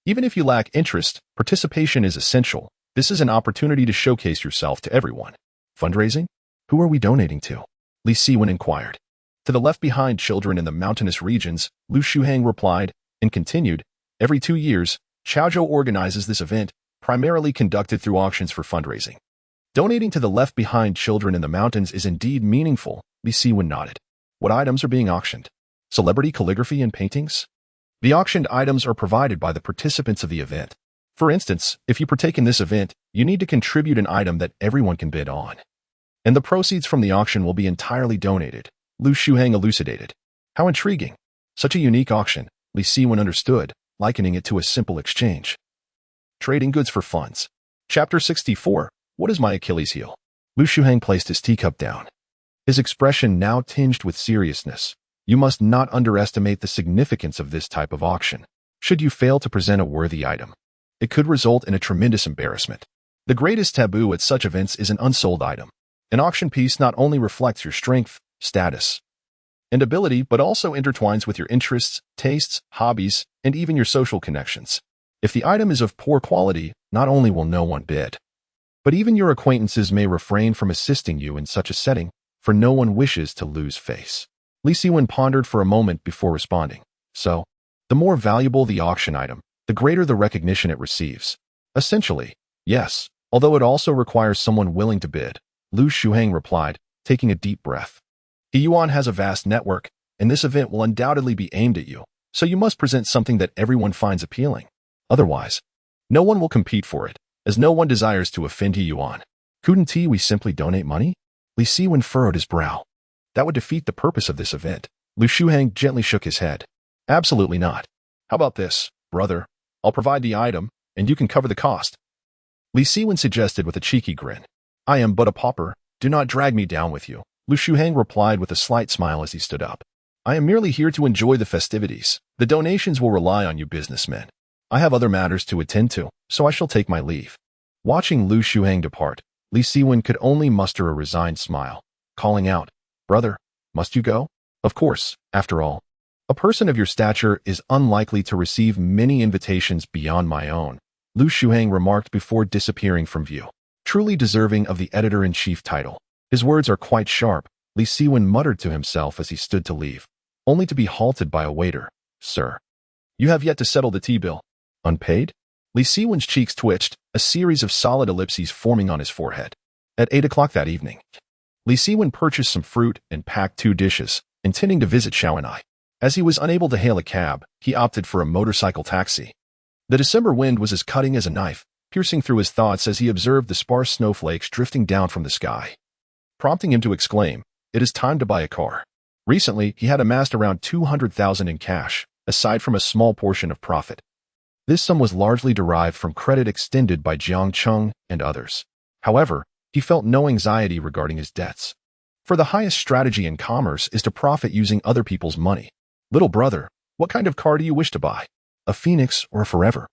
Even if you lack interest, participation is essential. This is an opportunity to showcase yourself to everyone. Fundraising? Who are we donating to? Li Siwen inquired. To the left-behind children in the mountainous regions, Lu Shuhang replied, and continued, every 2 years, Chaozhou organizes this event, primarily conducted through auctions for fundraising. Donating to the left-behind children in the mountains is indeed meaningful, Li Siwen nodded. What items are being auctioned? Celebrity calligraphy and paintings? The auctioned items are provided by the participants of the event. For instance, if you partake in this event, you need to contribute an item that everyone can bid on. And the proceeds from the auction will be entirely donated, Lu Shuhang elucidated. How intriguing. Such a unique auction, Li Siwen understood, likening it to a simple exchange. Trading goods for funds. Chapter 64. What is my Achilles heel? Lu Shuhang placed his teacup down. His expression now tinged with seriousness. You must not underestimate the significance of this type of auction. Should you fail to present a worthy item, it could result in a tremendous embarrassment. The greatest taboo at such events is an unsold item. An auction piece not only reflects your strength, status, and ability, but also intertwines with your interests, tastes, hobbies, and even your social connections. If the item is of poor quality, not only will no one bid, but even your acquaintances may refrain from assisting you in such a setting, for no one wishes to lose face. Li Siwen pondered for a moment before responding. So, the more valuable the auction item, the greater the recognition it receives. Essentially, yes, although it also requires someone willing to bid, Lu Shuhang replied, taking a deep breath. Yuan has a vast network, and this event will undoubtedly be aimed at you, so you must present something that everyone finds appealing. Otherwise, no one will compete for it, as no one desires to offend Yuan. Couldn't we simply donate money? Li Siwen furrowed his brow. That would defeat the purpose of this event. Lu Shuhang gently shook his head. Absolutely not. How about this, brother? I'll provide the item, and you can cover the cost. Li Siwen suggested with a cheeky grin. I am but a pauper. Do not drag me down with you. Lu Shuhang replied with a slight smile as he stood up. I am merely here to enjoy the festivities. The donations will rely on you businessmen. I have other matters to attend to, so I shall take my leave. Watching Lu Shuhang depart, Li Siwen could only muster a resigned smile, calling out, Brother, must you go? Of course, after all. A person of your stature is unlikely to receive many invitations beyond my own, Lu Shuhang remarked before disappearing from view. Truly deserving of the editor-in-chief title. His words are quite sharp, Li Siwen muttered to himself as he stood to leave, only to be halted by a waiter. Sir, you have yet to settle the tea bill. Unpaid? Li Siwen's cheeks twitched, a series of solid ellipses forming on his forehead. At 8 o'clock that evening, Li Siwen purchased some fruit and packed 2 dishes, intending to visit Xiaoni. As he was unable to hail a cab, he opted for a motorcycle taxi. The December wind was as cutting as a knife, piercing through his thoughts as he observed the sparse snowflakes drifting down from the sky, prompting him to exclaim, it is time to buy a car. Recently, he had amassed around 200,000 in cash, aside from a small portion of profit. This sum was largely derived from credit extended by Jiang Cheng and others. However, he felt no anxiety regarding his debts. For the highest strategy in commerce is to profit using other people's money. Little brother, what kind of car do you wish to buy? A Phoenix or a Forever?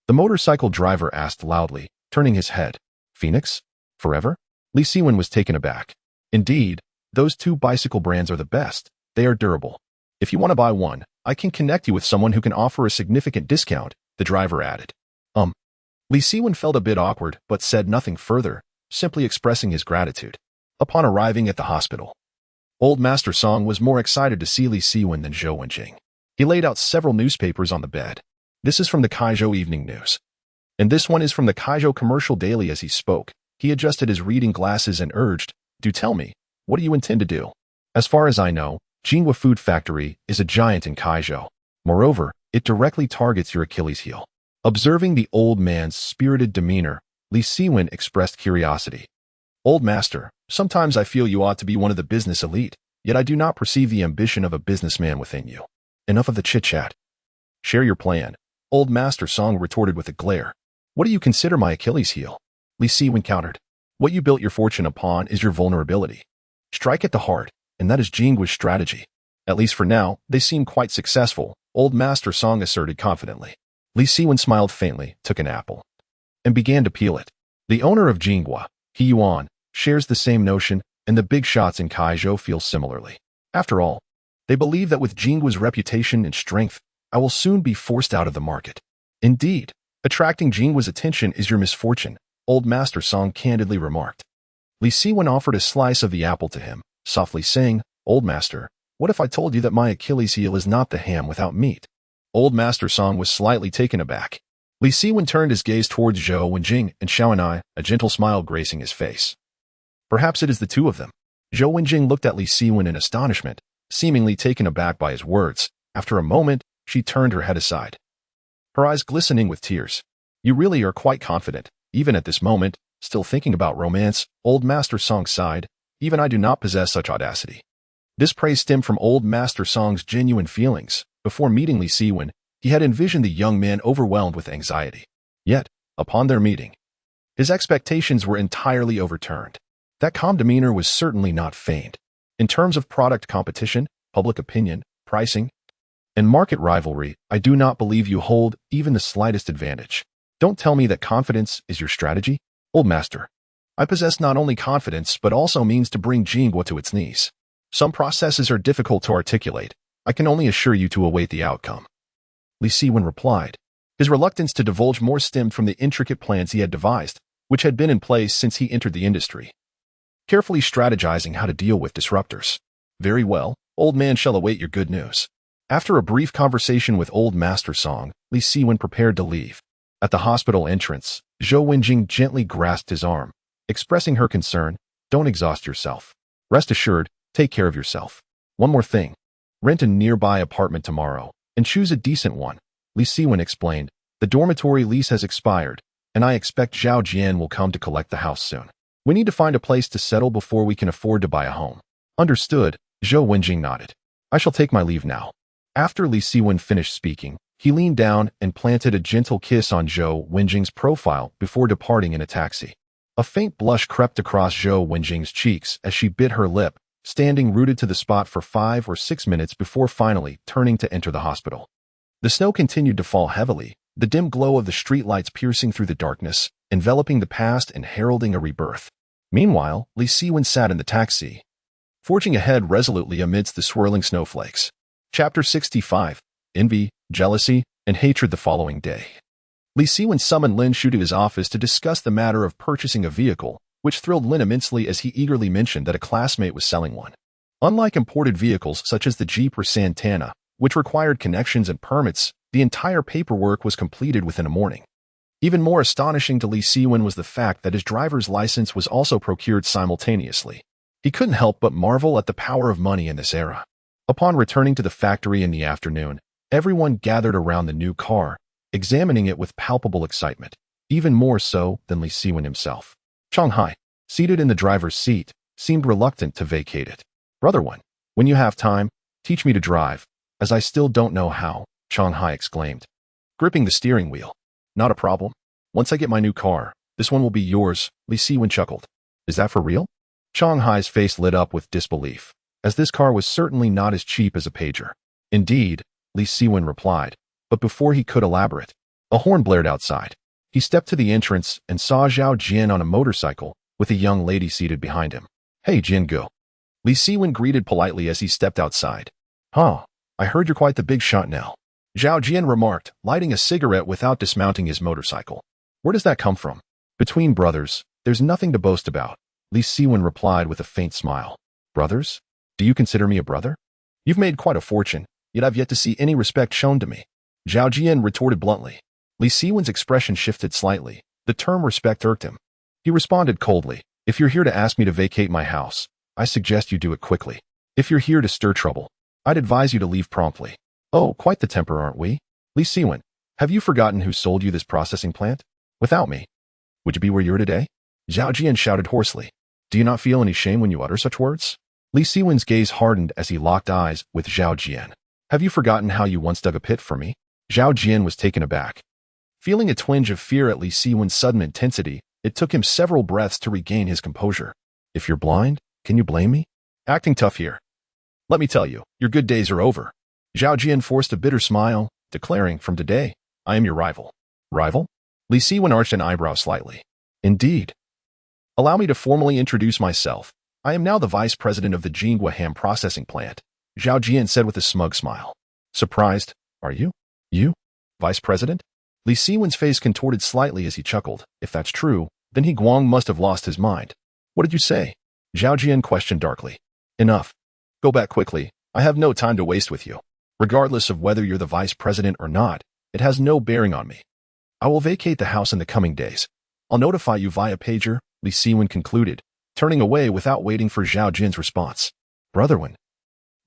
The motorcycle driver asked loudly, turning his head. Phoenix? Forever? Li Siwen was taken aback. Indeed, those 2 bicycle brands are the best. They are durable. If you want to buy one, I can connect you with someone who can offer a significant discount, the driver added. Li Siwen felt a bit awkward but said nothing further, simply expressing his gratitude. Upon arriving at the hospital, Old Master Song was more excited to see Li Siwen than Zhou Wenjing. He laid out several newspapers on the bed. This is from the Kaizhou Evening News. And this one is from the Kaizhou Commercial Daily. As he spoke, he adjusted his reading glasses and urged, do tell me, what do you intend to do? As far as I know, Jinghua Food Factory is a giant in Kaizhou. Moreover, it directly targets your Achilles heel. Observing the old man's spirited demeanor, Li Siwen expressed curiosity. Old master, sometimes I feel you ought to be one of the business elite, yet I do not perceive the ambition of a businessman within you. Enough of the chit-chat. Share your plan. Old Master Song retorted with a glare. What do you consider my Achilles heel? Li Siwen countered. What you built your fortune upon is your vulnerability. Strike at the heart, and that is Jinggua's strategy. At least for now, they seem quite successful, Old Master Song asserted confidently. Li Siwen smiled faintly, took an apple, and began to peel it. The owner of Jinghua, Yuan, shares the same notion, and the big shots in Kaizhou feel similarly. After all, they believe that with Jinggua's reputation and strength, I will soon be forced out of the market. Indeed, attracting Jingwa's attention is your misfortune, old Master Song candidly remarked. Li Siwen offered a slice of the apple to him, softly saying, Old Master, what if I told you that my Achilles heel is not the ham without meat? Old Master Song was slightly taken aback. Li Siwen turned his gaze towards Zhou Wenjing and Xiaoni, a gentle smile gracing his face. Perhaps it is the two of them. Zhou Wenjing looked at Li Siwen in astonishment, seemingly taken aback by his words. After a moment, she turned her head aside, her eyes glistening with tears. You really are quite confident, even at this moment, still thinking about romance, old Master Song sighed. Even I do not possess such audacity. This praise stemmed from old Master Song's genuine feelings. Before meeting Li Siwen, he had envisioned the young man overwhelmed with anxiety. Yet, upon their meeting, his expectations were entirely overturned. That calm demeanor was certainly not feigned. In terms of product competition, public opinion, pricing, and market rivalry, I do not believe you hold even the slightest advantage. Don't tell me that confidence is your strategy, old master. I possess not only confidence but also means to bring Jingwa to its knees. Some processes are difficult to articulate. I can only assure you to await the outcome. Li Siwen replied. His reluctance to divulge more stemmed from the intricate plans he had devised, which had been in place since he entered the industry, carefully strategizing how to deal with disruptors. Very well, old man shall await your good news. After a brief conversation with old Master Song, Li Siwen prepared to leave. At the hospital entrance, Zhou Wenjing gently grasped his arm, expressing her concern. Don't exhaust yourself. Rest assured, take care of yourself. One more thing. Rent a nearby apartment tomorrow, and choose a decent one. Li Siwen explained. The dormitory lease has expired, and I expect Zhao Jian will come to collect the house soon. We need to find a place to settle before we can afford to buy a home. Understood, Zhou Wenjing nodded. I shall take my leave now. After Li Siwen finished speaking, he leaned down and planted a gentle kiss on Zhou Wenjing's profile before departing in a taxi. A faint blush crept across Zhou Wenjing's cheeks as she bit her lip, standing rooted to the spot for 5 or 6 minutes before finally turning to enter the hospital. The snow continued to fall heavily, the dim glow of the streetlights piercing through the darkness, enveloping the past and heralding a rebirth. Meanwhile, Li Siwen sat in the taxi, forging ahead resolutely amidst the swirling snowflakes. Chapter 65. Envy, Jealousy, and Hatred. The following day, Li Siwen summoned Lin Shu to his office to discuss the matter of purchasing a vehicle, which thrilled Lin immensely as he eagerly mentioned that a classmate was selling one. Unlike imported vehicles such as the Jeep or Santana, which required connections and permits, the entire paperwork was completed within a morning. Even more astonishing to Li Siwen was the fact that his driver's license was also procured simultaneously. He couldn't help but marvel at the power of money in this era. Upon returning to the factory in the afternoon, everyone gathered around the new car, examining it with palpable excitement, even more so than Li Siwen himself. Shanghai, seated in the driver's seat, seemed reluctant to vacate it. Brother One, when you have time, teach me to drive, as I still don't know how, Shanghai exclaimed, gripping the steering wheel. Not a problem. Once I get my new car, this one will be yours, Li Siwen chuckled. Is that for real? Shanghai's face lit up with disbelief, as this car was certainly not as cheap as a pager. Indeed, Li Siwen replied, but before he could elaborate, a horn blared outside. He stepped to the entrance and saw Zhao Jian on a motorcycle, with a young lady seated behind him. Hey Jingu. Li Siwen greeted politely as he stepped outside. Huh, I heard you're quite the big shot now, Zhao Jian remarked, lighting a cigarette without dismounting his motorcycle. Where does that come from? Between brothers, there's nothing to boast about, Li Siwen replied with a faint smile. Brothers? Do you consider me a brother? You've made quite a fortune, yet I've yet to see any respect shown to me, Zhao Jian retorted bluntly. Li Siwen's expression shifted slightly. The term respect irked him. He responded coldly. If you're here to ask me to vacate my house, I suggest you do it quickly. If you're here to stir trouble, I'd advise you to leave promptly. Oh, quite the temper, aren't we? Li Siwen, have you forgotten who sold you this processing plant? Without me, would you be where you are today? Zhao Jian shouted hoarsely. Do you not feel any shame when you utter such words? Li Siwen's gaze hardened as he locked eyes with Zhao Jian. Have you forgotten how you once dug a pit for me? Zhao Jian was taken aback. Feeling a twinge of fear at Li Siwen's sudden intensity, it took him several breaths to regain his composure. If you're blind, can you blame me? Acting tough here. Let me tell you, your good days are over. Zhao Jian forced a bitter smile, declaring, from today, I am your rival. Rival? Li Siwen arched an eyebrow slightly. Indeed. Allow me to formally introduce myself. I am now the vice president of the Jingwa ham processing plant, Zhao Jian said with a smug smile. Surprised, Are you? You? Vice President? Li Siwen's face contorted slightly as he chuckled. If that's true, then He Guang must have lost his mind. What did you say? Zhao Jian questioned darkly. Enough. Go back quickly. I have no time to waste with you. Regardless of whether you're the vice president or not, it has no bearing on me. I will vacate the house in the coming days. I'll notify you via pager, Li Siwen concluded, turning away without waiting for Zhao Jin's response. Brotherhood,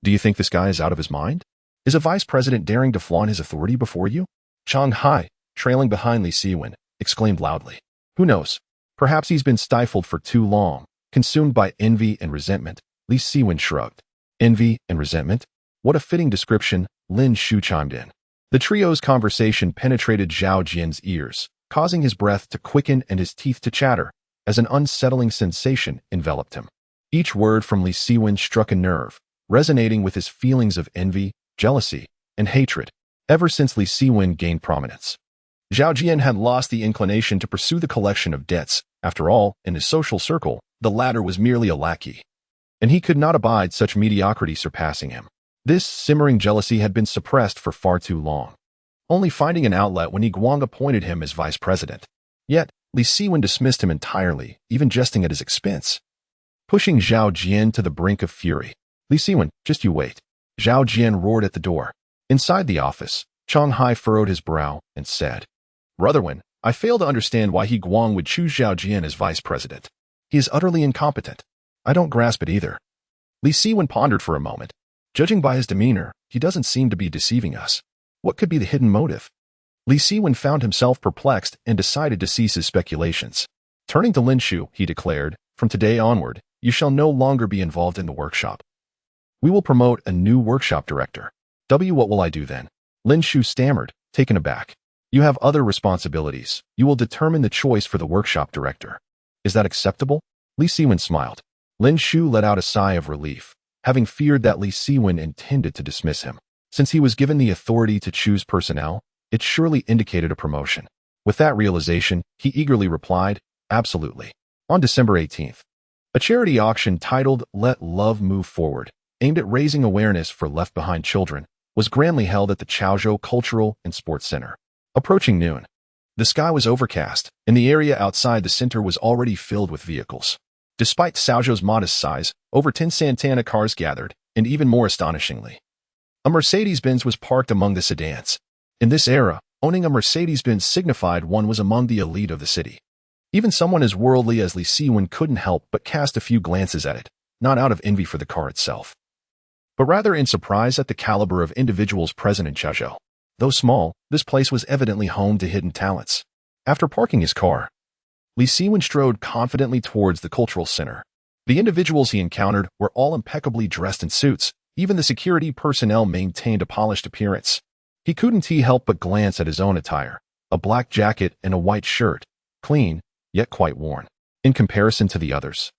do you think this guy is out of his mind? Is a vice president daring to flaunt his authority before you? Chang Hai, trailing behind Li Siwen, exclaimed loudly. Who knows? Perhaps he's been stifled for too long, consumed by envy and resentment. Li Siwen shrugged. Envy and resentment? What a fitting description, Lin Shu chimed in. The trio's conversation penetrated Zhao Jin's ears, causing his breath to quicken and his teeth to chatter, as an unsettling sensation enveloped him. Each word from Li Siwen struck a nerve, resonating with his feelings of envy, jealousy, and hatred, ever since Li Siwen gained prominence. Zhao Jian had lost the inclination to pursue the collection of debts. After all, in his social circle, the latter was merely a lackey, and he could not abide such mediocrity surpassing him. This simmering jealousy had been suppressed for far too long, only finding an outlet when He Guang appointed him as vice president. Yet, Li Siwen dismissed him entirely, even jesting at his expense, pushing Zhao Jian to the brink of fury. Li Siwen, just you wait. Zhao Jian roared at the door. Inside the office, Chang Hai furrowed his brow and said, Brotherhood, I fail to understand why He Guang would choose Zhao Jian as vice president. He is utterly incompetent. I don't grasp it either. Li Siwen pondered for a moment. Judging by his demeanor, he doesn't seem to be deceiving us. What could be the hidden motive? Li Siwen found himself perplexed and decided to cease his speculations. Turning to Lin Shu, he declared, from today onward, you shall no longer be involved in the workshop. We will promote a new workshop director. What will I do then? Lin Shu stammered, taken aback. You have other responsibilities. You will determine the choice for the workshop director. Is that acceptable? Li Siwen smiled. Lin Shu let out a sigh of relief, having feared that Li Siwen intended to dismiss him. Since he was given the authority to choose personnel, it surely indicated a promotion. With that realization, he eagerly replied, absolutely. On December 18th, a charity auction titled Let Love Move Forward, aimed at raising awareness for left-behind children, was grandly held at the Chaozhou Cultural and Sports Center. Approaching noon, the sky was overcast, and the area outside the center was already filled with vehicles. Despite Xiaozhou's modest size, over 10 Santana cars gathered, and even more astonishingly, a Mercedes-Benz was parked among the sedans. In this era, owning a Mercedes-Benz signified one was among the elite of the city. Even someone as worldly as Li Siwen couldn't help but cast a few glances at it, not out of envy for the car itself, but rather in surprise at the caliber of individuals present in Chaozhou. Though small, this place was evidently home to hidden talents. After parking his car, Li Siwen strode confidently towards the cultural center. The individuals he encountered were all impeccably dressed in suits. Even the security personnel maintained a polished appearance. He couldn't help but glance at his own attire, a black jacket and a white shirt, clean, yet quite worn. In comparison to the others,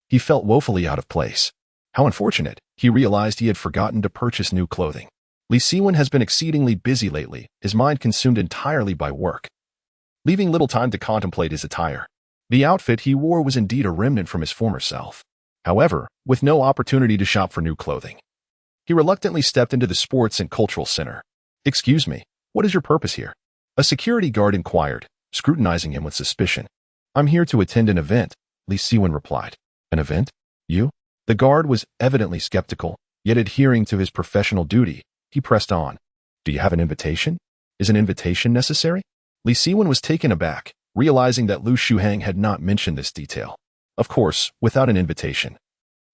he felt woefully out of place. How unfortunate, he realized he had forgotten to purchase new clothing. Li Siwen has been exceedingly busy lately, his mind consumed entirely by work, leaving little time to contemplate his attire. The outfit he wore was indeed a remnant from his former self. However, with no opportunity to shop for new clothing, he reluctantly stepped into the sports and cultural center. Excuse me, what is your purpose here? A security guard inquired, scrutinizing him with suspicion. I'm here to attend an event, Li Siwen replied. An event? You? The guard was evidently skeptical, yet adhering to his professional duty. He pressed on. Do you have an invitation? Is an invitation necessary? Li Siwen was taken aback, realizing that Lu Shuhang had not mentioned this detail. Of course, without an invitation.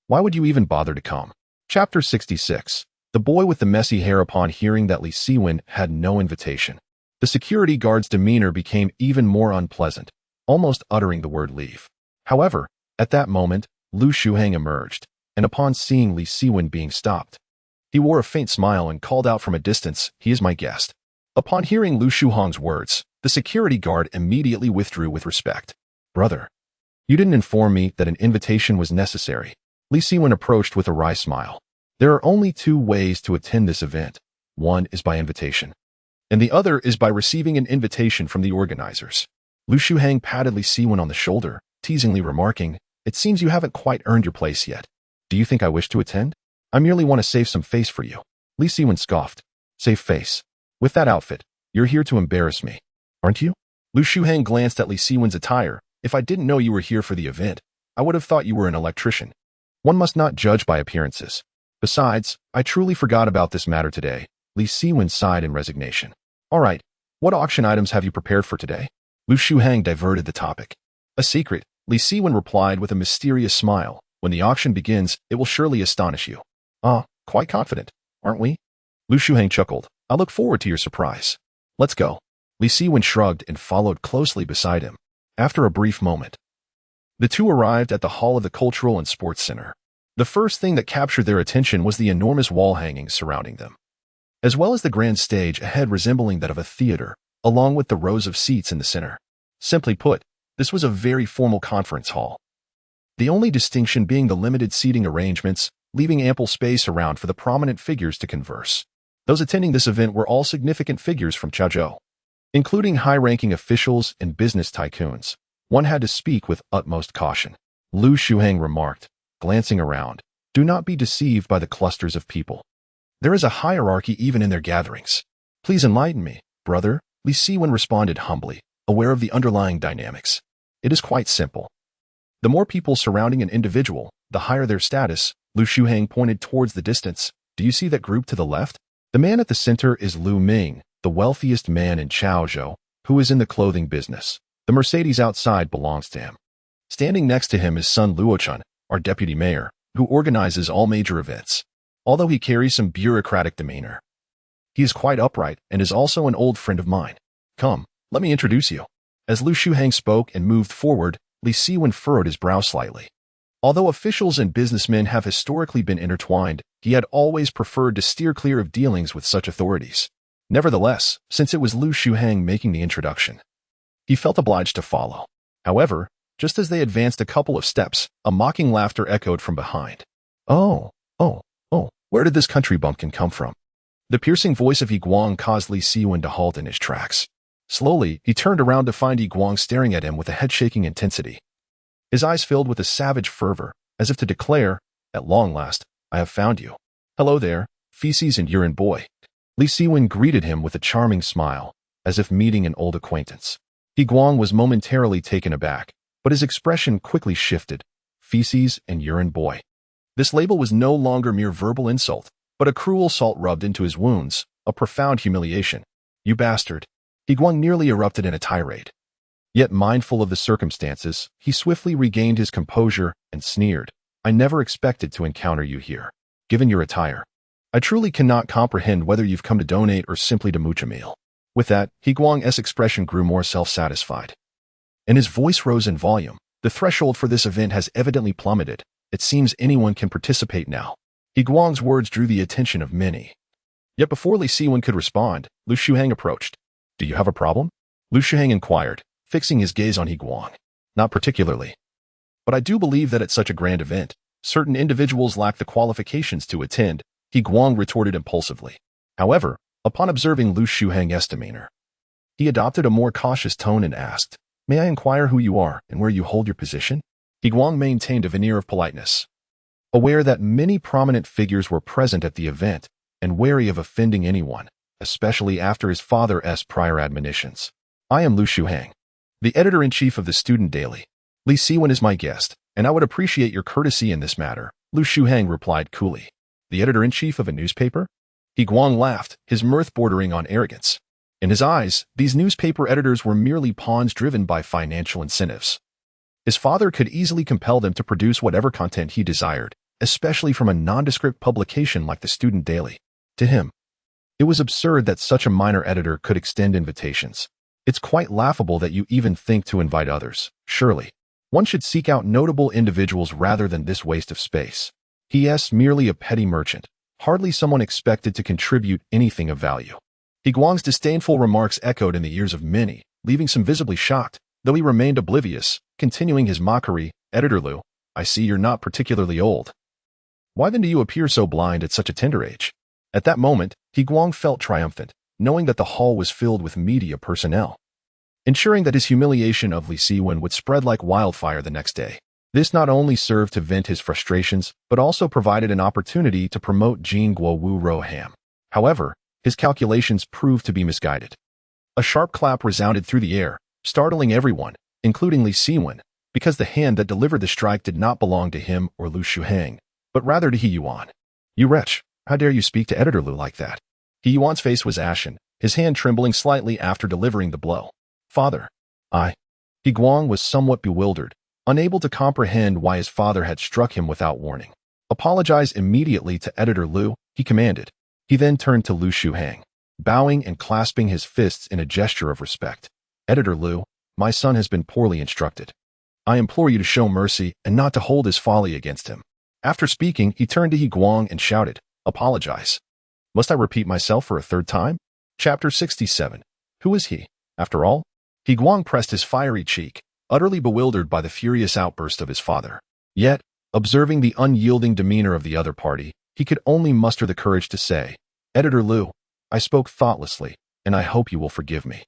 Why would you even bother to come? Chapter 66. The boy with the messy hair. Upon hearing that Li Siwen had no invitation, the security guard's demeanor became even more unpleasant, almost uttering the word leave. However, at that moment, Lu Shuhang emerged, and upon seeing Li Siwen being stopped, he wore a faint smile and called out from a distance, "He is my guest." Upon hearing Lu Shuhang's words, the security guard immediately withdrew with respect. Brother, you didn't inform me that an invitation was necessary. Li Siwen approached with a wry smile. There are only two ways to attend this event. One is by invitation, and the other is by receiving an invitation from the organizers. Lu Shuhang patted Li Siwen on the shoulder, teasingly remarking, "It seems you haven't quite earned your place yet. Do you think I wish to attend? I merely want to save some face for you." Li Siwen scoffed. Save face. With that outfit, you're here to embarrass me, aren't you? Lu Shuhang glanced at Li Siwen's attire. If I didn't know you were here for the event, I would have thought you were an electrician. One must not judge by appearances. Besides, I truly forgot about this matter today. Li Siwen sighed in resignation. All right, what auction items have you prepared for today? Lu Shuhang diverted the topic. A secret, Li Siwen replied with a mysterious smile. When the auction begins, it will surely astonish you. Quite confident, aren't we? Lu Shuhang chuckled. I look forward to your surprise. Let's go. Li Siwen shrugged and followed closely beside him. After a brief moment, the two arrived at the hall of the Cultural and Sports Center. The first thing that captured their attention was the enormous wall hangings surrounding them, as well as the grand stage ahead resembling that of a theater, along with the rows of seats in the center. Simply put, this was a very formal conference hall. The only distinction being the limited seating arrangements, leaving ample space around for the prominent figures to converse. Those attending this event were all significant figures from Chaozhou, including high-ranking officials and business tycoons. One had to speak with utmost caution. Lu Shuhang remarked, glancing around. Do not be deceived by the clusters of people. There is a hierarchy even in their gatherings. Please enlighten me, brother, Li Siwen responded humbly, aware of the underlying dynamics. It is quite simple. The more people surrounding an individual, the higher their status. Lu Shuhang pointed towards the distance. Do you see that group to the left? The man at the center is Lu Ming, the wealthiest man in Chaozhou, who is in the clothing business. The Mercedes outside belongs to him. Standing next to him is son Luochun, our deputy mayor, who organizes all major events. Although he carries some bureaucratic demeanor, he is quite upright and is also an old friend of mine. Come, let me introduce you. As Lu Shuhang spoke and moved forward, Li Siwen furrowed his brow slightly. Although officials and businessmen have historically been intertwined, he had always preferred to steer clear of dealings with such authorities. Nevertheless, since it was Lu Shuhang making the introduction, he felt obliged to follow. However, just as they advanced a couple of steps, a mocking laughter echoed from behind. Oh, where did this country bumpkin come from? The piercing voice of Yi Guang caused Li Siwen to halt in his tracks. Slowly, he turned around to find Yi Guang staring at him with a head-shaking intensity. His eyes filled with a savage fervor, as if to declare, at long last, I have found you. Hello there, feces and urine boy. Li Siwen greeted him with a charming smile, as if meeting an old acquaintance. Yi Guang was momentarily taken aback, but his expression quickly shifted. Feces and urine boy. This label was no longer mere verbal insult, but a cruel salt rubbed into his wounds, a profound humiliation. You bastard. Yi Guang nearly erupted in a tirade. Yet mindful of the circumstances, he swiftly regained his composure and sneered. I never expected to encounter you here. Given your attire, I truly cannot comprehend whether you've come to donate or simply to mooch a meal. With that, Yi Guang's expression grew more self-satisfied, and his voice rose in volume. The threshold for this event has evidently plummeted. It seems anyone can participate now. Yi Guang's words drew the attention of many. Yet before Li Siwen could respond, Lu Shuhang approached. Do you have a problem? Lu Shuhang inquired, fixing his gaze on Yi Guang. Not particularly. But I do believe that at such a grand event, certain individuals lack the qualifications to attend, Yi Guang retorted impulsively. However, upon observing Lu Shuhang's demeanor, he adopted a more cautious tone and asked, May I inquire who you are and where you hold your position? Yi Guang maintained a veneer of politeness, aware that many prominent figures were present at the event and wary of offending anyone, especially after his father's prior admonitions. I am Lu Shuhang, the editor-in-chief of the student daily. Li Siwen is my guest, and I would appreciate your courtesy in this matter, Lu Shuhang replied coolly. The editor-in-chief of a newspaper? Yi Guang laughed, his mirth bordering on arrogance. In his eyes, these newspaper editors were merely pawns driven by financial incentives. His father could easily compel them to produce whatever content he desired, especially from a nondescript publication like the Student Daily. To him, it was absurd that such a minor editor could extend invitations. It's quite laughable that you even think to invite others. Surely, one should seek out notable individuals rather than this waste of space. He is merely a petty merchant, hardly someone expected to contribute anything of value. Yi Guang's disdainful remarks echoed in the ears of many, leaving some visibly shocked, though he remained oblivious, continuing his mockery. Editor Lu, I see you're not particularly old. Why then do you appear so blind at such a tender age? At that moment, Yi Guang felt triumphant, knowing that the hall was filled with media personnel, ensuring that his humiliation of Li Siwen would spread like wildfire the next day. This not only served to vent his frustrations, but also provided an opportunity to promote Jin Guo Wu Ro Ham. However, his calculations proved to be misguided. A sharp clap resounded through the air, startling everyone, including Li Siwen, because the hand that delivered the strike did not belong to him or Lu Shuhang, but rather to He Yuan. "You wretch, how dare you speak to Editor Lu like that?" He Yuan's face was ashen, his hand trembling slightly after delivering the blow. "Father, He Guang was somewhat bewildered, unable to comprehend why his father had struck him without warning. "Apologize immediately to Editor Lu," he commanded. He then turned to Lu Shuhang, bowing and clasping his fists in a gesture of respect. "Editor Lu, my son has been poorly instructed. I implore you to show mercy and not to hold his folly against him." After speaking, he turned to He Guang and shouted, "Apologize. Must I repeat myself for a third time?" Chapter 67. Who is he, after all? He Guang pressed his fiery cheek, utterly bewildered by the furious outburst of his father. Yet, observing the unyielding demeanor of the other party, he could only muster the courage to say, "Editor Lu, I spoke thoughtlessly, and I hope you will forgive me."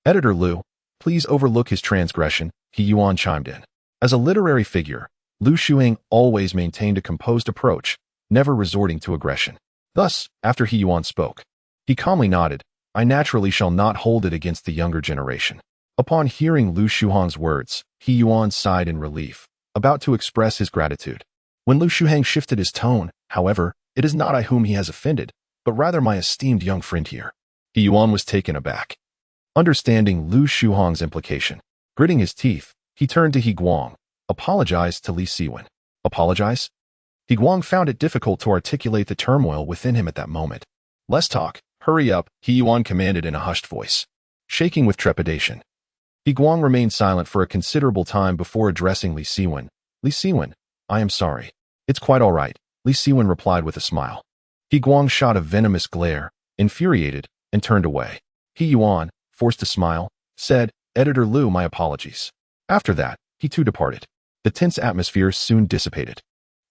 "Editor Lu, please overlook his transgression," He Yuan chimed in. As a literary figure, Lu Shuang always maintained a composed approach, never resorting to aggression. Thus, after He Yuan spoke, he calmly nodded, "I naturally shall not hold it against the younger generation." Upon hearing Lu Shuhang's words, He Yuan sighed in relief, about to express his gratitude. When Lu Shuhang shifted his tone, however, "It is not I whom he has offended, but rather my esteemed young friend here." He Yuan was taken aback. Understanding Lu Shuhang's implication, gritting his teeth, he turned to He Guang, apologized to Li Siwen. Apologize? He Guang found it difficult to articulate the turmoil within him at that moment. "Less talk, hurry up," He Yuan commanded in a hushed voice. Shaking with trepidation, He Guang remained silent for a considerable time before addressing Li Siwen. "Li Siwen, I am sorry." "It's quite all right," Li Siwen replied with a smile. He Guang shot a venomous glare, infuriated, and turned away. He Yuan, forced to smile, said, "Editor Lu, my apologies." After that, he too departed. The tense atmosphere soon dissipated,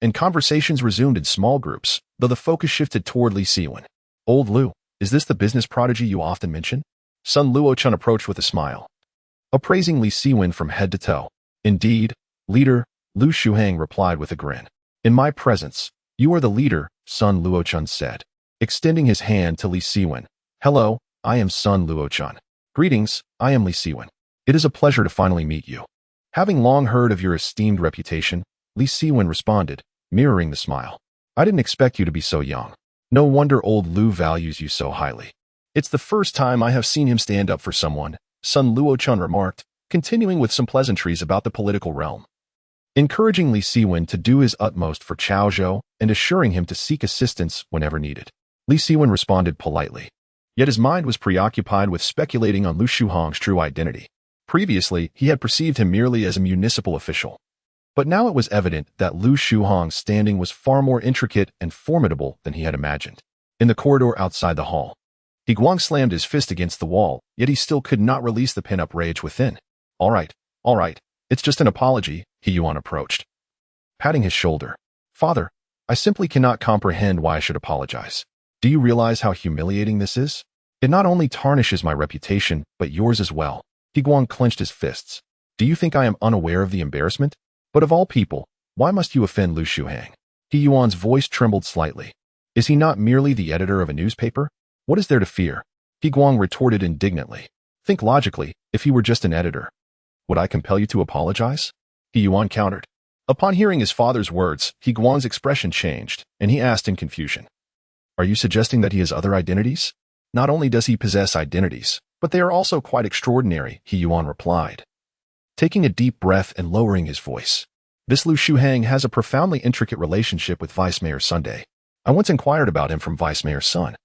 and conversations resumed in small groups, though the focus shifted toward Li Siwen. "Old Lu, is this the business prodigy you often mention?" Sun Luochun approached with a smile, appraising Li Siwen from head to toe. "Indeed, leader," Lu Shuhang replied with a grin. "In my presence, you are the leader," Sun Luochun said, extending his hand to Li Siwen. "Hello, I am Sun Luochun. Greetings, I am Li Siwen. It is a pleasure to finally meet you." Having long heard of your esteemed reputation, Li Siwen responded, mirroring the smile. "I didn't expect you to be so young. No wonder old Lu values you so highly." "It's the first time I have seen him stand up for someone," Sun Luochun remarked, continuing with some pleasantries about the political realm, encouraging Li Siwen to do his utmost for Cao Zhou and assuring him to seek assistance whenever needed. Li Siwen responded politely, yet his mind was preoccupied with speculating on Lu Shuhang's true identity. Previously, he had perceived him merely as a municipal official, but now it was evident that Lu Shuhang's standing was far more intricate and formidable than he had imagined. In the corridor outside the hall, He Guang slammed his fist against the wall, yet he still could not release the pent-up rage within. All right, it's just an apology," He Yuan approached, patting his shoulder. "Father, I simply cannot comprehend why I should apologize. Do you realize how humiliating this is? It not only tarnishes my reputation, but yours as well." He Guang clenched his fists. "Do you think I am unaware of the embarrassment? But of all people, why must you offend Lu Shuhang?" He Yuan's voice trembled slightly. "Is he not merely the editor of a newspaper? What is there to fear?" He Guang retorted indignantly. "Think logically, if he were just an editor. Would I compel you to apologize?" He Yuan countered. Upon hearing his father's words, He Guang's expression changed, and he asked in confusion, "Are you suggesting that he has other identities?" "Not only does he possess identities, but they are also quite extraordinary," He Yuan replied, taking a deep breath and lowering his voice. "This Lu Shuhang has a profoundly intricate relationship with Vice Mayor Sunday. I once inquired about him from Vice Mayor's son.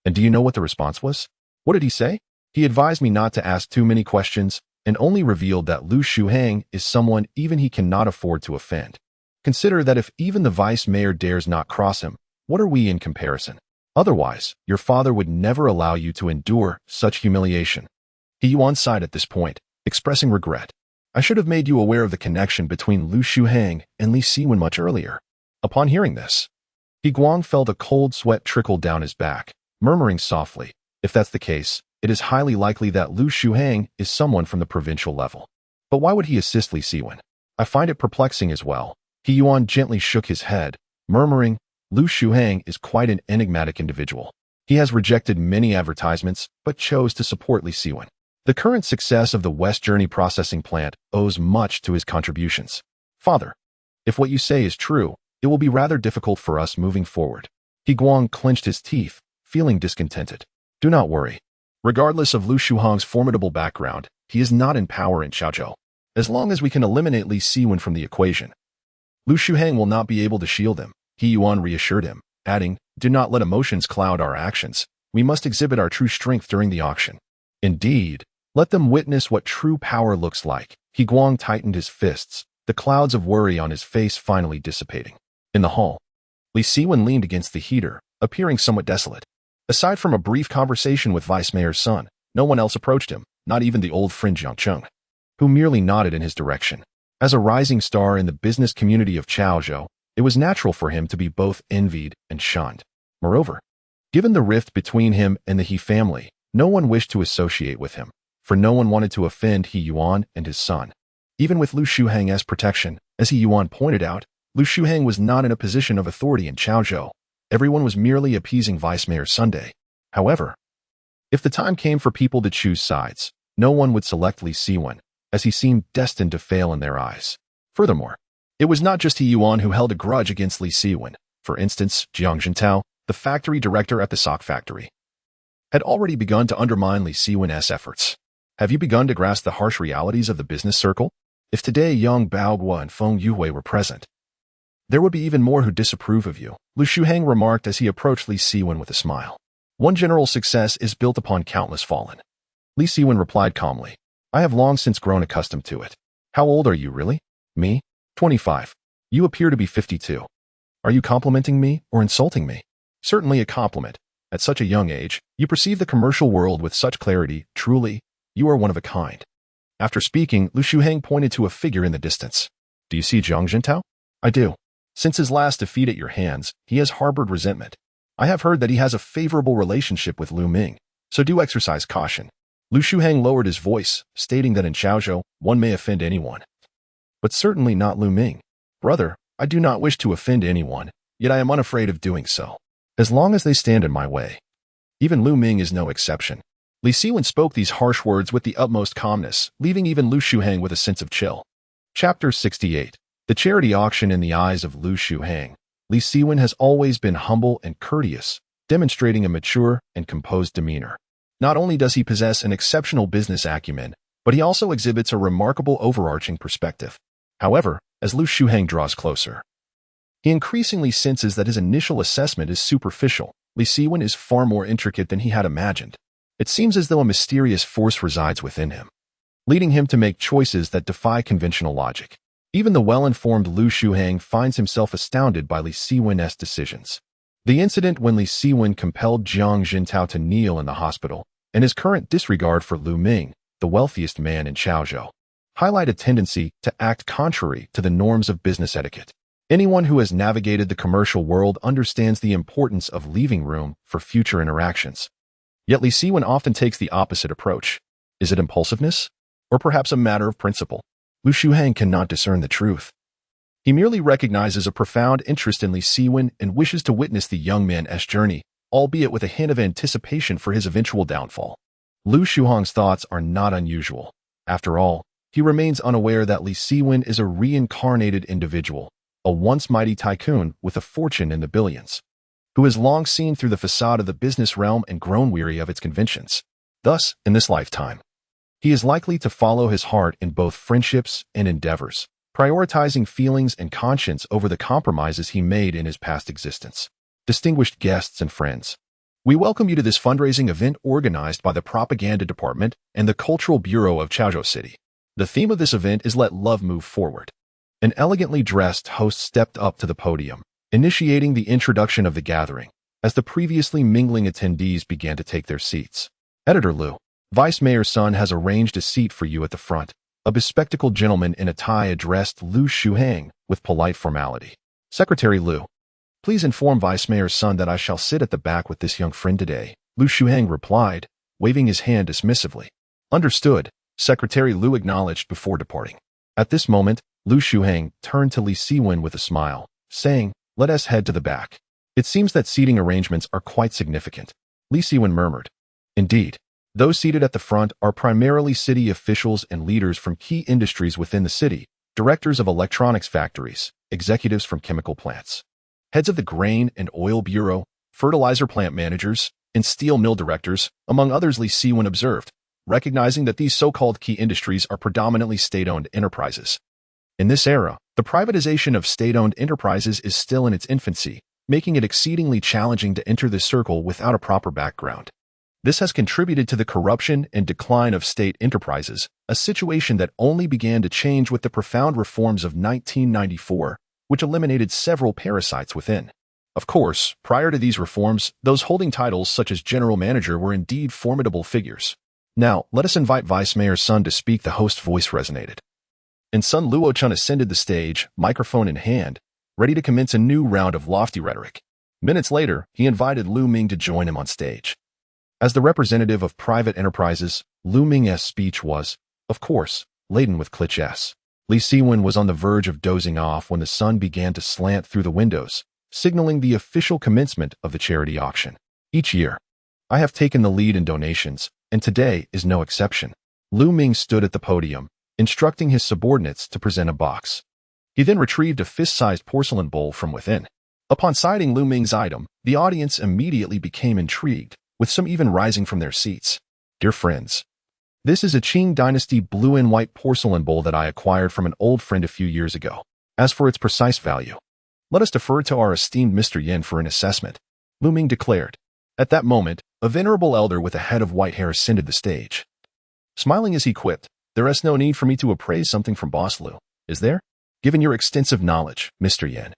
And do you know what the response was? What did he say? He advised me not to ask too many questions and only revealed that Lu Shuhang is someone even he cannot afford to offend. Consider that if even the vice mayor dares not cross him, what are we in comparison? Otherwise, your father would never allow you to endure such humiliation." He Yuan sighed at this point, expressing regret. "I should have made you aware of the connection between Lu Shuhang and Li Siwen much earlier." Upon hearing this, He Guang felt a cold sweat trickle down his back, murmuring softly, "If that's the case, it is highly likely that Lu Shuhang is someone from the provincial level. But why would he assist Li Siwen? I find it perplexing as well." He Yuan gently shook his head, murmuring, "Lu Shuhang is quite an enigmatic individual. He has rejected many advertisements, but chose to support Li Siwen. The current success of the West Journey processing plant owes much to his contributions. Father, if what you say is true, it will be rather difficult for us moving forward. He Guang clenched his teeth, feeling discontented. Do not worry. Regardless of Lu Shuhang's formidable background, he is not in power in Chaozhou. As long as we can eliminate Li Siwen from the equation, Lu Shuhang will not be able to shield him. He Yuan reassured him, adding, do not let emotions cloud our actions. We must exhibit our true strength during the auction. Indeed, let them witness what true power looks like. He Guang tightened his fists, the clouds of worry on his face finally dissipating. In the hall, Li Siwen leaned against the heater, appearing somewhat desolate. Aside from a brief conversation with Vice Mayor's son, no one else approached him, not even the old friend Jiang Cheng, who merely nodded in his direction. As a rising star in the business community of Chaozhou, it was natural for him to be both envied and shunned. Moreover, given the rift between him and the He family, no one wished to associate with him, for no one wanted to offend He Yuan and his son. Even with Lu Shuhang as protection, as He Yuan pointed out, Lu Shuhang was not in a position of authority in Chaozhou. Everyone was merely appeasing Vice Mayor Sunday. However, if the time came for people to choose sides, no one would select Li Siwen, as he seemed destined to fail in their eyes. Furthermore, it was not just He Yuan who held a grudge against Li Siwen. For instance, Jiang Jintao, the factory director at the sock factory, had already begun to undermine Li Siwen's efforts. Have you begun to grasp the harsh realities of the business circle? If today Yang Baoguo and Feng Yuhui were present, there would be even more who disapprove of you, Lu Shuhang remarked as he approached Li Siwen with a smile. One general success is built upon countless fallen. Li Siwen replied calmly. I have long since grown accustomed to it. How old are you really? Me? 25. You appear to be 52. Are you complimenting me or insulting me? Certainly a compliment. At such a young age, you perceive the commercial world with such clarity. Truly, you are one of a kind. After speaking, Lu Shuhang pointed to a figure in the distance. Do you see Jiang Jintao? I do. Since his last defeat at your hands, he has harbored resentment. I have heard that he has a favorable relationship with Lu Ming, so do exercise caution. Lu Shuhang lowered his voice, stating that in Chaozhou, one may offend anyone. But certainly not Lu Ming. Brother, I do not wish to offend anyone, yet I am unafraid of doing so, as long as they stand in my way. Even Lu Ming is no exception. Li Siwen spoke these harsh words with the utmost calmness, leaving even Lu Shuhang with a sense of chill. Chapter 68. The charity auction in the eyes of Lu Shuhang. Li Siwen has always been humble and courteous, demonstrating a mature and composed demeanor. Not only does he possess an exceptional business acumen, but he also exhibits a remarkable overarching perspective. However, as Lu Shuhang draws closer, he increasingly senses that his initial assessment is superficial. Li Siwen is far more intricate than he had imagined. It seems as though a mysterious force resides within him, leading him to make choices that defy conventional logic. Even the well-informed Lu Shuhang finds himself astounded by Li Siwen's decisions. The incident when Li Siwen compelled Jiang Jintao to kneel in the hospital, and his current disregard for Lu Ming, the wealthiest man in Chaozhou, highlight a tendency to act contrary to the norms of business etiquette. Anyone who has navigated the commercial world understands the importance of leaving room for future interactions. Yet Li Siwen often takes the opposite approach. Is it impulsiveness? Or perhaps a matter of principle? Lu Shuhang cannot discern the truth. He merely recognizes a profound interest in Li Siwen and wishes to witness the young man's journey, albeit with a hint of anticipation for his eventual downfall. Lu Shuhang's thoughts are not unusual. After all, he remains unaware that Li Siwen is a reincarnated individual, a once mighty tycoon with a fortune in the billions, who has long seen through the facade of the business realm and grown weary of its conventions. Thus, in this lifetime, he is likely to follow his heart in both friendships and endeavors, prioritizing feelings and conscience over the compromises he made in his past existence. Distinguished guests and friends, we welcome you to this fundraising event organized by the Propaganda Department and the Cultural Bureau of Chaozhou City. The theme of this event is Let Love Move Forward. An elegantly dressed host stepped up to the podium, initiating the introduction of the gathering, as the previously mingling attendees began to take their seats. Editor Lu, Vice Mayor's son has arranged a seat for you at the front. A bespectacled gentleman in a tie addressed Lu Shuhang with polite formality. Secretary Lu, please inform Vice Mayor's son that I shall sit at the back with this young friend today. Lu Shuhang replied, waving his hand dismissively. Understood, Secretary Lu acknowledged before departing. At this moment, Lu Shuhang turned to Li Siwen with a smile, saying, let us head to the back. It seems that seating arrangements are quite significant. Li Siwen murmured. Indeed, those seated at the front are primarily city officials and leaders from key industries within the city, directors of electronics factories, executives from chemical plants, heads of the grain and oil bureau, fertilizer plant managers, and steel mill directors, among others. Li Siwen observed, recognizing that these so-called key industries are predominantly state-owned enterprises. In this era, the privatization of state-owned enterprises is still in its infancy, making it exceedingly challenging to enter this circle without a proper background. This has contributed to the corruption and decline of state enterprises, a situation that only began to change with the profound reforms of 1994, which eliminated several parasites within. Of course, prior to these reforms, those holding titles such as general manager were indeed formidable figures. Now, let us invite Vice Mayor Sun to speak. The host voice resonated. And Sun Luochun ascended the stage, microphone in hand, ready to commence a new round of lofty rhetoric. Minutes later, he invited Lu Ming to join him on stage. As the representative of private enterprises, Lu Ming's speech was, of course, laden with cliches. Li Siwen was on the verge of dozing off when the sun began to slant through the windows, signaling the official commencement of the charity auction. Each year, I have taken the lead in donations, and today is no exception. Lu Ming stood at the podium, instructing his subordinates to present a box. He then retrieved a fist-sized porcelain bowl from within. Upon sighting Lu Ming's item, the audience immediately became intrigued, with some even rising from their seats. Dear friends, this is a Qing dynasty blue and white porcelain bowl that I acquired from an old friend a few years ago. As for its precise value, let us defer to our esteemed Mr. Yin for an assessment, Lu Ming declared. At that moment, a venerable elder with a head of white hair ascended the stage. Smiling as he quipped, there is no need for me to appraise something from Boss Lu, is there? Given your extensive knowledge, Mr. Yin,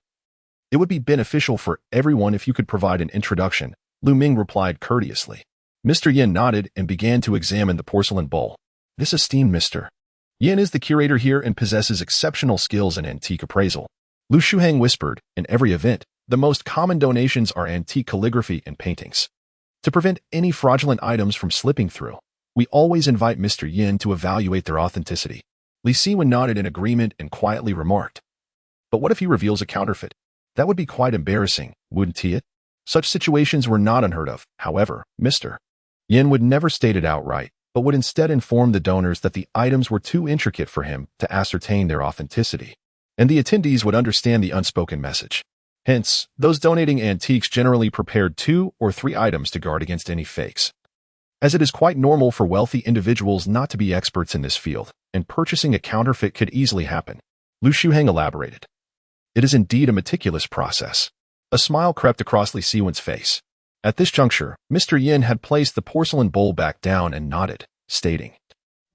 it would be beneficial for everyone if you could provide an introduction, Lu Ming replied courteously. Mr. Yin nodded and began to examine the porcelain bowl. This esteemed Mr. Yin is the curator here and possesses exceptional skills in antique appraisal. Lu Shuhang whispered, in every event, the most common donations are antique calligraphy and paintings. To prevent any fraudulent items from slipping through, we always invite Mr. Yin to evaluate their authenticity. Li Siwen nodded in agreement and quietly remarked, but what if he reveals a counterfeit? That would be quite embarrassing, wouldn't it? Such situations were not unheard of. However, Mr. Yin would never state it outright, but would instead inform the donors that the items were too intricate for him to ascertain their authenticity, and the attendees would understand the unspoken message. Hence, those donating antiques generally prepared 2 or 3 items to guard against any fakes. As it is quite normal for wealthy individuals not to be experts in this field, and purchasing a counterfeit could easily happen, Lu Shuhang elaborated. It is indeed a meticulous process. A smile crept across Li Siwen's face. At this juncture, Mr. Yin had placed the porcelain bowl back down and nodded, stating,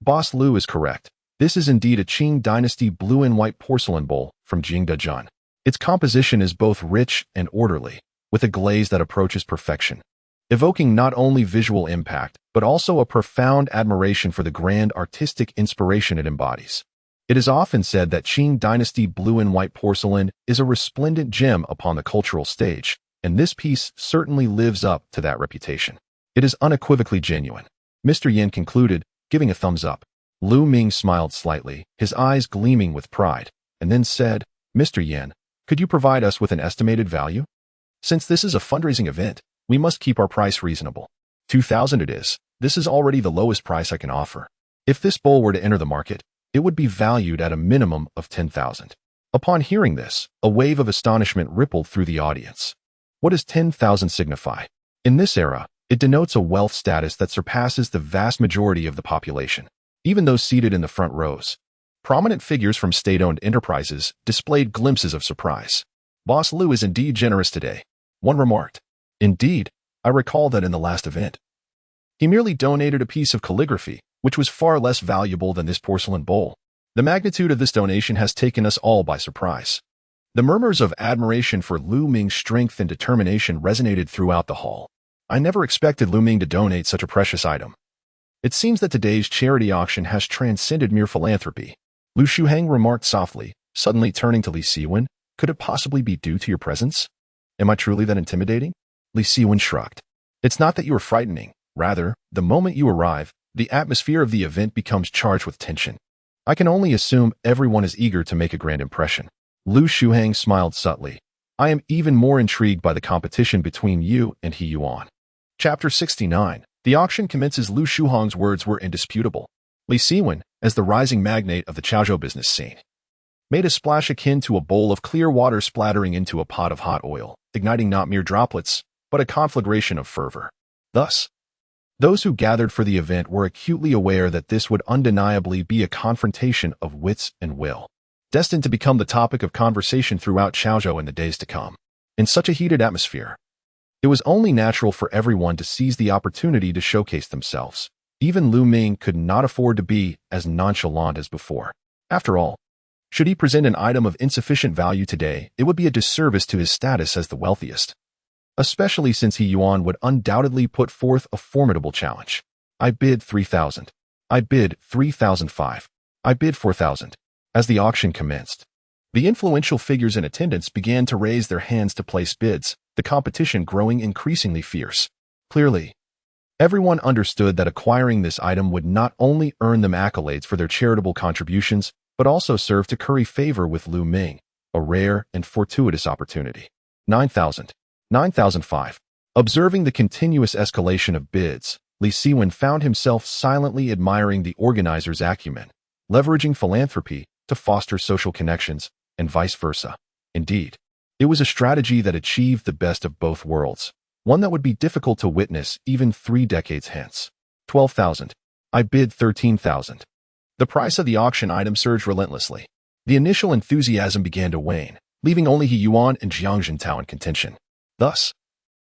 Boss Lu is correct. This is indeed a Qing dynasty blue and white porcelain bowl from Jingdezhan. Its composition is both rich and orderly, with a glaze that approaches perfection, evoking not only visual impact, but also a profound admiration for the grand artistic inspiration it embodies. It is often said that Qing dynasty blue and white porcelain is a resplendent gem upon the cultural stage, and this piece certainly lives up to that reputation. It is unequivocally genuine, Mr. Yin concluded, giving a thumbs up. Lu Ming smiled slightly, his eyes gleaming with pride, and then said, Mr. Yin, could you provide us with an estimated value? Since this is a fundraising event, we must keep our price reasonable. 2,000 it is. This is already the lowest price I can offer. If this bowl were to enter the market, it would be valued at a minimum of 10,000. Upon hearing this, a wave of astonishment rippled through the audience. What does 10,000 signify? In this era, it denotes a wealth status that surpasses the vast majority of the population. Even those seated in the front rows, prominent figures from state-owned enterprises displayed glimpses of surprise. Boss Lu is indeed generous today, one remarked. Indeed, I recall that in the last event, he merely donated a piece of calligraphy, which was far less valuable than this porcelain bowl. The magnitude of this donation has taken us all by surprise. The murmurs of admiration for Lu Ming's strength and determination resonated throughout the hall. I never expected Lu Ming to donate such a precious item. It seems that today's charity auction has transcended mere philanthropy. Lu Shuhang remarked softly, suddenly turning to Li Siwen. Could it possibly be due to your presence? Am I truly that intimidating? Li Siwen shrugged. It's not that you are frightening. Rather, the moment you arrive, the atmosphere of the event becomes charged with tension. I can only assume everyone is eager to make a grand impression. Lu Shuhang smiled subtly. I am even more intrigued by the competition between you and He Yuan. Chapter 69. The auction commences. Lu Shuhong's words were indisputable. Li Siwen, as the rising magnate of the Chaozhou business scene, made a splash akin to a bowl of clear water splattering into a pot of hot oil, igniting not mere droplets, but a conflagration of fervor. Thus, those who gathered for the event were acutely aware that this would undeniably be a confrontation of wits and will, destined to become the topic of conversation throughout Chaozhou in the days to come. In such a heated atmosphere, it was only natural for everyone to seize the opportunity to showcase themselves. Even Lu Ming could not afford to be as nonchalant as before. After all, should he present an item of insufficient value today, it would be a disservice to his status as the wealthiest, especially since He Yuan would undoubtedly put forth a formidable challenge. I bid 3,000. I bid 3,005. I bid 4,000. As the auction commenced, the influential figures in attendance began to raise their hands to place bids, the competition growing increasingly fierce. Clearly, everyone understood that acquiring this item would not only earn them accolades for their charitable contributions, but also serve to curry favor with Lu Ming, a rare and fortuitous opportunity. 9,000. 9,005. Observing the continuous escalation of bids, Li Siwen found himself silently admiring the organizer's acumen, leveraging philanthropy to foster social connections, and vice versa. Indeed, it was a strategy that achieved the best of both worlds, one that would be difficult to witness even 3 decades hence. 12,000. I bid 13,000. The price of the auction item surged relentlessly. The initial enthusiasm began to wane, leaving only He Yuan and Jiang Jintao in contention. Thus,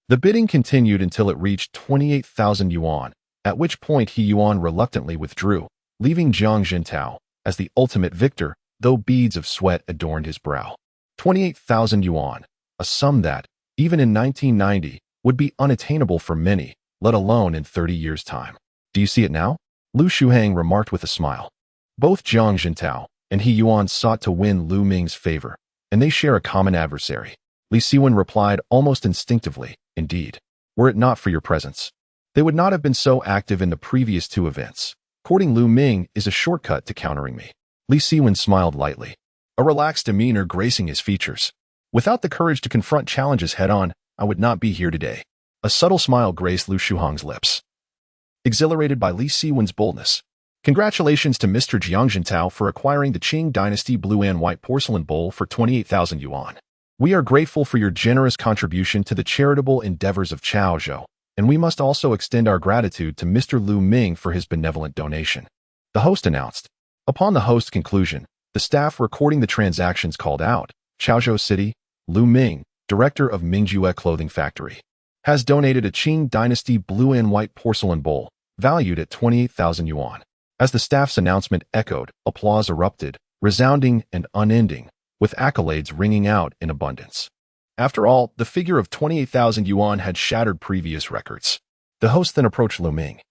the bidding continued until it reached 28,000 yuan, at which point He Yuan reluctantly withdrew, leaving Jiang Jintao as the ultimate victor, though beads of sweat adorned his brow. 28,000 yuan, a sum that, even in 1990, would be unattainable for many, let alone in 30 years' time. Do you see it now? Lu Shuhang remarked with a smile. Both Jiang Jintao and He Yuan sought to win Lu Ming's favor, and they share a common adversary. Li Siwen replied almost instinctively, indeed. Were it not for your presence, they would not have been so active in the previous 2 events. Courting Lu Ming is a shortcut to countering me. Li Siwen smiled lightly, a relaxed demeanor gracing his features. Without the courage to confront challenges head-on, I would not be here today. A subtle smile graced Lu Shuhong's lips. Exhilarated by Li Siwen's boldness, congratulations to Mr. Jiang Jintao for acquiring the Qing Dynasty blue and white porcelain bowl for 28,000 yuan. We are grateful for your generous contribution to the charitable endeavors of Chaozhou, and we must also extend our gratitude to Mr. Lu Ming for his benevolent donation. The host announced. Upon the host's conclusion, the staff recording the transactions called out, Chaozhou City, Lu Ming, director of Mingjue Clothing Factory, has donated a Qing Dynasty blue and white porcelain bowl, valued at 28,000 yuan. As the staff's announcement echoed, applause erupted, resounding and unending, with accolades ringing out in abundance. After all, the figure of 28,000 yuan had shattered previous records. The host then approached Lu Ming,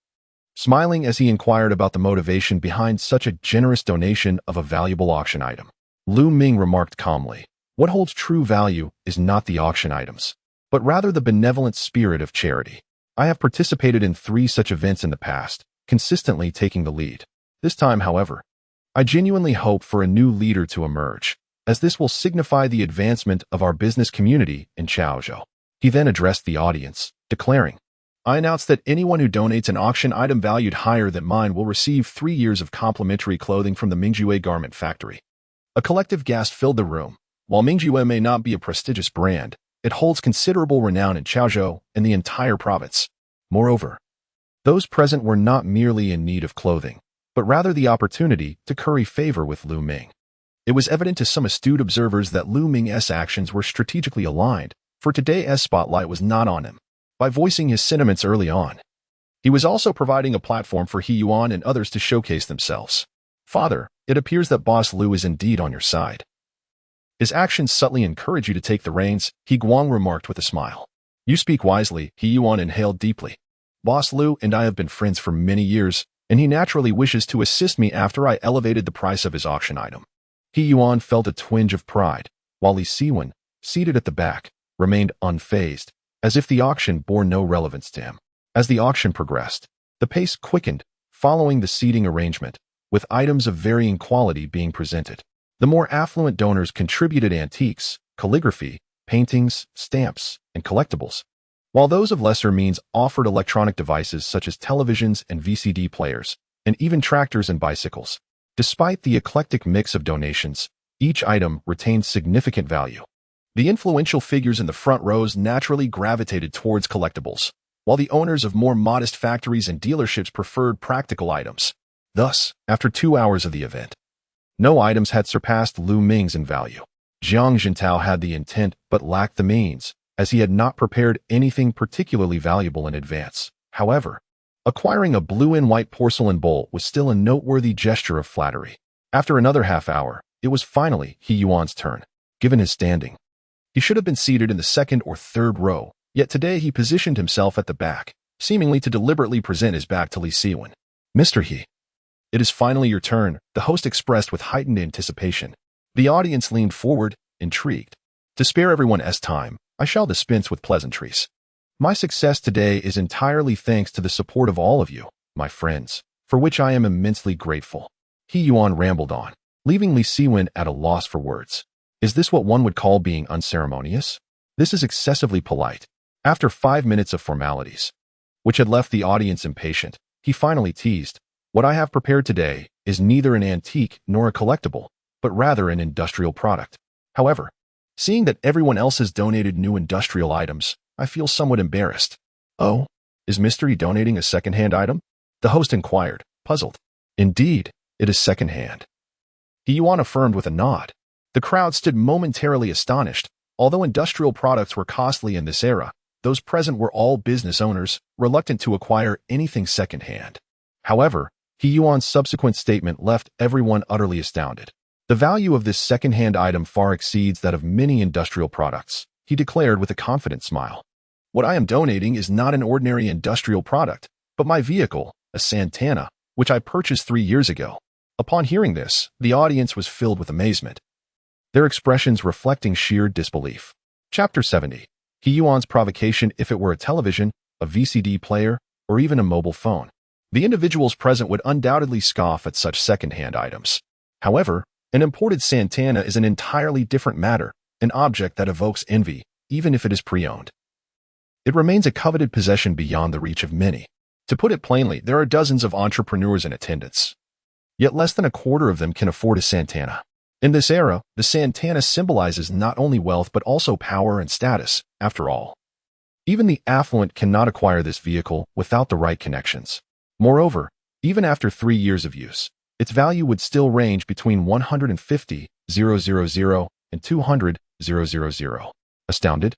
smiling as he inquired about the motivation behind such a generous donation of a valuable auction item. Lu Ming remarked calmly, what holds true value is not the auction items, but rather the benevolent spirit of charity. I have participated in 3 such events in the past, consistently taking the lead. This time, however, I genuinely hope for a new leader to emerge, as this will signify the advancement of our business community in Chaozhou. He then addressed the audience, declaring, I announce that anyone who donates an auction item valued higher than mine will receive 3 years of complimentary clothing from the Mingjue Garment Factory. A collective gasp filled the room. While Mingjue may not be a prestigious brand, it holds considerable renown in Chaozhou and the entire province. Moreover, those present were not merely in need of clothing, but rather the opportunity to curry favor with Lu Ming. It was evident to some astute observers that Lu Ming's actions were strategically aligned, for today's spotlight was not on him. By voicing his sentiments early on, he was also providing a platform for He Yuan and others to showcase themselves. Father, it appears that Boss Lu is indeed on your side. His actions subtly encourage you to take the reins, He Guang remarked with a smile. You speak wisely, He Yuan inhaled deeply. Boss Lu and I have been friends for many years, and he naturally wishes to assist me after I elevated the price of his auction item. He Yuan felt a twinge of pride, while Li Siwen, seated at the back, remained unfazed, as if the auction bore no relevance to him. As the auction progressed, the pace quickened, following the seating arrangement, with items of varying quality being presented. The more affluent donors contributed antiques, calligraphy, paintings, stamps, and collectibles, while those of lesser means offered electronic devices such as televisions and VCD players, and even tractors and bicycles. Despite the eclectic mix of donations, each item retained significant value. The influential figures in the front rows naturally gravitated towards collectibles, while the owners of more modest factories and dealerships preferred practical items. Thus, after 2 hours of the event, no items had surpassed Lu Ming's in value. Jiang Jintao had the intent but lacked the means, as he had not prepared anything particularly valuable in advance. However, acquiring a blue and white porcelain bowl was still a noteworthy gesture of flattery. After another half hour, it was finally He Yuan's turn. Given his standing, he should have been seated in the second or third row, yet today he positioned himself at the back, seemingly to deliberately present his back to Li Siwen. Mr. He, it is finally your turn, the host expressed with heightened anticipation. The audience leaned forward, intrigued. To spare everyone's time, I shall dispense with pleasantries. My success today is entirely thanks to the support of all of you, my friends, for which I am immensely grateful. He Yuan rambled on, leaving Li Siwen at a loss for words. Is this what one would call being unceremonious? This is excessively polite. After 5 minutes of formalities, which had left the audience impatient, he finally teased, what I have prepared today is neither an antique nor a collectible, but rather an industrial product. However, seeing that everyone else has donated new industrial items, I feel somewhat embarrassed. Oh, is Mystery donating a second-hand item? The host inquired, puzzled. Indeed, it is second-hand. He Yuan affirmed with a nod. The crowd stood momentarily astonished. Although industrial products were costly in this era, those present were all business owners, reluctant to acquire anything second-hand. However, He Yuan's subsequent statement left everyone utterly astounded. The value of this second-hand item far exceeds that of many industrial products, he declared with a confident smile. What I am donating is not an ordinary industrial product, but my vehicle, a Santana, which I purchased 3 years ago. Upon hearing this, the audience was filled with amazement, their expressions reflecting sheer disbelief. Chapter 70. He Yuan's provocation if it were a television, a VCD player, or even a mobile phone. The individuals present would undoubtedly scoff at such second-hand items. However, an imported Santana is an entirely different matter, an object that evokes envy, even if it is pre-owned. It remains a coveted possession beyond the reach of many. To put it plainly, there are dozens of entrepreneurs in attendance, yet less than a quarter of them can afford a Santana. In this era, the Santana symbolizes not only wealth but also power and status, after all. Even the affluent cannot acquire this vehicle without the right connections. Moreover, even after 3 years of use, its value would still range between 150,000 and 200,000. Astounded?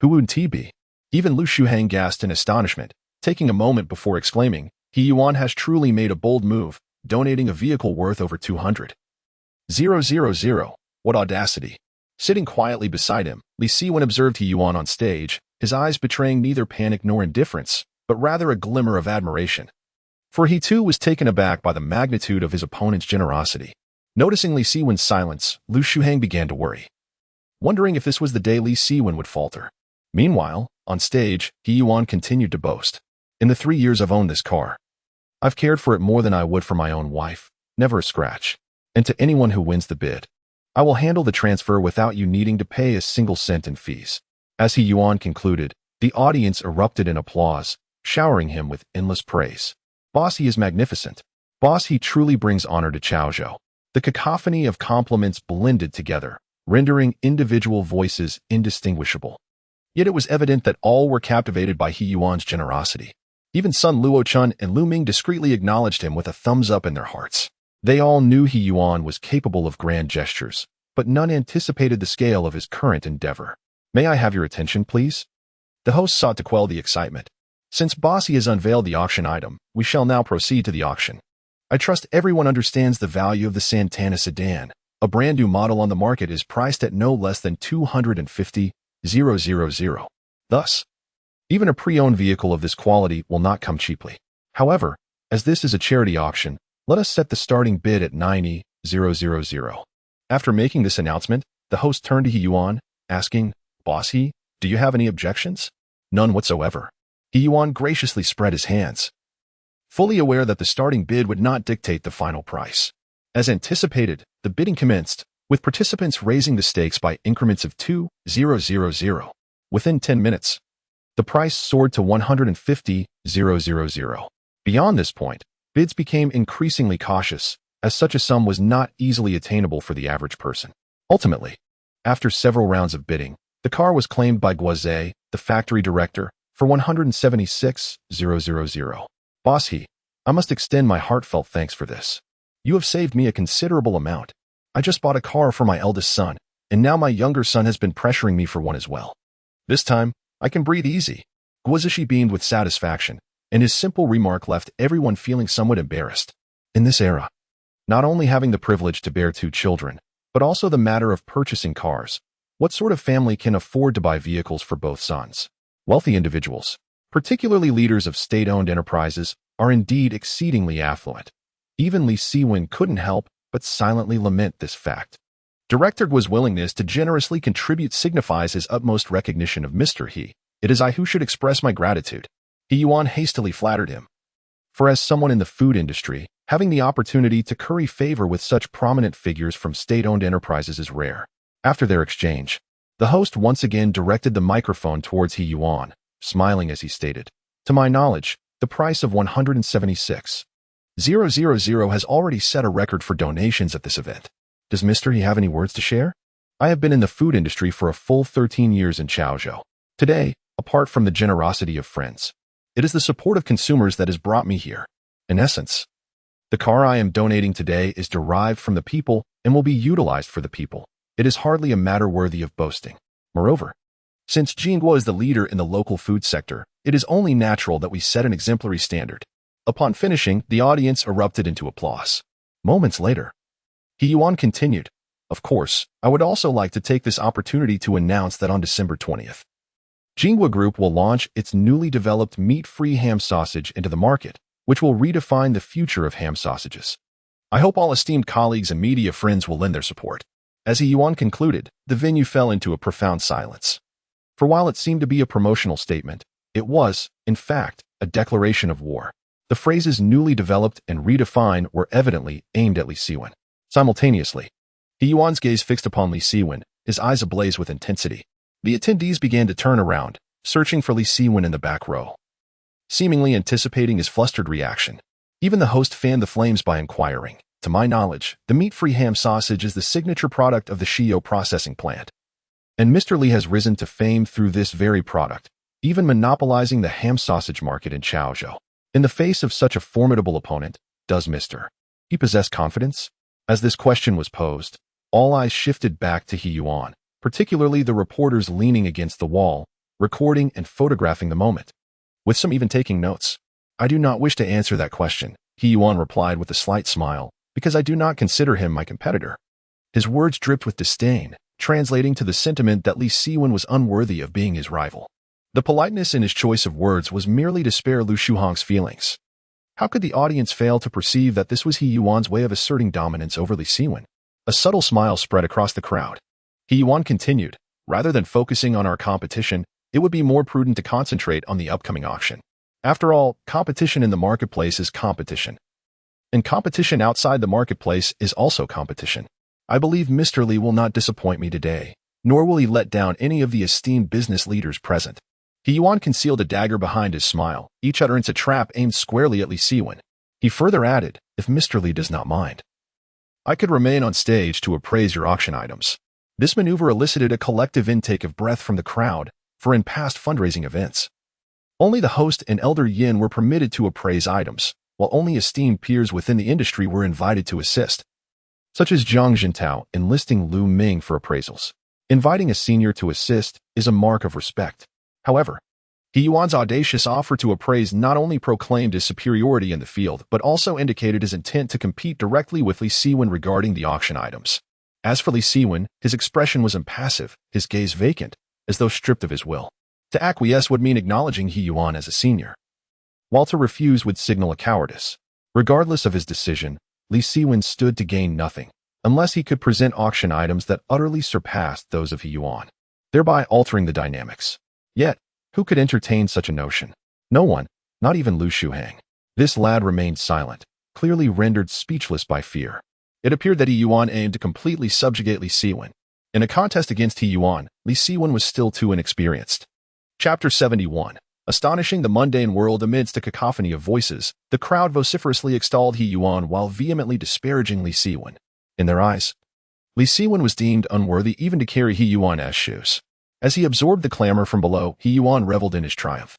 Who would he be? Even Lu Shuhang gasped in astonishment, taking a moment before exclaiming, He Yuan has truly made a bold move, donating a vehicle worth over 200,000. What audacity! Sitting quietly beside him, Li Siwen observed He Yuan on stage, his eyes betraying neither panic nor indifference, but rather a glimmer of admiration. For he too was taken aback by the magnitude of his opponent's generosity. Noticing Li Siwen's silence, Lu Shuhang began to worry, wondering if this was the day Li Siwen would falter. Meanwhile, on stage, He Yuan continued to boast. In the 3 years I've owned this car, I've cared for it more than I would for my own wife, never a scratch. And to anyone who wins the bid, I will handle the transfer without you needing to pay a single cent in fees. As He Yuan concluded, the audience erupted in applause, showering him with endless praise. Boss, he is magnificent. Boss, he truly brings honor to Chaozhou. The cacophony of compliments blended together, rendering individual voices indistinguishable. Yet it was evident that all were captivated by He Yuan's generosity. Even Sun Luochun and Lu Ming discreetly acknowledged him with a thumbs up in their hearts. They all knew He Yuan was capable of grand gestures, but none anticipated the scale of his current endeavor. May I have your attention, please? The host sought to quell the excitement. Since Bossy has unveiled the auction item, we shall now proceed to the auction. I trust everyone understands the value of the Santana sedan. A brand new model on the market is priced at no less than 250,000. Thus, even a pre-owned vehicle of this quality will not come cheaply. However, as this is a charity auction, let us set the starting bid at 90,000. After making this announcement, the host turned to He Yuan, asking, Bossy, do you have any objections? None whatsoever. He Yuan graciously spread his hands, fully aware that the starting bid would not dictate the final price. As anticipated, the bidding commenced, with participants raising the stakes by increments of 2,000. Within 10 minutes, The price soared to 150,000. Beyond this point, bids became increasingly cautious, as such a sum was not easily attainable for the average person. Ultimately, after several rounds of bidding, the car was claimed by Guazet, the factory director, for 176,000. Boss he, I must extend my heartfelt thanks for this. You have saved me a considerable amount. I just bought a car for my eldest son, and now my younger son has been pressuring me for one as well. This time, I can breathe easy. Guazet beamed with satisfaction, and his simple remark left everyone feeling somewhat embarrassed. In this era, not only having the privilege to bear 2 children, but also the matter of purchasing cars. What sort of family can afford to buy vehicles for both sons? Wealthy individuals, particularly leaders of state-owned enterprises, are indeed exceedingly affluent. Even Li Siwen couldn't help but silently lament this fact. Director Guo's willingness to generously contribute signifies his utmost recognition of Mr. He. It is I who should express my gratitude. He Yuan hastily flattered him. For as someone in the food industry, having the opportunity to curry favor with such prominent figures from state-owned enterprises is rare. After their exchange, the host once again directed the microphone towards He Yuan, smiling as he stated, "To my knowledge, the price of 176,000 has already set a record for donations at this event. Does Mr. He have any words to share? I have been in the food industry for a full 13 years in Chaozhou. Today, apart from the generosity of friends, it is the support of consumers that has brought me here. In essence, the car I am donating today is derived from the people and will be utilized for the people. It is hardly a matter worthy of boasting. Moreover, since Jingguo is the leader in the local food sector, it is only natural that we set an exemplary standard." Upon finishing, the audience erupted into applause. Moments later, He Yuan continued, "Of course, I would also like to take this opportunity to announce that on December 20th, Jingguo Group will launch its newly developed meat-free ham sausage into the market, which will redefine the future of ham sausages. I hope all esteemed colleagues and media friends will lend their support." As He Yuan concluded, the venue fell into a profound silence. For while it seemed to be a promotional statement, it was, in fact, a declaration of war. The phrases newly developed and redefined were evidently aimed at Li Siwen. Simultaneously, He Yuan's gaze fixed upon Li Siwen, his eyes ablaze with intensity. The attendees began to turn around, searching for Li Siwen in the back row, seemingly anticipating his flustered reaction. Even the host fanned the flames by inquiring, "To my knowledge, the meat-free ham sausage is the signature product of the Xiaoni processing plant. And Mr. Li has risen to fame through this very product, even monopolizing the ham sausage market in Chaozhou. In the face of such a formidable opponent, does Mr. He possess confidence?" As this question was posed, all eyes shifted back to He Yuan, particularly the reporters leaning against the wall, recording and photographing the moment, with some even taking notes. "I do not wish to answer that question," He Yuan replied with a slight smile, "because I do not consider him my competitor." His words dripped with disdain, translating to the sentiment that Li Siwen was unworthy of being his rival. The politeness in his choice of words was merely to spare Lu Shuhong's feelings. How could the audience fail to perceive that this was He Yuan's way of asserting dominance over Li Siwen? A subtle smile spread across the crowd. He Yuan continued, "Rather than focusing on our competition, it would be more prudent to concentrate on the upcoming auction. After all, competition in the marketplace is competition. And competition outside the marketplace is also competition. I believe Mr. Li will not disappoint me today, nor will he let down any of the esteemed business leaders present." He Yuan concealed a dagger behind his smile, each utterance a trap aimed squarely at Li Siwen. He further added, "If Mr. Li does not mind, I could remain on stage to appraise your auction items." This maneuver elicited a collective intake of breath from the crowd, for in past fundraising events, only the host and Elder Yin were permitted to appraise items, while only esteemed peers within the industry were invited to assist, such as Zhang Jintao enlisting Lu Ming for appraisals. Inviting a senior to assist is a mark of respect. However, He Yuan's audacious offer to appraise not only proclaimed his superiority in the field, but also indicated his intent to compete directly with Li Siwen regarding the auction items. As for Li Siwen, his expression was impassive, his gaze vacant, as though stripped of his will. To acquiesce would mean acknowledging He Yuan as a senior, while to refuse would signal a cowardice. Regardless of his decision, Li Siwen stood to gain nothing, unless he could present auction items that utterly surpassed those of He Yuan, thereby altering the dynamics. Yet, who could entertain such a notion? No one, not even Lu Shuhang. This lad remained silent, clearly rendered speechless by fear. It appeared that He Yuan aimed to completely subjugate Li Siwen. In a contest against He Yuan, Li Siwen was still too inexperienced. Chapter 71. Astonishing the mundane world amidst a cacophony of voices, the crowd vociferously extolled He Yuan while vehemently disparaging Li Siwen. In their eyes, Li Siwen was deemed unworthy even to carry He Yuan's shoes. As he absorbed the clamor from below, He Yuan reveled in his triumph.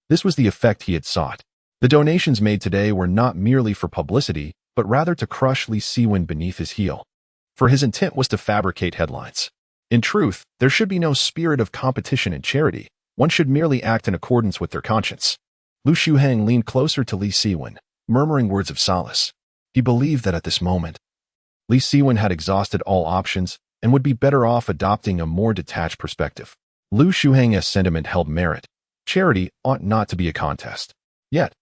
This was the effect he had sought. The donations made today were not merely for publicity, but rather to crush Li Siwen beneath his heel. For his intent was to fabricate headlines. In truth, there should be no spirit of competition in charity. One should merely act in accordance with their conscience. Lu Shuhang leaned closer to Li Siwen, murmuring words of solace. He believed that at this moment, Li Siwen had exhausted all options and would be better off adopting a more detached perspective. Lu Shuhang's sentiment held merit. Charity ought not to be a contest. Yet,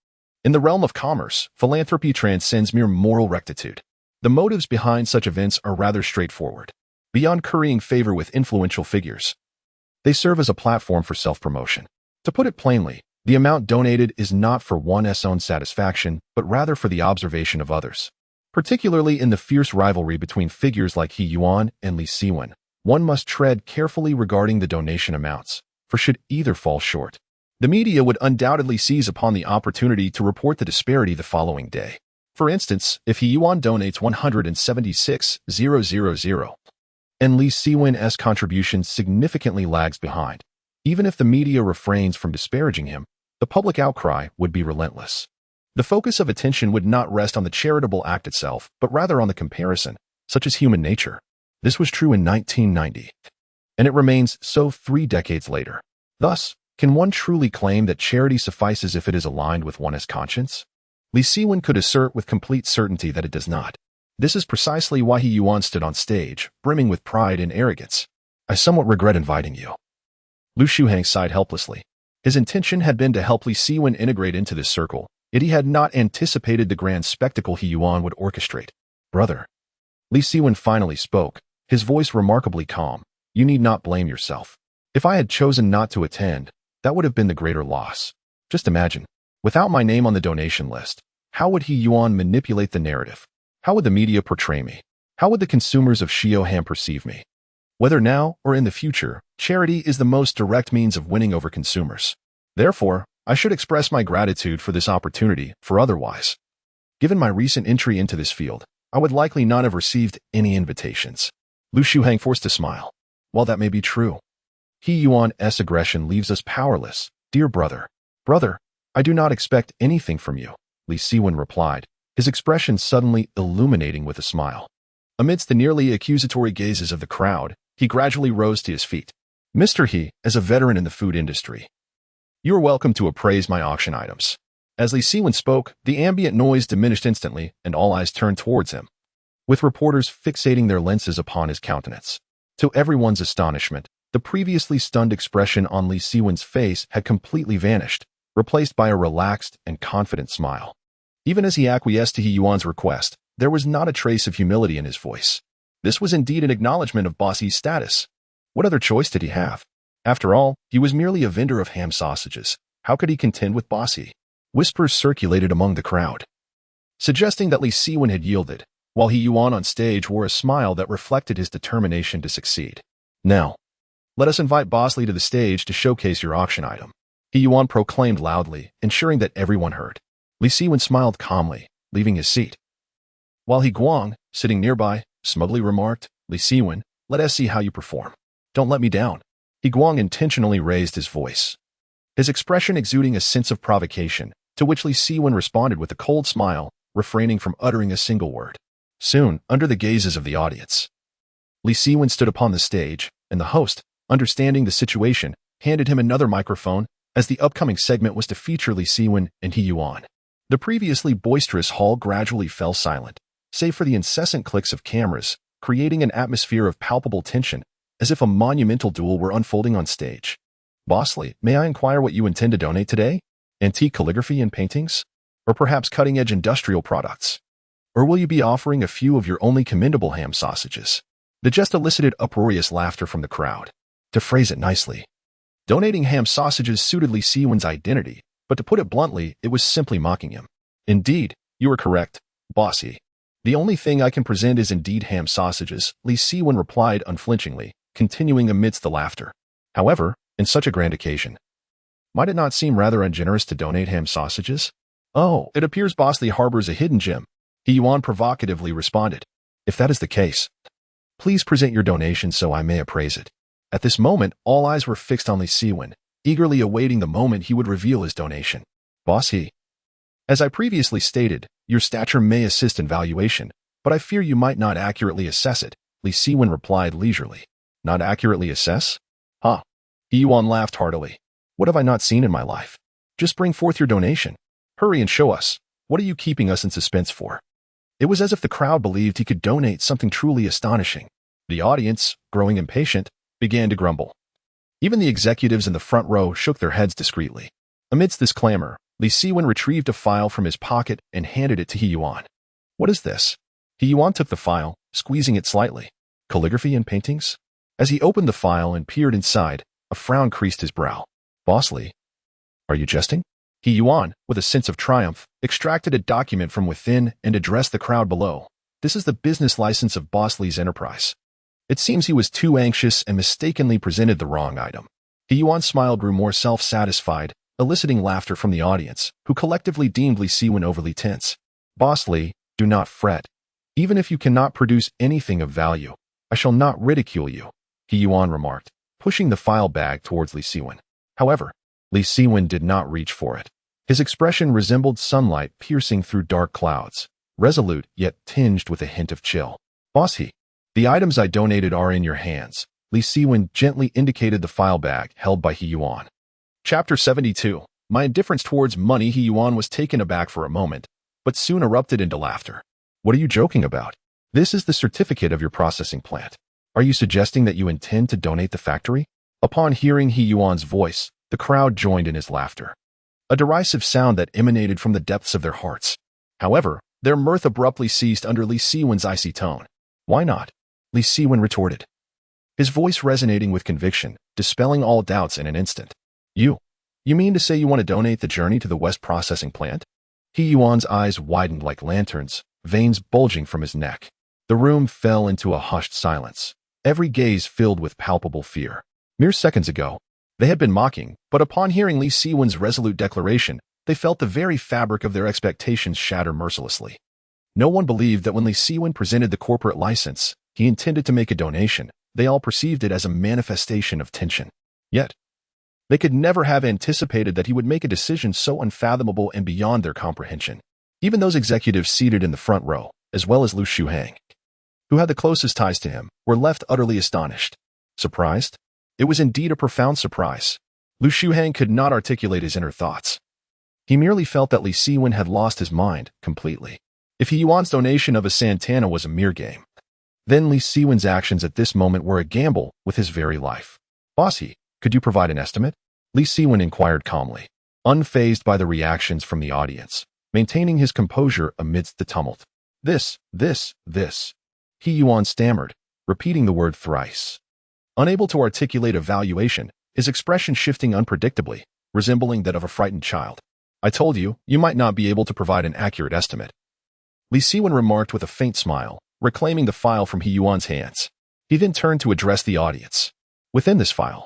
in the realm of commerce, philanthropy transcends mere moral rectitude. The motives behind such events are rather straightforward. Beyond currying favor with influential figures, they serve as a platform for self-promotion. To put it plainly, the amount donated is not for one's own satisfaction, but rather for the observation of others. Particularly in the fierce rivalry between figures like He Yuan and Li Siwen, one must tread carefully regarding the donation amounts, for should either fall short, the media would undoubtedly seize upon the opportunity to report the disparity the following day. For instance, if He Yuan donates 176,000, and Li Siwen's contribution significantly lags behind, even if the media refrains from disparaging him, the public outcry would be relentless. The focus of attention would not rest on the charitable act itself, but rather on the comparison, such as human nature. This was true in 1990, and it remains so 3 decades later. Thus, can one truly claim that charity suffices if it is aligned with one's conscience? Li Siwen could assert with complete certainty that it does not. This is precisely why He Yuan stood on stage, brimming with pride and arrogance. I somewhat regret inviting you. Lu Shuhang sighed helplessly. His intention had been to help Li Siwen integrate into this circle, yet he had not anticipated the grand spectacle He Yuan would orchestrate. Brother. Li Siwen finally spoke, his voice remarkably calm. You need not blame yourself. If I had chosen not to attend, that would have been the greater loss. Just imagine, without my name on the donation list, how would He Yuan manipulate the narrative? How would the media portray me? How would the consumers of Xiaoni perceive me? Whether now or in the future, charity is the most direct means of winning over consumers. Therefore, I should express my gratitude for this opportunity, for otherwise, given my recent entry into this field, I would likely not have received any invitations. Lu Shuhang forced a smile. While that may be true, He Yuan's aggression leaves us powerless. Dear brother. Brother, I do not expect anything from you, Li Siwen replied, his expression suddenly illuminating with a smile. Amidst the nearly accusatory gazes of the crowd, he gradually rose to his feet. Mr. He, as a veteran in the food industry, you are welcome to appraise my auction items. As Li Siwen spoke, the ambient noise diminished instantly, and all eyes turned towards him, with reporters fixating their lenses upon his countenance. To everyone's astonishment, the previously stunned expression on Li Siwen's face had completely vanished, replaced by a relaxed and confident smile. Even as he acquiesced to He Yuan's request, there was not a trace of humility in his voice. This was indeed an acknowledgement of Bossy's status. What other choice did he have? After all, he was merely a vendor of ham sausages. How could he contend with Bossy? Whispers circulated among the crowd, suggesting that Li Siwen had yielded, while He Yuan on stage wore a smile that reflected his determination to succeed. Now, let us invite Bosley to the stage to showcase your auction item, He Yuan proclaimed loudly, ensuring that everyone heard. Li Siwen smiled calmly, leaving his seat. While He Guang, sitting nearby, smugly remarked, Li Siwen, let us see how you perform. Don't let me down. He Guang intentionally raised his voice, his expression exuding a sense of provocation, to which Li Siwen responded with a cold smile, refraining from uttering a single word. Soon, under the gazes of the audience, Li Siwen stood upon the stage, and the host, understanding the situation, handed him another microphone, as the upcoming segment was to feature Li Siwen and He Yuan. The previously boisterous hall gradually fell silent, save for the incessant clicks of cameras, creating an atmosphere of palpable tension, as if a monumental duel were unfolding on stage. Bosley, may I inquire what you intend to donate today? Antique calligraphy and paintings? Or perhaps cutting-edge industrial products? Or will you be offering a few of your only commendable ham sausages? The jest elicited uproarious laughter from the crowd. To phrase it nicely, donating ham sausages suited Li Siwen's identity, but to put it bluntly, it was simply mocking him. Indeed, you are correct, Bossy. The only thing I can present is indeed ham sausages, Li Siwen replied unflinchingly, continuing amidst the laughter. However, in such a grand occasion, Might it not seem rather ungenerous to donate ham sausages? Oh, it appears Boss Li harbors a hidden gem. He Yuan provocatively responded. If that is the case, please present your donation so I may appraise it. At this moment, all eyes were fixed on Li Siwen, eagerly awaiting the moment he would reveal his donation. Boss He, as I previously stated, your stature may assist in valuation, but I fear you might not accurately assess it, Li Siwen replied leisurely. Not accurately assess? Huh. He Yuan laughed heartily. What have I not seen in my life? Just bring forth your donation. Hurry and show us. What are you keeping us in suspense for? It was as if the crowd believed he could donate something truly astonishing. The audience, growing impatient, began to grumble. Even the executives in the front row shook their heads discreetly. Amidst this clamor, Li Siwen retrieved a file from his pocket and handed it to He Yuan. What is this? He Yuan took the file, squeezing it slightly. Calligraphy and paintings? As he opened the file and peered inside, a frown creased his brow. Boss Li, are you jesting? He Yuan, with a sense of triumph, extracted a document from within and addressed the crowd below. This is the business license of Boss Li's enterprise. It seems he was too anxious and mistakenly presented the wrong item. He Yuan's smile grew more self-satisfied, eliciting laughter from the audience, who collectively deemed Li Siwen overly tense. Boss Li, do not fret. Even if you cannot produce anything of value, I shall not ridicule you, He Yuan remarked, pushing the file bag towards Li Siwen. However, Li Siwen did not reach for it. His expression resembled sunlight piercing through dark clouds, resolute yet tinged with a hint of chill. Boss He, the items I donated are in your hands. Li Siwen gently indicated the file bag held by He Yuan. Chapter 72. My indifference towards money. He Yuan was taken aback for a moment, but soon erupted into laughter. What are you joking about? This is the certificate of your processing plant. Are you suggesting that you intend to donate the factory? Upon hearing He Yuan's voice, the crowd joined in his laughter, a derisive sound that emanated from the depths of their hearts. However, their mirth abruptly ceased under Li Siwen's icy tone. Why not? Li Siwen retorted, his voice resonating with conviction, dispelling all doubts in an instant. You mean to say you want to donate the journey to the West processing plant? He Yuan's eyes widened like lanterns, veins bulging from his neck. The room fell into a hushed silence, every gaze filled with palpable fear. Mere seconds ago, they had been mocking, but upon hearing Li Siwen's resolute declaration, they felt the very fabric of their expectations shatter mercilessly. No one believed that when Li Siwen presented the corporate license, he intended to make a donation. They all perceived it as a manifestation of tension. Yet, they could never have anticipated that he would make a decision so unfathomable and beyond their comprehension. Even those executives seated in the front row, as well as Lu Shuhang, who had the closest ties to him, were left utterly astonished. Surprised? It was indeed a profound surprise. Lu Shuhang could not articulate his inner thoughts. He merely felt that Li Siwen had lost his mind completely. If He Yuan's donation of a Santana was a mere game, then Li Siwen's actions at this moment were a gamble with his very life. Boss He, could you provide an estimate? Li Siwen inquired calmly, unfazed by the reactions from the audience, maintaining his composure amidst the tumult. This. He Yuan stammered, repeating the word thrice. Unable to articulate a valuation, his expression shifting unpredictably, resembling that of a frightened child. I told you, you might not be able to provide an accurate estimate, Li Siwen remarked with a faint smile, reclaiming the file from He Yuan's hands. He then turned to address the audience. Within this file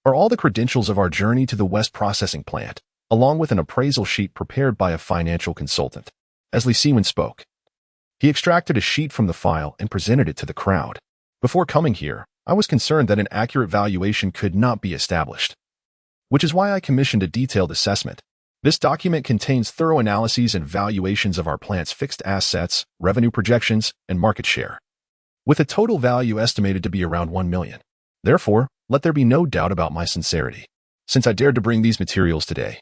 are all the credentials of our journey to the West processing plant, along with an appraisal sheet prepared by a financial consultant. As Li Siwen spoke, he extracted a sheet from the file and presented it to the crowd. Before coming here, I was concerned that an accurate valuation could not be established, which is why I commissioned a detailed assessment. This document contains thorough analyses and valuations of our plant's fixed assets, revenue projections, and market share, with a total value estimated to be around 1 million. Therefore, let there be no doubt about my sincerity. Since I dared to bring these materials today,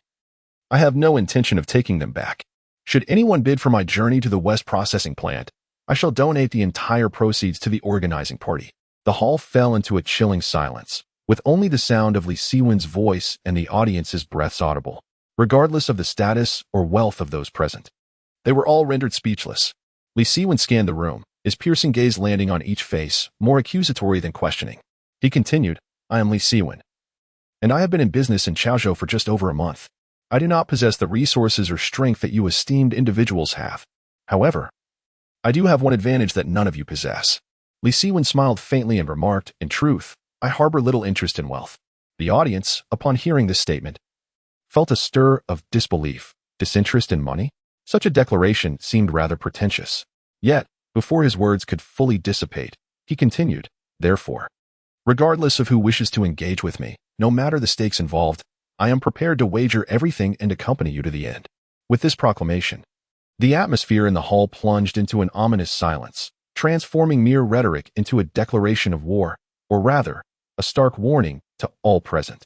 I have no intention of taking them back. Should anyone bid for my journey to the West processing plant, I shall donate the entire proceeds to the organizing party. The hall fell into a chilling silence, with only the sound of Li Siwen's voice and the audience's breaths audible, regardless of the status or wealth of those present. They were all rendered speechless. Li Siwen scanned the room, his piercing gaze landing on each face, more accusatory than questioning. He continued, I am Li Siwen, and I have been in business in Chaozhou for just over a month. I do not possess the resources or strength that you esteemed individuals have. However, I do have one advantage that none of you possess. Li Siwen smiled faintly and remarked, in truth, I harbor little interest in wealth. The audience, upon hearing this statement, felt a stir of disbelief. Disinterest in money? Such a declaration seemed rather pretentious. Yet, before his words could fully dissipate, he continued, therefore, regardless of who wishes to engage with me, no matter the stakes involved, I am prepared to wager everything and accompany you to the end. With this proclamation, the atmosphere in the hall plunged into an ominous silence, transforming mere rhetoric into a declaration of war, or rather, a stark warning to all present.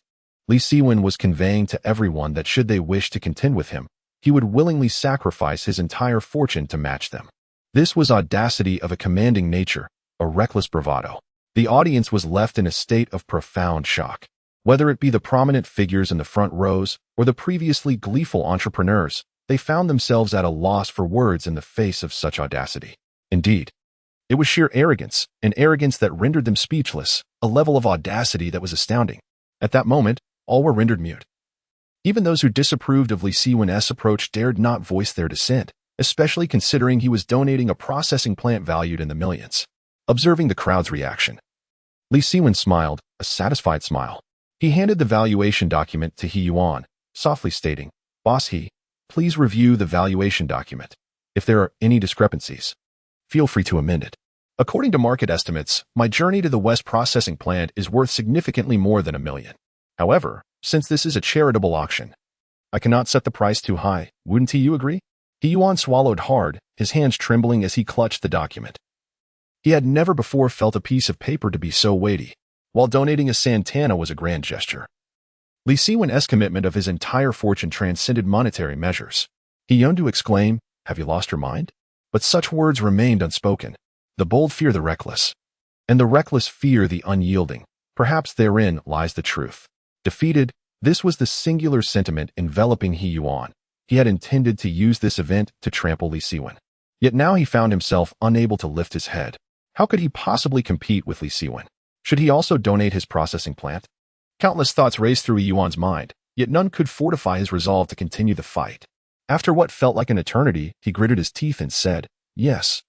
Li Siwen was conveying to everyone that should they wish to contend with him, he would willingly sacrifice his entire fortune to match them. This was audacity of a commanding nature, a reckless bravado. The audience was left in a state of profound shock. Whether it be the prominent figures in the front rows or the previously gleeful entrepreneurs, they found themselves at a loss for words in the face of such audacity. Indeed, it was sheer arrogance, an arrogance that rendered them speechless, a level of audacity that was astounding. At that moment, all were rendered mute. Even those who disapproved of Li Siwen's approach dared not voice their dissent, especially considering he was donating a processing plant valued in the millions. Observing the crowd's reaction, Li Siwen smiled, a satisfied smile. He handed the valuation document to He Yuan, softly stating, Boss He, please review the valuation document. If there are any discrepancies, feel free to amend it. According to market estimates, my journey to the West processing plant is worth significantly more than $1 million. However, since this is a charitable auction, I cannot set the price too high. Wouldn't you agree? He Yuan swallowed hard, his hands trembling as he clutched the document. He had never before felt a piece of paper to be so weighty, while donating a Santana was a grand gesture. Li Siwen's commitment of his entire fortune transcended monetary measures. He yearned to exclaim, have you lost your mind? But such words remained unspoken. The bold fear the reckless, and the reckless fear the unyielding. Perhaps therein lies the truth. Defeated, this was the singular sentiment enveloping He Yuan. He had intended to use this event to trample Li Siwen. Yet now he found himself unable to lift his head. How could he possibly compete with Li Siwen? Should he also donate his processing plant? Countless thoughts raced through He Yuan's mind, yet none could fortify his resolve to continue the fight. After what felt like an eternity, he gritted his teeth and said, yes,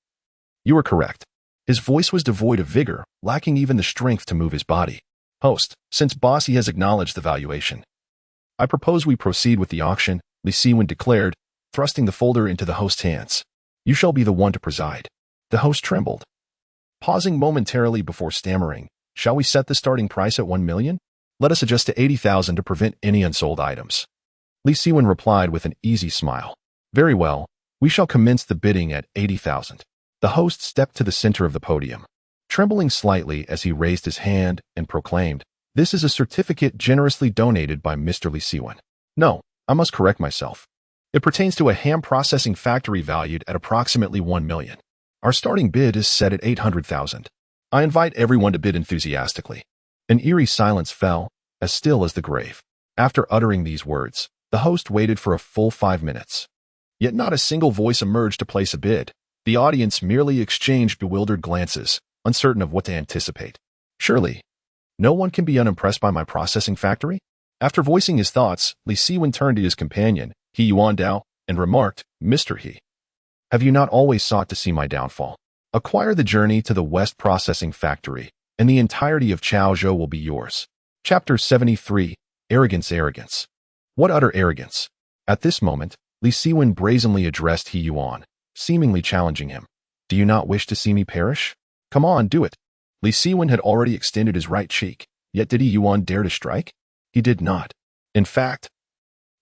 you are correct. His voice was devoid of vigor, lacking even the strength to move his body. Host, since Bossy has acknowledged the valuation, I propose we proceed with the auction, Li Siwen declared, thrusting the folder into the host's hands. You shall be the one to preside. The host trembled, pausing momentarily before stammering, shall we set the starting price at 1 million? Let us adjust to 80,000 to prevent any unsold items. Li Siwen replied with an easy smile. Very well, we shall commence the bidding at 80,000. The host stepped to the center of the podium, trembling slightly as he raised his hand and proclaimed, this is a certificate generously donated by Mr. Li Siwen. No, I must correct myself. It pertains to a ham processing factory valued at approximately 1 million. Our starting bid is set at 800,000. I invite everyone to bid enthusiastically. An eerie silence fell, as still as the grave. After uttering these words, the host waited for a full 5 minutes. Yet not a single voice emerged to place a bid. The audience merely exchanged bewildered glances, uncertain of what to anticipate. Surely, no one can be unimpressed by my processing factory? After voicing his thoughts, Li Siwen turned to his companion, He Yuan Dao, and remarked, Mr. He, have you not always sought to see my downfall? Acquire the journey to the West processing factory, and the entirety of Chaozhou will be yours. Chapter 73, Arrogance. Arrogance. What utter arrogance! At this moment, Li Siwen brazenly addressed He Yuan, seemingly challenging him. Do you not wish to see me perish? Come on, do it. Li Siwen had already extended his right cheek, yet did He Yuan dare to strike? He did not. In fact,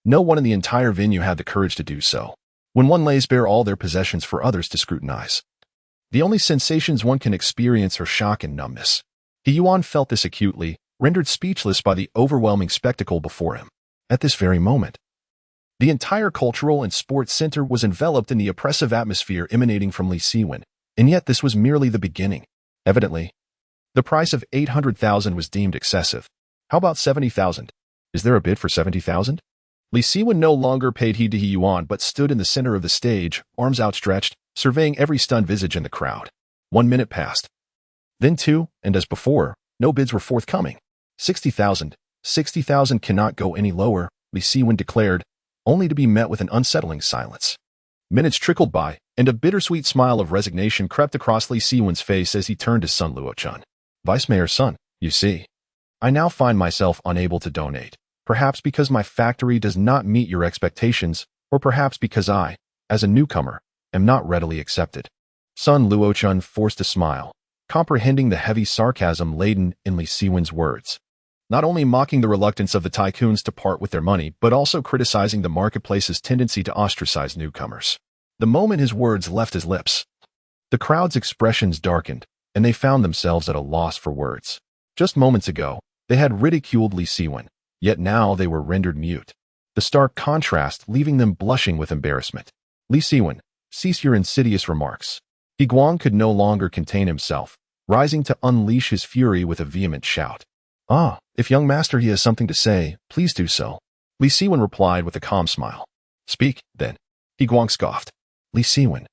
no one in the entire venue had the courage to do so. When one lays bare all their possessions for others to scrutinize, the only sensations one can experience are shock and numbness. He Yuan felt this acutely, rendered speechless by the overwhelming spectacle before him. At this very moment, the entire cultural and sports center was enveloped in the oppressive atmosphere emanating from Li Siwen, and yet this was merely the beginning. Evidently, the price of 800,000 was deemed excessive. How about 70,000? Is there a bid for 70,000? Li Siwen no longer paid heed to He Yuan but stood in the center of the stage, arms outstretched, surveying every stunned visage in the crowd. 1 minute passed. Then 2, and as before, no bids were forthcoming. 60,000. 60,000 cannot go any lower, Li Siwen declared, only to be met with an unsettling silence. Minutes trickled by, and a bittersweet smile of resignation crept across Li Siwen's face as he turned to Sun Luochun. Vice Mayor's son, you see. I now find myself unable to donate. Perhaps because my factory does not meet your expectations, or perhaps because I, as a newcomer, am not readily accepted. Sun Luochun forced a smile, comprehending the heavy sarcasm laden in Li Siwen's words. Not only mocking the reluctance of the tycoons to part with their money, but also criticizing the marketplace's tendency to ostracize newcomers. The moment his words left his lips, the crowd's expressions darkened, and they found themselves at a loss for words. Just moments ago, they had ridiculed Li Siwen, yet now they were rendered mute. The stark contrast leaving them blushing with embarrassment. Li Siwen, cease your insidious remarks. He Guang could no longer contain himself, rising to unleash his fury with a vehement shout. Ah, if young master he has something to say, please do so. Li Siwen replied with a calm smile. Speak, then. He Guang scoffed. Li Siwen,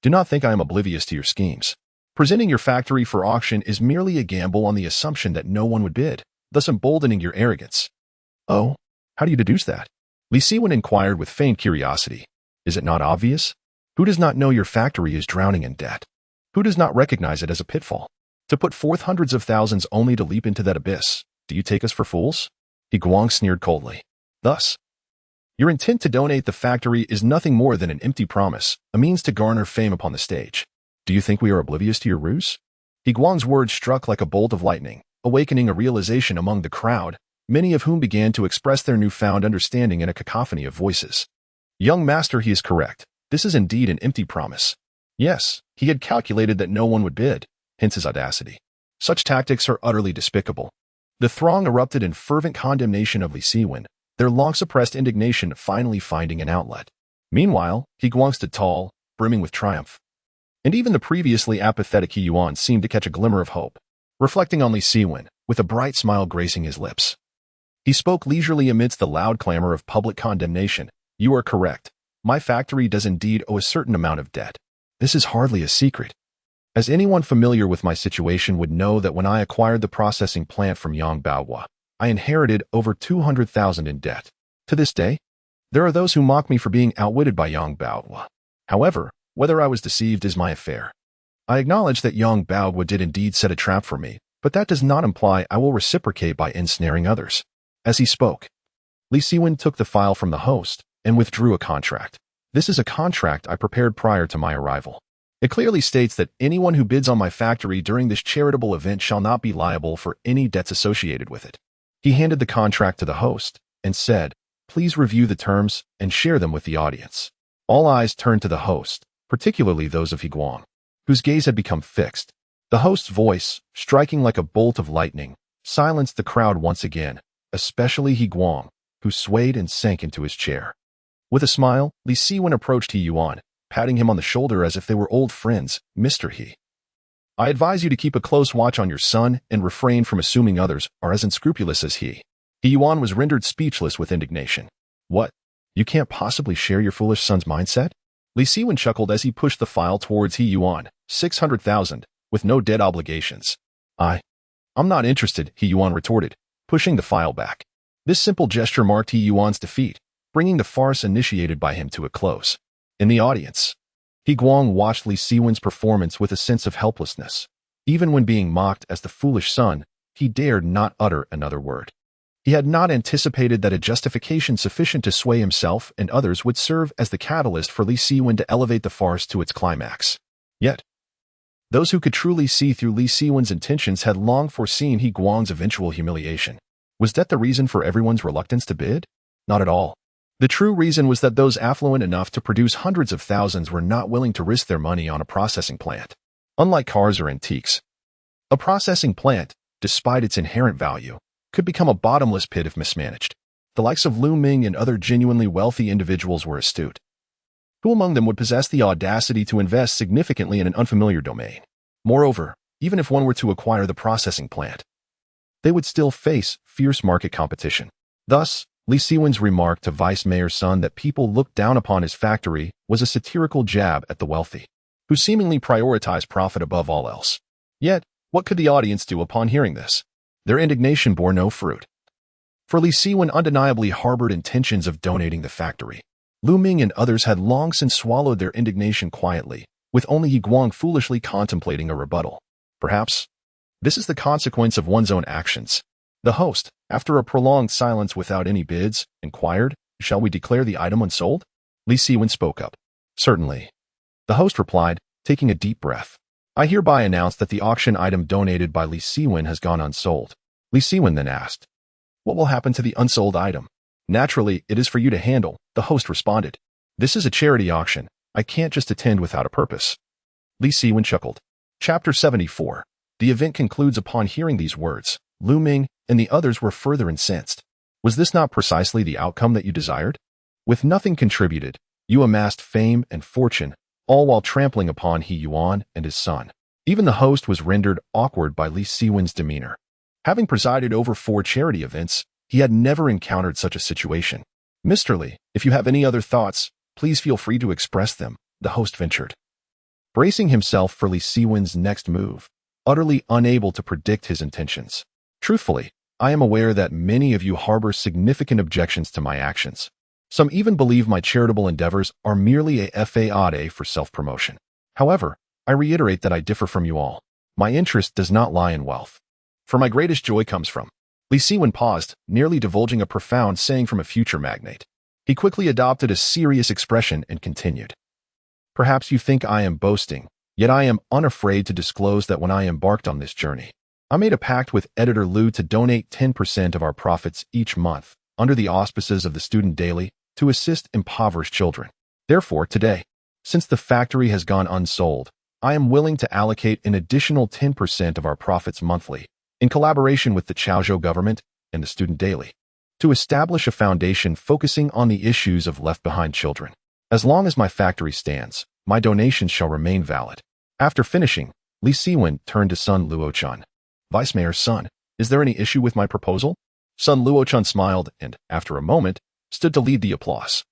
do not think I am oblivious to your schemes. Presenting your factory for auction is merely a gamble on the assumption that no one would bid, thus emboldening your arrogance. Oh, how do you deduce that? Li Siwen inquired with feigned curiosity. Is it not obvious? Who does not know your factory is drowning in debt? Who does not recognize it as a pitfall? To put forth hundreds of thousands only to leap into that abyss, do you take us for fools? He Guang sneered coldly. Thus, your intent to donate the factory is nothing more than an empty promise, a means to garner fame upon the stage. Do you think we are oblivious to your ruse? He Guang's words struck like a bolt of lightning, awakening a realization among the crowd, many of whom began to express their newfound understanding in a cacophony of voices. Young master, he is correct. This is indeed an empty promise. Yes, he had calculated that no one would bid, hence his audacity. Such tactics are utterly despicable. The throng erupted in fervent condemnation of Li Siwen, their long-suppressed indignation finally finding an outlet. Meanwhile, He Guang stood tall, brimming with triumph. And even the previously apathetic He Yuan seemed to catch a glimmer of hope, reflecting on Li Siwen, with a bright smile gracing his lips. He spoke leisurely amidst the loud clamor of public condemnation. You are correct. My factory does indeed owe a certain amount of debt. This is hardly a secret, as anyone familiar with my situation would know that when I acquired the processing plant from Yang Baohua, I inherited over 200,000 in debt. To this day, there are those who mock me for being outwitted by Yang Baohua. However, whether I was deceived is my affair. I acknowledge that Yang Baohua did indeed set a trap for me, but that does not imply I will reciprocate by ensnaring others. As he spoke, Li Siwen took the file from the host and withdrew a contract. This is a contract I prepared prior to my arrival. It clearly states that anyone who bids on my factory during this charitable event shall not be liable for any debts associated with it. He handed the contract to the host and said, please review the terms and share them with the audience. All eyes turned to the host, particularly those of He Guang, whose gaze had become fixed. The host's voice, striking like a bolt of lightning, silenced the crowd once again, especially He Guang, who swayed and sank into his chair. With a smile, Li Siwen approached He Yuan, patting him on the shoulder as if they were old friends. Mr. He, I advise you to keep a close watch on your son and refrain from assuming others are as unscrupulous as he. He Yuan was rendered speechless with indignation. What? You can't possibly share your foolish son's mindset? Li Siwen chuckled as he pushed the file towards He Yuan, 600,000, with no debt obligations. I'm not interested, He Yuan retorted, pushing the file back. This simple gesture marked He Yuan's defeat, bringing the farce initiated by him to a close. In the audience, He Guang watched Li Siwen's performance with a sense of helplessness. Even when being mocked as the foolish son, he dared not utter another word. He had not anticipated that a justification sufficient to sway himself and others would serve as the catalyst for Li Siwen to elevate the farce to its climax. Yet, those who could truly see through Li Siwen's intentions had long foreseen He Guang's eventual humiliation. Was that the reason for everyone's reluctance to bid? Not at all. The true reason was that those affluent enough to produce hundreds of thousands were not willing to risk their money on a processing plant. Unlike cars or antiques, a processing plant, despite its inherent value, could become a bottomless pit if mismanaged. The likes of Lu Ming and other genuinely wealthy individuals were astute. Who among them would possess the audacity to invest significantly in an unfamiliar domain? Moreover, even if one were to acquire the processing plant, they would still face fierce market competition. Thus, Li Siwen's remark to Vice Mayor's son that people looked down upon his factory was a satirical jab at the wealthy, who seemingly prioritized profit above all else. Yet, what could the audience do upon hearing this? Their indignation bore no fruit. For Li Siwen undeniably harbored intentions of donating the factory. Lu Ming and others had long since swallowed their indignation quietly, with only He Guang foolishly contemplating a rebuttal. Perhaps, this is the consequence of one's own actions. The host, After a prolonged silence without any bids, inquired, "Shall we declare the item unsold?" Li Siwen spoke up. "Certainly." The host replied, taking a deep breath. "I hereby announce that the auction item donated by Li Siwen has gone unsold." Li Siwen then asked, "What will happen to the unsold item?" "Naturally, it is for you to handle," the host responded. "This is a charity auction. I can't just attend without a purpose." Li Siwen chuckled. Chapter 74. The event concludes upon hearing these words. Lu Ming and the others were further incensed. Was this not precisely the outcome that you desired? With nothing contributed, you amassed fame and fortune, all while trampling upon He Yuan and his son. Even the host was rendered awkward by Li Siwen's demeanor. Having presided over 4 charity events, he had never encountered such a situation. "Mr. Li, if you have any other thoughts, please feel free to express them," the host ventured. Bracing himself for Li Siwen's next move, utterly unable to predict his intentions. "Truthfully, I am aware that many of you harbor significant objections to my actions. Some even believe my charitable endeavors are merely a fade for self-promotion. However, I reiterate that I differ from you all. My interest does not lie in wealth. For my greatest joy comes from—" Li Siwen paused, nearly divulging a profound saying from a future magnate. He quickly adopted a serious expression and continued. "Perhaps you think I am boasting, yet I am unafraid to disclose that when I embarked on this journey, I made a pact with Editor Lu to donate 10% of our profits each month, under the auspices of the Student Daily, to assist impoverished children. Therefore, today, since the factory has gone unsold, I am willing to allocate an additional 10% of our profits monthly, in collaboration with the Chaozhou government and the Student Daily, to establish a foundation focusing on the issues of left-behind children. As long as my factory stands, my donations shall remain valid." After finishing, Li Siwen turned to Sun Luochun. "Vice Mayor's son, is there any issue with my proposal?" Sun Luochun smiled and, after a moment, stood to lead the applause.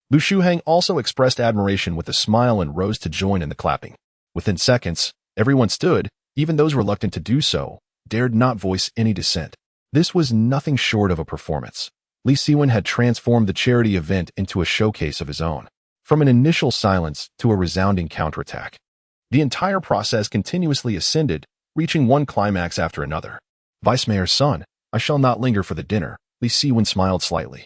Lu Shuheng also expressed admiration with a smile and rose to join in the clapping. Within seconds, everyone stood, even those reluctant to do so, dared not voice any dissent. This was nothing short of a performance. Li Siwen had transformed the charity event into a showcase of his own. From an initial silence to a resounding counterattack, the entire process continuously ascended, reaching one climax after another. "Vice Mayor's son, I shall not linger for the dinner," Li Siwen smiled slightly.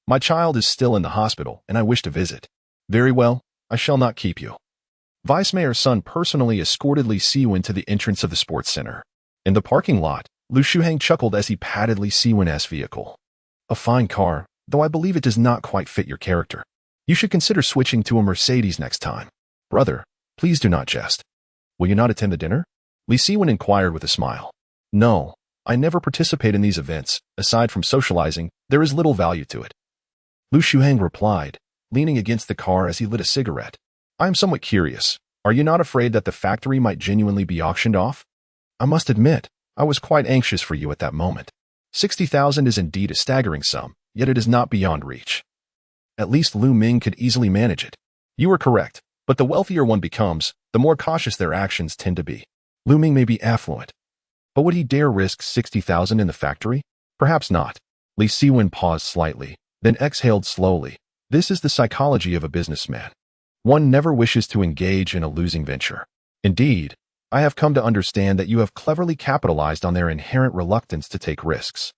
"My child is still in the hospital, and I wish to visit." "Very well, I shall not keep you." Vice Mayor's son personally escorted Li Siwen to the entrance of the sports center. In the parking lot, Lu Shuheng chuckled as he patted Li Siwen's vehicle. "A fine car, though I believe it does not quite fit your character. You should consider switching to a Mercedes next time." "Brother, please do not jest. Will you not attend the dinner?" Li Siwen inquired with a smile. "No, I never participate in these events. Aside from socializing, there is little value to it." Lu Shuheng replied, leaning against the car as he lit a cigarette. "I am somewhat curious. Are you not afraid that the factory might genuinely be auctioned off?" "I must admit, I was quite anxious for you at that moment. 60,000 is indeed a staggering sum, yet it is not beyond reach. At least Lu Ming could easily manage it." "You are correct, but the wealthier one becomes, the more cautious their actions tend to be. Lu Ming may be affluent, but would he dare risk 60,000 in the factory? Perhaps not." Li Siwen paused slightly, then exhaled slowly. This is the psychology of a businessman. One never wishes to engage in a losing venture. Indeed, I have come to understand that you have cleverly capitalized on their inherent reluctance to take risks.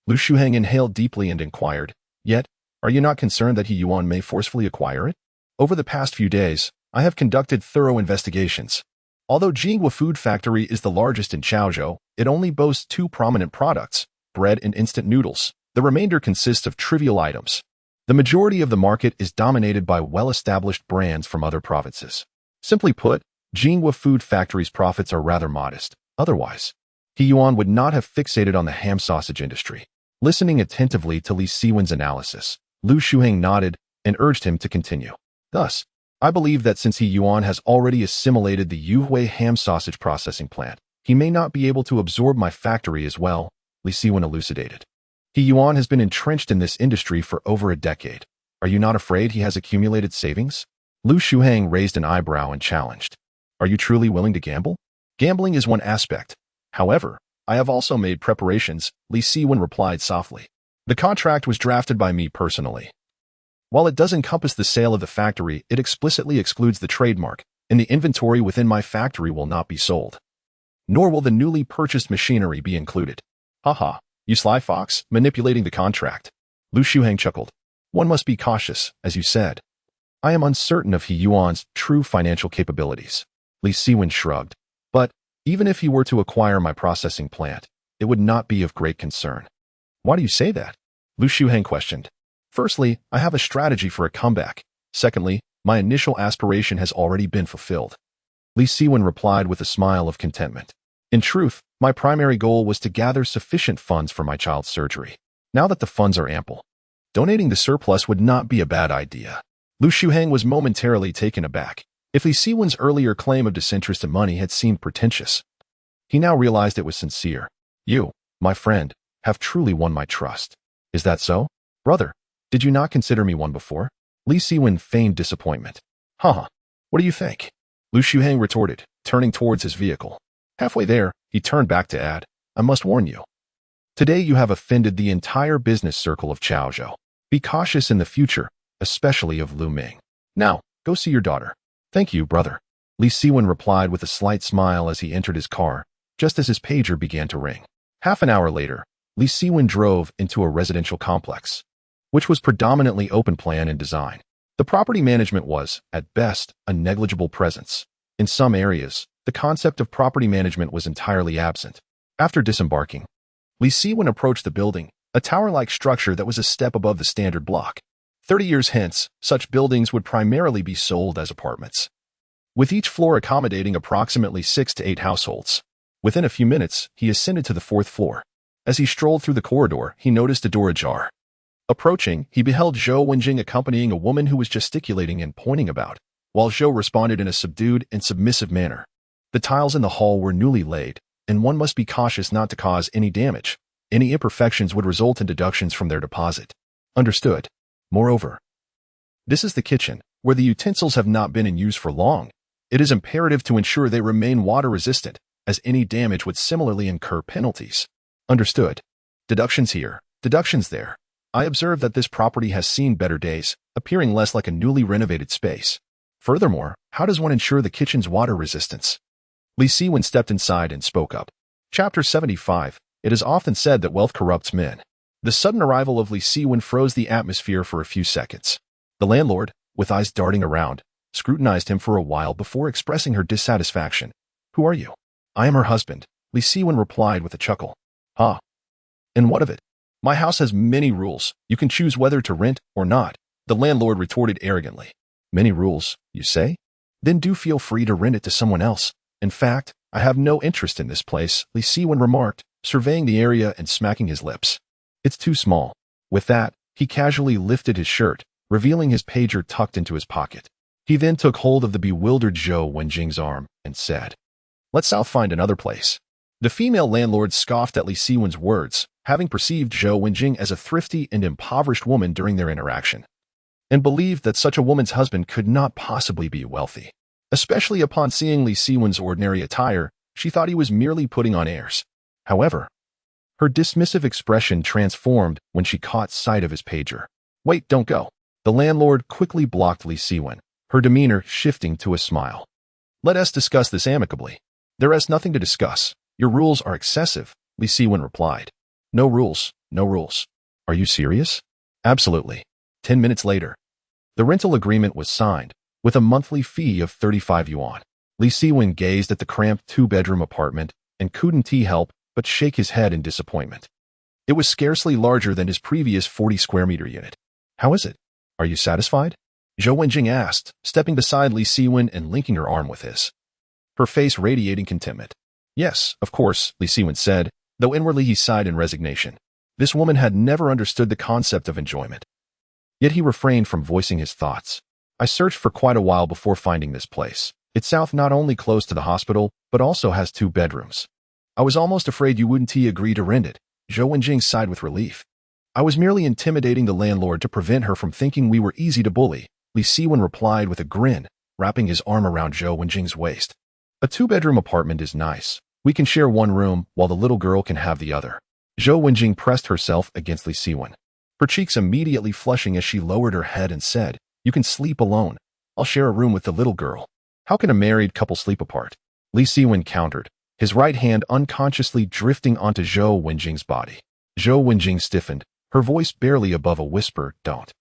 Lu Shuheng inhaled deeply and inquired, "Yet, are you not concerned that He Yuan may forcefully acquire it?" "Over the past few days, I have conducted thorough investigations. Although Jinghua Food Factory is the largest in Chaozhou, it only boasts 2 prominent products, bread and instant noodles. The remainder consists of trivial items. The majority of the market is dominated by well-established brands from other provinces. Simply put, Jinghua Food Factory's profits are rather modest. Otherwise, He Yuan would not have fixated on the ham sausage industry." Listening attentively to Li Siwen's analysis, Lu Shuheng nodded and urged him to continue. "Thus, I believe that since He Yuan has already assimilated the Yuhui ham sausage processing plant, he may not be able to absorb my factory as well," Li Siwen elucidated. "He Yuan has been entrenched in this industry for over a decade. Are you not afraid he has accumulated savings?" Lu Shuheng raised an eyebrow and challenged. "Are you truly willing to gamble?" "Gambling is one aspect. However, I have also made preparations," Li Siwen replied softly. "The contract was drafted by me personally. While it does encompass the sale of the factory, it explicitly excludes the trademark, and the inventory within my factory will not be sold. Nor will the newly purchased machinery be included." "Haha, You sly fox, manipulating the contract. Lu Shuheng chuckled. One must be cautious, as you said. I am uncertain of He Yuan's true financial capabilities. Li Siwen shrugged. But, even if he were to acquire my processing plant, it would not be of great concern. Why do you say that? Lu Shuheng questioned. Firstly, I have a strategy for a comeback. Secondly, my initial aspiration has already been fulfilled. Li Siwen replied with a smile of contentment. In truth, my primary goal was to gather sufficient funds for my child's surgery. Now that the funds are ample, donating the surplus would not be a bad idea. Lu Shuheng was momentarily taken aback. If Li Siwen's earlier claim of disinterested money had seemed pretentious, he now realized it was sincere. You, my friend, have truly won my trust. Is that so? Brother, did you not consider me one before? Li Siwen feigned disappointment. Haha, what do you think? Lu Shuheng retorted, turning towards his vehicle. Halfway there, he turned back to add, I must warn you. Today you have offended the entire business circle of Chaozhou. Be cautious in the future, especially of Lu Ming. Now, go see your daughter. Thank you, brother. Li Siwen replied with a slight smile as he entered his car, just as his pager began to ring. Half an hour later, Li Siwen drove into a residential complex, which was predominantly open plan in design. The property management was, at best, a negligible presence. In some areas, the concept of property management was entirely absent. After disembarking, Li Siwen approached the building, a tower-like structure that was a step above the standard block. 30 years hence, such buildings would primarily be sold as apartments, with each floor accommodating approximately 6 to 8 households. Within a few minutes, he ascended to the 4th floor. As he strolled through the corridor, he noticed a door ajar. Approaching, he beheld Zhou Wenjing accompanying a woman who was gesticulating and pointing about, while Zhou responded in a subdued and submissive manner. The tiles in the hall were newly laid, and one must be cautious not to cause any damage. Any imperfections would result in deductions from their deposit. Understood. Moreover, this is the kitchen, where the utensils have not been in use for long. It is imperative to ensure they remain water-resistant, as any damage would similarly incur penalties. Understood. Deductions here, deductions there. I observe that this property has seen better days, appearing less like a newly renovated space. Furthermore, how does one ensure the kitchen's water resistance? Li Siwen stepped inside and spoke up. Chapter 75. It is often said that wealth corrupts men. The sudden arrival of Li Siwen froze the atmosphere for a few seconds. The landlord, with eyes darting around, scrutinized him for a while before expressing her dissatisfaction. Who are you? I am her husband, Li Siwen replied with a chuckle. Ah. And what of it? My house has many rules. You can choose whether to rent or not, the landlord retorted arrogantly. Many rules, you say? Then do feel free to rent it to someone else. In fact, I have no interest in this place, Li Siwen remarked, surveying the area and smacking his lips. It's too small. With that, he casually lifted his shirt, revealing his pager tucked into his pocket. He then took hold of the bewildered Zhou Wenjing's arm and said, Let's south find another place. The female landlord scoffed at Li Siwen's words, having perceived Zhou Wenjing as a thrifty and impoverished woman during their interaction, and believed that such a woman's husband could not possibly be wealthy. Especially upon seeing Li Siwen's ordinary attire, she thought he was merely putting on airs. However, her dismissive expression transformed when she caught sight of his pager. Wait, don't go. The landlord quickly blocked Li Siwen, her demeanor shifting to a smile. Let us discuss this amicably. There is nothing to discuss. Your rules are excessive, Li Siwen replied. No rules, no rules. Are you serious? Absolutely. 10 minutes later, the rental agreement was signed, with a monthly fee of 35 yuan. Li Siwen gazed at the cramped 2-bedroom apartment and couldn't help but shake his head in disappointment. It was scarcely larger than his previous 40-square-meter unit. How is it? Are you satisfied? Zhou Wenjing asked, stepping beside Li Siwen and linking her arm with his, her face radiating contentment. Yes, of course, Li Siwen said, though inwardly he sighed in resignation. This woman had never understood the concept of enjoyment. Yet he refrained from voicing his thoughts. I searched for quite a while before finding this place. It's south, not only close to the hospital, but also has 2 bedrooms. I was almost afraid you wouldn't agree to rent it. Zhou Wenjing sighed with relief. I was merely intimidating the landlord to prevent her from thinking we were easy to bully, Li Siwen replied with a grin, wrapping his arm around Zhou Wenjing's waist. A 2-bedroom apartment is nice. We can share one room while the little girl can have the other. Zhou Wenjing pressed herself against Li Siwen, her cheeks immediately flushing as she lowered her head and said, You can sleep alone. I'll share a room with the little girl. How can a married couple sleep apart? Li Siwen countered, his right hand unconsciously drifting onto Zhou Wenjing's body. Zhou Wenjing stiffened, her voice barely above a whisper. Don't.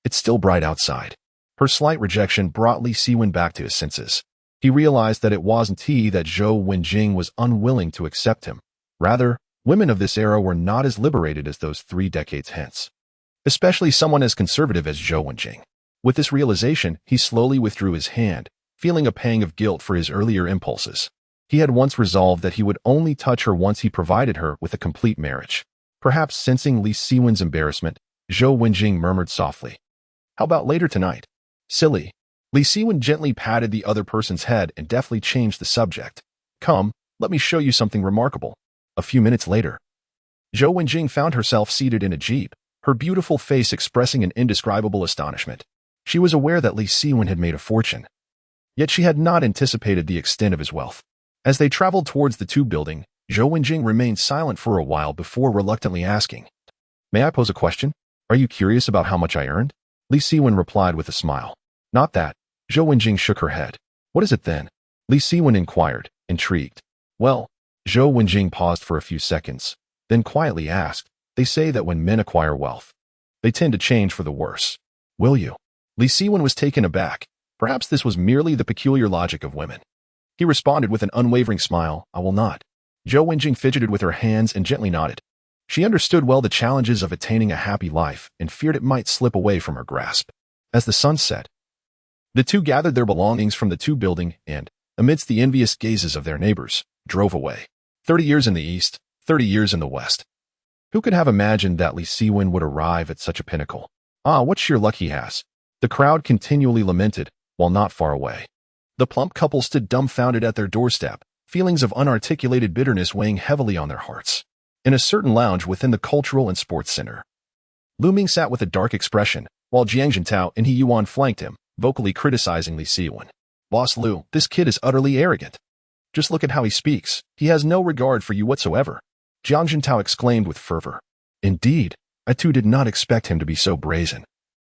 It's still bright outside. Her slight rejection brought Li Siwen back to his senses. He realized that it wasn't he that Zhou Wenjing was unwilling to accept him. Rather, women of this era were not as liberated as those 3 decades hence. Especially someone as conservative as Zhou Wenjing. With this realization, he slowly withdrew his hand, feeling a pang of guilt for his earlier impulses. He had once resolved that he would only touch her once he provided her with a complete marriage. Perhaps sensing Li Siwen's embarrassment, Zhou Wenjing murmured softly, "How about later tonight?" "Silly." Li Siwen gently patted the other person's head and deftly changed the subject. "Come, let me show you something remarkable." A few minutes later, Zhou Wenjing found herself seated in a jeep, her beautiful face expressing an indescribable astonishment. She was aware that Li Siwen had made a fortune. Yet she had not anticipated the extent of his wealth. As they traveled towards the tube building, Zhou Wenjing remained silent for a while before reluctantly asking, "May I pose a question? Are you curious about how much I earned?" Li Siwen replied with a smile. "Not that." Zhou Wenjing shook her head. "What is it then?" Li Siwen inquired, intrigued. "Well," Zhou Wenjing paused for a few seconds, then quietly asked, "They say that when men acquire wealth, they tend to change for the worse. Will you?" Li Siwen was taken aback. Perhaps this was merely the peculiar logic of women. He responded with an unwavering smile, "I will not." Zhou Wenjing fidgeted with her hands and gently nodded. She understood well the challenges of attaining a happy life and feared it might slip away from her grasp. As the sun set, the two gathered their belongings from the tube building and, amidst the envious gazes of their neighbors, drove away. 30 years in the east, 30 years in the west. Who could have imagined that Li Siwen would arrive at such a pinnacle? "Ah, what sheer luck he has." The crowd continually lamented, while not far away. The plump couple stood dumbfounded at their doorstep, feelings of unarticulated bitterness weighing heavily on their hearts. In a certain lounge within the Cultural and Sports Center, Lu Ming sat with a dark expression, while Jiang Jintao and He Yuan flanked him, vocally criticizing Li Siwen. "Boss Lu, this kid is utterly arrogant. Just look at how he speaks. He has no regard for you whatsoever." Jiang Jintao exclaimed with fervor. "Indeed, I too did not expect him to be so brazen."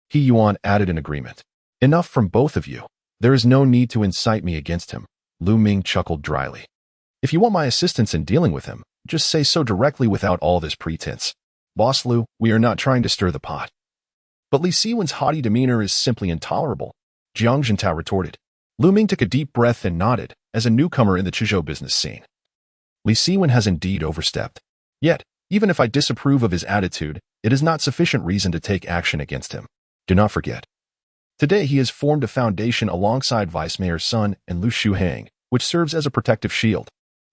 He Yuan added in agreement. "Enough from both of you. There is no need to incite me against him." Lu Ming chuckled dryly. "If you want my assistance in dealing with him, just say so directly without all this pretense. Boss Lu, we are not trying to stir the pot." "But Li Siwen's haughty demeanor is simply intolerable," Jiang Jintao retorted. Lu Ming took a deep breath and nodded, as a newcomer in the Chizhou business scene. Li Siwen has indeed overstepped. Yet, even if I disapprove of his attitude, it is not sufficient reason to take action against him. Do not forget. Today he has formed a foundation alongside Vice Mayor's son and Lu Shuhang, which serves as a protective shield.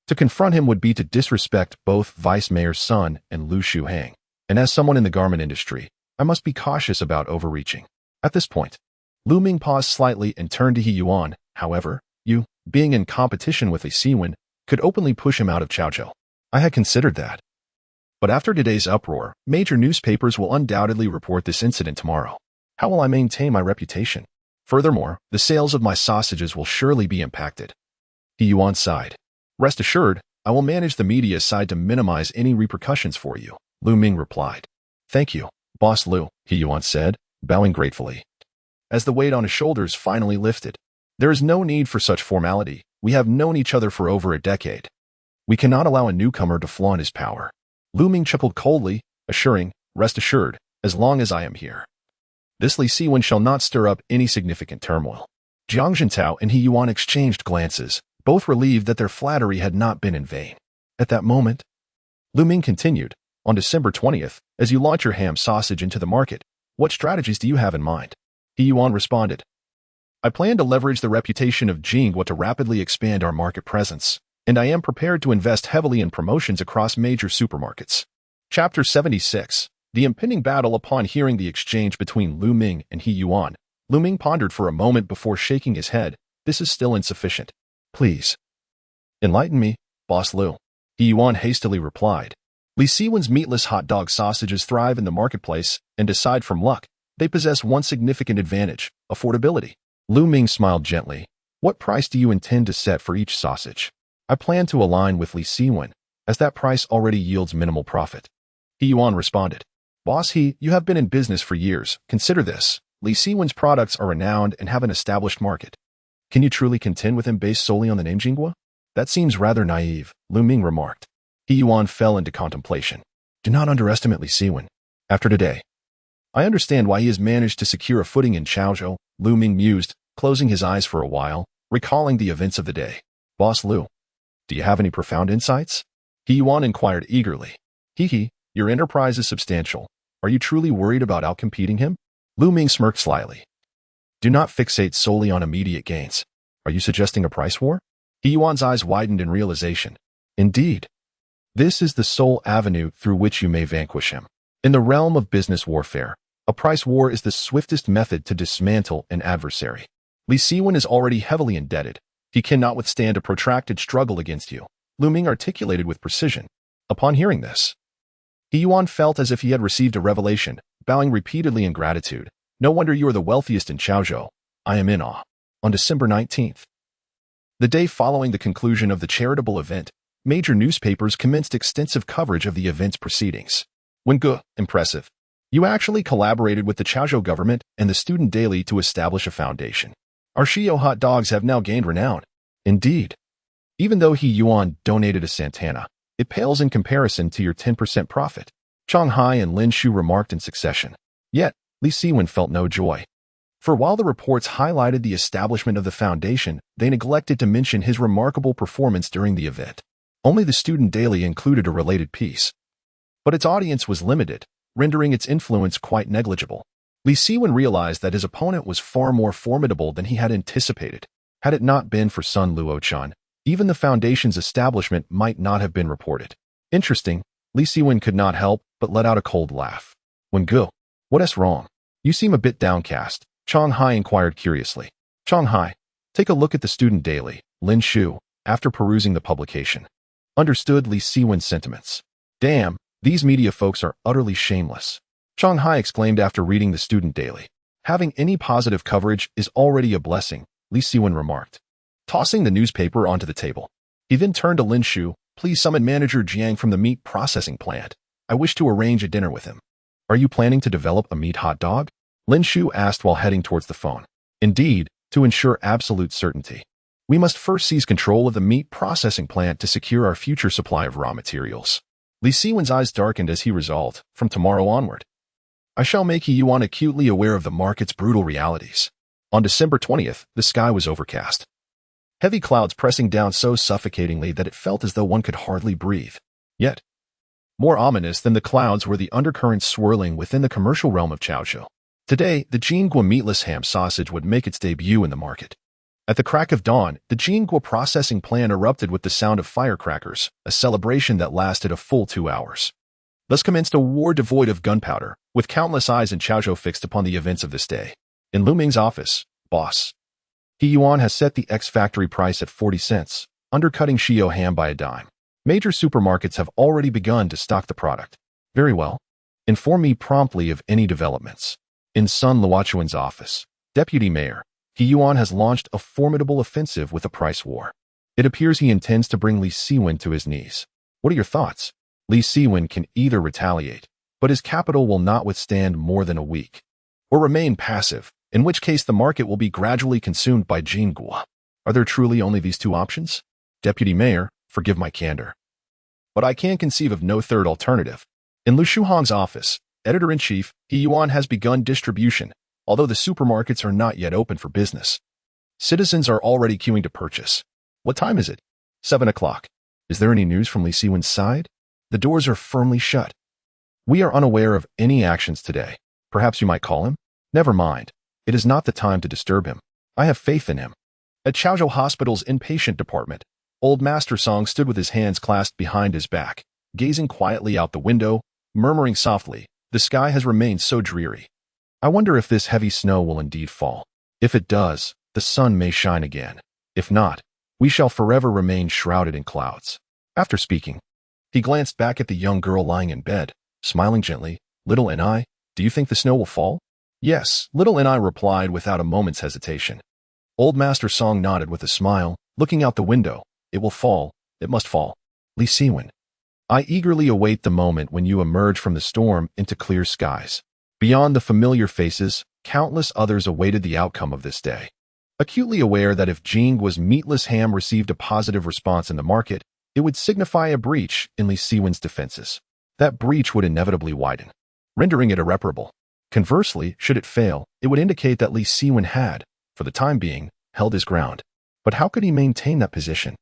To confront him would be to disrespect both Vice Mayor's son and Lu Shuhang. And as someone in the garment industry, I must be cautious about overreaching. At this point, Lu Ming paused slightly and turned to He Yuan. "However, you, being in competition with Li Siwen, could openly push him out of Chaozhou. I had considered that. But after today's uproar, major newspapers will undoubtedly report this incident tomorrow. How will I maintain my reputation? Furthermore, the sales of my sausages will surely be impacted." He Yuan sighed. "Rest assured, I will manage the media side to minimize any repercussions for you," Lu Ming replied. "Thank you, Boss Lu," He Yuan said, bowing gratefully. As the weight on his shoulders finally lifted, "There is no need for such formality. We have known each other for over a decade. We cannot allow a newcomer to flaunt his power." Lu Ming chuckled coldly, assuring, "Rest assured, as long as I am here, this Li Siwen shall not stir up any significant turmoil." Jiang Jintao and He Yuan exchanged glances, both relieved that their flattery had not been in vain. At that moment, Lu Ming continued, "On December 20th, as you launch your ham sausage into the market, what strategies do you have in mind?" He Yuan responded, "I plan to leverage the reputation of Jingguo to rapidly expand our market presence, and I am prepared to invest heavily in promotions across major supermarkets." Chapter 76. The impending battle. Upon hearing the exchange between Lu Ming and He Yuan, Lu Ming pondered for a moment before shaking his head. "This is still insufficient. Please enlighten me, Boss Lu," He Yuan hastily replied. Li Siwen's meatless hot dog sausages thrive in the marketplace, and aside from luck, they possess one significant advantage: affordability. Lu Ming smiled gently. "What price do you intend to set for each sausage?" "I plan to align with Li Siwen, as that price already yields minimal profit," He Yuan responded. "Boss He, you have been in business for years. Consider this. Li Siwen's products are renowned and have an established market. Can you truly contend with him based solely on the name Jingguo?" "That seems rather naive," Lu Ming remarked. He Yuan fell into contemplation. Do not underestimate Li Siwen. After today, I understand why he has managed to secure a footing in Chaozhou, Lu Ming mused, closing his eyes for a while, recalling the events of the day. Boss Lu, do you have any profound insights? He Yuan inquired eagerly. Your enterprise is substantial. Are you truly worried about outcompeting him? Lu Ming smirked slyly. Do not fixate solely on immediate gains. Are you suggesting a price war? He Yuan's eyes widened in realization. Indeed. This is the sole avenue through which you may vanquish him. In the realm of business warfare, a price war is the swiftest method to dismantle an adversary. Li Siwen is already heavily indebted. He cannot withstand a protracted struggle against you, Lu Ming articulated with precision. Upon hearing this, He Yuan felt as if he had received a revelation, bowing repeatedly in gratitude. No wonder you are the wealthiest in Chaozhou. I am in awe. On December 19th, the day following the conclusion of the charitable event, major newspapers commenced extensive coverage of the event's proceedings. Impressive. You actually collaborated with the Chaozhou government and the student daily to establish a foundation. Our Shio hot dogs have now gained renown. Indeed. Even though He Yuan donated a Santana, it pales in comparison to your 10% profit. Chang Hai and Lin Shu remarked in succession. Yet, Li Siwen felt no joy. For while the reports highlighted the establishment of the foundation, they neglected to mention his remarkable performance during the event. Only the student daily included a related piece. But its audience was limited, rendering its influence quite negligible. Li Siwen realized that his opponent was far more formidable than he had anticipated. Had it not been for Sun Luochan, even the foundation's establishment might not have been reported. Interesting, Li Siwen could not help but let out a cold laugh. What's wrong? You seem a bit downcast, Chang Hai inquired curiously. Chang Hai, take a look at the student daily, Lin Shu, after perusing the publication. Understood Li Siwen's sentiments. Damn, these media folks are utterly shameless. Chang Hai exclaimed after reading the student daily. Having any positive coverage is already a blessing, Li Siwen remarked, tossing the newspaper onto the table. He then turned to Lin Shu. Please summon Manager Jiang from the meat processing plant. I wish to arrange a dinner with him. Are you planning to develop a meat hot dog? Lin Shu asked while heading towards the phone. Indeed, to ensure absolute certainty. We must first seize control of the meat processing plant to secure our future supply of raw materials. Li Siwen's eyes darkened as he resolved, from tomorrow onward, I shall make He Yuan acutely aware of the market's brutal realities. On December 20th, the sky was overcast. Heavy clouds pressing down so suffocatingly that it felt as though one could hardly breathe. Yet, more ominous than the clouds were the undercurrents swirling within the commercial realm of Chaozhou. Today, the Jingguo meatless ham sausage would make its debut in the market. At the crack of dawn, the Jingguo processing plant erupted with the sound of firecrackers, a celebration that lasted a full 2 hours. Thus commenced a war devoid of gunpowder, with countless eyes in Chaozhou fixed upon the events of this day. In Lu Ming's office, boss, He Yuan has set the X-factory price at 40 cents, undercutting Shio ham by a dime. Major supermarkets have already begun to stock the product. Very well. Inform me promptly of any developments. In Sun Luochuan's office, Deputy Mayor, He Yuan has launched a formidable offensive with a price war. It appears he intends to bring Li Siwen to his knees. What are your thoughts? Li Siwen can either retaliate, but his capital will not withstand more than a week, or remain passive, in which case the market will be gradually consumed by Jingguo. Are there truly only these two options? Deputy Mayor, forgive my candor, but I can conceive of no third alternative. In Lu Shuhong's office, Editor-in-Chief, He Yuan has begun distribution, although the supermarkets are not yet open for business. Citizens are already queuing to purchase. What time is it? 7 o'clock. Is there any news from Li Siwen's side? The doors are firmly shut. We are unaware of any actions today. Perhaps you might call him? Never mind. It is not the time to disturb him. I have faith in him. At Chaozhou Hospital's inpatient department, old Master Song stood with his hands clasped behind his back, gazing quietly out the window, murmuring softly, the sky has remained so dreary. I wonder if this heavy snow will indeed fall. If it does, the sun may shine again. If not, we shall forever remain shrouded in clouds. After speaking, he glanced back at the young girl lying in bed, smiling gently. Little N.I., do you think the snow will fall? Yes, Little N.I. replied without a moment's hesitation. Old Master Song nodded with a smile, looking out the window. It will fall. It must fall. Li Siwen, I eagerly await the moment when you emerge from the storm into clear skies. Beyond the familiar faces, countless others awaited the outcome of this day. Acutely aware that if Jingguo's meatless ham received a positive response in the market, it would signify a breach in Li Siwen's defenses. that breach would inevitably widen, rendering it irreparable. Conversely, should it fail, it would indicate that Li Siwen had, for the time being, held his ground. But how could he maintain that position?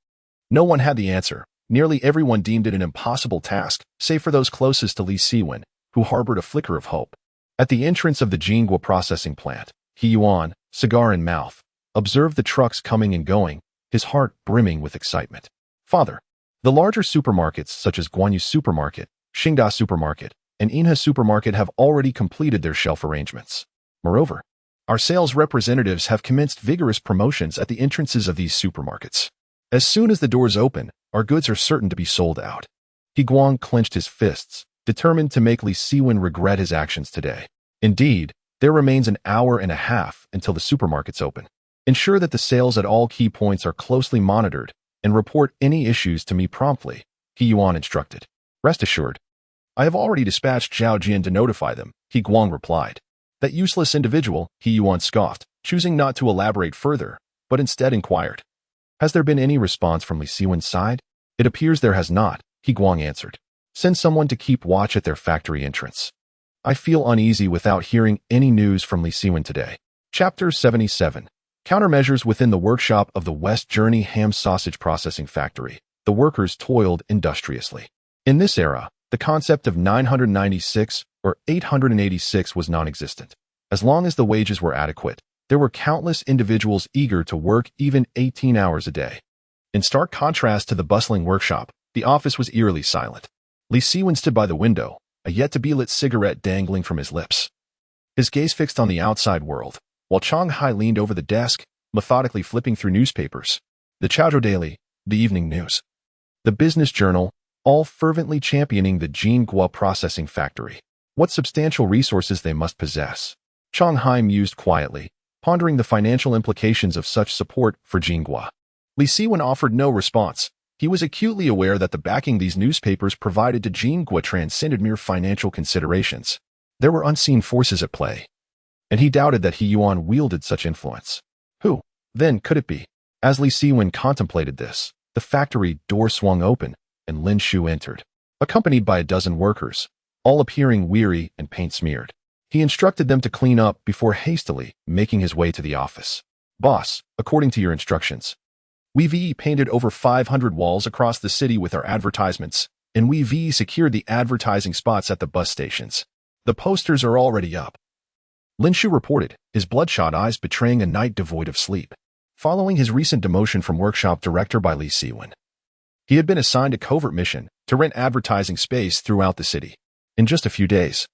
No one had the answer. Nearly everyone deemed it an impossible task, save for those closest to Li Siwen, who harbored a flicker of hope. At the entrance of the Jingguo processing plant, Yuan, cigar in mouth, observed the trucks coming and going, his heart brimming with excitement. Father, the larger supermarkets such as Guanyu Supermarket, Xingda Supermarket, and Inha Supermarket have already completed their shelf arrangements. Moreover, our sales representatives have commenced vigorous promotions at the entrances of these supermarkets. As soon as the doors open, our goods are certain to be sold out. Guang clenched his fists, determined to make Li Siwen regret his actions today. Indeed, there remains an hour and a half until the supermarkets open. Ensure that the sales at all key points are closely monitored and report any issues to me promptly, Yuan instructed. Rest assured, I have already dispatched Zhao Jian to notify them, Guang replied. That useless individual, Yuan scoffed, choosing not to elaborate further, but instead inquired. Has there been any response from Li Siwen's side? It appears there has not, Guang answered. Send someone to keep watch at their factory entrance. I feel uneasy without hearing any news from Li Siwen today. Chapter 77. Countermeasures within the workshop of the West Journey ham sausage processing factory. The workers toiled industriously. In this era, the concept of 996 or 886 was non-existent. As long as the wages were adequate, there were countless individuals eager to work even 18 hours a day. In stark contrast to the bustling workshop, the office was eerily silent. Li Siwen stood by the window, a yet-to-be-lit cigarette dangling from his lips. His gaze fixed on the outside world, while Chang Hai leaned over the desk, methodically flipping through newspapers. The Chaozhou Daily, the Evening News, the Business Journal, all fervently championing the Jingguo processing factory. What substantial resources they must possess. Chang Hai mused quietly, pondering the financial implications of such support for Jingguo. Li Siwen offered no response. He was acutely aware that the backing these newspapers provided to Jingguo transcended mere financial considerations. There were unseen forces at play, and he doubted that Yuan wielded such influence. Who, then, could it be? As Li Siwen contemplated this, the factory door swung open, and Lin Shu entered, accompanied by a dozen workers, all appearing weary and paint-smeared. He instructed them to clean up before hastily making his way to the office. Boss, according to your instructions, we've painted over 500 walls across the city with our advertisements, and we've secured the advertising spots at the bus stations. The posters are already up. Lin Shu reported, his bloodshot eyes betraying a night devoid of sleep. Following his recent demotion from workshop director by Li Siwen, he had been assigned a covert mission to rent advertising space throughout the city. In just a few days,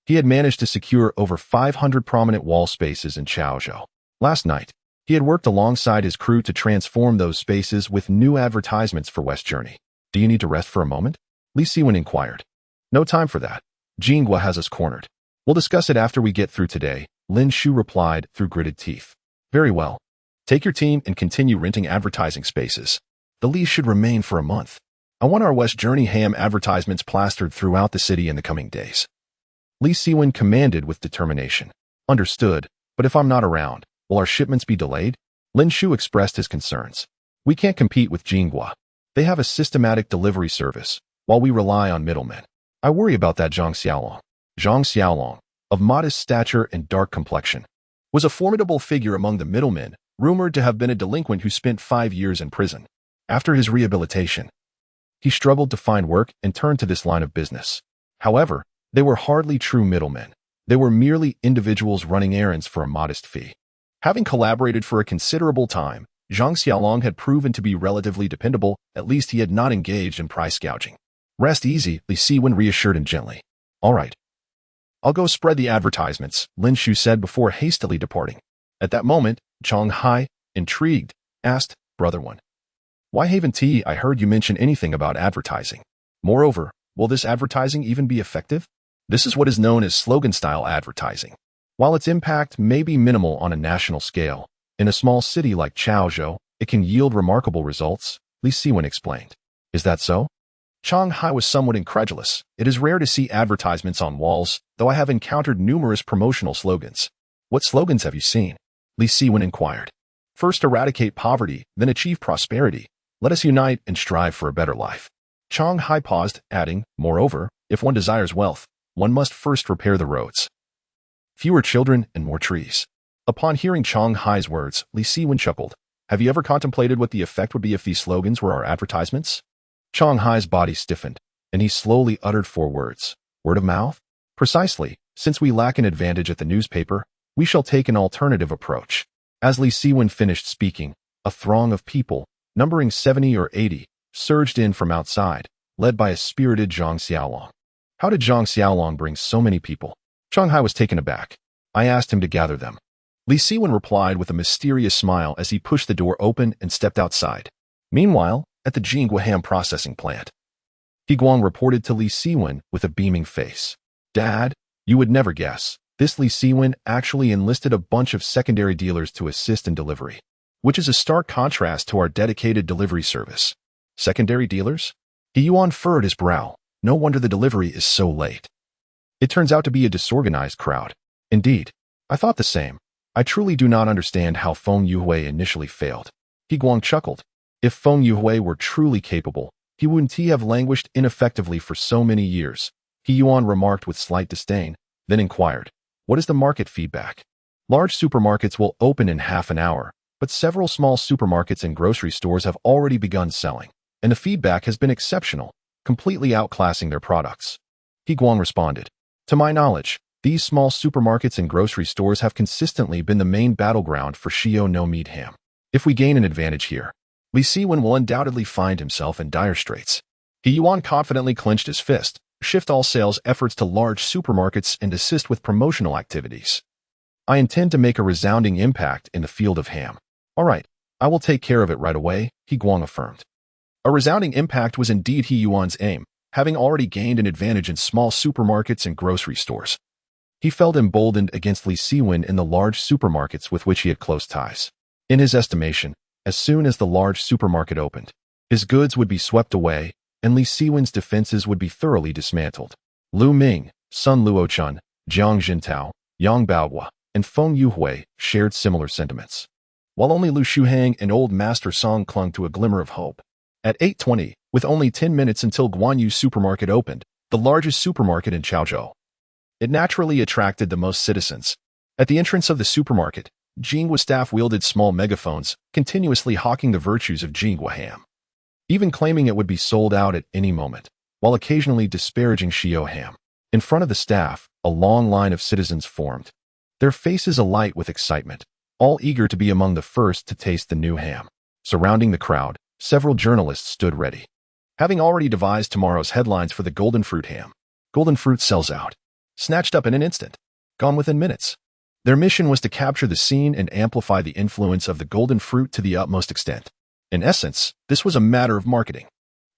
he had managed to secure over 500 prominent wall spaces in Chaozhou. Last night, he had worked alongside his crew to transform those spaces with new advertisements for West Journey. Do you need to rest for a moment? Li Siwen inquired. No time for that. Jingguo has us cornered. We'll discuss it after we get through today, Lin Shu replied through gritted teeth. Very well. Take your team and continue renting advertising spaces. The lease should remain for a month. I want our West Journey ham advertisements plastered throughout the city in the coming days. Li Siwen commanded with determination. Understood, but if I'm not around, will our shipments be delayed? Lin Shu expressed his concerns. We can't compete with Jingguo. They have a systematic delivery service, while we rely on middlemen. I worry about that Zhang Xiaolong. Zhang Xiaolong, of modest stature and dark complexion, was a formidable figure among the middlemen, rumored to have been a delinquent who spent 5 years in prison. After his rehabilitation, he struggled to find work and turned to this line of business. However, they were hardly true middlemen. They were merely individuals running errands for a modest fee. Having collaborated for a considerable time, Zhang Xiaolong had proven to be relatively dependable. At least he had not engaged in price gouging. Rest easy, Li Siwen reassured him gently. All right. I'll go spread the advertisements, Lin Shu said before hastily departing. At that moment, Chang Hai, intrigued, asked, Brother One, why haven't I heard you mention anything about advertising? Moreover, will this advertising even be effective? This is what is known as slogan-style advertising. While its impact may be minimal on a national scale, in a small city like Chaozhou, it can yield remarkable results, Li Siwen explained. Is that so? Chang Hai was somewhat incredulous. It is rare to see advertisements on walls, though I have encountered numerous promotional slogans. What slogans have you seen? Li Siwen inquired. First eradicate poverty, then achieve prosperity. Let us unite and strive for a better life. Chang Hai paused, adding, moreover, If one desires wealth, one must first repair the roads. Fewer children and more trees. Upon hearing Chang Hai's words, Li Siwen chuckled. Have you ever contemplated what the effect would be if these slogans were our advertisements? Chang Hai's body stiffened, and he slowly uttered 4 words. Word of mouth? Precisely. Since we lack an advantage at the newspaper, we shall take an alternative approach. As Li Siwen finished speaking, a throng of people, numbering 70 or 80, surged in from outside, led by a spirited Zhang Xiaolong. How did Zhang Xiaolong bring so many people? Chang Hai was taken aback. I asked him to gather them. Li Siwen replied with a mysterious smile as he pushed the door open and stepped outside. Meanwhile, at the Jingwa ham processing plant, He Guang reported to Li Siwen with a beaming face. Dad, you would never guess. This Li Siwen actually enlisted a bunch of secondary dealers to assist in delivery, which is a stark contrast to our dedicated delivery service. Secondary dealers? He Yuan furrowed his brow. No wonder the delivery is so late. It turns out to be a disorganized crowd. Indeed, I thought the same. I truly do not understand how Feng Yuhui initially failed. He Guang chuckled. If Feng Yuhui were truly capable, he wouldn't have languished ineffectively for so many years. He Yuan remarked with slight disdain, then inquired, what is the market feedback? Large supermarkets will open in half an hour, but several small supermarkets and grocery stores have already begun selling, and the feedback has been exceptional, completely outclassing their products. He Guang responded, to my knowledge, these small supermarkets and grocery stores have consistently been the main battleground for Shio no meat ham. If we gain an advantage here, Li Siwen will undoubtedly find himself in dire straits. He Yuan confidently clenched his fist, shift all sales efforts to large supermarkets and assist with promotional activities. I intend to make a resounding impact in the field of ham. All right, I will take care of it right away, He Guang affirmed. A resounding impact was indeed He Yuan's aim, having already gained an advantage in small supermarkets and grocery stores. He felt emboldened against Li Siwen in the large supermarkets with which he had close ties. In his estimation, as soon as the large supermarket opened, his goods would be swept away, and Li Siwen's defenses would be thoroughly dismantled. Lu Ming, Sun Luochun, Jiang Jintao, Yang Baohua, and Feng Yuhui shared similar sentiments, while only Lu Shuhang and Old Master Song clung to a glimmer of hope. At 8:20, with only 10 minutes until Guanyu Supermarket opened, the largest supermarket in Chaozhou, it naturally attracted the most citizens. At the entrance of the supermarket, Jingwa staff wielded small megaphones, continuously hawking the virtues of Jingwa ham, even claiming it would be sold out at any moment, while occasionally disparaging Shio ham. In front of the staff, a long line of citizens formed, their faces alight with excitement, all eager to be among the first to taste the new ham. Surrounding the crowd, several journalists stood ready, having already devised tomorrow's headlines for the golden fruit ham. Golden fruit sells out. Snatched up in an instant. Gone within minutes. Their mission was to capture the scene and amplify the influence of the golden fruit to the utmost extent. In essence, this was a matter of marketing.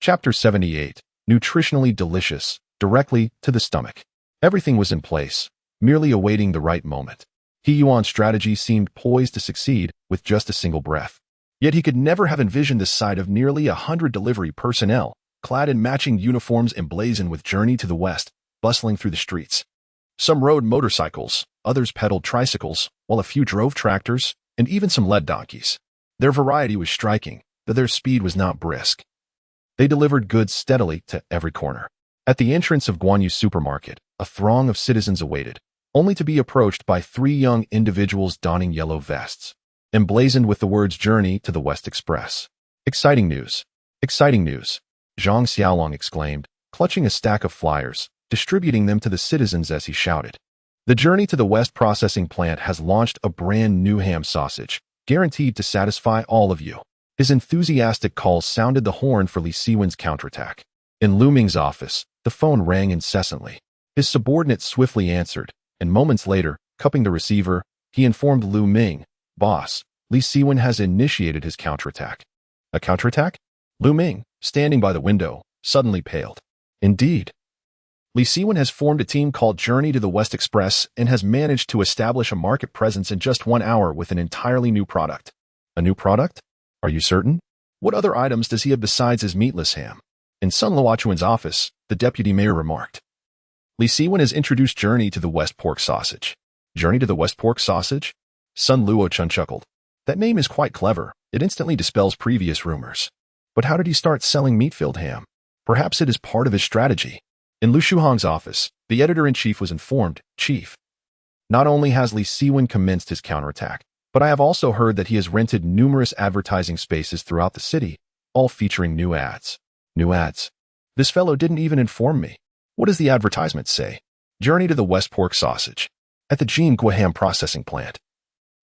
Chapter 78. Nutritionally delicious, directly to the stomach. Everything was in place, merely awaiting the right moment. He Yuan's strategy seemed poised to succeed with just a single breath. Yet he could never have envisioned the sight of nearly 100 delivery personnel, clad in matching uniforms emblazoned with Journey to the West, bustling through the streets. Some rode motorcycles, others pedaled tricycles, while a few drove tractors, and even some led donkeys. Their variety was striking, though their speed was not brisk. They delivered goods steadily to every corner. At the entrance of Guanyu Supermarket, a throng of citizens awaited, only to be approached by 3 young individuals donning yellow vests, emblazoned with the words Journey to the West Express. Exciting news! Exciting news! Zhang Xiaolong exclaimed, clutching a stack of flyers, distributing them to the citizens as he shouted. The Journey to the West processing plant has launched a brand new ham sausage, guaranteed to satisfy all of you. His enthusiastic calls sounded the horn for Li Siwen's counterattack. In Lu Ming's office, the phone rang incessantly. His subordinate swiftly answered, and moments later, cupping the receiver, he informed Lu Ming, Boss, Li Siwen has initiated his counterattack. A counterattack? Lu Ming, standing by the window, suddenly paled. Indeed. Li Siwen has formed a team called Journey to the West Express and has managed to establish a market presence in just 1 hour with an entirely new product. A new product? Are you certain? What other items does he have besides his meatless ham? In Sun Luochuan's office, the deputy mayor remarked. Li Siwen has introduced Journey to the West pork sausage. Journey to the West pork sausage? Sun Luochun chuckled. That name is quite clever. It instantly dispels previous rumors. But how did he start selling meat-filled ham? Perhaps it is part of his strategy. In Lu Shuhong's office, the editor-in-chief was informed, Chief, not only has Li Siwen commenced his counterattack, but I have also heard that he has rented numerous advertising spaces throughout the city, all featuring new ads. New ads. This fellow didn't even inform me. What does the advertisement say? Journey to the West Pork Sausage. At the Jinghua ham processing plant.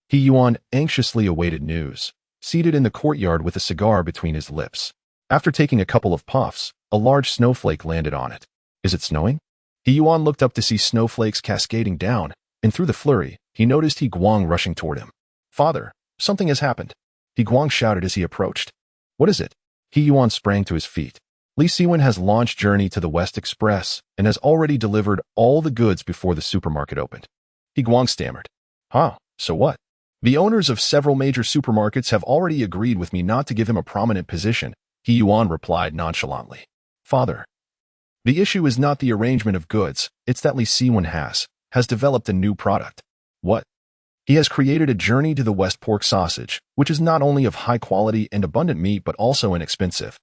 He Yuan anxiously awaited news, seated in the courtyard with a cigar between his lips. After taking a couple of puffs, a large snowflake landed on it. Is it snowing? He Yuan looked up to see snowflakes cascading down, and through the flurry, he noticed He Guang rushing toward him. Father, something has happened. He Guang shouted as he approached. What is it? He Yuan sprang to his feet. Li Siwen has launched Journey to the West Express and has already delivered all the goods before the supermarket opened. He Guang stammered. Huh, so what? The owners of several major supermarkets have already agreed with me not to give him a prominent position, He Yuan replied nonchalantly. Father, the issue is not the arrangement of goods, it's that Li Siwen has developed a new product. What? He has created a Journey to the West Pork Sausage, which is not only of high quality and abundant meat but also inexpensive,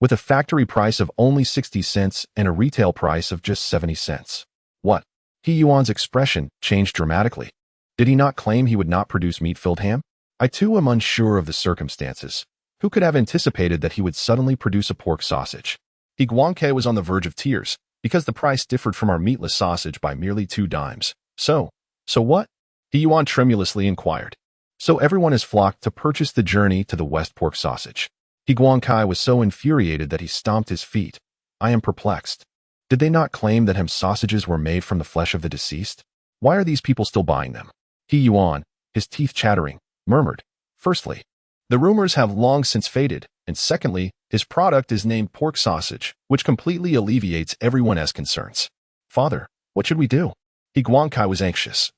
with a factory price of only 60 cents and a retail price of just 70 cents. What? He Yuan's expression changed dramatically. Did he not claim he would not produce meat-filled ham? I too am unsure of the circumstances. Who could have anticipated that he would suddenly produce a pork sausage? He Guangke was on the verge of tears, because the price differed from our meatless sausage by merely 2 dimes. So what? He Yuan tremulously inquired. So everyone has flocked to purchase the Journey to the West Pork Sausage. He Guangkai was so infuriated that he stomped his feet. I am perplexed. Did they not claim that ham sausages were made from the flesh of the deceased? Why are these people still buying them? He Yuan, his teeth chattering, murmured. Firstly, the rumors have long since faded, and secondly, his product is named pork sausage, which completely alleviates everyone's concerns. Father, what should we do? He Guangkai was anxious.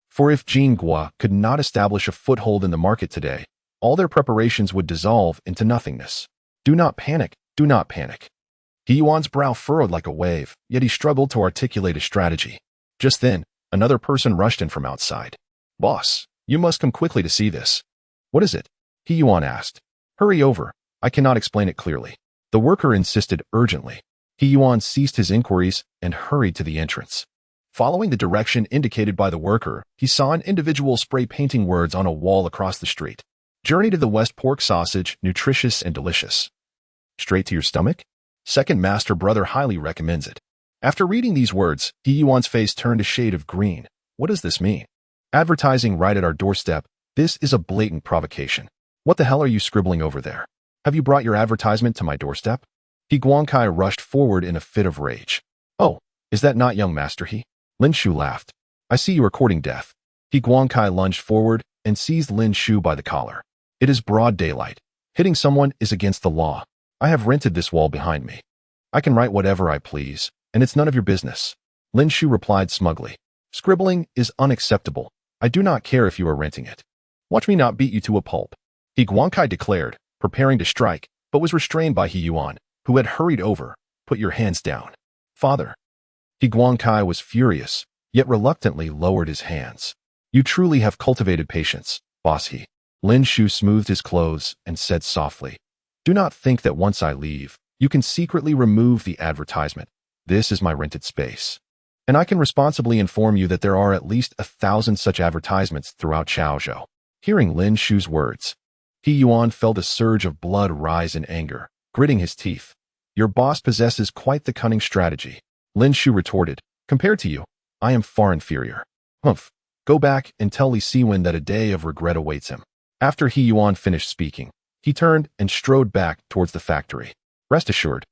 For if Jinghua could not establish a foothold in the market today, all their preparations would dissolve into nothingness. Do not panic, do not panic. He Yuan's brow furrowed like a wave, yet he struggled to articulate a strategy. Just then, another person rushed in from outside. Boss, you must come quickly to see this. What is it? He Yuan asked. Hurry over, I cannot explain it clearly. The worker insisted urgently. He Yuan ceased his inquiries and hurried to the entrance. Following the direction indicated by the worker, he saw an individual spray painting words on a wall across the street. Journey to the West Pork Sausage, nutritious and delicious. Straight to your stomach? Second Master Brother highly recommends it. After reading these words, He Yuan's face turned a shade of green. What does this mean? Advertising right at our doorstep. This is a blatant provocation. What the hell are you scribbling over there? Have you brought your advertisement to my doorstep? He Guangkai rushed forward in a fit of rage. Oh, is that not young Master He? Lin Shu laughed. I see you are courting death. He Guangkai lunged forward and seized Lin Shu by the collar. It is broad daylight. Hitting someone is against the law. I have rented this wall behind me. I can write whatever I please, and it's none of your business. Lin Shu replied smugly. Scribbling is unacceptable. I do not care if you are renting it. Watch me not beat you to a pulp. He Guangkai declared, preparing to strike, but was restrained by He Yuan, who had hurried over. Put your hands down. Father. He Guangkai was furious, yet reluctantly lowered his hands. You truly have cultivated patience, boss He. Lin Shu smoothed his clothes and said softly, do not think that once I leave, you can secretly remove the advertisement. This is my rented space. And I can responsibly inform you that there are at least 1,000 such advertisements throughout Chaozhou. Hearing Lin Shu's words, He Yuan felt a surge of blood rise in anger, gritting his teeth. Your boss possesses quite the cunning strategy. Lin Shu retorted, compared to you, I am far inferior. Humph. Go back and tell Li Siwen that a day of regret awaits him. After He Yuan finished speaking, he turned and strode back towards the factory. Rest assured,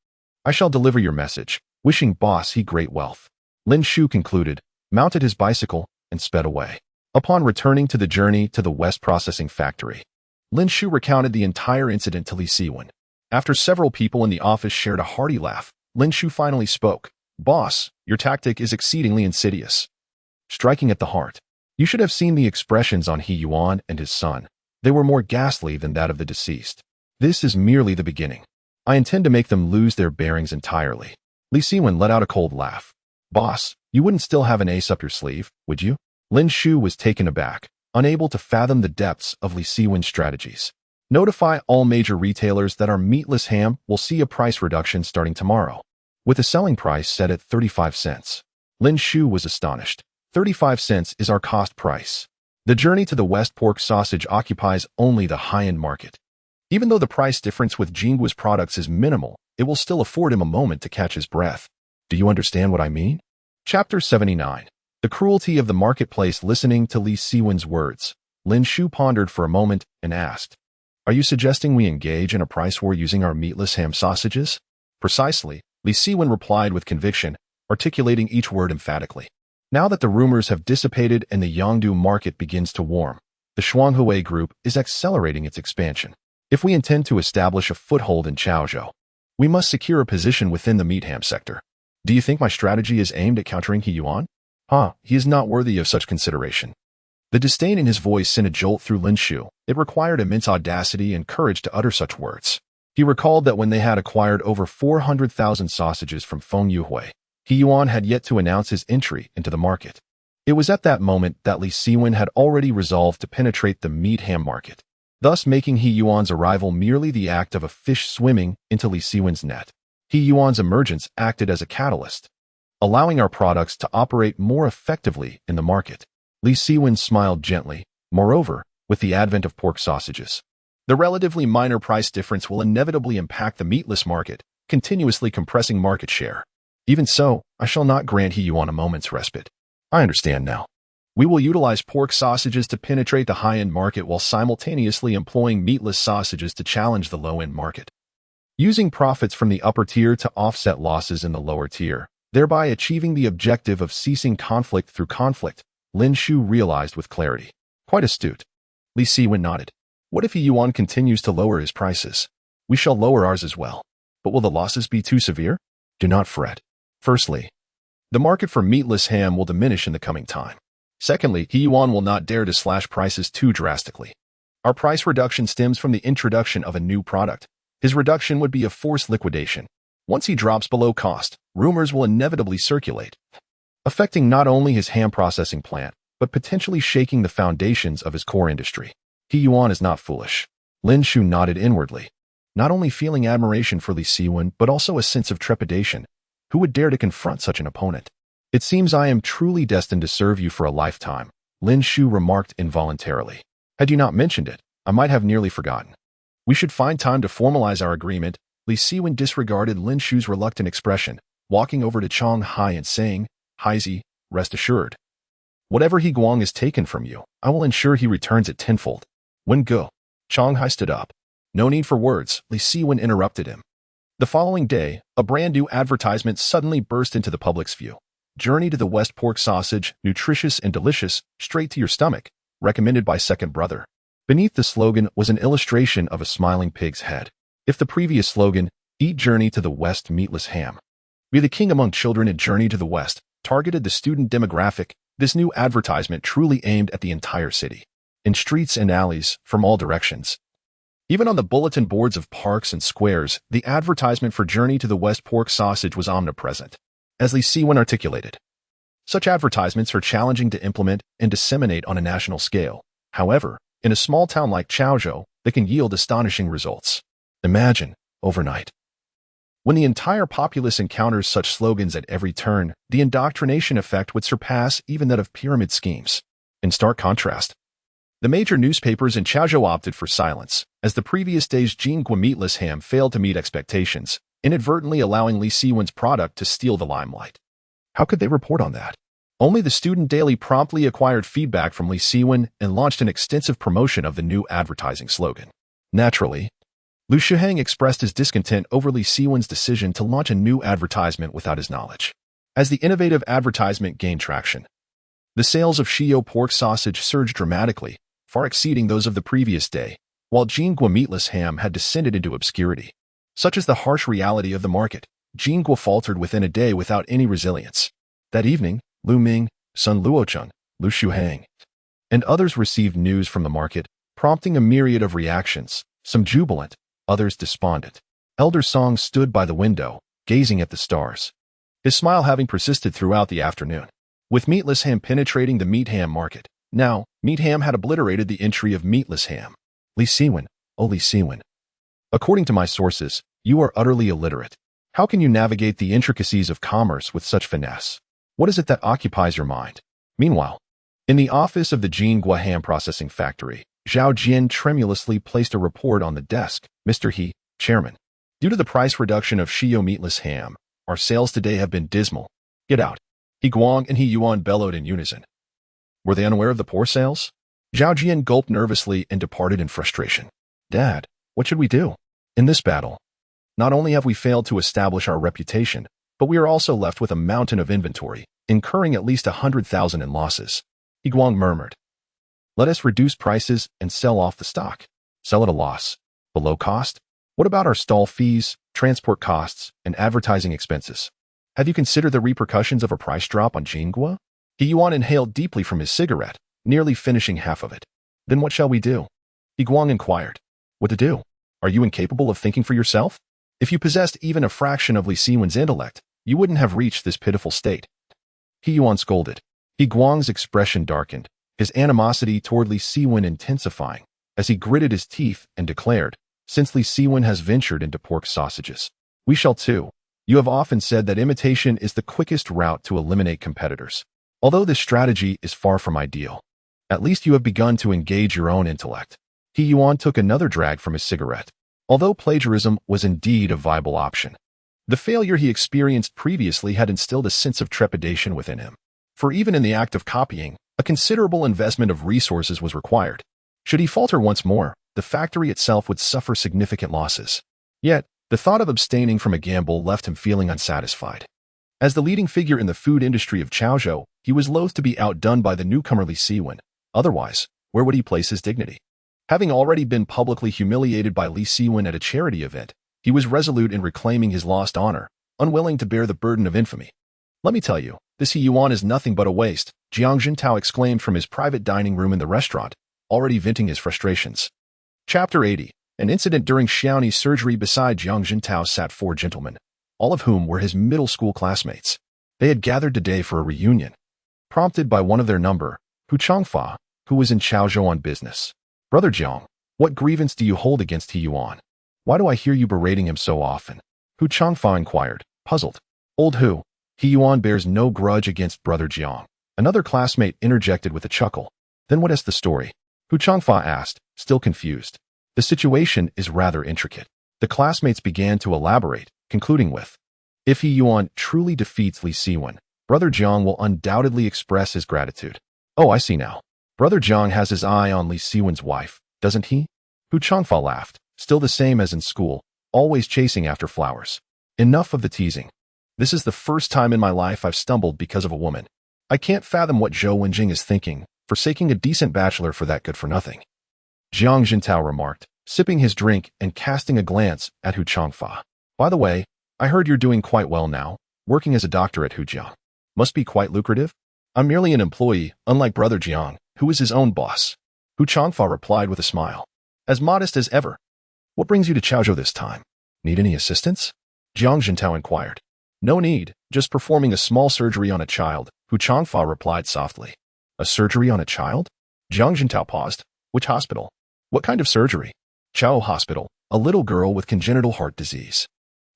I shall deliver your message, wishing boss He great wealth. Lin Shu concluded, mounted his bicycle, and sped away. Upon returning to the Journey to the West Processing Factory, Lin Shu recounted the entire incident to Li Siwen. After several people in the office shared a hearty laugh, Lin Shu finally spoke. Boss, your tactic is exceedingly insidious. Striking at the heart. You should have seen the expressions on He Yuan and his son. They were more ghastly than that of the deceased. This is merely the beginning. I intend to make them lose their bearings entirely. Li Siwen let out a cold laugh. Boss, you wouldn't still have an ace up your sleeve, would you? Lin Shu was taken aback, unable to fathom the depths of Li Siwen's strategies. Notify all major retailers that our meatless ham will see a price reduction starting tomorrow. with a selling price set at 35 cents. Lin Shu was astonished. 35 cents is our cost price. The journey to the West pork sausage occupies only the high-end market. Even though the price difference with Jingguo's products is minimal, it will still afford him a moment to catch his breath. Do you understand what I mean? Chapter 79. The cruelty of the marketplace. Listening to Li Siwen's words, Lin Shu pondered for a moment and asked, "Are you suggesting we engage in a price war using our meatless ham sausages?" "Precisely," Li Siwen replied with conviction, articulating each word emphatically. Now that the rumors have dissipated and the Yangdu market begins to warm, the Shuanghui group is accelerating its expansion. If we intend to establish a foothold in Chaozhou, we must secure a position within the meat ham sector. Do you think my strategy is aimed at countering He Yuan? He is not worthy of such consideration. The disdain in his voice sent a jolt through Lin Shu. It required immense audacity and courage to utter such words. He recalled that when they had acquired over 400,000 sausages from Feng Yuhui, He Yuan had yet to announce his entry into the market. It was at that moment that Li Siwen had already resolved to penetrate the meat ham market, thus making He Yuan's arrival merely the act of a fish swimming into Li Siwen's net. He Yuan's emergence acted as a catalyst, allowing our products to operate more effectively in the market. Li Siwen smiled gently. Moreover, with the advent of pork sausages, the relatively minor price difference will inevitably impact the meatless market, continuously compressing market share. Even so, I shall not grant He Yuan a moment's respite. I understand now. We will utilize pork sausages to penetrate the high-end market while simultaneously employing meatless sausages to challenge the low-end market, using profits from the upper tier to offset losses in the lower tier, thereby achieving the objective of ceasing conflict through conflict, Lin Shu realized with clarity. Quite astute. Li Siwen nodded. What if He Yuan continues to lower his prices? We shall lower ours as well. But will the losses be too severe? Do not fret. Firstly, the market for meatless ham will diminish in the coming time. Secondly, He Yuan will not dare to slash prices too drastically. Our price reduction stems from the introduction of a new product. His reduction would be a forced liquidation. Once he drops below cost, rumors will inevitably circulate, affecting not only his ham processing plant, but potentially shaking the foundations of his core industry. He Yuan is not foolish. Lin Shu nodded inwardly, not only feeling admiration for Li Siwen, but also a sense of trepidation. Who would dare to confront such an opponent? It seems I am truly destined to serve you for a lifetime, Lin Shu remarked involuntarily. Had you not mentioned it, I might have nearly forgotten. We should find time to formalize our agreement. Li Siwen disregarded Lin Shu's reluctant expression, walking over to Chong Hai and saying, "Haizi, rest assured. Whatever He Guang is taken from you, I will ensure he returns it tenfold." When go. Chong Hai stood up. No need for words, Li Siwen interrupted him. The following day, a brand new advertisement suddenly burst into the public's view. Journey to the West pork sausage, nutritious and delicious, straight to your stomach, recommended by Second Brother. Beneath the slogan was an illustration of a smiling pig's head. If the previous slogan, "Eat Journey to the West meatless ham, be the king among children and Journey to the West," targeted the student demographic, this new advertisement truly aimed at the entire city. In streets and alleys, from all directions, even on the bulletin boards of parks and squares, the advertisement for Journey to the West pork sausage was omnipresent. As Li Siwen articulated, such advertisements are challenging to implement and disseminate on a national scale. However, in a small town like Chaozhou, they can yield astonishing results. Imagine, overnight, when the entire populace encounters such slogans at every turn, the indoctrination effect would surpass even that of pyramid schemes. In stark contrast, the major newspapers in Chaozhou opted for silence, as the previous day's Jingguo meatless ham failed to meet expectations, inadvertently allowing Li Siwen's product to steal the limelight. How could they report on that? Only the Student Daily promptly acquired feedback from Li Siwen and launched an extensive promotion of the new advertising slogan. Naturally, Lu Shuheng expressed his discontent over Li Siwen's decision to launch a new advertisement without his knowledge. As the innovative advertisement gained traction, the sales of Shio pork sausage surged dramatically, far exceeding those of the previous day, while Jingguo meatless ham had descended into obscurity. Such is the harsh reality of the market. Jingguo faltered within a day without any resilience. That evening, Lu Ming, Sun Luochun, Lu Shuheng, and others received news from the market, prompting a myriad of reactions, some jubilant, others despondent. Elder Song stood by the window, gazing at the stars, his smile having persisted throughout the afternoon. With meatless ham penetrating the meat ham market, now, meat ham had obliterated the entry of meatless ham. Li Siwen, oh Li Siwen. According to my sources, you are utterly illiterate. How can you navigate the intricacies of commerce with such finesse? What is it that occupies your mind? Meanwhile, in the office of the Jinghua ham processing factory, Zhao Jian tremulously placed a report on the desk. Mr. He, chairman, due to the price reduction of Shio meatless ham, our sales today have been dismal. Get out. He Guang and He Yuan bellowed in unison. Were they unaware of the poor sales? Zhao Jian gulped nervously and departed in frustration. Dad, what should we do? In this battle, not only have we failed to establish our reputation, but we are also left with a mountain of inventory, incurring at least 100,000 in losses. He Guang murmured. Let us reduce prices and sell off the stock. Sell at a loss. Below cost? What about our stall fees, transport costs, and advertising expenses? Have you considered the repercussions of a price drop on Jinghua? He Yuan inhaled deeply from his cigarette, nearly finishing half of it. Then what shall we do? He Guang inquired. What to do? Are you incapable of thinking for yourself? If you possessed even a fraction of Li Siwen's intellect, you wouldn't have reached this pitiful state. He Yuan scolded. He Guang's expression darkened, his animosity toward Li Siwen intensifying, as he gritted his teeth and declared, since Li Siwen has ventured into pork sausages, we shall too. You have often said that imitation is the quickest route to eliminate competitors. Although this strategy is far from ideal, at least you have begun to engage your own intellect. He Yuan took another drag from his cigarette. Although plagiarism was indeed a viable option, the failure he experienced previously had instilled a sense of trepidation within him. For even in the act of copying, a considerable investment of resources was required. Should he falter once more, the factory itself would suffer significant losses. Yet, the thought of abstaining from a gamble left him feeling unsatisfied. As the leading figure in the food industry of Chaozhou, he was loath to be outdone by the newcomer Li Siwen. Otherwise, where would he place his dignity? Having already been publicly humiliated by Li Siwen at a charity event, he was resolute in reclaiming his lost honor, unwilling to bear the burden of infamy. Let me tell you, this He Yuan is nothing but a waste, Jiang Jintao exclaimed from his private dining room in the restaurant, already venting his frustrations. Chapter 80. An incident during Xiaoni's surgery. Beside Jiang Jintao sat 4 gentlemen, all of whom were his middle school classmates. They had gathered today for a reunion, prompted by one of their number, Hu Changfa, who was in Chaozhou on business. Brother Jiang, what grievance do you hold against He Yuan? Why do I hear you berating him so often? Hu Changfa inquired, puzzled. Old Hu, He Yuan bears no grudge against Brother Jiang. Another classmate interjected with a chuckle. Then what is the story? Hu Changfa asked, still confused. The situation is rather intricate. The classmates began to elaborate, concluding with, if He Yuan truly defeats Li Siwen, Brother Jiang will undoubtedly express his gratitude. Oh, I see now. Brother Jiang has his eye on Li Siwen's wife, doesn't he? Hu Changfa laughed, still the same as in school, always chasing after flowers. Enough of the teasing. This is the first time in my life I've stumbled because of a woman. I can't fathom what Zhou Wenjing is thinking, forsaking a decent bachelor for that good-for-nothing. Jiang Jintao remarked, sipping his drink and casting a glance at Hu Changfa. By the way, I heard you're doing quite well now, working as a doctor at Hujiang. Must be quite lucrative? I'm merely an employee, unlike Brother Jiang, who is his own boss. Hu Changfa replied with a smile. As modest as ever. What brings you to Chaozhou this time? Need any assistance? Jiang Jintao inquired. No need, just performing a small surgery on a child, Hu Changfa replied softly. A surgery on a child? Jiang Jintao paused. Which hospital? What kind of surgery? Chao Hospital, a little girl with congenital heart disease.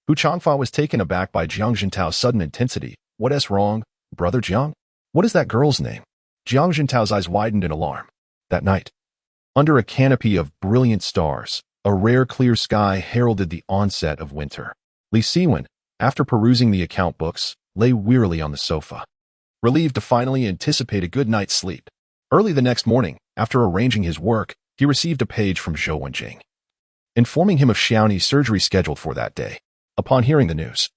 Hu Changfa was taken aback by Jiang Jintao's sudden intensity. What's wrong, Brother Jiang? What is that girl's name? Jiang Jintao's eyes widened in alarm. That night, under a canopy of brilliant stars, a rare clear sky heralded the onset of winter. Li Siwen, after perusing the account books, lay wearily on the sofa, relieved to finally anticipate a good night's sleep. Early the next morning, after arranging his work, he received a page from Zhou Wenjing, informing him of Xiaoni's surgery scheduled for that day. Upon hearing the news,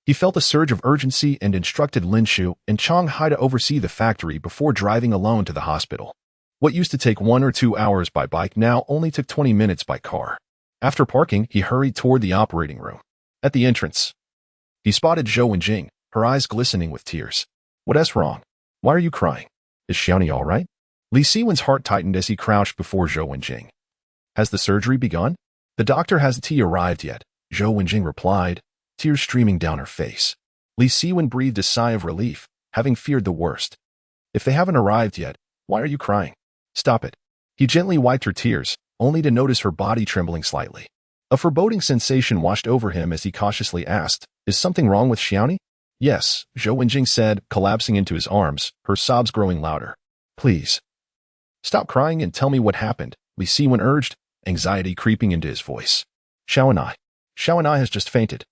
he felt a surge of urgency and instructed Lin Shu and Chang Hai to oversee the factory before driving alone to the hospital. What used to take 1 or 2 hours by bike now only took 20 minutes by car. After parking, he hurried toward the operating room. At the entrance, he spotted Zhou Wenjing, her eyes glistening with tears. What's wrong? Why are you crying? Is Xiaoni all right? Li Siwen's heart tightened as he crouched before Zhou Wenjing. Has the surgery begun? The doctor hasn't arrived yet, Zhou Wenjing replied, tears streaming down her face. Li Siwen breathed a sigh of relief, having feared the worst. If they haven't arrived yet, why are you crying? Stop it. He gently wiped her tears, only to notice her body trembling slightly. A foreboding sensation washed over him as he cautiously asked, "Is something wrong with Xiaoni?" "Yes," Zhou Wenjing said, collapsing into his arms, her sobs growing louder. "Please, stop crying and tell me what happened," Li Siwen urged, anxiety creeping into his voice. Xiaoni has just fainted.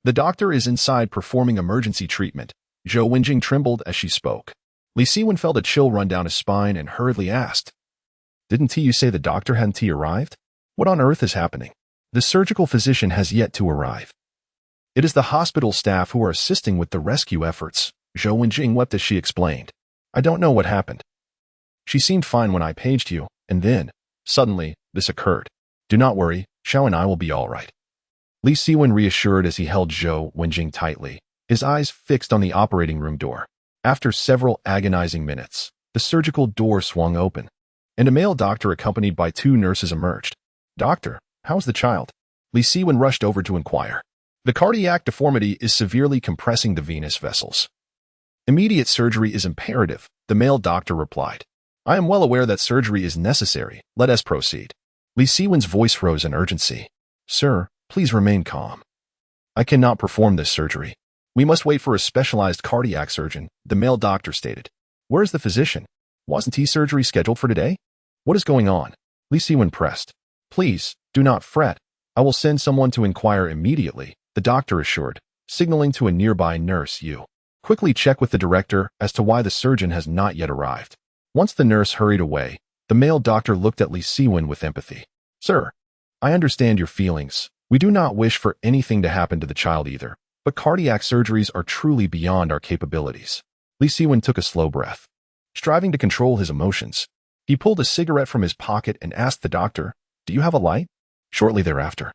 The doctor is inside performing emergency treatment." Zhou Wenjing trembled as she spoke. Li Siwen felt a chill run down his spine and hurriedly asked, "Didn't you say the doctor hadn't arrived? What on earth is happening?" "The surgical physician has yet to arrive. It is the hospital staff who are assisting with the rescue efforts." Zhou Wenjing wept as she explained. "I don't know what happened. She seemed fine when I paged you, and then, suddenly, this occurred. Do not worry, Xiaoni will be all right." Li Siwen reassured as he held Zhou Wenjing tightly, his eyes fixed on the operating room door. After several agonizing minutes, the surgical door swung open, and a male doctor accompanied by 2 nurses emerged. "Doctor, how's the child?" Li Siwen rushed over to inquire. "The cardiac deformity is severely compressing the venous vessels. Immediate surgery is imperative," the male doctor replied. "I am well aware that surgery is necessary. Let us proceed." Li Siwen's voice rose in urgency. "Sir, please remain calm. I cannot perform this surgery. We must wait for a specialized cardiac surgeon," the male doctor stated. "Where is the physician? Wasn't he surgery scheduled for today? What is going on?" Li Siwen pressed. "Please, do not fret. I will send someone to inquire immediately," the doctor assured, signaling to a nearby nurse. "You quickly check with the director as to why the surgeon has not yet arrived." Once the nurse hurried away, the male doctor looked at Li Siwen with empathy. "Sir, I understand your feelings. We do not wish for anything to happen to the child either, but cardiac surgeries are truly beyond our capabilities." Li Siwen took a slow breath. Striving to control his emotions, he pulled a cigarette from his pocket and asked the doctor, "Do you have a light?" Shortly thereafter,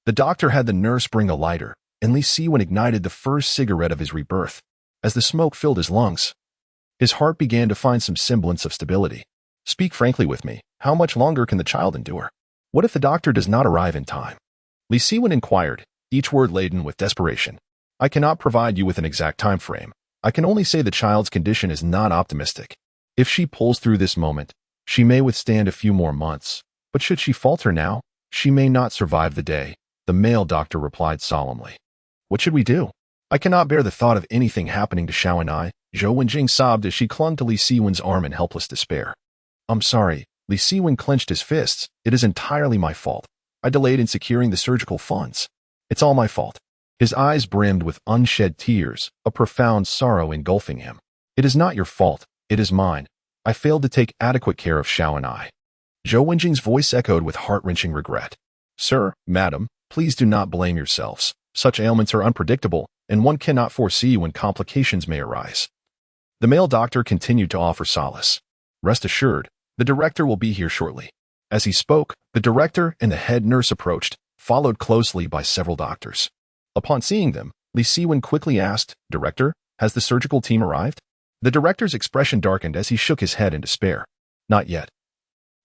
the doctor had the nurse bring a lighter, and Li Siwen ignited the first cigarette of his rebirth. As the smoke filled his lungs, his heart began to find some semblance of stability. "Speak frankly with me. How much longer can the child endure? What if the doctor does not arrive in time?" Li Siwen inquired, each word laden with desperation. "I cannot provide you with an exact time frame. I can only say the child's condition is not optimistic. If she pulls through this moment, she may withstand a few more months. But should she falter now, she may not survive the day," the male doctor replied solemnly. "What should we do? I cannot bear the thought of anything happening to Xiaoni." Zhou Wenjing sobbed as she clung to Li Siwen's arm in helpless despair. "I'm sorry." Li Siwen clenched his fists. "It is entirely my fault. I delayed in securing the surgical funds. It's all my fault." His eyes brimmed with unshed tears, a profound sorrow engulfing him. "It is not your fault. It is mine. I failed to take adequate care of Xiaoni." Zhou Wenjing's voice echoed with heart-wrenching regret. "Sir, madam, please do not blame yourselves. Such ailments are unpredictable, and one cannot foresee when complications may arise." The male doctor continued to offer solace. "Rest assured, the director will be here shortly." As he spoke, the director and the head nurse approached, followed closely by several doctors. Upon seeing them, Li Siwen quickly asked, "Director, has the surgical team arrived?" The director's expression darkened as he shook his head in despair. "Not yet.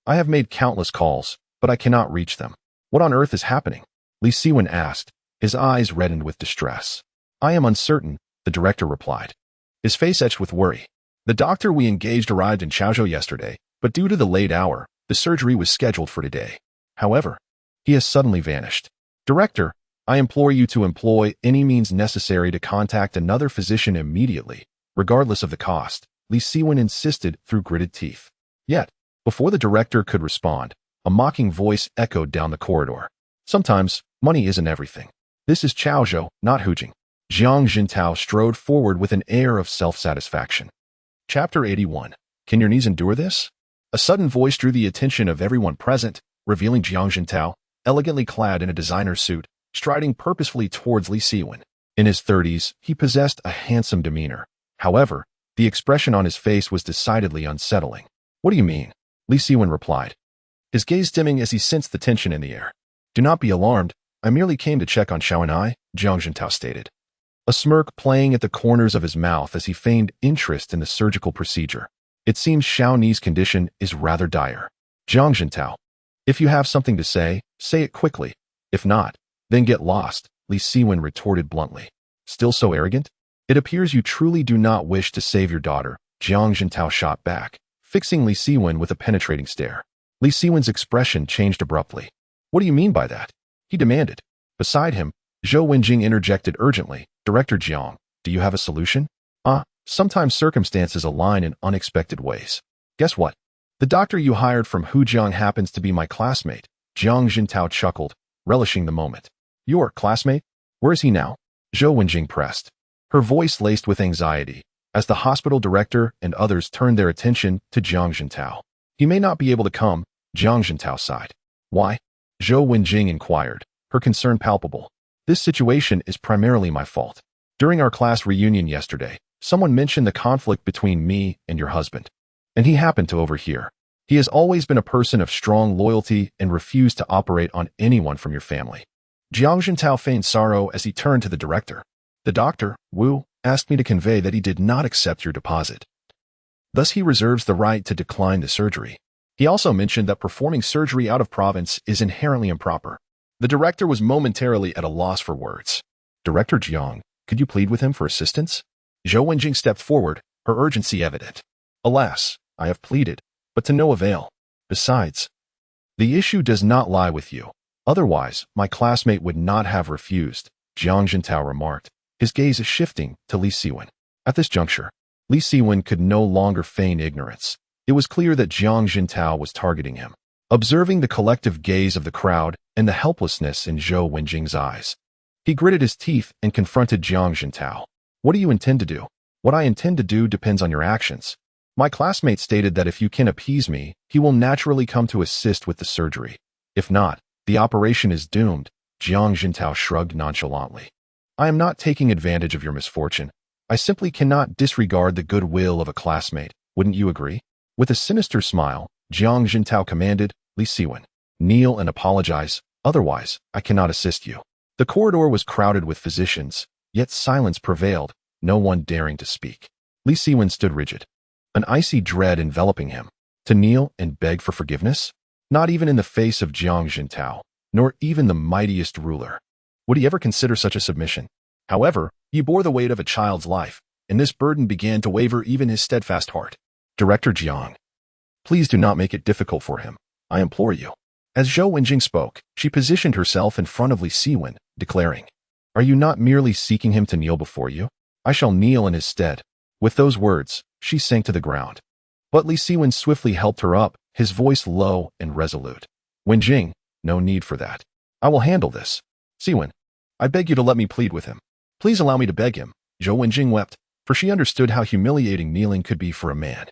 I have made countless calls, but I cannot reach them." "What on earth is happening?" Li Siwen asked, his eyes reddened with distress. "I am uncertain," the director replied, his face etched with worry. "The doctor we engaged arrived in Chaozhou yesterday, but due to the late hour, the surgery was scheduled for today. However, he has suddenly vanished. Director, I implore you to employ any means necessary to contact another physician immediately, regardless of the cost," Li Siwen insisted through gritted teeth. Yet, before the director could respond, a mocking voice echoed down the corridor. "Sometimes, money isn't everything. This is Chaozhou, not Hujing." Jiang Jintao strode forward with an air of self-satisfaction. Chapter 81. Can your knees endure this? A sudden voice drew the attention of everyone present, revealing Jiang Jintao, elegantly clad in a designer suit, striding purposefully towards Li Siwen. In his 30s, he possessed a handsome demeanor. However, the expression on his face was decidedly unsettling. "What do you mean?" Li Siwen replied, his gaze dimming as he sensed the tension in the air. "Do not be alarmed. I merely came to check on Xiaoni," Jiang Jintao stated, a smirk playing at the corners of his mouth as he feigned interest in the surgical procedure. "It seems Xiaoni's condition is rather dire. Jiang Jintao, if you have something to say it quickly. If not, then get lost," Li Siwen retorted bluntly. "Still so arrogant? It appears you truly do not wish to save your daughter," Jiang Jintao shot back, fixing Li Siwen with a penetrating stare. Li Siwen's expression changed abruptly. "What do you mean by that?" he demanded. Beside him, Zhou Wenjing interjected urgently. Director Jiang, do you have a solution? Sometimes circumstances align in unexpected ways. Guess what? The doctor you hired from Hujiang happens to be my classmate. Jiang Jintao chuckled, relishing the moment. Your classmate? Where is he now? Zhou Wenjing pressed, her voice laced with anxiety, as the hospital director and others turned their attention to Jiang Jintao. He may not be able to come, Jiang Jintao sighed. Why? Zhou Wenjing inquired, her concern palpable. This situation is primarily my fault. During our class reunion yesterday, someone mentioned the conflict between me and your husband, and he happened to overhear. He has always been a person of strong loyalty and refused to operate on anyone from your family. Jiang Jintao feigned sorrow as he turned to the director. The doctor, Wu, asked me to convey that he did not accept your deposit. Thus he reserves the right to decline the surgery. He also mentioned that performing surgery out of province is inherently improper. The director was momentarily at a loss for words. Director Jiang, could you plead with him for assistance? Zhou Wenjing stepped forward, her urgency evident. Alas, I have pleaded, but to no avail. Besides, the issue does not lie with you. Otherwise, my classmate would not have refused, Jiang Jintao remarked, his gaze shifting to Li Siwen. At this juncture, Li Siwen could no longer feign ignorance. It was clear that Jiang Jintao was targeting him. Observing the collective gaze of the crowd and the helplessness in Zhou Wenjing's eyes, he gritted his teeth and confronted Jiang Jintao. What do you intend to do? What I intend to do depends on your actions. My classmate stated that if you can appease me, he will naturally come to assist with the surgery. If not, the operation is doomed, Jiang Jintao shrugged nonchalantly. I am not taking advantage of your misfortune. I simply cannot disregard the goodwill of a classmate. Wouldn't you agree? With a sinister smile, Jiang Jintao commanded, Li Siwen, kneel and apologize, otherwise, I cannot assist you. The corridor was crowded with physicians, yet silence prevailed, no one daring to speak. Li Siwen stood rigid, an icy dread enveloping him. To kneel and beg for forgiveness? Not even in the face of Jiang Jintao, nor even the mightiest ruler. Would he ever consider such a submission? However, he bore the weight of a child's life, and this burden began to waver even his steadfast heart. Director Jiang, please do not make it difficult for him. I implore you. As Zhou Wenjing spoke, she positioned herself in front of Li Siwen, declaring, Are you not merely seeking him to kneel before you? I shall kneel in his stead. With those words, she sank to the ground. But Li Siwen swiftly helped her up, his voice low and resolute. Wenjing, no need for that. I will handle this. Siwen, I beg you to let me plead with him. Please allow me to beg him. Zhou Wenjing wept, for she understood how humiliating kneeling could be for a man.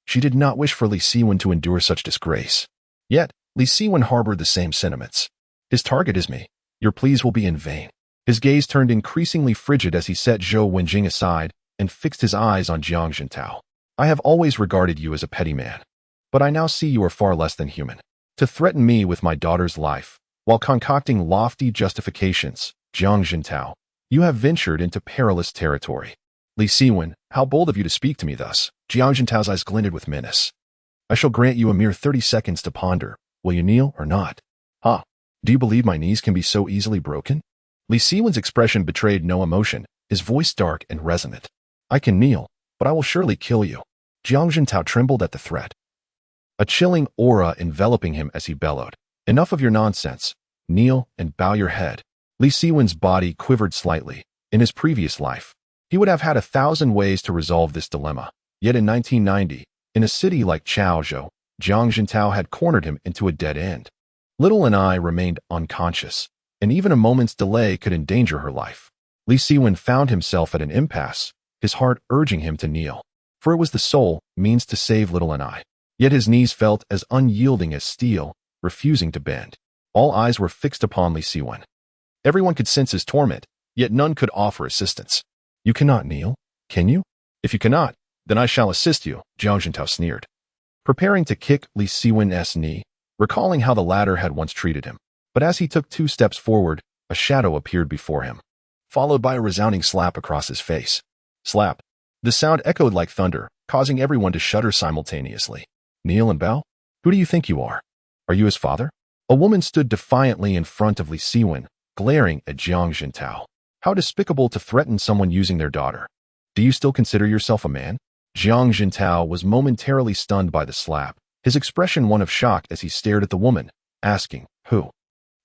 She did not wish for Li Siwen to endure such disgrace. Yet, Li Siwen harbored the same sentiments. His target is me. Your pleas will be in vain. His gaze turned increasingly frigid as he set Zhou Wenjing aside and fixed his eyes on Jiang Jintao. I have always regarded you as a petty man, but I now see you are far less than human. To threaten me with my daughter's life, while concocting lofty justifications, Jiang Jintao, you have ventured into perilous territory. Li Siwen, how bold of you to speak to me thus. Jiang Jintao's eyes glinted with menace. I shall grant you a mere 30 seconds to ponder. Will you kneel or not? Do you believe my knees can be so easily broken? Li Siwen's expression betrayed no emotion, his voice dark and resonant. I can kneel, but I will surely kill you. Jiang Jintao trembled at the threat, a chilling aura enveloping him as he bellowed. Enough of your nonsense. Kneel and bow your head. Li Siwen's body quivered slightly. In his previous life, he would have had 1,000 ways to resolve this dilemma. Yet in 1990, in a city like Chaozhou, Jiang Jintao had cornered him into a dead end. Little and I remained unconscious, and even a moment's delay could endanger her life. Li Siwen found himself at an impasse, his heart urging him to kneel, for it was the sole means to save Little and I. Yet his knees felt as unyielding as steel, refusing to bend. All eyes were fixed upon Li Siwen. Everyone could sense his torment, yet none could offer assistance. You cannot kneel, can you? If you cannot, then I shall assist you, Jiang Jintao sneered, preparing to kick Li Siwen's knee, recalling how the latter had once treated him. But as he took 2 steps forward, a shadow appeared before him, followed by a resounding slap across his face. Slap. The sound echoed like thunder, causing everyone to shudder simultaneously. Kneel and bow? Who do you think you are? Are you his father? A woman stood defiantly in front of Li Siwen, glaring at Jiang Jintao. How despicable to threaten someone using their daughter. Do you still consider yourself a man? Jiang Jintao was momentarily stunned by the slap, his expression one of shock as he stared at the woman, asking, Who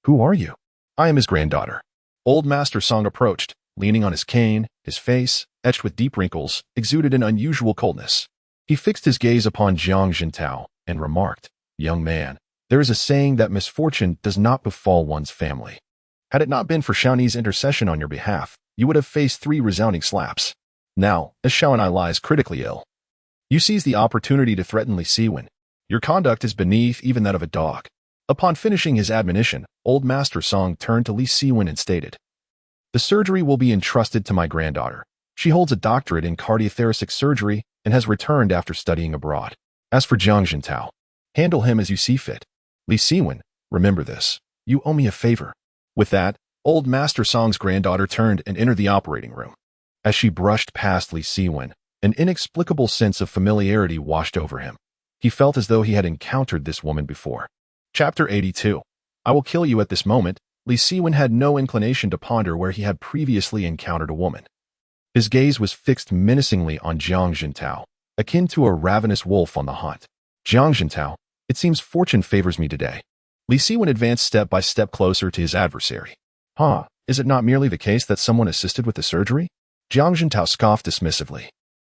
are you? I am his granddaughter. Old Master Song approached, leaning on his cane. His face, etched with deep wrinkles, exuded an unusual coldness. He fixed his gaze upon Jiang Jintao and remarked, "Young man, there is a saying that misfortune does not befall one's family. Had it not been for Xiaoni's intercession on your behalf, you would have faced 3 resounding slaps. Now, as Xiaoni lies critically ill, you seize the opportunity to threaten Li Siwen. Your conduct is beneath even that of a dog." Upon finishing his admonition, Old Master Song turned to Li Siwen and stated, "The surgery will be entrusted to my granddaughter. She holds a doctorate in cardiothoracic surgery and has returned after studying abroad. As for Jiang Jintao, handle him as you see fit. Li Siwen, remember this. You owe me a favor." With that, Old Master Song's granddaughter turned and entered the operating room. As she brushed past Li Siwen, an inexplicable sense of familiarity washed over him. He felt as though he had encountered this woman before. Chapter 82. I will kill you at this moment. Li Siwen had no inclination to ponder where he had previously encountered a woman. His gaze was fixed menacingly on Jiang Jintao, akin to a ravenous wolf on the hunt. "Jiang Jintao, it seems fortune favors me today." Li Siwen advanced step by step closer to his adversary. Is it not merely the case that someone assisted with the surgery?" Jiang Jintao scoffed dismissively,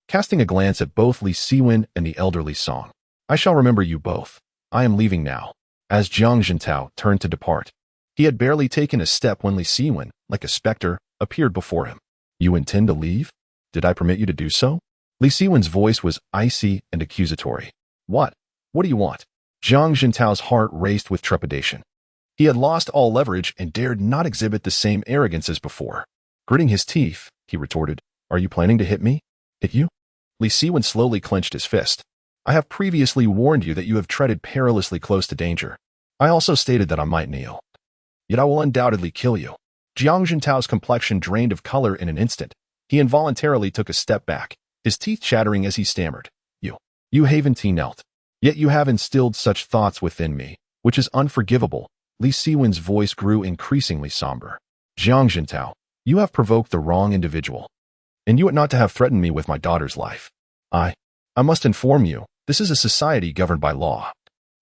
casting a glance at both Li Siwen and the elderly Song. "I shall remember you both. I am leaving now." As Jiang Jintao turned to depart, he had barely taken a step when Li Siwen, like a specter, appeared before him. "You intend to leave? Did I permit you to do so?" Li Siwen's voice was icy and accusatory. What do you want?" Jiang Jintao's heart raced with trepidation. He had lost all leverage and dared not exhibit the same arrogance as before. Gritting his teeth, he retorted, "Are you planning to hit me?" "Hit you?" Li Siwen slowly clenched his fist. "I have previously warned you that you have treaded perilously close to danger. I also stated that I might kneel. Yet I will undoubtedly kill you." Jiang Jintao's complexion drained of color in an instant. He involuntarily took a step back, his teeth chattering as he stammered, You haven't knelt. Yet you have instilled such thoughts within me, which is unforgivable." Li Siwen's voice grew increasingly somber. "Jiang Jintao, you have provoked the wrong individual, and you ought not to have threatened me with my daughter's life. I must inform you, this is a society governed by law,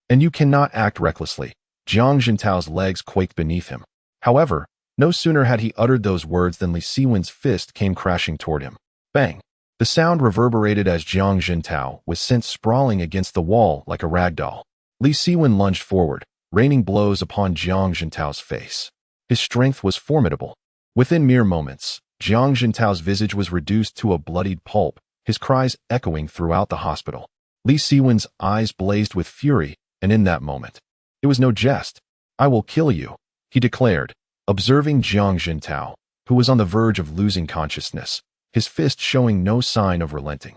and you cannot act recklessly." Jiang Jintao's legs quaked beneath him. However, no sooner had he uttered those words than Li Siwen's fist came crashing toward him. Bang! The sound reverberated as Jiang Jintao was sent sprawling against the wall like a rag doll. Li Siwen lunged forward, raining blows upon Jiang Jintao's face. His strength was formidable. Within mere moments, Jiang Jintao's visage was reduced to a bloodied pulp, his cries echoing throughout the hospital. Li Siwen's eyes blazed with fury, and in that moment, it was no jest. "I will kill you," he declared, observing Jiang Jintao, who was on the verge of losing consciousness, his fist showing no sign of relenting.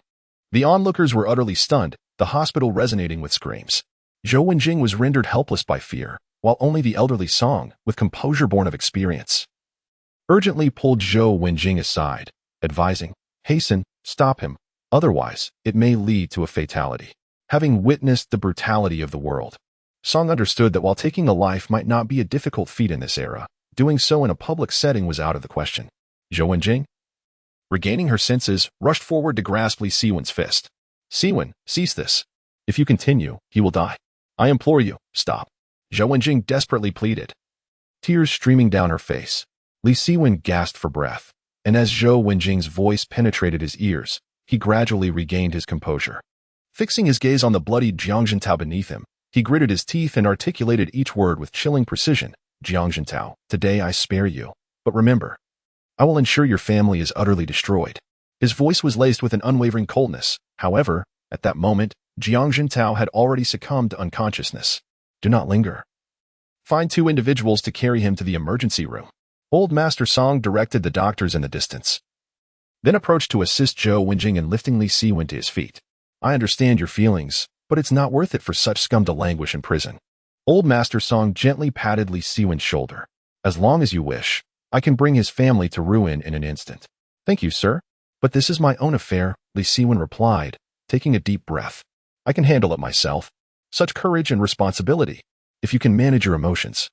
The onlookers were utterly stunned, the hospital resonating with screams. Zhou Wenjing was rendered helpless by fear, while only the elderly Song, with composure born of experience, urgently pulled Zhou Wenjing aside, advising, "Hasten, stop him, otherwise it may lead to a fatality." Having witnessed the brutality of the world, Song understood that while taking a life might not be a difficult feat in this era, doing so in a public setting was out of the question. Zhou Wenjing, regaining her senses, rushed forward to grasp Li Siwen's fist. "Siwen, cease this. If you continue, he will die. I implore you, stop." Zhou Wenjing desperately pleaded, tears streaming down her face. Li Siwen gasped for breath, and as Zhou Wenjing's voice penetrated his ears, he gradually regained his composure. Fixing his gaze on the bloodied Jiang Jintao beneath him, he gritted his teeth and articulated each word with chilling precision. "Jiang Jintao, today I spare you, but remember, I will ensure your family is utterly destroyed." His voice was laced with an unwavering coldness. However, at that moment, Jiang Jintao had already succumbed to unconsciousness. "Do not linger. Find 2 individuals to carry him to the emergency room." Old Master Song directed the doctors in the distance, then approached to assist Zhou Wenjing in lifting Li Siwen to his feet. "I understand your feelings, but it's not worth it for such scum to languish in prison." Old Master Song gently patted Li Siwen's shoulder. "As long as you wish, I can bring his family to ruin in an instant." "Thank you, sir. But this is my own affair," Li Siwen replied, taking a deep breath. "I can handle it myself." "Such courage and responsibility, if you can manage your emotions."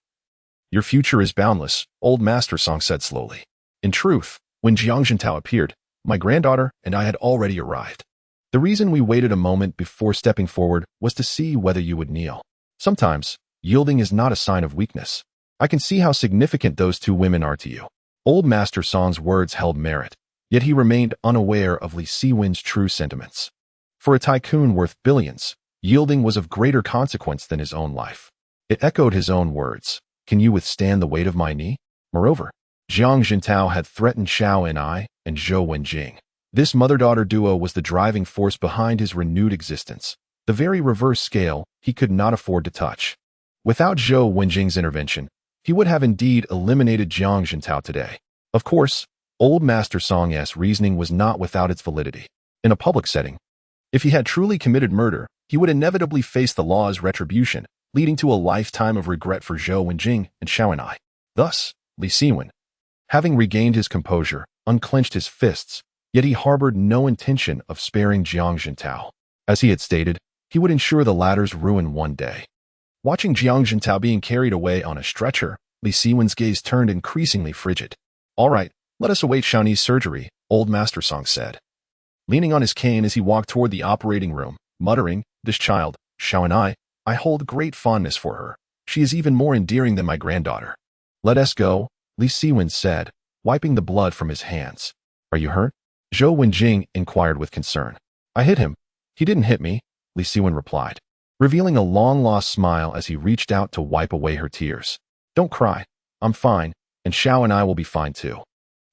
"Your future is boundless," Old Master Song said slowly. In truth, when Jiang Jintao appeared, my granddaughter and I had already arrived. The reason we waited a moment before stepping forward was to see whether you would kneel. Sometimes, yielding is not a sign of weakness. I can see how significant those two women are to you. Old Master Song's words held merit, yet he remained unaware of Li Siwen's true sentiments. For a tycoon worth billions, yielding was of greater consequence than his own life. It echoed his own words. Can you withstand the weight of my knee? Moreover, Jiang Jintao had threatened Xiaoni and Zhou Wenjing. This mother-daughter duo was the driving force behind his renewed existence, the very reverse scale he could not afford to touch. Without Zhou Wenjing's intervention, he would have indeed eliminated Jiang Jintao today. Of course, Old Master Song's reasoning was not without its validity. In a public setting, if he had truly committed murder, he would inevitably face the law's retribution, leading to a lifetime of regret for Zhou Wenjing and Xiaoni. Thus, Li Siwen, having regained his composure, unclenched his fists, yet he harbored no intention of sparing Jiang Jintao. As he had stated, he would ensure the latter's ruin one day. Watching Jiang Jintao being carried away on a stretcher, Li Siwen's gaze turned increasingly frigid. All right, let us await Xiaoni's surgery, Old Master Song said. Leaning on his cane as he walked toward the operating room, muttering, this child, Xiaoni, I hold great fondness for her. She is even more endearing than my granddaughter. Let us go, Li Siwen said, wiping the blood from his hands. Are you hurt? Zhou Wenjing inquired with concern. I hit him. He didn't hit me, Li Siwen replied, revealing a long-lost smile as he reached out to wipe away her tears. Don't cry. I'm fine, and Xiao and I will be fine too.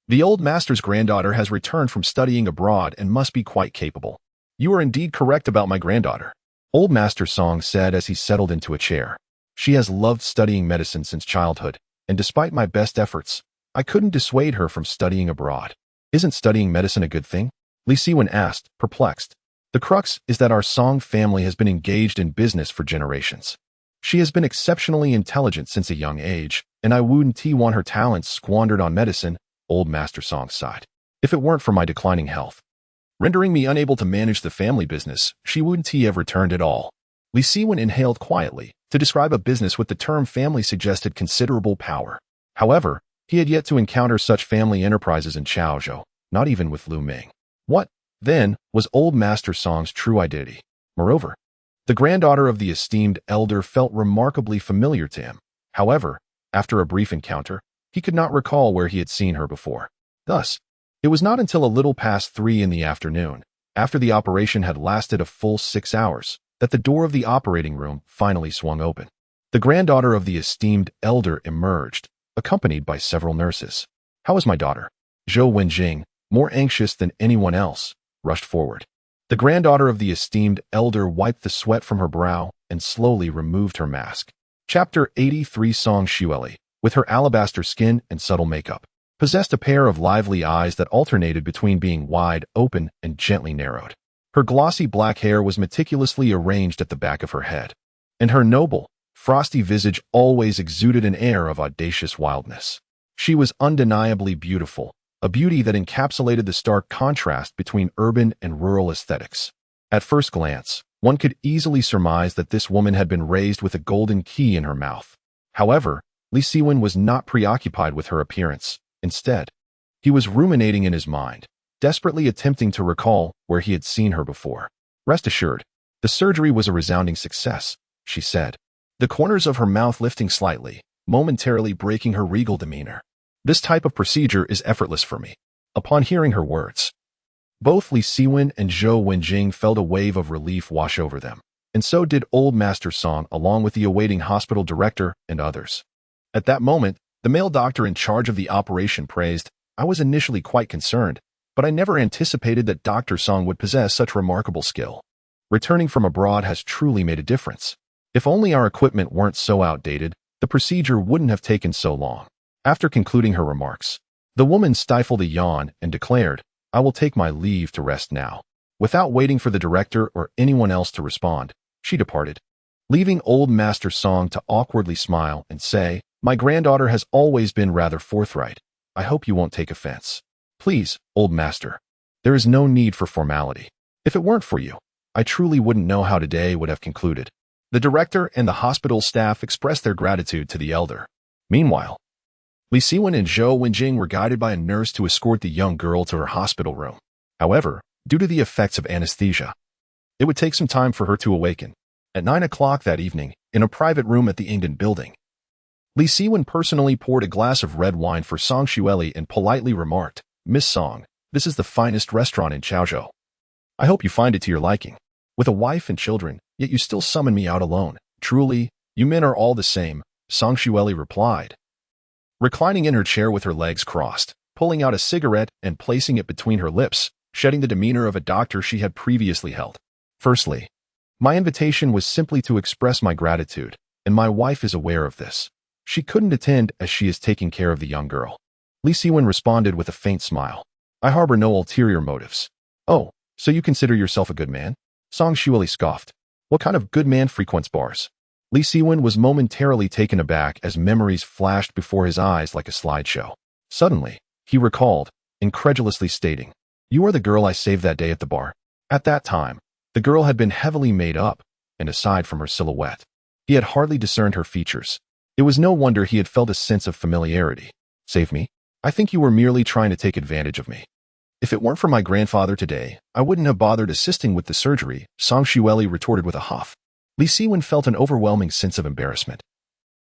The old master's granddaughter has returned from studying abroad and must be quite capable. You are indeed correct about my granddaughter, Old Master Song said as he settled into a chair. She has loved studying medicine since childhood, and despite my best efforts, I couldn't dissuade her from studying abroad. Isn't studying medicine a good thing? Li Siwen asked, perplexed. The crux is that our Song family has been engaged in business for generations. She has been exceptionally intelligent since a young age, and I wouldn't want her talents squandered on medicine, Old Master Song sighed. If it weren't for my declining health, rendering me unable to manage the family business, she wouldn't have returned at all. Li Siwen inhaled quietly. To describe a business with the term family suggested considerable power. However, he had yet to encounter such family enterprises in Chaozhou, not even with Lu Ming. What, then, was Old Master Song's true identity? Moreover, the granddaughter of the esteemed elder felt remarkably familiar to him. However, after a brief encounter, he could not recall where he had seen her before. Thus, it was not until a little past 3 in the afternoon, after the operation had lasted a full 6 hours, that the door of the operating room finally swung open. The granddaughter of the esteemed elder emerged, accompanied by several nurses. How is my daughter? Zhou Wenjing, more anxious than anyone else, rushed forward. The granddaughter of the esteemed elder wiped the sweat from her brow and slowly removed her mask. Chapter 83 Song Xueli, with her alabaster skin and subtle makeup, possessed a pair of lively eyes that alternated between being wide open and gently narrowed. Her glossy black hair was meticulously arranged at the back of her head, and her noble, frosty visage always exuded an air of audacious wildness. She was undeniably beautiful, a beauty that encapsulated the stark contrast between urban and rural aesthetics. At first glance, one could easily surmise that this woman had been raised with a golden key in her mouth. However, Li Siwen was not preoccupied with her appearance. Instead, he was ruminating in his mind, desperately attempting to recall where he had seen her before. Rest assured, the surgery was a resounding success, she said, the corners of her mouth lifting slightly, momentarily breaking her regal demeanor. This type of procedure is effortless for me. Upon hearing her words, both Li Siwen and Zhou Wenjing felt a wave of relief wash over them, and so did Old Master Song along with the awaiting hospital director and others. At that moment, the male doctor in charge of the operation praised, I was initially quite concerned, but I never anticipated that Dr. Song would possess such remarkable skill. Returning from abroad has truly made a difference. If only our equipment weren't so outdated, the procedure wouldn't have taken so long. After concluding her remarks, the woman stifled a yawn and declared, I will take my leave to rest now. Without waiting for the director or anyone else to respond, she departed, leaving Old Master Song to awkwardly smile and say, my granddaughter has always been rather forthright. I hope you won't take offense. Please, Old Master. There is no need for formality. If it weren't for you, I truly wouldn't know how today would have concluded. The director and the hospital staff expressed their gratitude to the elder. Meanwhile, Li Siwen and Zhou Wenjing were guided by a nurse to escort the young girl to her hospital room. However, due to the effects of anesthesia, it would take some time for her to awaken. At 9 o'clock that evening, in a private room at the Ingden building, Li Siwen personally poured a glass of red wine for Song Xueli and politely remarked, "Miss Song, this is the finest restaurant in Chaozhou. I hope you find it to your liking. With a wife and children, yet you still summon me out alone. Truly, you men are all the same," Song Xueli replied. Reclining in her chair with her legs crossed, pulling out a cigarette and placing it between her lips, shedding the demeanor of a doctor she had previously held. "Firstly, my invitation was simply to express my gratitude, and my wife is aware of this. She couldn't attend as she is taking care of the young girl." Li Siwen responded with a faint smile. "I harbor no ulterior motives." "Oh, so you consider yourself a good man?" Song Xueli scoffed. "What kind of good man frequents bars?" Li Siwen was momentarily taken aback as memories flashed before his eyes like a slideshow. Suddenly, he recalled, incredulously stating, "You are the girl I saved that day at the bar." At that time, the girl had been heavily made up, and aside from her silhouette, he had hardly discerned her features. It was no wonder he had felt a sense of familiarity. "Save me? I think you were merely trying to take advantage of me." "If it weren't for my grandfather today, I wouldn't have bothered assisting with the surgery," Song Xueli retorted with a huff. Li Siwen felt an overwhelming sense of embarrassment.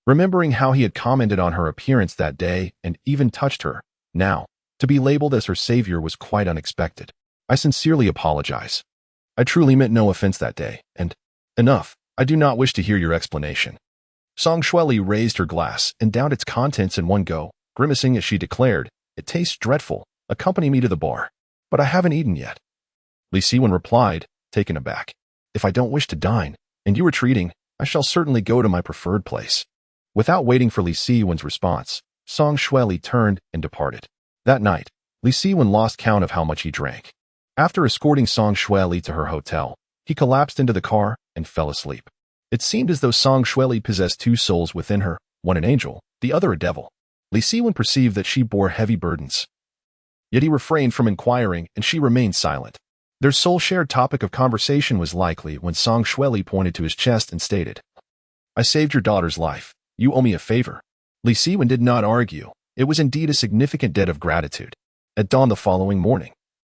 Remembering how he had commented on her appearance that day and even touched her, now, to be labeled as her savior was quite unexpected. "I sincerely apologize. I truly meant no offense that day, and enough. I do not wish to hear your explanation." Song Xueli raised her glass and downed its contents in one go, grimacing as she declared, "It tastes dreadful. Accompany me to the bar." "But I haven't eaten yet." Li Siwen replied, taken aback. "If I don't wish to dine, and you are treating, I shall certainly go to my preferred place." Without waiting for Li Siwen's response, Song Xueli turned and departed. That night, Li Siwen lost count of how much he drank. After escorting Song Xueli to her hotel, he collapsed into the car and fell asleep. It seemed as though Song Xueli possessed two souls within her, one an angel, the other a devil. Li Siwen perceived that she bore heavy burdens. Yet he refrained from inquiring, and she remained silent. Their sole shared topic of conversation was likely when Song Xueli pointed to his chest and stated, "I saved your daughter's life. You owe me a favor." Li Siwen did not argue. It was indeed a significant debt of gratitude. At dawn the following morning,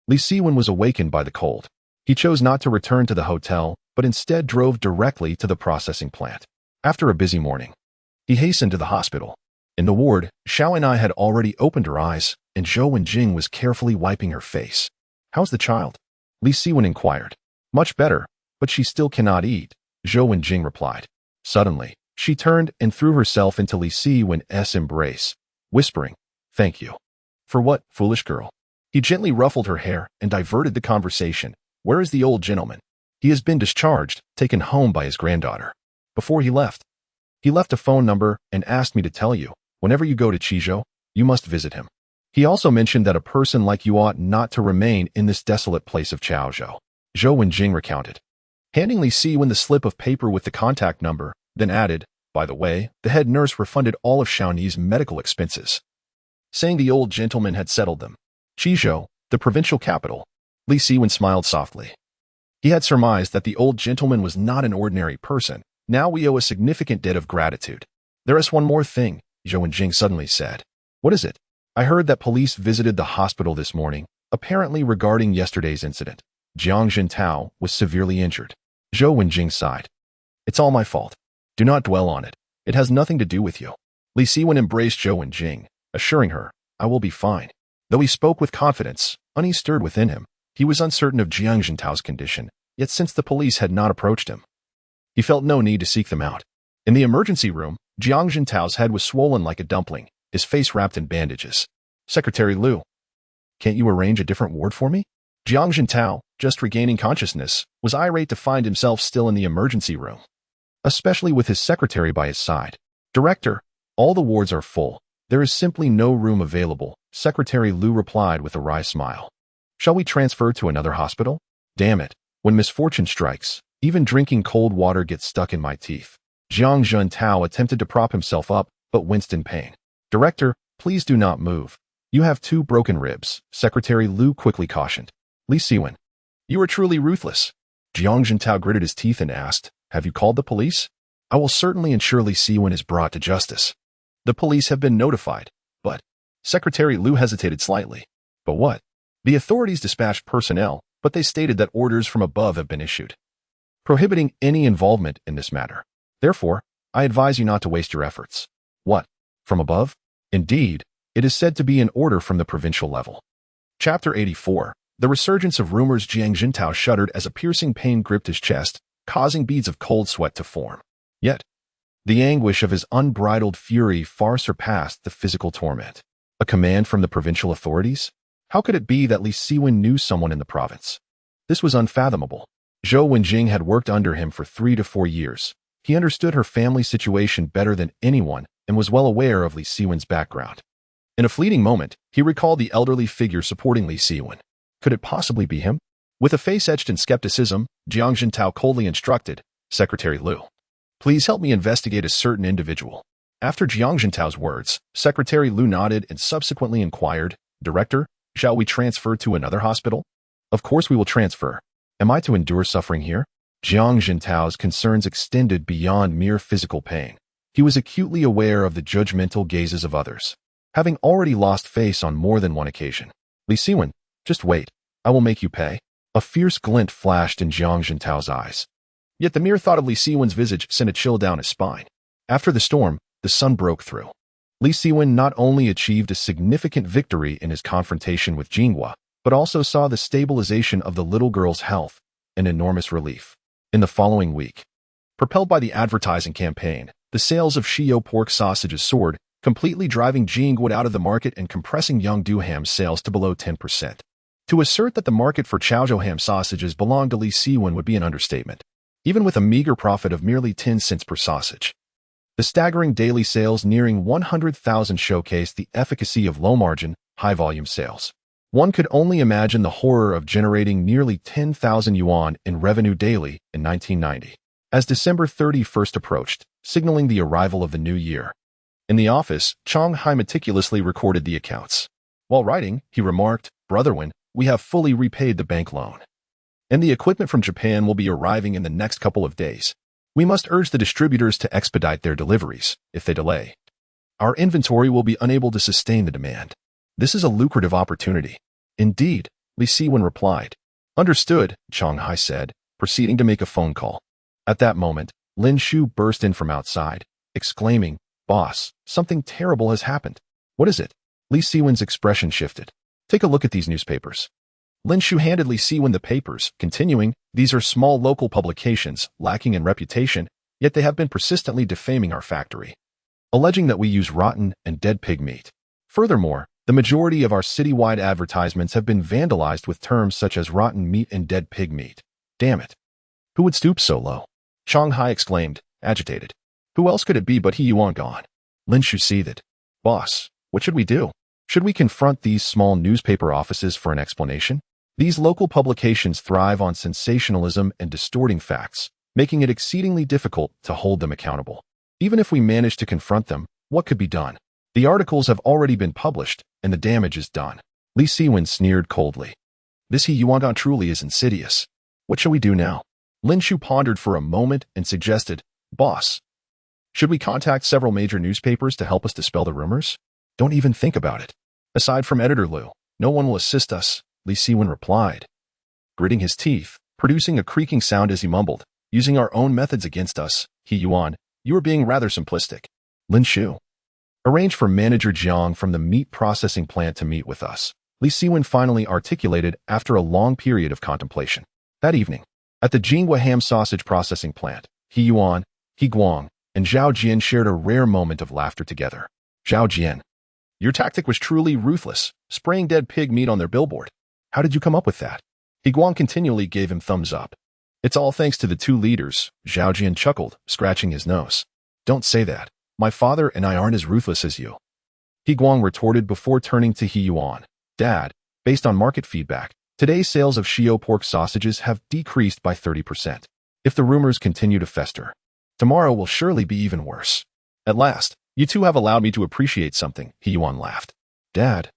Li Siwen was awakened by the cold. He chose not to return to the hotel, but instead drove directly to the processing plant. After a busy morning, he hastened to the hospital. In the ward, Xiaoni had already opened her eyes, and Zhou Wenjing was carefully wiping her face. "How's the child?" Li Siwen inquired. "Much better, but she still cannot eat," Zhou Wenjing replied. Suddenly, she turned and threw herself into Li Siwen's embrace, whispering, "Thank you." "For what, foolish girl?" He gently ruffled her hair and diverted the conversation. "Where is the old gentleman?" "He has been discharged, taken home by his granddaughter. Before he left a phone number and asked me to tell you, whenever you go to Chaozhou, you must visit him. He also mentioned that a person like you ought not to remain in this desolate place of Chaozhou," Zhou Wenjing recounted, handing Li Siwen the slip of paper with the contact number, then added, "By the way, the head nurse refunded all of Xiaoni's medical expenses," saying the old gentleman had settled them. Chaozhou, the provincial capital. Li Siwen smiled softly. He had surmised that the old gentleman was not an ordinary person. "Now we owe a significant debt of gratitude." "There is one more thing," Zhou Wenjing suddenly said. "What is it?" "I heard that police visited the hospital this morning, apparently regarding yesterday's incident. Jiang Jintao was severely injured." Zhou Wenjing sighed. "It's all my fault. Do not dwell on it. It has nothing to do with you." Li Siwen embraced Zhou Wenjing, assuring her, "I will be fine." Though he spoke with confidence, unease stirred within him. He was uncertain of Jiang Jintao's condition, yet since the police had not approached him, he felt no need to seek them out. In the emergency room, Jiang Jintao's head was swollen like a dumpling, his face wrapped in bandages. "Secretary Liu, can't you arrange a different ward for me?" Jiang Jintao, just regaining consciousness, was irate to find himself still in the emergency room, especially with his secretary by his side. "Director, all the wards are full. There is simply no room available," Secretary Liu replied with a wry smile. "Shall we transfer to another hospital?" "Damn it. When misfortune strikes, even drinking cold water gets stuck in my teeth." Jiang Jintao attempted to prop himself up, but winced in pain. "Director, please do not move. You have 2 broken ribs," Secretary Liu quickly cautioned. "Li Siwen, you are truly ruthless." Jiang Jintao gritted his teeth and asked, "Have you called the police?" "I will certainly ensure Li Siwen is brought to justice." "The police have been notified, but..." Secretary Liu hesitated slightly. "But what?" "The authorities dispatched personnel, but they stated that orders from above have been issued, prohibiting any involvement in this matter. Therefore, I advise you not to waste your efforts." What? From above? Indeed, it is said to be an order from the provincial level. Chapter 84. The resurgence of rumors. Jiang Jintao shuddered as a piercing pain gripped his chest, causing beads of cold sweat to form. Yet, the anguish of his unbridled fury far surpassed the physical torment. A command from the provincial authorities? How could it be that Li Siwen knew someone in the province? This was unfathomable. Zhou Wenjing had worked under him for 3 to 4 years. He understood her family situation better than anyone and was well aware of Li Siwen's background. In a fleeting moment, he recalled the elderly figure supporting Li Siwen. Could it possibly be him? With a face etched in skepticism, Jiang Jintao coldly instructed, Secretary Liu, please help me investigate a certain individual. After Jiang Jintao's words, Secretary Liu nodded and subsequently inquired, Director, shall we transfer to another hospital? Of course we will transfer. Am I to endure suffering here? Jiang Jintao's concerns extended beyond mere physical pain. He was acutely aware of the judgmental gazes of others, having already lost face on more than one occasion. Li Siwen, just wait. I will make you pay. A fierce glint flashed in Jiang Jintao's eyes. Yet the mere thought of Li Siwen's visage sent a chill down his spine. After the storm, the sun broke through. Li Siwen not only achieved a significant victory in his confrontation with Jinghua, but also saw the stabilization of the little girl's health, an enormous relief. In the following week, propelled by the advertising campaign, the sales of Shio pork sausages soared, completely driving Jinghua out of the market and compressing Yongdu ham sales to below 10%. To assert that the market for Chaozhou ham sausages belonged to Li Siwen would be an understatement, even with a meager profit of merely 10 cents per sausage. The staggering daily sales nearing 100,000 showcased the efficacy of low-margin, high-volume sales. One could only imagine the horror of generating nearly 10,000 yuan in revenue daily in 1990. As December 31st approached, signaling the arrival of the new year. In the office, Chong Hai meticulously recorded the accounts. While writing, he remarked, Brotherhood, we have fully repaid the bank loan. And the equipment from Japan will be arriving in the next couple of days. We must urge the distributors to expedite their deliveries. If they delay, our inventory will be unable to sustain the demand. This is a lucrative opportunity. Indeed, Li Siwen replied. Understood, Chong Hai said, proceeding to make a phone call. At that moment, Lin Shu burst in from outside, exclaiming, Boss, something terrible has happened. What is it? Li Siwen's expression shifted. Take a look at these newspapers. Lin Shu handed Li Siwen the papers, continuing, these are small local publications, lacking in reputation, yet they have been persistently defaming our factory, alleging that we use rotten and dead pig meat. Furthermore, the majority of our citywide advertisements have been vandalized with terms such as rotten meat and dead pig meat. Damn it. Who would stoop so low? Chong Hai exclaimed, agitated. Who else could it be but he Yuan gone? Lin Shu seethed. Boss, what should we do? Should we confront these small newspaper offices for an explanation? These local publications thrive on sensationalism and distorting facts, making it exceedingly difficult to hold them accountable. Even if we manage to confront them, what could be done? The articles have already been published, and the damage is done. Li Siwen sneered coldly. This He Yuan truly is insidious. What shall we do now? Lin Shu pondered for a moment and suggested, Boss, should we contact several major newspapers to help us dispel the rumors? Don't even think about it. Aside from Editor Liu, no one will assist us, Li Siwen replied, gritting his teeth, producing a creaking sound as he mumbled, using our own methods against us, He Yuan, you are being rather simplistic. Lin Shu, arrange for Manager Jiang from the meat processing plant to meet with us, Li Siwen finally articulated after a long period of contemplation. That evening, at the Jinghua ham sausage processing plant, He Yuan, He Guang, and Zhao Jian shared a rare moment of laughter together. Zhao Jian, your tactic was truly ruthless, spraying dead pig meat on their billboard. How did you come up with that? He Guang continually gave him thumbs up. It's all thanks to the two leaders, Zhao Jian chuckled, scratching his nose. Don't say that. My father and I aren't as ruthless as you. He Guang retorted before turning to He Yuan. Dad, based on market feedback, today's sales of Shio pork sausages have decreased by 30%. If the rumors continue to fester, tomorrow will surely be even worse. At last, you two have allowed me to appreciate something, He Yuan laughed. Dad,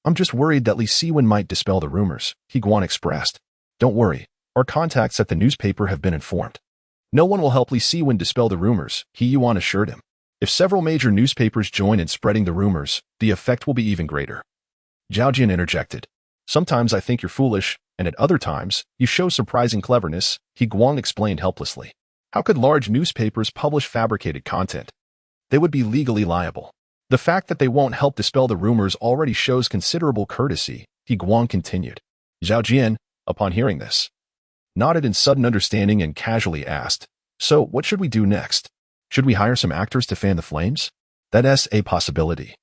I'm just worried that Li Siwen might dispel the rumors, He Guan expressed. Don't worry, our contacts at the newspaper have been informed. No one will help Li Siwen dispel the rumors, He Yuan assured him. If several major newspapers join in spreading the rumors, the effect will be even greater. Zhao Jian interjected. Sometimes I think you're foolish, and at other times, you show surprising cleverness, He Guang explained helplessly. How could large newspapers publish fabricated content? they would be legally liable. The fact that they won't help dispel the rumors already shows considerable courtesy, He Guang continued. Zhao Jian, upon hearing this, nodded in sudden understanding and casually asked, "So, what should we do next? Should we hire some actors to fan the flames? That's a possibility."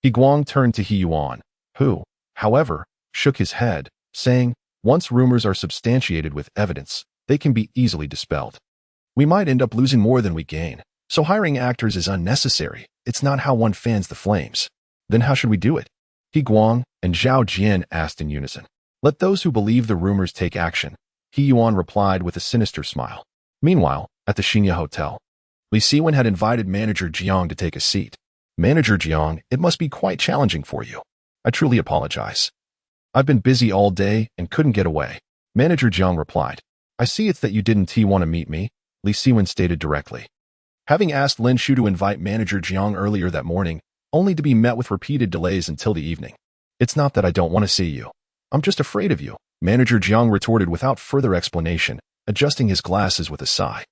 He Guang turned to He Yuan, who, however, shook his head, saying, "Once rumors are substantiated with evidence, they can be easily dispelled. We might end up losing more than we gain, so hiring actors is unnecessary. It's not how one fans the flames." "Then how should we do it?" He Guang and Zhao Jian asked in unison. "Let those who believe the rumors take action," He Yuan replied with a sinister smile. Meanwhile, at the Xinya Hotel, Li Siwen had invited manager Jiang to take a seat. "Manager Jiang, it must be quite challenging for you. I truly apologize. I've been busy all day and couldn't get away." Manager Jiang replied. "I see it's that you didn't want to meet me," Li Siwen stated directly. Having asked Lin Shu to invite manager Jiang earlier that morning, only to be met with repeated delays until the evening. "It's not that I don't want to see you. I'm just afraid of you," Manager Jiang retorted without further explanation, adjusting his glasses with a sigh.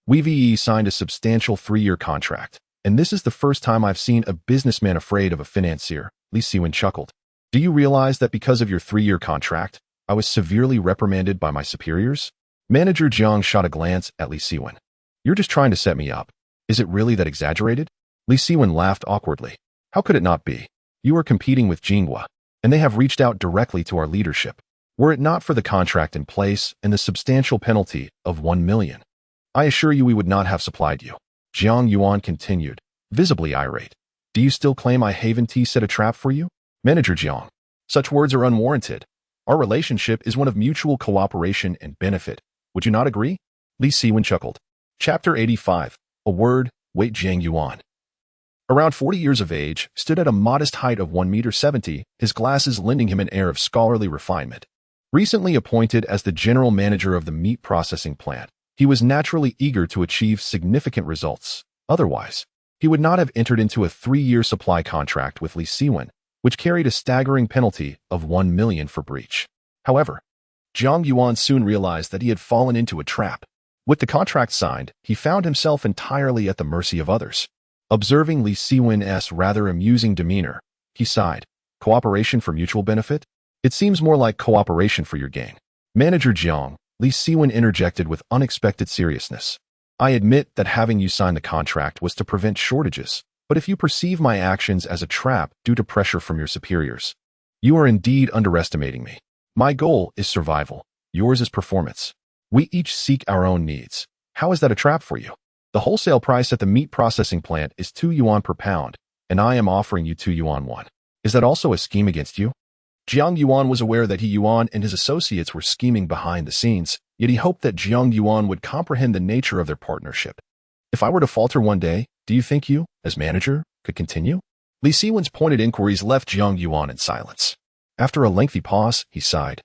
"We signed a substantial 3-year contract, and this is the first time I've seen a businessman afraid of a financier," Li Siwen chuckled. "Do you realize that because of your 3-year contract, I was severely reprimanded by my superiors?" Manager Jiang shot a glance at Li Siwen. "You're just trying to set me up. Is it really that exaggerated?" Li Siwen laughed awkwardly. "How could it not be? You are competing with Jinghua, and they have reached out directly to our leadership. Were it not for the contract in place and the substantial penalty of 1 million, I assure you we would not have supplied you." Jiang Yuan continued, visibly irate. "Do you still claim I Haven Tea set a trap for you?" Manager Jiang, "Such words are unwarranted. Our relationship is one of mutual cooperation and benefit. Would you not agree?" Li Siwen chuckled. Chapter 85. A word, Wait Jiang Yuan. Around 40 years of age, stood at a modest height of 1.70 m, his glasses lending him an air of scholarly refinement. Recently appointed as the general manager of the meat processing plant, he was naturally eager to achieve significant results. Otherwise, he would not have entered into a 3-year supply contract with Li Siwen, which carried a staggering penalty of 1 million for breach. However, Jiang Yuan soon realized that he had fallen into a trap. With the contract signed, he found himself entirely at the mercy of others. Observing Li Siwen's rather amusing demeanor, he sighed. "Cooperation for mutual benefit? It seems more like cooperation for your gain." Manager Jiang, Li Siwen interjected with unexpected seriousness. "I admit that having you sign the contract was to prevent shortages, but if you perceive my actions as a trap due to pressure from your superiors, you are indeed underestimating me. My goal is survival. Yours is performance. We each seek our own needs. How is that a trap for you? The wholesale price at the meat processing plant is 2 yuan per pound, and I am offering you 2 yuan 1. Is that also a scheme against you?" Jiang Yuan was aware that He Yuan and his associates were scheming behind the scenes, yet he hoped that Jiang Yuan would comprehend the nature of their partnership. "If I were to falter one day, do you think you, as manager, could continue?" Li Siwen's pointed inquiries left Jiang Yuan in silence. After a lengthy pause, he sighed.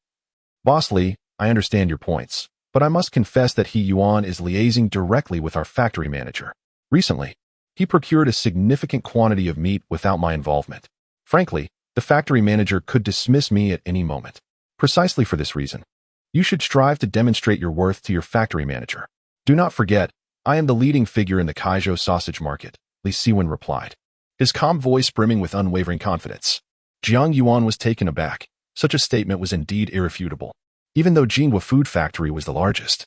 "Boss Li, I understand your points, but I must confess that He Yuan is liaising directly with our factory manager. Recently, he procured a significant quantity of meat without my involvement. Frankly, the factory manager could dismiss me at any moment. Precisely for this reason, you should strive to demonstrate your worth to your factory manager. Do not forget, I am the leading figure in the Kaizhou sausage market," Li Siwen replied, his calm voice brimming with unwavering confidence. Jiang Yuan was taken aback. Such a statement was indeed irrefutable. Even though Jinghua Food Factory was the largest,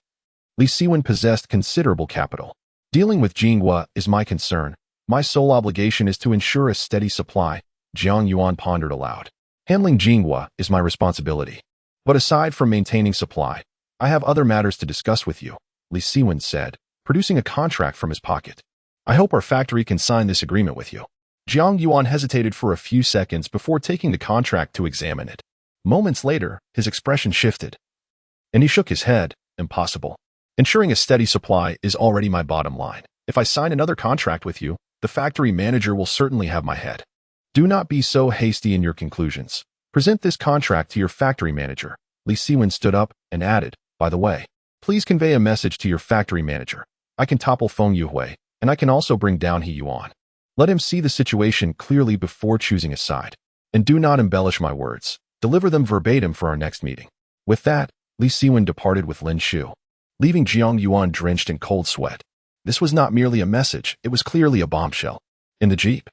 Li Siwen possessed considerable capital. "Dealing with Jinghua is my concern. My sole obligation is to ensure a steady supply," Jiang Yuan pondered aloud. "Handling Jinghua is my responsibility. But aside from maintaining supply, I have other matters to discuss with you," Li Siwen said, producing a contract from his pocket. "I hope our factory can sign this agreement with you." Jiang Yuan hesitated for a few seconds before taking the contract to examine it. Moments later, his expression shifted, and he shook his head. "Impossible. Ensuring a steady supply is already my bottom line. If I sign another contract with you, the factory manager will certainly have my head. Do not be so hasty in your conclusions. Present this contract to your factory manager." Li Siwen stood up and added, "By the way, please convey a message to your factory manager. I can topple Feng Yuhui, and I can also bring down He Yuan. Let him see the situation clearly before choosing a side. And do not embellish my words. Deliver them verbatim for our next meeting." With that, Li Siwen departed with Lin Shu, leaving Jiang Yuan drenched in cold sweat. This was not merely a message, it was clearly a bombshell. In the jeep,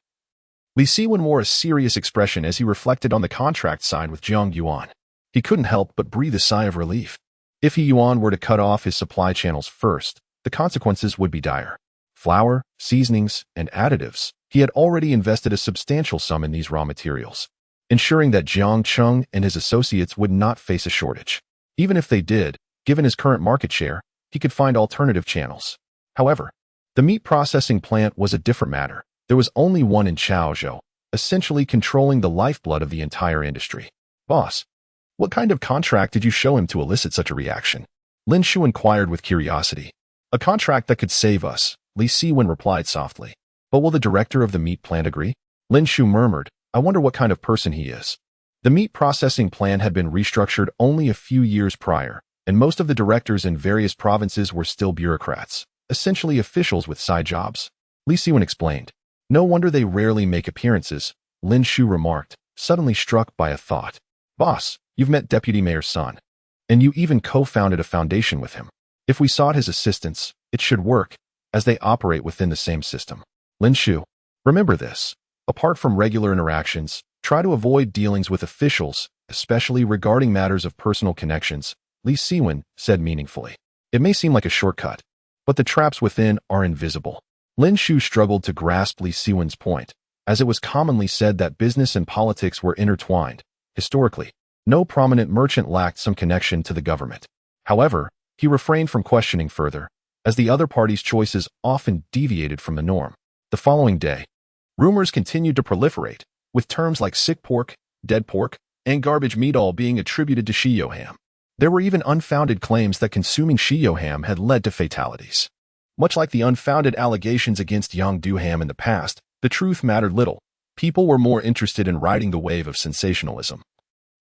Li Siwen wore a serious expression as he reflected on the contract signed with Zhang Yuan. He couldn't help but breathe a sigh of relief. If He Yuan were to cut off his supply channels first, the consequences would be dire. Flour, seasonings, and additives. He had already invested a substantial sum in these raw materials, ensuring that Jiang Cheng and his associates would not face a shortage. Even if they did, given his current market share, he could find alternative channels. However, the meat processing plant was a different matter. There was only one in Chaozhou, essentially controlling the lifeblood of the entire industry. Boss, what kind of contract did you show him to elicit such a reaction? Lin Shu inquired with curiosity. A contract that could save us, Li Siwen replied softly. But will the director of the meat plant agree? Lin Shu murmured, I wonder what kind of person he is. The meat processing plant had been restructured only a few years prior, and most of the directors in various provinces were still bureaucrats, essentially officials with side jobs. Li Siwen explained. No wonder they rarely make appearances, Lin Shu remarked, suddenly struck by a thought. Boss, you've met Deputy Mayor's son, and you even co-founded a foundation with him. If we sought his assistance, it should work, as they operate within the same system. Lin Shu, remember this. Apart from regular interactions, try to avoid dealings with officials, especially regarding matters of personal connections, Li Siwen said meaningfully. It may seem like a shortcut, but the traps within are invisible. Lin Shu struggled to grasp Li Siwen's point, as it was commonly said that business and politics were intertwined. Historically, no prominent merchant lacked some connection to the government. However, he refrained from questioning further, as the other party's choices often deviated from the norm. The following day, rumors continued to proliferate, with terms like sick pork, dead pork, and garbage meat all being attributed to Shio ham. There were even unfounded claims that consuming Shio ham had led to fatalities. Much like the unfounded allegations against Yangdu ham in the past, the truth mattered little. People were more interested in riding the wave of sensationalism,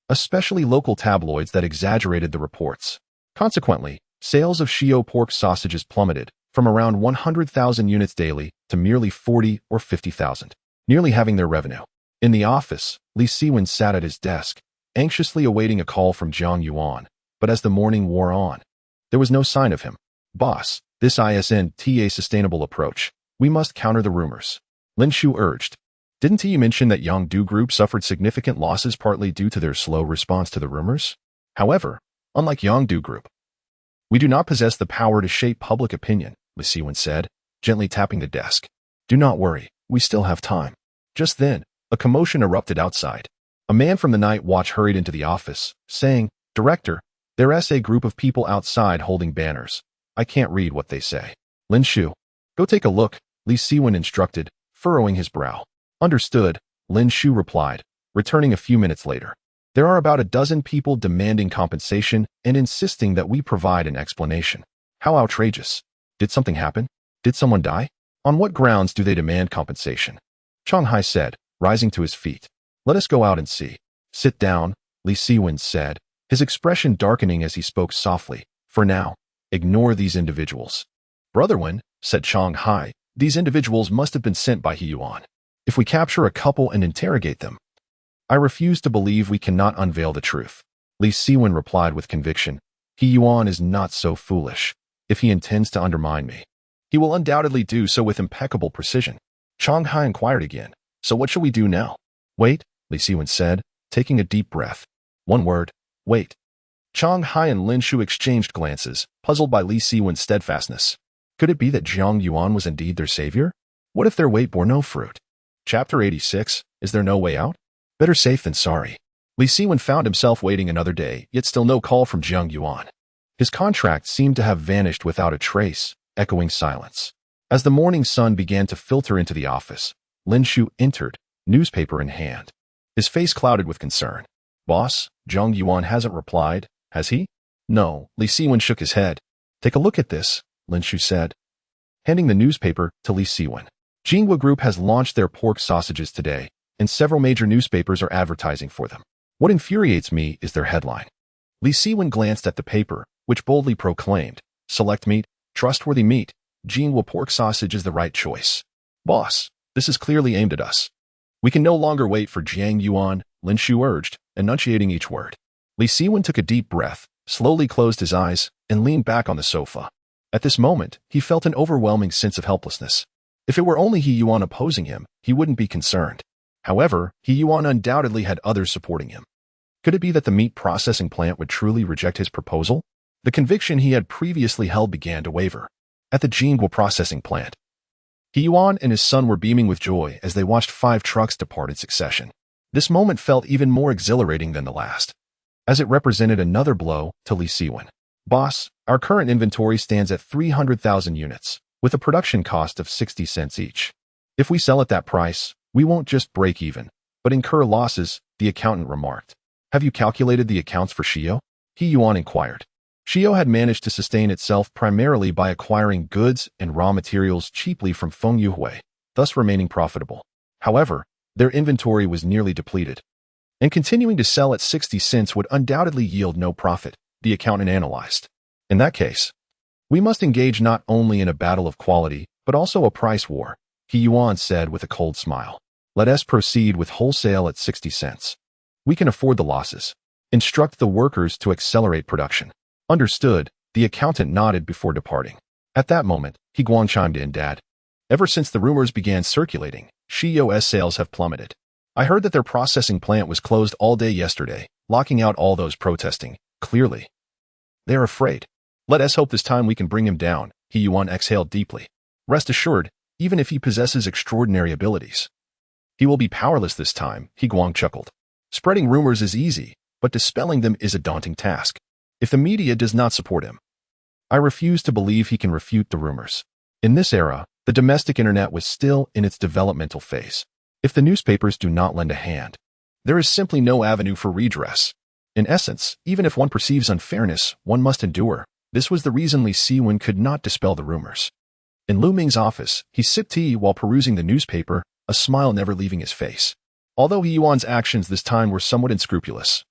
especially local tabloids that exaggerated the reports. Consequently, sales of Shio pork sausages plummeted from around 100,000 units daily to merely 40 or 50,000, nearly having their revenue. In the office, Li Siwen sat at his desk, anxiously awaiting a call from Zhang Yuan, but as the morning wore on, there was no sign of him. Boss, this isn't a sustainable approach. We must counter the rumors, Lin Shu urged. Didn't he mention that Yangdu Group suffered significant losses partly due to their slow response to the rumors? However, unlike Yangdu Group, we do not possess the power to shape public opinion, Li Siwen said, gently tapping the desk. Do not worry, we still have time. Just then, a commotion erupted outside. A man from the night watch hurried into the office, saying, Director, there's a group of people outside holding banners. I can't read what they say. Lin Shu, go take a look, Li Siwen instructed, furrowing his brow. Understood, Lin Shu replied, returning a few minutes later. There are about a dozen people demanding compensation and insisting that we provide an explanation. How outrageous. Did something happen? Did someone die? On what grounds do they demand compensation? Chang Hai said, rising to his feet. Let us go out and see. Sit down, Li Siwen said, his expression darkening as he spoke softly. For now, ignore these individuals. Brotherhood, said Chang Hai, these individuals must have been sent by He Yuan. If we capture a couple and interrogate them, I refuse to believe we cannot unveil the truth. Li Siwen replied with conviction. He Yuan is not so foolish. If he intends to undermine me, he will undoubtedly do so with impeccable precision. Chang Hai inquired again. So what shall we do now? Wait, Li Siwen said, taking a deep breath. One word, wait. Chang Hai and Lin Shu exchanged glances, puzzled by Li Siwen's steadfastness. Could it be that Zhang Yuan was indeed their savior? What if their wait bore no fruit? Chapter 86, Is there no way out? Better safe than sorry. Li Siwen found himself waiting another day, yet still no call from Zhang Yuan. His contract seemed to have vanished without a trace, echoing silence. As the morning sun began to filter into the office, Lin Shu entered, newspaper in hand. His face clouded with concern. Boss, Zhang Yuan hasn't replied, has he? No, Li Siwen shook his head. Take a look at this, Lin Shu said, handing the newspaper to Li Siwen. Jinghua Group has launched their pork sausages today, and several major newspapers are advertising for them. What infuriates me is their headline. Li Siwen glanced at the paper, which boldly proclaimed, Select meat, trustworthy meat, Jinghua pork sausage is the right choice. Boss, this is clearly aimed at us. We can no longer wait for Zhang Yuan, Lin Shu urged, enunciating each word. Li Siwen took a deep breath, slowly closed his eyes, and leaned back on the sofa. At this moment, he felt an overwhelming sense of helplessness. If it were only He Yuan opposing him, he wouldn't be concerned. However, He Yuan undoubtedly had others supporting him. Could it be that the meat processing plant would truly reject his proposal? The conviction he had previously held began to waver. At the Jingguo processing plant, He Yuan and his son were beaming with joy as they watched 5 trucks depart in succession. This moment felt even more exhilarating than the last, as it represented another blow to Li Siwen. Boss, our current inventory stands at 300,000 units, with a production cost of 60 cents each. If we sell at that price, we won't just break even, but incur losses, the accountant remarked. Have you calculated the accounts for Xiao? He Yuan inquired. Xiao had managed to sustain itself primarily by acquiring goods and raw materials cheaply from Feng Yuhui, thus remaining profitable. However, their inventory was nearly depleted, and continuing to sell at 60 cents would undoubtedly yield no profit, the accountant analyzed. In that case, we must engage not only in a battle of quality, but also a price war, He Yuan said with a cold smile. Let us proceed with wholesale at 60 cents. We can afford the losses. Instruct the workers to accelerate production. Understood, the accountant nodded before departing. At that moment, He Guang chimed in, Dad. Ever since the rumors began circulating, Xiao's sales have plummeted. I heard that their processing plant was closed all day yesterday, locking out all those protesting. Clearly, they are afraid. Let us hope this time we can bring him down, He Yuan exhaled deeply. Rest assured, even if he possesses extraordinary abilities, he will be powerless this time, He Guang chuckled. Spreading rumors is easy, but dispelling them is a daunting task. If the media does not support him, I refuse to believe he can refute the rumors. In this era, the domestic internet was still in its developmental phase. If the newspapers do not lend a hand, there is simply no avenue for redress. In essence, even if one perceives unfairness, one must endure. This was the reason Li Siwen could not dispel the rumors. In Lu Ming's office, he sipped tea while perusing the newspaper, a smile never leaving his face. Although He Yuan's actions this time were somewhat unscrupulous,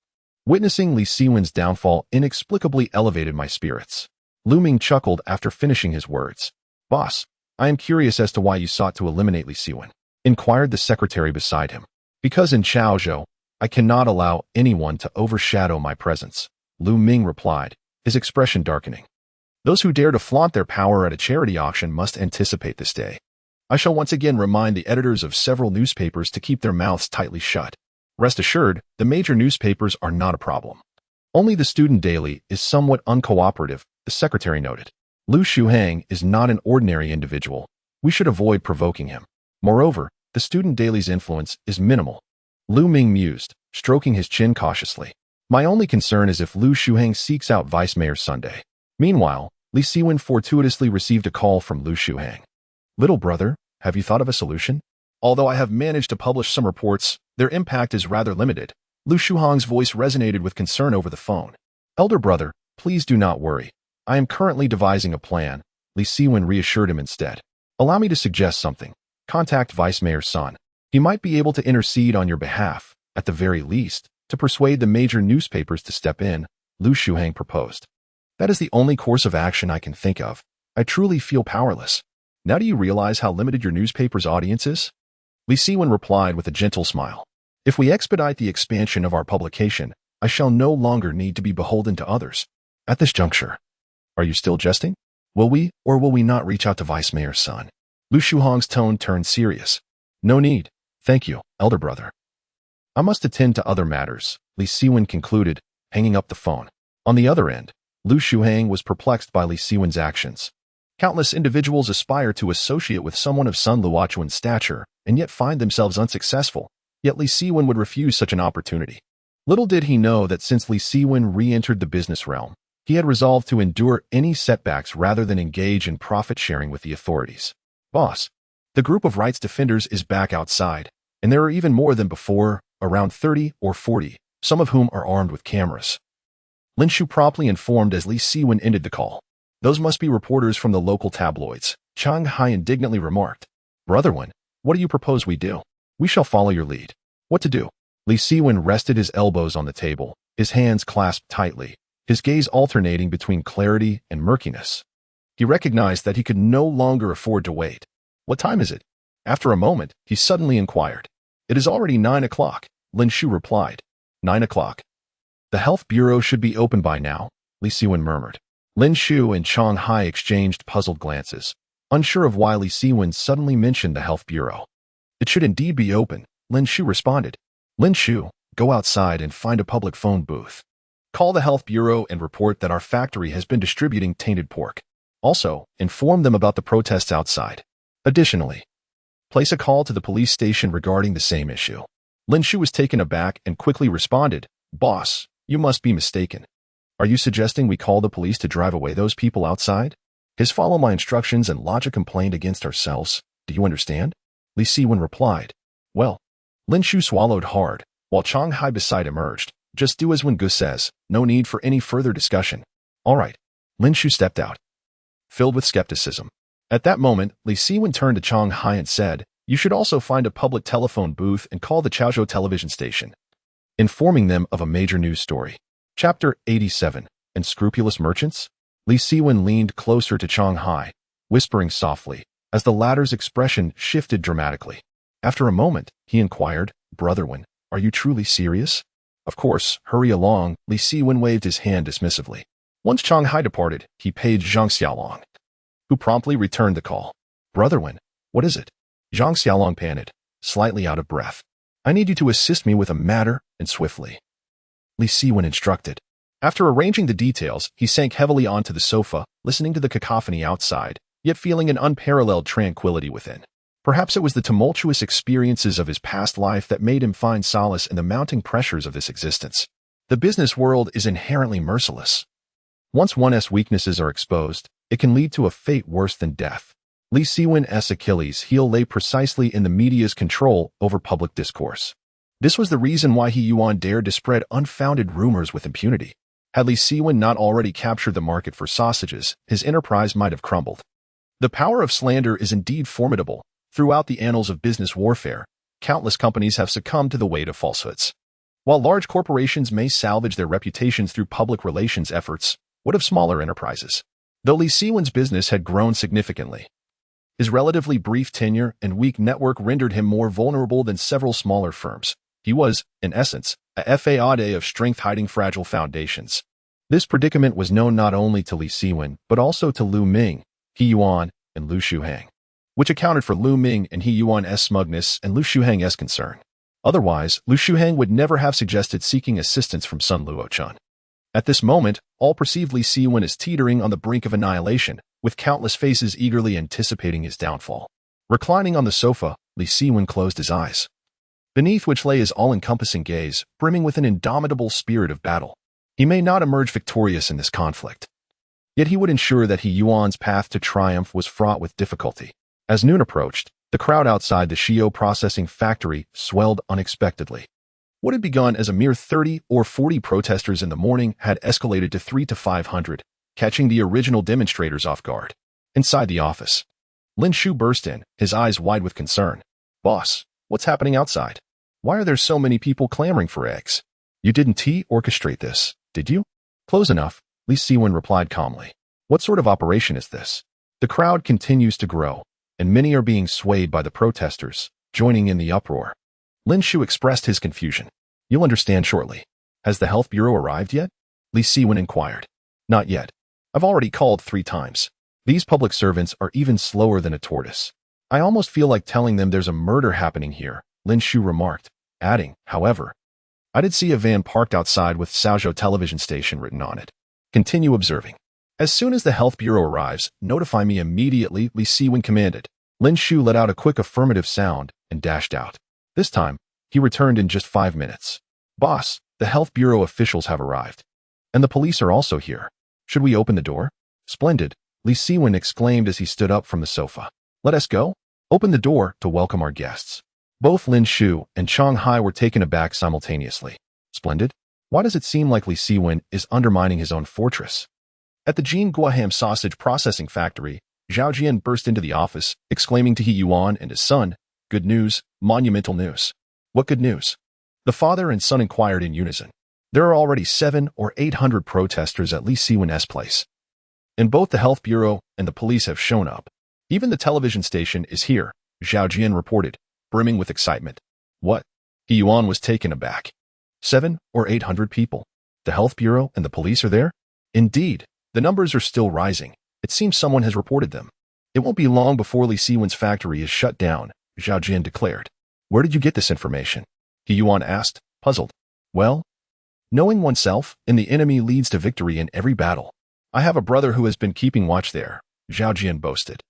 witnessing Li Siwen's downfall inexplicably elevated my spirits. Lu Ming chuckled after finishing his words. Boss, I am curious as to why you sought to eliminate Li Siwen, inquired the secretary beside him. Because in Chaozhou, I cannot allow anyone to overshadow my presence, Lu Ming replied, his expression darkening. Those who dare to flaunt their power at a charity auction must anticipate this day. I shall once again remind the editors of several newspapers to keep their mouths tightly shut. Rest assured, the major newspapers are not a problem. Only the student daily is somewhat uncooperative, the secretary noted. Lu Shuhang is not an ordinary individual. We should avoid provoking him. Moreover, the student daily's influence is minimal. Lu Ming mused, stroking his chin cautiously. My only concern is if Lu Shuhang seeks out Vice Mayor Sunday. Meanwhile, Li Siwen fortuitously received a call from Lu Shuhang. Little brother, have you thought of a solution? Although I have managed to publish some reports, their impact is rather limited. Lu Shuhang's voice resonated with concern over the phone. Elder brother, please do not worry. I am currently devising a plan, Li Siwen reassured him instead. Allow me to suggest something. Contact Vice Mayor Sun. He might be able to intercede on your behalf, at the very least, to persuade the major newspapers to step in, Lu Shuhang proposed. That is the only course of action I can think of. I truly feel powerless. Now do you realize how limited your newspaper's audience is? Li Siwen replied with a gentle smile. If we expedite the expansion of our publication, I shall no longer need to be beholden to others. At this juncture, are you still jesting? Will we or will we not reach out to Vice Mayor's son? Lu Shuhang's tone turned serious. No need. Thank you, elder brother. I must attend to other matters, Li Siwen concluded, hanging up the phone. On the other end, Lu Shuhang was perplexed by Li Siwen's actions. Countless individuals aspire to associate with someone of Sun Luochuan's stature, and yet find themselves unsuccessful. Yet Li Siwen would refuse such an opportunity. Little did he know that since Li Siwen re-entered the business realm, he had resolved to endure any setbacks rather than engage in profit-sharing with the authorities. Boss, the group of rights defenders is back outside, and there are even more than before, around 30 or 40, some of whom are armed with cameras. Lin Shu promptly informed as Li Siwen ended the call. Those must be reporters from the local tabloids, Chang Hai indignantly remarked. Brother Wen, what do you propose we do? We shall follow your lead. What to do? Li Siwen rested his elbows on the table, his hands clasped tightly, his gaze alternating between clarity and murkiness. He recognized that he could no longer afford to wait. What time is it? After a moment, he suddenly inquired. It is already 9 o'clock, Lin Shu replied. 9 o'clock. The health bureau should be open by now, Li Siwen murmured. Lin Shu and Chong Hai exchanged puzzled glances, unsure of why Li Siwen suddenly mentioned the health bureau. It should indeed be open, Lin Shu responded. Lin Shu, go outside and find a public phone booth. Call the health bureau and report that our factory has been distributing tainted pork. Also, inform them about the protests outside. Additionally, place a call to the police station regarding the same issue. Lin Shu was taken aback and quickly responded, Boss, you must be mistaken. Are you suggesting we call the police to drive away those people outside? His follow my instructions and lodge a complaint against ourselves. Do you understand? Li Siwen replied. Well, Lin Shu swallowed hard, while Chong Hai beside emerged. Just do as Wen Gu says. No need for any further discussion. All right. Lin Shu stepped out, filled with skepticism. At that moment, Li Siwen turned to Chong Hai and said, You should also find a public telephone booth and call the Chaozhou television station, informing them of a major news story. Chapter 87. Unscrupulous Merchants? Li Siwen leaned closer to Chong Hai, whispering softly, as the latter's expression shifted dramatically. After a moment, he inquired, Brother Wen, are you truly serious? Of course, hurry along, Li Siwen waved his hand dismissively. Once Chong Hai departed, he paged Zhang Xiaolong, who promptly returned the call. Brother Wen, what is it? Zhang Xiaolong panted, slightly out of breath. I need you to assist me with a matter, and swiftly. Li Siwen instructed. After arranging the details, he sank heavily onto the sofa, listening to the cacophony outside, yet feeling an unparalleled tranquility within. Perhaps it was the tumultuous experiences of his past life that made him find solace in the mounting pressures of this existence. The business world is inherently merciless. Once one's weaknesses are exposed, it can lead to a fate worse than death. Li Siwen's Achilles' heel lay precisely in the media's control over public discourse. This was the reason why Yuan dared to spread unfounded rumors with impunity. Had Li Siwen not already captured the market for sausages, his enterprise might have crumbled. The power of slander is indeed formidable. Throughout the annals of business warfare, countless companies have succumbed to the weight of falsehoods. While large corporations may salvage their reputations through public relations efforts, what of smaller enterprises? Though Li Siwen's business had grown significantly, his relatively brief tenure and weak network rendered him more vulnerable than several smaller firms. He was, in essence, a fade of strength hiding fragile foundations. This predicament was known not only to Li Siwen, but also to Lu Ming, He Yuan, and Lu Shuhang, which accounted for Lu Ming and He Yuan's smugness and Lu Shuhang's concern. Otherwise, Lu Shuhang would never have suggested seeking assistance from Sun Luochun. At this moment, all perceived Li Siwen as teetering on the brink of annihilation, with countless faces eagerly anticipating his downfall. Reclining on the sofa, Li Siwen closed his eyes, beneath which lay his all-encompassing gaze, brimming with an indomitable spirit of battle. He may not emerge victorious in this conflict, yet he would ensure that He Yuan's path to triumph was fraught with difficulty. As noon approached, the crowd outside the Xiao processing factory swelled unexpectedly. What had begun as a mere 30 or 40 protesters in the morning had escalated to 300 to 500, catching the original demonstrators off guard. Inside the office, Lin Shu burst in, his eyes wide with concern. Boss, what's happening outside? Why are there so many people clamoring for eggs? You didn't orchestrate this, did you? Close enough, Li Siwen replied calmly. What sort of operation is this? The crowd continues to grow, and many are being swayed by the protesters, joining in the uproar. Lin Shu expressed his confusion. You'll understand shortly. Has the health bureau arrived yet? Li Siwen inquired. Not yet. I've already called 3 times. These public servants are even slower than a tortoise. I almost feel like telling them there's a murder happening here, Lin Shu remarked, adding, however, I did see a van parked outside with Chaozhou television station written on it. Continue observing. As soon as the health bureau arrives, notify me immediately, Li Siwen commanded. Lin Shu let out a quick affirmative sound and dashed out. This time, he returned in just 5 minutes. Boss, the health bureau officials have arrived. And the police are also here. Should we open the door? Splendid, Li Siwen exclaimed as he stood up from the sofa. Let us go. Open the door to welcome our guests. Both Lin Shu and Chong Hai were taken aback simultaneously. Splendid? Why does it seem like Li Siwen is undermining his own fortress? At the Jean Guaham sausage processing factory, Zhao Jian burst into the office, exclaiming to He Yuan and his son, Good news, monumental news. What good news? The father and son inquired in unison. There are already 700 or 800 protesters at Li Siwen's place. And both the health bureau and the police have shown up. Even the television station is here, Zhao Jian reported, brimming with excitement. What? He Yuan was taken aback. 700 or 800 people. The health bureau and the police are there? Indeed, The numbers are still rising. It seems someone has reported them. It won't be long before Li Siwen's factory is shut down, Zhao Jian declared. Where did you get this information? He Yuan asked, puzzled. Well, knowing oneself and the enemy leads to victory in every battle. I have a brother who has been keeping watch there, Zhao Jian boasted.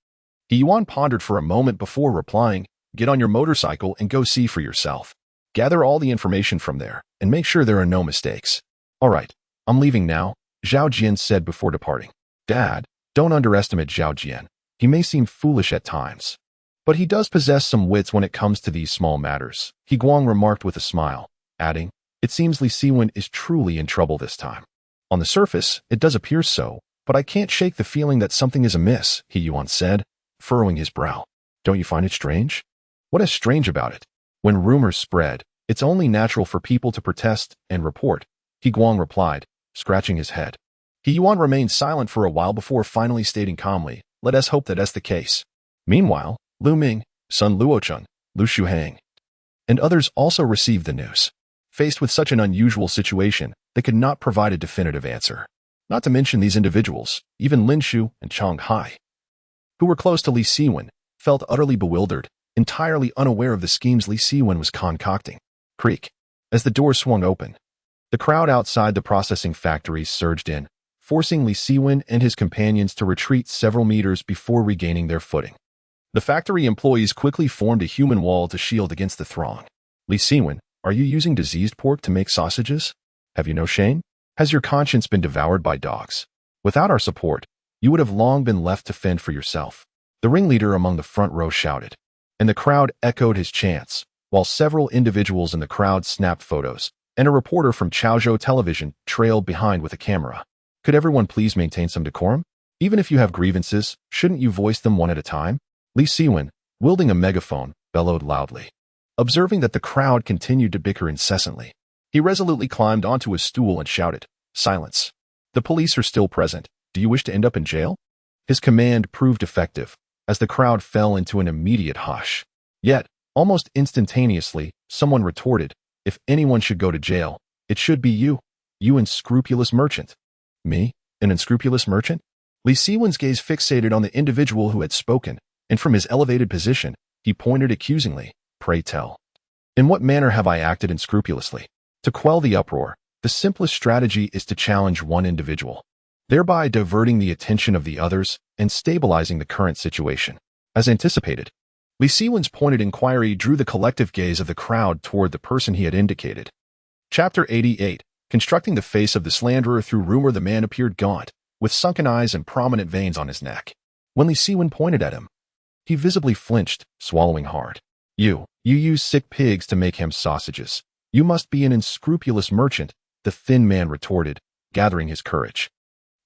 He Yuan pondered for a moment before replying, get on your motorcycle and go see for yourself. Gather all the information from there and make sure there are no mistakes. All right, I'm leaving now, Zhao Jian said before departing. Dad, don't underestimate Zhao Jian. He may seem foolish at times, but he does possess some wits when it comes to these small matters, He Guang remarked with a smile, adding, it seems Li Siwen is truly in trouble this time. On the surface, it does appear so, but I can't shake the feeling that something is amiss, He Yuan said, furrowing his brow. Don't you find it strange? What is strange about it? When rumors spread, it's only natural for people to protest and report, He Guang replied, scratching his head. He Yuan remained silent for a while before finally stating calmly, let us hope that that's the case. Meanwhile, Lu Ming, Sun Luochun, Lu Shuhang, and others also received the news. Faced with such an unusual situation, they could not provide a definitive answer. Not to mention these individuals, even Lin Shu and Chang Hai, who were close to Li Siwen, felt utterly bewildered, entirely unaware of the schemes Li Siwen was concocting. Creak. As the door swung open, the crowd outside the processing factories surged in, forcing Li Siwen and his companions to retreat several meters before regaining their footing. The factory employees quickly formed a human wall to shield against the throng. Li Siwen, are you using diseased pork to make sausages? Have you no shame? Has your conscience been devoured by dogs? Without our support, you would have long been left to fend for yourself. The ringleader among the front row shouted, and the crowd echoed his chants, while several individuals in the crowd snapped photos, and a reporter from Chaozhou Television trailed behind with a camera. Could everyone please maintain some decorum? Even if you have grievances, shouldn't you voice them one at a time? Li Siwen, wielding a megaphone, bellowed loudly. Observing that the crowd continued to bicker incessantly, he resolutely climbed onto his stool and shouted, silence. The police are still present. Do you wish to end up in jail? His command proved effective, as the crowd fell into an immediate hush. Yet, almost instantaneously, someone retorted, if anyone should go to jail, it should be you, you unscrupulous merchant. Me? An unscrupulous merchant? Li Siwen's gaze fixated on the individual who had spoken, and from his elevated position, he pointed accusingly, pray tell. In what manner have I acted unscrupulously? To quell the uproar, the simplest strategy is to challenge one individual, thereby diverting the attention of the others and stabilizing the current situation. As anticipated, Li Siwen's pointed inquiry drew the collective gaze of the crowd toward the person he had indicated. Chapter 88. Constructing the face of the slanderer through rumor. The man appeared gaunt, with sunken eyes and prominent veins on his neck. When Li Siwen pointed at him, he visibly flinched, swallowing hard. You use sick pigs to make ham sausages. You must be an unscrupulous merchant, the thin man retorted, gathering his courage.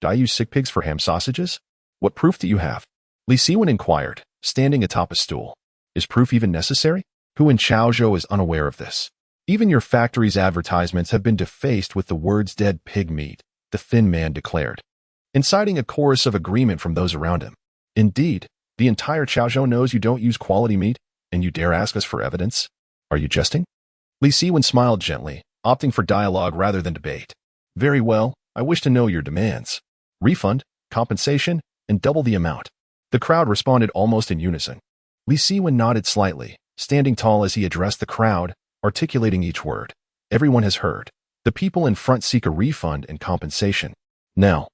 Do I use sick pigs for ham sausages? What proof do you have? Li Siwen inquired, standing atop a stool. Is proof even necessary? Who in Chaozhou is unaware of this? Even your factory's advertisements have been defaced with the words dead pig meat, the thin man declared, inciting a chorus of agreement from those around him. Indeed, the entire Chaozhou knows you don't use quality meat, and you dare ask us for evidence? Are you jesting? Li Siwen smiled gently, opting for dialogue rather than debate. Very well, I wish to know your demands. Refund, compensation, and double the amount. The crowd responded almost in unison. Li Siwen nodded slightly, standing tall as he addressed the crowd, articulating each word. Everyone has heard. The people in front seek a refund and compensation. Now,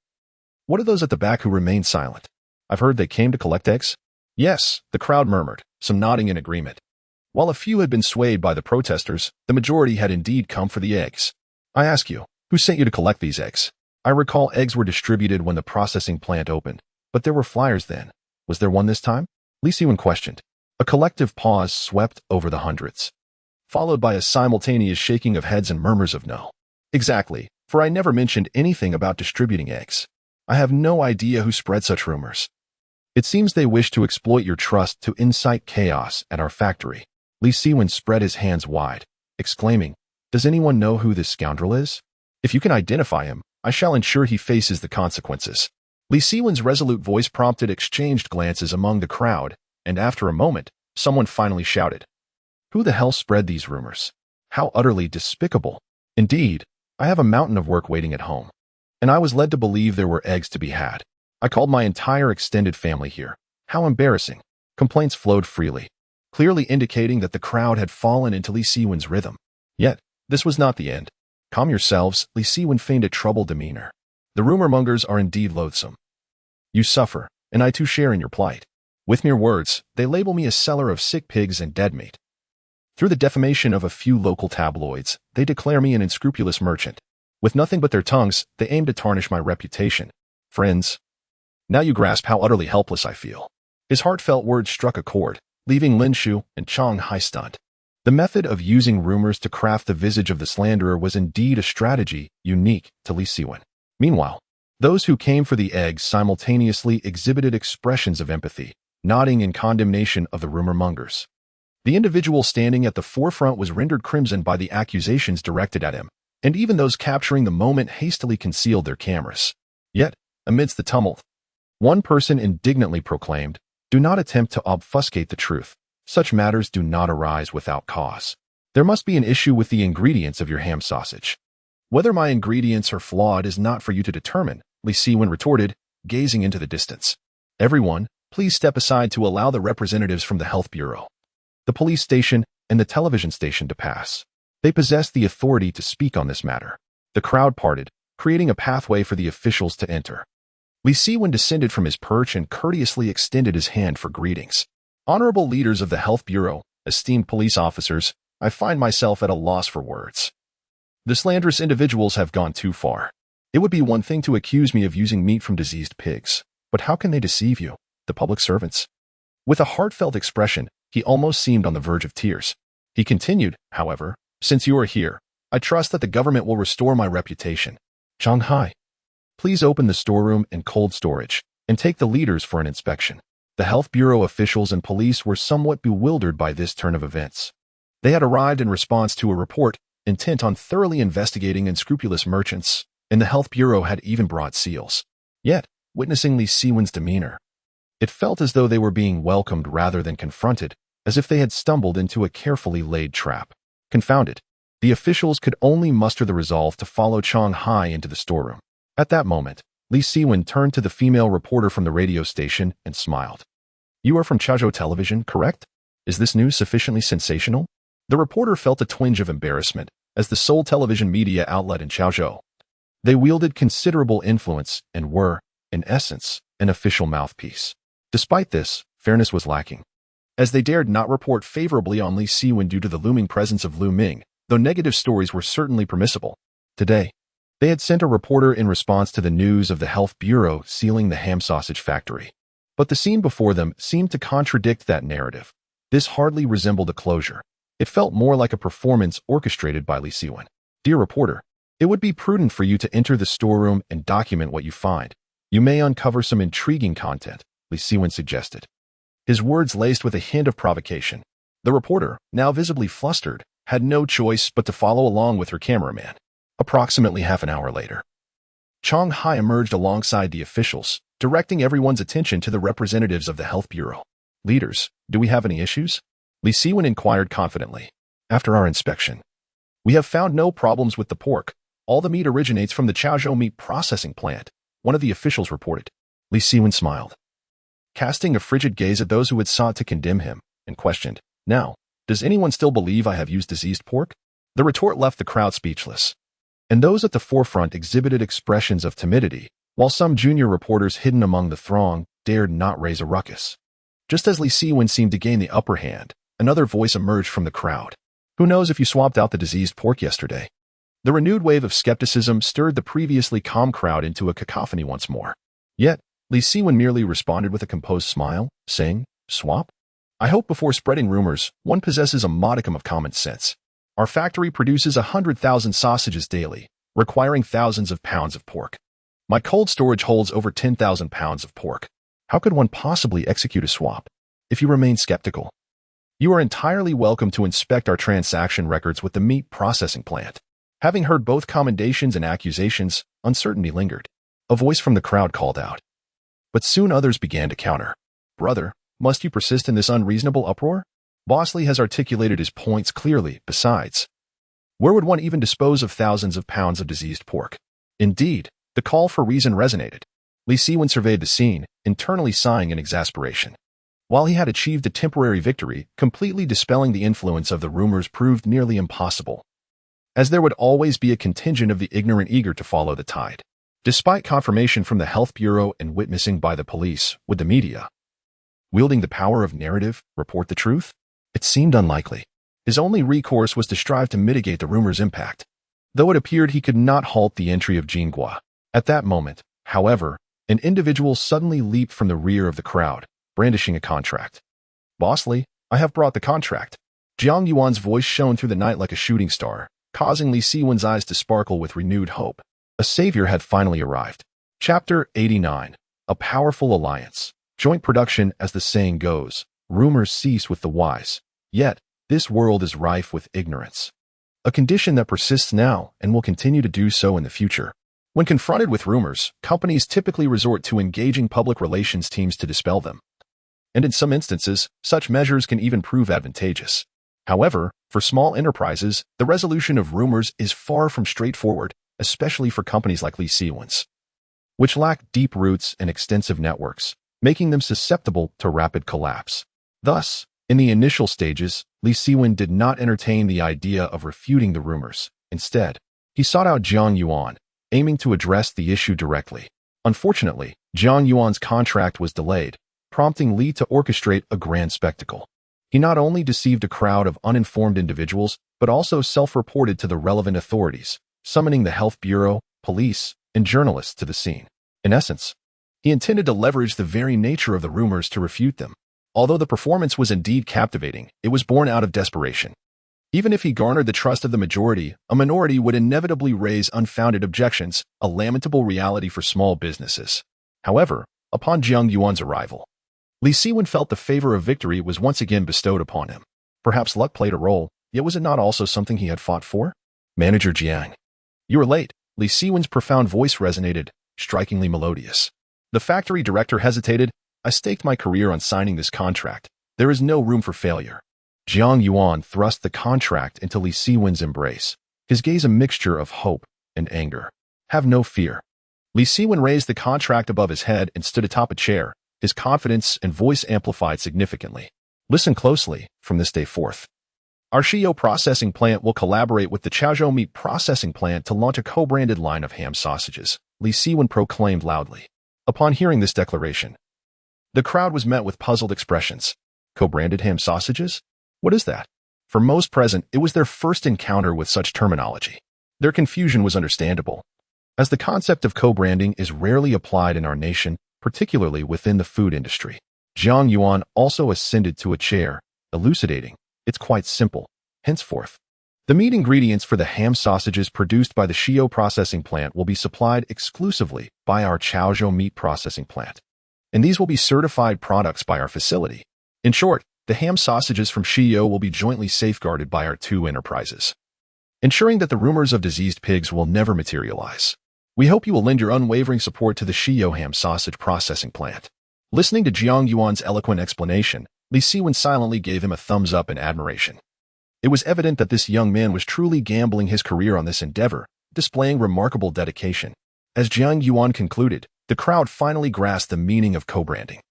what are those at the back who remain silent? I've heard they came to collect eggs? Yes, the crowd murmured, some nodding in agreement. While a few had been swayed by the protesters, the majority had indeed come for the eggs. I ask you, who sent you to collect these eggs? I recall eggs were distributed when the processing plant opened, but there were flyers then. Was there one this time? Li Siwen questioned. A collective pause swept over the hundreds, followed by a simultaneous shaking of heads and murmurs of no. Exactly, for I never mentioned anything about distributing eggs. I have no idea who spread such rumors. It seems they wish to exploit your trust to incite chaos at our factory. Li Siwen spread his hands wide, exclaiming, does anyone know who this scoundrel is? If you can identify him, I shall ensure he faces the consequences. Li Siwen's resolute voice prompted exchanged glances among the crowd, and after a moment, someone finally shouted, who the hell spread these rumors? How utterly despicable. Indeed, I have a mountain of work waiting at home. and I was led to believe there were eggs to be had. I called my entire extended family here. How embarrassing. Complaints flowed freely, clearly indicating that the crowd had fallen into Li Siwen's rhythm. Yet, this was not the end. Calm yourselves, Li Siwen feigned a troubled demeanor. The rumor-mongers are indeed loathsome. You suffer, and I too share in your plight. With mere words, they label me a seller of sick pigs and dead meat. Through the defamation of a few local tabloids, they declare me an unscrupulous merchant. With nothing but their tongues, they aim to tarnish my reputation. Friends, now you grasp how utterly helpless I feel. His heartfelt words struck a chord, leaving Lin Shu and Chang Hai stunned. The method of using rumors to craft the visage of the slanderer was indeed a strategy unique to Li Siwen. Meanwhile, those who came for the eggs simultaneously exhibited expressions of empathy, nodding in condemnation of the rumor-mongers. The individual standing at the forefront was rendered crimson by the accusations directed at him, and even those capturing the moment hastily concealed their cameras. Yet, amidst the tumult, one person indignantly proclaimed, "Do not attempt to obfuscate the truth. Such matters do not arise without cause. There must be an issue with the ingredients of your ham sausage. Whether my ingredients are flawed is not for you to determine," Li Siwen retorted, gazing into the distance. "Everyone, please step aside to allow the representatives from the Health Bureau, the police station, and the television station to pass. They possess the authority to speak on this matter." The crowd parted, creating a pathway for the officials to enter. Li Siwen descended from his perch and courteously extended his hand for greetings. "Honorable leaders of the Health Bureau, esteemed police officers, I find myself at a loss for words. The slanderous individuals have gone too far. It would be one thing to accuse me of using meat from diseased pigs, but how can they deceive you, the public servants?" With a heartfelt expression, he almost seemed on the verge of tears. He continued, "However, since you are here, I trust that the government will restore my reputation. Chang Hai, please open the storeroom and cold storage, and take the leaders for an inspection." The Health Bureau officials and police were somewhat bewildered by this turn of events. They had arrived in response to a report intent on thoroughly investigating unscrupulous merchants, and the Health Bureau had even brought SEALs. Yet, witnessing Li Siwen's demeanor, it felt as though they were being welcomed rather than confronted, as if they had stumbled into a carefully laid trap. Confounded, the officials could only muster the resolve to follow Chang Hai into the storeroom. At that moment, Li Siwen turned to the female reporter from the radio station and smiled. "You are from Chaozhou Television, correct? Is this news sufficiently sensational?" The reporter felt a twinge of embarrassment, as the sole television media outlet in Chaozhou. They wielded considerable influence and were, in essence, an official mouthpiece. Despite this, fairness was lacking, as they dared not report favorably on Li Siwen due to the looming presence of Lu Ming, though negative stories were certainly permissible. Today, they had sent a reporter in response to the news of the Health Bureau sealing the ham sausage factory. But the scene before them seemed to contradict that narrative. This hardly resembled a closure. It felt more like a performance orchestrated by Li Siwen. "Dear reporter, it would be prudent for you to enter the storeroom and document what you find. You may uncover some intriguing content," Li Siwen suggested. His words laced with a hint of provocation. The reporter, now visibly flustered, had no choice but to follow along with her cameraman. Approximately half an hour later, Chang Hai emerged alongside the officials, directing everyone's attention to the representatives of the Health Bureau. "Leaders, do we have any issues?" Li Siwen inquired confidently. "After our inspection, we have found no problems with the pork. All the meat originates from the Chaozhou meat processing plant," one of the officials reported. Li Siwen smiled, casting a frigid gaze at those who had sought to condemn him, and questioned, "Now, does anyone still believe I have used diseased pork?" The retort left the crowd speechless, and those at the forefront exhibited expressions of timidity, while some junior reporters hidden among the throng dared not raise a ruckus. Just as Li Siwen seemed to gain the upper hand, another voice emerged from the crowd. "Who knows if you swapped out the diseased pork yesterday?" The renewed wave of skepticism stirred the previously calm crowd into a cacophony once more. Yet, Li Siwen merely responded with a composed smile, saying, "Swap? I hope before spreading rumors, one possesses a modicum of common sense. Our factory produces 100,000 sausages daily, requiring thousands of pounds of pork. My cold storage holds over 10,000 pounds of pork. How could one possibly execute a swap? If you remain skeptical, you are entirely welcome to inspect our transaction records with the meat processing plant." Having heard both commendations and accusations, uncertainty lingered. A voice from the crowd called out. But soon others began to counter. "Brother, must you persist in this unreasonable uproar? Bosley has articulated his points clearly. Besides, where would one even dispose of thousands of pounds of diseased pork? Indeed, The call for reason resonated. Li Siwen surveyed the scene, internally sighing in exasperation. While he had achieved a temporary victory, completely dispelling the influence of the rumors proved nearly impossible, as there would always be a contingent of the ignorant eager to follow the tide. Despite confirmation from the Health Bureau and witnessing by the police, would the media, wielding the power of narrative, report the truth? It seemed unlikely. His only recourse was to strive to mitigate the rumor's impact, though it appeared he could not halt the entry of Jinghua. At that moment, however, an individual suddenly leaped from the rear of the crowd, brandishing a contract. "Boss Li, I have brought the contract." Jiang Yuan's voice shone through the night like a shooting star, causing Li Siwen's eyes to sparkle with renewed hope. A savior had finally arrived. Chapter 89. A Powerful Alliance. Joint production, as the saying goes. Rumors cease with the wise. Yet, this world is rife with ignorance, a condition that persists now and will continue to do so in the future. When confronted with rumors, companies typically resort to engaging public relations teams to dispel them. And in some instances, such measures can even prove advantageous. However, for small enterprises, the resolution of rumors is far from straightforward, especially for companies like Li Siwen's, which lack deep roots and extensive networks, making them susceptible to rapid collapse. Thus, in the initial stages, Li Siwen did not entertain the idea of refuting the rumors. Instead, he sought out Jiang Yuan, aiming to address the issue directly. Unfortunately, Jiang Yuan's contract was delayed, prompting Li to orchestrate a grand spectacle. He not only deceived a crowd of uninformed individuals, but also self-reported to the relevant authorities, summoning the Health Bureau, police, and journalists to the scene. In essence, he intended to leverage the very nature of the rumors to refute them. Although the performance was indeed captivating, it was born out of desperation. Even if he garnered the trust of the majority, a minority would inevitably raise unfounded objections, a lamentable reality for small businesses. However, upon Jiang Yuan's arrival, Li Siwen felt the favor of victory was once again bestowed upon him. Perhaps luck played a role, yet was it not also something he had fought for? "Manager Jiang. You are late." Li Siwen's profound voice resonated, strikingly melodious. The factory director hesitated. "I staked my career on signing this contract. There is no room for failure." Jiang Yuan thrust the contract into Li Siwen's embrace, his gaze a mixture of hope and anger. "Have no fear." Li Siwen raised the contract above his head and stood atop a chair, his confidence and voice amplified significantly. "Listen closely, from this day forth. Our Shio processing plant will collaborate with the Chaozhou meat processing plant to launch a co-branded line of ham sausages," Li Siwen proclaimed loudly. Upon hearing this declaration, the crowd was met with puzzled expressions. Co-branded ham sausages? What is that? For most present, it was their first encounter with such terminology. Their confusion was understandable, as the concept of co-branding is rarely applied in our nation, particularly within the food industry. Jiang Yuan also ascended to a chair, elucidating. "It's quite simple. Henceforth, the meat ingredients for the ham sausages produced by the Shio processing plant will be supplied exclusively by our Chaozhou meat processing plant, and these will be certified products by our facility. In short, the ham sausages from Shio will be jointly safeguarded by our two enterprises, ensuring that the rumors of diseased pigs will never materialize. We hope you will lend your unwavering support to the Shio ham sausage processing plant." Listening to Jiang Yuan's eloquent explanation, Li Siwen silently gave him a thumbs up in admiration. It was evident that this young man was truly gambling his career on this endeavor, displaying remarkable dedication. As Jiang Yuan concluded, the crowd finally grasped the meaning of co-branding.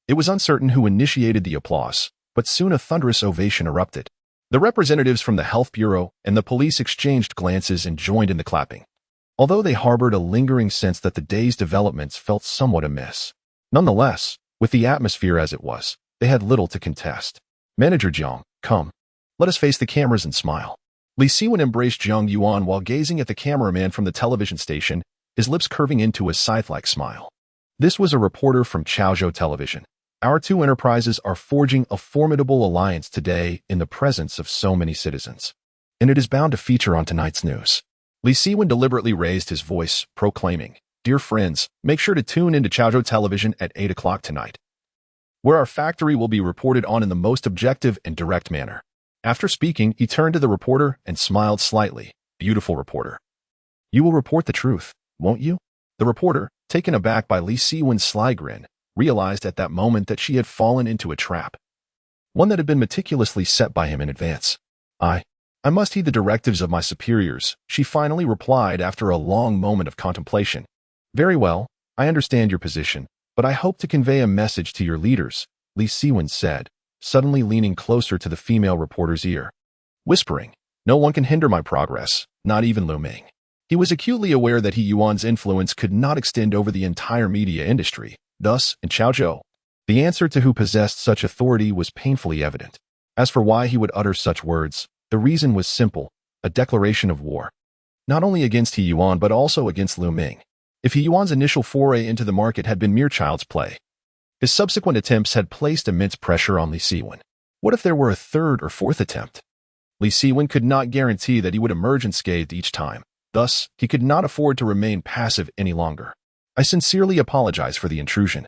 It was uncertain who initiated the applause, but soon a thunderous ovation erupted. The representatives from the Health Bureau and the police exchanged glances and joined in the clapping, although they harbored a lingering sense that the day's developments felt somewhat amiss. Nonetheless, with the atmosphere as it was, they had little to contest. "Manager Jiang, come. Let us face the cameras and smile." Li Siwen embraced Jiang Yuan while gazing at the cameraman from the television station, his lips curving into a scythe-like smile. This was a reporter from Chaozhou Television. "Our two enterprises are forging a formidable alliance today in the presence of so many citizens, and it is bound to feature on tonight's news." Li Siwen deliberately raised his voice, proclaiming, "Dear friends, make sure to tune into Chaozhou Television at 8 o'clock tonight, where our factory will be reported on in the most objective and direct manner." After speaking, he turned to the reporter and smiled slightly. "Beautiful reporter. You will report the truth, won't you?" The reporter, taken aback by Li Siwen's sly grin, realized at that moment that she had fallen into a trap, one that had been meticulously set by him in advance. I must heed the directives of my superiors," she finally replied after a long moment of contemplation. Very well, I understand your position, but I hope to convey a message to your leaders, Li Siwen said, suddenly leaning closer to the female reporter's ear. Whispering, no one can hinder my progress, not even Lu Ming. He was acutely aware that He Yuan's influence could not extend over the entire media industry. Thus, in Chaozhou, the answer to who possessed such authority was painfully evident. As for why he would utter such words, the reason was simple, a declaration of war. Not only against He Yuan but also against Lu Ming. If He Yuan's initial foray into the market had been mere child's play, his subsequent attempts had placed immense pressure on Li Siwen. What if there were a third or fourth attempt? Li Siwen could not guarantee that he would emerge unscathed each time. Thus, he could not afford to remain passive any longer. I sincerely apologize for the intrusion.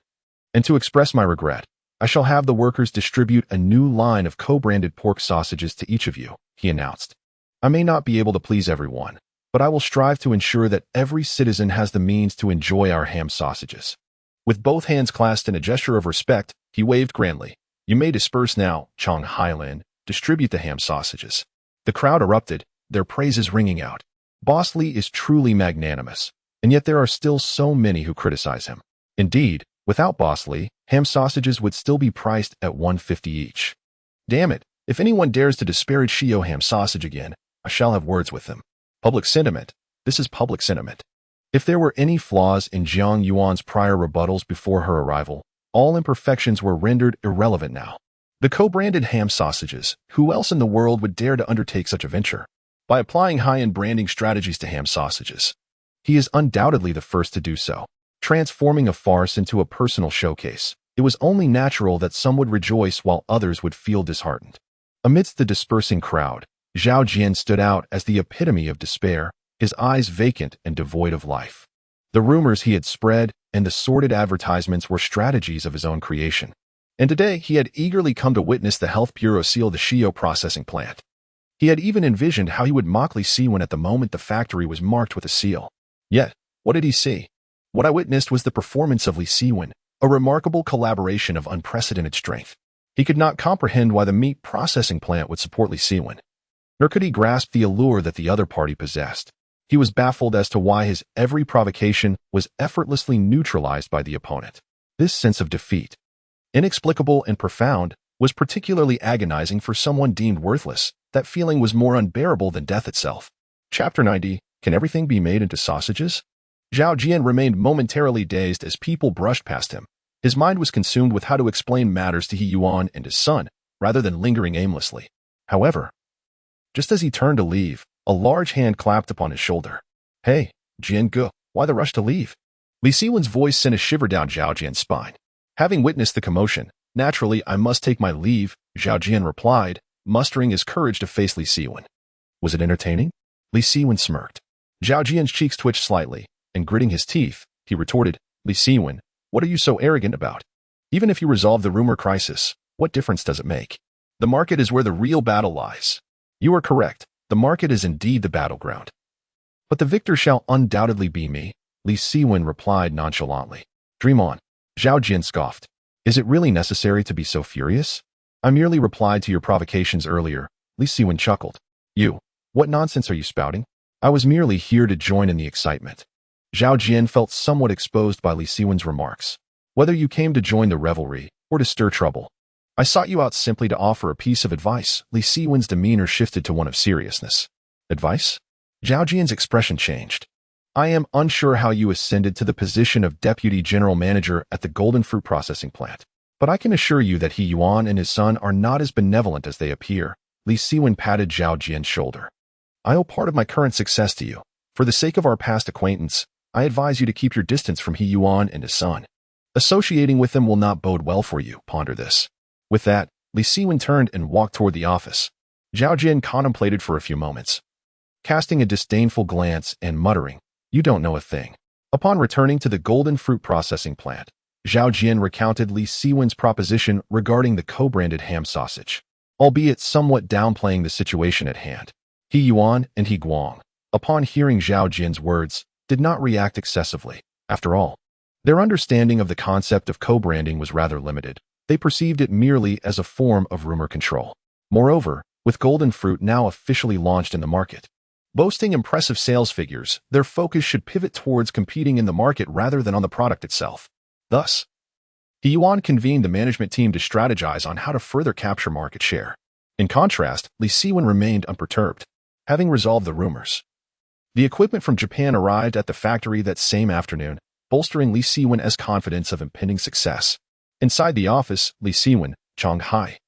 And to express my regret, I shall have the workers distribute a new line of co-branded pork sausages to each of you, he announced. I may not be able to please everyone, but I will strive to ensure that every citizen has the means to enjoy our ham sausages. With both hands clasped in a gesture of respect, he waved grandly. You may disperse now, Chong Hailin. Distribute the ham sausages. The crowd erupted, their praises ringing out. Boss Li is truly magnanimous, and yet there are still so many who criticize him. Indeed, without Boss Li, ham sausages would still be priced at $1.50 each. Damn it, if anyone dares to disparage Shio ham sausage again, I shall have words with them. Public sentiment. This is public sentiment. If there were any flaws in Jiang Yuan's prior rebuttals before her arrival, all imperfections were rendered irrelevant now. The co-branded ham sausages, who else in the world would dare to undertake such a venture? By applying high-end branding strategies to ham sausages. He is undoubtedly the first to do so, transforming a farce into a personal showcase. It was only natural that some would rejoice while others would feel disheartened. Amidst the dispersing crowd, Zhao Jian stood out as the epitome of despair, his eyes vacant and devoid of life. The rumors he had spread and the sordid advertisements were strategies of his own creation. And today he had eagerly come to witness the Health Bureau seal the Shio processing plant. He had even envisioned how he would mock Li Siwen at the moment the factory was marked with a seal. Yet, what did he see? What I witnessed was the performance of Li Siwen, a remarkable collaboration of unprecedented strength. He could not comprehend why the meat processing plant would support Li Siwen, nor could he grasp the allure that the other party possessed. He was baffled as to why his every provocation was effortlessly neutralized by the opponent. This sense of defeat, inexplicable and profound, was particularly agonizing for someone deemed worthless. That feeling was more unbearable than death itself. Chapter 90, Can Everything Be Made into Sausages? Zhao Jian remained momentarily dazed as people brushed past him. His mind was consumed with how to explain matters to He Yuan and his son, rather than lingering aimlessly. However, just as he turned to leave, a large hand clapped upon his shoulder. Hey, Jian Ge, why the rush to leave? Li Siwen's voice sent a shiver down Zhao Jian's spine. Having witnessed the commotion, naturally I must take my leave, Zhao Jian replied, mustering his courage to face Li Siwen. Was it entertaining? Li Siwen smirked. Zhao Jian's cheeks twitched slightly, and gritting his teeth, he retorted, Li Siwen, what are you so arrogant about? Even if you resolve the rumor crisis, what difference does it make? The market is where the real battle lies. You are correct, the market is indeed the battleground. But the victor shall undoubtedly be me, Li Siwen replied nonchalantly. Dream on. Zhao Jian scoffed. Is it really necessary to be so furious? I merely replied to your provocations earlier, Li Siwen chuckled. You, what nonsense are you spouting? I was merely here to join in the excitement. Zhao Jian felt somewhat exposed by Li Siwen's remarks. Whether you came to join the revelry or to stir trouble, I sought you out simply to offer a piece of advice. Li Siwen's demeanor shifted to one of seriousness. Advice? Zhao Jian's expression changed. I am unsure how you ascended to the position of Deputy General Manager at the Golden Fruit Processing Plant, but I can assure you that He Yuan and his son are not as benevolent as they appear. Li Siwen patted Zhao Jian's shoulder. I owe part of my current success to you. For the sake of our past acquaintance, I advise you to keep your distance from He Yuan and his son. Associating with them will not bode well for you, ponder this. With that, Li Siwen turned and walked toward the office. Zhao Jian contemplated for a few moments, casting a disdainful glance and muttering, You don't know a thing. Upon returning to the Golden Fruit Processing Plant, Zhao Jian recounted Li Siwen's proposition regarding the co-branded ham sausage, albeit somewhat downplaying the situation at hand. He Yuan and He Guang, upon hearing Zhao Jian's words, did not react excessively. After all, their understanding of the concept of co-branding was rather limited. They perceived it merely as a form of rumor control. Moreover, with Golden Fruit now officially launched in the market, Boasting impressive sales figures, their focus should pivot towards competing in the market rather than on the product itself. Thus, He Yuan convened the management team to strategize on how to further capture market share. In contrast, Li Siwen remained unperturbed, having resolved the rumors. The equipment from Japan arrived at the factory that same afternoon, bolstering Li Siwen's confidence of impending success. Inside the office, Li Siwen, Chang Hai,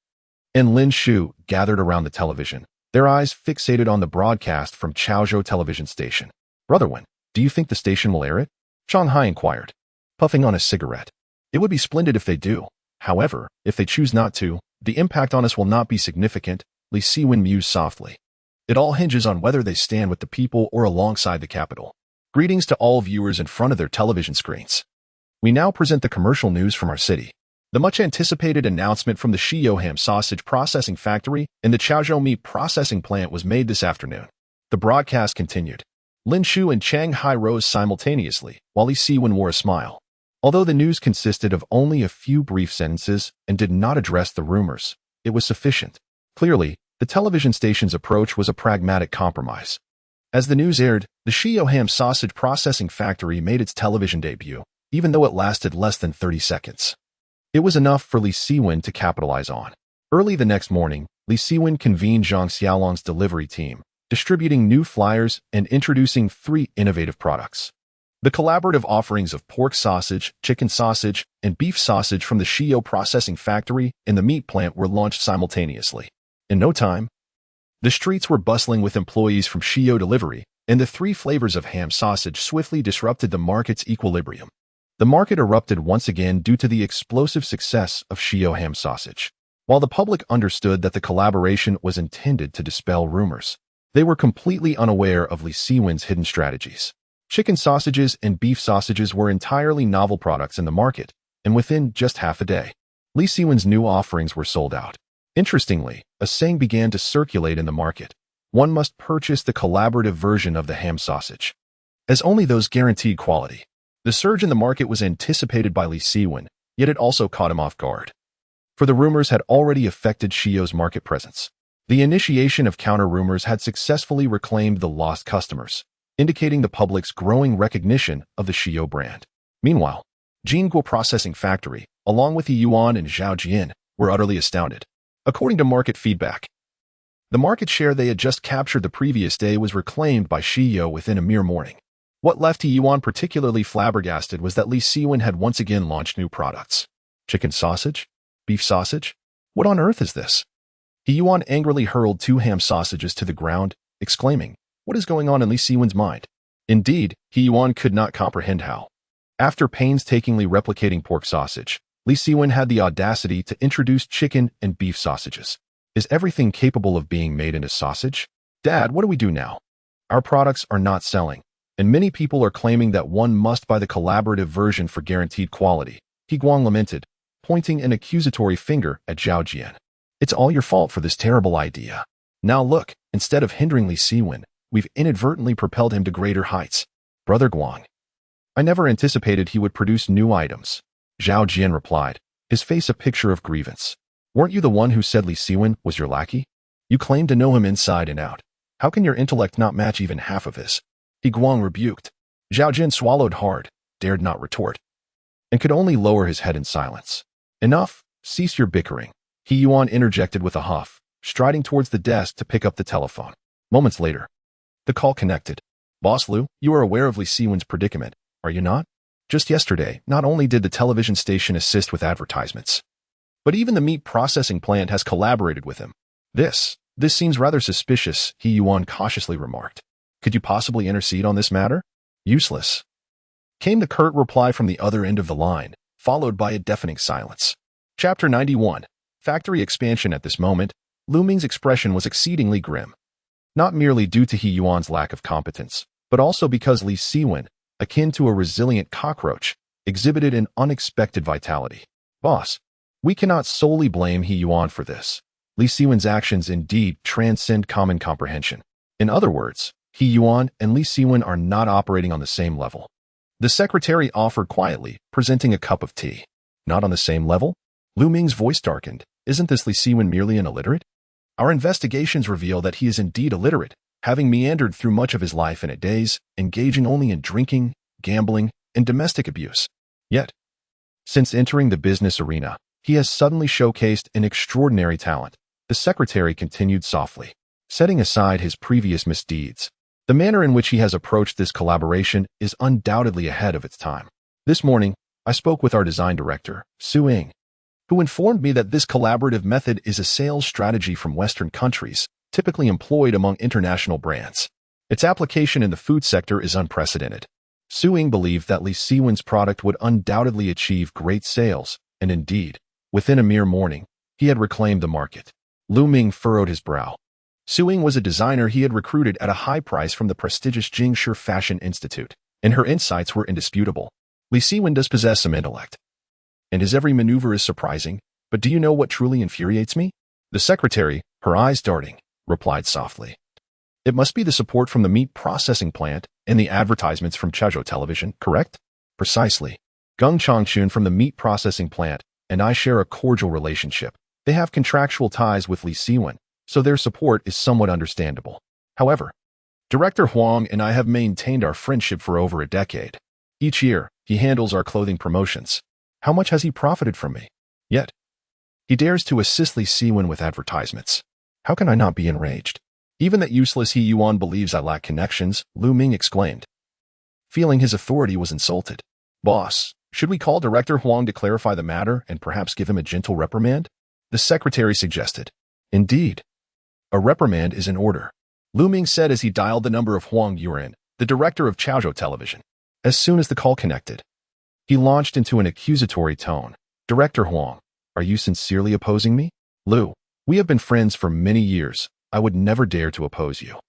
and Lin Shu gathered around the television, their eyes fixated on the broadcast from Chaozhou television station. Brother Wen, do you think the station will air it? Chang Hai inquired, puffing on a cigarette. It would be splendid if they do. However, if they choose not to, the impact on us will not be significant, Li Siwen mused softly. It all hinges on whether they stand with the people or alongside the capital. Greetings to all viewers in front of their television screens. We now present the commercial news from our city. The much-anticipated announcement from the Xiao ham sausage processing factory and the Chaozhou meat processing plant was made this afternoon. The broadcast continued. Lin Shu and Chang Hai rose simultaneously, while Li Siwen wore a smile. Although the news consisted of only a few brief sentences and did not address the rumors, it was sufficient. Clearly, the television station's approach was a pragmatic compromise. As the news aired, the Xiao ham sausage processing factory made its television debut, even though it lasted less than 30 seconds. It was enough for Li Siwen to capitalize on. Early the next morning, Li Siwen convened Zhang Xiaolong's delivery team, distributing new flyers and introducing 3 innovative products. The collaborative offerings of pork sausage, chicken sausage, and beef sausage from the Xiao processing factory and the meat plant were launched simultaneously. In no time, the streets were bustling with employees from Xiao Delivery, and the 3 flavors of ham sausage swiftly disrupted the market's equilibrium. The market erupted once again due to the explosive success of Xiao ham sausage. While the public understood that the collaboration was intended to dispel rumors, they were completely unaware of Li Siwen's hidden strategies. Chicken sausages and beef sausages were entirely novel products in the market, and within just half a day, Li Siwen's new offerings were sold out. Interestingly, a saying began to circulate in the market: one must purchase the collaborative version of the ham sausage, as only those guaranteed quality. The surge in the market was anticipated by Li Siwen, yet it also caught him off guard. For the rumors had already affected Xiao's market presence. The initiation of counter-rumors had successfully reclaimed the lost customers, indicating the public's growing recognition of the Xiao brand. Meanwhile, Jingguo Processing Factory, along with Yi Yuan and Zhao Jian, were utterly astounded. According to market feedback, the market share they had just captured the previous day was reclaimed by Xiao within a mere morning. What left Yi Yuan particularly flabbergasted was that Li Siwen had once again launched new products. Chicken sausage? Beef sausage? What on earth is this? Yi Yuan angrily hurled 2 ham sausages to the ground, exclaiming, "What is going on in Li Siwen's mind?" Indeed, Yi Yuan could not comprehend how. After painstakingly replicating pork sausage, Li Siwen had the audacity to introduce chicken and beef sausages. Is everything capable of being made into sausage? Dad, what do we do now? Our products are not selling, and many people are claiming that one must buy the collaborative version for guaranteed quality. He Guang lamented, pointing an accusatory finger at Zhao Jian. It's all your fault for this terrible idea. Now look, instead of hindering Li Siwen, we've inadvertently propelled him to greater heights. Brother Guang, I never anticipated he would produce new items. Zhao Jian replied, his face a picture of grievance. Weren't you the one who said Li Siwen was your lackey? You claimed to know him inside and out. How can your intellect not match even half of his? He Guang rebuked. Zhao Jian swallowed hard, dared not retort, and could only lower his head in silence. Enough, cease your bickering. He Yuan interjected with a huff, striding towards the desk to pick up the telephone. Moments later, the call connected. Boss Liu, you are aware of Li Siwen's predicament, are you not? Just yesterday, not only did the television station assist with advertisements, but even the meat processing plant has collaborated with him. This seems rather suspicious, He Yuan cautiously remarked. Could you possibly intercede on this matter? Useless, came the curt reply from the other end of the line, followed by a deafening silence. Chapter 91. Factory expansion. At this moment, Lu Ming's expression was exceedingly grim. Not merely due to He Yuan's lack of competence, but also because Li Siwen, akin to a resilient cockroach, exhibited an unexpected vitality. Boss, we cannot solely blame He Yuan for this. Li Siwen's actions indeed transcend common comprehension. In other words, He Yuan and Li Siwen are not operating on the same level. The secretary offered quietly, presenting a cup of tea. Not on the same level? Lu Ming's voice darkened. Isn't this Li Siwen merely an illiterate? Our investigations reveal that he is indeed illiterate, having meandered through much of his life in days, engaging only in drinking, gambling, and domestic abuse. Yet, since entering the business arena, he has suddenly showcased an extraordinary talent. The secretary continued softly, setting aside his previous misdeeds. The manner in which he has approached this collaboration is undoubtedly ahead of its time. This morning, I spoke with our design director, Xu, who informed me that this collaborative method is a sales strategy from Western countries, typically employed among international brands. Its application in the food sector is unprecedented. Xu believed that Li Siwen's product would undoubtedly achieve great sales, and indeed, within a mere morning, he had reclaimed the market. Lu Ming furrowed his brow. Xu was a designer he had recruited at a high price from the prestigious Jingshi Fashion Institute, and her insights were indisputable. Li Siwen does possess some intellect, and his every maneuver is surprising, but do you know what truly infuriates me? The secretary, her eyes darting, replied softly. It must be the support from the meat processing plant and the advertisements from Chaozhou television, correct? Precisely. Geng Changchun from the meat processing plant and I share a cordial relationship. They have contractual ties with Li Siwen, so their support is somewhat understandable. However, Director Huang and I have maintained our friendship for over a decade. Each year, he handles our clothing promotions. How much has he profited from me? Yet, he dares to assist Li Siwen with advertisements. How can I not be enraged? Even that useless He Yuan believes I lack connections, Lu Ming exclaimed, feeling his authority was insulted. Boss, should we call Director Huang to clarify the matter and perhaps give him a gentle reprimand? The secretary suggested. Indeed. A reprimand is in order, Lu Ming said as he dialed the number of Huang Yuan, the director of Chaozhou television. As soon as the call connected, he launched into an accusatory tone. Director Huang, are you sincerely opposing me? Lu, we have been friends for many years. I would never dare to oppose you.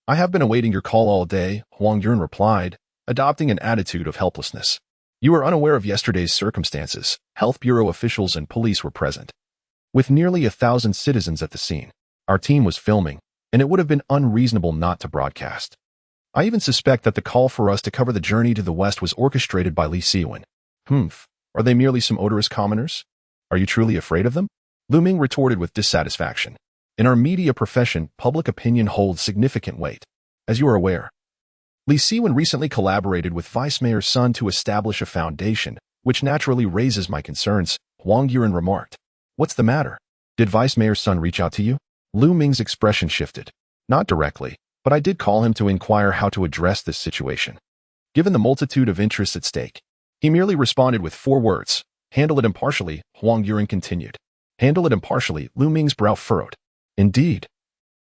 I have been awaiting your call all day, Huang Yuan replied, adopting an attitude of helplessness. You are unaware of yesterday's circumstances. Health Bureau officials and police were present, with nearly 1,000 citizens at the scene. Our team was filming, and it would have been unreasonable not to broadcast. I even suspect that the call for us to cover the journey to the west was orchestrated by Li Siwen. Are they merely some odorous commoners? Are you truly afraid of them? Lu Ming retorted with dissatisfaction. In our media profession, public opinion holds significant weight. As you are aware, Li Siwen recently collaborated with Vice Mayor Sun to establish a foundation, which naturally raises my concerns, Huang Yuan remarked. What's the matter? Did Vice Mayor Sun reach out to you? Lu Ming's expression shifted. Not directly, but I did call him to inquire how to address this situation. Given the multitude of interests at stake, he merely responded with 4 words. Handle it impartially, Huang Yuan continued. Handle it impartially, Lu Ming's brow furrowed. Indeed.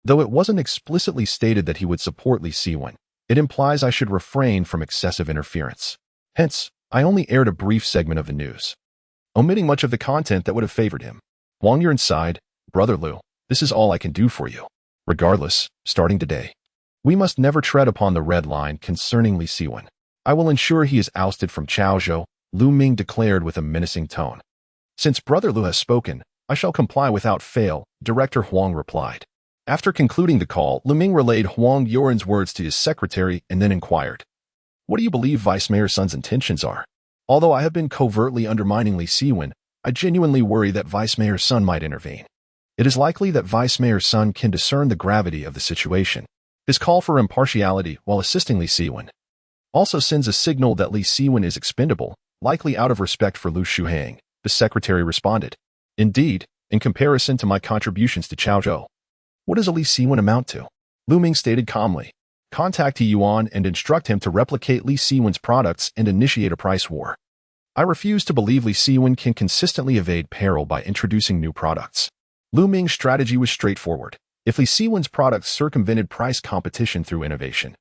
Though it wasn't explicitly stated that he would support Li Siwen, it implies I should refrain from excessive interference. Hence, I only aired a brief segment of the news, omitting much of the content that would have favored him. Huang Yuan sighed. Brother Lu, this is all I can do for you. Regardless, starting today, we must never tread upon the red line concerning Li Siwen. I will ensure he is ousted from Chaozhou, Lu Ming declared with a menacing tone. Since Brother Lu has spoken, I shall comply without fail, Director Huang replied. After concluding the call, Lu Ming relayed Huang Yuan's words to his secretary and then inquired, what do you believe Vice Mayor Sun's intentions are? Although I have been covertly undermining Li Siwen, I genuinely worry that Vice Mayor Sun might intervene. It is likely that Vice Mayor Sun can discern the gravity of the situation. His call for impartiality while assisting Li Siwen also sends a signal that Li Siwen is expendable, likely out of respect for Lu Shuhang, the secretary responded. Indeed, in comparison to my contributions to Chaozhou, what does a Li Siwen amount to? Lu Ming stated calmly. Contact He Yuan and instruct him to replicate Li Siwen's products and initiate a price war. I refuse to believe Li Siwen can consistently evade peril by introducing new products. Lu Ming's strategy was straightforward. If Li Siwen's products circumvented price competition through innovation,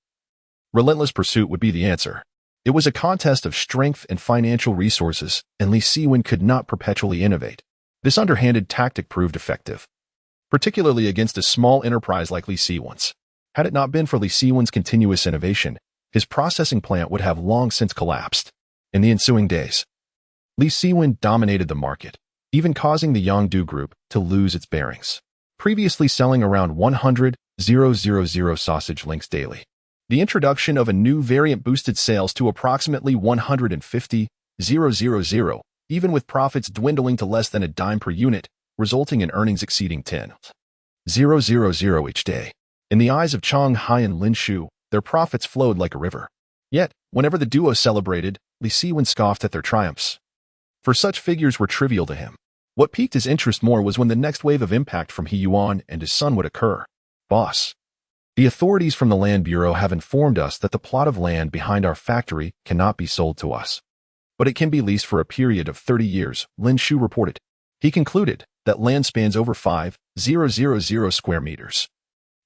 relentless pursuit would be the answer. It was a contest of strength and financial resources, and Li Siwen could not perpetually innovate. This underhanded tactic proved effective, particularly against a small enterprise like Li Siwen's. Had it not been for Li Siwen's continuous innovation, his processing plant would have long since collapsed. In the ensuing days, Li Siwen dominated the market, even causing the Yangdu Group to lose its bearings. Previously selling around 100,000 sausage links daily, the introduction of a new variant boosted sales to approximately 150,000, even with profits dwindling to less than a dime per unit, resulting in earnings exceeding 10,000 each day. In the eyes of Chang Hai and Lin Shu, their profits flowed like a river. Yet, whenever the duo celebrated, Li Siwen scoffed at their triumphs. For such figures were trivial to him. What piqued his interest more was when the next wave of impact from He Yuan and his son would occur. Boss. The authorities from the Land Bureau have informed us that the plot of land behind our factory cannot be sold to us. But it can be leased for a period of 30 years, Lin Shu reported. He concluded that land spans over 5,000 square meters.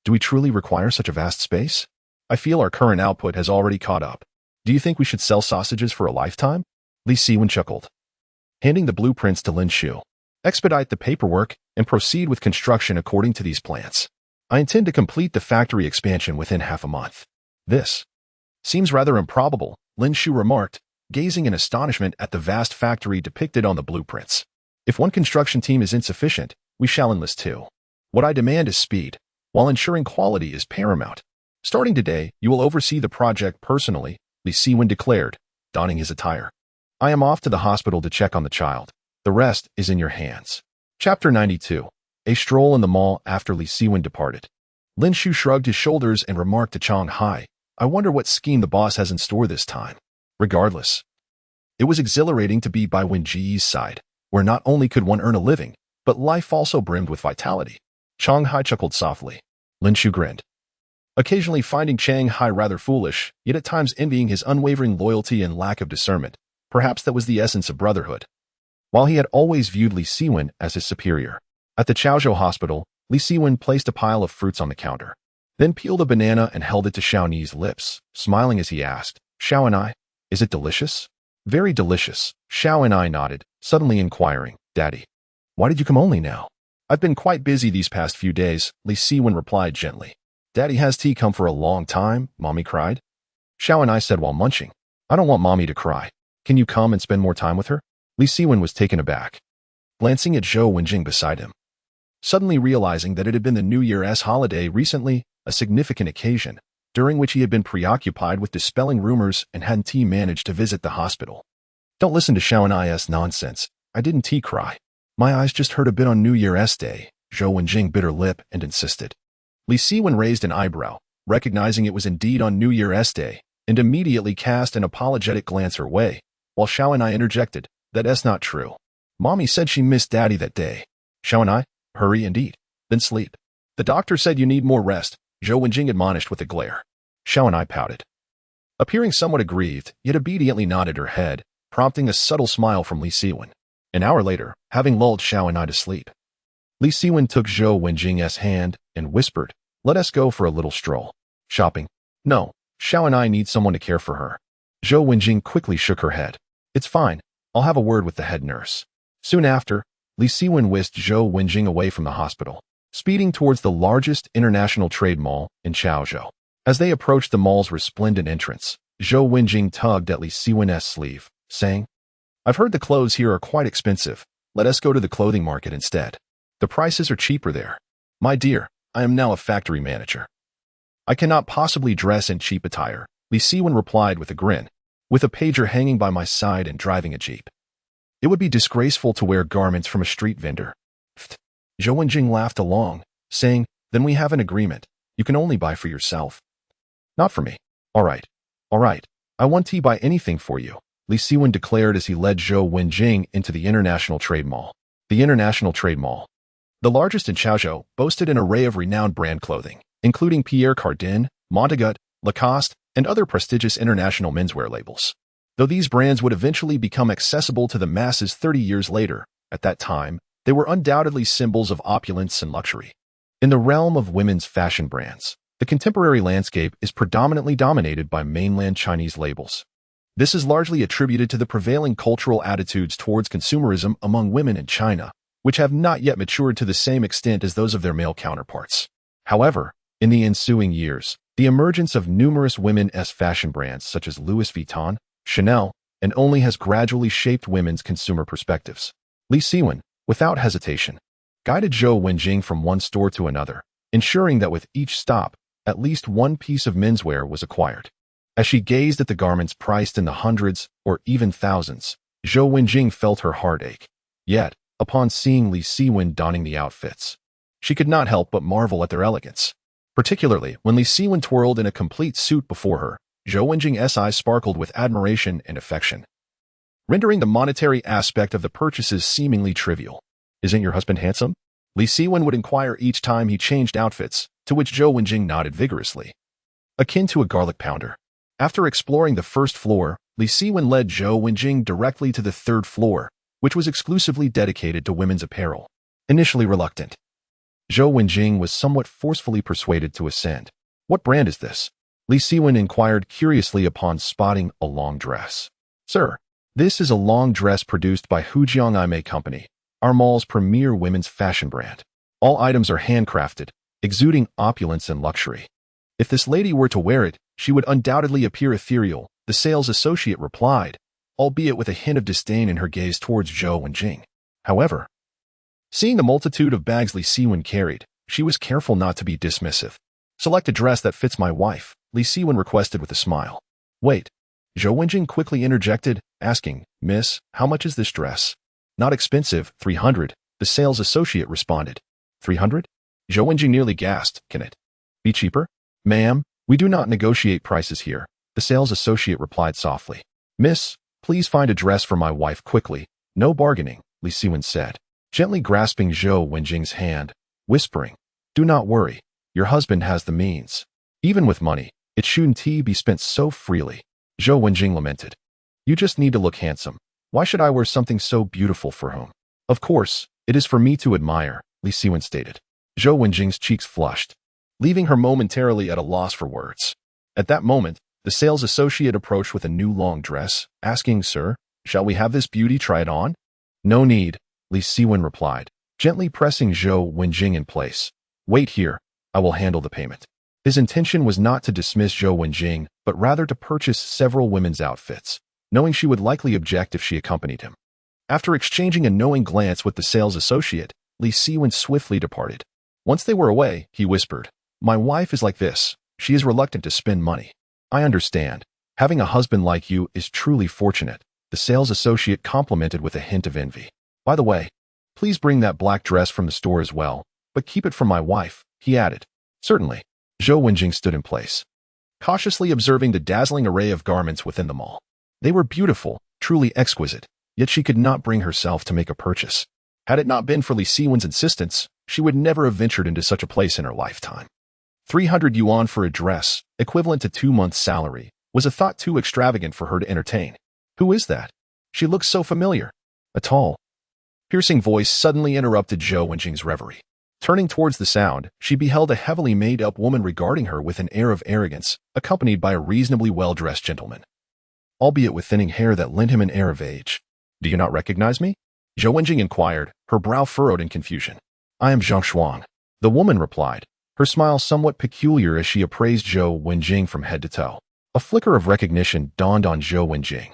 Do we truly require such a vast space? I feel our current output has already caught up. Do you think we should sell sausages for a lifetime? Li Siwen chuckled. Handing the blueprints to Lin Shu. Expedite the paperwork and proceed with construction according to these plans. I intend to complete the factory expansion within half a month. This seems rather improbable, Lin Shu remarked, gazing in astonishment at the vast factory depicted on the blueprints. If one construction team is insufficient, we shall enlist two. What I demand is speed, while ensuring quality is paramount. Starting today, you will oversee the project personally, Li Siwen declared, donning his attire. I am off to the hospital to check on the child. The rest is in your hands. Chapter 92. A stroll in the mall after Li Siwen departed. Lin Shu shrugged his shoulders and remarked to Chang Hai, I wonder what scheme the boss has in store this time. Regardless, it was exhilarating to be by Wenji's side, where not only could one earn a living, but life also brimmed with vitality. Chang Hai chuckled softly. Lin Shu grinned. Occasionally finding Chang Hai rather foolish, yet at times envying his unwavering loyalty and lack of discernment. Perhaps that was the essence of Brotherhood. While he had always viewed Li Siwen as his superior. At the Chaozhou hospital, Li Siwen placed a pile of fruits on the counter, then peeled a banana and held it to Xiaoni's lips, smiling as he asked, Xiaoni, is it delicious? Very delicious, Xiaoni nodded, suddenly inquiring, Daddy, why did you come only now? I've been quite busy these past few days, Li Siwen replied gently. Daddy has tea come for a long time, Mommy cried. Xiaoni said while munching, I don't want Mommy to cry. Can you come and spend more time with her? Li Siwen was taken aback, glancing at Zhou Wenjing beside him. Suddenly realizing that it had been the New Year's holiday recently, a significant occasion, during which he had been preoccupied with dispelling rumors and hadn't managed to visit the hospital. Don't listen to Xiaoni's nonsense. I didn't cry. My eyes just hurt a bit on New Year's Day, Zhou Wenjing bit her lip and insisted. Li Siwen raised an eyebrow, recognizing it was indeed on New Year's Day, and immediately cast an apologetic glance her way, while Xiaoni interjected, that's not true. Mommy said she missed Daddy that day. Xiaoni, hurry and eat, then sleep. The doctor said you need more rest, Zhou Wenjing admonished with a glare. Xiaoni pouted, appearing somewhat aggrieved, yet obediently nodded her head, prompting a subtle smile from Li Siwen. An hour later, having lulled Xiaoni to sleep, Li Siwen took Zhou Wenjing's hand and whispered, let us go for a little stroll. Shopping? No, Xiaoni needs someone to care for her. Zhou Wenjing quickly shook her head. It's fine. I'll have a word with the head nurse. Soon after, Li Siwen whisked Zhou Wenjing away from the hospital, speeding towards the largest international trade mall in Chaozhou. As they approached the mall's resplendent entrance, Zhou Wenjing tugged at Li Siwen's sleeve, saying, I've heard the clothes here are quite expensive. Let us go to the clothing market instead. The prices are cheaper there. My dear, I am now a factory manager. I cannot possibly dress in cheap attire, Li Siwen replied with a grin, with a pager hanging by my side and driving a jeep. It would be disgraceful to wear garments from a street vendor. Pfft. Zhou Wenjing laughed along, saying, then we have an agreement. You can only buy for yourself. Not for me. All right. I want to buy anything for you, Li Siwen declared as he led Zhou Wenjing into the International Trade Mall. The International Trade Mall, the largest in Chaozhou, boasted an array of renowned brand clothing, including Pierre Cardin, Montagut, Lacoste, and other prestigious international menswear labels. Though these brands would eventually become accessible to the masses 30 years later, at that time, they were undoubtedly symbols of opulence and luxury. In the realm of women's fashion brands, the contemporary landscape is predominantly dominated by mainland Chinese labels. This is largely attributed to the prevailing cultural attitudes towards consumerism among women in China, which have not yet matured to the same extent as those of their male counterparts. However, in the ensuing years, the emergence of numerous women's fashion brands such as Louis Vuitton, Chanel, and Only has gradually shaped women's consumer perspectives. Li Siwen, without hesitation, guided Zhou Wenjing from one store to another, ensuring that with each stop, at least one piece of menswear was acquired. As she gazed at the garments priced in the hundreds or even thousands, Zhou Wenjing felt her heart ache. Yet, upon seeing Li Siwen donning the outfits, she could not help but marvel at their elegance. particularly when Li Siwen twirled in a complete suit before her. Zhou Wenjing's eyes sparkled with admiration and affection, rendering the monetary aspect of the purchases seemingly trivial. "Isn't your husband handsome?" Li Siwen would inquire each time he changed outfits, to which Zhou Wenjing nodded vigorously, akin to a garlic pounder. After exploring the first floor, Li Siwen led Zhou Wenjing directly to the third floor, which was exclusively dedicated to women's apparel. Initially reluctant, Zhou Wenjing was somewhat forcefully persuaded to ascend. "What brand is this?" Li Siwen inquired curiously upon spotting a long dress. "Sir, this is a long dress produced by Hujiang Aime Company, our mall's premier women's fashion brand. All items are handcrafted, exuding opulence and luxury. If this lady were to wear it, she would undoubtedly appear ethereal," the sales associate replied, albeit with a hint of disdain in her gaze towards Zhou Wenjing. However, seeing the multitude of bags Li Siwen carried, she was careful not to be dismissive. "Select a dress that fits my wife," Li Siwen requested with a smile. "Wait," Zhou Wenjing quickly interjected, asking, "Miss, how much is this dress?" "Not expensive, 300, the sales associate responded. 300? Zhou Wenjing nearly gasped. "Can it be cheaper?" "Ma'am, we do not negotiate prices here," the sales associate replied softly. "Miss, please find a dress for my wife quickly." "No bargaining," Li Siwen said, gently grasping Zhou Wenjing's hand, whispering, "Do not worry, your husband has the means. Even with money, it shouldn't be spent so freely." Zhou Wenjing lamented, "You just need to look handsome. Why should I wear something so beautiful for whom?" "Of course, it is for me to admire," Li Siwen stated. Zhou Wenjing's cheeks flushed, leaving her momentarily at a loss for words. At that moment, the sales associate approached with a new long dress, asking, "Sir, shall we have this beauty try it on?" "No need," Li Siwen replied, gently pressing Zhou Wenjing in place. "Wait here, I will handle the payment." His intention was not to dismiss Zhou Wenjing, but rather to purchase several women's outfits, knowing she would likely object if she accompanied him. After exchanging a knowing glance with the sales associate, Li Siwen swiftly departed. Once they were away, he whispered, "My wife is like this. She is reluctant to spend money. I understand. Having a husband like you is truly fortunate," the sales associate complimented with a hint of envy. "By the way, please bring that black dress from the store as well, but keep it from my wife," he added. "Certainly." Zhou Wenjing stood in place, cautiously observing the dazzling array of garments within the mall. They were beautiful, truly exquisite, yet she could not bring herself to make a purchase. Had it not been for Li Siwen's insistence, she would never have ventured into such a place in her lifetime. 300 yuan for a dress, equivalent to 2 months' salary, was a thought too extravagant for her to entertain. "Who is that? She looks so familiar." A tall, piercing voice suddenly interrupted Zhou Wenjing's reverie. Turning towards the sound, she beheld a heavily made-up woman regarding her with an air of arrogance, accompanied by a reasonably well-dressed gentleman, albeit with thinning hair that lent him an air of age. "Do you not recognize me?" Zhou Wenjing inquired, her brow furrowed in confusion. "I am Zhang Shuang," the woman replied, her smile somewhat peculiar as she appraised Zhou Wenjing from head to toe. A flicker of recognition dawned on Zhou Wenjing.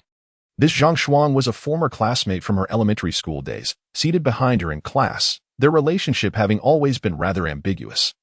This Zhang Shuang was a former classmate from her elementary school days, seated behind her in class, their relationship having always been rather ambiguous.